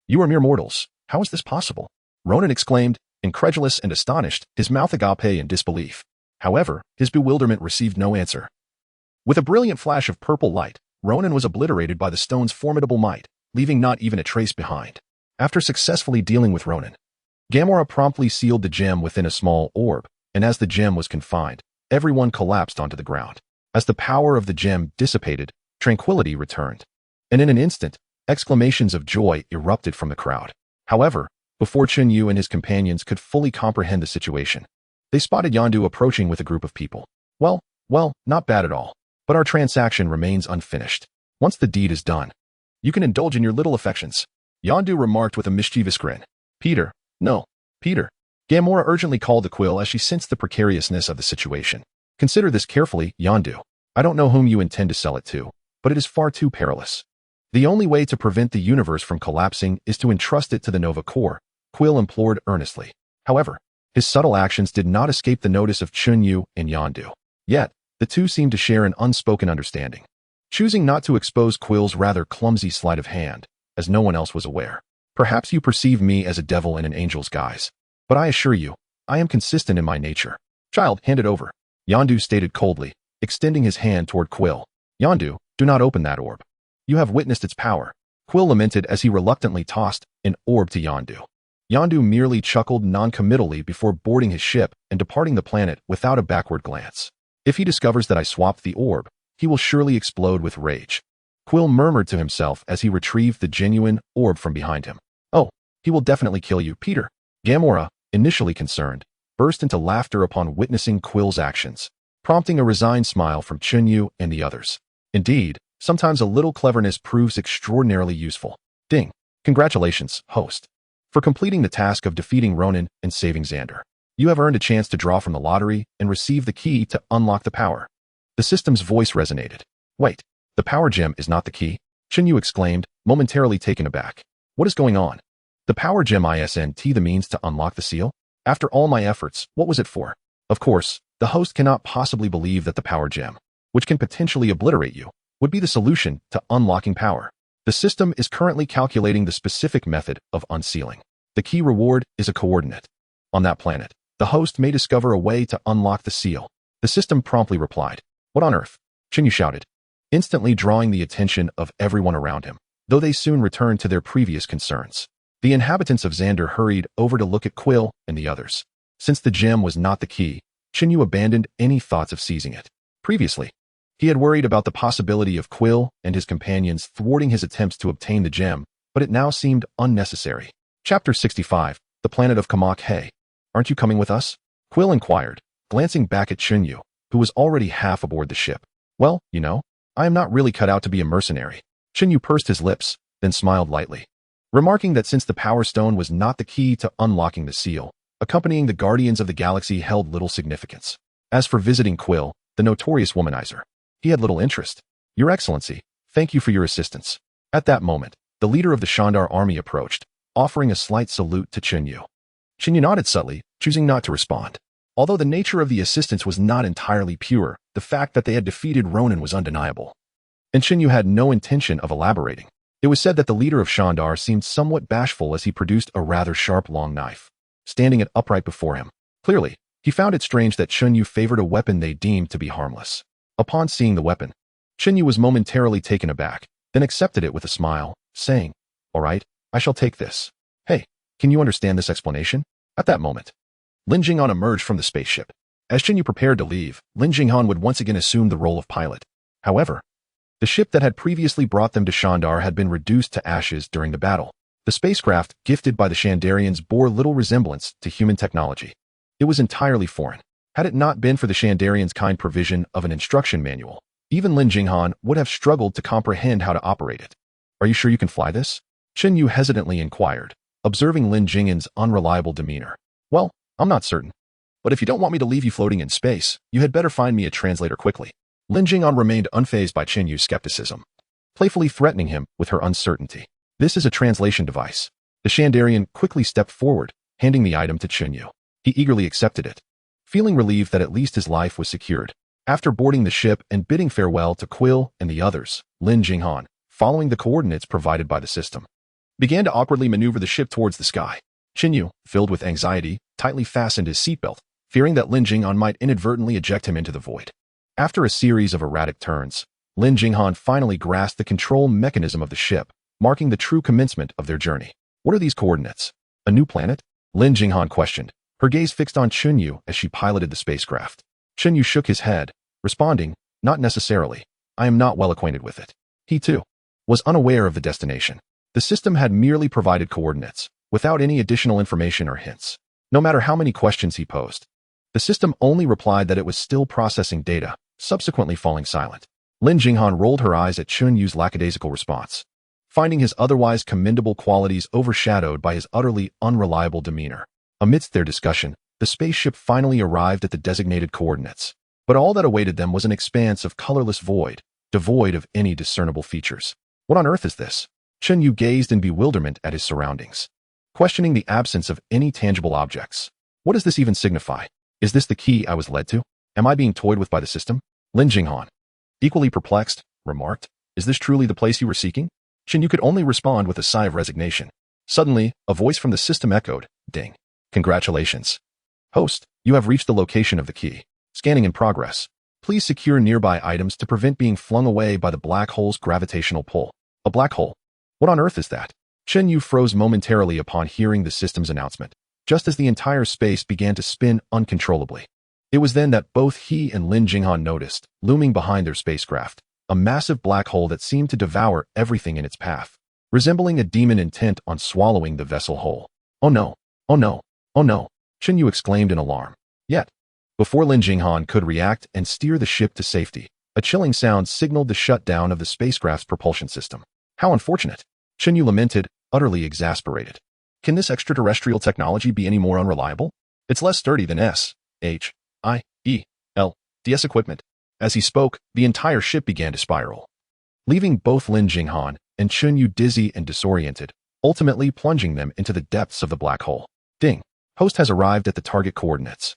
"You are mere mortals. How is this possible?" Ronan exclaimed, incredulous and astonished, his mouth agape in disbelief. However, his bewilderment received no answer. With a brilliant flash of purple light, Ronan was obliterated by the stone's formidable might, leaving not even a trace behind. After successfully dealing with Ronan, Gamora promptly sealed the gem within a small orb, and as the gem was confined, everyone collapsed onto the ground. As the power of the gem dissipated, tranquility returned, and in an instant, exclamations of joy erupted from the crowd. However, before Chen Yu and his companions could fully comprehend the situation, they spotted Yondu approaching with a group of people. Well, not bad at all. But our transaction remains unfinished. Once the deed is done, you can indulge in your little affections, Yondu remarked with a mischievous grin. Peter. No, Peter. Gamora urgently called to Quill as she sensed the precariousness of the situation. Consider this carefully, Yondu. I don't know whom you intend to sell it to, but it is far too perilous. The only way to prevent the universe from collapsing is to entrust it to the Nova Corps, Quill implored earnestly. However, his subtle actions did not escape the notice of Chen Yu and Yondu. Yet, the two seemed to share an unspoken understanding, choosing not to expose Quill's rather clumsy sleight of hand, as no one else was aware. Perhaps you perceive me as a devil in an angel's guise, but I assure you, I am consistent in my nature. Child, hand it over, Yondu stated coldly, extending his hand toward Quill. Yondu, do not open that orb. You have witnessed its power, Quill lamented as he reluctantly tossed an orb to Yondu. Yondu merely chuckled non-committally before boarding his ship and departing the planet without a backward glance. If he discovers that I swapped the orb, he will surely explode with rage, Quill murmured to himself as he retrieved the genuine orb from behind him. Oh, he will definitely kill you, Peter. Gamora, initially concerned, burst into laughter upon witnessing Quill's actions, prompting a resigned smile from Chen Yu and the others. Indeed, sometimes a little cleverness proves extraordinarily useful. Ding. Congratulations, host, for completing the task of defeating Ronan and saving Xander. You have earned a chance to draw from the lottery and receive the key to unlock the power. The system's voice resonated. Wait, the power gem is not the key? Chen Yu exclaimed, momentarily taken aback. What is going on? The power gem isn't the means to unlock the seal? After all my efforts, what was it for? Of course, the host cannot possibly believe that the power gem, which can potentially obliterate you, would be the solution to unlocking power. The system is currently calculating the specific method of unsealing. The key reward is a coordinate. On that planet, the host may discover a way to unlock the seal. The system promptly replied. What on earth? Chen Yu shouted, instantly drawing the attention of everyone around him, though they soon returned to their previous concerns. The inhabitants of Xander hurried over to look at Quill and the others. Since the gem was not the key, Chen Yu abandoned any thoughts of seizing it. Previously, he had worried about the possibility of Quill and his companions thwarting his attempts to obtain the gem, but it now seemed unnecessary. Chapter 65, The Planet of Kamak. Aren't you coming with us? Quill inquired, glancing back at Chen Yu, who was already half aboard the ship. Well, you know, I am not really cut out to be a mercenary. Chen Yu pursed his lips, then smiled lightly, remarking that since the Power Stone was not the key to unlocking the seal, accompanying the Guardians of the Galaxy held little significance. As for visiting Quill, the notorious womanizer, he had little interest. Your Excellency, thank you for your assistance. At that moment, the leader of the Shandar army approached, offering a slight salute to Chen Yu. Chen Yu nodded subtly, choosing not to respond. Although the nature of the assistance was not entirely pure, the fact that they had defeated Ronan was undeniable, and Chen Yu had no intention of elaborating. It was said that the leader of Shandar seemed somewhat bashful as he produced a rather sharp long knife, standing it upright before him. Clearly, he found it strange that Chen Yu favored a weapon they deemed to be harmless. Upon seeing the weapon, Chen Yu was momentarily taken aback, then accepted it with a smile, saying, All right, I shall take this. Hey, can you understand this explanation? At that moment, Lin Jinghan emerged from the spaceship. As Chen Yu prepared to leave, Lin Jinghan would once again assume the role of pilot. However, The ship that had previously brought them to Shandar had been reduced to ashes during the battle. The spacecraft gifted by the Shandarians bore little resemblance to human technology. It was entirely foreign. Had it not been for the Shandarians' kind provision of an instruction manual, even Lin Jinghan would have struggled to comprehend how to operate it. "Are you sure you can fly this?" Chen Yu hesitantly inquired, observing Lin Jinghan's unreliable demeanor. "Well, I'm not certain. But if you don't want me to leave you floating in space, you had better find me a translator quickly." Lin Jinghan remained unfazed by Chen Yu's skepticism, playfully threatening him with her uncertainty. "This is a translation device." The Shandarian quickly stepped forward, handing the item to Chen Yu. He eagerly accepted it, feeling relieved that at least his life was secured. After boarding the ship and bidding farewell to Quill and the others, Lin Jinghan, following the coordinates provided by the system, began to awkwardly maneuver the ship towards the sky. Chen Yu, filled with anxiety, tightly fastened his seatbelt, fearing that Lin Jinghan might inadvertently eject him into the void. After a series of erratic turns, Lin Jinghan finally grasped the control mechanism of the ship, marking the true commencement of their journey. "What are these coordinates? A new planet?" Lin Jinghan questioned, her gaze fixed on Chen Yu as she piloted the spacecraft. Chen Yu shook his head, responding, "Not necessarily. I am not well acquainted with it." He, too, was unaware of the destination. The system had merely provided coordinates, without any additional information or hints. No matter how many questions he posed, the system only replied that it was still processing data, subsequently falling silent. Lin Jinghan rolled her eyes at Chen Yu's lackadaisical response, finding his otherwise commendable qualities overshadowed by his utterly unreliable demeanor. Amidst their discussion, the spaceship finally arrived at the designated coordinates, but all that awaited them was an expanse of colorless void, devoid of any discernible features. "What on earth is this?" Chen Yu gazed in bewilderment at his surroundings, questioning the absence of any tangible objects. "What does this even signify? Is this the key I was led to? Am I being toyed with by the system?" Lin Jinghan, equally perplexed, remarked, "Is this truly the place you were seeking?" Chen Yu could only respond with a sigh of resignation. Suddenly, a voice from the system echoed, "Ding. Congratulations. Host, you have reached the location of the key. Scanning in progress. Please secure nearby items to prevent being flung away by the black hole's gravitational pull." "A black hole? What on earth is that?" Chen Yu froze momentarily upon hearing the system's announcement, just as the entire space began to spin uncontrollably. It was then that both he and Lin Jinghan noticed, looming behind their spacecraft, a massive black hole that seemed to devour everything in its path, resembling a demon intent on swallowing the vessel whole. "Oh no! Oh no! Oh no!" Chen Yu exclaimed in alarm. Yet, before Lin Jinghan could react and steer the ship to safety, a chilling sound signaled the shutdown of the spacecraft's propulsion system. "How unfortunate!" Chen Yu lamented, utterly exasperated. "Can this extraterrestrial technology be any more unreliable? It's less sturdy than S-H-I-E-L-D-S equipment." As he spoke, the entire ship began to spiral, leaving both Lin Jinghan and Chen Yu dizzy and disoriented, ultimately plunging them into the depths of the black hole. "Ding. Host has arrived at the target coordinates."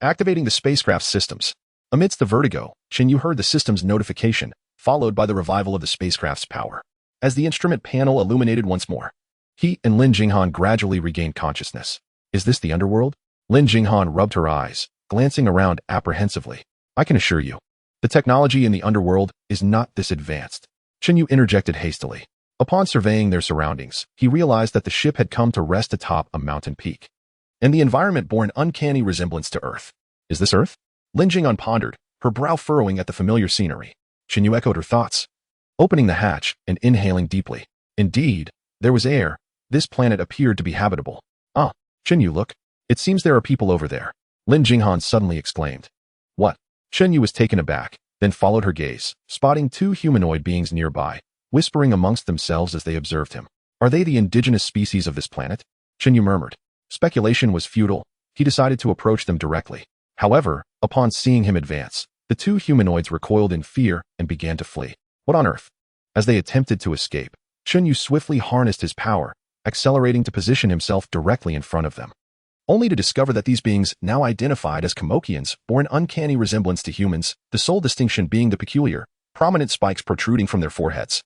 Activating the spacecraft's systems. Amidst the vertigo, Chen Yu heard the system's notification, followed by the revival of the spacecraft's power. As the instrument panel illuminated once more, he and Lin Jinghan gradually regained consciousness. "Is this the underworld?" Lin Jinghan rubbed her eyes, glancing around apprehensively. "I can assure you, the technology in the underworld is not this advanced." Chen Yu interjected hastily. Upon surveying their surroundings, he realized that the ship had come to rest atop a mountain peak, and the environment bore an uncanny resemblance to Earth. "Is this Earth?" Lin Jinghan pondered, her brow furrowing at the familiar scenery. Chen Yu echoed her thoughts, opening the hatch and inhaling deeply. Indeed, there was air. This planet appeared to be habitable. "Ah, Chen Yu, look. It seems there are people over there," Lin Jinghan suddenly exclaimed. "What?" Chen Yu was taken aback, then followed her gaze, spotting two humanoid beings nearby, whispering amongst themselves as they observed him. "Are they the indigenous species of this planet?" Chen Yu murmured. Speculation was futile. He decided to approach them directly. However, upon seeing him advance, the two humanoids recoiled in fear and began to flee. "What on earth?" As they attempted to escape, Chen Yu swiftly harnessed his power, accelerating to position himself directly in front of them, only to discover that these beings, now identified as Komokians, bore an uncanny resemblance to humans, the sole distinction being the peculiar, prominent spikes protruding from their foreheads.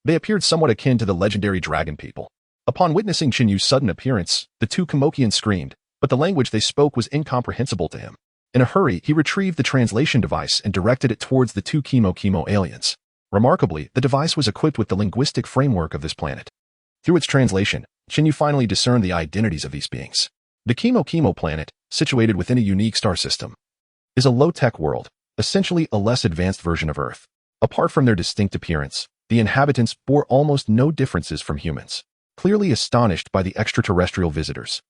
They appeared somewhat akin to the legendary dragon people. Upon witnessing Chen Yu's sudden appearance, the two Komokians screamed, but the language they spoke was incomprehensible to him. In a hurry, he retrieved the translation device and directed it towards the two Chemo aliens. Remarkably, the device was equipped with the linguistic framework of this planet. Through its translation, Chen Yu finally discerned the identities of these beings. The Chemo planet, situated within a unique star system, is a low-tech world, essentially a less advanced version of Earth. Apart from their distinct appearance, the inhabitants bore almost no differences from humans, clearly astonished by the extraterrestrial visitors.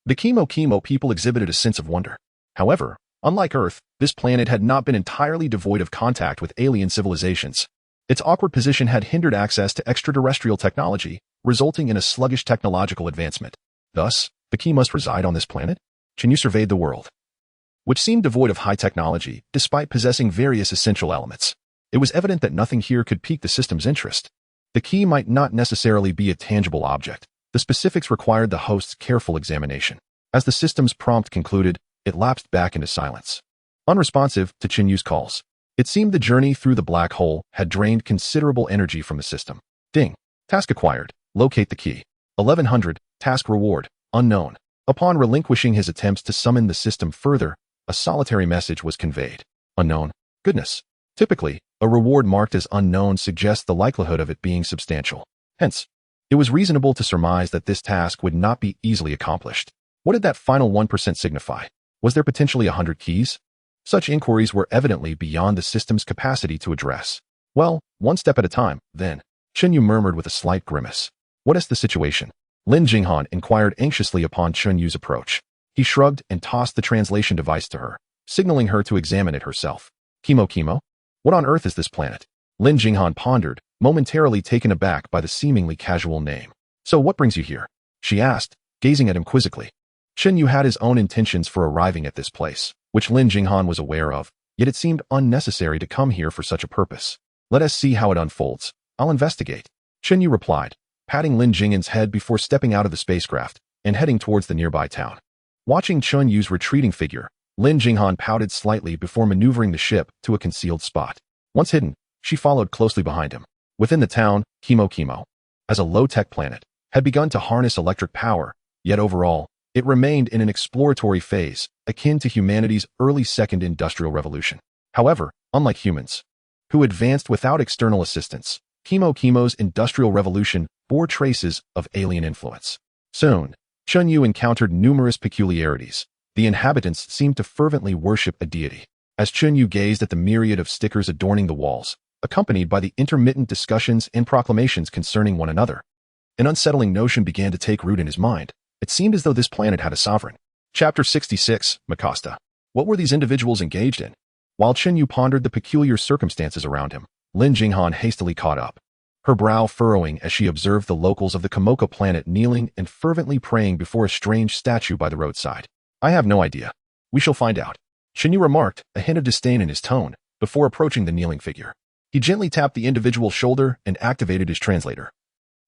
The Kimo people exhibited a sense of wonder. However, unlike Earth, this planet had not been entirely devoid of contact with alien civilizations. Its awkward position had hindered access to extraterrestrial technology, resulting in a sluggish technological advancement. Thus, the Ki must reside on this planet? Chen Yu surveyed the world, which seemed devoid of high technology, despite possessing various essential elements. It was evident that nothing here could pique the system's interest. The key might not necessarily be a tangible object. The specifics required the host's careful examination. As the system's prompt concluded, it lapsed back into silence. Unresponsive to Chen Yu's calls, it seemed the journey through the black hole had drained considerable energy from the system. Ding. Task acquired. Locate the key. 1100. Task reward. Unknown. Upon relinquishing his attempts to summon the system further, a solitary message was conveyed. Unknown. Goodness. Typically, a reward marked as unknown suggests the likelihood of it being substantial. Hence, it was reasonable to surmise that this task would not be easily accomplished. What did that final 1% signify? Was there potentially 100 keys? Such inquiries were evidently beyond the system's capacity to address. Well, one step at a time, then. Chen Yu murmured with a slight grimace. What is the situation? Lin Jinghan inquired anxiously upon Chen Yu's approach. He shrugged and tossed the translation device to her, signaling her to examine it herself. Kimo? What on earth is this planet? Lin Jinghan pondered, momentarily taken aback by the seemingly casual name. So what brings you here? She asked, gazing at him quizzically. Chen Yu had his own intentions for arriving at this place, which Lin Jinghan was aware of, yet it seemed unnecessary to come here for such a purpose. Let us see how it unfolds. I'll investigate. Chen Yu replied, patting Lin Jinghan's head before stepping out of the spacecraft and heading towards the nearby town. Watching Chen Yu's retreating figure, Lin Jinghan pouted slightly before maneuvering the ship to a concealed spot. Once hidden, she followed closely behind him. Within the town, Kimo, as a low-tech planet, had begun to harness electric power, yet overall, it remained in an exploratory phase, akin to humanity's early second industrial revolution. However, unlike humans, who advanced without external assistance, Kimo's industrial revolution bore traces of alien influence. Soon, Chen Yu encountered numerous peculiarities. The inhabitants seemed to fervently worship a deity. As Chen Yu gazed at the myriad of stickers adorning the walls, accompanied by the intermittent discussions and proclamations concerning one another, an unsettling notion began to take root in his mind. It seemed as though this planet had a sovereign. Chapter 66, Makasta. What were these individuals engaged in? While Chen Yu pondered the peculiar circumstances around him, Lin Jinghan hastily caught up, her brow furrowing as she observed the locals of the Komoka planet kneeling and fervently praying before a strange statue by the roadside. I have no idea. We shall find out. Chen Yu remarked, a hint of disdain in his tone, before approaching the kneeling figure. He gently tapped the individual's shoulder and activated his translator,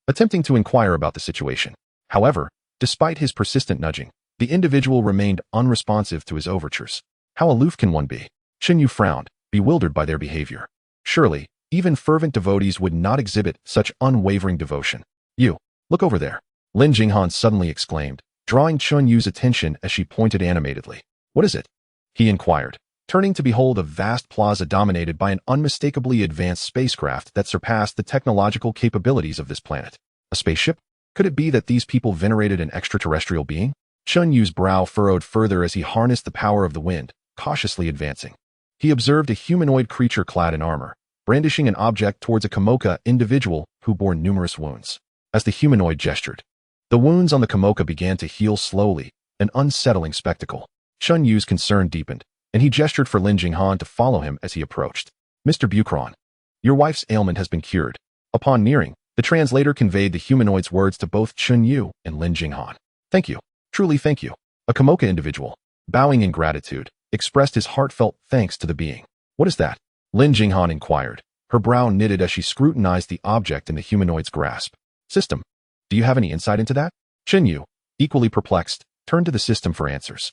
attempting to inquire about the situation. However, despite his persistent nudging, the individual remained unresponsive to his overtures. How aloof can one be? Chen Yu frowned, bewildered by their behavior. Surely, even fervent devotees would not exhibit such unwavering devotion. You, look over there. Lin Jinghan suddenly exclaimed, drawing Chen Yu's attention as she pointed animatedly. What is it? He inquired, turning to behold a vast plaza dominated by an unmistakably advanced spacecraft that surpassed the technological capabilities of this planet. A spaceship? Could it be that these people venerated an extraterrestrial being? Chen Yu's brow furrowed further as he harnessed the power of the wind, cautiously advancing. He observed a humanoid creature clad in armor, brandishing an object towards a Komoka individual who bore numerous wounds. As the humanoid gestured, the wounds on the Komoka began to heal slowly, an unsettling spectacle. Chen Yu's concern deepened, and he gestured for Lin Jinghan to follow him as he approached. Mr. Bucron, your wife's ailment has been cured. Upon nearing, the translator conveyed the humanoid's words to both Chen Yu and Lin Jinghan. Thank you. Truly thank you. A Komoka individual, bowing in gratitude, expressed his heartfelt thanks to the being. What is that? Lin Jinghan inquired, her brow knitted as she scrutinized the object in the humanoid's grasp. System. Do you have any insight into that? Chen Yu, equally perplexed, turned to the system for answers.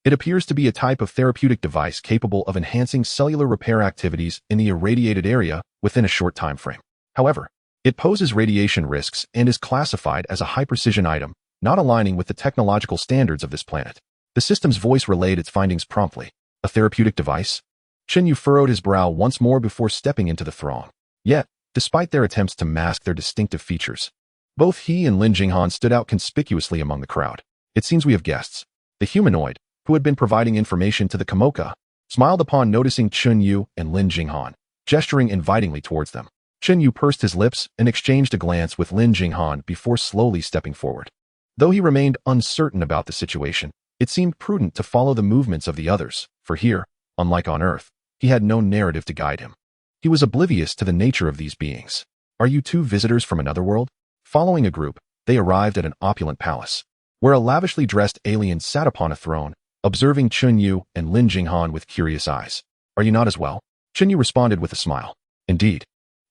It appears to be a type of therapeutic device capable of enhancing cellular repair activities in the irradiated area within a short time frame. However, it poses radiation risks and is classified as a high-precision item, not aligning with the technological standards of this planet. The system's voice relayed its findings promptly. A therapeutic device? Chen Yu furrowed his brow once more before stepping into the throng. Yet, despite their attempts to mask their distinctive features, both he and Lin Jinghan stood out conspicuously among the crowd. It seems we have guests. The humanoid, who had been providing information to the Komoka, smiled upon noticing Chen Yu and Lin Jinghan. gesturing invitingly towards them. Chen Yu pursed his lips and exchanged a glance with Lin Jinghan before slowly stepping forward. Though he remained uncertain about the situation, it seemed prudent to follow the movements of the others, for here, unlike on Earth, he had no narrative to guide him. He was oblivious to the nature of these beings. Are you two visitors from another world? Following a group, they arrived at an opulent palace, where a lavishly dressed alien sat upon a throne, observing Chen Yu and Lin Jinghan with curious eyes. Are you not as well? Chen Yu responded with a smile. Indeed.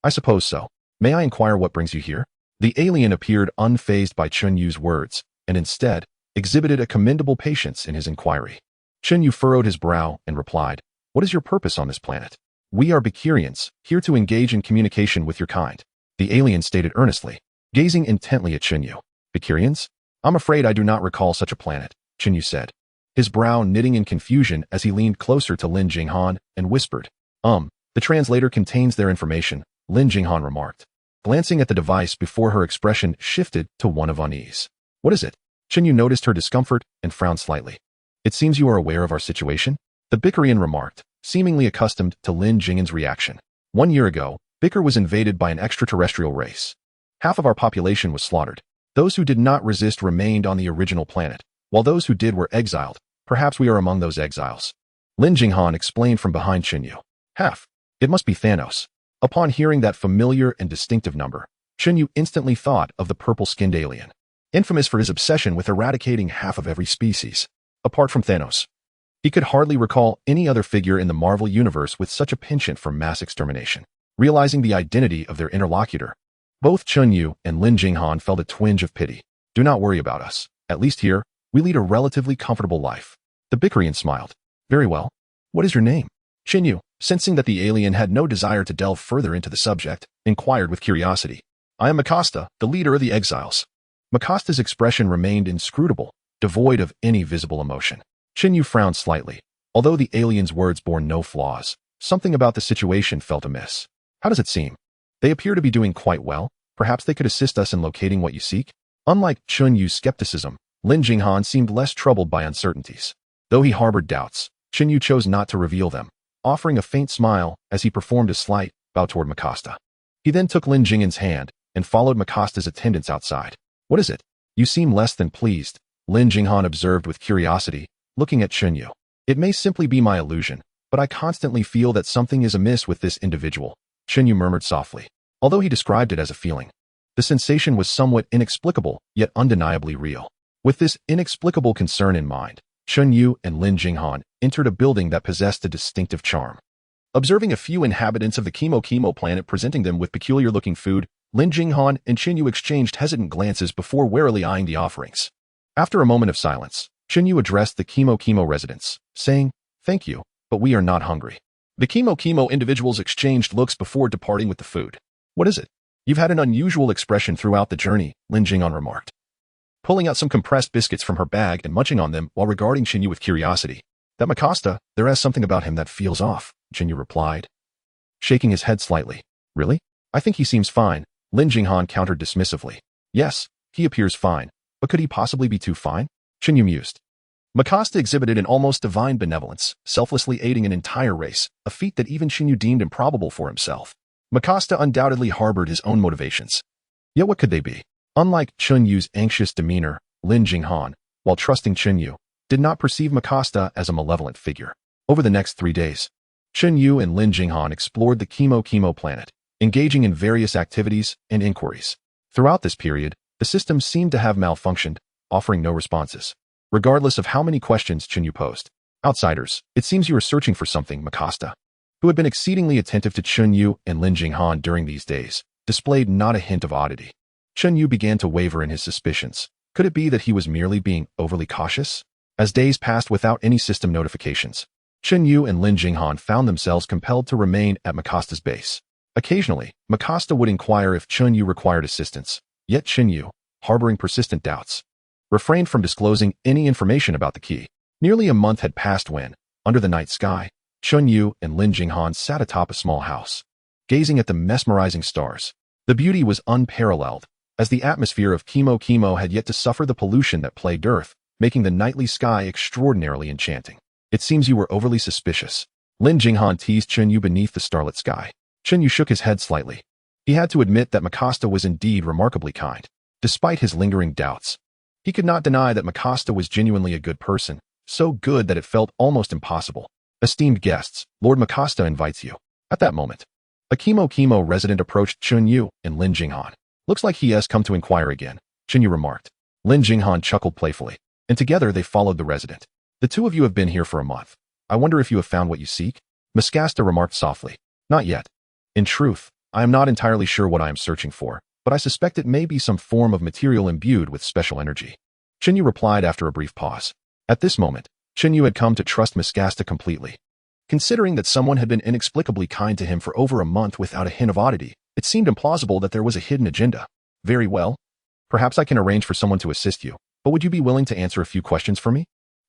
I suppose so. May I inquire what brings you here? The alien appeared unfazed by Chen Yu's words, and instead, exhibited a commendable patience in his inquiry. Chen Yu furrowed his brow and replied, What is your purpose on this planet? We are Bakurians, here to engage in communication with your kind. The alien stated earnestly, gazing intently at Chen Yu. Bakurians? I'm afraid I do not recall such a planet, Chen Yu said, his brow knitting in confusion as he leaned closer to Lin Jinghan and whispered, The translator contains their information, Lin Jinghan remarked, glancing at the device before her expression shifted to one of unease. What is it? Chen Yu noticed her discomfort and frowned slightly. It seems you are aware of our situation, the Bakurian remarked, seemingly accustomed to Lin Jinghan's reaction. 1 year ago, Bakar was invaded by an extraterrestrial race. Half of our population was slaughtered. Those who did not resist remained on the original planet, while those who did were exiled. Perhaps we are among those exiles. Lin Jinghan explained from behind Chen Yu. Half. It must be Thanos. Upon hearing that familiar and distinctive number, Chen Yu instantly thought of the purple-skinned alien, infamous for his obsession with eradicating half of every species. Apart from Thanos, he could hardly recall any other figure in the Marvel Universe with such a penchant for mass extermination. Realizing the identity of their interlocutor, both Chen Yu and Lin Jinghan felt a twinge of pity. Do not worry about us. At least here, we lead a relatively comfortable life. The Bakurian smiled. Very well. What is your name? Chen Yu, sensing that the alien had no desire to delve further into the subject, inquired with curiosity. I am Makasta, the leader of the exiles. Makasta's expression remained inscrutable, devoid of any visible emotion. Chen Yu frowned slightly. Although the alien's words bore no flaws, something about the situation felt amiss. How does it seem? They appear to be doing quite well. Perhaps they could assist us in locating what you seek? Unlike Chen Yu's skepticism, Lin Jinghan seemed less troubled by uncertainties. Though he harbored doubts, Chen Yu chose not to reveal them, offering a faint smile as he performed a slight bow toward Makasta. He then took Lin Jinghan's hand and followed Makasta's attendants outside. What is it? You seem less than pleased, Lin Jinghan observed with curiosity, looking at Chen Yu. It may simply be my illusion, but I constantly feel that something is amiss with this individual, Chen Yu murmured softly. Although he described it as a feeling, the sensation was somewhat inexplicable, yet undeniably real. With this inexplicable concern in mind, Chen Yu and Lin Jinghan entered a building that possessed a distinctive charm. Observing a few inhabitants of the Chemo planet presenting them with peculiar-looking food, Lin Jinghan and Chen Yu exchanged hesitant glances before warily eyeing the offerings. After a moment of silence, Chen Yu addressed the Chemo residents, saying, Thank you, but we are not hungry. The Chemo individuals exchanged looks before departing with the food. What is it? You've had an unusual expression throughout the journey, Lin Jinghan remarked, pulling out some compressed biscuits from her bag and munching on them while regarding Chen Yu with curiosity. That Makasta, there is something about him that feels off, Chen Yu replied, shaking his head slightly. Really? I think he seems fine, Lin Jinghan countered dismissively. Yes, he appears fine, but could he possibly be too fine? Chen Yu mused. Makasta exhibited an almost divine benevolence, selflessly aiding an entire race, a feat that even Chen Yu deemed improbable for himself. Makasta undoubtedly harbored his own motivations. Yet what could they be? Unlike Chen Yu's anxious demeanor, Lin Jinghan, while trusting Chen Yu, did not perceive Makasta as a malevolent figure. Over the next 3 days, Chen Yu and Lin Jinghan explored the Chemo planet, engaging in various activities and inquiries. Throughout this period, the system seemed to have malfunctioned, offering no responses. Regardless of how many questions Chen Yu posed. Outsiders, it seems you are searching for something, Makasta, who had been exceedingly attentive to Chen Yu and Lin Jinghan during these days, displayed not a hint of oddity. Chen Yu began to waver in his suspicions. Could it be that he was merely being overly cautious? As days passed without any system notifications, Chen Yu and Lin Jinghan found themselves compelled to remain at Makasta's base. Occasionally, Makasta would inquire if Chen Yu required assistance, yet Chen Yu, harboring persistent doubts, refrained from disclosing any information about the key. Nearly a month had passed when, under the night sky, Chen Yu and Lin Jinghan sat atop a small house, gazing at the mesmerizing stars. The beauty was unparalleled, as the atmosphere of Chemo had yet to suffer the pollution that plagued Earth, making the nightly sky extraordinarily enchanting. It seems you were overly suspicious, Lin Jinghan teased Chen Yu beneath the starlit sky. Chen Yu shook his head slightly. He had to admit that Mikasa was indeed remarkably kind, despite his lingering doubts. He could not deny that Mikasa was genuinely a good person, so good that it felt almost impossible. Esteemed guests, Lord Mikasa invites you. At that moment, a Kimo resident approached Chen Yu and Lin Jinghan. Looks like he has come to inquire again, Chen Yu remarked. Lin Jinghan chuckled playfully, and together they followed the resident. The two of you have been here for a month. I wonder if you have found what you seek? Mikasa remarked softly. Not yet. In truth, I am not entirely sure what I am searching for, but I suspect it may be some form of material imbued with special energy. Chen Yu replied after a brief pause. At this moment, Chen Yu had come to trust Mikasa completely. Considering that someone had been inexplicably kind to him for over a month without a hint of oddity, it seemed implausible that there was a hidden agenda. Very well. Perhaps I can arrange for someone to assist you, but would you be willing to answer a few questions for me?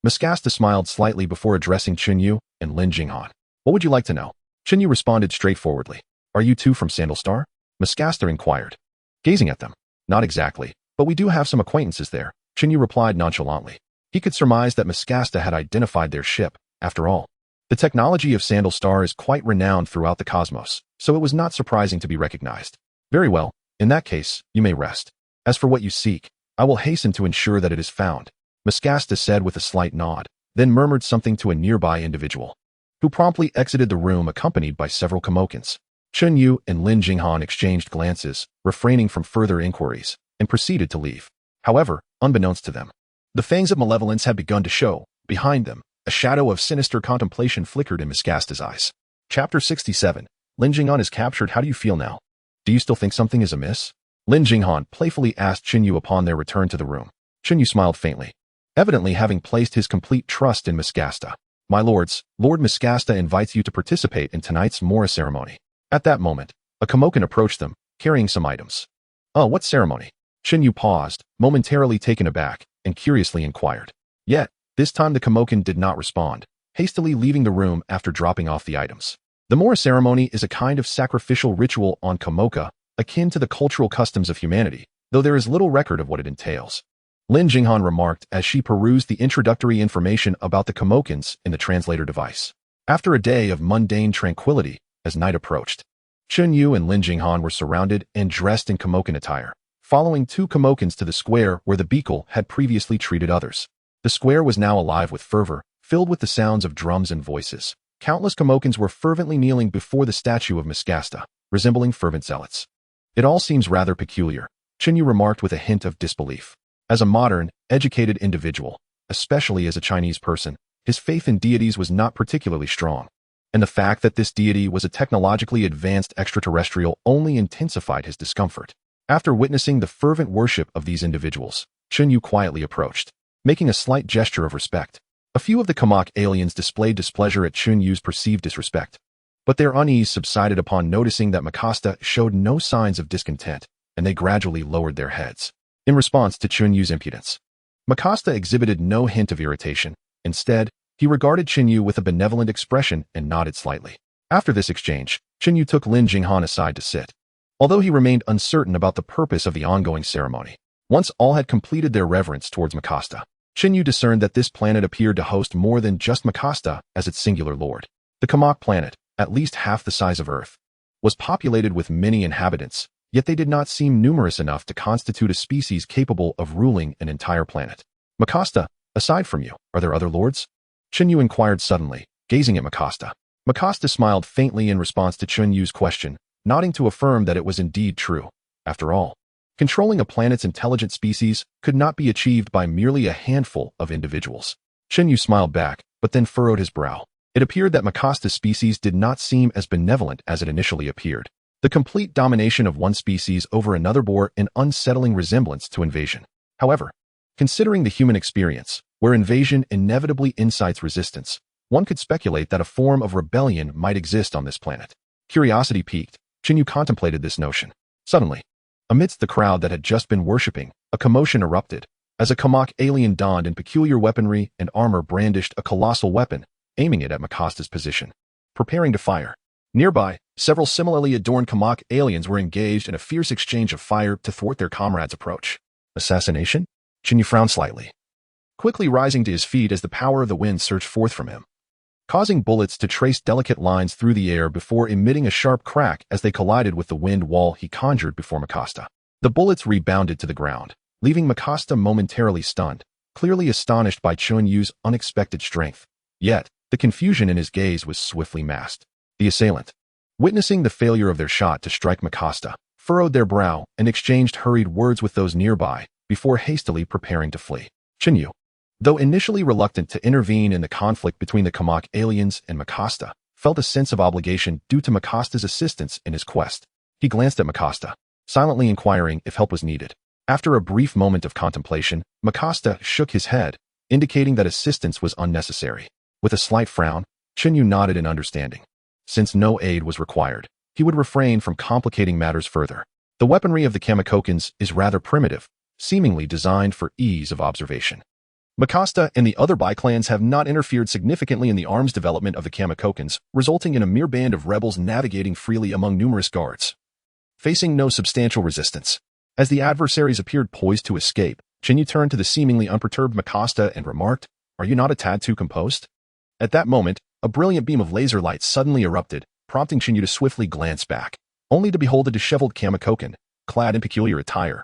Mikasa smiled slightly before addressing Chen Yu and Lin Jinghan. What would you like to know? Chen Yu responded straightforwardly. Are you two from Sandalstar? Mikasa inquired. Gazing at them. Not exactly, but we do have some acquaintances there, Chen Yu replied nonchalantly. He could surmise that Mikasa had identified their ship, after all. The technology of Sandalstar is quite renowned throughout the cosmos, so it was not surprising to be recognized. Very well, in that case, you may rest. As for what you seek, I will hasten to ensure that it is found, Mikasa said with a slight nod, then murmured something to a nearby individual, who promptly exited the room accompanied by several Kamokans. Chen Yu and Lin Jinghan exchanged glances, refraining from further inquiries, and proceeded to leave. However, unbeknownst to them, the fangs of malevolence had begun to show. Behind them, a shadow of sinister contemplation flickered in Mikasa's eyes. Chapter 67. Lin Jinghan is captured. How do you feel now? Do you still think something is amiss? Lin Jinghan playfully asked Chen Yu upon their return to the room. Chen Yu smiled faintly, evidently having placed his complete trust in Mikasa. My lords, Lord Mikasa invites you to participate in tonight's Mora ceremony. At that moment, a Kamokan approached them, carrying some items. Oh, what ceremony? Chen Yu paused, momentarily taken aback, and curiously inquired. Yet, this time the Kamokan did not respond, hastily leaving the room after dropping off the items. The Mora ceremony is a kind of sacrificial ritual on Kamoka, akin to the cultural customs of humanity, though there is little record of what it entails. Lin Jinghan remarked as she perused the introductory information about the Kamokans in the translator device. After a day of mundane tranquility, as night approached, Chen Yu and Lin Jinghan were surrounded and dressed in Kamokan attire, following two Kamokans to the square where the Beagle had previously treated others. The square was now alive with fervor, filled with the sounds of drums and voices. Countless Kamokans were fervently kneeling before the statue of Mikasa, resembling fervent zealots. It all seems rather peculiar, Chen Yu remarked with a hint of disbelief. As a modern, educated individual, especially as a Chinese person, his faith in deities was not particularly strong. And the fact that this deity was a technologically advanced extraterrestrial only intensified his discomfort. After witnessing the fervent worship of these individuals, Chen Yu quietly approached, making a slight gesture of respect. A few of the Kamak aliens displayed displeasure at Chen Yu's perceived disrespect, but their unease subsided upon noticing that Mikasa showed no signs of discontent, and they gradually lowered their heads. In response to Chen Yu's impudence, Mikasa exhibited no hint of irritation. Instead, he regarded Chen Yu with a benevolent expression and nodded slightly. After this exchange, Chen Yu took Lin Jinghan aside to sit. Although he remained uncertain about the purpose of the ongoing ceremony, once all had completed their reverence towards Mikasa, Chen Yu discerned that this planet appeared to host more than just Mikasa as its singular lord. The Kamak planet, at least half the size of Earth, was populated with many inhabitants, yet they did not seem numerous enough to constitute a species capable of ruling an entire planet. Mikasa, aside from you, are there other lords? Chen Yu inquired suddenly, gazing at Mikasa. Mikasa smiled faintly in response to Chen Yu's question, nodding to affirm that it was indeed true. After all, controlling a planet's intelligent species could not be achieved by merely a handful of individuals. Chen Yu smiled back, but then furrowed his brow. It appeared that Mikasa's species did not seem as benevolent as it initially appeared. The complete domination of one species over another bore an unsettling resemblance to invasion. However, considering the human experience, where invasion inevitably incites resistance, one could speculate that a form of rebellion might exist on this planet. Curiosity piqued, Chen Yu contemplated this notion. Suddenly, amidst the crowd that had just been worshipping, a commotion erupted, as a Kamak alien donned in peculiar weaponry and armor brandished a colossal weapon, aiming it at Mikasa's position, preparing to fire. Nearby, several similarly adorned Kamak aliens were engaged in a fierce exchange of fire to thwart their comrades' approach. Assassination? Chen Yu frowned slightly, quickly rising to his feet as the power of the wind surged forth from him. causing bullets to trace delicate lines through the air before emitting a sharp crack as they collided with the wind wall he conjured before Mikasa. The bullets rebounded to the ground, leaving Mikasa momentarily stunned, clearly astonished by Chen Yu's unexpected strength. Yet, the confusion in his gaze was swiftly masked. The assailant, witnessing the failure of their shot to strike Mikasa, furrowed their brow and exchanged hurried words with those nearby before hastily preparing to flee. Chen Yu, though initially reluctant to intervene in the conflict between the Kamak aliens and Mikasa, felt a sense of obligation due to Mikasa's assistance in his quest. He glanced at Mikasa, silently inquiring if help was needed. After a brief moment of contemplation, Mikasa shook his head, indicating that assistance was unnecessary. With a slight frown, Chen Yu nodded in understanding. Since no aid was required, he would refrain from complicating matters further. The weaponry of the Kamakokans is rather primitive, seemingly designed for ease of observation. Mikasa and the other Bai clans have not interfered significantly in the arms development of the Kamakokans, resulting in a mere band of rebels navigating freely among numerous guards, facing no substantial resistance. As the adversaries appeared poised to escape, Chen Yu turned to the seemingly unperturbed Mikasa and remarked, "Are you not a tad too composed?" At that moment, a brilliant beam of laser light suddenly erupted, prompting Chen Yu to swiftly glance back, only to behold a disheveled Kamakokan, clad in peculiar attire.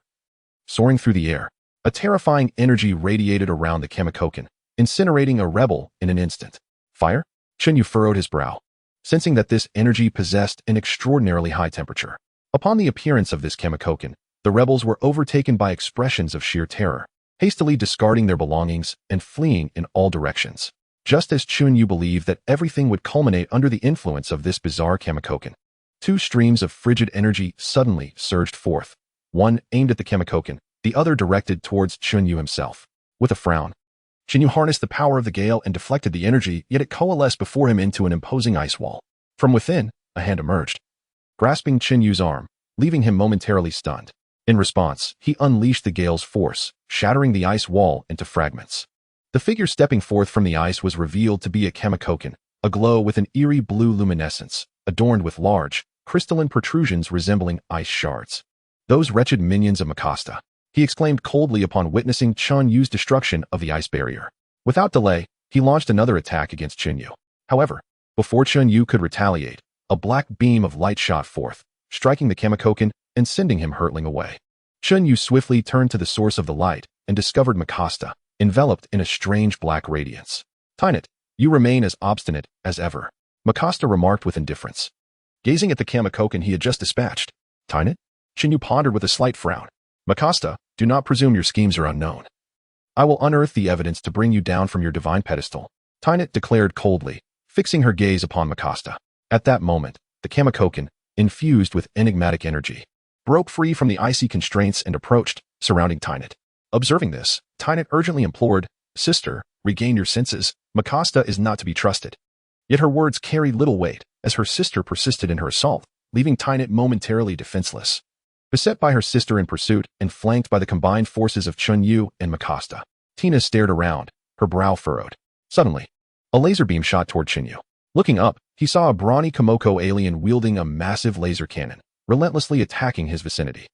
Soaring through the air, a terrifying energy radiated around the Kamakokan, incinerating a rebel in an instant. Fire? Chen Yu furrowed his brow, sensing that this energy possessed an extraordinarily high temperature. Upon the appearance of this Kamakokan, the rebels were overtaken by expressions of sheer terror, hastily discarding their belongings and fleeing in all directions. Just as Chen Yu believed that everything would culminate under the influence of this bizarre Kamakokan, two streams of frigid energy suddenly surged forth, one aimed at the Kamakokan, the other directed towards Chen Yu himself. With a frown, Chen Yu harnessed the power of the gale and deflected the energy, yet it coalesced before him into an imposing ice wall. From within, a hand emerged, grasping Chen Yu's arm, leaving him momentarily stunned. In response, he unleashed the gale's force, shattering the ice wall into fragments. The figure stepping forth from the ice was revealed to be a Kamakokan, aglow with an eerie blue luminescence, adorned with large, crystalline protrusions resembling ice shards. "Those wretched minions of Mikasa," he exclaimed coldly upon witnessing Chen Yu's destruction of the ice barrier. Without delay, he launched another attack against Chen Yu. However, before Chen Yu could retaliate, a black beam of light shot forth, striking the Kamakokan and sending him hurtling away. Chen Yu swiftly turned to the source of the light and discovered Mikasa, enveloped in a strange black radiance. "Tynet, you remain as obstinate as ever," Mikasa remarked with indifference, gazing at the Kamakokan he had just dispatched. "Tynet?" Chen Yu pondered with a slight frown. "Mikasa, do not presume your schemes are unknown. I will unearth the evidence to bring you down from your divine pedestal," Tynet declared coldly, fixing her gaze upon Mikasa. At that moment, the Kamakokan, infused with enigmatic energy, broke free from the icy constraints and approached, surrounding Tynet. Observing this, Tynet urgently implored, "Sister, regain your senses. Mikasa is not to be trusted." Yet her words carried little weight, as her sister persisted in her assault, leaving Tynet momentarily defenseless. Beset by her sister in pursuit and flanked by the combined forces of Chen Yu and Mikasa, Tina stared around, her brow furrowed. Suddenly, a laser beam shot toward Chen Yu. Looking up, he saw a brawny Komoko alien wielding a massive laser cannon, relentlessly attacking his vicinity.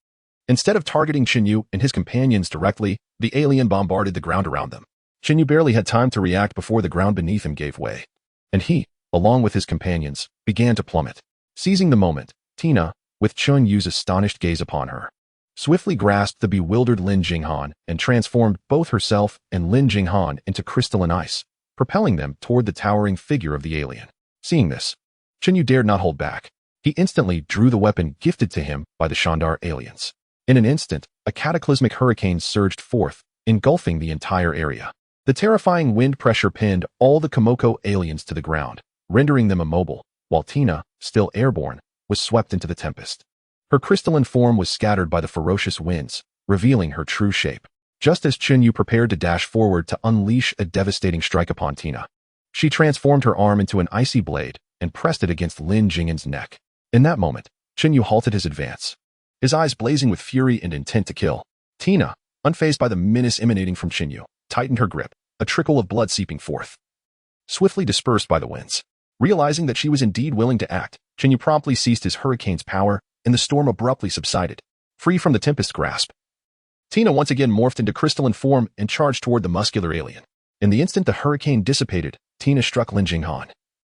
Instead of targeting Chen Yu and his companions directly, the alien bombarded the ground around them. Chen Yu barely had time to react before the ground beneath him gave way, and he, along with his companions, began to plummet. Seizing the moment, Tina, with Chen Yu's astonished gaze upon her, swiftly grasped the bewildered Lin Jinghan and transformed both herself and Lin Jinghan into crystalline ice, propelling them toward the towering figure of the alien. Seeing this, Chen Yu dared not hold back. He instantly drew the weapon gifted to him by the Shandar aliens. In an instant, a cataclysmic hurricane surged forth, engulfing the entire area. The terrifying wind pressure pinned all the Komoko aliens to the ground, rendering them immobile, while Tina, still airborne, was swept into the tempest. Her crystalline form was scattered by the ferocious winds, revealing her true shape. Just as Chen Yu prepared to dash forward to unleash a devastating strike upon Tina, she transformed her arm into an icy blade and pressed it against Lin Jinghan's neck. In that moment, Chen Yu halted his advance, his eyes blazing with fury and intent to kill. Tina, unfazed by the menace emanating from Chen Yu, tightened her grip, a trickle of blood seeping forth, swiftly dispersed by the winds. Realizing that she was indeed willing to act, Chen Yu promptly ceased his hurricane's power, and the storm abruptly subsided, free from the tempest's grasp. Tina once again morphed into crystalline form and charged toward the muscular alien. In the instant the hurricane dissipated, Tina struck Lin Jinghan,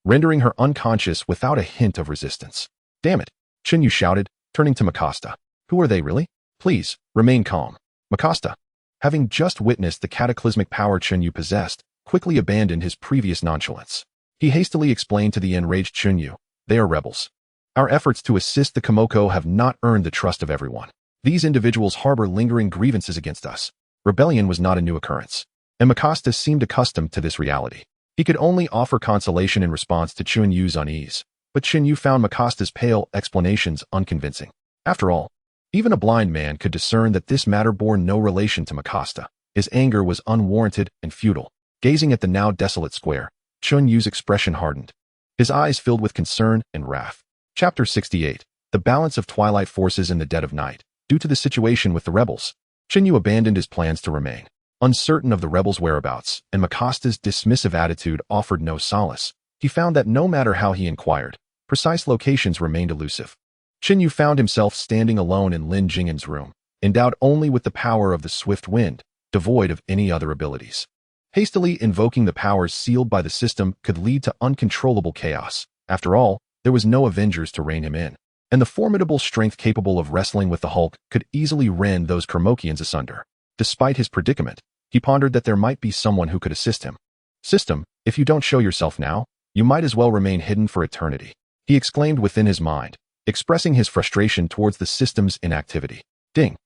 rendering her unconscious without a hint of resistance. Damn it, Chen Yu shouted, turning to Mikasa. Who are they really? Please, remain calm. Mikasa, having just witnessed the cataclysmic power Chen Yu possessed, quickly abandoned his previous nonchalance. He hastily explained to the enraged Chen Yu, they are rebels. Our efforts to assist the Komoko have not earned the trust of everyone. These individuals harbor lingering grievances against us. Rebellion was not a new occurrence, and Mikasa seemed accustomed to this reality. He could only offer consolation in response to Chen Yu's unease, but Chen Yu found Mikasa's pale explanations unconvincing. After all, even a blind man could discern that this matter bore no relation to Mikasa. His anger was unwarranted and futile. Gazing at the now desolate square, Chen Yu's expression hardened. His eyes filled with concern and wrath. Chapter 68. The balance of twilight forces in the dead of night. Due to the situation with the rebels, Chen Yu abandoned his plans to remain. Uncertain of the rebels' whereabouts, and Mikasa's dismissive attitude offered no solace, he found that no matter how he inquired, precise locations remained elusive. Chen Yu found himself standing alone in Lin Jing'an's room, endowed only with the power of the swift wind, devoid of any other abilities. Hastily invoking the powers sealed by the system could lead to uncontrollable chaos. After all, there was no Avengers to rein him in, and the formidable strength capable of wrestling with the Hulk could easily rend those Kermokians asunder. Despite his predicament, he pondered that there might be someone who could assist him. System, if you don't show yourself now, you might as well remain hidden for eternity, he exclaimed within his mind, expressing his frustration towards the system's inactivity. Ding.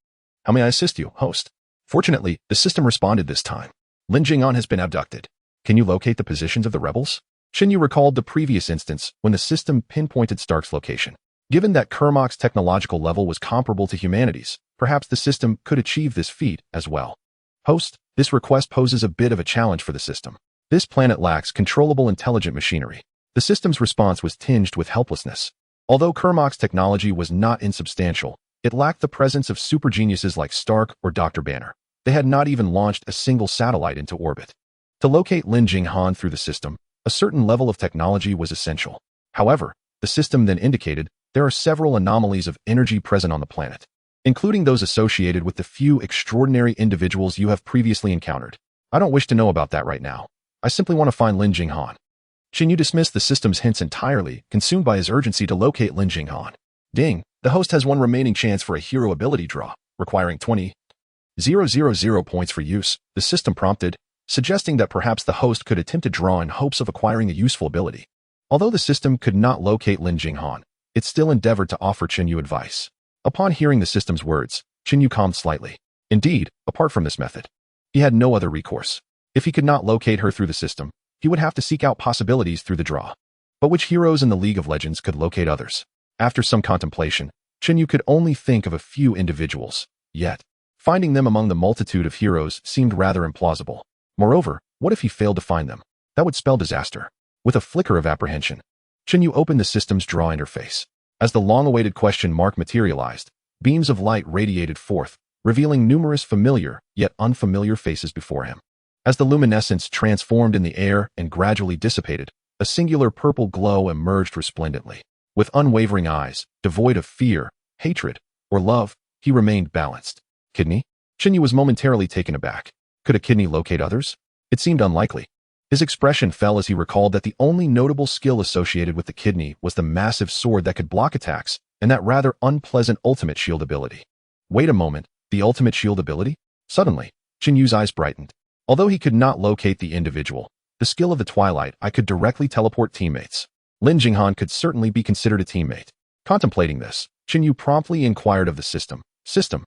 How may I assist you, host? Fortunately, the system responded this time. Lin Jing'an has been abducted. Can you locate the positions of the rebels? Chen Yu recalled the previous instance when the system pinpointed Stark's location. Given that Kermok's technological level was comparable to humanity's, perhaps the system could achieve this feat as well. Host, this request poses a bit of a challenge for the system. This planet lacks controllable intelligent machinery. The system's response was tinged with helplessness. Although Kermok's technology was not insubstantial, it lacked the presence of super geniuses like Stark or Dr. Banner. They had not even launched a single satellite into orbit. To locate Lin Jing'an through the system, a certain level of technology was essential. However, the system then indicated there are several anomalies of energy present on the planet, including those associated with the few extraordinary individuals you have previously encountered. I don't wish to know about that right now. I simply want to find Lin Jing'an. Chen Yu dismissed the system's hints entirely, consumed by his urgency to locate Lin Jing'an. Ding, the host has one remaining chance for a hero ability draw, requiring 20,000 points for use, the system prompted, suggesting that perhaps the host could attempt to draw in hopes of acquiring a useful ability. Although the system could not locate Lin Jing'an, it still endeavored to offer Chen Yu advice. Upon hearing the system's words, Chen Yu calmed slightly. Indeed, apart from this method, he had no other recourse. If he could not locate her through the system, he would have to seek out possibilities through the draw. But which heroes in the League of Legends could locate others? After some contemplation, Chen Yu could only think of a few individuals. Yet, finding them among the multitude of heroes seemed rather implausible. Moreover, what if he failed to find them? That would spell disaster. With a flicker of apprehension, Chen Yu opened the system's draw interface. As the long-awaited question mark materialized, beams of light radiated forth, revealing numerous familiar yet unfamiliar faces before him. As the luminescence transformed in the air and gradually dissipated, a singular purple glow emerged resplendently. With unwavering eyes, devoid of fear, hatred, or love, he remained balanced. Kidney? Chen Yu was momentarily taken aback. Could a kidney locate others? It seemed unlikely. His expression fell as he recalled that the only notable skill associated with the kidney was the massive sword that could block attacks and that rather unpleasant ultimate shield ability. Wait a moment, the ultimate shield ability? Suddenly, Chen Yu's eyes brightened. Although he could not locate the individual, the skill of the Twilight Eye could directly teleport teammates. Lin Jing'an could certainly be considered a teammate. Contemplating this, Chen Yu promptly inquired of the system. System,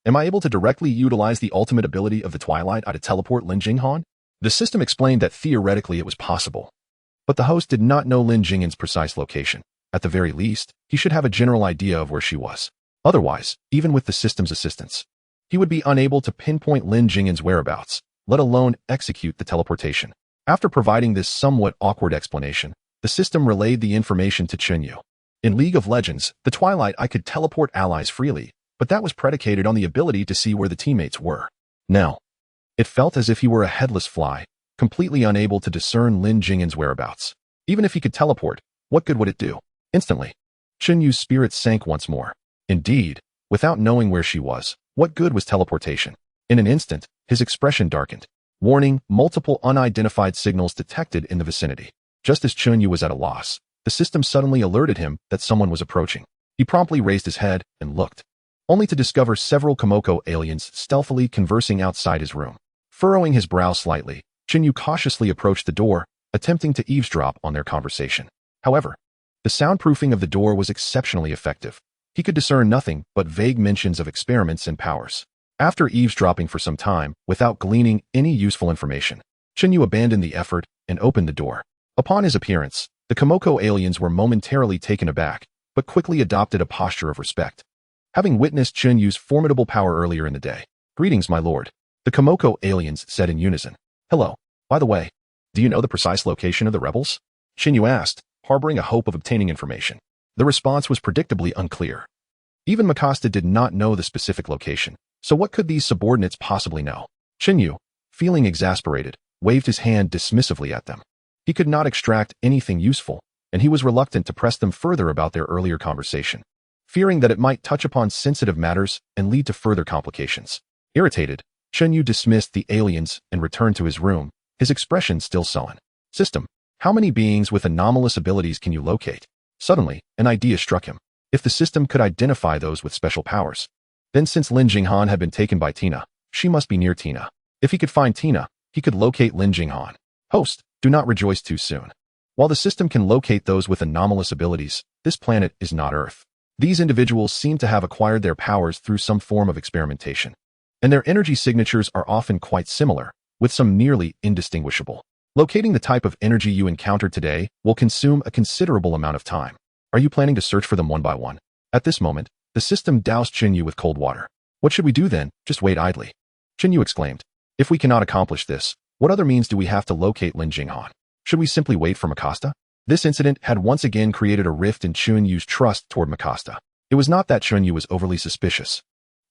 am I able to directly utilize the ultimate ability of the Twilight Eye to teleport Lin Jing'an? The system explained that theoretically it was possible. But the host did not know Lin Jing'an's precise location. At the very least, he should have a general idea of where she was. Otherwise, even with the system's assistance, he would be unable to pinpoint Lin Jing'an's whereabouts, let alone execute the teleportation. After providing this somewhat awkward explanation, the system relayed the information to Chen Yu. In League of Legends, the Twilight Eye could teleport allies freely, but that was predicated on the ability to see where the teammates were. Now, it felt as if he were a headless fly, completely unable to discern Lin Jing'an's whereabouts. Even if he could teleport, what good would it do? Instantly, Chen Yu's spirit sank once more. Indeed, without knowing where she was, what good was teleportation? In an instant, his expression darkened. Warning, multiple unidentified signals detected in the vicinity. Just as Chen Yu was at a loss, the system suddenly alerted him that someone was approaching. He promptly raised his head and looked, only to discover several Komoko aliens stealthily conversing outside his room. Furrowing his brow slightly, Chen Yu cautiously approached the door, attempting to eavesdrop on their conversation. However, the soundproofing of the door was exceptionally effective. He could discern nothing but vague mentions of experiments and powers. After eavesdropping for some time, without gleaning any useful information, Chen Yu abandoned the effort and opened the door. Upon his appearance, the Komoko aliens were momentarily taken aback, but quickly adopted a posture of respect. Having witnessed Chen Yu's formidable power earlier in the day, "Greetings, my lord," the Komoko aliens said in unison. "Hello. By the way, do you know the precise location of the rebels?" Chen Yu asked, harboring a hope of obtaining information. The response was predictably unclear. Even Mikasa did not know the specific location, so what could these subordinates possibly know? Chen Yu, feeling exasperated, waved his hand dismissively at them. He could not extract anything useful, and he was reluctant to press them further about their earlier conversation, fearing that it might touch upon sensitive matters and lead to further complications. Irritated, Chen Yu dismissed the aliens and returned to his room, his expression still sullen. "System, how many beings with anomalous abilities can you locate?" Suddenly, an idea struck him. If the system could identify those with special powers, then since Lin Jinghan had been taken by Tina, she must be near Tina. If he could find Tina, he could locate Lin Jinghan. Host, do not rejoice too soon. While the system can locate those with anomalous abilities, this planet is not Earth. These individuals seem to have acquired their powers through some form of experimentation, and their energy signatures are often quite similar, with some nearly indistinguishable. Locating the type of energy you encountered today will consume a considerable amount of time. Are you planning to search for them one by one? At this moment, the system doused Chen Yu with cold water. "What should we do then? Just wait idly?" Chen Yu exclaimed. "If we cannot accomplish this, what other means do we have to locate Lin Jinghan? Should we simply wait for Mikasa?" This incident had once again created a rift in Chen Yu's trust toward Mikasa. It was not that Chen Yu was overly suspicious,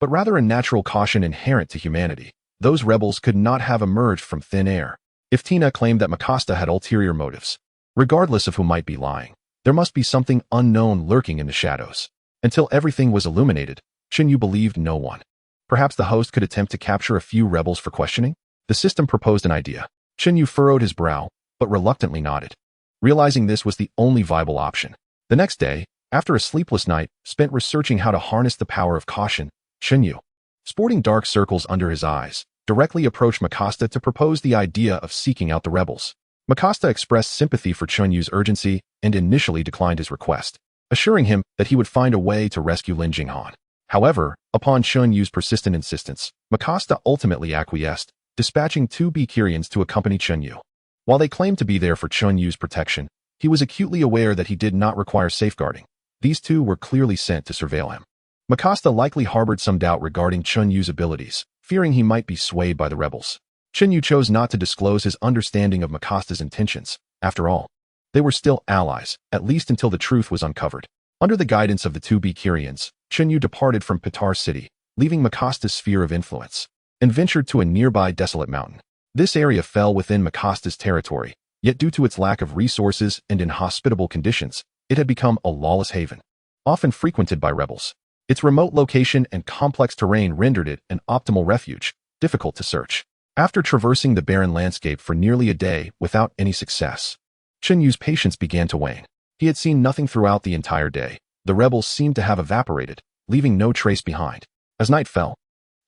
but rather a natural caution inherent to humanity. Those rebels could not have emerged from thin air. If Tina claimed that Mikasa had ulterior motives, regardless of who might be lying, there must be something unknown lurking in the shadows. Until everything was illuminated, Chen Yu believed no one. Perhaps the host could attempt to capture a few rebels for questioning? The system proposed an idea. Chen Yu furrowed his brow, but reluctantly nodded, realizing this was the only viable option. The next day, after a sleepless night spent researching how to harness the power of caution, Chen Yu, sporting dark circles under his eyes, directly approached Mikasa to propose the idea of seeking out the rebels. Mikasa expressed sympathy for Chen Yu's urgency and initially declined his request, assuring him that he would find a way to rescue Lin Jinghan. However, upon Chen Yu's persistent insistence, Mikasa ultimately acquiesced, dispatching two Berserkers to accompany Chen Yu. While they claimed to be there for Chen Yu's protection, he was acutely aware that he did not require safeguarding. These two were clearly sent to surveil him. Mikasa likely harbored some doubt regarding Chen Yu's abilities, fearing he might be swayed by the rebels. Chen Yu chose not to disclose his understanding of Mikasa's intentions. After all, they were still allies, at least until the truth was uncovered. Under the guidance of the two Berserkers, Chen Yu departed from Pitar City, leaving Mikasa's sphere of influence, and ventured to a nearby desolate mountain. This area fell within Mikasa's territory, yet due to its lack of resources and inhospitable conditions, it had become a lawless haven, often frequented by rebels. Its remote location and complex terrain rendered it an optimal refuge, difficult to search. After traversing the barren landscape for nearly a day without any success, Chen Yu's patience began to wane. He had seen nothing throughout the entire day. The rebels seemed to have evaporated, leaving no trace behind. As night fell,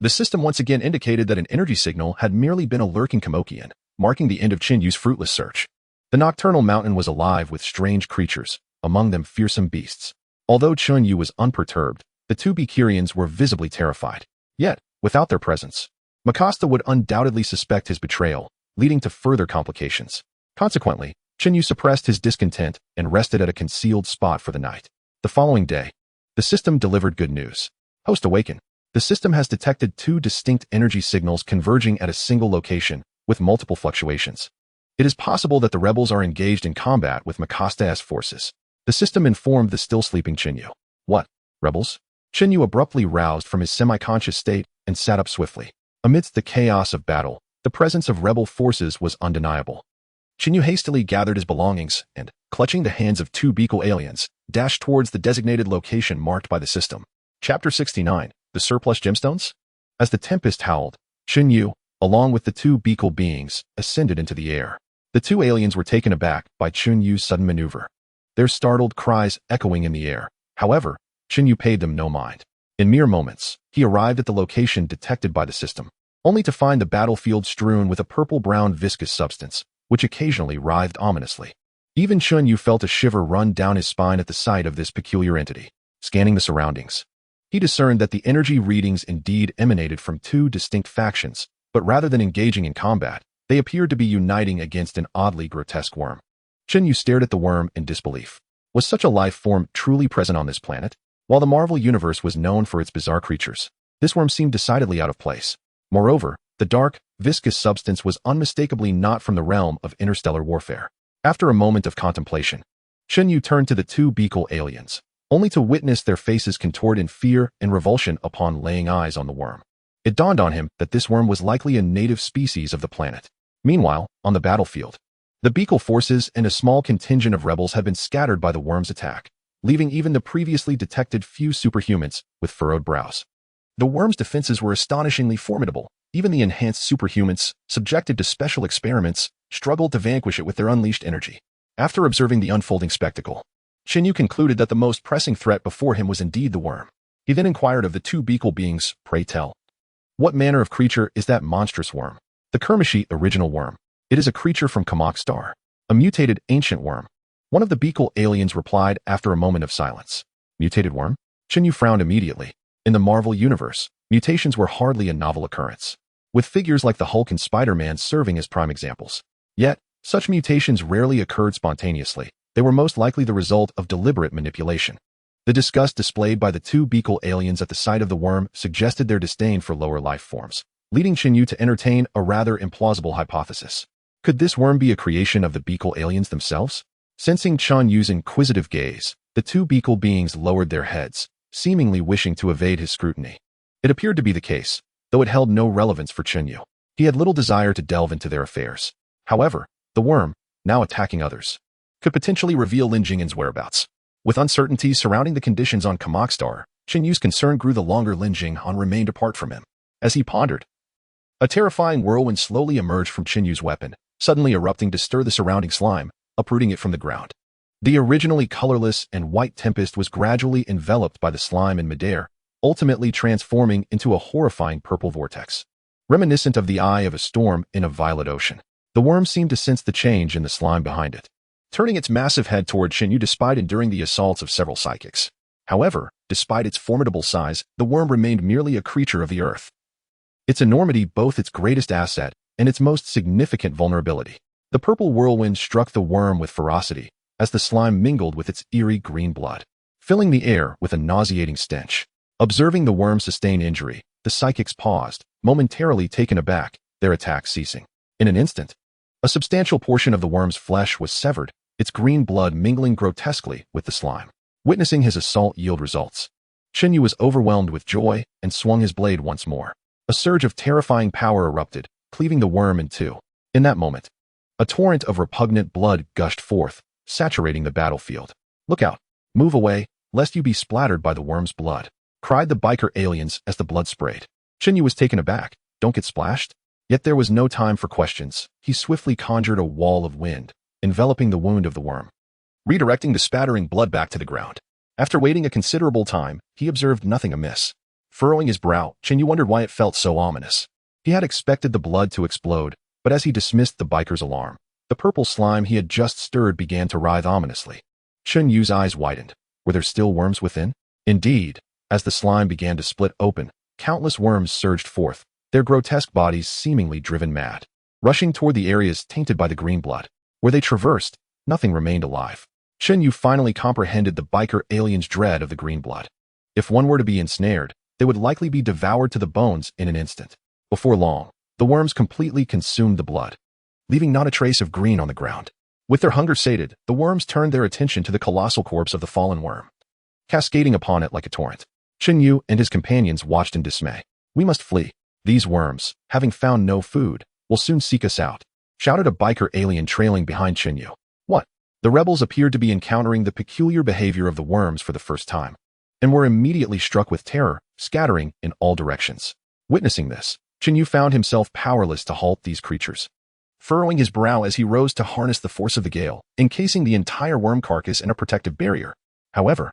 the system once again indicated that an energy signal had merely been a lurking Komokian, marking the end of Chen Yu's fruitless search. The nocturnal mountain was alive with strange creatures, among them fearsome beasts. Although Chen Yu was unperturbed, the two Berserkers were visibly terrified. Yet, without their presence, Mikasa would undoubtedly suspect his betrayal, leading to further complications. Consequently, Chen Yu suppressed his discontent and rested at a concealed spot for the night. The following day, the system delivered good news. Host awaken. The system has detected two distinct energy signals converging at a single location, with multiple fluctuations. It is possible that the rebels are engaged in combat with Mikasa's forces. The system informed the still sleeping Chen Yu. What? Rebels? Chen Yu abruptly roused from his semi-conscious state and sat up swiftly. Amidst the chaos of battle, the presence of rebel forces was undeniable. Chen Yu hastily gathered his belongings and, clutching the hands of two Beagle aliens, dashed towards the designated location marked by the system. Chapter 69. The Surplus Gemstones? As the tempest howled, Chen Yu, along with the two Beagle beings, ascended into the air. The two aliens were taken aback by Chen Yu's sudden maneuver, their startled cries echoing in the air. However, Chen Yu paid them no mind. In mere moments, he arrived at the location detected by the system, only to find the battlefield strewn with a purple-brown viscous substance, which occasionally writhed ominously. Even Chen Yu felt a shiver run down his spine at the sight of this peculiar entity. Scanning the surroundings, he discerned that the energy readings indeed emanated from two distinct factions, but rather than engaging in combat, they appeared to be uniting against an oddly grotesque worm. Chen Yu stared at the worm in disbelief. Was such a life form truly present on this planet? While the Marvel Universe was known for its bizarre creatures, this worm seemed decidedly out of place. Moreover, the dark, viscous substance was unmistakably not from the realm of interstellar warfare. After a moment of contemplation, Chen Yu turned to the two Beagle aliens, only to witness their faces contort in fear and revulsion upon laying eyes on the worm. It dawned on him that this worm was likely a native species of the planet. Meanwhile, on the battlefield, the Beagle forces and a small contingent of rebels had been scattered by the worm's attack, leaving even the previously detected few superhumans with furrowed brows. The worm's defenses were astonishingly formidable. Even the enhanced superhumans, subjected to special experiments, struggled to vanquish it with their unleashed energy. After observing the unfolding spectacle, Chen Yu concluded that the most pressing threat before him was indeed the worm. He then inquired of the two Beagle beings, "Pray tell, what manner of creature is that monstrous worm?" The Kermishi original worm. It is a creature from Kamak Star, a mutated ancient worm. One of the Beagle aliens replied after a moment of silence. Mutated worm? Chen Yu frowned immediately. In the Marvel Universe, mutations were hardly a novel occurrence, with figures like the Hulk and Spider-Man serving as prime examples. Yet, such mutations rarely occurred spontaneously. They were most likely the result of deliberate manipulation. The disgust displayed by the two Beagle aliens at the sight of the worm suggested their disdain for lower life forms, leading Chen Yu to entertain a rather implausible hypothesis. Could this worm be a creation of the Beagle aliens themselves? Sensing Chen Yu's inquisitive gaze, the two Beagle beings lowered their heads, seemingly wishing to evade his scrutiny. It appeared to be the case, though it held no relevance for Chen Yu. He had little desire to delve into their affairs. However, the worm, now attacking others, could potentially reveal Lin Jing'an's whereabouts. With uncertainties surrounding the conditions on Kamak Star, Chen Yu's concern grew the longer Lin Jing'an remained apart from him. As he pondered, a terrifying whirlwind slowly emerged from Chen Yu's weapon, suddenly erupting to stir the surrounding slime, uprooting it from the ground. The originally colorless and white tempest was gradually enveloped by the slime in midair, ultimately transforming into a horrifying purple vortex. Reminiscent of the eye of a storm in a violet ocean, the worm seemed to sense the change in the slime behind it, turning its massive head toward Chen Yu despite enduring the assaults of several psychics. However, despite its formidable size, the worm remained merely a creature of the earth. Its enormity both its greatest asset and its most significant vulnerability. The purple whirlwind struck the worm with ferocity as the slime mingled with its eerie green blood, filling the air with a nauseating stench. Observing the worm sustain injury, the psychics paused, momentarily taken aback, their attack ceasing. In an instant, a substantial portion of the worm's flesh was severed, its green blood mingling grotesquely with the slime. Witnessing his assault yield results, Chen Yu was overwhelmed with joy and swung his blade once more. A surge of terrifying power erupted, cleaving the worm in two. In that moment, a torrent of repugnant blood gushed forth, saturating the battlefield. "Look out! Move away, lest you be splattered by the worm's blood," cried the biker aliens as the blood sprayed. Chen Yu was taken aback. "Don't get splashed?" Yet there was no time for questions. He swiftly conjured a wall of wind, enveloping the wound of the worm, redirecting the spattering blood back to the ground. After waiting a considerable time, he observed nothing amiss. Furrowing his brow, Chen Yu wondered why it felt so ominous. He had expected the blood to explode, but as he dismissed the biker's alarm, the purple slime he had just stirred began to writhe ominously. Chen Yu's eyes widened. Were there still worms within? Indeed, as the slime began to split open, countless worms surged forth, their grotesque bodies seemingly driven mad, rushing toward the areas tainted by the green blood. Where they traversed, nothing remained alive. Chen Yu finally comprehended the biker alien's dread of the green blood. If one were to be ensnared, they would likely be devoured to the bones in an instant. Before long, the worms completely consumed the blood, leaving not a trace of green on the ground. With their hunger sated, the worms turned their attention to the colossal corpse of the fallen worm, cascading upon it like a torrent. Chen Yu and his companions watched in dismay. "We must flee. These worms, having found no food, will soon seek us out," shouted a biker alien trailing behind Chen Yu. "What?" The rebels appeared to be encountering the peculiar behavior of the worms for the first time, and were immediately struck with terror, scattering in all directions. Witnessing this, Chen Yu found himself powerless to halt these creatures. furrowing his brow as he rose to harness the force of the gale, encasing the entire worm carcass in a protective barrier. However,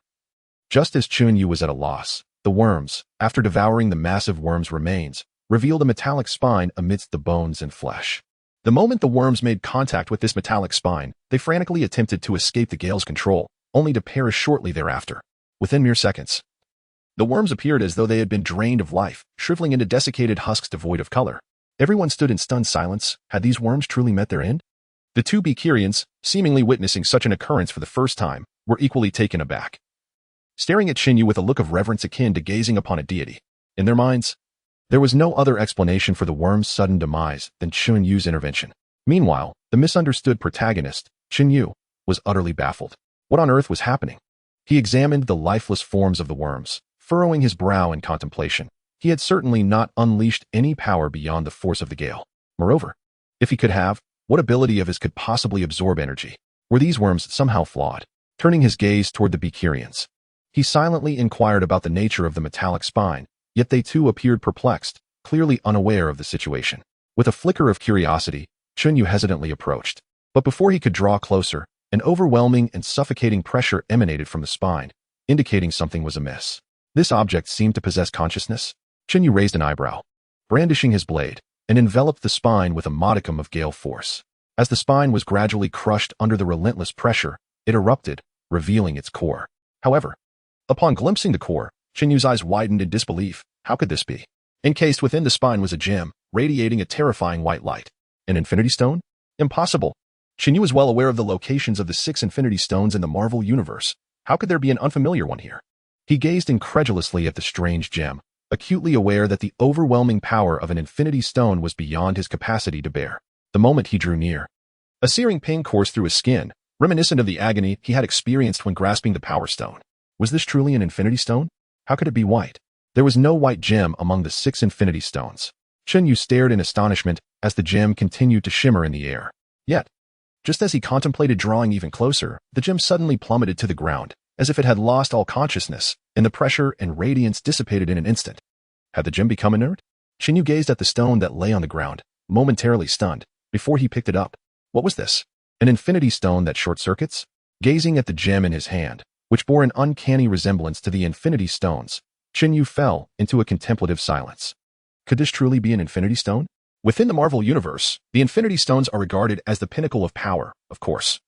just as Chen Yu was at a loss, the worms, after devouring the massive worm's remains, revealed a metallic spine amidst the bones and flesh. The moment the worms made contact with this metallic spine, they frantically attempted to escape the gale's control, only to perish shortly thereafter. Within mere seconds, the worms appeared as though they had been drained of life, shriveling into desiccated husks devoid of color. Everyone stood in stunned silence. Had these worms truly met their end? The two Berserkers, seemingly witnessing such an occurrence for the first time, were equally taken aback, staring at Chen Yu with a look of reverence akin to gazing upon a deity. In their minds, there was no other explanation for the worm's sudden demise than Chen Yu's intervention. Meanwhile, the misunderstood protagonist, Chen Yu, was utterly baffled. What on earth was happening? He examined the lifeless forms of the worms, furrowing his brow in contemplation. He had certainly not unleashed any power beyond the force of the gale. Moreover, if he could have, what ability of his could possibly absorb energy? Were these worms somehow flawed? Turning his gaze toward the Berserkers, he silently inquired about the nature of the metallic spine, yet they too appeared perplexed, clearly unaware of the situation. With a flicker of curiosity, Chen Yu hesitantly approached. But before he could draw closer, an overwhelming and suffocating pressure emanated from the spine, indicating something was amiss. This object seemed to possess consciousness. Chen Yu raised an eyebrow, brandishing his blade, and enveloped the spine with a modicum of gale force. As the spine was gradually crushed under the relentless pressure, it erupted, revealing its core. However, upon glimpsing the core, Chen Yu's eyes widened in disbelief. How could this be? Encased within the spine was a gem, radiating a terrifying white light. An infinity stone? Impossible. Chen Yu was well aware of the locations of the 6 infinity stones in the Marvel universe. How could there be an unfamiliar one here? He gazed incredulously at the strange gem, acutely aware that the overwhelming power of an infinity stone was beyond his capacity to bear. The moment he drew near, a searing pain coursed through his skin, reminiscent of the agony he had experienced when grasping the power stone. Was this truly an infinity stone? How could it be white? There was no white gem among the 6 infinity stones. Chen Yu stared in astonishment as the gem continued to shimmer in the air. Yet, just as he contemplated drawing even closer, the gem suddenly plummeted to the ground, as if it had lost all consciousness, and the pressure and radiance dissipated in an instant. Had the gem become inert? Chen Yu gazed at the stone that lay on the ground, momentarily stunned, before he picked it up. What was this? An infinity stone that short-circuits? Gazing at the gem in his hand, which bore an uncanny resemblance to the infinity stones, Chen Yu fell into a contemplative silence. Could this truly be an infinity stone? Within the Marvel universe, the infinity stones are regarded as the pinnacle of power, of course.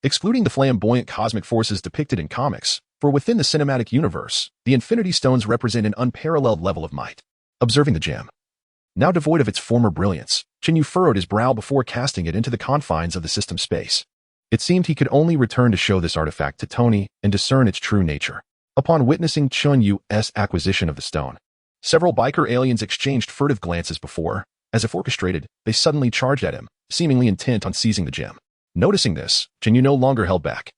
Excluding the flamboyant cosmic forces depicted in comics, for within the cinematic universe, the infinity stones represent an unparalleled level of might. Observing the gem, now devoid of its former brilliance, Chen Yu furrowed his brow before casting it into the confines of the system space. It seemed he could only return to show this artifact to Tony and discern its true nature. Upon witnessing Chen Yu's acquisition of the stone, several biker aliens exchanged furtive glances before, as if orchestrated, they suddenly charged at him, seemingly intent on seizing the gem. Noticing this, Chen Yu no longer held back.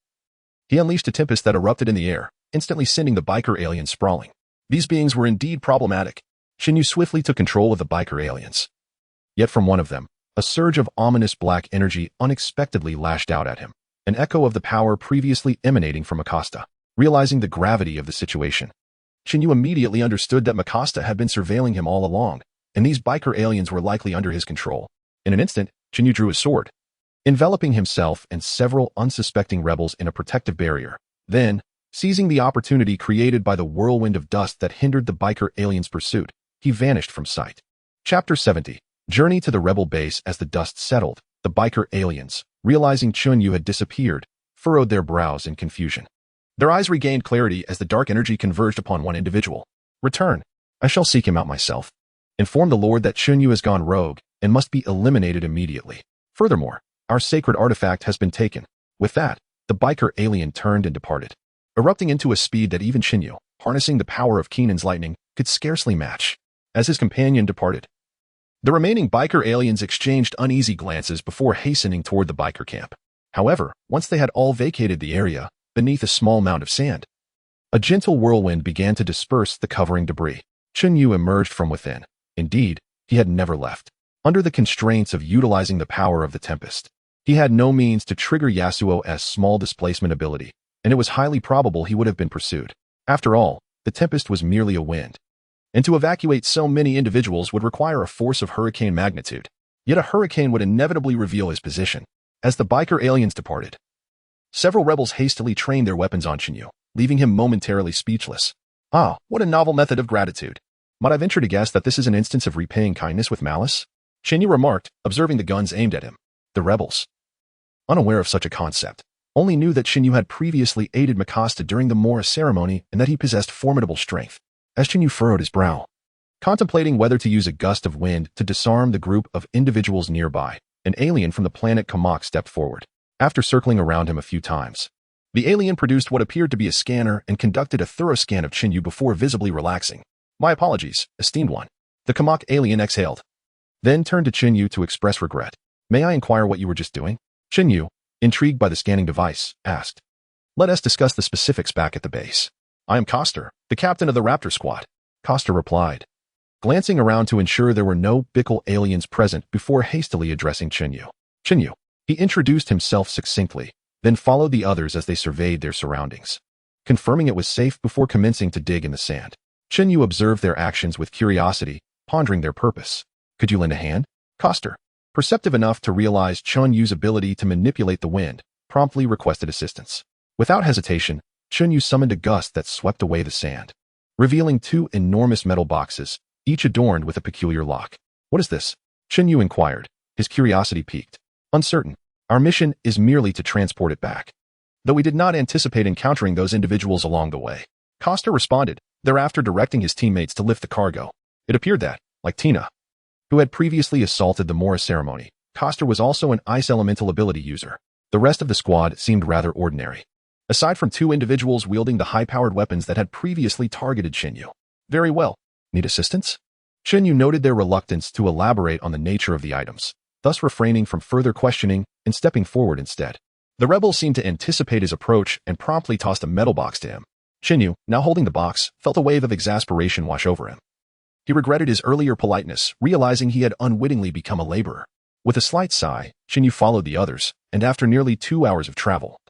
He unleashed a tempest that erupted in the air, instantly sending the biker aliens sprawling. These beings were indeed problematic. Chen Yu swiftly took control of the biker aliens. Yet from one of them, a surge of ominous black energy unexpectedly lashed out at him, an echo of the power previously emanating from Acosta. Realizing the gravity of the situation, Chen Yu immediately understood that Acosta had been surveilling him all along, and these biker aliens were likely under his control. In an instant, Chen Yu drew his sword, enveloping himself and several unsuspecting rebels in a protective barrier. Then, seizing the opportunity created by the whirlwind of dust that hindered the biker aliens' pursuit, he vanished from sight. Chapter 70. Journey to the rebel base. As the dust settled, the biker aliens, realizing Chen Yu had disappeared, furrowed their brows in confusion. Their eyes regained clarity as the dark energy converged upon one individual. Return. I shall seek him out myself. Inform the Lord that Chen Yu has gone rogue and must be eliminated immediately. Furthermore, our sacred artifact has been taken. With that, the biker alien turned and departed, erupting into a speed that even Chen Yu, harnessing the power of Kenan's lightning, could scarcely match. As his companion departed, the remaining biker aliens exchanged uneasy glances before hastening toward the biker camp. However, once they had all vacated the area, beneath a small mound of sand, a gentle whirlwind began to disperse the covering debris. Chen Yu emerged from within. Indeed, he had never left. Under the constraints of utilizing the power of the Tempest, he had no means to trigger Yasuo's small displacement ability, and it was highly probable he would have been pursued. After all, the Tempest was merely a wind, and to evacuate so many individuals would require a force of hurricane magnitude. Yet a hurricane would inevitably reveal his position. As the biker aliens departed, several rebels hastily trained their weapons on Chen Yu, leaving him momentarily speechless. Ah, what a novel method of gratitude. Might I venture to guess that this is an instance of repaying kindness with malice? Chen Yu remarked, observing the guns aimed at him. The rebels, unaware of such a concept, only knew that Chen Yu had previously aided Mikasa during the Mora ceremony and that he possessed formidable strength. As Chen Yu furrowed his brow, contemplating whether to use a gust of wind to disarm the group of individuals nearby, an alien from the planet Kamak stepped forward. After circling around him a few times, the alien produced what appeared to be a scanner and conducted a thorough scan of Chen Yu before visibly relaxing. My apologies, esteemed one. The Kamak alien exhaled, then turned to Chen Yu to express regret. May I inquire what you were just doing? Chen Yu, intrigued by the scanning device, asked. Let us discuss the specifics back at the base. I am Koster, the captain of the Raptor squad. Koster replied, glancing around to ensure there were no Bickle aliens present before hastily addressing Chen Yu. Chen Yu. He introduced himself succinctly, then followed the others as they surveyed their surroundings, confirming it was safe before commencing to dig in the sand. Chen Yu observed their actions with curiosity, pondering their purpose. Could you lend a hand? Koster, perceptive enough to realize Chen Yu's ability to manipulate the wind, promptly requested assistance. Without hesitation, Chen Yu summoned a gust that swept away the sand, revealing two enormous metal boxes, each adorned with a peculiar lock. What is this? Chen Yu inquired, his curiosity piqued. Uncertain. Our mission is merely to transport it back, though we did not anticipate encountering those individuals along the way. Koster responded, thereafter directing his teammates to lift the cargo. It appeared that, like Tina, who had previously assaulted the Mora ceremony, Koster was also an ice elemental ability user. The rest of the squad seemed rather ordinary, aside from two individuals wielding the high-powered weapons that had previously targeted Chen Yu. Very well. Need assistance? Chen Yu noted their reluctance to elaborate on the nature of the items, thus refraining from further questioning and stepping forward instead. The rebels seemed to anticipate his approach and promptly tossed a metal box to him. Chen Yu, now holding the box, felt a wave of exasperation wash over him. He regretted his earlier politeness, realizing he had unwittingly become a laborer. With a slight sigh, Chen Yu followed the others, and after nearly 2 hours of travel,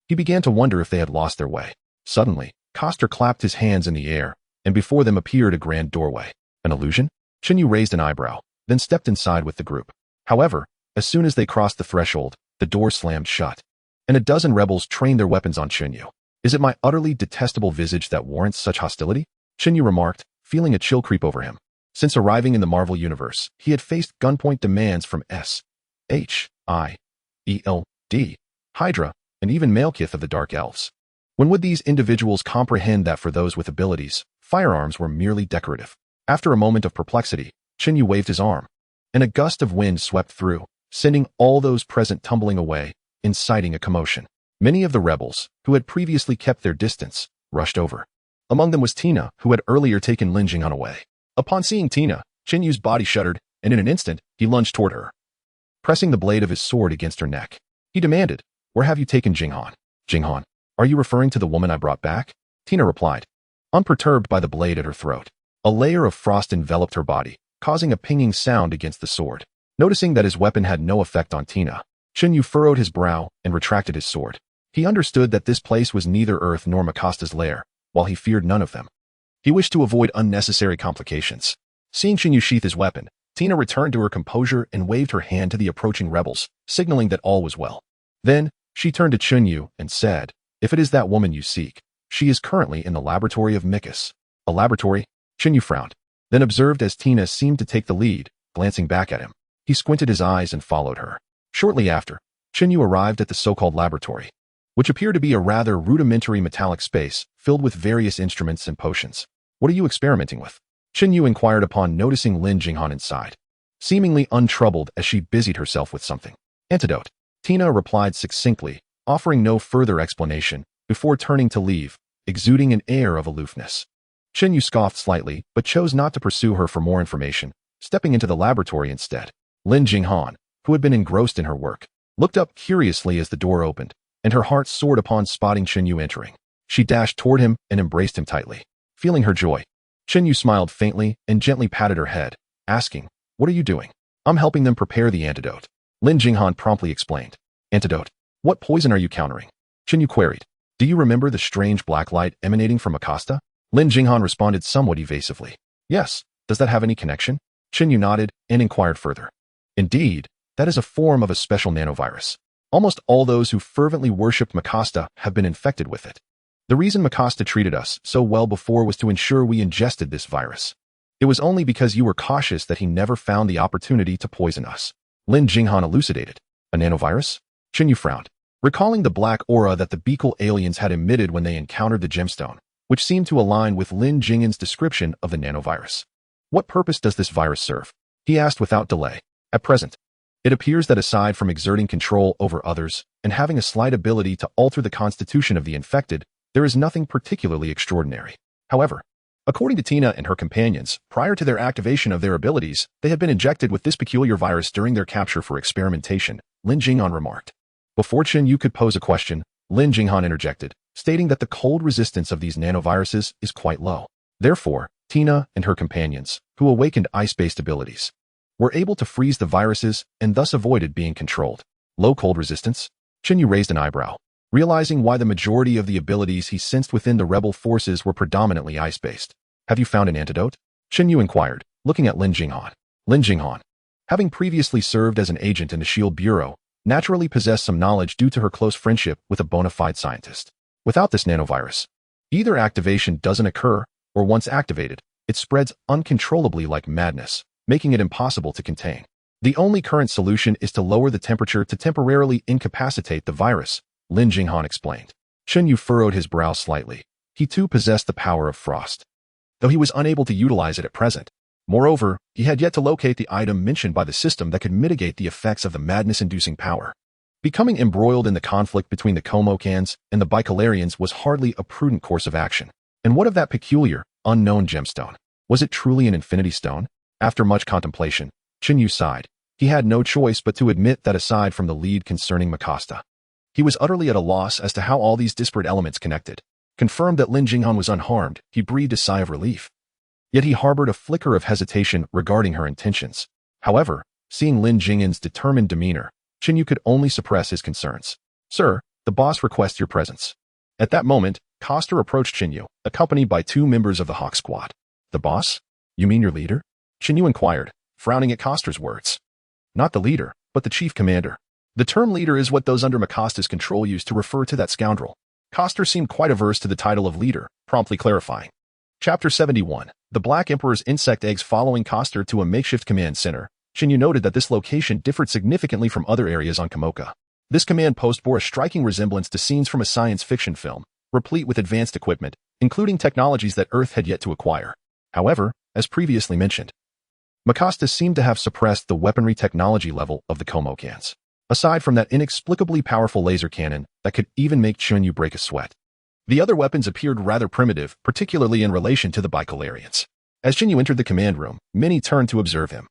he began to wonder if they had lost their way. Suddenly, Koster clapped his hands in the air, and before them appeared a grand doorway. An illusion? Chen Yu raised an eyebrow, then stepped inside with the group. However, as soon as they crossed the threshold, the door slammed shut, and a dozen rebels trained their weapons on Chen Yu. Is it my utterly detestable visage that warrants such hostility? Chen Yu remarked, feeling a chill creep over him. Since arriving in the Marvel Universe, he had faced gunpoint demands from S.H.I.E.L.D., Hydra, and even Malekith of the Dark Elves. When would these individuals comprehend that for those with abilities, firearms were merely decorative? After a moment of perplexity, Chen Yu waved his arm, and a gust of wind swept through, sending all those present tumbling away, inciting a commotion. Many of the rebels, who had previously kept their distance, rushed over. Among them was Tina, who had earlier taken Lin Jinghan away. Upon seeing Tina, Chen Yu's body shuddered, and in an instant, he lunged toward her, pressing the blade of his sword against her neck. He demanded, Where have you taken Jinghan? Jinghan, are you referring to the woman I brought back? Tina replied, unperturbed by the blade at her throat. A layer of frost enveloped her body, causing a pinging sound against the sword. Noticing that his weapon had no effect on Tina, Chen Yu furrowed his brow and retracted his sword. He understood that this place was neither Earth nor Mikasta's lair, while he feared none of them. He wished to avoid unnecessary complications. Seeing Chen Yu sheath his weapon, Tina returned to her composure and waved her hand to the approaching rebels, signaling that all was well. Then, she turned to Chen Yu and said, If it is that woman you seek, she is currently in the laboratory of Mikas. A laboratory? Chen Yu frowned, then observed as Tina seemed to take the lead, glancing back at him. He squinted his eyes and followed her. Shortly after, Chen Yu arrived at the so-called laboratory, which appeared to be a rather rudimentary metallic space filled with various instruments and potions. What are you experimenting with? Chen Yu inquired upon noticing Lin Jinghan inside, seemingly untroubled as she busied herself with something. Antidote. Tina replied succinctly, offering no further explanation, before turning to leave, exuding an air of aloofness. Chen Yu scoffed slightly, but chose not to pursue her for more information, stepping into the laboratory instead. Lin Jinghan, who had been engrossed in her work, looked up curiously as the door opened, and her heart soared upon spotting Chen Yu entering. She dashed toward him and embraced him tightly. Feeling her joy, Chen Yu smiled faintly and gently patted her head, asking, What are you doing? I'm helping them prepare the antidote. Lin Jinghan promptly explained. Antidote? What poison are you countering? Chen Yu queried. Do you remember the strange black light emanating from Mikasa? Lin Jinghan responded somewhat evasively. Yes. Does that have any connection? Chen Yu nodded and inquired further. Indeed, that is a form of a special nanovirus. Almost all those who fervently worshipped Makasta have been infected with it. The reason Makasta treated us so well before was to ensure we ingested this virus. It was only because you were cautious that he never found the opportunity to poison us. Lin Jinghan elucidated. A nanovirus? Chen Yu frowned, recalling the black aura that the Beakle aliens had emitted when they encountered the gemstone, which seemed to align with Lin Jinghan's description of the nanovirus. What purpose does this virus serve? He asked without delay. At present, it appears that aside from exerting control over others and having a slight ability to alter the constitution of the infected, there is nothing particularly extraordinary. However, according to Tina and her companions, prior to their activation of their abilities, they had been injected with this peculiar virus during their capture for experimentation, Lin Jinghan remarked. Before Chen Yu could pose a question, Lin Jinghan interjected, stating that the cold resistance of these nanoviruses is quite low. Therefore, Tina and her companions, who awakened ice-based abilities, were able to freeze the viruses and thus avoided being controlled. Low cold resistance? Chen Yu raised an eyebrow, realizing why the majority of the abilities he sensed within the rebel forces were predominantly ice-based. Have you found an antidote? Chen Yu inquired, looking at Lin Jinghan. Lin Jinghan, having previously served as an agent in the SHIELD Bureau, naturally possessed some knowledge due to her close friendship with a bona fide scientist. Without this nanovirus, either activation doesn't occur, or once activated, it spreads uncontrollably like madness, making it impossible to contain. The only current solution is to lower the temperature to temporarily incapacitate the virus, Lin Jinghan explained. Chen Yu furrowed his brow slightly. He too possessed the power of frost, though he was unable to utilize it at present. Moreover, he had yet to locate the item mentioned by the system that could mitigate the effects of the madness-inducing power. Becoming embroiled in the conflict between the Komokans and the Bicolarians was hardly a prudent course of action. And what of that peculiar, unknown gemstone? Was it truly an infinity stone? After much contemplation, Chen Yu sighed. He had no choice but to admit that aside from the lead concerning Makasta, he was utterly at a loss as to how all these disparate elements connected. Confirmed that Lin Jinghan was unharmed, he breathed a sigh of relief. Yet he harbored a flicker of hesitation regarding her intentions. However, seeing Lin Jinghan's determined demeanor, Chen Yu could only suppress his concerns. Sir, the boss requests your presence. At that moment, Coster approached Chen Yu, accompanied by 2 members of the Hawk Squad. The boss? You mean your leader? Chen Yu inquired, frowning at Coster's words. Not the leader, but the chief commander. The term leader is what those under Makasta's control use to refer to that scoundrel. Coster seemed quite averse to the title of leader, promptly clarifying. Chapter 71. The Black Emperor's insect eggs. Following Coster to a makeshift command center, Chen Yu noted that this location differed significantly from other areas on Komoka. This command post bore a striking resemblance to scenes from a science fiction film, replete with advanced equipment, including technologies that Earth had yet to acquire. However, as previously mentioned, Makasta seemed to have suppressed the weaponry technology level of the Komokans, aside from that inexplicably powerful laser cannon that could even make Chen Yu break a sweat. The other weapons appeared rather primitive, particularly in relation to the Bicolarians. As Chen Yu entered the command room, many turned to observe him,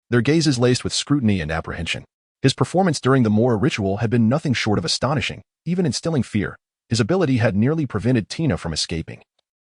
their gazes laced with scrutiny and apprehension. His performance during the Mora ritual had been nothing short of astonishing, even instilling fear. His ability had nearly prevented Tina from escaping,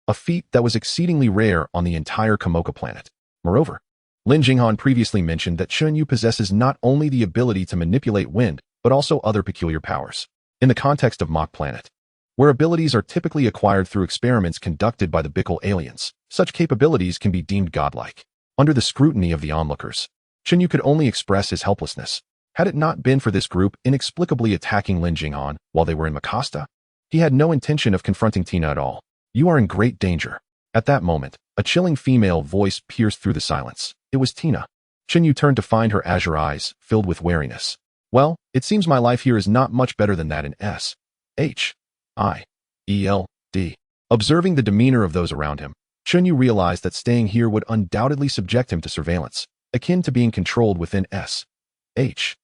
a feat that was exceedingly rare on the entire Komoka planet. Moreover, Lin Jinghan previously mentioned that Chen Yu possesses not only the ability to manipulate wind, but also other peculiar powers. In the context of Mach Planet, where abilities are typically acquired through experiments conducted by the Beakle aliens, such capabilities can be deemed godlike. Under the scrutiny of the onlookers, Chen Yu could only express his helplessness. Had it not been for this group inexplicably attacking Lin Jinghan while they were in Makasta, he had no intention of confronting Tina at all. You are in great danger. At that moment, a chilling female voice pierced through the silence. It was Tina. Chen Yu turned to find her azure eyes filled with wariness. Well, it seems my life here is not much better than that in S.H.I.E.L.D. Observing the demeanor of those around him, Chen Yu realized that staying here would undoubtedly subject him to surveillance, akin to being controlled within S.H.I.E.L.D.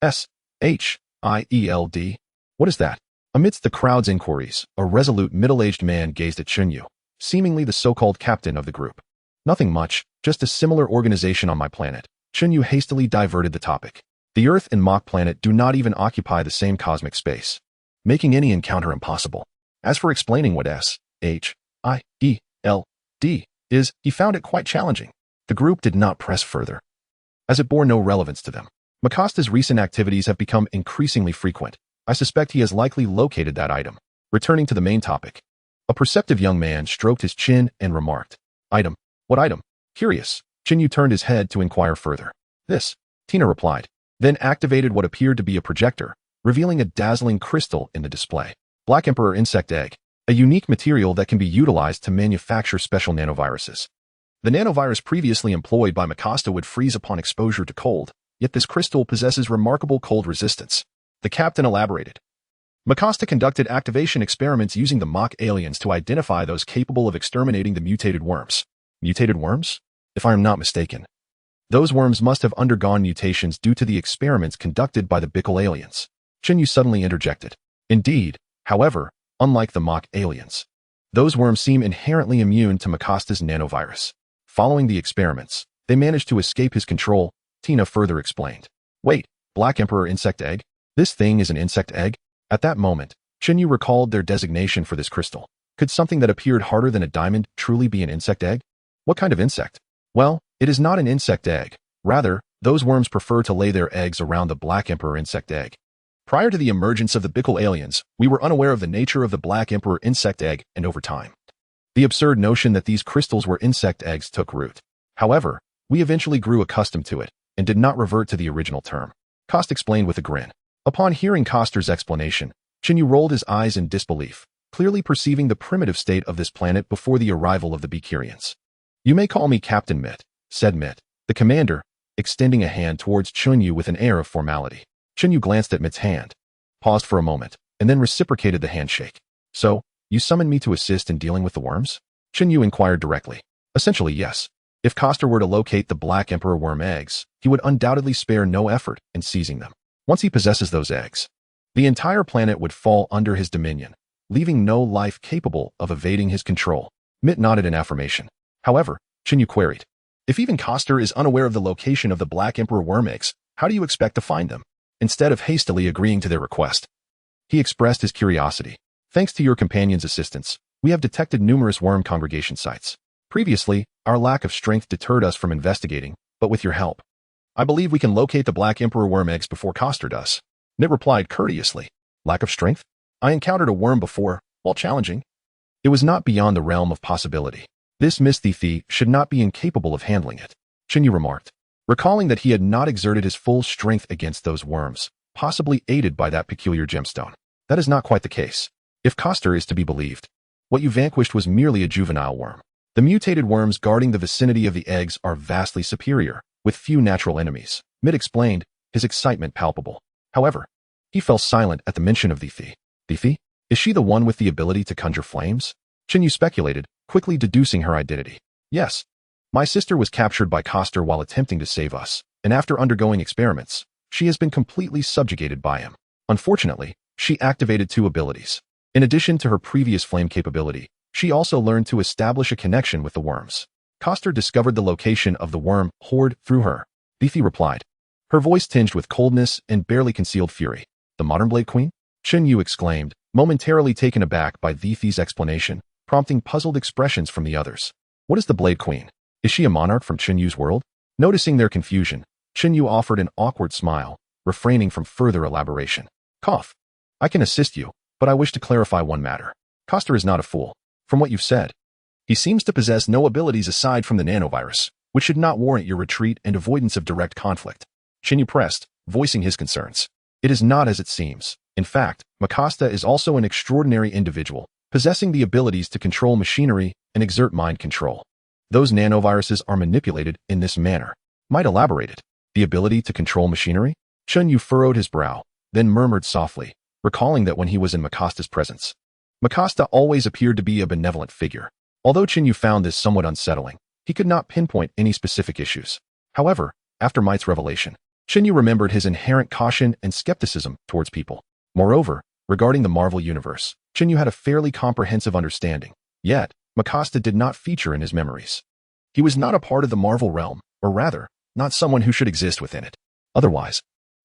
S.H.I.E.L.D. What is that? Amidst the crowd's inquiries, a resolute middle-aged man gazed at Chen Yu, seemingly the so-called captain of the group. Nothing much, just a similar organization on my planet. Chen Yu hastily diverted the topic. The Earth and Mach Planet do not even occupy the same cosmic space, making any encounter impossible. As for explaining what S.H.I.E.L.D. is, he found it quite challenging. The group did not press further, as it bore no relevance to them. Makasta's recent activities have become increasingly frequent. I suspect he has likely located that item. Returning to the main topic, a perceptive young man stroked his chin and remarked, Item? What item? Curious. Chen Yu turned his head to inquire further. This, Tina replied, then activated what appeared to be a projector, revealing a dazzling crystal in the display. Black Emperor Insect Egg, a unique material that can be utilized to manufacture special nanoviruses. The nanovirus previously employed by Mikasa would freeze upon exposure to cold, yet this crystal possesses remarkable cold resistance. The captain elaborated. Mikasa conducted activation experiments using the mock aliens to identify those capable of exterminating the mutated worms. Mutated worms? If I am not mistaken. Those worms must have undergone mutations due to the experiments conducted by the Bickle aliens. Chen Yu suddenly interjected. Indeed, however, unlike the mock aliens, those worms seem inherently immune to Mikasa's nanovirus. Following the experiments, they managed to escape his control, Tina further explained. Wait, Black Emperor Insect Egg? This thing is an insect egg? At that moment, Chen Yu recalled their designation for this crystal. Could something that appeared harder than a diamond truly be an insect egg? What kind of insect? Well, it is not an insect egg. Rather, those worms prefer to lay their eggs around the Black Emperor Insect Egg. Prior to the emergence of the Bickle aliens, we were unaware of the nature of the Black Emperor Insect Egg, and over time, the absurd notion that these crystals were insect eggs took root. However, we eventually grew accustomed to it, and did not revert to the original term. Cost explained with a grin. Upon hearing Coster's explanation, Chen Yu rolled his eyes in disbelief, clearly perceiving the primitive state of this planet before the arrival of the Bikirians. You may call me Captain Mitt, said Mitt, the commander, extending a hand towards Chen Yu with an air of formality. Chen Yu glanced at Mitt's hand, paused for a moment, and then reciprocated the handshake. So, you summoned me to assist in dealing with the worms? Chen Yu inquired directly. Essentially, yes. If Coster were to locate the Black Emperor worm eggs, he would undoubtedly spare no effort in seizing them. Once he possesses those eggs, the entire planet would fall under his dominion, leaving no life capable of evading his control. Mitt nodded in affirmation. However, Chen Yu queried, if even Coster is unaware of the location of the Black Emperor worm eggs, how do you expect to find them? Instead of hastily agreeing to their request, he expressed his curiosity. Thanks to your companion's assistance, we have detected numerous worm congregation sites. Previously, our lack of strength deterred us from investigating, but with your help, I believe we can locate the Black Emperor worm eggs before Coster does. Mitt replied courteously. Lack of strength? I encountered a worm before, while challenging. It was not beyond the realm of possibility. This misthie should not be incapable of handling it, Chen Yu remarked, recalling that he had not exerted his full strength against those worms, possibly aided by that peculiar gemstone. That is not quite the case. If Coster is to be believed, what you vanquished was merely a juvenile worm. The mutated worms guarding the vicinity of the eggs are vastly superior, with few natural enemies. Mitt explained, his excitement palpable. However, he fell silent at the mention of Thifi. Thifi? Is she the one with the ability to conjure flames? Chen Yu speculated, quickly deducing her identity. Yes. My sister was captured by Coster while attempting to save us, and after undergoing experiments, she has been completely subjugated by him. Unfortunately, she activated two abilities. In addition to her previous flame capability, she also learned to establish a connection with the worms. Coster discovered the location of the worm horde through her. Thifi replied, her voice tinged with coldness and barely concealed fury. The modern Blade Queen? Chen Yu exclaimed, momentarily taken aback by Thifi's explanation, prompting puzzled expressions from the others. What is the Blade Queen? Is she a monarch from Chen Yu's world? Noticing their confusion, Chen Yu offered an awkward smile, refraining from further elaboration. Cough. I can assist you, but I wish to clarify one matter. Coster is not a fool. From what you've said, he seems to possess no abilities aside from the nanovirus, which should not warrant your retreat and avoidance of direct conflict. Chen Yu pressed, voicing his concerns. It is not as it seems. In fact, Mikasa is also an extraordinary individual, possessing the abilities to control machinery and exert mind control. Those nanoviruses are manipulated in this manner. Might elaborate it. The ability to control machinery? Chen Yu furrowed his brow, then murmured softly, recalling that when he was in Mikasa's presence, Mikasa always appeared to be a benevolent figure. Although Chen Yu found this somewhat unsettling, he could not pinpoint any specific issues. However, after Might's revelation, Chen Yu remembered his inherent caution and skepticism towards people. Moreover, regarding the Marvel Universe, Chen Yu had a fairly comprehensive understanding. Yet, Mikasa did not feature in his memories. He was not a part of the Marvel realm, or rather, not someone who should exist within it. Otherwise,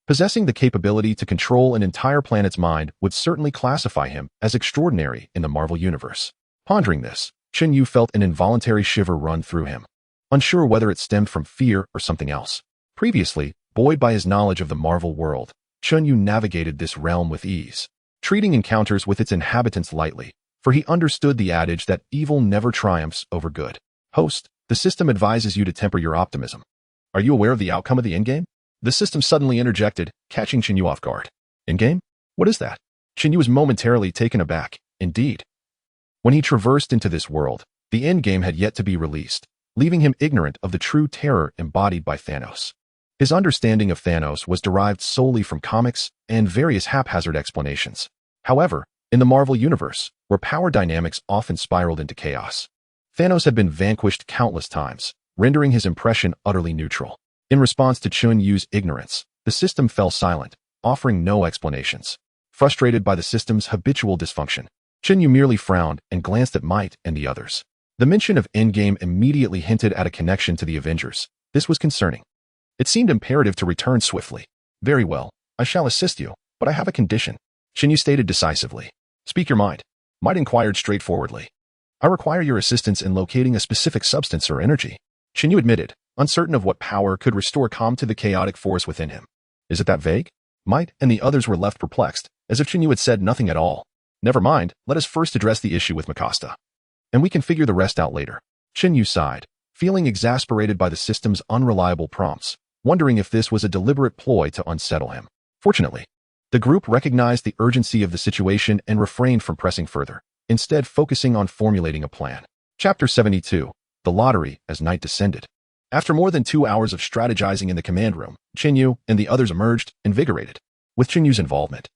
possessing the capability to control an entire planet's mind would certainly classify him as extraordinary in the Marvel Universe. Pondering this, Chen Yu felt an involuntary shiver run through him, unsure whether it stemmed from fear or something else. Previously, buoyed by his knowledge of the Marvel world, Chen Yu navigated this realm with ease, treating encounters with its inhabitants lightly, for he understood the adage that evil never triumphs over good. Host, the system advises you to temper your optimism. Are you aware of the outcome of the endgame? The system suddenly interjected, catching Chen Yu off guard. Endgame? What is that? Chen Yu was momentarily taken aback. Indeed. When he traversed into this world, the endgame had yet to be released, leaving him ignorant of the true terror embodied by Thanos. His understanding of Thanos was derived solely from comics and various haphazard explanations. However, in the Marvel Universe, where power dynamics often spiraled into chaos, Thanos had been vanquished countless times, rendering his impression utterly neutral. In response to Chen Yu's ignorance, the system fell silent, offering no explanations. Frustrated by the system's habitual dysfunction, Chen Yu merely frowned and glanced at Might and the others. The mention of Endgame immediately hinted at a connection to the Avengers. This was concerning. It seemed imperative to return swiftly. Very well, I shall assist you, but I have a condition, Chen Yu stated decisively. Speak your mind. Might inquired straightforwardly. I require your assistance in locating a specific substance or energy, Chen Yu admitted, uncertain of what power could restore calm to the chaotic force within him. Is it that vague? Might and the others were left perplexed, as if Chen Yu had said nothing at all. Never mind, let us first address the issue with Mikasa, and we can figure the rest out later. Chen Yu sighed, feeling exasperated by the system's unreliable prompts, wondering if this was a deliberate ploy to unsettle him. Fortunately, the group recognized the urgency of the situation and refrained from pressing further, instead focusing on formulating a plan. Chapter 72. The Lottery as night descended. After more than 2 hours of strategizing in the command room, Chen Yu and the others emerged, invigorated. With Chen Yu's involvement,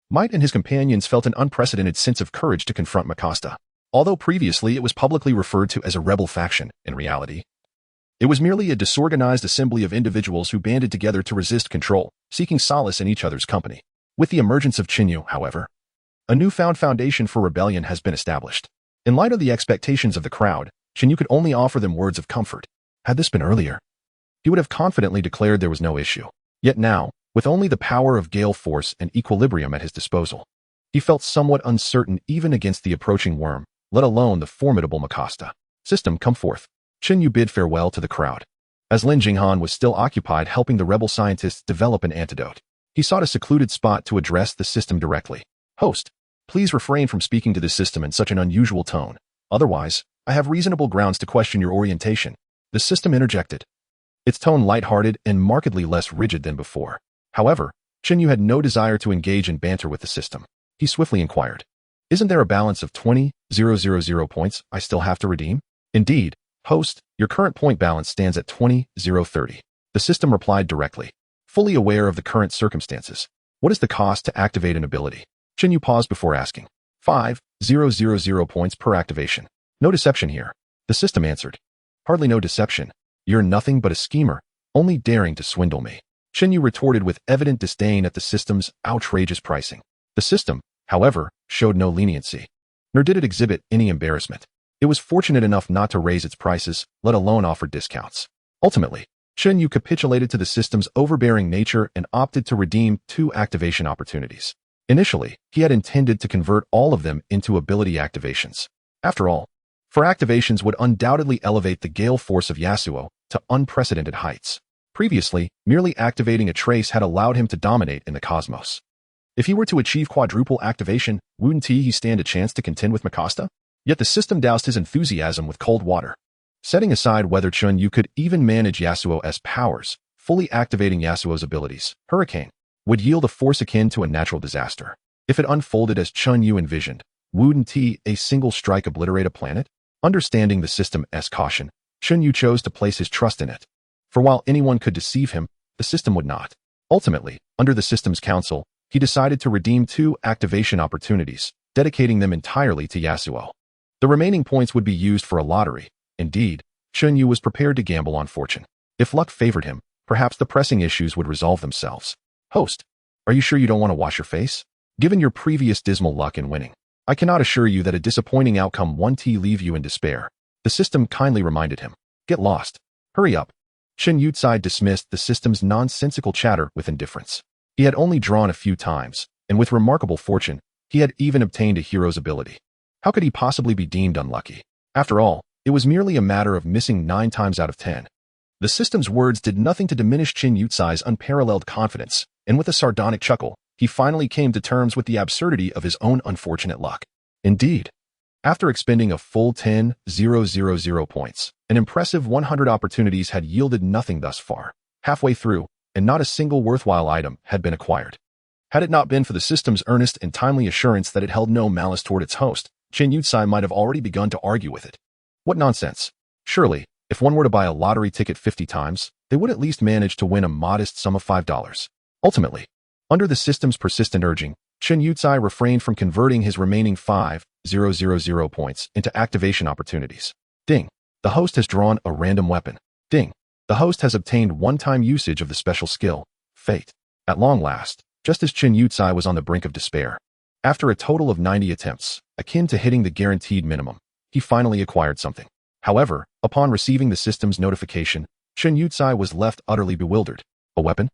Might and his companions felt an unprecedented sense of courage to confront Mikasa. Although previously it was publicly referred to as a rebel faction, in reality, it was merely a disorganized assembly of individuals who banded together to resist control, seeking solace in each other's company. With the emergence of Chen Yu, however, a newfound foundation for rebellion has been established. In light of the expectations of the crowd, Chen Yu could only offer them words of comfort. Had this been earlier, he would have confidently declared there was no issue. Yet now, with only the power of gale force and equilibrium at his disposal, he felt somewhat uncertain even against the approaching worm, let alone the formidable Mikasa. System, come forth. Chen Yu bid farewell to the crowd. As Lin Jinghan was still occupied helping the rebel scientists develop an antidote, he sought a secluded spot to address the system directly. Host, please refrain from speaking to the system in such an unusual tone. Otherwise, I have reasonable grounds to question your orientation. The system interjected, its tone lighthearted and markedly less rigid than before. However, Chen Yu had no desire to engage in banter with the system. He swiftly inquired, isn't there a balance of 20,000 points I still have to redeem? Indeed, host, your current point balance stands at 20,030. The system replied directly, fully aware of the current circumstances. What is the cost to activate an ability? Chen Yu paused before asking. 5,000 points per activation. No deception here. The system answered. Hardly no deception. You're nothing but a schemer, only daring to swindle me. Chen Yu retorted with evident disdain at the system's outrageous pricing. The system, however, showed no leniency, nor did it exhibit any embarrassment. It was fortunate enough not to raise its prices, let alone offer discounts. Ultimately, Chen Yu capitulated to the system's overbearing nature and opted to redeem 2 activation opportunities. Initially, he had intended to convert all of them into ability activations. After all, 4 activations would undoubtedly elevate the gale force of Yasuo to unprecedented heights. Previously, merely activating a trace had allowed him to dominate in the cosmos. If he were to achieve quadruple activation, wouldn't he stand a chance to contend with Mikasa? Yet the system doused his enthusiasm with cold water. Setting aside whether Chen Yu could even manage Yasuo's powers, fully activating Yasuo's abilities, Hurricane, would yield a force akin to a natural disaster. If it unfolded as Chen Yu envisioned, wouldn't a single strike obliterate a planet? Understanding the system's caution, Chen Yu chose to place his trust in it. For while anyone could deceive him, the system would not. Ultimately, under the system's counsel, he decided to redeem 2 activation opportunities, dedicating them entirely to Yasuo. The remaining points would be used for a lottery. Indeed, Chen Yu was prepared to gamble on fortune. If luck favored him, perhaps the pressing issues would resolve themselves. Host, are you sure you don't want to wash your face? Given your previous dismal luck in winning, I cannot assure you that a disappointing outcome won't leave you in despair. The system kindly reminded him. Get lost. Hurry up. Chen Yu dismissed the system's nonsensical chatter with indifference. He had only drawn a few times, and with remarkable fortune, he had even obtained a hero's ability. How could he possibly be deemed unlucky? After all, it was merely a matter of missing 9 times out of 10. The system's words did nothing to diminish Chen Yu's unparalleled confidence, and with a sardonic chuckle, he finally came to terms with the absurdity of his own unfortunate luck. Indeed, after expending a full 10,000 points, An impressive 100 opportunities had yielded nothing thus far. Halfway through, and not a single worthwhile item had been acquired. Had it not been for the system's earnest and timely assurance that it held no malice toward its host, Chen Yu might have already begun to argue with it. What nonsense. Surely, if one were to buy a lottery ticket 50 times, they would at least manage to win a modest sum of $5. Ultimately, under the system's persistent urging, Chen Yu refrained from converting his remaining 5,000 points into activation opportunities. Ding. The host has drawn a random weapon. Ding. The host has obtained one-time usage of the special skill, Fate. At long last, just as Chen Yu was on the brink of despair. After a total of 90 attempts, akin to hitting the guaranteed minimum, he finally acquired something. However, upon receiving the system's notification, Chen Yu was left utterly bewildered. A weapon?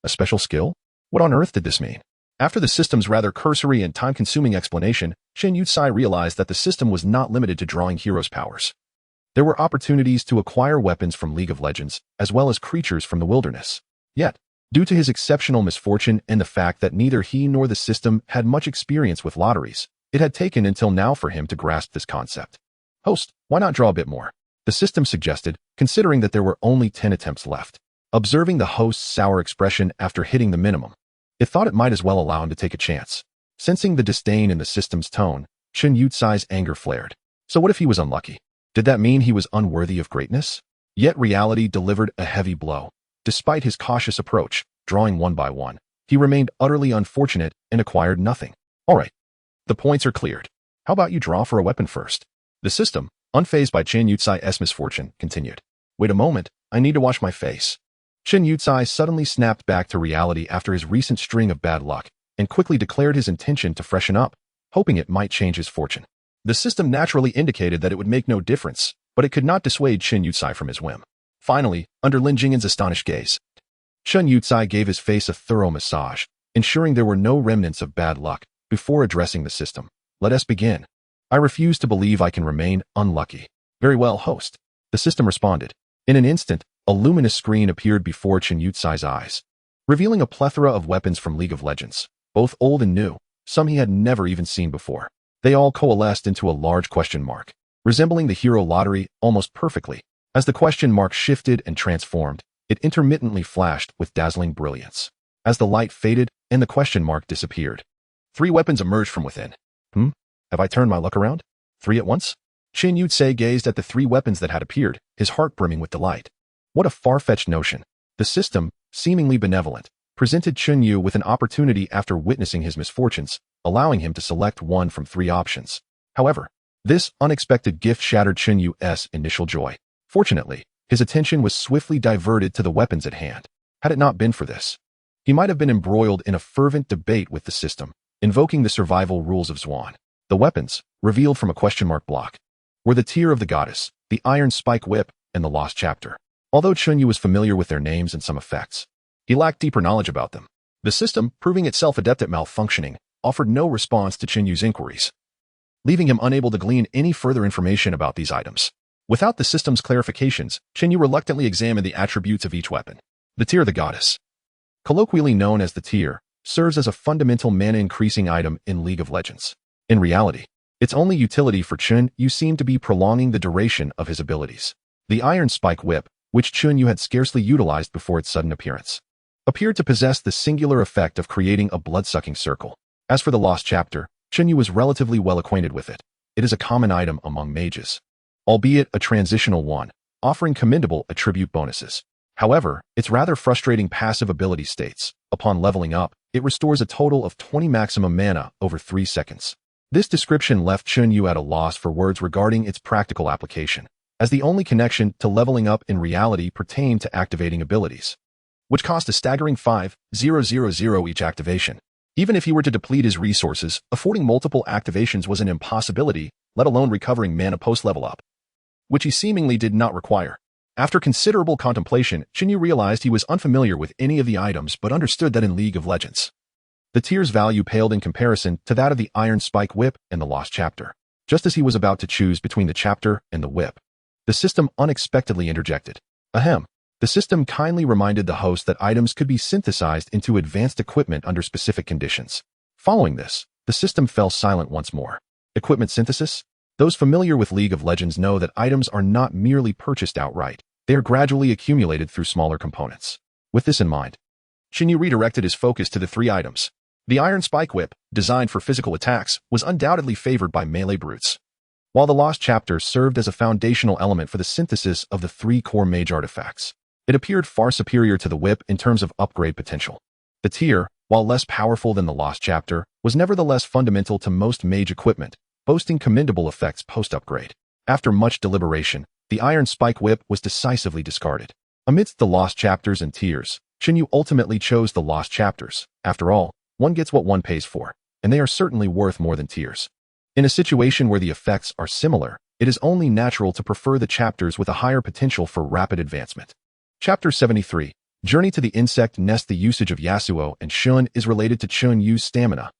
A special skill? What on earth did this mean? After the system's rather cursory and time-consuming explanation, Chen Yu realized that the system was not limited to drawing heroes' powers. There were opportunities to acquire weapons from League of Legends, as well as creatures from the wilderness. Yet, due to his exceptional misfortune and the fact that neither he nor the system had much experience with lotteries, it had taken until now for him to grasp this concept. Host, why not draw a bit more? The system suggested, considering that there were only 10 attempts left. Observing the host's sour expression after hitting the minimum, it thought it might as well allow him to take a chance. Sensing the disdain in the system's tone, Chen Yu's anger flared. So what if he was unlucky? Did that mean he was unworthy of greatness? Yet reality delivered a heavy blow. Despite his cautious approach, drawing one by one, he remained utterly unfortunate and acquired nothing. All right. The points are cleared. How about you draw for a weapon first? The system, unfazed by Chen Yu's misfortune, continued. Wait a moment, I need to wash my face. Chen Yu suddenly snapped back to reality after his recent string of bad luck, and quickly declared his intention to freshen up, hoping it might change his fortune. The system naturally indicated that it would make no difference, but it could not dissuade Chen Yu from his whim. Finally, under Lin Jingyan's astonished gaze, Chen Yu gave his face a thorough massage, ensuring there were no remnants of bad luck, before addressing the system. Let us begin. I refuse to believe I can remain unlucky. Very well, host. The system responded. In an instant, a luminous screen appeared before Chen Yu's eyes, revealing a plethora of weapons from League of Legends, both old and new, some he had never even seen before. They all coalesced into a large question mark, resembling the hero lottery almost perfectly. As the question mark shifted and transformed, it intermittently flashed with dazzling brilliance. As the light faded and the question mark disappeared, 3 weapons emerged from within. Have I turned my luck around? 3 at once? Chen Yu gazed at the 3 weapons that had appeared, his heart brimming with delight. What a far-fetched notion. The system, seemingly benevolent, presented Chen Yu with an opportunity after witnessing his misfortunes, allowing him to select one from 3 options. However, this unexpected gift shattered Chen Yu's initial joy. Fortunately, his attention was swiftly diverted to the weapons at hand. Had it not been for this, he might have been embroiled in a fervent debate with the system, invoking the survival rules of Zwan. The weapons, revealed from a question mark block, were the Tear of the Goddess, the Iron Spike Whip, and the Lost Chapter. Although Chen Yu was familiar with their names and some effects, he lacked deeper knowledge about them. The system, proving itself adept at malfunctioning, offered no response to Chen Yu's inquiries, leaving him unable to glean any further information about these items. Without the system's clarifications, Chen Yu reluctantly examined the attributes of each weapon. The Tear of the Goddess, colloquially known as the Tear, serves as a fundamental mana-increasing item in League of Legends. In reality, its only utility for Chen Yu seemed to be prolonging the duration of his abilities. The Iron Spike Whip, which Chen Yu had scarcely utilized before its sudden appearance, appeared to possess the singular effect of creating a blood-sucking circle. As for the Lost Chapter, Chen Yu was relatively well acquainted with it. It is a common item among mages, albeit a transitional one, offering commendable attribute bonuses. However, its rather frustrating passive ability states, upon leveling up, it restores a total of 20 maximum mana over 3 seconds. This description left Chen Yu at a loss for words regarding its practical application, as the only connection to leveling up in reality pertained to activating abilities, which cost a staggering 5,000 each activation. Even if he were to deplete his resources, affording multiple activations was an impossibility, let alone recovering mana post-level up, which he seemingly did not require. After considerable contemplation, Chen Yu realized he was unfamiliar with any of the items but understood that in League of Legends, the Tear's value paled in comparison to that of the Iron Spike Whip and the Lost Chapter. Just as he was about to choose between the Chapter and the Whip, the system unexpectedly interjected. Ahem. The system kindly reminded the host that items could be synthesized into advanced equipment under specific conditions. Following this, the system fell silent once more. Equipment synthesis? Those familiar with League of Legends know that items are not merely purchased outright. They are gradually accumulated through smaller components. With this in mind, Chen Yu redirected his focus to the 3 items. The Iron Spike Whip, designed for physical attacks, was undoubtedly favored by melee brutes, while the Lost Chapter served as a foundational element for the synthesis of the 3 core mage artifacts. It appeared far superior to the whip in terms of upgrade potential. The tier, while less powerful than the Lost Chapter, was nevertheless fundamental to most mage equipment, boasting commendable effects post-upgrade. After much deliberation, the Iron Spike Whip was decisively discarded. Amidst the Lost Chapters and tiers, Chen Yu ultimately chose the Lost Chapters. After all, one gets what one pays for, and they are certainly worth more than tiers. In a situation where the effects are similar, it is only natural to prefer the chapters with a higher potential for rapid advancement. Chapter 73. Journey to the Insect Nest. The usage of Yasuo and Shun is related to Chen Yu's stamina.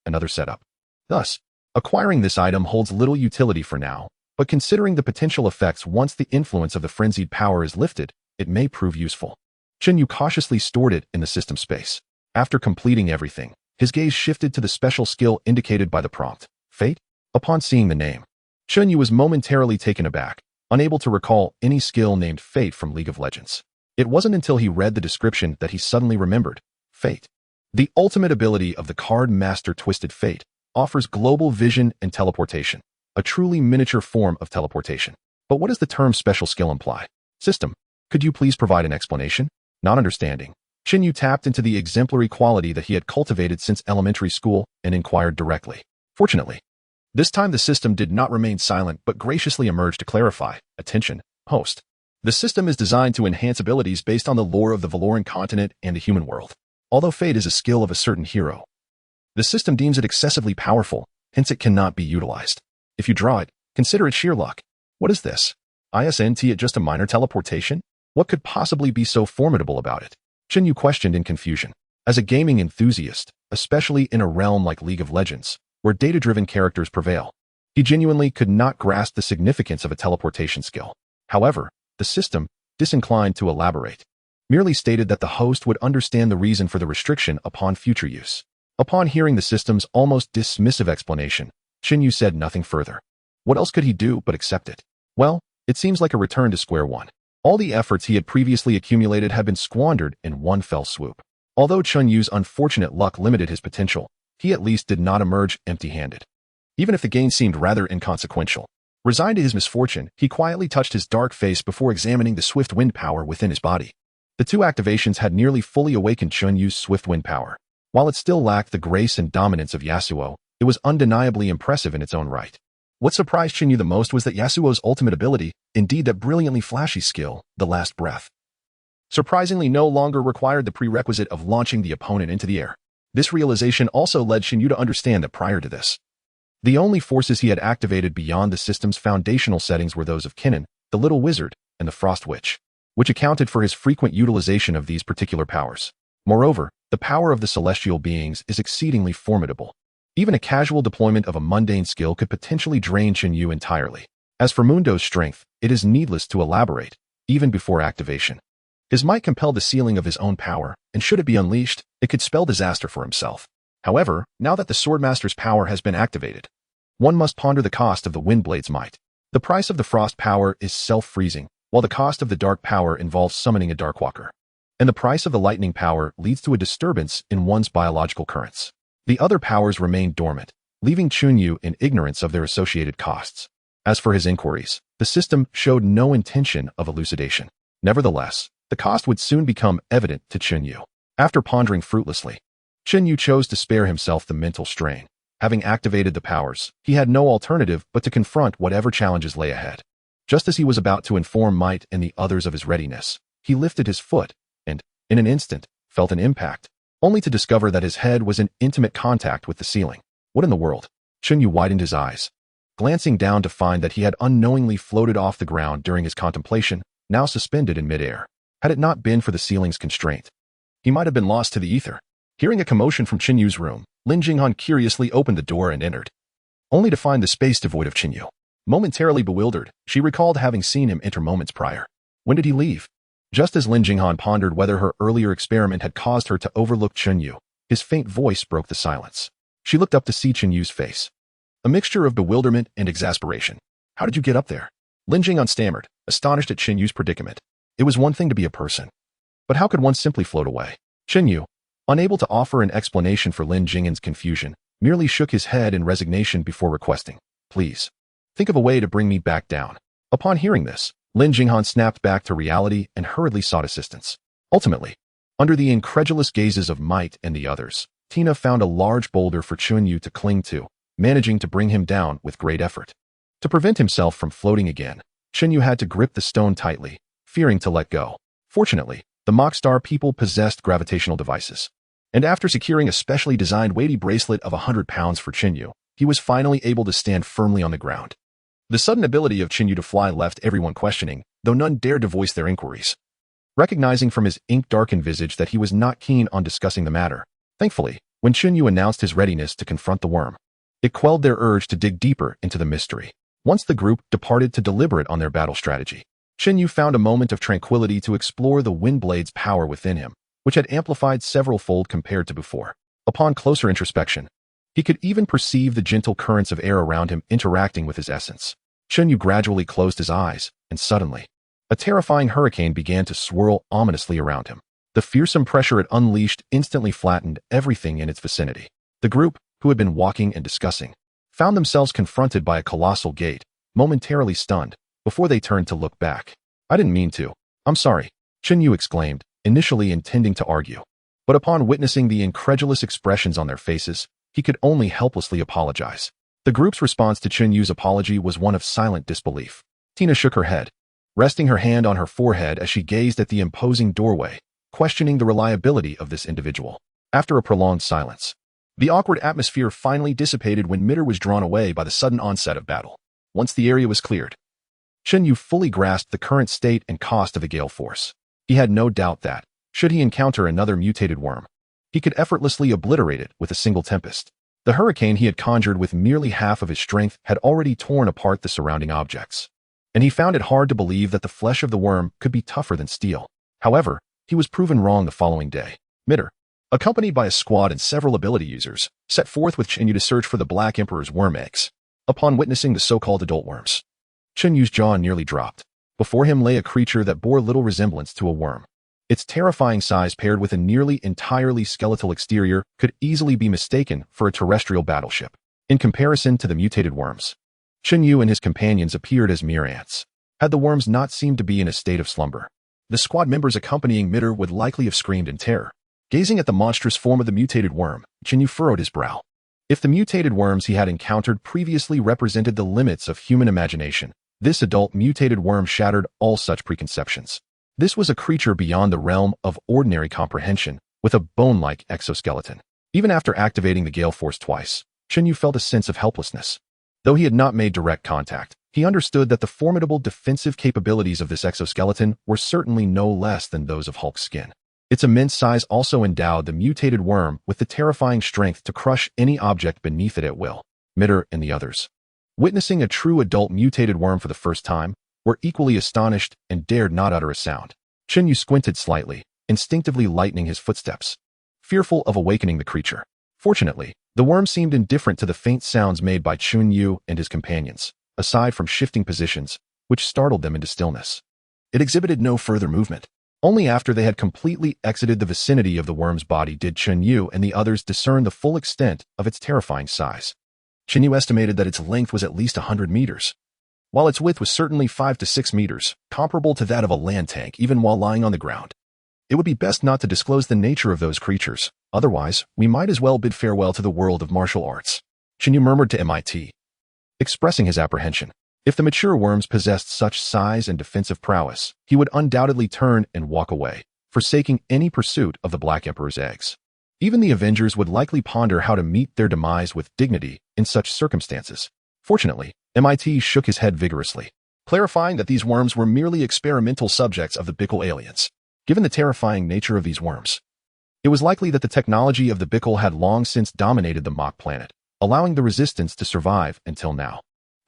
Another setup. Thus, acquiring this item holds little utility for now, but considering the potential effects once the influence of the frenzied power is lifted, it may prove useful. Chen Yu cautiously stored it in the system space. After completing everything, his gaze shifted to the special skill indicated by the prompt, Fate. Upon seeing the name, Chen Yu was momentarily taken aback, unable to recall any skill named Fate from League of Legends. It wasn't until he read the description that he suddenly remembered. Fate. The ultimate ability of the card master Twisted Fate offers global vision and teleportation, a truly miniature form of teleportation. But what does the term special skill imply? System, could you please provide an explanation? Not understanding, Chen Yu tapped into the exemplary quality that he had cultivated since elementary school and inquired directly. Fortunately, this time the system did not remain silent but graciously emerged to clarify. Attention, host. The system is designed to enhance abilities based on the lore of the Valoran continent and the human world. Although Fate is a skill of a certain hero, the system deems it excessively powerful, hence it cannot be utilized. If you draw it, consider it sheer luck. What is this? Isn't it just a minor teleportation? What could possibly be so formidable about it? Chen Yu questioned in confusion. As a gaming enthusiast, especially in a realm like League of Legends, where data-driven characters prevail, he genuinely could not grasp the significance of a teleportation skill. However, the system, disinclined to elaborate, merely stated that the host would understand the reason for the restriction upon future use. Upon hearing the system's almost dismissive explanation, Chen Yu said nothing further. What else could he do but accept it? Well, it seems like a return to square one. All the efforts he had previously accumulated had been squandered in one fell swoop. Although Chen Yu's unfortunate luck limited his potential, he at least did not emerge empty-handed. Even if the gain seemed rather inconsequential, resigned to his misfortune, he quietly touched his dark face before examining the swift wind power within his body. The 2 activations had nearly fully awakened Chen Yu's swift wind power. While it still lacked the grace and dominance of Yasuo, it was undeniably impressive in its own right. What surprised Chen Yu the most was that Yasuo's ultimate ability, indeed that brilliantly flashy skill, the Last Breath, surprisingly no longer required the prerequisite of launching the opponent into the air. This realization also led Chen Yu to understand that prior to this, the only forces he had activated beyond the system's foundational settings were those of Kinnan, the Little Wizard, and the Frost Witch, which accounted for his frequent utilization of these particular powers. Moreover, the power of the celestial beings is exceedingly formidable. Even a casual deployment of a mundane skill could potentially drain Chen Yu entirely. As for Mundo's strength, it is needless to elaborate, even before activation. His might compelled the sealing of his own power, and should it be unleashed, it could spell disaster for himself. However, now that the Swordmaster's power has been activated, one must ponder the cost of the Windblade's might. The price of the Frost power is self-freezing, while the cost of the Dark power involves summoning a Darkwalker. And the price of the Lightning power leads to a disturbance in one's biological currents. The other powers remain dormant, leaving Chen Yu in ignorance of their associated costs. As for his inquiries, the system showed no intention of elucidation. Nevertheless, the cost would soon become evident to Chen Yu. After pondering fruitlessly, Chen Yu chose to spare himself the mental strain. Having activated the powers, he had no alternative but to confront whatever challenges lay ahead. Just as he was about to inform Might and the others of his readiness, he lifted his foot and, in an instant, felt an impact, only to discover that his head was in intimate contact with the ceiling. What in the world? Chen Yu widened his eyes, glancing down to find that he had unknowingly floated off the ground during his contemplation, now suspended in midair. Had it not been for the ceiling's constraint, he might have been lost to the ether. Hearing a commotion from Chen Yu's room, Lin Jinghan curiously opened the door and entered, only to find the space devoid of Chen Yu. Momentarily bewildered, she recalled having seen him enter moments prior. When did he leave? Just as Lin Jinghan pondered whether her earlier experiment had caused her to overlook Chen Yu, his faint voice broke the silence. She looked up to see Chen Yu's face. a mixture of bewilderment and exasperation. How did you get up there? Lin Jing'an stammered, astonished at Chen Yu's predicament. It was one thing to be a person, but how could one simply float away? Chen Yu, unable to offer an explanation for Lin Jing'an's confusion, merely shook his head in resignation before requesting, "Please, think of a way to bring me back down." Upon hearing this, Lin Jing'an snapped back to reality and hurriedly sought assistance. Ultimately, under the incredulous gazes of Might and the others, Tina found a large boulder for Chen Yu to cling to, managing to bring him down with great effort. To prevent himself from floating again, Chen Yu had to grip the stone tightly, fearing to let go. Fortunately, the Mockstar people possessed gravitational devices, and after securing a specially designed weighty bracelet of 100 pounds for Chen Yu, he was finally able to stand firmly on the ground. The sudden ability of Chen Yu to fly left everyone questioning, though none dared to voice their inquiries. Recognizing from his ink-darkened visage that he was not keen on discussing the matter, thankfully, when Chen Yu announced his readiness to confront the worm, it quelled their urge to dig deeper into the mystery. Once the group departed to deliberate on their battle strategy, Chen Yu found a moment of tranquility to explore the Windblade's power within him, which had amplified several-fold compared to before. Upon closer introspection, he could even perceive the gentle currents of air around him interacting with his essence. Chen Yu gradually closed his eyes, and suddenly, a terrifying hurricane began to swirl ominously around him. The fearsome pressure it unleashed instantly flattened everything in its vicinity. The group, who had been walking and discussing, found themselves confronted by a colossal gate, momentarily stunned, before they turned to look back. "I didn't mean to. I'm sorry," Chen Yu exclaimed, initially intending to argue. But upon witnessing the incredulous expressions on their faces, he could only helplessly apologize. The group's response to Chen Yu's apology was one of silent disbelief. Tina shook her head, resting her hand on her forehead as she gazed at the imposing doorway, questioning the reliability of this individual. After a prolonged silence, the awkward atmosphere finally dissipated when Mitter was drawn away by the sudden onset of battle. Once the area was cleared, Chen Yu fully grasped the current state and cost of the gale force. He had no doubt that, should he encounter another mutated worm, he could effortlessly obliterate it with a single tempest. The hurricane he had conjured with merely half of his strength had already torn apart the surrounding objects, and he found it hard to believe that the flesh of the worm could be tougher than steel. However, he was proven wrong the following day. Mitter, accompanied by a squad and several ability users, set forth with Chen Yu to search for the Black Emperor's worm eggs. Upon witnessing the so-called adult worms, Chen Yu's jaw nearly dropped. Before him lay a creature that bore little resemblance to a worm. Its terrifying size paired with a nearly entirely skeletal exterior could easily be mistaken for a terrestrial battleship. In comparison to the mutated worms, Chen Yu and his companions appeared as mere ants. Had the worms not seemed to be in a state of slumber, the squad members accompanying Mitter would likely have screamed in terror. Gazing at the monstrous form of the mutated worm, Chen Yu furrowed his brow. If the mutated worms he had encountered previously represented the limits of human imagination, this adult mutated worm shattered all such preconceptions. This was a creature beyond the realm of ordinary comprehension, with a bone-like exoskeleton. Even after activating the gale force twice, Chen Yu felt a sense of helplessness. Though he had not made direct contact, he understood that the formidable defensive capabilities of this exoskeleton were certainly no less than those of Hulk's skin. Its immense size also endowed the mutated worm with the terrifying strength to crush any object beneath it at will. Mitter and the others, witnessing a true adult mutated worm for the first time, were equally astonished and dared not utter a sound. Chen Yu squinted slightly, instinctively lightening his footsteps, fearful of awakening the creature. Fortunately, the worm seemed indifferent to the faint sounds made by Chen Yu and his companions, aside from shifting positions, which startled them into stillness. It exhibited no further movement. Only after they had completely exited the vicinity of the worm's body did Chen Yu and the others discern the full extent of its terrifying size. Chen Yu estimated that its length was at least 100 meters, while its width was certainly 5 to 6 meters, comparable to that of a land tank even while lying on the ground. It would be best not to disclose the nature of those creatures, otherwise we might as well bid farewell to the world of martial arts, Chen Yu murmured to MIT, expressing his apprehension. If the mature worms possessed such size and defensive prowess, he would undoubtedly turn and walk away, forsaking any pursuit of the Black Emperor's eggs. Even the Avengers would likely ponder how to meet their demise with dignity in such circumstances. Fortunately, MIT shook his head vigorously, clarifying that these worms were merely experimental subjects of the Bickle aliens. Given the terrifying nature of these worms, it was likely that the technology of the Bickle had long since dominated the mock planet, allowing the resistance to survive until now.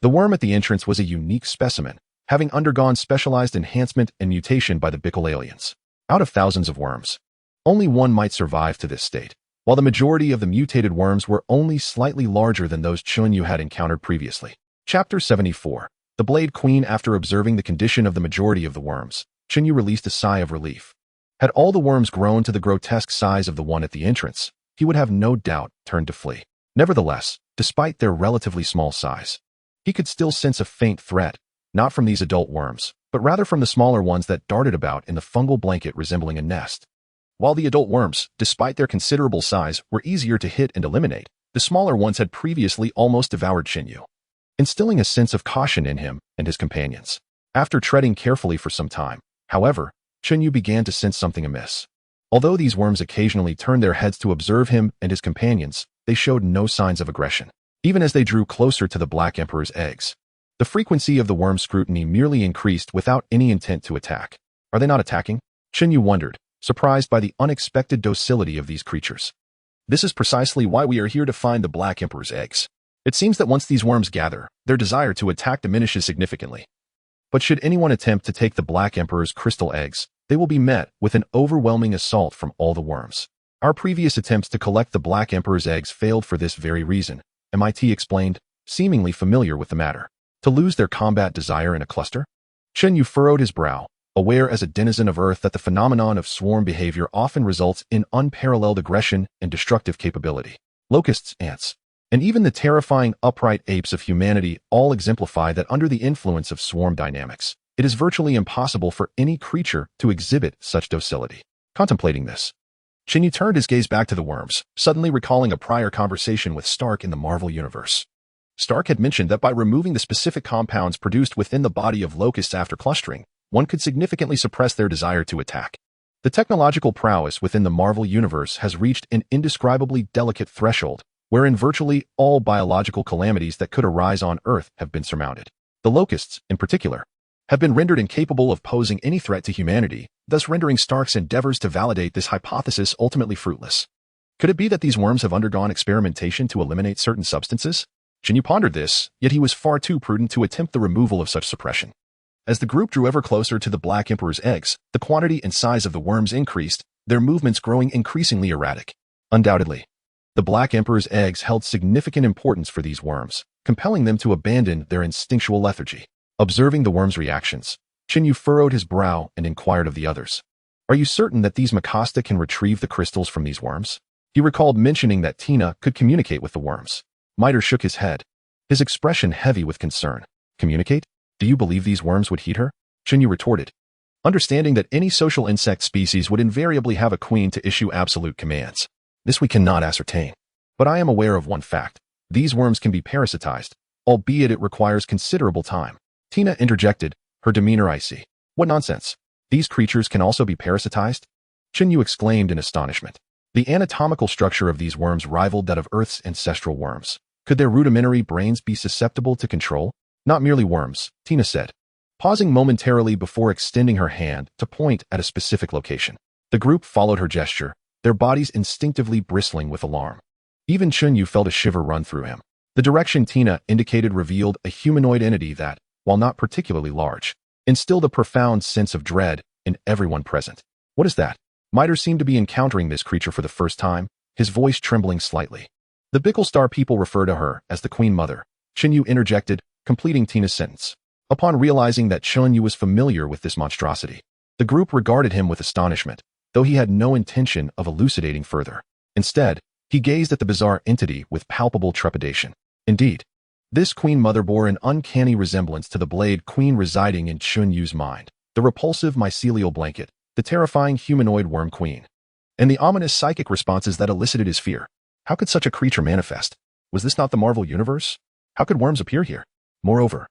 The worm at the entrance was a unique specimen, having undergone specialized enhancement and mutation by the Bickle aliens. Out of thousands of worms, only one might survive to this state. while the majority of the mutated worms were only slightly larger than those Chen Yu had encountered previously. Chapter 74. The Blade Queen. After observing the condition of the majority of the worms, Chen Yu released a sigh of relief. Had all the worms grown to the grotesque size of the one at the entrance, he would have no doubt turned to flee. Nevertheless, despite their relatively small size, he could still sense a faint threat, not from these adult worms, but rather from the smaller ones that darted about in the fungal blanket resembling a nest. While the adult worms, despite their considerable size, were easier to hit and eliminate, the smaller ones had previously almost devoured Chen Yu, instilling a sense of caution in him and his companions. After treading carefully for some time, however, Chen Yu began to sense something amiss. Although these worms occasionally turned their heads to observe him and his companions, they showed no signs of aggression, even as they drew closer to the Black Emperor's eggs. The frequency of the worm scrutiny merely increased without any intent to attack. Are they not attacking? Chen Yu wondered, surprised by the unexpected docility of these creatures. This is precisely why we are here, to find the Black Emperor's eggs. It seems that once these worms gather, their desire to attack diminishes significantly. But should anyone attempt to take the Black Emperor's crystal eggs, they will be met with an overwhelming assault from all the worms. Our previous attempts to collect the Black Emperor's eggs failed for this very reason, MIT explained, seemingly familiar with the matter. To lose their combat desire in a cluster? Chen Yu furrowed his brow, aware as a denizen of Earth that the phenomenon of swarm behavior often results in unparalleled aggression and destructive capability. Locusts, ants, and even the terrifying upright apes of humanity all exemplify that under the influence of swarm dynamics, it is virtually impossible for any creature to exhibit such docility. Contemplating this, Chen Yu turned his gaze back to the worms, suddenly recalling a prior conversation with Stark in the Marvel Universe. Stark had mentioned that by removing the specific compounds produced within the body of locusts after clustering, one could significantly suppress their desire to attack. The technological prowess within the Marvel Universe has reached an indescribably delicate threshold, wherein virtually all biological calamities that could arise on Earth have been surmounted. The locusts, in particular, have been rendered incapable of posing any threat to humanity, thus rendering Stark's endeavors to validate this hypothesis ultimately fruitless. Could it be that these worms have undergone experimentation to eliminate certain substances? Chen Yu pondered this, yet he was far too prudent to attempt the removal of such suppression. As the group drew ever closer to the Black Emperor's eggs, the quantity and size of the worms increased, their movements growing increasingly erratic. Undoubtedly, the Black Emperor's eggs held significant importance for these worms, compelling them to abandon their instinctual lethargy. Observing the worms' reactions, Chen Yu furrowed his brow and inquired of the others. Are you certain that these Makasta can retrieve the crystals from these worms? He recalled mentioning that Tina could communicate with the worms. Miter shook his head, his expression heavy with concern. Communicate? Do you believe these worms would heed her? Chen Yu retorted, understanding that any social insect species would invariably have a queen to issue absolute commands. This we cannot ascertain. But I am aware of one fact. These worms can be parasitized, albeit it requires considerable time. Tina interjected, her demeanor icy. What nonsense. These creatures can also be parasitized? Chen Yu exclaimed in astonishment. The anatomical structure of these worms rivaled that of Earth's ancestral worms. Could their rudimentary brains be susceptible to control? Not merely worms, Tina said, pausing momentarily before extending her hand to point at a specific location. The group followed her gesture, their bodies instinctively bristling with alarm. Even Chen Yu felt a shiver run through him. The direction Tina indicated revealed a humanoid entity that, while not particularly large, instilled a profound sense of dread in everyone present. What is that? Miter seemed to be encountering this creature for the first time, his voice trembling slightly. The Bicklestar people refer to her as the Queen Mother, Chen Yu interjected, completing Tina's sentence. Upon realizing that Chen Yu was familiar with this monstrosity, the group regarded him with astonishment, though he had no intention of elucidating further. Instead, he gazed at the bizarre entity with palpable trepidation. Indeed, this Queen Mother bore an uncanny resemblance to the Blade Queen residing in Chen Yu's mind, the repulsive mycelial blanket, the terrifying humanoid worm queen, and the ominous psychic responses that elicited his fear. How could such a creature manifest? Was this not the Marvel Universe? How could worms appear here? Moreover,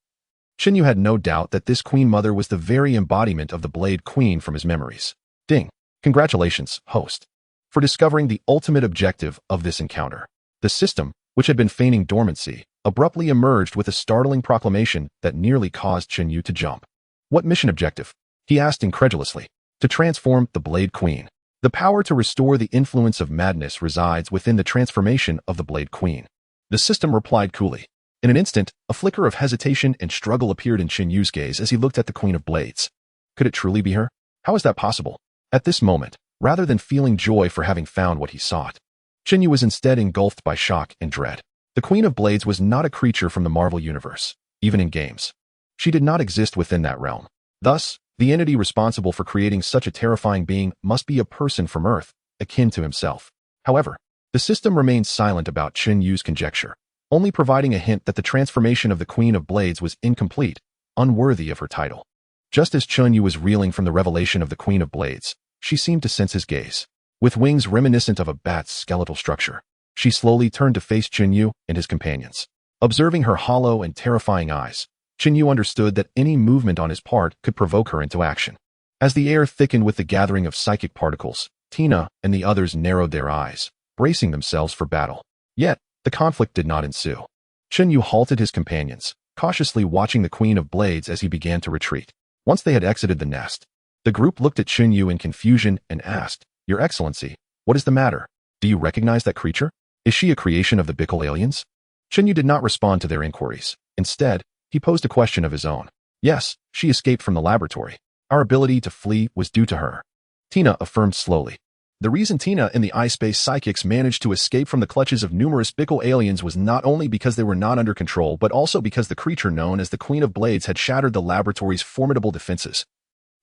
Chen Yu had no doubt that this Queen Mother was the very embodiment of the Blade Queen from his memories. Ding! Congratulations, host, for discovering the ultimate objective of this encounter. The system, which had been feigning dormancy, abruptly emerged with a startling proclamation that nearly caused Chen Yu to jump. What mission objective? He asked incredulously. To transform the Blade Queen. The power to restore the influence of madness resides within the transformation of the Blade Queen. The system replied coolly. In an instant, a flicker of hesitation and struggle appeared in Chen Yu's gaze as he looked at the Queen of Blades. Could it truly be her? How is that possible? At this moment, rather than feeling joy for having found what he sought, Chen Yu was instead engulfed by shock and dread. The Queen of Blades was not a creature from the Marvel Universe, even in games. She did not exist within that realm. Thus, the entity responsible for creating such a terrifying being must be a person from Earth, akin to himself. However, the system remained silent about Chen Yu's conjecture, only providing a hint that the transformation of the Queen of Blades was incomplete, unworthy of her title. Just as Chen Yu was reeling from the revelation of the Queen of Blades, she seemed to sense his gaze. With wings reminiscent of a bat's skeletal structure, she slowly turned to face Chen Yu and his companions. Observing her hollow and terrifying eyes, Chen Yu understood that any movement on his part could provoke her into action. As the air thickened with the gathering of psychic particles, Tina and the others narrowed their eyes, bracing themselves for battle. Yet, the conflict did not ensue. Chen Yu halted his companions, cautiously watching the Queen of Blades as he began to retreat. Once they had exited the nest, the group looked at Chen Yu in confusion and asked, "Your Excellency, what is the matter? Do you recognize that creature? Is she a creation of the Bickle aliens?" Chen Yu did not respond to their inquiries. Instead, he posed a question of his own. "Yes, she escaped from the laboratory. Our ability to flee was due to her," Tina affirmed slowly. The reason Tina and the iSpace psychics managed to escape from the clutches of numerous Bickle aliens was not only because they were not under control, but also because the creature known as the Queen of Blades had shattered the laboratory's formidable defenses,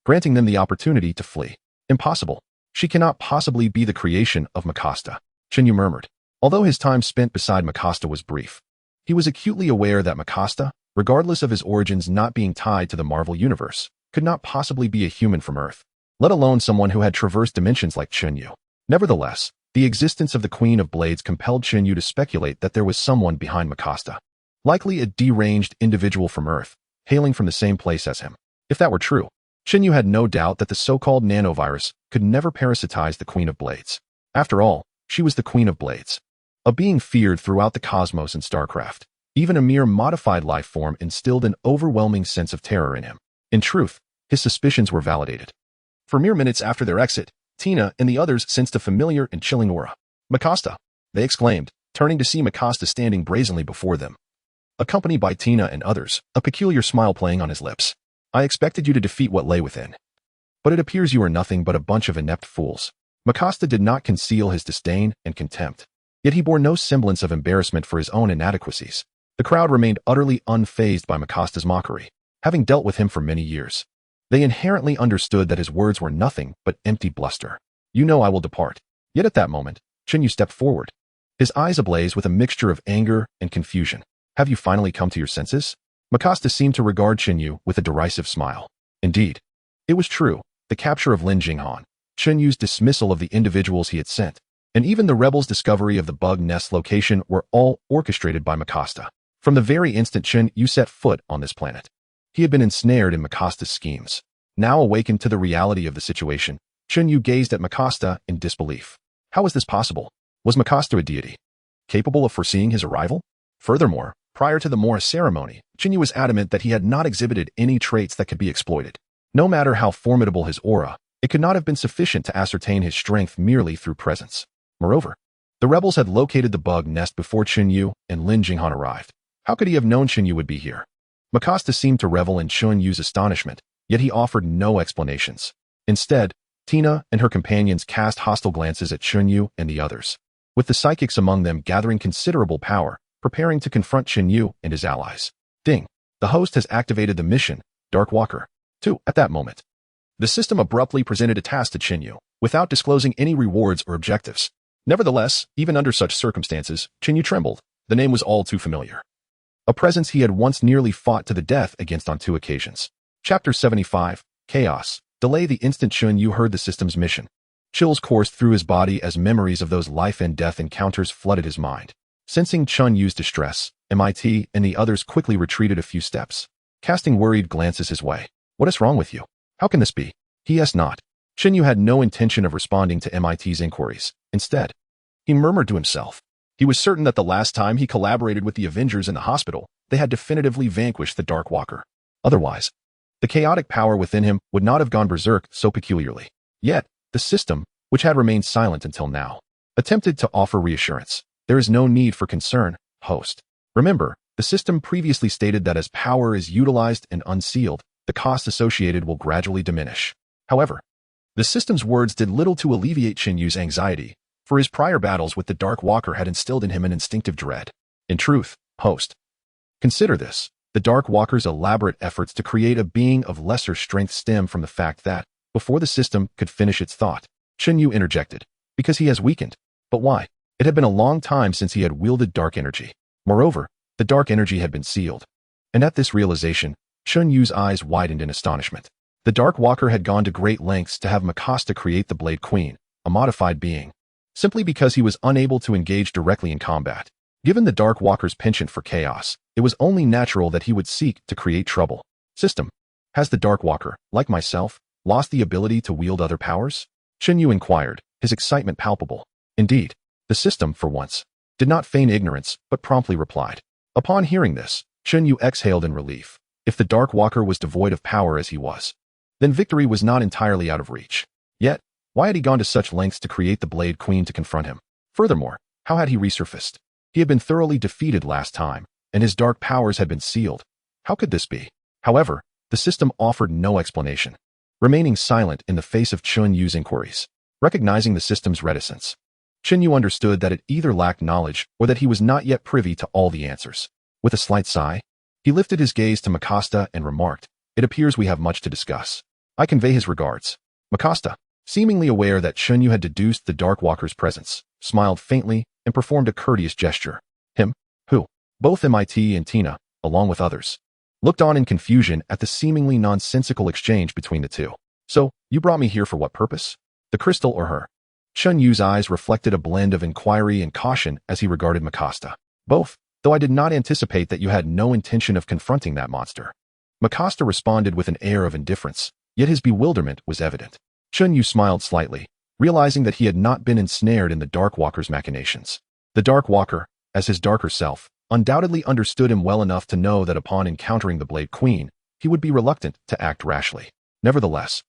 granting them the opportunity to flee. "Impossible. She cannot possibly be the creation of Mikasta," Chen Yu murmured. Although his time spent beside Mikasta was brief, he was acutely aware that Mikasta, regardless of his origins not being tied to the Marvel Universe, could not possibly be a human from Earth, let alone someone who had traversed dimensions like Chen Yu. Nevertheless, the existence of the Queen of Blades compelled Chen Yu to speculate that there was someone behind Mikasta, likely a deranged individual from Earth, hailing from the same place as him. If that were true, Chen Yu had no doubt that the so-called nanovirus could never parasitize the Queen of Blades. After all, she was the Queen of Blades, a being feared throughout the cosmos and StarCraft. Even a mere modified life form instilled an overwhelming sense of terror in him. In truth, his suspicions were validated. For mere minutes after their exit, Tina and the others sensed a familiar and chilling aura. "Mikasta!" they exclaimed, turning to see Mikasta standing brazenly before them. Accompanied by Tina and others, a peculiar smile playing on his lips. "I expected you to defeat what lay within. But it appears you are nothing but a bunch of inept fools." Mikasta did not conceal his disdain and contempt, yet he bore no semblance of embarrassment for his own inadequacies. The crowd remained utterly unfazed by Mikasta's mockery, having dealt with him for many years. They inherently understood that his words were nothing but empty bluster. "You know I will depart." Yet at that moment, Chen Yu stepped forward, his eyes ablaze with a mixture of anger and confusion. "Have you finally come to your senses?" Mikasta seemed to regard Chen Yu with a derisive smile. Indeed, it was true. The capture of Lin Jinghan, Chen Yu's dismissal of the individuals he had sent, and even the rebels' discovery of the bug nest location were all orchestrated by Mikasta. From the very instant Chen Yu set foot on this planet, he had been ensnared in Mikasta's schemes. Now awakened to the reality of the situation, Chen Yu gazed at Mikasta in disbelief. How was this possible? Was Mikasta a deity, capable of foreseeing his arrival? Furthermore, prior to the Mora ceremony, Chen Yu was adamant that he had not exhibited any traits that could be exploited. No matter how formidable his aura, it could not have been sufficient to ascertain his strength merely through presence. Moreover, the rebels had located the bug nest before Chen Yu and Lin Jinghan arrived. How could he have known Chen Yu would be here? Mikasta seemed to revel in Chen Yu's astonishment, yet he offered no explanations. Instead, Tina and her companions cast hostile glances at Chen Yu and the others, with the psychics among them gathering considerable power, preparing to confront Chen Yu and his allies. Ding! The host has activated the mission, Dark Walker. 2. At that moment, the system abruptly presented a task to Chen Yu, without disclosing any rewards or objectives. Nevertheless, even under such circumstances, Chen Yu trembled. The name was all too familiar. A presence he had once nearly fought to the death against on 2 occasions. Chapter 75, Chaos. Delay. The instant Chen Yu heard the system's mission, chills coursed through his body as memories of those life and death encounters flooded his mind. Sensing Chen Yu's distress, MIT and the others quickly retreated a few steps, casting worried glances his way. "What is wrong with you? How can this be?" He asked not. Chen Yu had no intention of responding to MIT's inquiries. Instead, he murmured to himself. He was certain that the last time he collaborated with the Avengers in the hospital, they had definitively vanquished the Dark Walker. Otherwise, the chaotic power within him would not have gone berserk so peculiarly. Yet, the system, which had remained silent until now, attempted to offer reassurance. "There is no need for concern, host. Remember, the system previously stated that as power is utilized and unsealed, the cost associated will gradually diminish." However, the system's words did little to alleviate Chen Yu's anxiety, for his prior battles with the Dark Walker had instilled in him an instinctive dread. In truth, host. Consider this. The Dark Walker's elaborate efforts to create a being of lesser strength stem from the fact that, before the system could finish its thought, Chen Yu interjected, because he has weakened. But why? It had been a long time since he had wielded dark energy. Moreover, the dark energy had been sealed. And at this realization, Chen Yu's eyes widened in astonishment. The Dark Walker had gone to great lengths to have Mikasa create the Blade Queen, a modified being, simply because he was unable to engage directly in combat. Given the Dark Walker's penchant for chaos, it was only natural that he would seek to create trouble. System. Has the Dark Walker, like myself, lost the ability to wield other powers? Chen Yu inquired, his excitement palpable. Indeed, the system, for once, did not feign ignorance, but promptly replied. Upon hearing this, Chen Yu exhaled in relief. If the Dark Walker was devoid of power as he was, then victory was not entirely out of reach. Yet, why had he gone to such lengths to create the Blade Queen to confront him? Furthermore, how had he resurfaced? He had been thoroughly defeated last time, and his dark powers had been sealed. How could this be? However, the system offered no explanation, remaining silent in the face of Chen Yu's inquiries. Recognizing the system's reticence, Chen Yu understood that it either lacked knowledge or that he was not yet privy to all the answers. With a slight sigh, he lifted his gaze to Mikasa and remarked, "It appears we have much to discuss. I convey his regards." Mikasa, seemingly aware that Chen Yu had deduced the Dark Walker's presence, smiled faintly and performed a courteous gesture. Him, who, both MIT and Tina, along with others, looked on in confusion at the seemingly nonsensical exchange between the two. So, you brought me here for what purpose? The crystal or her? Chen Yu's eyes reflected a blend of inquiry and caution as he regarded Mikasa. Both, though I did not anticipate that you had no intention of confronting that monster. Mikasa responded with an air of indifference, yet his bewilderment was evident. Chen Yu smiled slightly, realizing that he had not been ensnared in the Dark Walker's machinations. The Dark Walker, as his darker self, undoubtedly understood him well enough to know that upon encountering the Blade Queen, he would be reluctant to act rashly. Nevertheless,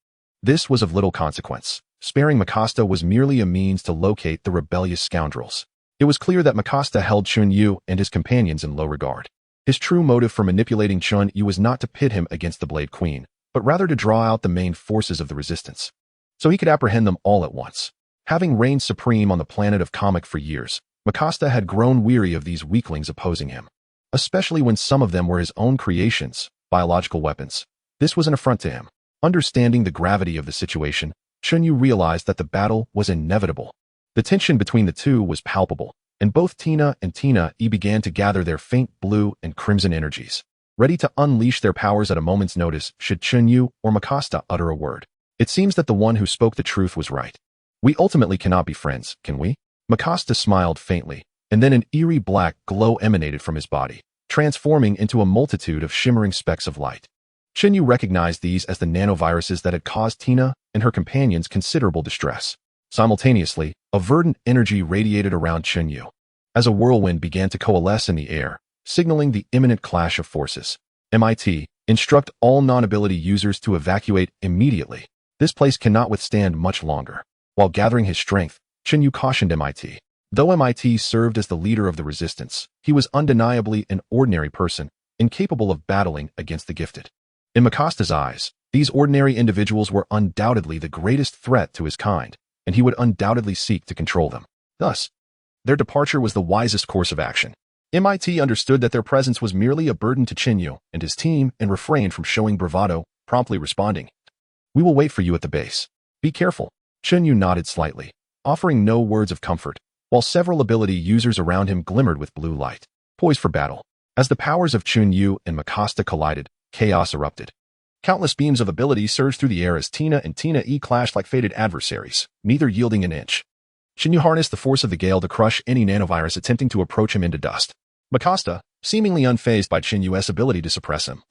this was of little consequence. Sparing Mikasa was merely a means to locate the rebellious scoundrels. It was clear that Mikasa held Chen Yu and his companions in low regard. His true motive for manipulating Chen Yu was not to pit him against the Blade Queen, but rather to draw out the main forces of the resistance, so he could apprehend them all at once. Having reigned supreme on the planet of comic for years, Mikasa had grown weary of these weaklings opposing him, especially when some of them were his own creations, biological weapons. This was an affront to him. Understanding the gravity of the situation, Chen Yu realized that the battle was inevitable. The tension between the two was palpable, and both Tina and Tina began to gather their faint blue and crimson energies, ready to unleash their powers at a moment's notice should Chen Yu or Mikasa utter a word. It seems that the one who spoke the truth was right. We ultimately cannot be friends, can we? Mikasa smiled faintly, and then an eerie black glow emanated from his body, transforming into a multitude of shimmering specks of light. Chen Yu recognized these as the nanoviruses that had caused Tina and her companions considerable distress. Simultaneously, a verdant energy radiated around Chen Yu, as a whirlwind began to coalesce in the air, signaling the imminent clash of forces. MIT, instruct all non-ability users to evacuate immediately. This place cannot withstand much longer. While gathering his strength, Chen Yu cautioned MIT. Though MIT served as the leader of the resistance, he was undeniably an ordinary person, incapable of battling against the gifted. In Mikasa's eyes, these ordinary individuals were undoubtedly the greatest threat to his kind, and he would undoubtedly seek to control them. Thus, their departure was the wisest course of action. MIT understood that their presence was merely a burden to Chen Yu and his team and refrained from showing bravado, promptly responding, "We will wait for you at the base. Be careful." Chen Yu nodded slightly, offering no words of comfort, while several ability users around him glimmered with blue light, poised for battle. As the powers of Chen Yu and Mikasa collided, chaos erupted. Countless beams of ability surged through the air as Tina and Tina clashed like fated adversaries, neither yielding an inch. Chen Yu harnessed the force of the gale to crush any nanovirus attempting to approach him into dust. Mikasa, seemingly unfazed by Chen Yu's ability to suppress him,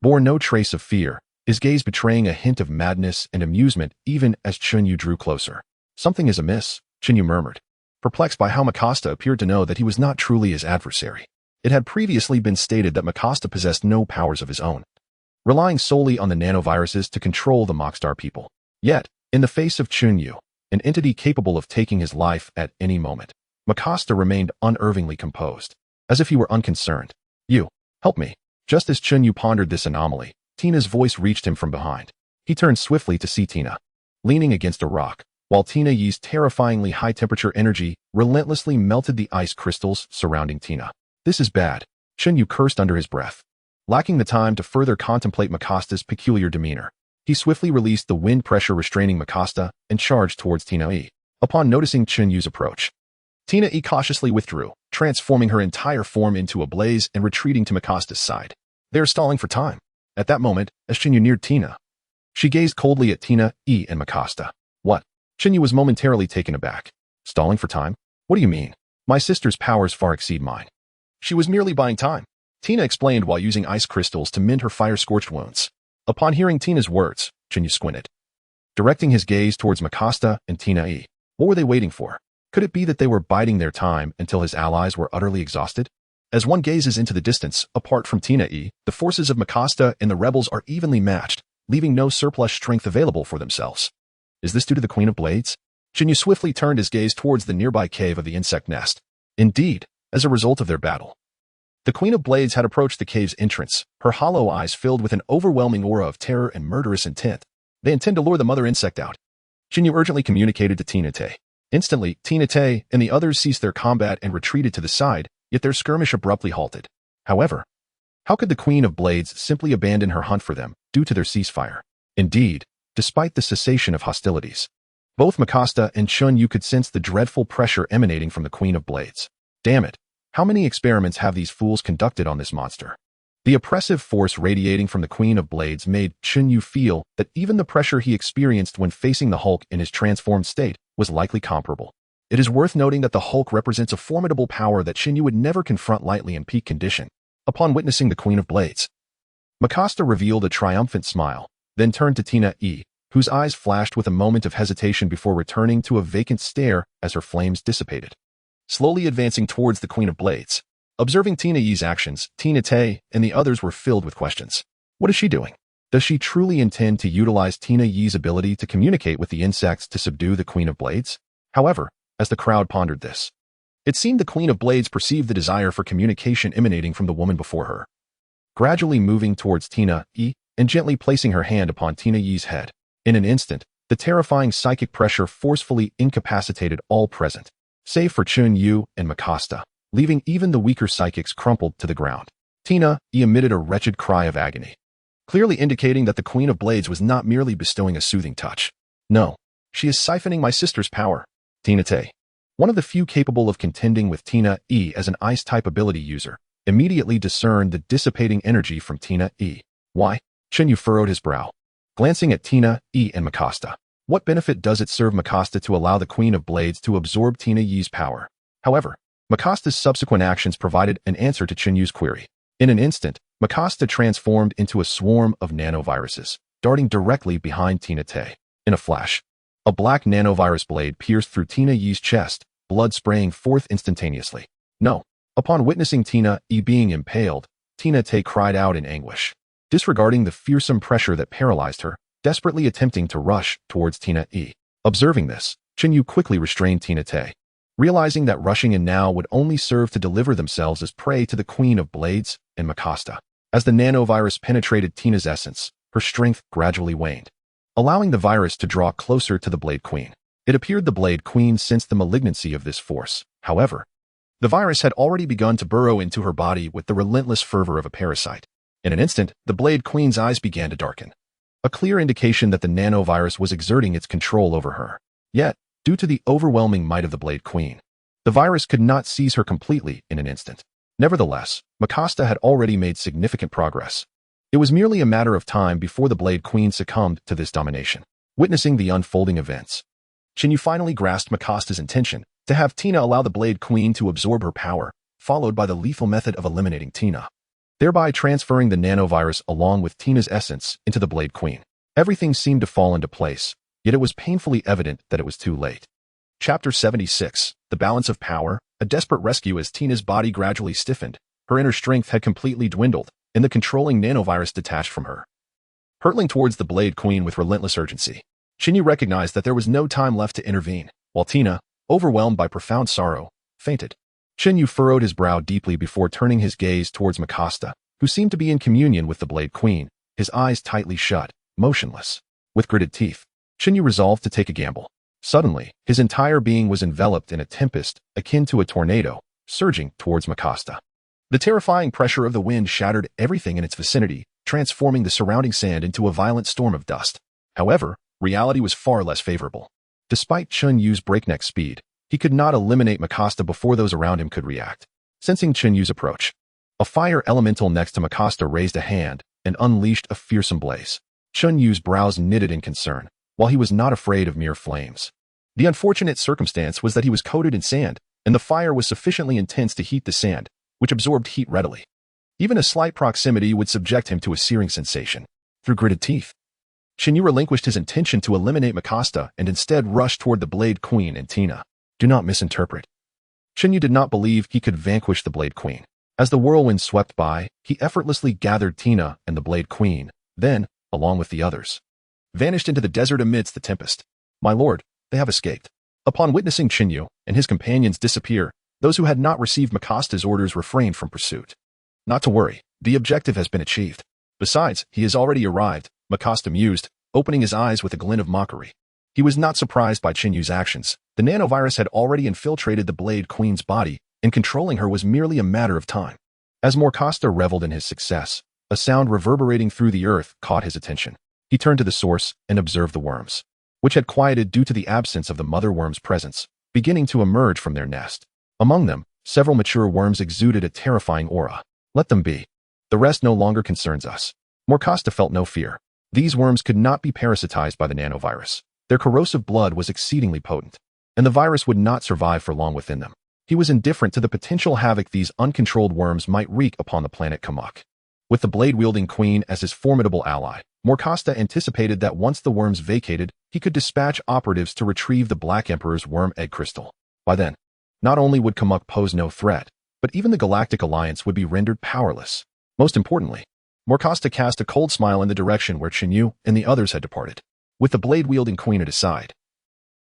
bore no trace of fear, his gaze betraying a hint of madness and amusement even as Chen Yu drew closer. "Something is amiss," Chen Yu murmured, perplexed by how Mikasa appeared to know that he was not truly his adversary. It had previously been stated that Mikasa possessed no powers of his own, relying solely on the nanoviruses to control the Mockstar people. Yet, in the face of Chen Yu, an entity capable of taking his life at any moment, Mikasa remained unervingly composed, as if he were unconcerned. "You, help me." Just as Chen Yu pondered this anomaly, Tina's voice reached him from behind. He turned swiftly to see Tina, leaning against a rock, while Tina Yi's terrifyingly high-temperature energy relentlessly melted the ice crystals surrounding Tina. This is bad, Chen Yu cursed under his breath. Lacking the time to further contemplate Makasta's peculiar demeanor, he swiftly released the wind pressure restraining Makasta and charged towards Tina Yi. Upon noticing Chen Yu's approach, Tina Yi cautiously withdrew, transforming her entire form into a blaze and retreating to Makasta's side. They are stalling for time. At that moment, as Chen Yu neared Tina, she gazed coldly at Tina Yi and Makasta. What? Chen Yu was momentarily taken aback. Stalling for time? What do you mean? My sister's powers far exceed mine. She was merely buying time, Tina explained while using ice crystals to mend her fire-scorched wounds. Upon hearing Tina's words, Chen Yu squinted, directing his gaze towards Makasta and Tina Yi. What were they waiting for? Could it be that they were biding their time until his allies were utterly exhausted? As one gazes into the distance, apart from Tina Yi, the forces of Makasta and the rebels are evenly matched, leaving no surplus strength available for themselves. Is this due to the Queen of Blades? Chen Yu swiftly turned his gaze towards the nearby cave of the insect nest. Indeed, as a result of their battle, the Queen of Blades had approached the cave's entrance, her hollow eyes filled with an overwhelming aura of terror and murderous intent. They intend to lure the mother insect out. Chen Yu urgently communicated to Tina Tay. Instantly, Tina Tay and the others ceased their combat and retreated to the side, yet their skirmish abruptly halted. However, how could the Queen of Blades simply abandon her hunt for them due to their ceasefire? Indeed, despite the cessation of hostilities, both Makasta and Chen Yu could sense the dreadful pressure emanating from the Queen of Blades. Damn it! How many experiments have these fools conducted on this monster? The oppressive force radiating from the Queen of Blades made Chen Yu feel that even the pressure he experienced when facing the Hulk in his transformed state was likely comparable. It is worth noting that the Hulk represents a formidable power that Chen Yu would never confront lightly in peak condition. Upon witnessing the Queen of Blades, Makasta revealed a triumphant smile, then turned to Tina Yi, whose eyes flashed with a moment of hesitation before returning to a vacant stare as her flames dissipated. Slowly advancing towards the Queen of Blades, observing Tina Yi's actions, Tina Tay and the others were filled with questions. What is she doing? Does she truly intend to utilize Tina Yi's ability to communicate with the insects to subdue the Queen of Blades? However, as the crowd pondered this, it seemed the Queen of Blades perceived the desire for communication emanating from the woman before her. Gradually moving towards Tina Yi and gently placing her hand upon Tina Yi's head. In an instant, the terrifying psychic pressure forcefully incapacitated all present, save for Chen Yu and Makasta, leaving even the weaker psychics crumpled to the ground. Tina Yi emitted a wretched cry of agony, clearly indicating that the Queen of Blades was not merely bestowing a soothing touch. No, she is siphoning my sister's power. Tina Tay, one of the few capable of contending with Tina Yi as an ice-type ability user, immediately discerned the dissipating energy from Tina Yi. Why? Chen Yu furrowed his brow, glancing at Tina Yi and Makasta. What benefit does it serve Makasta to allow the Queen of Blades to absorb Tina Yi's power? However, Makasta's subsequent actions provided an answer to Chen Yu's query. In an instant, Makasta transformed into a swarm of nanoviruses, darting directly behind Tina Tay. In a flash, a black nanovirus blade pierced through Tina Yi's chest, blood spraying forth instantaneously. No. Upon witnessing Tina Yi being impaled, Tina Tay cried out in anguish, disregarding the fearsome pressure that paralyzed her, desperately attempting to rush towards Tina Yi. Observing this, Chen Yu quickly restrained Tina Tay, realizing that rushing in now would only serve to deliver themselves as prey to the Queen of Blades and Makasta. As the nanovirus penetrated Tina's essence, her strength gradually waned, allowing the virus to draw closer to the Blade Queen. It appeared the Blade Queen sensed the malignancy of this force. However, the virus had already begun to burrow into her body with the relentless fervor of a parasite. In an instant, the Blade Queen's eyes began to darken, a clear indication that the nanovirus was exerting its control over her. Yet, due to the overwhelming might of the Blade Queen, the virus could not seize her completely in an instant. Nevertheless, Makasta had already made significant progress. It was merely a matter of time before the Blade Queen succumbed to this domination. Witnessing the unfolding events, Chen Yu finally grasped Makasta's intention to have Tina allow the Blade Queen to absorb her power, followed by the lethal method of eliminating Tina, thereby transferring the nanovirus along with Tina's essence into the Blade Queen. Everything seemed to fall into place, yet it was painfully evident that it was too late. Chapter 76, The Balance of Power, a desperate rescue. As Tina's body gradually stiffened, her inner strength had completely dwindled, and the controlling nanovirus detached from her. Hurtling towards the Blade Queen with relentless urgency, Chen Yu recognized that there was no time left to intervene, while Tina, overwhelmed by profound sorrow, fainted. Chen Yu furrowed his brow deeply before turning his gaze towards Makasta, who seemed to be in communion with the Blade Queen, his eyes tightly shut, motionless. With gritted teeth, Chen Yu resolved to take a gamble. Suddenly, his entire being was enveloped in a tempest akin to a tornado, surging towards Makasta. The terrifying pressure of the wind shattered everything in its vicinity, transforming the surrounding sand into a violent storm of dust. However, reality was far less favorable. Despite Chen Yu's breakneck speed, he could not eliminate Makasta before those around him could react. Sensing Chen Yu's approach, a fire elemental next to Makasta raised a hand and unleashed a fearsome blaze. Chen Yu's brows knitted in concern, while he was not afraid of mere flames. The unfortunate circumstance was that he was coated in sand, and the fire was sufficiently intense to heat the sand, which absorbed heat readily. Even a slight proximity would subject him to a searing sensation. Through gritted teeth, Chen Yu relinquished his intention to eliminate Makasta and instead rushed toward the Blade Queen and Tina. Do not misinterpret. Chen Yu did not believe he could vanquish the Blade Queen. As the whirlwind swept by, he effortlessly gathered Tina and the Blade Queen, then, along with the others, vanished into the desert amidst the tempest. My lord, they have escaped. Upon witnessing Chen Yu and his companions disappear, those who had not received Makasta's orders refrained from pursuit. Not to worry, the objective has been achieved. Besides, he has already arrived, Makasta mused, opening his eyes with a glint of mockery. He was not surprised by Chen Yu's actions. The nanovirus had already infiltrated the Blade Queen's body, and controlling her was merely a matter of time. As Makasta reveled in his success, a sound reverberating through the earth caught his attention. He turned to the source and observed the worms, which had quieted due to the absence of the mother worm's presence, beginning to emerge from their nest. Among them, several mature worms exuded a terrifying aura. Let them be. The rest no longer concerns us. Makasta felt no fear. These worms could not be parasitized by the nanovirus. Their corrosive blood was exceedingly potent, and the virus would not survive for long within them. He was indifferent to the potential havoc these uncontrolled worms might wreak upon the planet Kamak. With the blade-wielding queen as his formidable ally, Makasta anticipated that once the worms vacated, he could dispatch operatives to retrieve the Black Emperor's worm egg crystal. By then, not only would Kamak pose no threat, but even the Galactic Alliance would be rendered powerless. Most importantly, Makasta cast a cold smile in the direction where Chen Yu and the others had departed. With the blade-wielding queen at his side,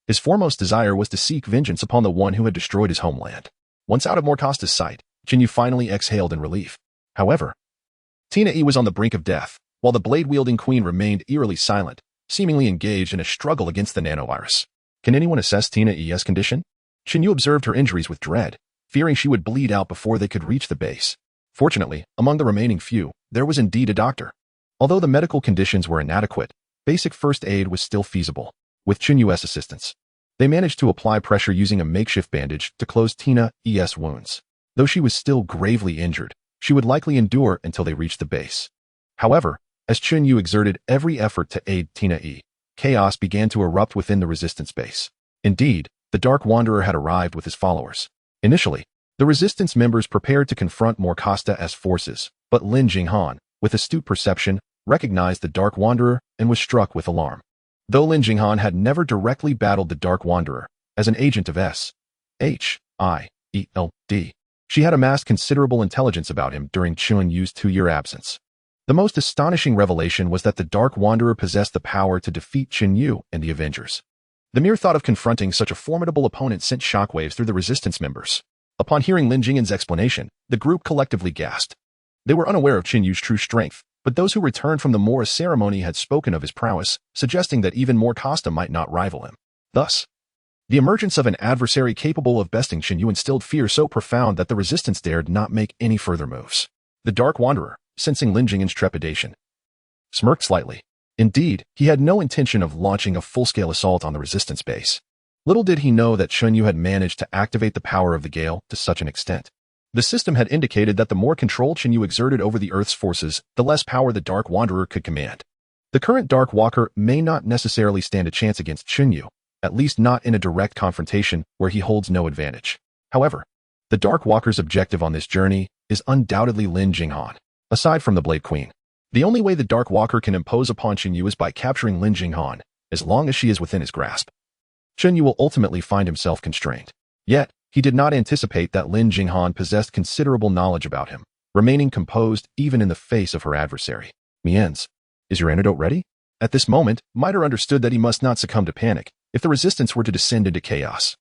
his foremost desire was to seek vengeance upon the one who had destroyed his homeland. Once out of Makasta's sight, Chen Yu finally exhaled in relief. However, Tina E was on the brink of death, while the blade-wielding queen remained eerily silent, seemingly engaged in a struggle against the nanovirus. Can anyone assess Tina E's condition? Chen Yu observed her injuries with dread, fearing she would bleed out before they could reach the base. Fortunately, among the remaining few, there was indeed a doctor. Although the medical conditions were inadequate, basic first aid was still feasible. With Chen Yu's assistance, they managed to apply pressure using a makeshift bandage to close Tina E's wounds. Though she was still gravely injured, she would likely endure until they reached the base. However, as Chen Yu exerted every effort to aid Tina E, chaos began to erupt within the resistance base. Indeed, the Dark Wanderer had arrived with his followers. Initially, the resistance members prepared to confront Makasta forces, but Lin Jinghan, with astute perception, recognized the Dark Wanderer and was struck with alarm. Though Lin Jinghan had never directly battled the Dark Wanderer, as an agent of S.H.I.E.L.D., she had amassed considerable intelligence about him during Chen Yu's 2-year absence. The most astonishing revelation was that the Dark Wanderer possessed the power to defeat Chen Yu and the Avengers. The mere thought of confronting such a formidable opponent sent shockwaves through the resistance members. Upon hearing Lin Jinghan's explanation, the group collectively gasped. They were unaware of Chen Yu's true strength, but those who returned from the Mora ceremony had spoken of his prowess, suggesting that even Makasta might not rival him. Thus, the emergence of an adversary capable of besting Chen Yu instilled fear so profound that the resistance dared not make any further moves. The Dark Wanderer, sensing Lin Jinghan's trepidation, smirked slightly. Indeed, he had no intention of launching a full-scale assault on the resistance base. Little did he know that Chen Yu had managed to activate the power of the Gale to such an extent. The system had indicated that the more control Chen Yu exerted over the Earth's forces, the less power the Dark Wanderer could command. The current Dark Walker may not necessarily stand a chance against Chen Yu, at least not in a direct confrontation where he holds no advantage. However, the Dark Walker's objective on this journey is undoubtedly Lin Jinghan. Aside from the Blade Queen, the only way the Dark Walker can impose upon Chen Yu is by capturing Lin Jinghan, as long as she is within his grasp. Chen Yu will ultimately find himself constrained. Yet, he did not anticipate that Lin Jinghan possessed considerable knowledge about him, remaining composed even in the face of her adversary. Mienz, is your antidote ready? At this moment, Miter understood that he must not succumb to panic if the resistance were to descend into chaos.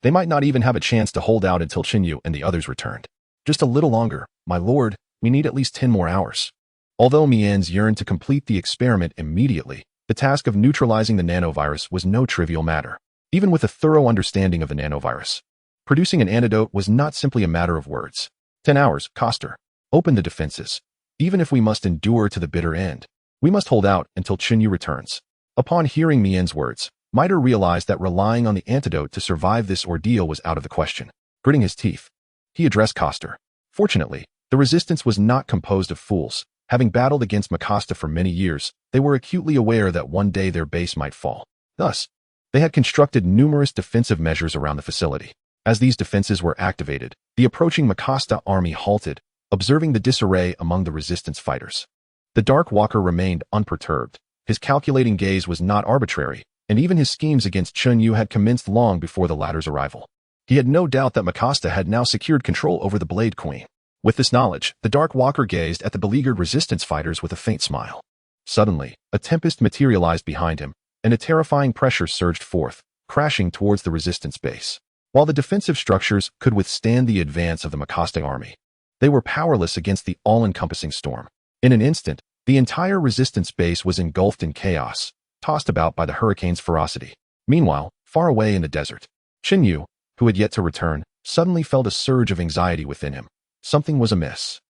They might not even have a chance to hold out until Chen Yu and the others returned. Just a little longer, my lord, we need at least 10 more hours. Although Mienz yearned to complete the experiment immediately, the task of neutralizing the nanovirus was no trivial matter. even with a thorough understanding of the nanovirus. Producing an antidote was not simply a matter of words. 10 hours, Coster. Open the defenses. Even if we must endure to the bitter end, we must hold out until Chen Yu returns. Upon hearing Mien's words, Miter realized that relying on the antidote to survive this ordeal was out of the question. Gritting his teeth, he addressed Coster. Fortunately, the resistance was not composed of fools. Having battled against Makasta for many years, they were acutely aware that one day their base might fall. Thus, they had constructed numerous defensive measures around the facility. As these defenses were activated, the approaching Makasta army halted, observing the disarray among the resistance fighters. The Dark Walker remained unperturbed. His calculating gaze was not arbitrary, and even his schemes against Chen Yu had commenced long before the latter's arrival. He had no doubt that Makasta had now secured control over the Blade Queen. With this knowledge, the Dark Walker gazed at the beleaguered resistance fighters with a faint smile. Suddenly, a tempest materialized behind him, and a terrifying pressure surged forth, crashing towards the resistance base. While the defensive structures could withstand the advance of the Makasta army, they were powerless against the all-encompassing storm. In an instant, the entire resistance base was engulfed in chaos, tossed about by the hurricane's ferocity. Meanwhile, far away in the desert, Chen Yu, who had yet to return, suddenly felt a surge of anxiety within him. Something was amiss.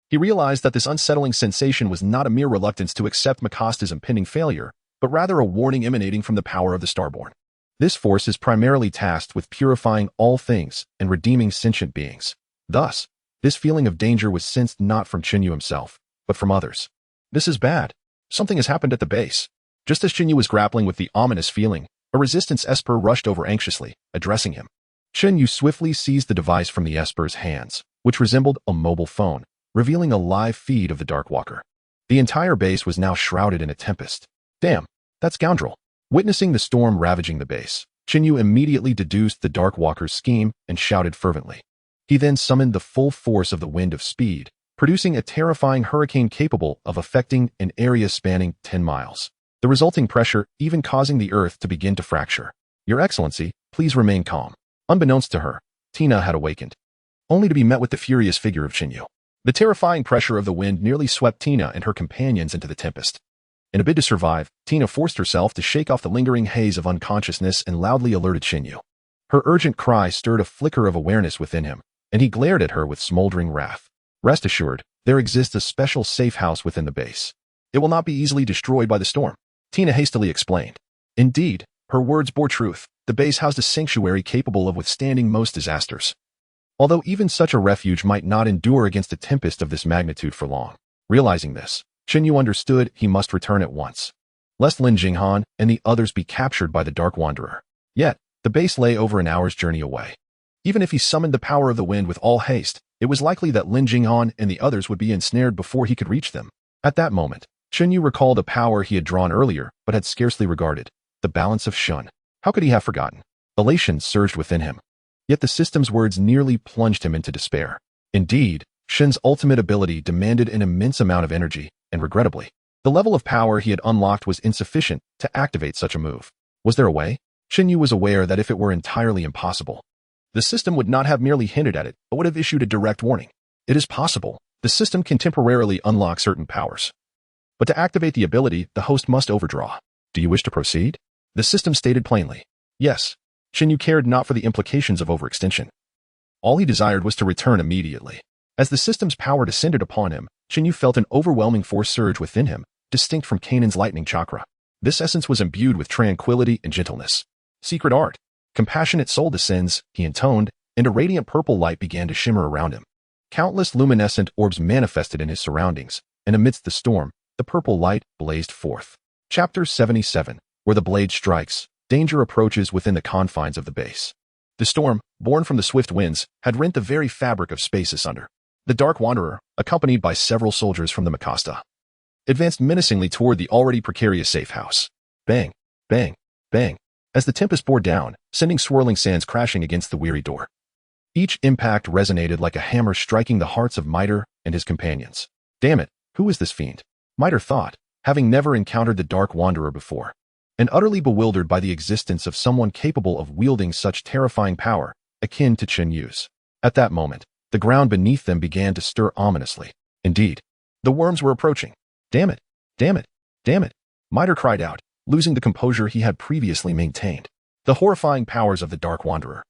He realized that this unsettling sensation was not a mere reluctance to accept Makasta's impending failure, but rather a warning emanating from the power of the Starborn. This force is primarily tasked with purifying all things and redeeming sentient beings. Thus, this feeling of danger was sensed not from Chen Yu himself, but from others. This is bad. Something has happened at the base. Just as Chen Yu was grappling with the ominous feeling, a resistance Esper rushed over anxiously, addressing him. Chen Yu swiftly seized the device from the Esper's hands, which resembled a mobile phone, revealing a live feed of the Dark Walker. The entire base was now shrouded in a tempest. Damn, that scoundrel. Witnessing the storm ravaging the base, Chen Yu immediately deduced the Dark Walker's scheme and shouted fervently. He then summoned the full force of the Wind of Speed, producing a terrifying hurricane capable of affecting an area spanning 10 miles. The resulting pressure even causing the earth to begin to fracture. Your Excellency, please remain calm. Unbeknownst to her, Tina had awakened, only to be met with the furious figure of Chen Yu. The terrifying pressure of the wind nearly swept Tina and her companions into the tempest. In a bid to survive, Tina forced herself to shake off the lingering haze of unconsciousness and loudly alerted Chen Yu. Her urgent cry stirred a flicker of awareness within him, and he glared at her with smoldering wrath. Rest assured, there exists a special safe house within the base. It will not be easily destroyed by the storm, Tina hastily explained. Indeed, her words bore truth. The base housed a sanctuary capable of withstanding most disasters. Although even such a refuge might not endure against a tempest of this magnitude for long. Realizing this, Chen Yu understood he must return at once, lest Lin Jinghan and the others be captured by the Dark Wanderer. Yet, the base lay over an hour's journey away. Even if he summoned the power of the wind with all haste, it was likely that Lin Jinghan and the others would be ensnared before he could reach them. At that moment, Chen Yu recalled a power he had drawn earlier but had scarcely regarded, the balance of Shun. How could he have forgotten? Elation surged within him. Yet the system's words nearly plunged him into despair. Indeed, Shen's ultimate ability demanded an immense amount of energy, and regrettably, the level of power he had unlocked was insufficient to activate such a move. Was there a way? Chen Yu was aware that if it were entirely impossible, the system would not have merely hinted at it, but would have issued a direct warning. It is possible. The system can temporarily unlock certain powers. But to activate the ability, the host must overdraw. Do you wish to proceed? The system stated plainly. Yes. Chen Yu cared not for the implications of overextension. All he desired was to return immediately. As the system's power descended upon him, Chen Yu felt an overwhelming force surge within him, distinct from Kanan's lightning chakra. This essence was imbued with tranquility and gentleness. Secret art. Compassionate soul descends, he intoned, and a radiant purple light began to shimmer around him. Countless luminescent orbs manifested in his surroundings, and amidst the storm, the purple light blazed forth. Chapter 77. Where the blade strikes, danger approaches within the confines of the base. The storm, born from the swift winds, had rent the very fabric of space asunder. The Dark Wanderer, accompanied by several soldiers from the Makasta, advanced menacingly toward the already precarious safe house. Bang, bang, bang, as the tempest bore down, sending swirling sands crashing against the weary door. Each impact resonated like a hammer striking the hearts of Miter and his companions. Damn it, who is this fiend? Miter thought, having never encountered the Dark Wanderer before, and utterly bewildered by the existence of someone capable of wielding such terrifying power, akin to Chen Yu's. At that moment, the ground beneath them began to stir ominously. Indeed, the worms were approaching. Damn it, damn it, damn it, Miter cried out, losing the composure he had previously maintained. The horrifying powers of the Dark Wanderer,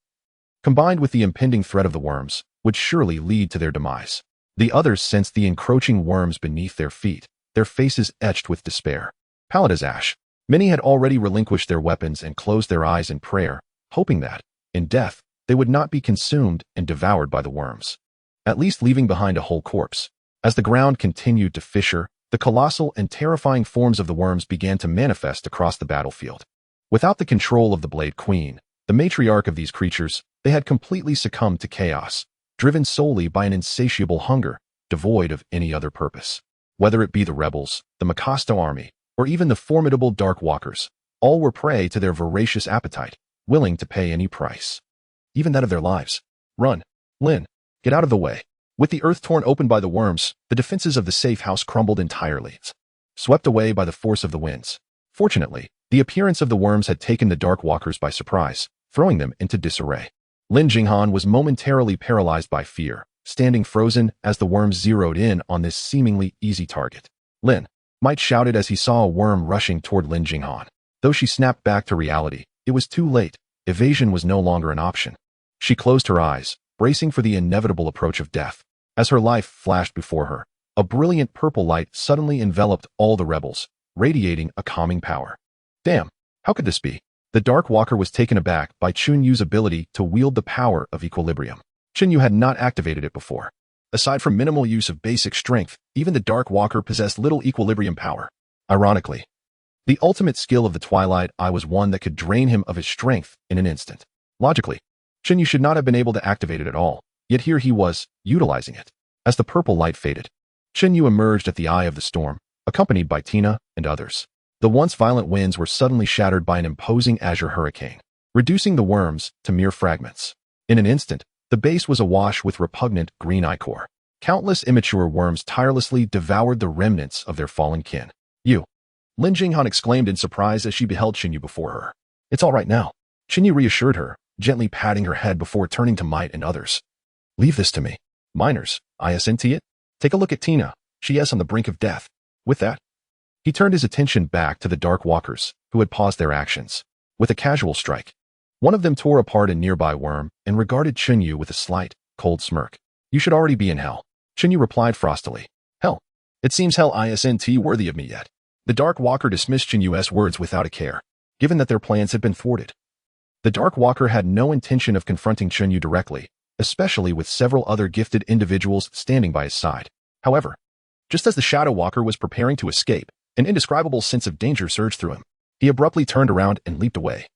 combined with the impending threat of the worms, would surely lead to their demise. The others sensed the encroaching worms beneath their feet, their faces etched with despair. Pallid as ash, many had already relinquished their weapons and closed their eyes in prayer, hoping that, in death, they would not be consumed and devoured by the worms, at least leaving behind a whole corpse. As the ground continued to fissure, the colossal and terrifying forms of the worms began to manifest across the battlefield. Without the control of the Blade Queen, the matriarch of these creatures, they had completely succumbed to chaos, driven solely by an insatiable hunger, devoid of any other purpose. Whether it be the rebels, the Makasto army, or even the formidable Dark Walkers, all were prey to their voracious appetite, willing to pay any price, even that of their lives. Run, Lin, get out of the way. With the earth torn open by the worms, the defenses of the safe house crumbled entirely, swept away by the force of the winds. Fortunately, the appearance of the worms had taken the Dark Walkers by surprise, throwing them into disarray. Lin Jinghan was momentarily paralyzed by fear, standing frozen as the worms zeroed in on this seemingly easy target. Lin Might shouted as he saw a worm rushing toward Lin Jinghan. Though she snapped back to reality, it was too late. Evasion was no longer an option. She closed her eyes, bracing for the inevitable approach of death. As her life flashed before her, a brilliant purple light suddenly enveloped all the rebels, radiating a calming power. Damn, how could this be? The Dark Walker was taken aback by Chen Yu's ability to wield the power of equilibrium. Chen Yu had not activated it before. Aside from minimal use of basic strength, even the Dark Walker possessed little equilibrium power. Ironically, the ultimate skill of the Twilight Eye was one that could drain him of his strength in an instant. Logically, Chen Yu should not have been able to activate it at all, yet here he was, utilizing it. As the purple light faded, Chen Yu emerged at the eye of the storm, accompanied by Tina and others. The once violent winds were suddenly shattered by an imposing azure hurricane, reducing the worms to mere fragments. In an instant, the base was awash with repugnant green ichor. Countless immature worms tirelessly devoured the remnants of their fallen kin. You! Lin Jinghan exclaimed in surprise as she beheld Chen Yu before her. It's all right now. Chen Yu reassured her, gently patting her head before turning to Might and others. Leave this to me. Miners, isn't it? Take a look at Tina. She is on the brink of death. With that, he turned his attention back to the Dark Walkers, who had paused their actions. With a casual strike, one of them tore apart a nearby worm and regarded Chen Yu with a slight, cold smirk. You should already be in hell. Chen Yu replied frostily. Hell? It seems hell isn't worthy of me yet. The Dark Walker dismissed Chen Yu's words without a care, given that their plans had been thwarted. The Dark Walker had no intention of confronting Chen Yu directly, especially with several other gifted individuals standing by his side. However, just as the Shadow Walker was preparing to escape, an indescribable sense of danger surged through him. He abruptly turned around and leaped away,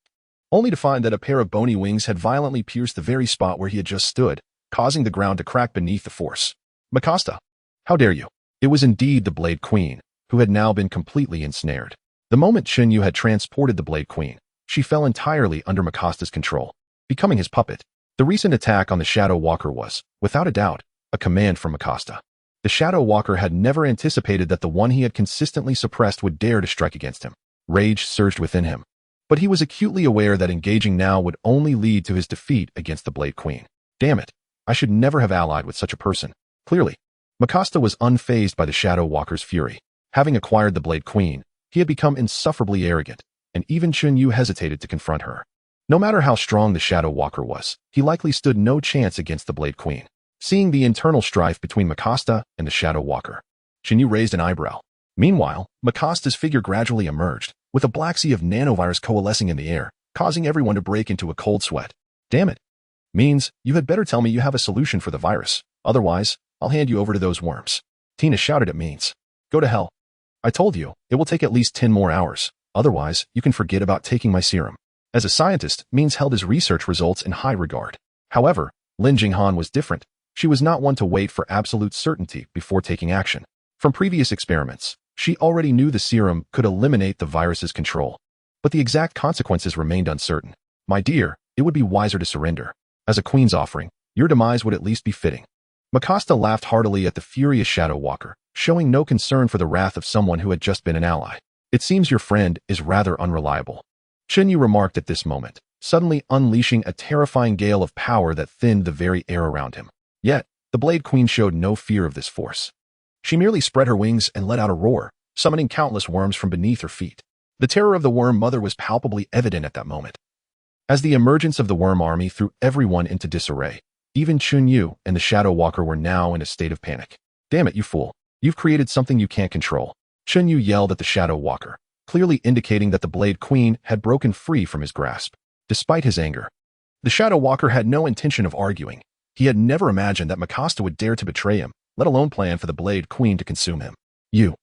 only to find that a pair of bony wings had violently pierced the very spot where he had just stood, causing the ground to crack beneath the force. Makasta, how dare you? It was indeed the Blade Queen, who had now been completely ensnared. The moment Chen Yu had transported the Blade Queen, she fell entirely under Makasta's control, becoming his puppet. The recent attack on the Shadow Walker was, without a doubt, a command from Makasta. The Shadow Walker had never anticipated that the one he had consistently suppressed would dare to strike against him. Rage surged within him, but he was acutely aware that engaging now would only lead to his defeat against the Blade Queen. Damn it, I should never have allied with such a person. Clearly, Makasta was unfazed by the Shadow Walker's fury. Having acquired the Blade Queen, he had become insufferably arrogant, and even Chen Yu hesitated to confront her. No matter how strong the Shadow Walker was, he likely stood no chance against the Blade Queen. Seeing the internal strife between Makasta and the Shadow Walker, Chen Yu raised an eyebrow. Meanwhile, Makasta's figure gradually emerged, with a black sea of nanovirus coalescing in the air, causing everyone to break into a cold sweat. Damn it. Means, you had better tell me you have a solution for the virus. Otherwise, I'll hand you over to those worms. Tina shouted at Means. Go to hell. I told you, it will take at least 10 more hours. Otherwise, you can forget about taking my serum. As a scientist, Means held his research results in high regard. However, Lin Jinghan was different. She was not one to wait for absolute certainty before taking action. From previous experiments, she already knew the serum could eliminate the virus's control. But the exact consequences remained uncertain. My dear, it would be wiser to surrender. As a queen's offering, your demise would at least be fitting. Makasta laughed heartily at the furious Shadow Walker, showing no concern for the wrath of someone who had just been an ally. It seems your friend is rather unreliable. Chen Yu remarked at this moment, suddenly unleashing a terrifying gale of power that thinned the very air around him. Yet, the Blade Queen showed no fear of this force. She merely spread her wings and let out a roar, summoning countless worms from beneath her feet. The terror of the Worm Mother was palpably evident at that moment. As the emergence of the worm army threw everyone into disarray, even Chen Yu and the Shadow Walker were now in a state of panic. Damn it, you fool. You've created something you can't control. Chen Yu yelled at the Shadow Walker, clearly indicating that the Blade Queen had broken free from his grasp. Despite his anger, the Shadow Walker had no intention of arguing. He had never imagined that Mikasa would dare to betray him, let alone plan for the Blade Queen to consume him. You!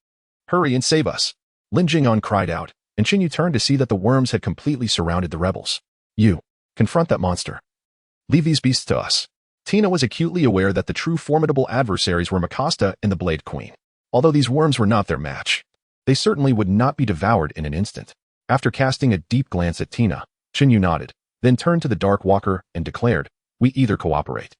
Hurry and save us! Lin Jing'an cried out, and Chen Yu turned to see that the worms had completely surrounded the rebels. You! Confront that monster. Leave these beasts to us. Tina was acutely aware that the true formidable adversaries were Mikasa and the Blade Queen. Although these worms were not their match, they certainly would not be devoured in an instant. After casting a deep glance at Tina, Chen Yu nodded, then turned to the Dark Walker and declared, "We either cooperate,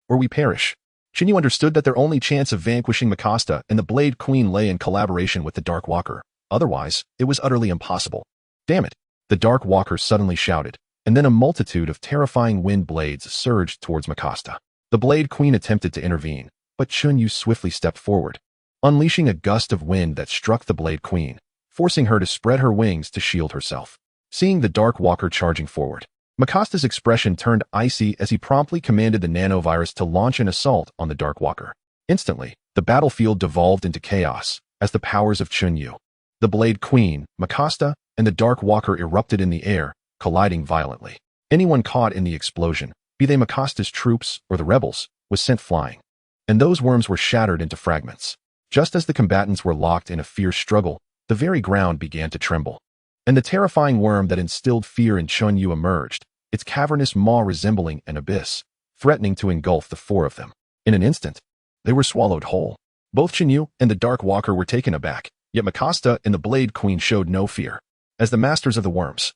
or we perish." Chen Yu understood that their only chance of vanquishing Mikasa and the Blade Queen lay in collaboration with the Dark Walker. Otherwise, it was utterly impossible. Damn it! The Dark Walker suddenly shouted, and then a multitude of terrifying wind blades surged towards Mikasa. The Blade Queen attempted to intervene, but Chen Yu swiftly stepped forward, unleashing a gust of wind that struck the Blade Queen, forcing her to spread her wings to shield herself. Seeing the Dark Walker charging forward, Mikasa's expression turned icy as he promptly commanded the nanovirus to launch an assault on the Dark Walker. Instantly, the battlefield devolved into chaos as the powers of Chen Yu, the Blade Queen, Mikasa, and the Dark Walker erupted in the air, colliding violently. Anyone caught in the explosion, be they Mikasa's troops or the rebels, was sent flying, and those worms were shattered into fragments. Just as the combatants were locked in a fierce struggle, the very ground began to tremble, and the terrifying worm that instilled fear in Chen Yu emerged, its cavernous maw resembling an abyss, threatening to engulf the four of them. In an instant, they were swallowed whole. Both Chen Yu and the Dark Walker were taken aback, yet Mikasa and the Blade Queen showed no fear. As the masters of the worms,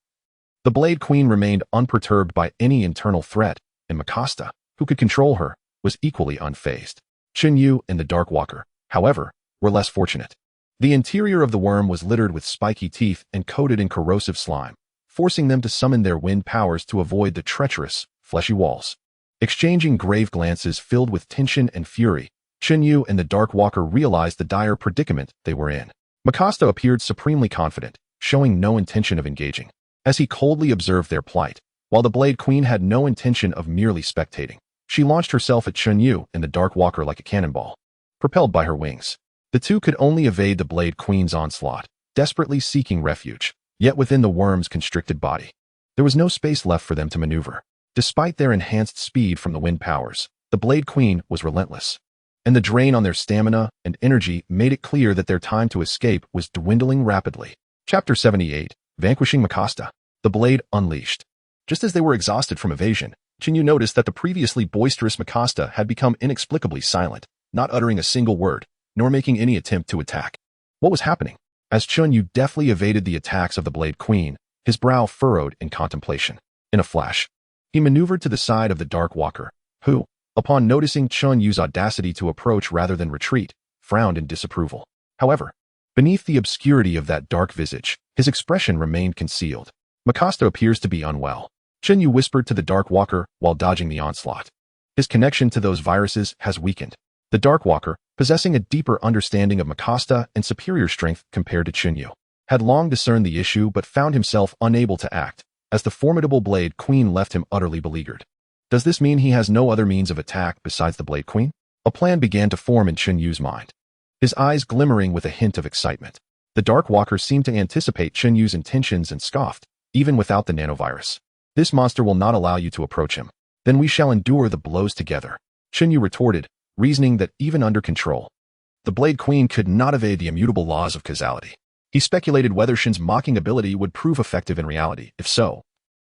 the Blade Queen remained unperturbed by any internal threat, and Mikasa, who could control her, was equally unfazed. Chen Yu and the Dark Walker, however, were less fortunate. The interior of the worm was littered with spiky teeth and coated in corrosive slime, forcing them to summon their wind powers to avoid the treacherous, fleshy walls. Exchanging grave glances filled with tension and fury, Chen Yu and the Dark Walker realized the dire predicament they were in. Mikasa appeared supremely confident, showing no intention of engaging, as he coldly observed their plight, while the Blade Queen had no intention of merely spectating. She launched herself at Chen Yu and the Dark Walker like a cannonball, propelled by her wings. The two could only evade the Blade Queen's onslaught, desperately seeking refuge, yet within the worm's constricted body. There was no space left for them to maneuver. Despite their enhanced speed from the wind powers, the Blade Queen was relentless, and the drain on their stamina and energy made it clear that their time to escape was dwindling rapidly. Chapter 78, Vanquishing Mikasa. The Blade Unleashed. Just as they were exhausted from evasion, Chen Yu noticed that the previously boisterous Mikasa had become inexplicably silent, not uttering a single word, nor making any attempt to attack. What was happening? As Chen Yu deftly evaded the attacks of the Blade Queen, his brow furrowed in contemplation. In a flash, he maneuvered to the side of the Dark Walker, who, upon noticing Chen Yu's audacity to approach rather than retreat, frowned in disapproval. However, beneath the obscurity of that dark visage, his expression remained concealed. Mikasa appears to be unwell, Chen Yu whispered to the Dark Walker while dodging the onslaught. His connection to those viruses has weakened. The Dark Walker, possessing a deeper understanding of Mikasa and superior strength compared to Chen Yu, had long discerned the issue but found himself unable to act, as the formidable Blade Queen left him utterly beleaguered. Does this mean he has no other means of attack besides the Blade Queen? A plan began to form in Chen Yu's mind, his eyes glimmering with a hint of excitement. The Dark Walker seemed to anticipate Chen Yu's intentions and scoffed, even without the nanovirus. This monster will not allow you to approach him. Then we shall endure the blows together. Chen Yu retorted, reasoning that even under control, the Blade Queen could not evade the immutable laws of causality. He speculated whether Shen's mocking ability would prove effective in reality. If so,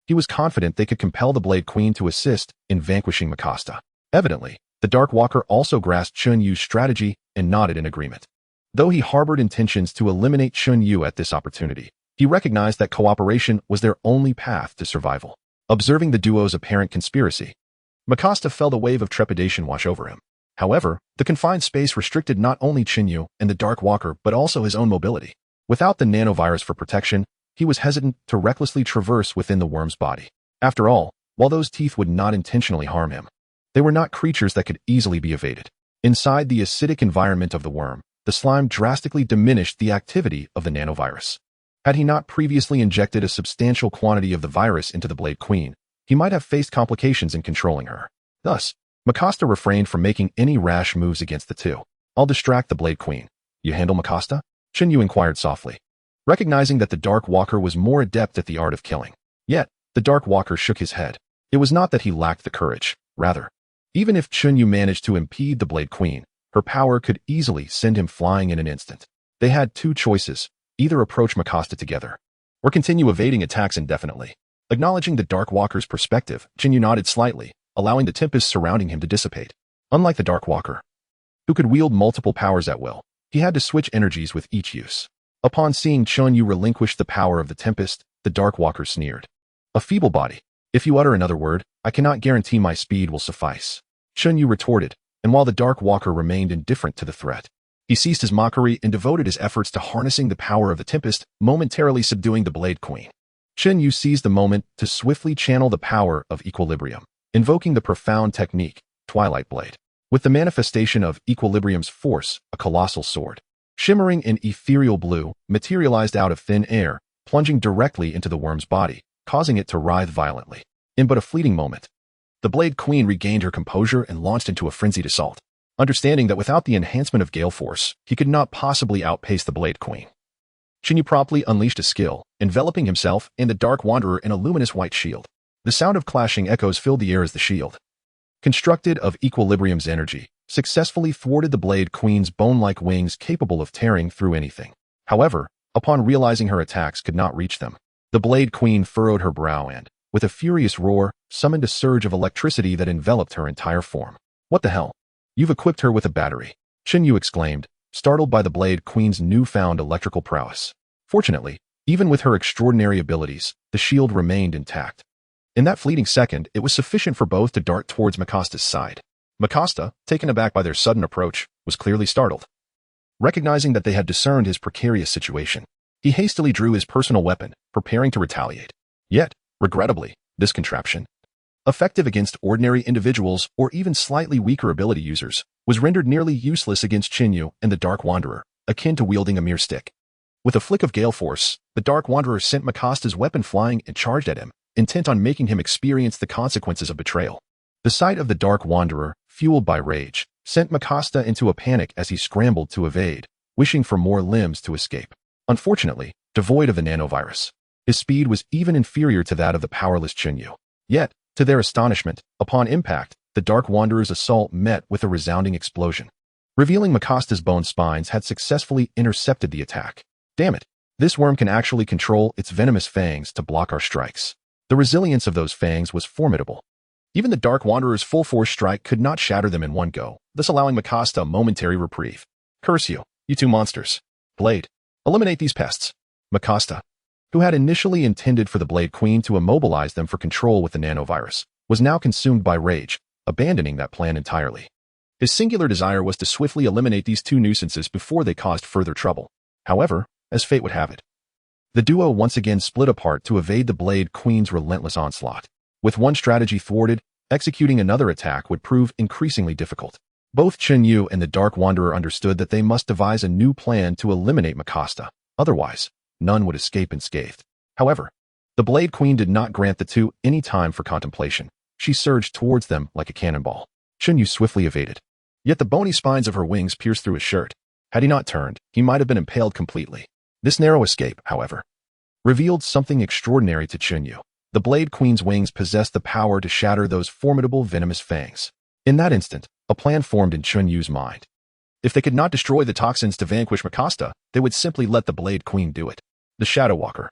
he was confident they could compel the Blade Queen to assist in vanquishing Mikasa. Evidently, the Dark Walker also grasped Chen Yu's strategy and nodded in agreement. Though he harbored intentions to eliminate Chen Yu at this opportunity, he recognized that cooperation was their only path to survival. Observing the duo's apparent conspiracy, Mikasa felt a wave of trepidation wash over him. However, the confined space restricted not only Chen Yu and the Dark Walker but also his own mobility. Without the nanovirus for protection, he was hesitant to recklessly traverse within the worm's body. After all, while those teeth would not intentionally harm him, they were not creatures that could easily be evaded. Inside the acidic environment of the worm, the slime drastically diminished the activity of the nanovirus. Had he not previously injected a substantial quantity of the virus into the Blade Queen, he might have faced complications in controlling her. Thus, Mikasa refrained from making any rash moves against the two. I'll distract the Blade Queen. You handle Mikasa? Chen Yu inquired softly, recognizing that the Dark Walker was more adept at the art of killing. Yet, the Dark Walker shook his head. It was not that he lacked the courage. Rather, even if Chen Yu managed to impede the Blade Queen, her power could easily send him flying in an instant. They had two choices, either approach Mikasa together, or continue evading attacks indefinitely. Acknowledging the Dark Walker's perspective, Chen Yu nodded slightly, allowing the tempest surrounding him to dissipate. Unlike the Dark Walker, who could wield multiple powers at will, he had to switch energies with each use. Upon seeing Chen Yu relinquish the power of the tempest, the Dark Walker sneered. A feeble body. If you utter another word, I cannot guarantee my speed will suffice. Chen Yu retorted, and while the Dark Walker remained indifferent to the threat, he ceased his mockery and devoted his efforts to harnessing the power of the tempest, momentarily subduing the Blade Queen. Chen Yu seized the moment to swiftly channel the power of equilibrium, invoking the profound technique, Twilight Blade. With the manifestation of equilibrium's force, a colossal sword, shimmering in ethereal blue, materialized out of thin air, plunging directly into the worm's body, causing it to writhe violently. In but a fleeting moment, the Blade Queen regained her composure and launched into a frenzied assault, understanding that without the enhancement of gale force, he could not possibly outpace the Blade Queen. Chen Yu promptly unleashed a skill, enveloping himself and the Dark Wanderer in a luminous white shield. The sound of clashing echoes filled the air as the shield, constructed of equilibrium's energy, successfully thwarted the Blade Queen's bone-like wings capable of tearing through anything. However, upon realizing her attacks could not reach them, the Blade Queen furrowed her brow and, with a furious roar, summoned a surge of electricity that enveloped her entire form. What the hell? You've equipped her with a battery, Chen Yu exclaimed, startled by the Blade Queen's newfound electrical prowess. Fortunately, even with her extraordinary abilities, the shield remained intact. In that fleeting second, it was sufficient for both to dart towards Mikasta's side. Mikasa, taken aback by their sudden approach, was clearly startled. Recognizing that they had discerned his precarious situation, he hastily drew his personal weapon, preparing to retaliate. Yet, regrettably, this contraption, effective against ordinary individuals or even slightly weaker ability users, was rendered nearly useless against Chen Yu and the Dark Wanderer, akin to wielding a mere stick. With a flick of gale force, the Dark Wanderer sent Mikasta's weapon flying and charged at him, intent on making him experience the consequences of betrayal. The sight of the Dark Wanderer, fueled by rage, sent Mikasa into a panic as he scrambled to evade, wishing for more limbs to escape. Unfortunately, devoid of the nanovirus, his speed was even inferior to that of the powerless Chen Yu. Yet, to their astonishment, upon impact, the Dark Wanderer's assault met with a resounding explosion, revealing Mikasta's bone spines had successfully intercepted the attack. Damn it, this worm can actually control its venomous fangs to block our strikes. The resilience of those fangs was formidable. Even the Dark Wanderer's full-force strike could not shatter them in one go, thus allowing Mikasa a momentary reprieve. Curse you, you two monsters. Blade, eliminate these pests. Mikasa, who had initially intended for the Blade Queen to immobilize them for control with the nanovirus, was now consumed by rage, abandoning that plan entirely. His singular desire was to swiftly eliminate these two nuisances before they caused further trouble. However, as fate would have it, the duo once again split apart to evade the Blade Queen's relentless onslaught. With one strategy thwarted, executing another attack would prove increasingly difficult. Both Chen Yu and the Dark Wanderer understood that they must devise a new plan to eliminate Mikasa. Otherwise, none would escape unscathed. However, the Blade Queen did not grant the two any time for contemplation. She surged towards them like a cannonball. Chen Yu swiftly evaded. Yet the bony spines of her wings pierced through his shirt. Had he not turned, he might have been impaled completely. This narrow escape, however, revealed something extraordinary to Chen Yu. The Blade Queen's wings possessed the power to shatter those formidable venomous fangs. In that instant, a plan formed in Chen Yu's mind. If they could not destroy the toxins to vanquish Mikasa, they would simply let the Blade Queen do it. The Shadow Walker,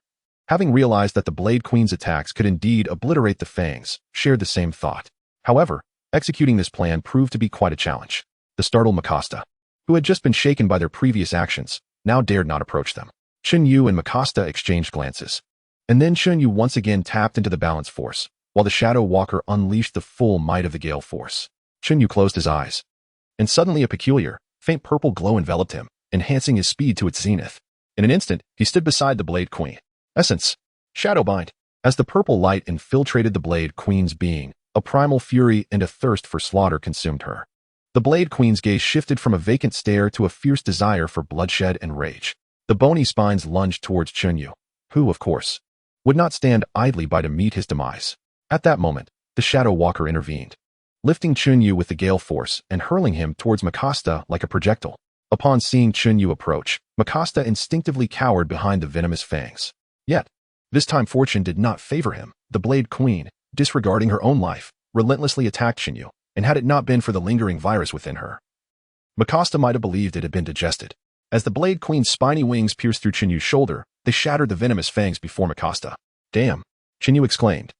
having realized that the Blade Queen's attacks could indeed obliterate the fangs, shared the same thought. However, executing this plan proved to be quite a challenge. The startled Mikasa, who had just been shaken by their previous actions, now dared not approach them. Chen Yu and Mikasa exchanged glances. And then Chen Yu once again tapped into the balance force, while the Shadow Walker unleashed the full might of the gale force. Chen Yu closed his eyes, and suddenly a peculiar, faint purple glow enveloped him, enhancing his speed to its zenith. In an instant, he stood beside the Blade Queen. Essence, Shadowbind. As the purple light infiltrated the Blade Queen's being, a primal fury and a thirst for slaughter consumed her. The Blade Queen's gaze shifted from a vacant stare to a fierce desire for bloodshed and rage. The bony spines lunged towards Chen Yu, who, of course, would not stand idly by to meet his demise. At that moment, the Shadow Walker intervened, lifting Chen Yu with the gale force and hurling him towards Mikasa like a projectile. Upon seeing Chen Yu approach, Mikasa instinctively cowered behind the venomous fangs. Yet, this time fortune did not favor him. The Blade Queen, disregarding her own life, relentlessly attacked Chen Yu, and had it not been for the lingering virus within her, Mikasa might have believed it had been digested. As the Blade Queen's spiny wings pierced through Chen Yu's shoulder, they shattered the venomous fangs before Mikasa. Damn, Chen Yu exclaimed,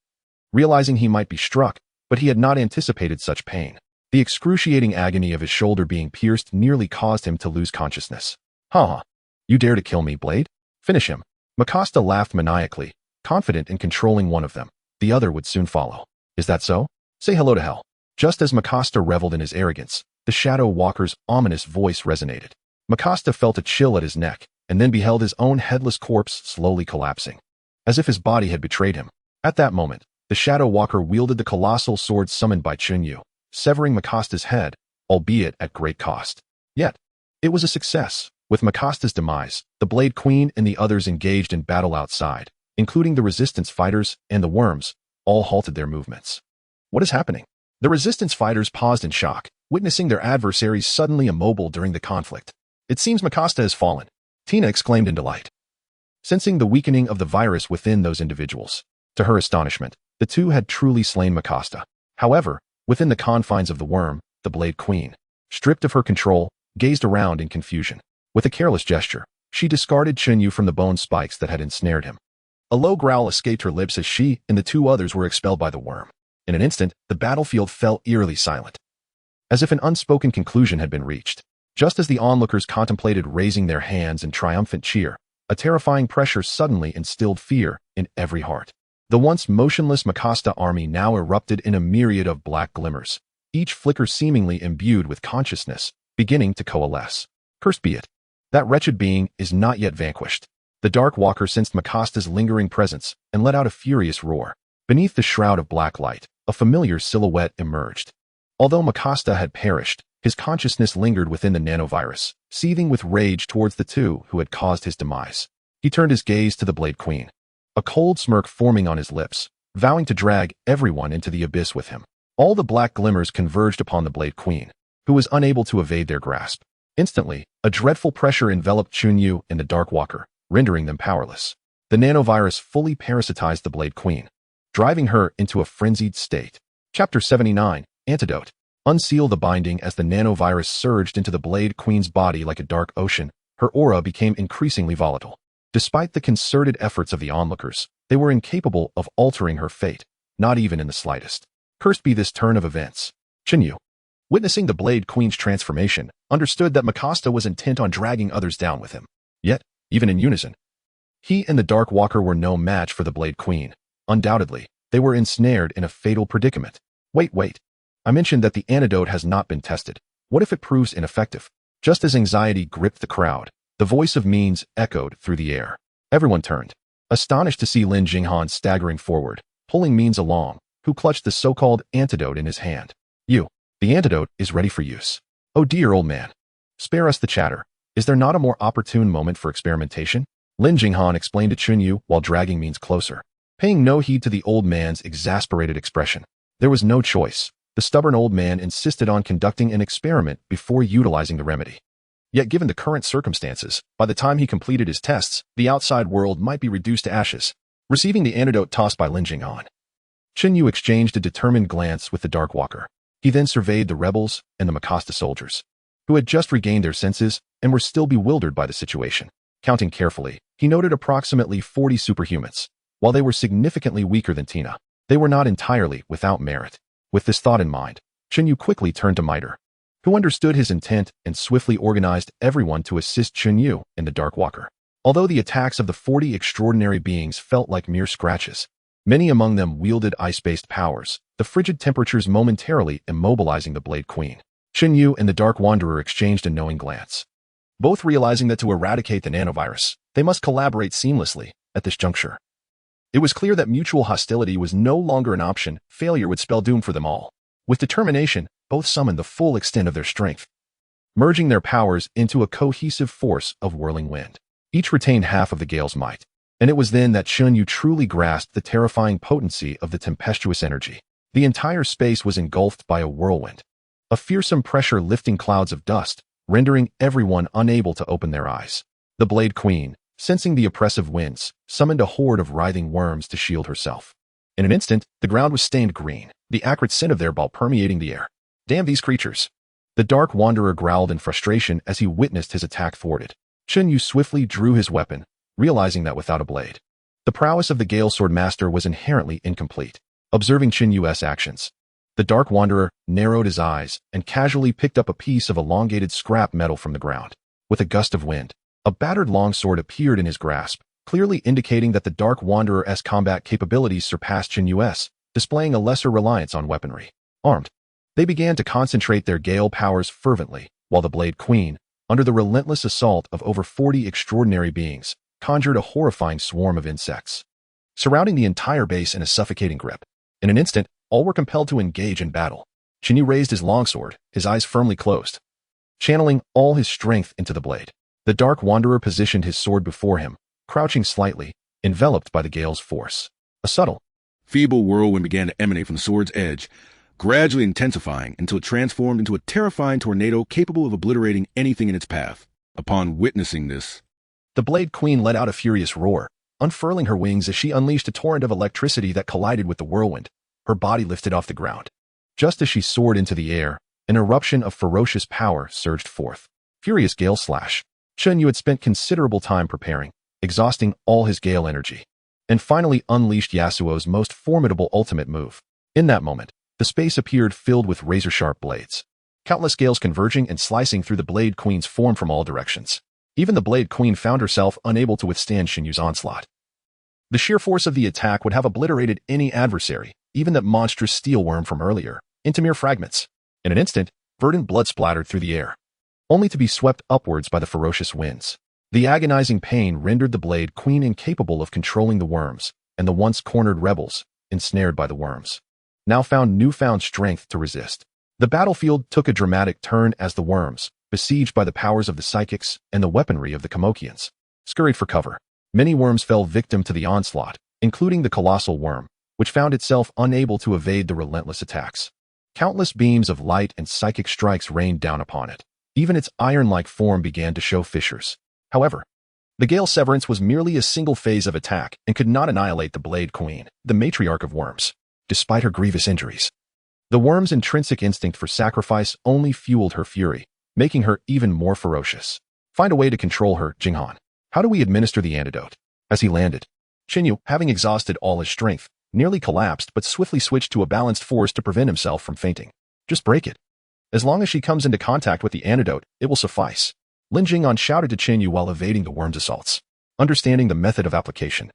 realizing he might be struck, but he had not anticipated such pain. The excruciating agony of his shoulder being pierced nearly caused him to lose consciousness. Ha! You dare to kill me, Blade? Finish him. Mikasa laughed maniacally, confident in controlling one of them. The other would soon follow. Is that so? Say hello to hell. Just as Mikasa reveled in his arrogance, the Shadow Walker's ominous voice resonated. Mikasa felt a chill at his neck, and then beheld his own headless corpse slowly collapsing, as if his body had betrayed him. At that moment, the Shadow Walker wielded the colossal sword summoned by Chen Yu, severing Mikasa's head, albeit at great cost. Yet, it was a success. With Mikasa's demise, the Blade Queen and the others engaged in battle outside, including the Resistance fighters and the worms, all halted their movements. What is happening? The Resistance fighters paused in shock, witnessing their adversaries suddenly immobile during the conflict. It seems Mikasa has fallen, Tina exclaimed in delight, sensing the weakening of the virus within those individuals. To her astonishment, the two had truly slain Mikasa. However, within the confines of the worm, the Blade Queen, stripped of her control, gazed around in confusion. With a careless gesture, she discarded Chen Yu from the bone spikes that had ensnared him. A low growl escaped her lips as she and the two others were expelled by the worm. In an instant, the battlefield fell eerily silent, as if an unspoken conclusion had been reached. Just as the onlookers contemplated raising their hands in triumphant cheer, a terrifying pressure suddenly instilled fear in every heart. The once motionless Mikasa army now erupted in a myriad of black glimmers, each flicker seemingly imbued with consciousness, beginning to coalesce. Cursed be it. That wretched being is not yet vanquished. The Dark Walker sensed Mikasa's lingering presence and let out a furious roar. Beneath the shroud of black light, a familiar silhouette emerged. Although Mikasa had perished, his consciousness lingered within the nanovirus, seething with rage towards the two who had caused his demise. He turned his gaze to the Blade Queen, a cold smirk forming on his lips, vowing to drag everyone into the abyss with him. All the black glimmers converged upon the Blade Queen, who was unable to evade their grasp. Instantly, a dreadful pressure enveloped Chen Yu and the Dark Walker, rendering them powerless. The nanovirus fully parasitized the Blade Queen, driving her into a frenzied state. Chapter 79, Antidote. Unseal the binding. As the nanovirus surged into the Blade Queen's body like a dark ocean, her aura became increasingly volatile. Despite the concerted efforts of the onlookers, they were incapable of altering her fate, not even in the slightest. Cursed be this turn of events. Chen Yu, witnessing the Blade Queen's transformation, understood that Mikasa was intent on dragging others down with him. Yet, even in unison, he and the Dark Walker were no match for the Blade Queen. Undoubtedly, they were ensnared in a fatal predicament. Wait. I mentioned that the antidote has not been tested. What if it proves ineffective? Just as anxiety gripped the crowd, the voice of Means echoed through the air. Everyone turned, astonished to see Lin Jinghan staggering forward, pulling Means along, who clutched the so-called antidote in his hand. The antidote is ready for use. Oh dear, old man. Spare us the chatter. Is there not a more opportune moment for experimentation? Lin Jinghan explained to Chen Yu while dragging Means closer, paying no heed to the old man's exasperated expression. There was no choice. The stubborn old man insisted on conducting an experiment before utilizing the remedy. Yet given the current circumstances, by the time he completed his tests, the outside world might be reduced to ashes. Receiving the antidote tossed by Lin Jinghan, Chen Yu exchanged a determined glance with the Dark Walker. He then surveyed the rebels and the Mikasa soldiers, who had just regained their senses and were still bewildered by the situation. Counting carefully, he noted approximately 40 superhumans. While they were significantly weaker than Tina, they were not entirely without merit. With this thought in mind, Chen Yu quickly turned to Miter, who understood his intent and swiftly organized everyone to assist Chen Yu and the Dark Walker. Although the attacks of the 40 extraordinary beings felt like mere scratches, many among them wielded ice-based powers, the frigid temperatures momentarily immobilizing the Blade Queen. Chen Yu and the Dark Wanderer exchanged a knowing glance, both realizing that to eradicate the nanovirus, they must collaborate seamlessly. At this juncture, it was clear that mutual hostility was no longer an option. Failure would spell doom for them all. With determination, both summoned the full extent of their strength, merging their powers into a cohesive force of whirling wind. Each retained half of the gale's might. And it was then that Chen Yu truly grasped the terrifying potency of the tempestuous energy. The entire space was engulfed by a whirlwind, a fearsome pressure lifting clouds of dust, rendering everyone unable to open their eyes. The Blade Queen, sensing the oppressive winds, summoned a horde of writhing worms to shield herself. In an instant, the ground was stained green, the acrid scent of their ball permeating the air. Damn these creatures! The Dark Wanderer growled in frustration as he witnessed his attack thwarted. Chen Yu swiftly drew his weapon, realizing that without a blade, the prowess of the Gale Sword Master was inherently incomplete. Observing Chen Yu's actions, the Dark Wanderer narrowed his eyes and casually picked up a piece of elongated scrap metal from the ground. With a gust of wind, a battered longsword appeared in his grasp, clearly indicating that the Dark Wanderer's combat capabilities surpassed Chen Yu's, displaying a lesser reliance on weaponry. Armed, they began to concentrate their gale powers fervently, while the Blade Queen, under the relentless assault of over 40 extraordinary beings, conjured a horrifying swarm of insects, surrounding the entire base in a suffocating grip. In an instant, all were compelled to engage in battle. Chen Yu raised his longsword, his eyes firmly closed, channeling all his strength into the blade. The Dark Wanderer positioned his sword before him, crouching slightly, enveloped by the gale's force. A subtle, feeble whirlwind began to emanate from the sword's edge, gradually intensifying until it transformed into a terrifying tornado capable of obliterating anything in its path. Upon witnessing this, the Blade Queen let out a furious roar, unfurling her wings as she unleashed a torrent of electricity that collided with the whirlwind. Her body lifted off the ground. Just as she soared into the air, an eruption of ferocious power surged forth. Furious Gale Slash. Chen Yu had spent considerable time preparing, exhausting all his gale energy, and finally unleashed Yasuo's most formidable ultimate move. In that moment, the space appeared filled with razor-sharp blades. Countless gales converging and slicing through the Blade Queen's form from all directions. Even the Blade Queen found herself unable to withstand Chen Yu's onslaught. The sheer force of the attack would have obliterated any adversary, even that monstrous steel worm from earlier, into mere fragments. In an instant, verdant blood splattered through the air, only to be swept upwards by the ferocious winds. The agonizing pain rendered the Blade Queen incapable of controlling the worms, and the once cornered rebels, ensnared by the worms, now found newfound strength to resist. The battlefield took a dramatic turn as the worms, besieged by the powers of the psychics and the weaponry of the Komokians, scurried for cover. Many worms fell victim to the onslaught, including the colossal worm, which found itself unable to evade the relentless attacks. Countless beams of light and psychic strikes rained down upon it. Even its iron-like form began to show fissures. However, the Gale Severance was merely a single phase of attack and could not annihilate the Blade Queen, the matriarch of worms, despite her grievous injuries. The worm's intrinsic instinct for sacrifice only fueled her fury, making her even more ferocious. Find a way to control her, Jinghan. How do we administer the antidote? As he landed, Chen Yu, having exhausted all his strength, nearly collapsed but swiftly switched to a balanced force to prevent himself from fainting. Just break it. As long as she comes into contact with the antidote, it will suffice. Lin Jinghan shouted to Chen Yu while evading the worm's assaults. Understanding the method of application,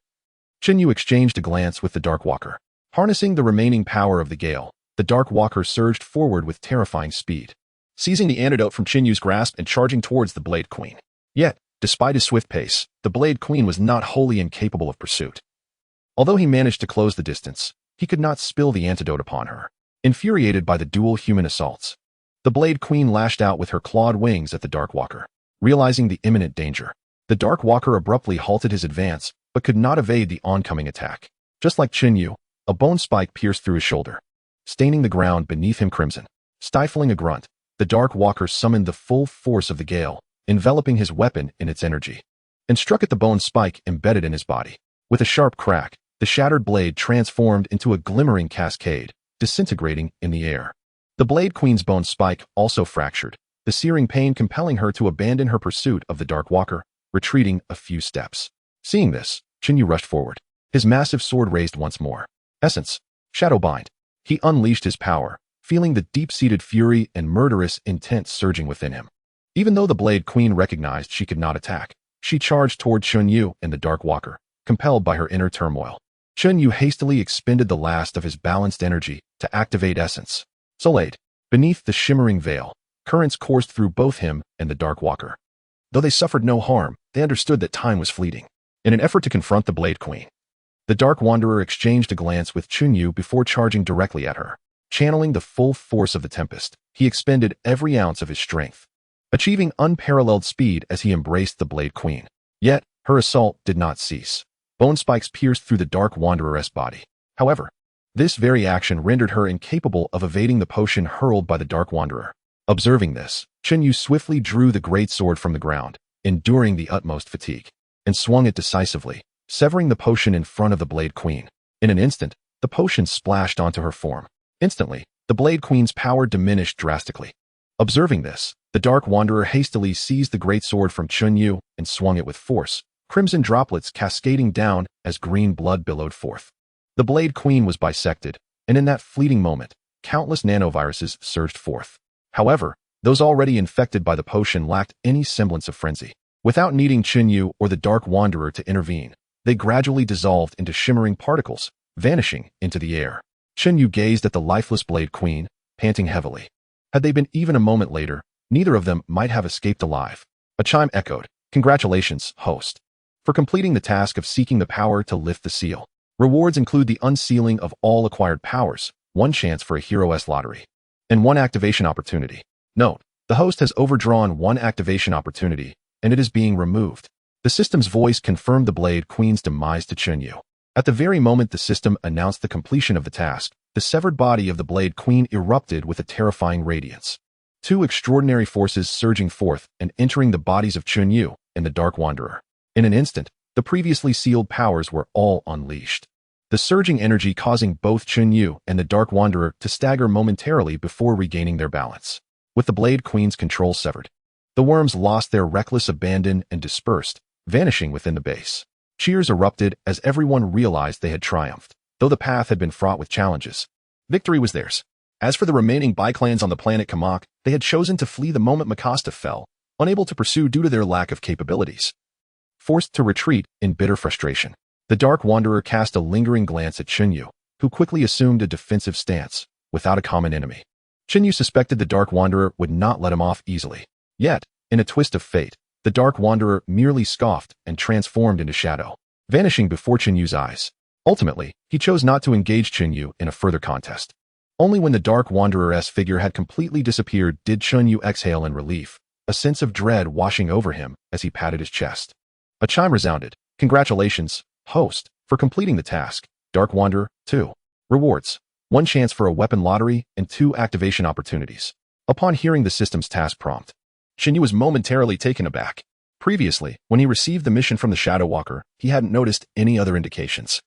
Chen Yu exchanged a glance with the Dark Walker. Harnessing the remaining power of the gale, the Dark Walker surged forward with terrifying speed, seizing the antidote from Chen Yu's grasp and charging towards the Blade Queen. Yet, despite his swift pace, the Blade Queen was not wholly incapable of pursuit. Although he managed to close the distance, he could not spill the antidote upon her. Infuriated by the dual human assaults, the Blade Queen lashed out with her clawed wings at the Dark Walker. Realizing the imminent danger, the Dark Walker abruptly halted his advance, but could not evade the oncoming attack. Just like Chen Yu, a bone spike pierced through his shoulder, staining the ground beneath him crimson. Stifling a grunt, the Dark Walker summoned the full force of the gale, enveloping his weapon in its energy, and struck at the bone spike embedded in his body. With a sharp crack, the shattered blade transformed into a glimmering cascade, disintegrating in the air. The Blade Queen's bone spike also fractured, the searing pain compelling her to abandon her pursuit of the Dark Walker, retreating a few steps. Seeing this, Chen Yu rushed forward, his massive sword raised once more. Essence, Shadowbind. He unleashed his power, feeling the deep-seated fury and murderous intent surging within him. Even though the Blade Queen recognized she could not attack, she charged toward Chen Yu and the Dark Walker, compelled by her inner turmoil. Chen Yu hastily expended the last of his balanced energy to activate Essence. Soleil, beneath the shimmering veil, currents coursed through both him and the Dark Walker. Though they suffered no harm, they understood that time was fleeting. In an effort to confront the Blade Queen, the Dark Wanderer exchanged a glance with Chen Yu before charging directly at her. Channeling the full force of the Tempest, he expended every ounce of his strength, achieving unparalleled speed as he embraced the Blade Queen. Yet, her assault did not cease. Bone spikes pierced through the Dark Wanderer's body. However, this very action rendered her incapable of evading the potion hurled by the Dark Wanderer. Observing this, Chen Yu swiftly drew the great sword from the ground, enduring the utmost fatigue, and swung it decisively, severing the potion in front of the Blade Queen. In an instant, the potion splashed onto her form. Instantly, the Blade Queen's power diminished drastically. Observing this, the Dark Wanderer hastily seized the great sword from Chen Yu and swung it with force, crimson droplets cascading down as green blood billowed forth. The Blade Queen was bisected, and in that fleeting moment, countless nanoviruses surged forth. However, those already infected by the potion lacked any semblance of frenzy. Without needing Chen Yu or the Dark Wanderer to intervene, they gradually dissolved into shimmering particles, vanishing into the air. Chen Yu gazed at the lifeless Blade Queen, panting heavily. Had they been even a moment later, neither of them might have escaped alive. A chime echoed, "Congratulations, host, for completing the task of seeking the power to lift the seal. Rewards include the unsealing of all acquired powers, 1 chance for a Hero S lottery, and 1 activation opportunity. Note, the host has overdrawn 1 activation opportunity, and it is being removed." The system's voice confirmed the Blade Queen's demise to Chen Yu. At the very moment the system announced the completion of the task, the severed body of the Blade Queen erupted with a terrifying radiance. 2 extraordinary forces surging forth and entering the bodies of Chen Yu and the Dark Wanderer. In an instant, the previously sealed powers were all unleashed. The surging energy causing both Chen Yu and the Dark Wanderer to stagger momentarily before regaining their balance. With the Blade Queen's control severed, the worms lost their reckless abandon and dispersed, vanishing within the base. Cheers erupted as everyone realized they had triumphed, though the path had been fraught with challenges. Victory was theirs. As for the remaining Bi-clans on the planet Kamak, they had chosen to flee the moment Mikasta fell, unable to pursue due to their lack of capabilities. Forced to retreat in bitter frustration, the Dark Wanderer cast a lingering glance at Chen Yu, who quickly assumed a defensive stance, without a common enemy. Chen Yu suspected the Dark Wanderer would not let him off easily. Yet, in a twist of fate, the Dark Wanderer merely scoffed and transformed into shadow, vanishing before Chen Yu's eyes. Ultimately, he chose not to engage Chen Yu in a further contest. Only when the Dark Wanderer's figure had completely disappeared did Chen Yu exhale in relief, a sense of dread washing over him as he patted his chest. A chime resounded. "Congratulations, host, for completing the task. Dark Wanderer, 2. Rewards: 1 chance for a weapon lottery and 2 activation opportunities." Upon hearing the system's task prompt, Chen Yu was momentarily taken aback. Previously, when he received the mission from the Shadow Walker, he hadn't noticed any other indications.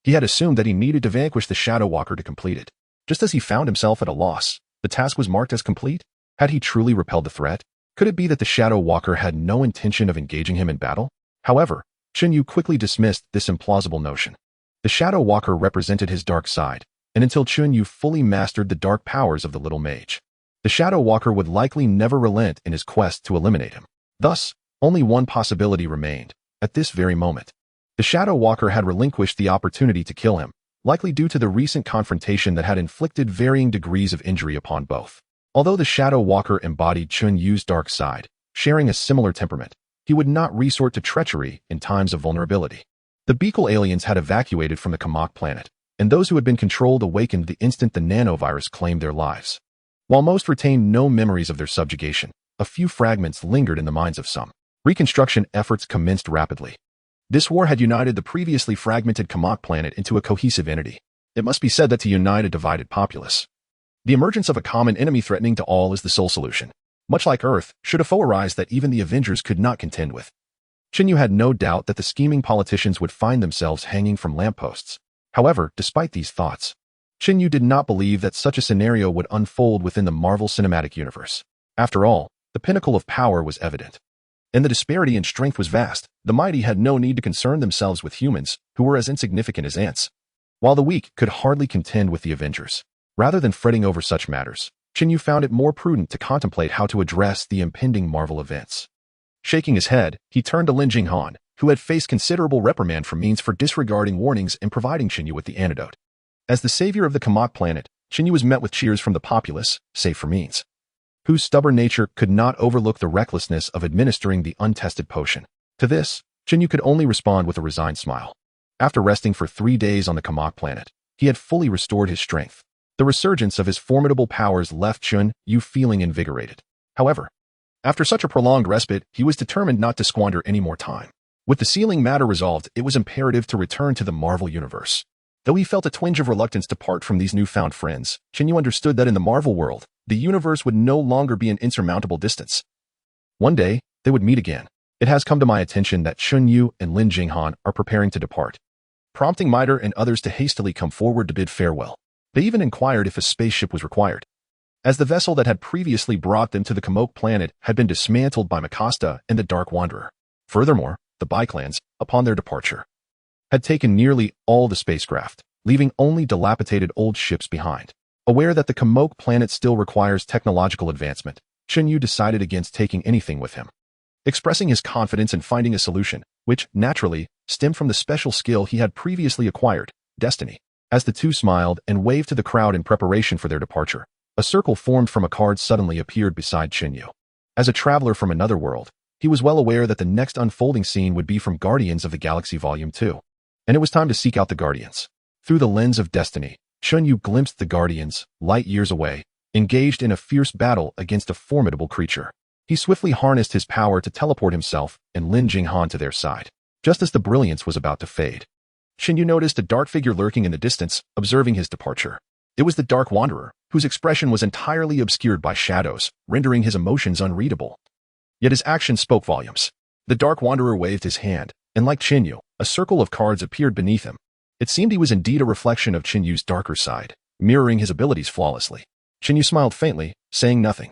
He had assumed that he needed to vanquish the Shadow Walker to complete it. Just as he found himself at a loss, the task was marked as complete. Had he truly repelled the threat? Could it be that the Shadow Walker had no intention of engaging him in battle? However, Chen Yu quickly dismissed this implausible notion. The Shadow Walker represented his dark side, and until Chen Yu fully mastered the dark powers of the little mage, the Shadow Walker would likely never relent in his quest to eliminate him. Thus, only one possibility remained. At this very moment, the Shadow Walker had relinquished the opportunity to kill him, likely due to the recent confrontation that had inflicted varying degrees of injury upon both. Although the Shadow Walker embodied Chen Yu's dark side, sharing a similar temperament, he would not resort to treachery in times of vulnerability. The Beagle aliens had evacuated from the Kamak planet, and those who had been controlled awakened the instant the nanovirus claimed their lives. While most retained no memories of their subjugation, a few fragments lingered in the minds of some. Reconstruction efforts commenced rapidly. This war had united the previously fragmented Kamak planet into a cohesive entity. It must be said that to unite a divided populace, the emergence of a common enemy threatening to all is the sole solution. Much like Earth, should a foe arise that even the Avengers could not contend with. Chen Yu had no doubt that the scheming politicians would find themselves hanging from lampposts. However, despite these thoughts, Chen Yu did not believe that such a scenario would unfold within the Marvel Cinematic Universe. After all, the pinnacle of power was evident, and the disparity in strength was vast. The mighty had no need to concern themselves with humans, who were as insignificant as ants, while the weak could hardly contend with the Avengers. Rather than fretting over such matters, Chen Yu found it more prudent to contemplate how to address the impending Marvel events. Shaking his head, he turned to Lin Jinghan, who had faced considerable reprimand from Means for disregarding warnings and providing Chen Yu with the antidote. As the savior of the Kamak planet, Chen Yu was met with cheers from the populace, save for Means, whose stubborn nature could not overlook the recklessness of administering the untested potion. To this, Chen Yu could only respond with a resigned smile. After resting for 3 days on the Kamak planet, he had fully restored his strength. The resurgence of his formidable powers left Chen Yu feeling invigorated. However, after such a prolonged respite, he was determined not to squander any more time. With the sealing matter resolved, it was imperative to return to the Marvel Universe. Though he felt a twinge of reluctance to part from these newfound friends, Chen Yu understood that in the Marvel world, the universe would no longer be an insurmountable distance. One day, they would meet again. It has come to my attention that Chen Yu and Lin Jinghan are preparing to depart, prompting Miter and others to hastily come forward to bid farewell. They even inquired if a spaceship was required, as the vessel that had previously brought them to the Kamok planet had been dismantled by Mikasta and the Dark Wanderer. Furthermore, the Bi-clans, upon their departure, had taken nearly all the spacecraft, leaving only dilapidated old ships behind. Aware that the Kamok planet still requires technological advancement, Chen Yu decided against taking anything with him, expressing his confidence in finding a solution, which, naturally, stemmed from the special skill he had previously acquired, destiny. As the two smiled and waved to the crowd in preparation for their departure, a circle formed from a card suddenly appeared beside Chen Yu. As a traveler from another world, he was well aware that the next unfolding scene would be from Guardians of the Galaxy Volume 2. And it was time to seek out the Guardians. Through the lens of destiny, Chen Yu glimpsed the Guardians, light years away, engaged in a fierce battle against a formidable creature. He swiftly harnessed his power to teleport himself and Lin Jinghan to their side. Just as the brilliance was about to fade, Chen Yu noticed a dark figure lurking in the distance, observing his departure. It was the Dark Wanderer, whose expression was entirely obscured by shadows, rendering his emotions unreadable. Yet his actions spoke volumes. The Dark Wanderer waved his hand, and like Chen Yu, a circle of cards appeared beneath him. It seemed he was indeed a reflection of Chen Yu's darker side, mirroring his abilities flawlessly. Chen Yu smiled faintly, saying nothing.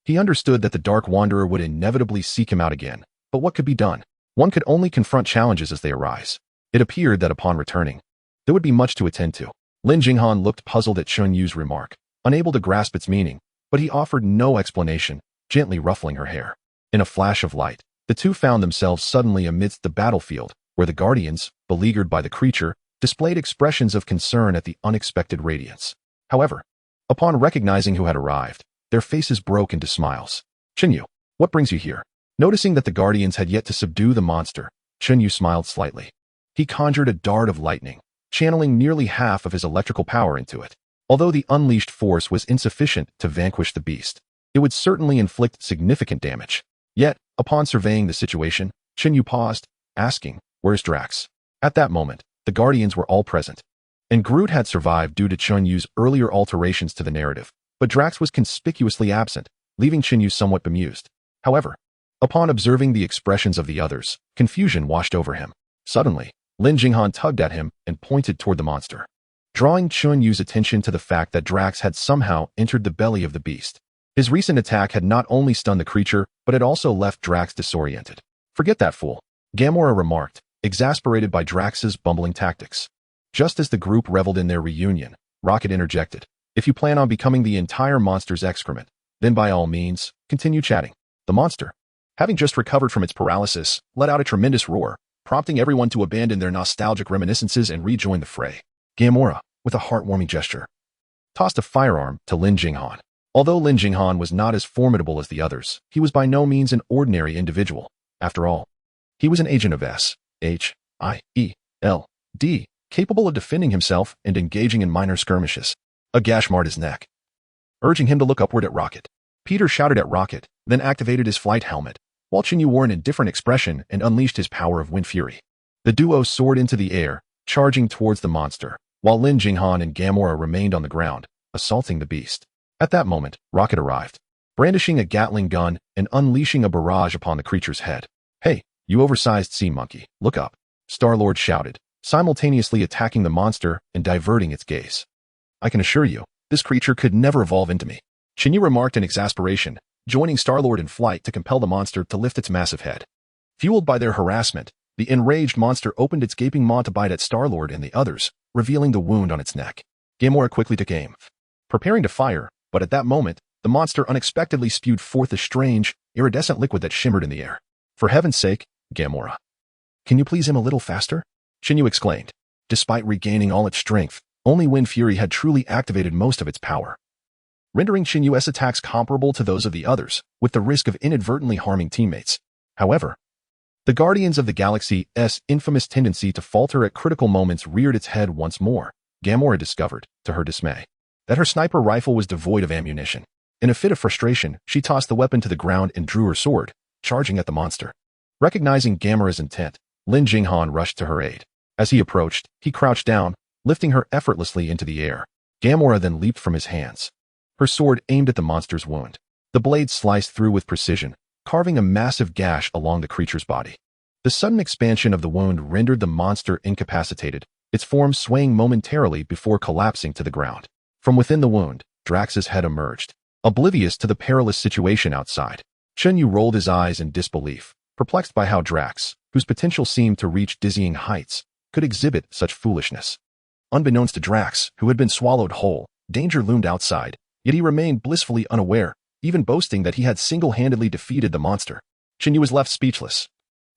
He understood that the Dark Wanderer would inevitably seek him out again, but what could be done? One could only confront challenges as they arise. It appeared that upon returning, there would be much to attend to. Lin Jinghan looked puzzled at Chen Yu's remark, unable to grasp its meaning, but he offered no explanation, gently ruffling her hair. In a flash of light, the two found themselves suddenly amidst the battlefield, where the Guardians, beleaguered by the creature, displayed expressions of concern at the unexpected radiance. However, upon recognizing who had arrived, their faces broke into smiles. Chen Yu, what brings you here? Noticing that the Guardians had yet to subdue the monster, Chen Yu smiled slightly. He conjured a dart of lightning, channeling nearly half of his electrical power into it. Although the unleashed force was insufficient to vanquish the beast, it would certainly inflict significant damage. Yet, upon surveying the situation, Chen Yu paused, asking, "Where's Drax?" At that moment, the Guardians were all present, and Groot had survived due to Chen Yu's earlier alterations to the narrative, but Drax was conspicuously absent, leaving Chen Yu somewhat bemused. However, upon observing the expressions of the others, confusion washed over him. Suddenly, Lin Jinghan tugged at him and pointed toward the monster, drawing Chen Yu's attention to the fact that Drax had somehow entered the belly of the beast. His recent attack had not only stunned the creature, but had also left Drax disoriented. "Forget that fool," Gamora remarked, exasperated by Drax's bumbling tactics. Just as the group reveled in their reunion, Rocket interjected, "If you plan on becoming the entire monster's excrement, then by all means, continue chatting." The monster, having just recovered from its paralysis, let out a tremendous roar, prompting everyone to abandon their nostalgic reminiscences and rejoin the fray. Gamora, with a heartwarming gesture, tossed a firearm to Lin Jinghan. Although Lin Jinghan was not as formidable as the others, he was by no means an ordinary individual. After all, he was an agent of S.H.I.E.L.D., capable of defending himself and engaging in minor skirmishes. A gash marred his neck, urging him to look upward at Rocket. Peter shouted at Rocket, then activated his flight helmet, while Chen Yu wore an indifferent expression and unleashed his power of wind fury. The duo soared into the air, charging towards the monster, while Lin Jinghan and Gamora remained on the ground, assaulting the beast. At that moment, Rocket arrived, brandishing a Gatling gun and unleashing a barrage upon the creature's head. "Hey, you oversized sea monkey, look up," Star-Lord shouted, simultaneously attacking the monster and diverting its gaze. "I can assure you, this creature could never evolve into me," Chen Yu remarked in exasperation, joining Star-Lord in flight to compel the monster to lift its massive head. Fueled by their harassment, the enraged monster opened its gaping maw to bite at Star-Lord and the others, revealing the wound on its neck. Gamora quickly took aim, preparing to fire, but at that moment, the monster unexpectedly spewed forth a strange, iridescent liquid that shimmered in the air. "For heaven's sake, Gamora, can you please aim a little faster?" Chen Yu exclaimed. Despite regaining all its strength, only Wind Fury had truly activated most of its power, rendering Chen Yu's attacks comparable to those of the others, with the risk of inadvertently harming teammates. However, the Guardians of the Galaxy's infamous tendency to falter at critical moments reared its head once more. Gamora discovered, to her dismay, that her sniper rifle was devoid of ammunition. In a fit of frustration, she tossed the weapon to the ground and drew her sword, charging at the monster. Recognizing Gamora's intent, Lin Jinghan rushed to her aid. As he approached, he crouched down, lifting her effortlessly into the air. Gamora then leaped from his hands. Her sword aimed at the monster's wound. The blade sliced through with precision, carving a massive gash along the creature's body. The sudden expansion of the wound rendered the monster incapacitated, its form swaying momentarily before collapsing to the ground. From within the wound, Drax's head emerged, oblivious to the perilous situation outside. Chen Yu rolled his eyes in disbelief, perplexed by how Drax, whose potential seemed to reach dizzying heights, could exhibit such foolishness. Unbeknownst to Drax, who had been swallowed whole, danger loomed outside, yet he remained blissfully unaware, even boasting that he had single-handedly defeated the monster. Chen Yu was left speechless.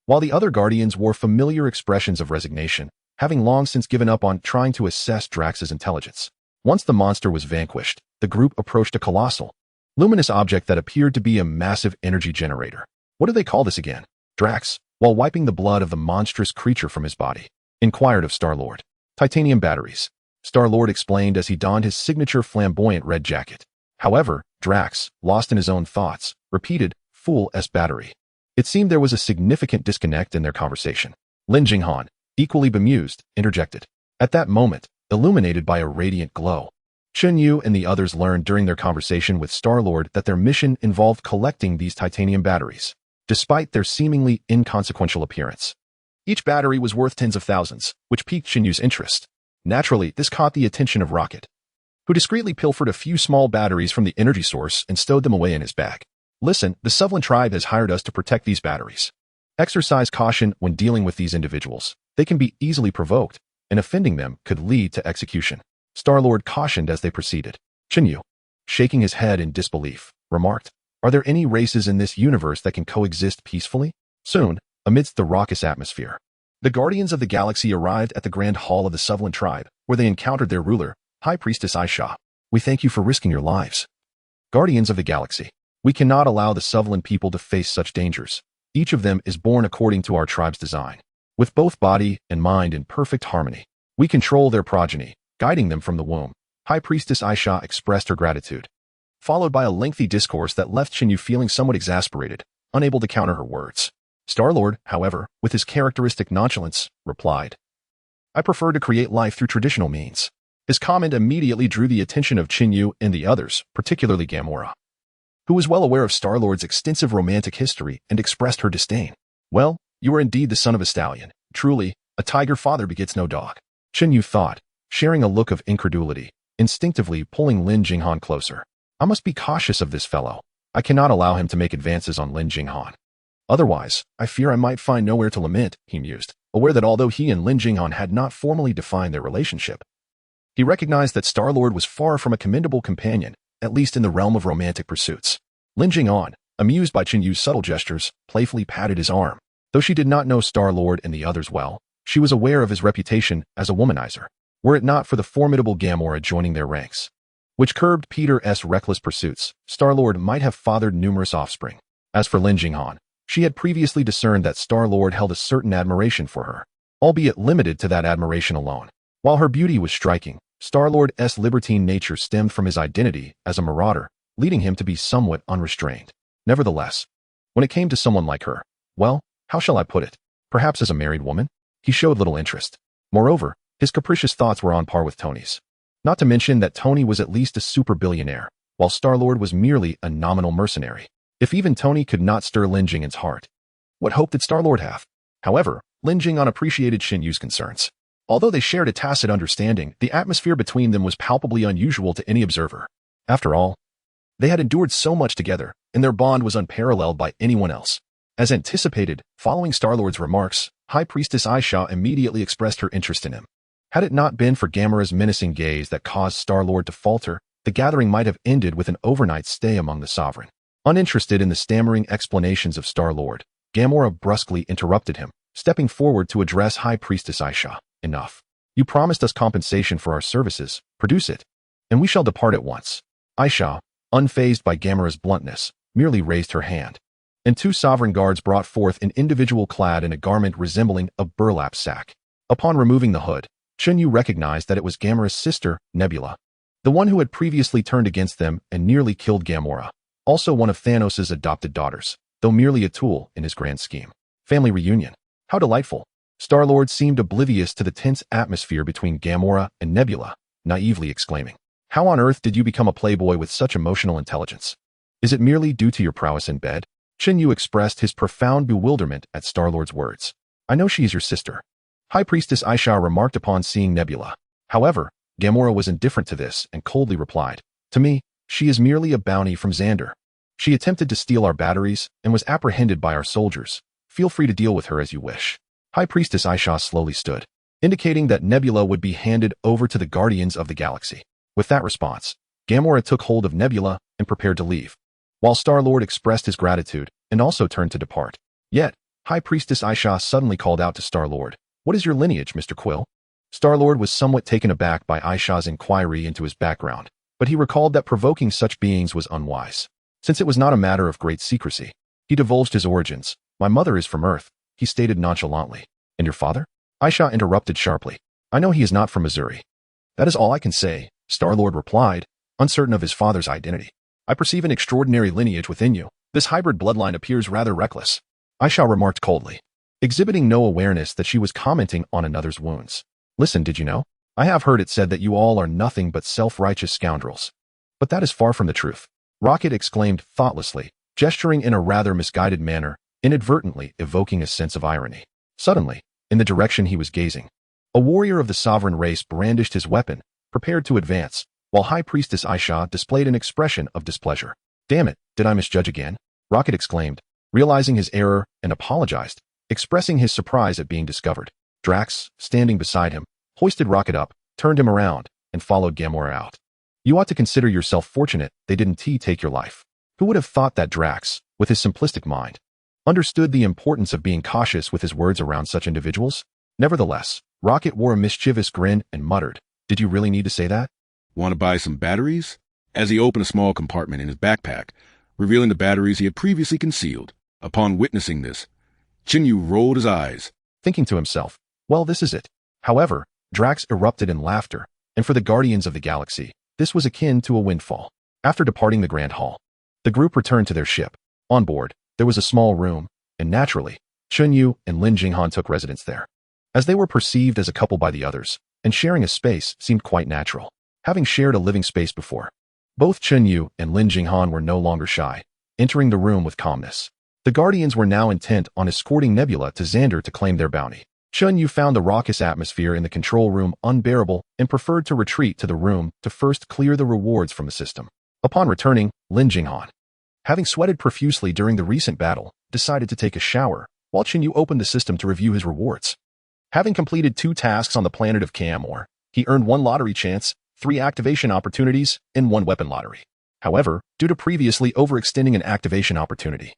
While the other Guardians wore familiar expressions of resignation, having long since given up on trying to assess Drax's intelligence. Once the monster was vanquished, the group approached a colossal, luminous object that appeared to be a massive energy generator. What do they call this again? Drax, while wiping the blood of the monstrous creature from his body, inquired of Star-Lord. Titanium batteries. Star-Lord explained as he donned his signature flamboyant red jacket. However, Drax, lost in his own thoughts, repeated, "Full S battery." It seemed there was a significant disconnect in their conversation. Lin Jinghan, equally bemused, interjected. At that moment, illuminated by a radiant glow, Chen Yu and the others learned during their conversation with Star-Lord that their mission involved collecting these titanium batteries, despite their seemingly inconsequential appearance. Each battery was worth tens of thousands, which piqued Chen Yu's interest. Naturally, this caught the attention of Rocket, who discreetly pilfered a few small batteries from the energy source and stowed them away in his bag. Listen, the Sovlan tribe has hired us to protect these batteries. Exercise caution when dealing with these individuals. They can be easily provoked, and offending them could lead to execution. Star-Lord cautioned as they proceeded. Chen Yu, shaking his head in disbelief, remarked, "Are there any races in this universe that can coexist peacefully?" Soon, amidst the raucous atmosphere, the Guardians of the Galaxy arrived at the Grand Hall of the Sovlan tribe, where they encountered their ruler, High Priestess Aisha. "We thank you for risking your lives. Guardians of the Galaxy, we cannot allow the Sovlan people to face such dangers. Each of them is born according to our tribe's design. With both body and mind in perfect harmony, we control their progeny, guiding them from the womb." High Priestess Aisha expressed her gratitude, followed by a lengthy discourse that left Chen Yu feeling somewhat exasperated, unable to counter her words. Star-Lord, however, with his characteristic nonchalance, replied, "I prefer to create life through traditional means." His comment immediately drew the attention of Chen Yu and the others, particularly Gamora, who was well aware of Star-Lord's extensive romantic history and expressed her disdain. "Well, you are indeed the son of a stallion. Truly, a tiger father begets no dog," Chen Yu thought, sharing a look of incredulity, instinctively pulling Lin Jinghan closer. "I must be cautious of this fellow. I cannot allow him to make advances on Lin Jinghan. Otherwise, I fear I might find nowhere to lament," he mused, aware that although he and Lin Jinghan had not formally defined their relationship, he recognized that Star-Lord was far from a commendable companion, at least in the realm of romantic pursuits. Lin Jinghan, amused by Chen Yu's subtle gestures, playfully patted his arm. Though she did not know Star-Lord and the others well, she was aware of his reputation as a womanizer, were it not for the formidable Gamora joining their ranks, which curbed Peter's reckless pursuits. Star-Lord might have fathered numerous offspring. As for Lin Jinghan, she had previously discerned that Star-Lord held a certain admiration for her, albeit limited to that admiration alone. While her beauty was striking, Star-Lord's libertine nature stemmed from his identity as a marauder, leading him to be somewhat unrestrained. Nevertheless, when it came to someone like her, well, how shall I put it? Perhaps as a married woman, he showed little interest. Moreover, his capricious thoughts were on par with Tony's. Not to mention that Tony was at least a super billionaire, while Star-Lord was merely a nominal mercenary. If even Tony could not stir Lin Jinghan's heart, what hope did Star-Lord have? However, Lin Jinghan appreciated Chen Yu's concerns. Although they shared a tacit understanding, the atmosphere between them was palpably unusual to any observer. After all, they had endured so much together, and their bond was unparalleled by anyone else. As anticipated, following Star-Lord's remarks, High Priestess Aisha immediately expressed her interest in him. Had it not been for Gamora's menacing gaze that caused Star-Lord to falter, the gathering might have ended with an overnight stay among the Sovereign. Uninterested in the stammering explanations of Star-Lord, Gamora brusquely interrupted him, stepping forward to address High Priestess Aisha. "Enough. You promised us compensation for our services. Produce it, and we shall depart at once." Aisha, unfazed by Gamora's bluntness, merely raised her hand, and two Sovereign guards brought forth an individual clad in a garment resembling a burlap sack. Upon removing the hood, Chen Yu recognized that it was Gamora's sister, Nebula, the one who had previously turned against them and nearly killed Gamora, also one of Thanos' adopted daughters, though merely a tool in his grand scheme. Family reunion. How delightful. Star-Lord seemed oblivious to the tense atmosphere between Gamora and Nebula, naively exclaiming, "How on earth did you become a playboy with such emotional intelligence? Is it merely due to your prowess in bed?" Chen Yu expressed his profound bewilderment at Star-Lord's words. "I know she is your sister," High Priestess Aisha remarked upon seeing Nebula. However, Gamora was indifferent to this and coldly replied, "To me, she is merely a bounty from Xander. She attempted to steal our batteries and was apprehended by our soldiers. Feel free to deal with her as you wish." High Priestess Aisha slowly stood, indicating that Nebula would be handed over to the Guardians of the Galaxy. With that response, Gamora took hold of Nebula and prepared to leave, while Star-Lord expressed his gratitude and also turned to depart. Yet, High Priestess Aisha suddenly called out to Star-Lord, "What is your lineage, Mr. Quill?" Star-Lord was somewhat taken aback by Aisha's inquiry into his background, but he recalled that provoking such beings was unwise. Since it was not a matter of great secrecy, he divulged his origins. "My mother is from Earth," he stated nonchalantly. "And your father?" Aisha interrupted sharply. "I know he is not from Missouri." "That is all I can say," Star-Lord replied, uncertain of his father's identity. "I perceive an extraordinary lineage within you. This hybrid bloodline appears rather reckless," Aisha remarked coldly, exhibiting no awareness that she was commenting on another's wounds. "Listen, did you know? I have heard it said that you all are nothing but self-righteous scoundrels. But that is far from the truth," Rocket exclaimed thoughtlessly, gesturing in a rather misguided manner, inadvertently evoking a sense of irony. Suddenly, in the direction he was gazing, a warrior of the sovereign race brandished his weapon, prepared to advance, while High Priestess Aisha displayed an expression of displeasure. "Damn it, did I misjudge again?" Rocket exclaimed, realizing his error, and apologized, expressing his surprise at being discovered. Drax, standing beside him, hoisted Rocket up, turned him around, and followed Gamora out. "You ought to consider yourself fortunate they didn't take your life." Who would have thought that Drax, with his simplistic mind, understood the importance of being cautious with his words around such individuals? Nevertheless, Rocket wore a mischievous grin and muttered, "Did you really need to say that?" Want to buy some batteries? As he opened a small compartment in his backpack, revealing the batteries he had previously concealed. Upon witnessing this, Chen Yu rolled his eyes, thinking to himself, "Well, this is it." However, Drax erupted in laughter, and for the Guardians of the Galaxy, this was akin to a windfall. After departing the Grand Hall, the group returned to their ship. On board, there was a small room, and naturally, Chen Yu and Lin Jinghan took residence there. As they were perceived as a couple by the others, and sharing a space seemed quite natural. Having shared a living space before, both Chen Yu and Lin Jinghan were no longer shy, entering the room with calmness. The Guardians were now intent on escorting Nebula to Xander to claim their bounty. Chen Yu found the raucous atmosphere in the control room unbearable and preferred to retreat to the room to first clear the rewards from the system. Upon returning, Lin Jinghan, having sweated profusely during the recent battle, decided to take a shower, while Chen Yu opened the system to review his rewards. Having completed 2 tasks on the planet of Kamor, he earned 1 lottery chance, 3 activation opportunities, and 1 weapon lottery. However, due to previously overextending an activation opportunity,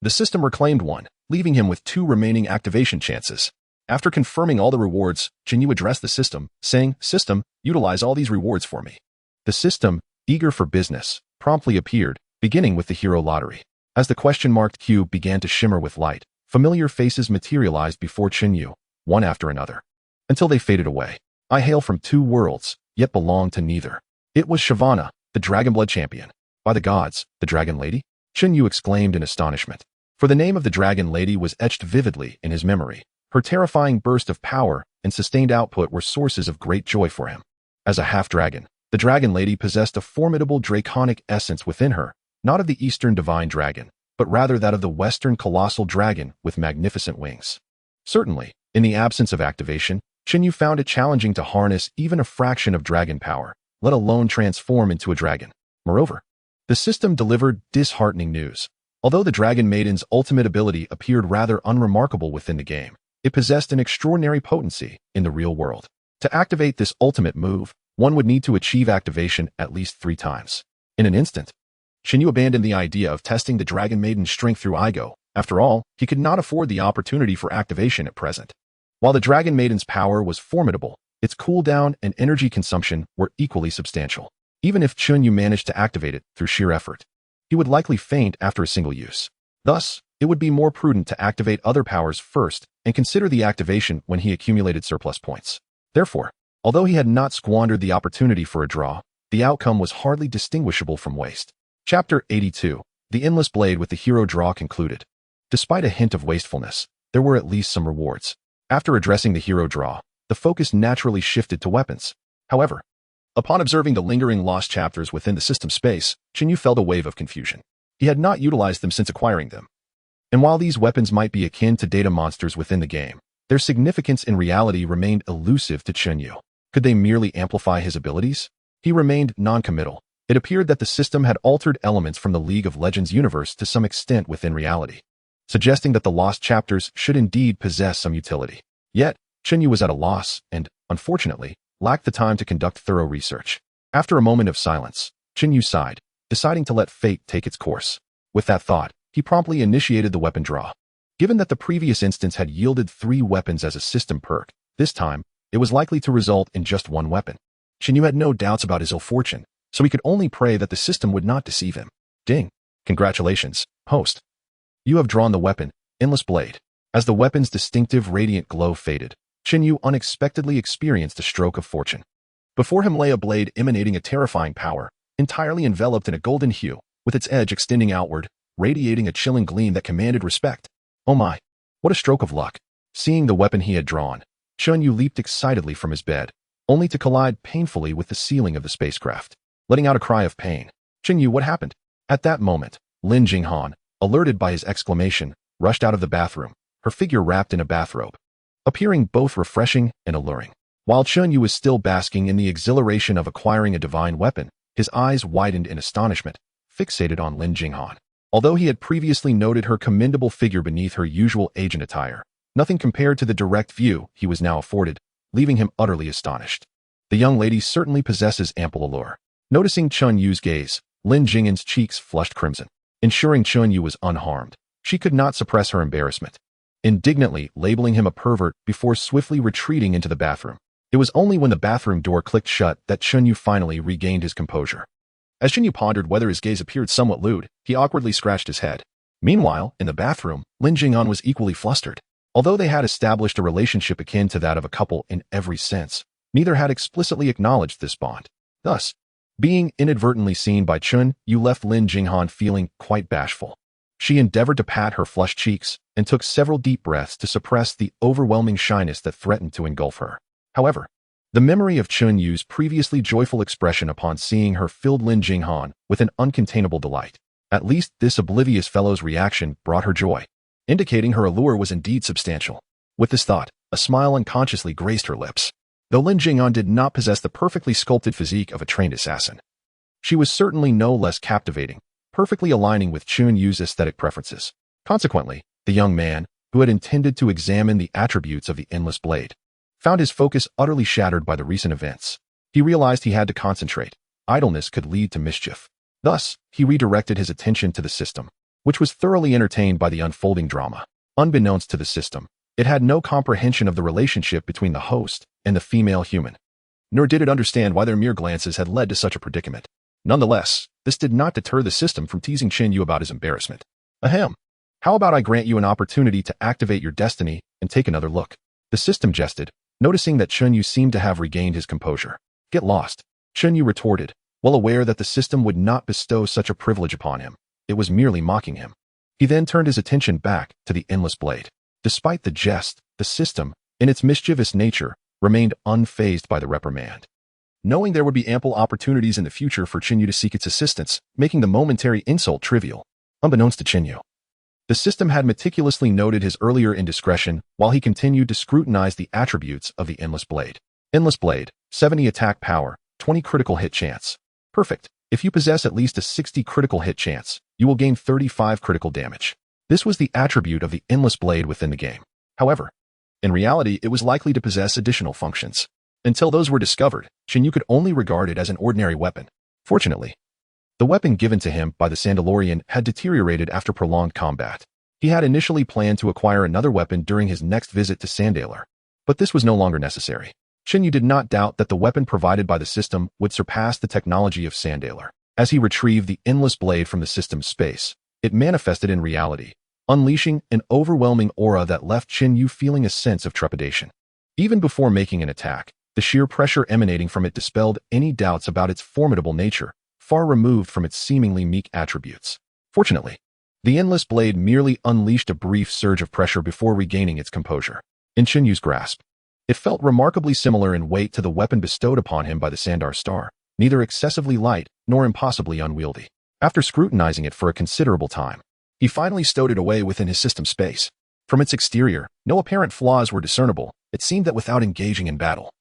the system reclaimed 1, leaving him with 2 remaining activation chances. After confirming all the rewards, Chen Yu addressed the system, saying, "System, utilize all these rewards for me." The system, eager for business, promptly appeared, beginning with the hero lottery. As the question-marked cube began to shimmer with light, familiar faces materialized before Chen Yu, one after another, until they faded away. "I hail from 2 worlds, yet belong to neither." It was Shyvana, the Dragonblood champion. "By the gods, the Dragon Lady?" Chen Yu exclaimed in astonishment, for the name of the Dragon Lady was etched vividly in his memory. Her terrifying burst of power and sustained output were sources of great joy for him. As a half-dragon, the Dragon Lady possessed a formidable draconic essence within her, not of the Eastern Divine Dragon, but rather that of the Western Colossal Dragon with magnificent wings. Certainly, in the absence of activation, Chen Yu found it challenging to harness even a fraction of dragon power, let alone transform into a dragon. Moreover, the system delivered disheartening news. Although the Dragon Maiden's ultimate ability appeared rather unremarkable within the game, it possessed an extraordinary potency in the real world. To activate this ultimate move, one would need to achieve activation at least 3 times. In an instant, Chen Yu abandoned the idea of testing the Dragon Maiden's strength through Igo. After all, he could not afford the opportunity for activation at present. While the Dragon Maiden's power was formidable, its cooldown and energy consumption were equally substantial. Even if Chen Yu managed to activate it through sheer effort, he would likely faint after a single use. Thus, it would be more prudent to activate other powers first and consider the activation when he accumulated surplus points. Therefore, although he had not squandered the opportunity for a draw, the outcome was hardly distinguishable from waste. Chapter 82, The Endless Blade with the Hero Draw concluded. Despite a hint of wastefulness, there were at least some rewards. After addressing the hero draw, the focus naturally shifted to weapons. However, upon observing the lingering lost chapters within the system space, Chen Yu felt a wave of confusion. He had not utilized them since acquiring them. And while these weapons might be akin to data monsters within the game, their significance in reality remained elusive to Chen Yu. Could they merely amplify his abilities? He remained non-committal. It appeared that the system had altered elements from the League of Legends universe to some extent within reality, suggesting that the lost chapters should indeed possess some utility. Yet, Chen Yu was at a loss and, unfortunately, lacked the time to conduct thorough research. After a moment of silence, Chen Yu sighed, deciding to let fate take its course. With that thought, he promptly initiated the weapon draw. Given that the previous instance had yielded 3 weapons as a system perk, this time, it was likely to result in just 1 weapon. Chen Yu had no doubts about his ill fortune, so he could only pray that the system would not deceive him. Ding! Congratulations, host. You have drawn the weapon, Endless Blade. As the weapon's distinctive radiant glow faded, Chen Yu unexpectedly experienced a stroke of fortune. Before him lay a blade emanating a terrifying power, entirely enveloped in a golden hue, with its edge extending outward, radiating a chilling gleam that commanded respect. Oh my! What a stroke of luck! Seeing the weapon he had drawn, Chen Yu leaped excitedly from his bed, only to collide painfully with the ceiling of the spacecraft. Letting out a cry of pain. Chen Yu, what happened? At that moment, Lin Jinghan, alerted by his exclamation, rushed out of the bathroom, her figure wrapped in a bathrobe, appearing both refreshing and alluring. While Chen Yu was still basking in the exhilaration of acquiring a divine weapon, his eyes widened in astonishment, fixated on Lin Jinghan. Although he had previously noted her commendable figure beneath her usual agent attire, nothing compared to the direct view he was now afforded, leaving him utterly astonished. The young lady certainly possesses ample allure. Noticing Chen Yu's gaze, Lin Jinghan's cheeks flushed crimson. Ensuring Chen Yu was unharmed, she could not suppress her embarrassment, indignantly labeling him a pervert before swiftly retreating into the bathroom. It was only when the bathroom door clicked shut that Chen Yu finally regained his composure. As Chen Yu pondered whether his gaze appeared somewhat lewd, he awkwardly scratched his head. Meanwhile, in the bathroom, Lin Jinghan was equally flustered. Although they had established a relationship akin to that of a couple in every sense, neither had explicitly acknowledged this bond. Thus, being inadvertently seen by Chen Yu left Lin Jinghan feeling quite bashful. She endeavored to pat her flushed cheeks and took several deep breaths to suppress the overwhelming shyness that threatened to engulf her. However, the memory of Chen Yu's previously joyful expression upon seeing her filled Lin Jinghan with an uncontainable delight. At least this oblivious fellow's reaction brought her joy, indicating her allure was indeed substantial. With this thought, a smile unconsciously graced her lips. Though Lin Jinghan did not possess the perfectly sculpted physique of a trained assassin, she was certainly no less captivating, perfectly aligning with Chen Yu's aesthetic preferences. Consequently, the young man, who had intended to examine the attributes of the Endless Blade, found his focus utterly shattered by the recent events. He realized he had to concentrate. Idleness could lead to mischief. Thus, he redirected his attention to the system, which was thoroughly entertained by the unfolding drama. Unbeknownst to the system, it had no comprehension of the relationship between the host and the female human, nor did it understand why their mere glances had led to such a predicament. Nonetheless, this did not deter the system from teasing Chen Yu about his embarrassment. Ahem. How about I grant you an opportunity to activate your destiny and take another look? The system jested, noticing that Chen Yu seemed to have regained his composure. Get lost, Chen Yu retorted, well aware that the system would not bestow such a privilege upon him. It was merely mocking him. He then turned his attention back to the Endless Blade. Despite the jest, the system, in its mischievous nature, remained unfazed by the reprimand. Knowing there would be ample opportunities in the future for Chen Yu to seek its assistance, making the momentary insult trivial. Unbeknownst to Chen Yu, the system had meticulously noted his earlier indiscretion while he continued to scrutinize the attributes of the Endless Blade. Endless Blade, 70 attack power, 20 critical hit chance. Perfect. If you possess at least a 60 critical hit chance, you will gain 35 critical damage. This was the attribute of the Endless Blade within the game. However, in reality, it was likely to possess additional functions. Until those were discovered, Chen Yu could only regard it as an ordinary weapon. Fortunately, the weapon given to him by the Sandalorian had deteriorated after prolonged combat. He had initially planned to acquire another weapon during his next visit to Sandalar, but this was no longer necessary. Chen Yu did not doubt that the weapon provided by the system would surpass the technology of Sandalar. As he retrieved the Endless Blade from the system's space, it manifested in reality, unleashing an overwhelming aura that left Chen Yu feeling a sense of trepidation. Even before making an attack, the sheer pressure emanating from it dispelled any doubts about its formidable nature, far removed from its seemingly meek attributes. Fortunately, the Endless Blade merely unleashed a brief surge of pressure before regaining its composure. in Chen Yu's grasp. It felt remarkably similar in weight to the weapon bestowed upon him by the Sandar star, neither excessively light nor impossibly unwieldy. After scrutinizing it for a considerable time, he finally stowed it away within his system space. From its exterior, no apparent flaws were discernible. It seemed that without engaging in battle,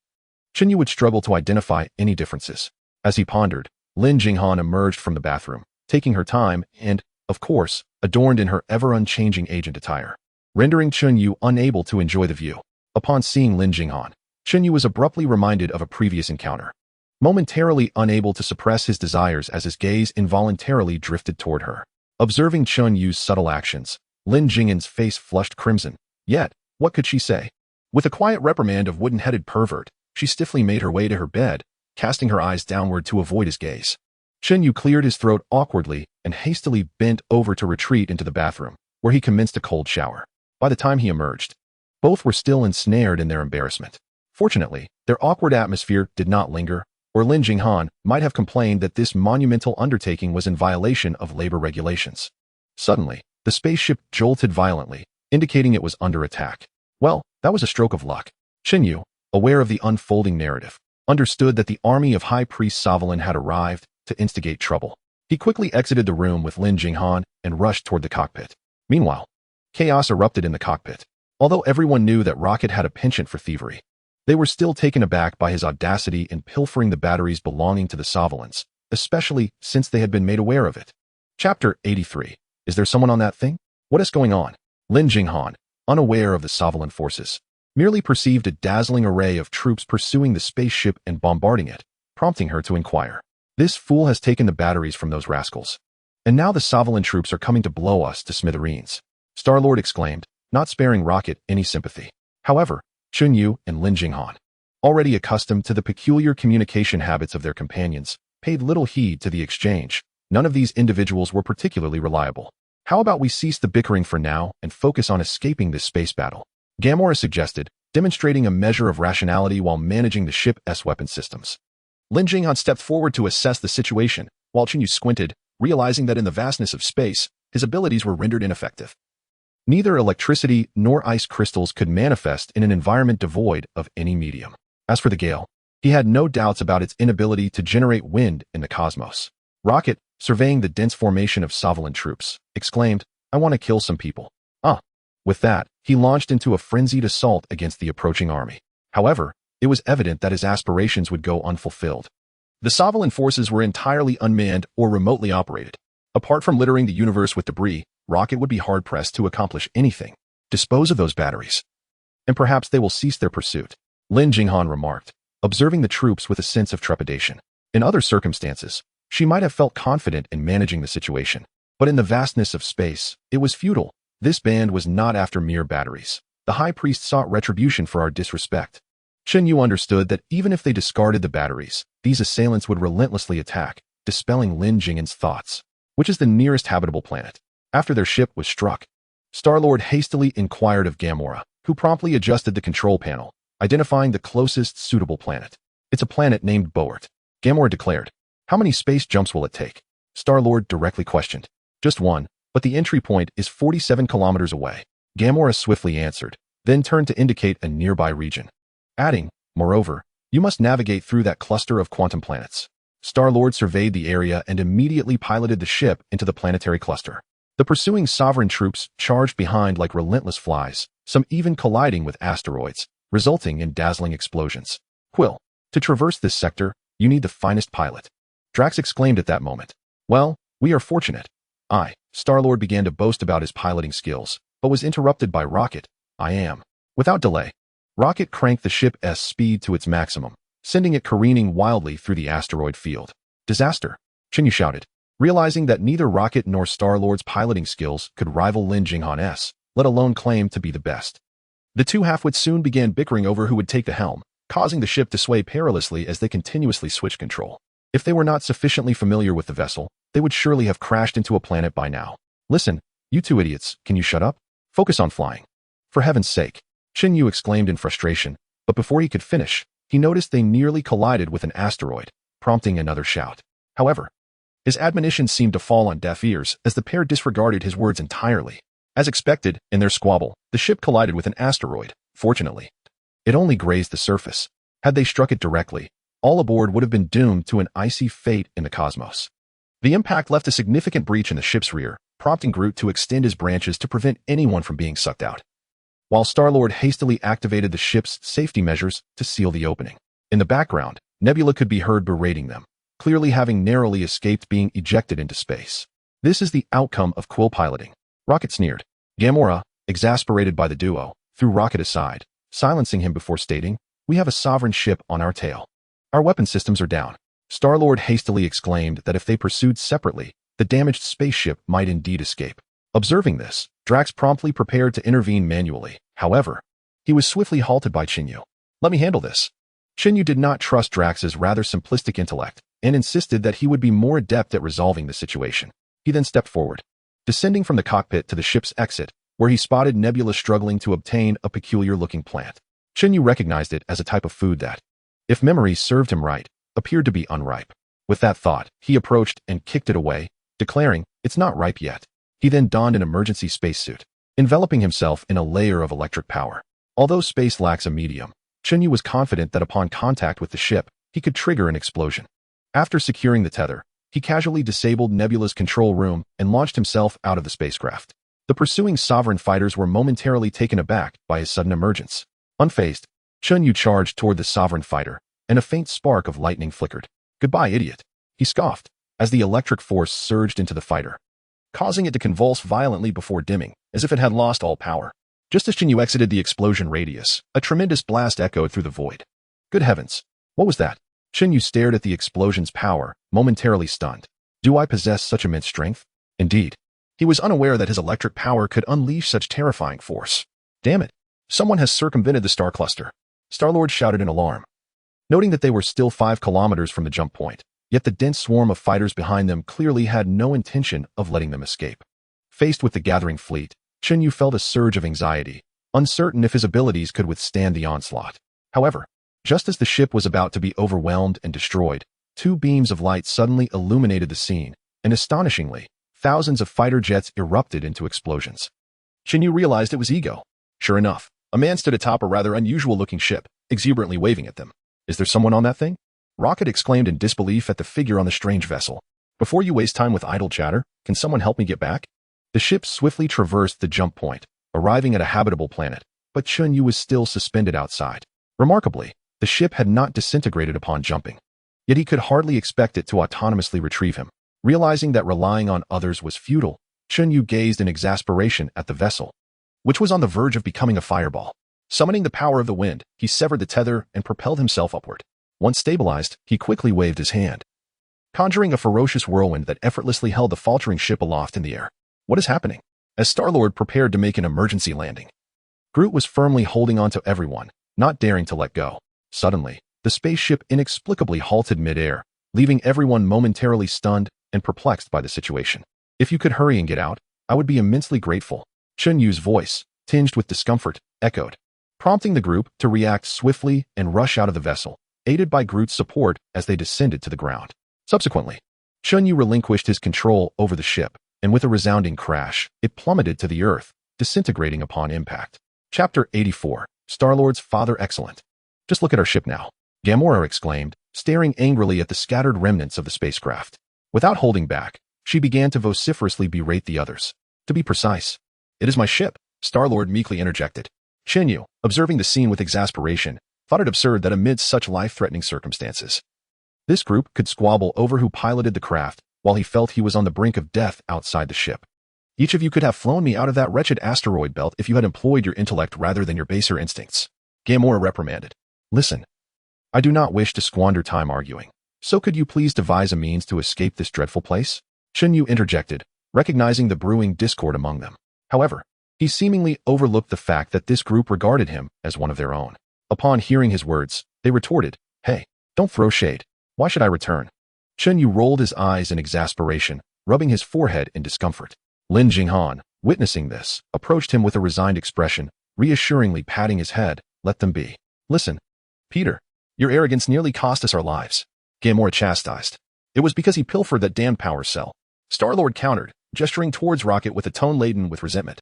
Chen Yu would struggle to identify any differences. As he pondered, Lin Jinghan emerged from the bathroom, taking her time and, of course, adorned in her ever-unchanging agent attire, rendering Chen Yu unable to enjoy the view. Upon seeing Lin Jinghan, Chen Yu was abruptly reminded of a previous encounter, momentarily unable to suppress his desires as his gaze involuntarily drifted toward her. Observing Chen Yu's subtle actions, Lin Jinghan's face flushed crimson. Yet, what could she say? With a quiet reprimand of wooden-headed pervert, she stiffly made her way to her bed, casting her eyes downward to avoid his gaze. Chen Yu cleared his throat awkwardly and hastily bent over to retreat into the bathroom, where he commenced a cold shower. By the time he emerged, both were still ensnared in their embarrassment. Fortunately, their awkward atmosphere did not linger, or Lin Jinghan might have complained that this monumental undertaking was in violation of labor regulations. Suddenly, the spaceship jolted violently, indicating it was under attack. Well, that was a stroke of luck. Chen Yu, aware of the unfolding narrative, understood that the army of High Priest Sovelin had arrived to instigate trouble. He quickly exited the room with Lin Jinghan and rushed toward the cockpit. Meanwhile, chaos erupted in the cockpit. Although everyone knew that Rocket had a penchant for thievery, they were still taken aback by his audacity in pilfering the batteries belonging to the Sovelins, especially since they had been made aware of it. Chapter 83. Is there someone on that thing? What is going on? Lin Jinghan, unaware of the Sovelin forces, merely perceived a dazzling array of troops pursuing the spaceship and bombarding it, prompting her to inquire. This fool has taken the batteries from those rascals. And now the Sovelin troops are coming to blow us to smithereens. Star-Lord exclaimed, not sparing Rocket any sympathy. However, Chen Yu and Lin Jinghan, already accustomed to the peculiar communication habits of their companions, paid little heed to the exchange. None of these individuals were particularly reliable. How about we cease the bickering for now and focus on escaping this space battle? Gamora suggested, demonstrating a measure of rationality while managing the ship's weapon systems. Lin Jinghan stepped forward to assess the situation, while Chen Yu squinted, realizing that in the vastness of space, his abilities were rendered ineffective. Neither electricity nor ice crystals could manifest in an environment devoid of any medium. As for the gale, he had no doubts about its inability to generate wind in the cosmos. Rocket, surveying the dense formation of Sovelin troops, exclaimed, I want to kill some people. With that, he launched into a frenzied assault against the approaching army. However, it was evident that his aspirations would go unfulfilled. The Sovelin forces were entirely unmanned or remotely operated. Apart from littering the universe with debris, Rocket would be hard-pressed to accomplish anything. Dispose of those batteries, and perhaps they will cease their pursuit, Lin Jinghan remarked, observing the troops with a sense of trepidation. In other circumstances, she might have felt confident in managing the situation, but in the vastness of space, it was futile. This band was not after mere batteries. The High Priest sought retribution for our disrespect. Chen Yu understood that even if they discarded the batteries, these assailants would relentlessly attack, dispelling Lin Jinghan's thoughts. Which is the nearest habitable planet? After their ship was struck, Star-Lord hastily inquired of Gamora, who promptly adjusted the control panel, identifying the closest suitable planet. It's a planet named Boert, Gamora declared. How many space jumps will it take? Star-Lord directly questioned. Just one, but the entry point is 47 kilometers away. Gamora swiftly answered, then turned to indicate a nearby region, adding, moreover, you must navigate through that cluster of quantum planets. Star-Lord surveyed the area and immediately piloted the ship into the planetary cluster. The pursuing Sovereign troops charged behind like relentless flies, some even colliding with asteroids, resulting in dazzling explosions. Quill, to traverse this sector, you need the finest pilot. Drax exclaimed at that moment. Well, we are fortunate. Star-Lord began to boast about his piloting skills, but was interrupted by Rocket. I am. Without delay, Rocket cranked the ship's speed to its maximum, sending it careening wildly through the asteroid field. Disaster, Chen Yu shouted, realizing that neither Rocket nor Star-Lord's piloting skills could rival Lin Jinghan's, let alone claim to be the best. The two halfwits soon began bickering over who would take the helm, causing the ship to sway perilously as they continuously switched control. If they were not sufficiently familiar with the vessel, they would surely have crashed into a planet by now. Listen, you two idiots, can you shut up? Focus on flying. For heaven's sake, Chen Yu exclaimed in frustration, but before he could finish, he noticed they nearly collided with an asteroid, prompting another shout. However, his admonitions seemed to fall on deaf ears as the pair disregarded his words entirely. As expected, in their squabble, the ship collided with an asteroid, Fortunately, it only grazed the surface. Had they struck it directly, all aboard would have been doomed to an icy fate in the cosmos. The impact left a significant breach in the ship's rear, prompting Groot to extend his branches to prevent anyone from being sucked out, while Star-Lord hastily activated the ship's safety measures to seal the opening. In the background, Nebula could be heard berating them, clearly having narrowly escaped being ejected into space. This is the outcome of quill piloting. Rocket sneered. Gamora, exasperated by the duo, threw Rocket aside, silencing him before stating, "We have a sovereign ship on our tail. Our weapon systems are down." Star-Lord hastily exclaimed that if they pursued separately, the damaged spaceship might indeed escape. Observing this, Drax promptly prepared to intervene manually. However, he was swiftly halted by Chen Yu. "Let me handle this." Chen Yu did not trust Drax's rather simplistic intellect and insisted that he would be more adept at resolving the situation. He then stepped forward, descending from the cockpit to the ship's exit, where he spotted Nebula struggling to obtain a peculiar-looking plant. Chen Yu recognized it as a type of food that, if memory served him right, appeared to be unripe. With that thought, he approached and kicked it away, declaring, "It's not ripe yet." He then donned an emergency spacesuit, enveloping himself in a layer of electric power. Although space lacks a medium, Chen Yu was confident that upon contact with the ship, he could trigger an explosion. After securing the tether, he casually disabled Nebula's control room and launched himself out of the spacecraft. The pursuing Sovereign fighters were momentarily taken aback by his sudden emergence. Unfazed, Chen Yu charged toward the Sovereign fighter, and a faint spark of lightning flickered. "Goodbye, idiot," he scoffed, as the electric force surged into the fighter, causing it to convulse violently before dimming, as if it had lost all power. Just as Chen Yu exited the explosion radius, a tremendous blast echoed through the void. Good heavens! What was that? Chen Yu stared at the explosion's power, momentarily stunned. Do I possess such immense strength? Indeed. He was unaware that his electric power could unleash such terrifying force. Damn it! Someone has circumvented the star cluster. Star-Lord shouted in alarm, noting that they were still 5 kilometers from the jump point, yet the dense swarm of fighters behind them clearly had no intention of letting them escape. Faced with the gathering fleet, Chen Yu felt a surge of anxiety, uncertain if his abilities could withstand the onslaught. However, just as the ship was about to be overwhelmed and destroyed, 2 beams of light suddenly illuminated the scene, and astonishingly, thousands of fighter jets erupted into explosions. Chen Yu realized it was ego. Sure enough, a man stood atop a rather unusual-looking ship, exuberantly waving at them. "Is there someone on that thing?" Rocket exclaimed in disbelief at the figure on the strange vessel. "Before you waste time with idle chatter, can someone help me get back?" The ship swiftly traversed the jump point, arriving at a habitable planet, but Chen Yu was still suspended outside. Remarkably, the ship had not disintegrated upon jumping. Yet he could hardly expect it to autonomously retrieve him. Realizing that relying on others was futile, Chen Yu gazed in exasperation at the vessel, which was on the verge of becoming a fireball. Summoning the power of the wind, he severed the tether and propelled himself upward. Once stabilized, he quickly waved his hand, conjuring a ferocious whirlwind that effortlessly held the faltering ship aloft in the air. What is happening? As Star-Lord prepared to make an emergency landing, Groot was firmly holding on to everyone, not daring to let go. Suddenly, the spaceship inexplicably halted mid-air, leaving everyone momentarily stunned and perplexed by the situation. "If you could hurry and get out, I would be immensely grateful." Chen Yu's voice, tinged with discomfort, echoed, prompting the group to react swiftly and rush out of the vessel, aided by Groot's support as they descended to the ground. Subsequently, Chen Yu relinquished his control over the ship, and with a resounding crash, it plummeted to the earth, disintegrating upon impact. Chapter 84, Star-Lord's Father Excellent. "Just look at our ship now," Gamora exclaimed, staring angrily at the scattered remnants of the spacecraft. Without holding back, she began to vociferously berate the others. "To be precise, it is my ship," Star-Lord meekly interjected. Chen Yu, observing the scene with exasperation, thought it absurd that amid such life-threatening circumstances, this group could squabble over who piloted the craft, while he felt he was on the brink of death outside the ship. "Each of you could have flown me out of that wretched asteroid belt if you had employed your intellect rather than your baser instincts," Gamora reprimanded. "Listen, I do not wish to squander time arguing. So could you please devise a means to escape this dreadful place?" Chen Yu interjected, recognizing the brewing discord among them. However, he seemingly overlooked the fact that this group regarded him as one of their own. Upon hearing his words, they retorted, "Hey, don't throw shade. Why should I return?" Chen Yu rolled his eyes in exasperation, rubbing his forehead in discomfort. Lin Jinghan, witnessing this, approached him with a resigned expression, reassuringly patting his head. "Let them be. Listen, Peter, your arrogance nearly cost us our lives," Gamora chastised. "It was because he pilfered that damned power cell." Star-Lord countered, gesturing towards Rocket with a tone laden with resentment.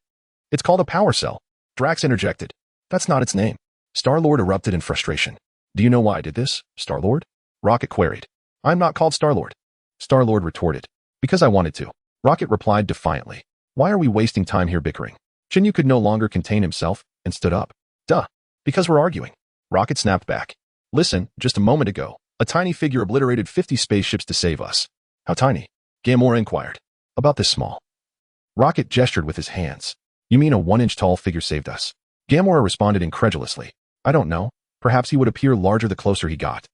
"It's called a power cell," Drax interjected. That's not its name. Star-Lord erupted in frustration. Do you know why I did this, Star-Lord? Rocket queried. I'm not called Star-Lord. Star-Lord retorted. Because I wanted to. Rocket replied defiantly. Why are we wasting time here bickering? Chen Yu could no longer contain himself and stood up. Duh. Because we're arguing. Rocket snapped back. Listen, just a moment ago, a tiny figure obliterated 50 spaceships to save us. How tiny? Gamora inquired. About this small. Rocket gestured with his hands. You mean a 1-inch tall figure saved us? Gamora responded incredulously. I don't know. Perhaps he would appear larger the closer he got.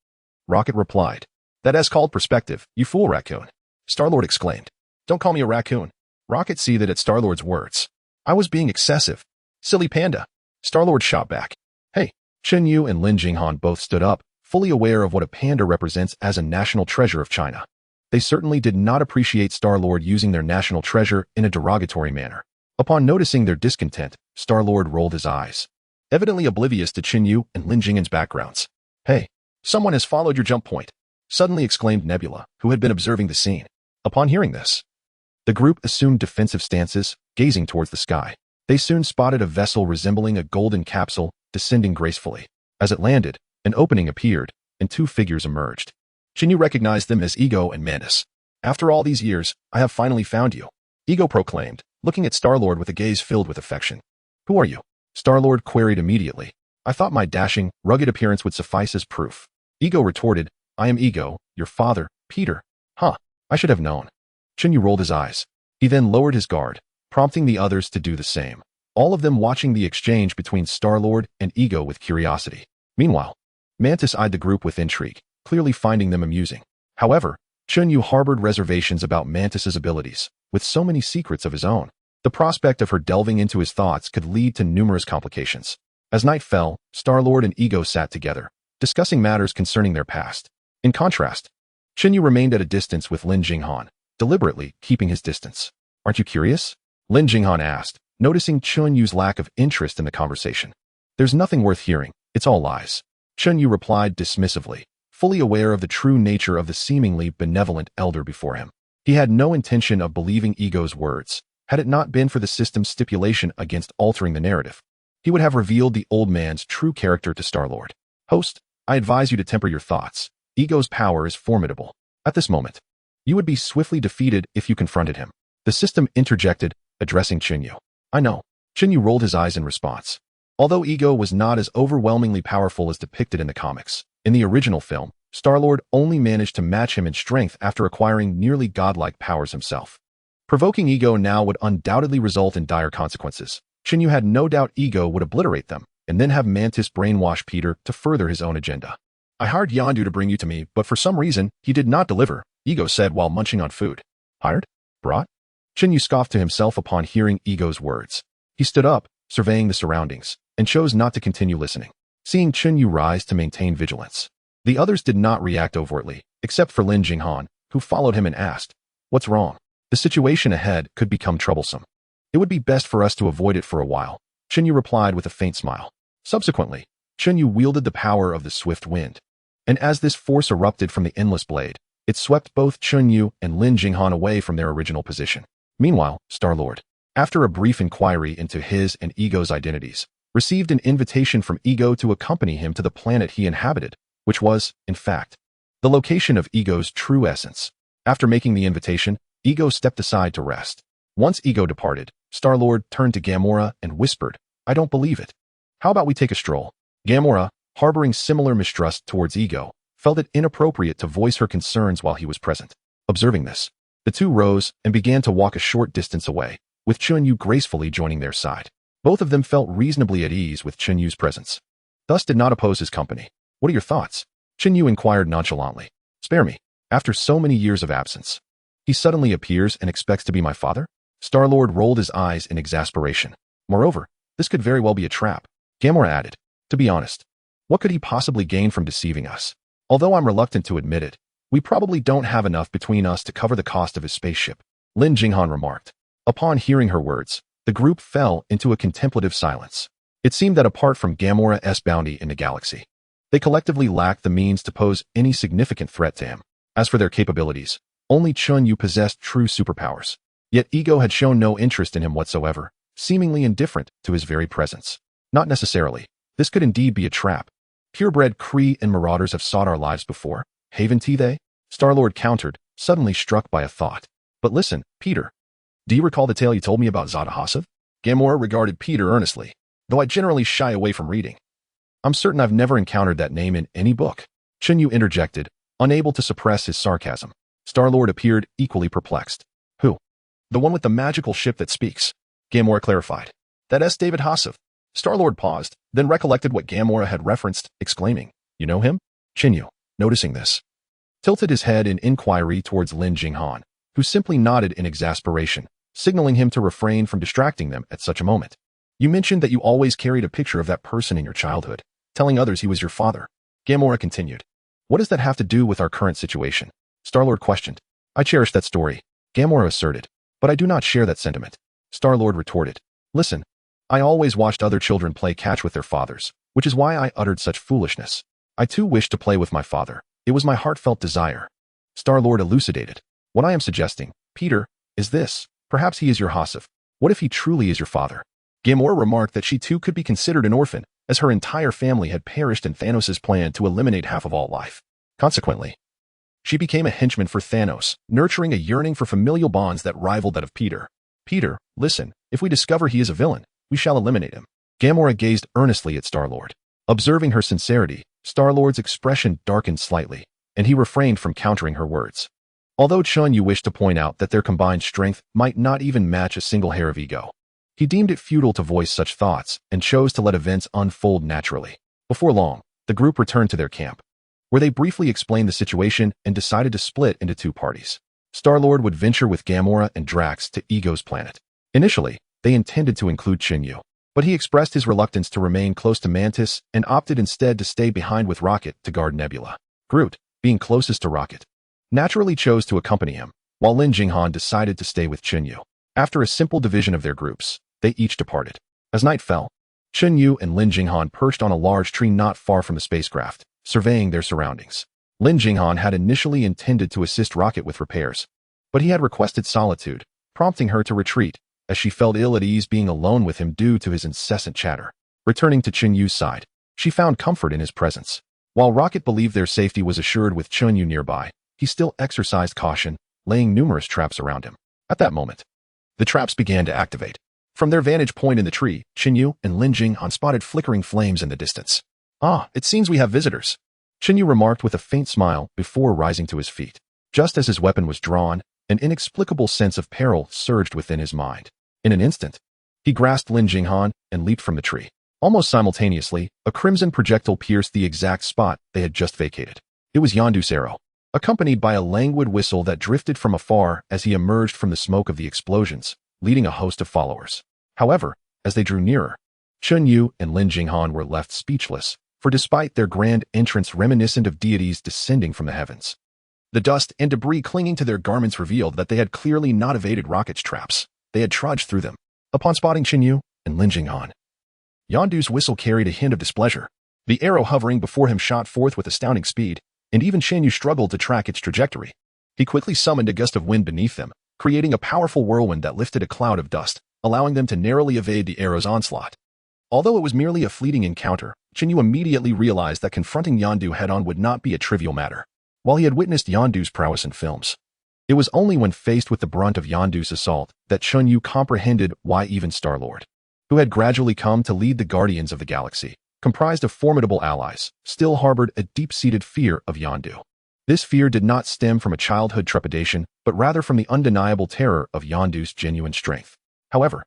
Rocket replied. That is called perspective, you fool raccoon. Star-Lord exclaimed. Don't call me a raccoon. Rocket seethed at Star-Lord's words. I was being excessive. Silly panda. Star-Lord shot back. Hey, Chen Yu and Lin Jinghan both stood up, fully aware of what a panda represents as a national treasure of China. They certainly did not appreciate Star-Lord using their national treasure in a derogatory manner. Upon noticing their discontent, Star-Lord rolled his eyes, evidently oblivious to Chen Yu and Lin Jinghan's backgrounds. Hey, someone has followed your jump point, suddenly exclaimed Nebula, who had been observing the scene. Upon hearing this, the group assumed defensive stances, gazing towards the sky. They soon spotted a vessel resembling a golden capsule descending gracefully. As it landed, an opening appeared, and 2 figures emerged. Chen Yu recognized them as Ego and Mantis. After all these years, I have finally found you, Ego proclaimed, looking at Star-Lord with a gaze filled with affection. Who are you? Star-Lord queried immediately. I thought my dashing, rugged appearance would suffice as proof. Ego retorted, I am Ego, your father, Peter. Huh, I should have known. Chen Yu rolled his eyes. He then lowered his guard, prompting the others to do the same, all of them watching the exchange between Star-Lord and Ego with curiosity. Meanwhile, Mantis eyed the group with intrigue, clearly finding them amusing. However, Chen Yu harbored reservations about Mantis's abilities, with so many secrets of his own. The prospect of her delving into his thoughts could lead to numerous complications. As night fell, Star-Lord and Ego sat together, discussing matters concerning their past. In contrast, Chen Yu remained at a distance with Lin Jinghan, deliberately keeping his distance. Aren't you curious? Lin Jinghan asked, noticing Chen Yu's lack of interest in the conversation. There's nothing worth hearing, it's all lies. Chen Yu replied dismissively, fully aware of the true nature of the seemingly benevolent elder before him. He had no intention of believing Ego's words, had it not been for the system's stipulation against altering the narrative. He would have revealed the old man's true character to Star-Lord. Host, I advise you to temper your thoughts. Ego's power is formidable. At this moment, you would be swiftly defeated if you confronted him. The system interjected, addressing Chen Yu. I know. Chen Yu rolled his eyes in response. Although Ego was not as overwhelmingly powerful as depicted in the comics, in the original film, Star-Lord only managed to match him in strength after acquiring nearly godlike powers himself. Provoking Ego now would undoubtedly result in dire consequences. Chen Yu had no doubt Ego would obliterate them, and then have Mantis brainwash Peter to further his own agenda. I hired Yondu to bring you to me, but for some reason, he did not deliver, Ego said while munching on food. Hired? Brought? Chen Yu scoffed to himself upon hearing Ego's words. He stood up, surveying the surroundings, and chose not to continue listening, seeing Chen Yu rise to maintain vigilance. The others did not react overtly, except for Lin Jinghan, who followed him and asked, What's wrong? The situation ahead could become troublesome. It would be best for us to avoid it for a while, Chen Yu replied with a faint smile. Subsequently, Chen Yu wielded the power of the swift wind, and as this force erupted from the endless blade, it swept both Chen Yu and Lin Jinghan away from their original position. Meanwhile, Star-Lord, after a brief inquiry into his and Ego's identities, received an invitation from Ego to accompany him to the planet he inhabited, which was, in fact, the location of Ego's true essence. After making the invitation, Ego stepped aside to rest. Once Ego departed, Star-Lord turned to Gamora and whispered, I don't believe it. How about we take a stroll? Gamora, harboring similar mistrust towards Ego, felt it inappropriate to voice her concerns while he was present. Observing this, the two rose and began to walk a short distance away, with Chen Yu gracefully joining their side. Both of them felt reasonably at ease with Chen Yu's presence, thus did not oppose his company. What are your thoughts? Chen Yu inquired nonchalantly. Spare me. After so many years of absence, he suddenly appears and expects to be my father? Star-Lord rolled his eyes in exasperation. Moreover, this could very well be a trap. Gamora added, to be honest, what could he possibly gain from deceiving us? Although I'm reluctant to admit it, we probably don't have enough between us to cover the cost of his spaceship, Lin Jinghan remarked. Upon hearing her words, the group fell into a contemplative silence. It seemed that apart from Gamora's bounty in the galaxy, they collectively lacked the means to pose any significant threat to him. As for their capabilities, only Chen Yu possessed true superpowers. Yet Ego had shown no interest in him whatsoever, seemingly indifferent to his very presence. Not necessarily. This could indeed be a trap. Purebred Kree and marauders have sought our lives before. Haven't they? Star-Lord countered, suddenly struck by a thought. But listen, Peter. Do you recall the tale you told me about Zada Hassav? Gamora regarded Peter earnestly, though I generally shy away from reading. I'm certain I've never encountered that name in any book. Chen Yu interjected, unable to suppress his sarcasm. Star-Lord appeared equally perplexed. Who? The one with the magical ship that speaks. Gamora clarified. That's David Hassav. Star-Lord paused, then recollected what Gamora had referenced, exclaiming, You know him? Chen Yu, noticing this, tilted his head in inquiry towards Lin Jinghan, who simply nodded in exasperation, signaling him to refrain from distracting them at such a moment. You mentioned that you always carried a picture of that person in your childhood, telling others he was your father. Gamora continued. What does that have to do with our current situation? Star-Lord questioned. I cherish that story, Gamora asserted, but I do not share that sentiment. Star-Lord retorted. Listen, I always watched other children play catch with their fathers, which is why I uttered such foolishness. I too wished to play with my father. It was my heartfelt desire. Star-Lord elucidated. What I am suggesting, Peter, is this. Perhaps he is your Hassav. What if he truly is your father? Gamora remarked that she too could be considered an orphan, as her entire family had perished in Thanos' plan to eliminate half of all life. Consequently, she became a henchman for Thanos, nurturing a yearning for familial bonds that rivaled that of Peter. Peter, listen, if we discover he is a villain, we shall eliminate him. Gamora gazed earnestly at Star-Lord. Observing her sincerity, Star-Lord's expression darkened slightly, and he refrained from countering her words. Although Chen Yu wished to point out that their combined strength might not even match a single hair of ego, he deemed it futile to voice such thoughts and chose to let events unfold naturally. Before long, the group returned to their camp, where they briefly explained the situation and decided to split into two parties. Star-Lord would venture with Gamora and Drax to Ego's planet. Initially, they intended to include Chen Yu, but he expressed his reluctance to remain close to Mantis and opted instead to stay behind with Rocket to guard Nebula. Groot, being closest to Rocket, naturally chose to accompany him, while Lin Jinghan decided to stay with Chen Yu. After a simple division of their groups, they each departed. As night fell, Chen Yu and Lin Jinghan perched on a large tree not far from the spacecraft, surveying their surroundings. Lin Jinghan had initially intended to assist Rocket with repairs, but he had requested solitude, prompting her to retreat, as she felt ill at ease being alone with him due to his incessant chatter. Returning to Chen Yu's side, she found comfort in his presence. While Rocket believed their safety was assured with Chen Yu nearby, he still exercised caution, laying numerous traps around him. At that moment, the traps began to activate. From their vantage point in the tree, Chen Yu and Lin Jinghan spotted flickering flames in the distance. Ah, it seems we have visitors, Chen Yu remarked with a faint smile before rising to his feet. Just as his weapon was drawn, an inexplicable sense of peril surged within his mind. In an instant, he grasped Lin Jinghan and leaped from the tree. Almost simultaneously, a crimson projectile pierced the exact spot they had just vacated. It was Yondu's arrow, accompanied by a languid whistle that drifted from afar as he emerged from the smoke of the explosions, leading a host of followers. However, as they drew nearer, Chen Yu and Lin Jinghan were left speechless, for despite their grand entrance reminiscent of deities descending from the heavens, the dust and debris clinging to their garments revealed that they had clearly not evaded Rocket's traps. They had trudged through them. Upon spotting Chen Yu and Lin Jinghan, Yondu's whistle carried a hint of displeasure. The arrow hovering before him shot forth with astounding speed, and even Chen Yu struggled to track its trajectory. He quickly summoned a gust of wind beneath them, creating a powerful whirlwind that lifted a cloud of dust, allowing them to narrowly evade the arrow's onslaught. Although it was merely a fleeting encounter, Chen Yu immediately realized that confronting Yondu head-on would not be a trivial matter. While he had witnessed Yondu's prowess in films, it was only when faced with the brunt of Yondu's assault that Chen Yu comprehended why even Star-Lord, who had gradually come to lead the Guardians of the Galaxy, comprised of formidable allies, still harbored a deep-seated fear of Yondu. This fear did not stem from a childhood trepidation, but rather from the undeniable terror of Yondu's genuine strength. However,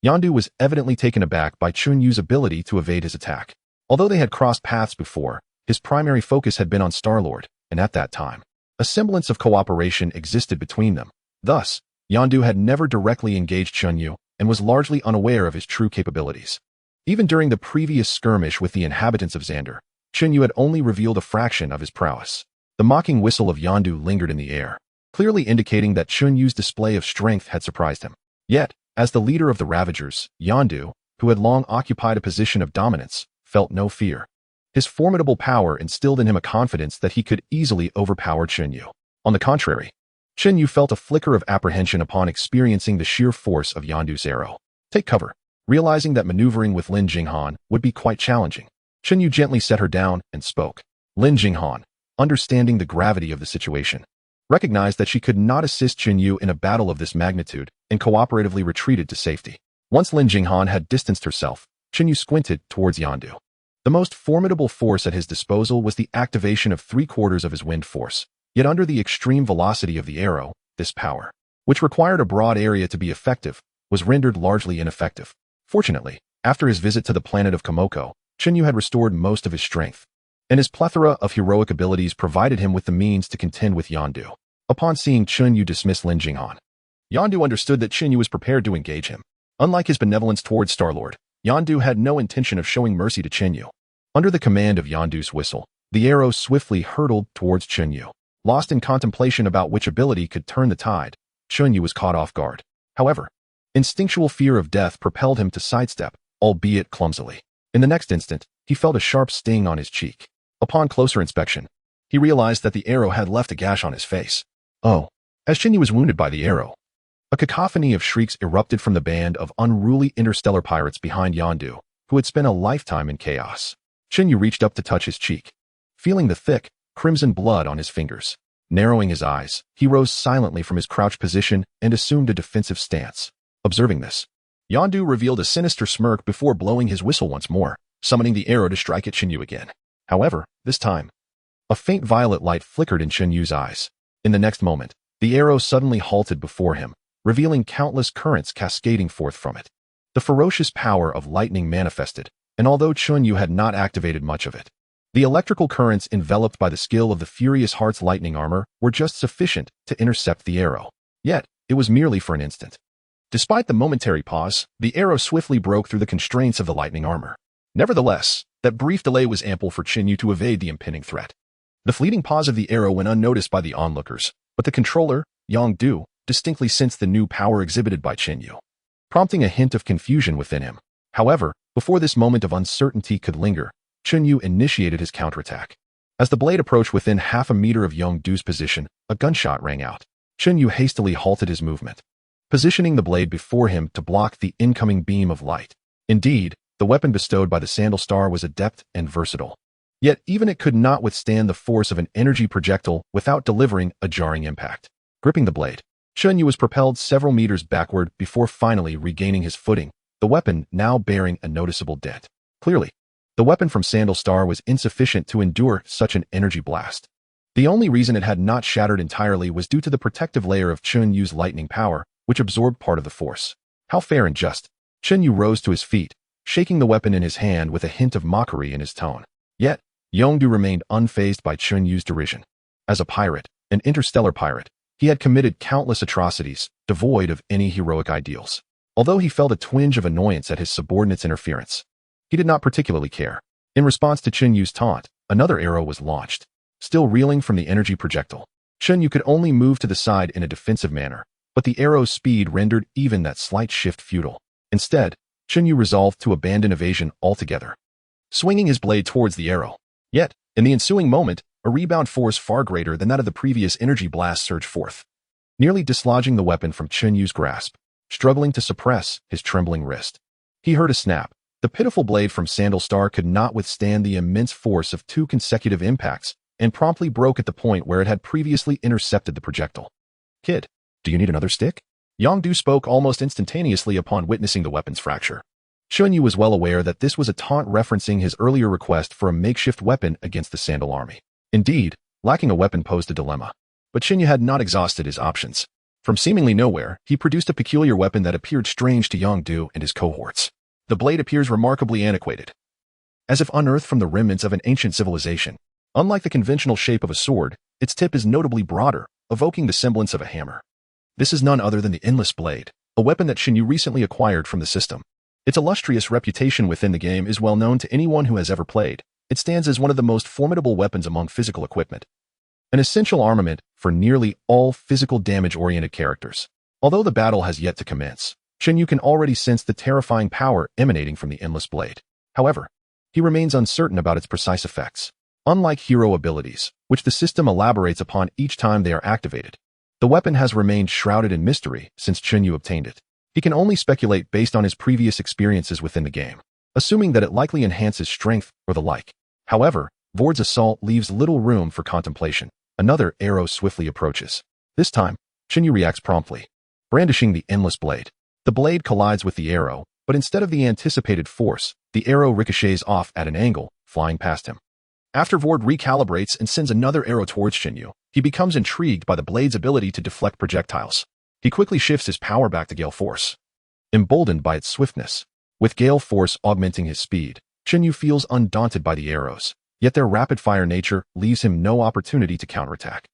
Yondu was evidently taken aback by Chen Yu's ability to evade his attack. Although they had crossed paths before, his primary focus had been on Star-Lord, and at that time, a semblance of cooperation existed between them. Thus, Yondu had never directly engaged Chen Yu and was largely unaware of his true capabilities. Even during the previous skirmish with the inhabitants of Xandar, Chen Yu had only revealed a fraction of his prowess. The mocking whistle of Yondu lingered in the air, clearly indicating that Chen Yu's display of strength had surprised him. Yet, as the leader of the Ravagers, Yondu, who had long occupied a position of dominance, felt no fear. His formidable power instilled in him a confidence that he could easily overpower Chen Yu. On the contrary, Chen Yu felt a flicker of apprehension upon experiencing the sheer force of Yondu's arrow. Take cover, Realizing that maneuvering with Lin Jinghan would be quite challenging, Chen Yu gently set her down and spoke. Lin Jinghan, understanding the gravity of the situation, recognized that she could not assist Chen Yu in a battle of this magnitude and cooperatively retreated to safety. Once Lin Jinghan had distanced herself, Chen Yu squinted towards Yondu. The most formidable force at his disposal was the activation of 3/4 of his wind force, yet under the extreme velocity of the arrow, this power, which required a broad area to be effective, was rendered largely ineffective. Fortunately, after his visit to the planet of Komoko, Chen Yu had restored most of his strength, and his plethora of heroic abilities provided him with the means to contend with Yondu. Upon seeing Chen Yu dismiss Lin Jinghan, Yondu understood that Chen Yu was prepared to engage him. Unlike his benevolence towards Star-Lord, Yondu had no intention of showing mercy to Chen Yu. Under the command of Yondu's whistle, the arrow swiftly hurtled towards Chen Yu. Lost in contemplation about which ability could turn the tide, Chen Yu was caught off guard. However, instinctual fear of death propelled him to sidestep, albeit clumsily. In the next instant, he felt a sharp sting on his cheek. Upon closer inspection, he realized that the arrow had left a gash on his face. Oh! As Chen Yu was wounded by the arrow, a cacophony of shrieks erupted from the band of unruly interstellar pirates behind Yondu, who had spent a lifetime in chaos. Chen Yu reached up to touch his cheek, feeling the thick, crimson blood on his fingers. Narrowing his eyes, he rose silently from his crouched position and assumed a defensive stance. Observing this, Yondu revealed a sinister smirk before blowing his whistle once more, summoning the arrow to strike at Chen Yu again. However, this time, a faint violet light flickered in Chen Yu's eyes. In the next moment, the arrow suddenly halted before him, revealing countless currents cascading forth from it. The ferocious power of lightning manifested, and although Chen Yu had not activated much of it, the electrical currents enveloped by the skill of the Furious Heart's lightning armor were just sufficient to intercept the arrow. Yet, it was merely for an instant. Despite the momentary pause, the arrow swiftly broke through the constraints of the lightning armor. Nevertheless, that brief delay was ample for Chen Yu to evade the impending threat. The fleeting pause of the arrow went unnoticed by the onlookers, but the controller, Yongdu, distinctly sensed the new power exhibited by Chen Yu, prompting a hint of confusion within him. However, before this moment of uncertainty could linger, Chen Yu initiated his counterattack. As the blade approached within half a meter of Yongdu's position, a gunshot rang out. Chen Yu hastily halted his movement, positioning the blade before him to block the incoming beam of light. Indeed, the weapon bestowed by the Sandal Star was adept and versatile. Yet even it could not withstand the force of an energy projectile without delivering a jarring impact. Gripping the blade, Chen Yu was propelled several meters backward before finally regaining his footing, the weapon now bearing a noticeable dent. Clearly, the weapon from Sandal Star was insufficient to endure such an energy blast. The only reason it had not shattered entirely was due to the protective layer of Chen Yu's lightning power, which absorbed part of the force. How fair and just. Chen Yu rose to his feet, shaking the weapon in his hand with a hint of mockery in his tone. Yet, Yongdu remained unfazed by Chen Yu's derision. As a pirate, an interstellar pirate, he had committed countless atrocities, devoid of any heroic ideals. Although he felt a twinge of annoyance at his subordinates' interference, he did not particularly care. In response to Chen Yu's taunt, another arrow was launched. Still reeling from the energy projectile, Chen Yu could only move to the side in a defensive manner, but the arrow's speed rendered even that slight shift futile. Instead, Chen Yu resolved to abandon evasion altogether, swinging his blade towards the arrow. Yet, in the ensuing moment, a rebound force far greater than that of the previous energy blast surged forth, nearly dislodging the weapon from Chen Yu's grasp. Struggling to suppress his trembling wrist, he heard a snap. The pitiful blade from Sandal Star could not withstand the immense force of 2 consecutive impacts and promptly broke at the point where it had previously intercepted the projectile. "Kid, do you need another stick?" Yongdu spoke almost instantaneously upon witnessing the weapon's fracture. Chen Yu was well aware that this was a taunt referencing his earlier request for a makeshift weapon against the Sandal army. Indeed, lacking a weapon posed a dilemma. But Chen Yu had not exhausted his options. From seemingly nowhere, he produced a peculiar weapon that appeared strange to Yongdu and his cohorts. The blade appears remarkably antiquated, as if unearthed from the remnants of an ancient civilization. Unlike the conventional shape of a sword, its tip is notably broader, evoking the semblance of a hammer. This is none other than the Endless Blade, a weapon that Chen Yu recently acquired from the system. Its illustrious reputation within the game is well known to anyone who has ever played. It stands as one of the most formidable weapons among physical equipment, an essential armament for nearly all physical damage-oriented characters. Although the battle has yet to commence, Chen Yu can already sense the terrifying power emanating from the Endless Blade. However, he remains uncertain about its precise effects. Unlike hero abilities, which the system elaborates upon each time they are activated, the weapon has remained shrouded in mystery since Chen Yu obtained it. He can only speculate based on his previous experiences within the game, assuming that it likely enhances strength or the like. However, Vord's assault leaves little room for contemplation. Another arrow swiftly approaches. This time, Chen Yu reacts promptly, brandishing the endless blade. The blade collides with the arrow, but instead of the anticipated force, the arrow ricochets off at an angle, flying past him. After Vord recalibrates and sends another arrow towards Chen Yu, he becomes intrigued by the blade's ability to deflect projectiles. He quickly shifts his power back to Gale Force, emboldened by its swiftness. With Gale Force augmenting his speed, Chen Yu feels undaunted by the arrows, yet their rapid-fire nature leaves him no opportunity to counterattack.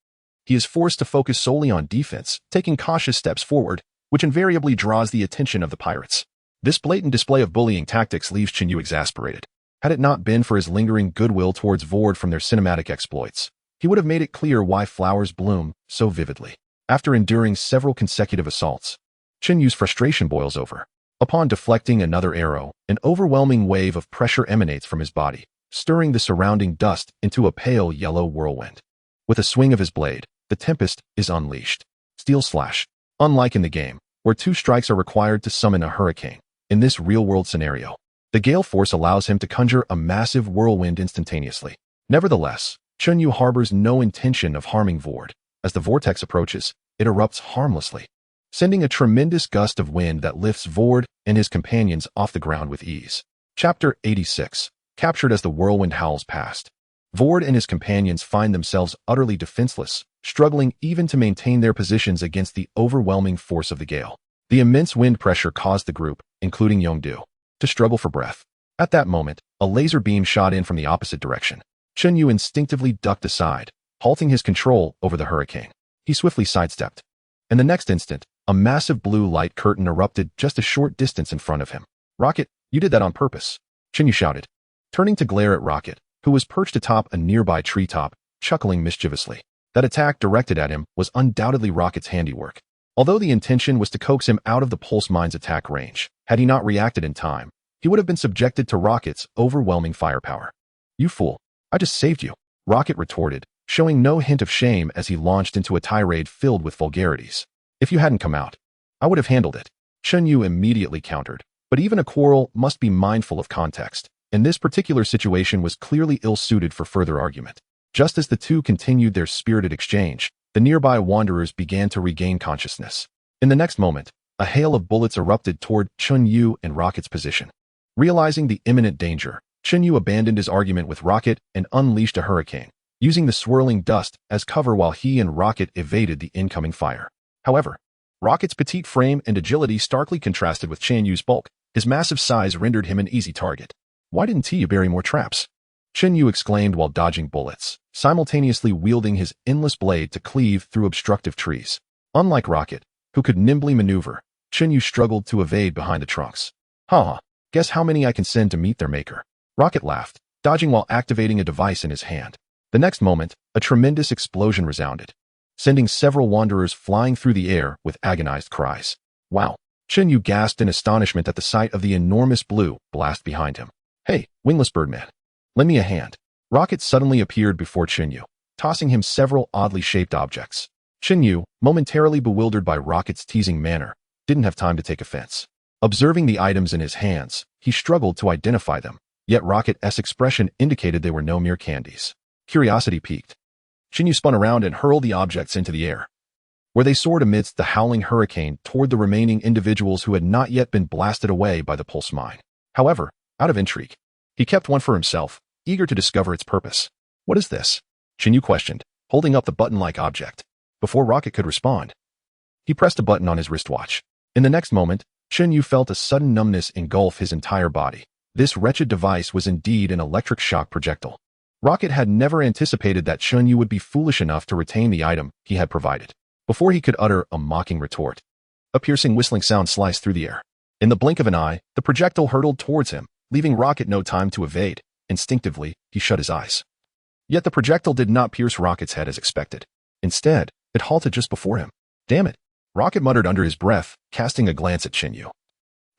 He is forced to focus solely on defense, taking cautious steps forward, which invariably draws the attention of the pirates. This blatant display of bullying tactics leaves Chen Yu exasperated. Had it not been for his lingering goodwill towards Vord from their cinematic exploits, he would have made it clear why flowers bloom so vividly. After enduring several consecutive assaults, Chen Yu's frustration boils over. Upon deflecting another arrow, an overwhelming wave of pressure emanates from his body, stirring the surrounding dust into a pale yellow whirlwind. With a swing of his blade, the tempest is unleashed. Steel Slash. Unlike in the game, where 2 strikes are required to summon a hurricane, in this real-world scenario, the Gale Force allows him to conjure a massive whirlwind instantaneously. Nevertheless, Chen Yu harbors no intention of harming Vord. As the vortex approaches, it erupts harmlessly, sending a tremendous gust of wind that lifts Vord and his companions off the ground with ease. Chapter 86. Captured as the whirlwind howls past. Vord and his companions find themselves utterly defenseless, struggling even to maintain their positions against the overwhelming force of the gale. The immense wind pressure caused the group, including Yongdu, to struggle for breath. At that moment, a laser beam shot in from the opposite direction. Chen Yu instinctively ducked aside, halting his control over the hurricane. He swiftly sidestepped. In the next instant, a massive blue light curtain erupted just a short distance in front of him. "Rocket, you did that on purpose," Chen Yu shouted, turning to glare at Rocket, who was perched atop a nearby treetop, chuckling mischievously. That attack directed at him was undoubtedly Rocket's handiwork. Although the intention was to coax him out of the pulse mine's attack range, had he not reacted in time, he would have been subjected to Rocket's overwhelming firepower. "You fool, I just saved you," Rocket retorted, showing no hint of shame as he launched into a tirade filled with vulgarities. "If you hadn't come out, I would have handled it," Chen Yu immediately countered. But even a quarrel must be mindful of context, and this particular situation was clearly ill-suited for further argument. Just as the two continued their spirited exchange, the nearby wanderers began to regain consciousness. In the next moment, a hail of bullets erupted toward Chen Yu and Rocket's position. Realizing the imminent danger, Chen Yu abandoned his argument with Rocket and unleashed a hurricane, using the swirling dust as cover while he and Rocket evaded the incoming fire. However, Rocket's petite frame and agility starkly contrasted with Chen Yu's bulk. His massive size rendered him an easy target. "Why didn't you bury more traps?" Chen Yu exclaimed while dodging bullets, simultaneously wielding his endless blade to cleave through obstructive trees. Unlike Rocket, who could nimbly maneuver, Chen Yu struggled to evade behind the trunks. "Ha, guess how many I can send to meet their maker?" Rocket laughed, dodging while activating a device in his hand. The next moment, a tremendous explosion resounded, sending several wanderers flying through the air with agonized cries. "Wow!" Chen Yu gasped in astonishment at the sight of the enormous blue blast behind him. "Hey, wingless birdman, lend me a hand." Rocket suddenly appeared before Chen Yu, tossing him several oddly shaped objects. Chen Yu, momentarily bewildered by Rocket's teasing manner, didn't have time to take offense. Observing the items in his hands, he struggled to identify them, yet Rocket's expression indicated they were no mere candies. Curiosity piqued. Chen Yu spun around and hurled the objects into the air, where they soared amidst the howling hurricane toward the remaining individuals who had not yet been blasted away by the pulse mine. However, out of intrigue, he kept one for himself, eager to discover its purpose. "What is this?" Chen Yu questioned, holding up the button-like object. Before Rocket could respond, he pressed a button on his wristwatch. In the next moment, Chen Yu felt a sudden numbness engulf his entire body. This wretched device was indeed an electric shock projectile. Rocket had never anticipated that Chen Yu would be foolish enough to retain the item he had provided. Before he could utter a mocking retort, a piercing whistling sound sliced through the air. In the blink of an eye, the projectile hurtled towards him, leaving Rocket no time to evade. Instinctively, he shut his eyes. Yet the projectile did not pierce Rocket's head as expected. Instead, it halted just before him. "Damn it," Rocket muttered under his breath, casting a glance at Chen Yu,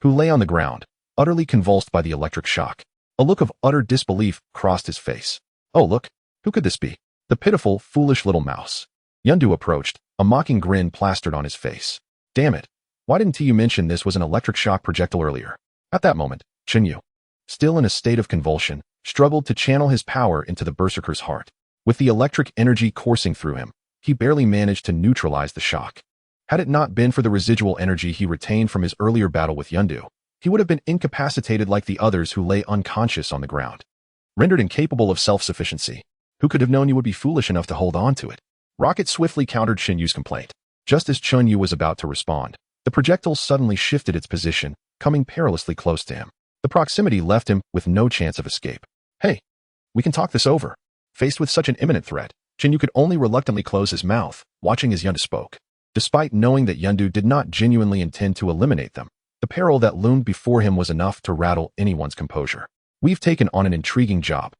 who lay on the ground, utterly convulsed by the electric shock. A look of utter disbelief crossed his face. "Oh look, who could this be?" The pitiful, foolish little mouse. Yondu approached, a mocking grin plastered on his face. "Damn it, Why didn't you mention this was an electric shock projectile earlier? At that moment, Chen Yu, still in a state of convulsion, struggled to channel his power into the berserker's heart. With the electric energy coursing through him, he barely managed to neutralize the shock. Had it not been for the residual energy he retained from his earlier battle with Yundu, he would have been incapacitated like the others who lay unconscious on the ground. Rendered incapable of self-sufficiency, who could have known you would be foolish enough to hold on to it? Rocket swiftly countered Chen Yu's complaint. Just as Chen Yu was about to respond, the projectile suddenly shifted its position, coming perilously close to him. The proximity left him with no chance of escape. Hey, we can talk this over. Faced with such an imminent threat, Chen Yu could only reluctantly close his mouth, watching as Yundu spoke. Despite knowing that Yundu did not genuinely intend to eliminate them, the peril that loomed before him was enough to rattle anyone's composure. We've taken on an intriguing job.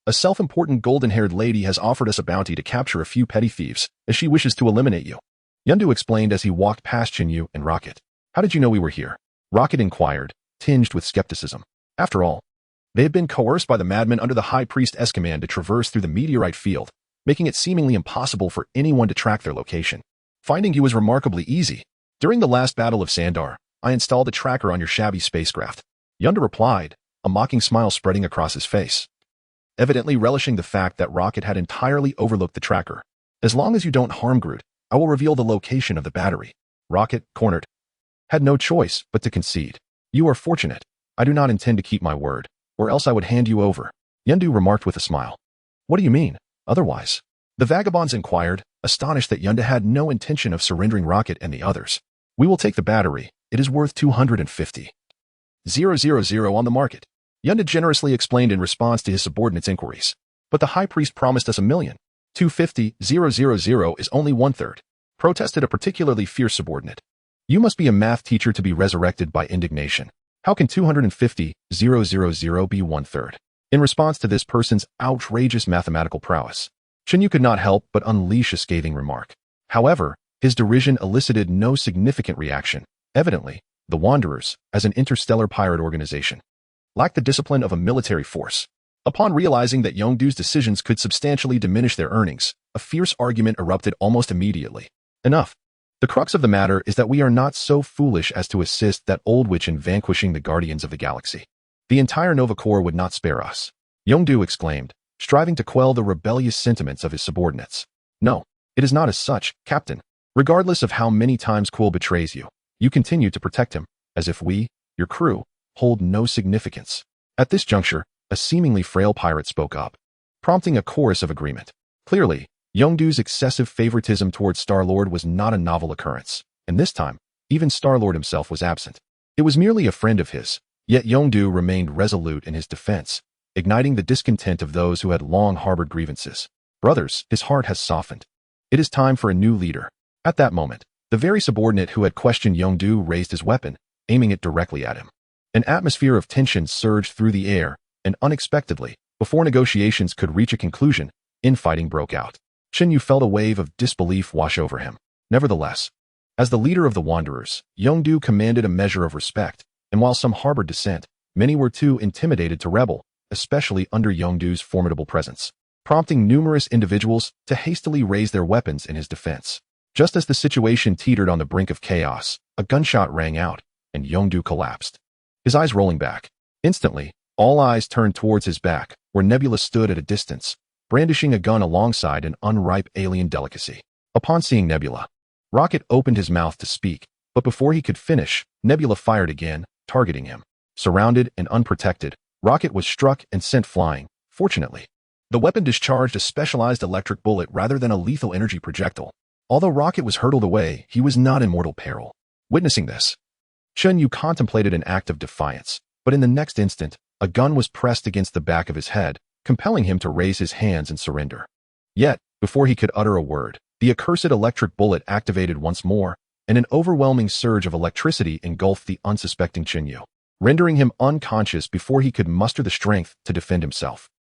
A self-important golden-haired lady has offered us a bounty to capture a few petty thieves, as she wishes to eliminate you. Yundu explained as he walked past Chen Yu and Rocket. How did you know we were here? Rocket inquired, tinged with skepticism. After all, they had been coerced by the madman under the High Priest's command to traverse through the meteorite field, making it seemingly impossible for anyone to track their location. Finding you was remarkably easy. During the last battle of Sandar, I installed a tracker on your shabby spacecraft. Yundu replied, a mocking smile spreading across his face, evidently relishing the fact that Rocket had entirely overlooked the tracker. As long as you don't harm Groot, I will reveal the location of the battery. Rocket, cornered, had no choice but to concede. You are fortunate. I do not intend to keep my word, or else I would hand you over. Yundu remarked with a smile. What do you mean, otherwise? The vagabonds inquired, astonished that Yundu had no intention of surrendering Rocket and the others. We will take the battery. It is worth 250,000 on the market. Yundu generously explained in response to his subordinate's inquiries. But the High Priest promised us 1,000,000. 250,000 is only one-third, protested a particularly fierce subordinate. You must be a math teacher to be resurrected by indignation. How can 250,000 be one-third? In response to this person's outrageous mathematical prowess, Chen Yu could not help but unleash a scathing remark. However, his derision elicited no significant reaction. Evidently, the Wanderers, as an interstellar pirate organization, lacked the discipline of a military force. Upon realizing that Yongdu's decisions could substantially diminish their earnings, a fierce argument erupted almost immediately. Enough. The crux of the matter is that we are not so foolish as to assist that old witch in vanquishing the Guardians of the Galaxy. The entire Nova Corps would not spare us. Yongdu exclaimed, striving to quell the rebellious sentiments of his subordinates. No, it is not as such, Captain. Regardless of how many times Quill betrays you, you continue to protect him, as if we, your crew, hold no significance. At this juncture, a seemingly frail pirate spoke up, prompting a chorus of agreement. Clearly, Yongdu's excessive favoritism towards Star-Lord was not a novel occurrence, and this time, even Star-Lord himself was absent. It was merely a friend of his, yet Yongdu remained resolute in his defense, igniting the discontent of those who had long harbored grievances. Brothers, his heart has softened. It is time for a new leader. At that moment, the very subordinate who had questioned Yongdu raised his weapon, aiming it directly at him. An atmosphere of tension surged through the air, and unexpectedly, before negotiations could reach a conclusion, infighting broke out. Chen Yu felt a wave of disbelief wash over him. Nevertheless, as the leader of the Wanderers, Yongdu commanded a measure of respect, and while some harbored dissent, many were too intimidated to rebel, especially under Yongdu's formidable presence, prompting numerous individuals to hastily raise their weapons in his defense. Just as the situation teetered on the brink of chaos, a gunshot rang out, and Yongdu collapsed, his eyes rolling back. Instantly, all eyes turned towards his back, where Nebula stood at a distance, brandishing a gun alongside an unripe alien delicacy. Upon seeing Nebula, Rocket opened his mouth to speak, but before he could finish, Nebula fired again, targeting him. Surrounded and unprotected, Rocket was struck and sent flying. Fortunately, the weapon discharged a specialized electric bullet rather than a lethal energy projectile. Although Rocket was hurtled away, he was not in mortal peril. Witnessing this, Chen Yu contemplated an act of defiance, but in the next instant, a gun was pressed against the back of his head, compelling him to raise his hands and surrender. Yet, before he could utter a word, the accursed electric bullet activated once more, and an overwhelming surge of electricity engulfed the unsuspecting Chen Yu, rendering him unconscious before he could muster the strength to defend himself.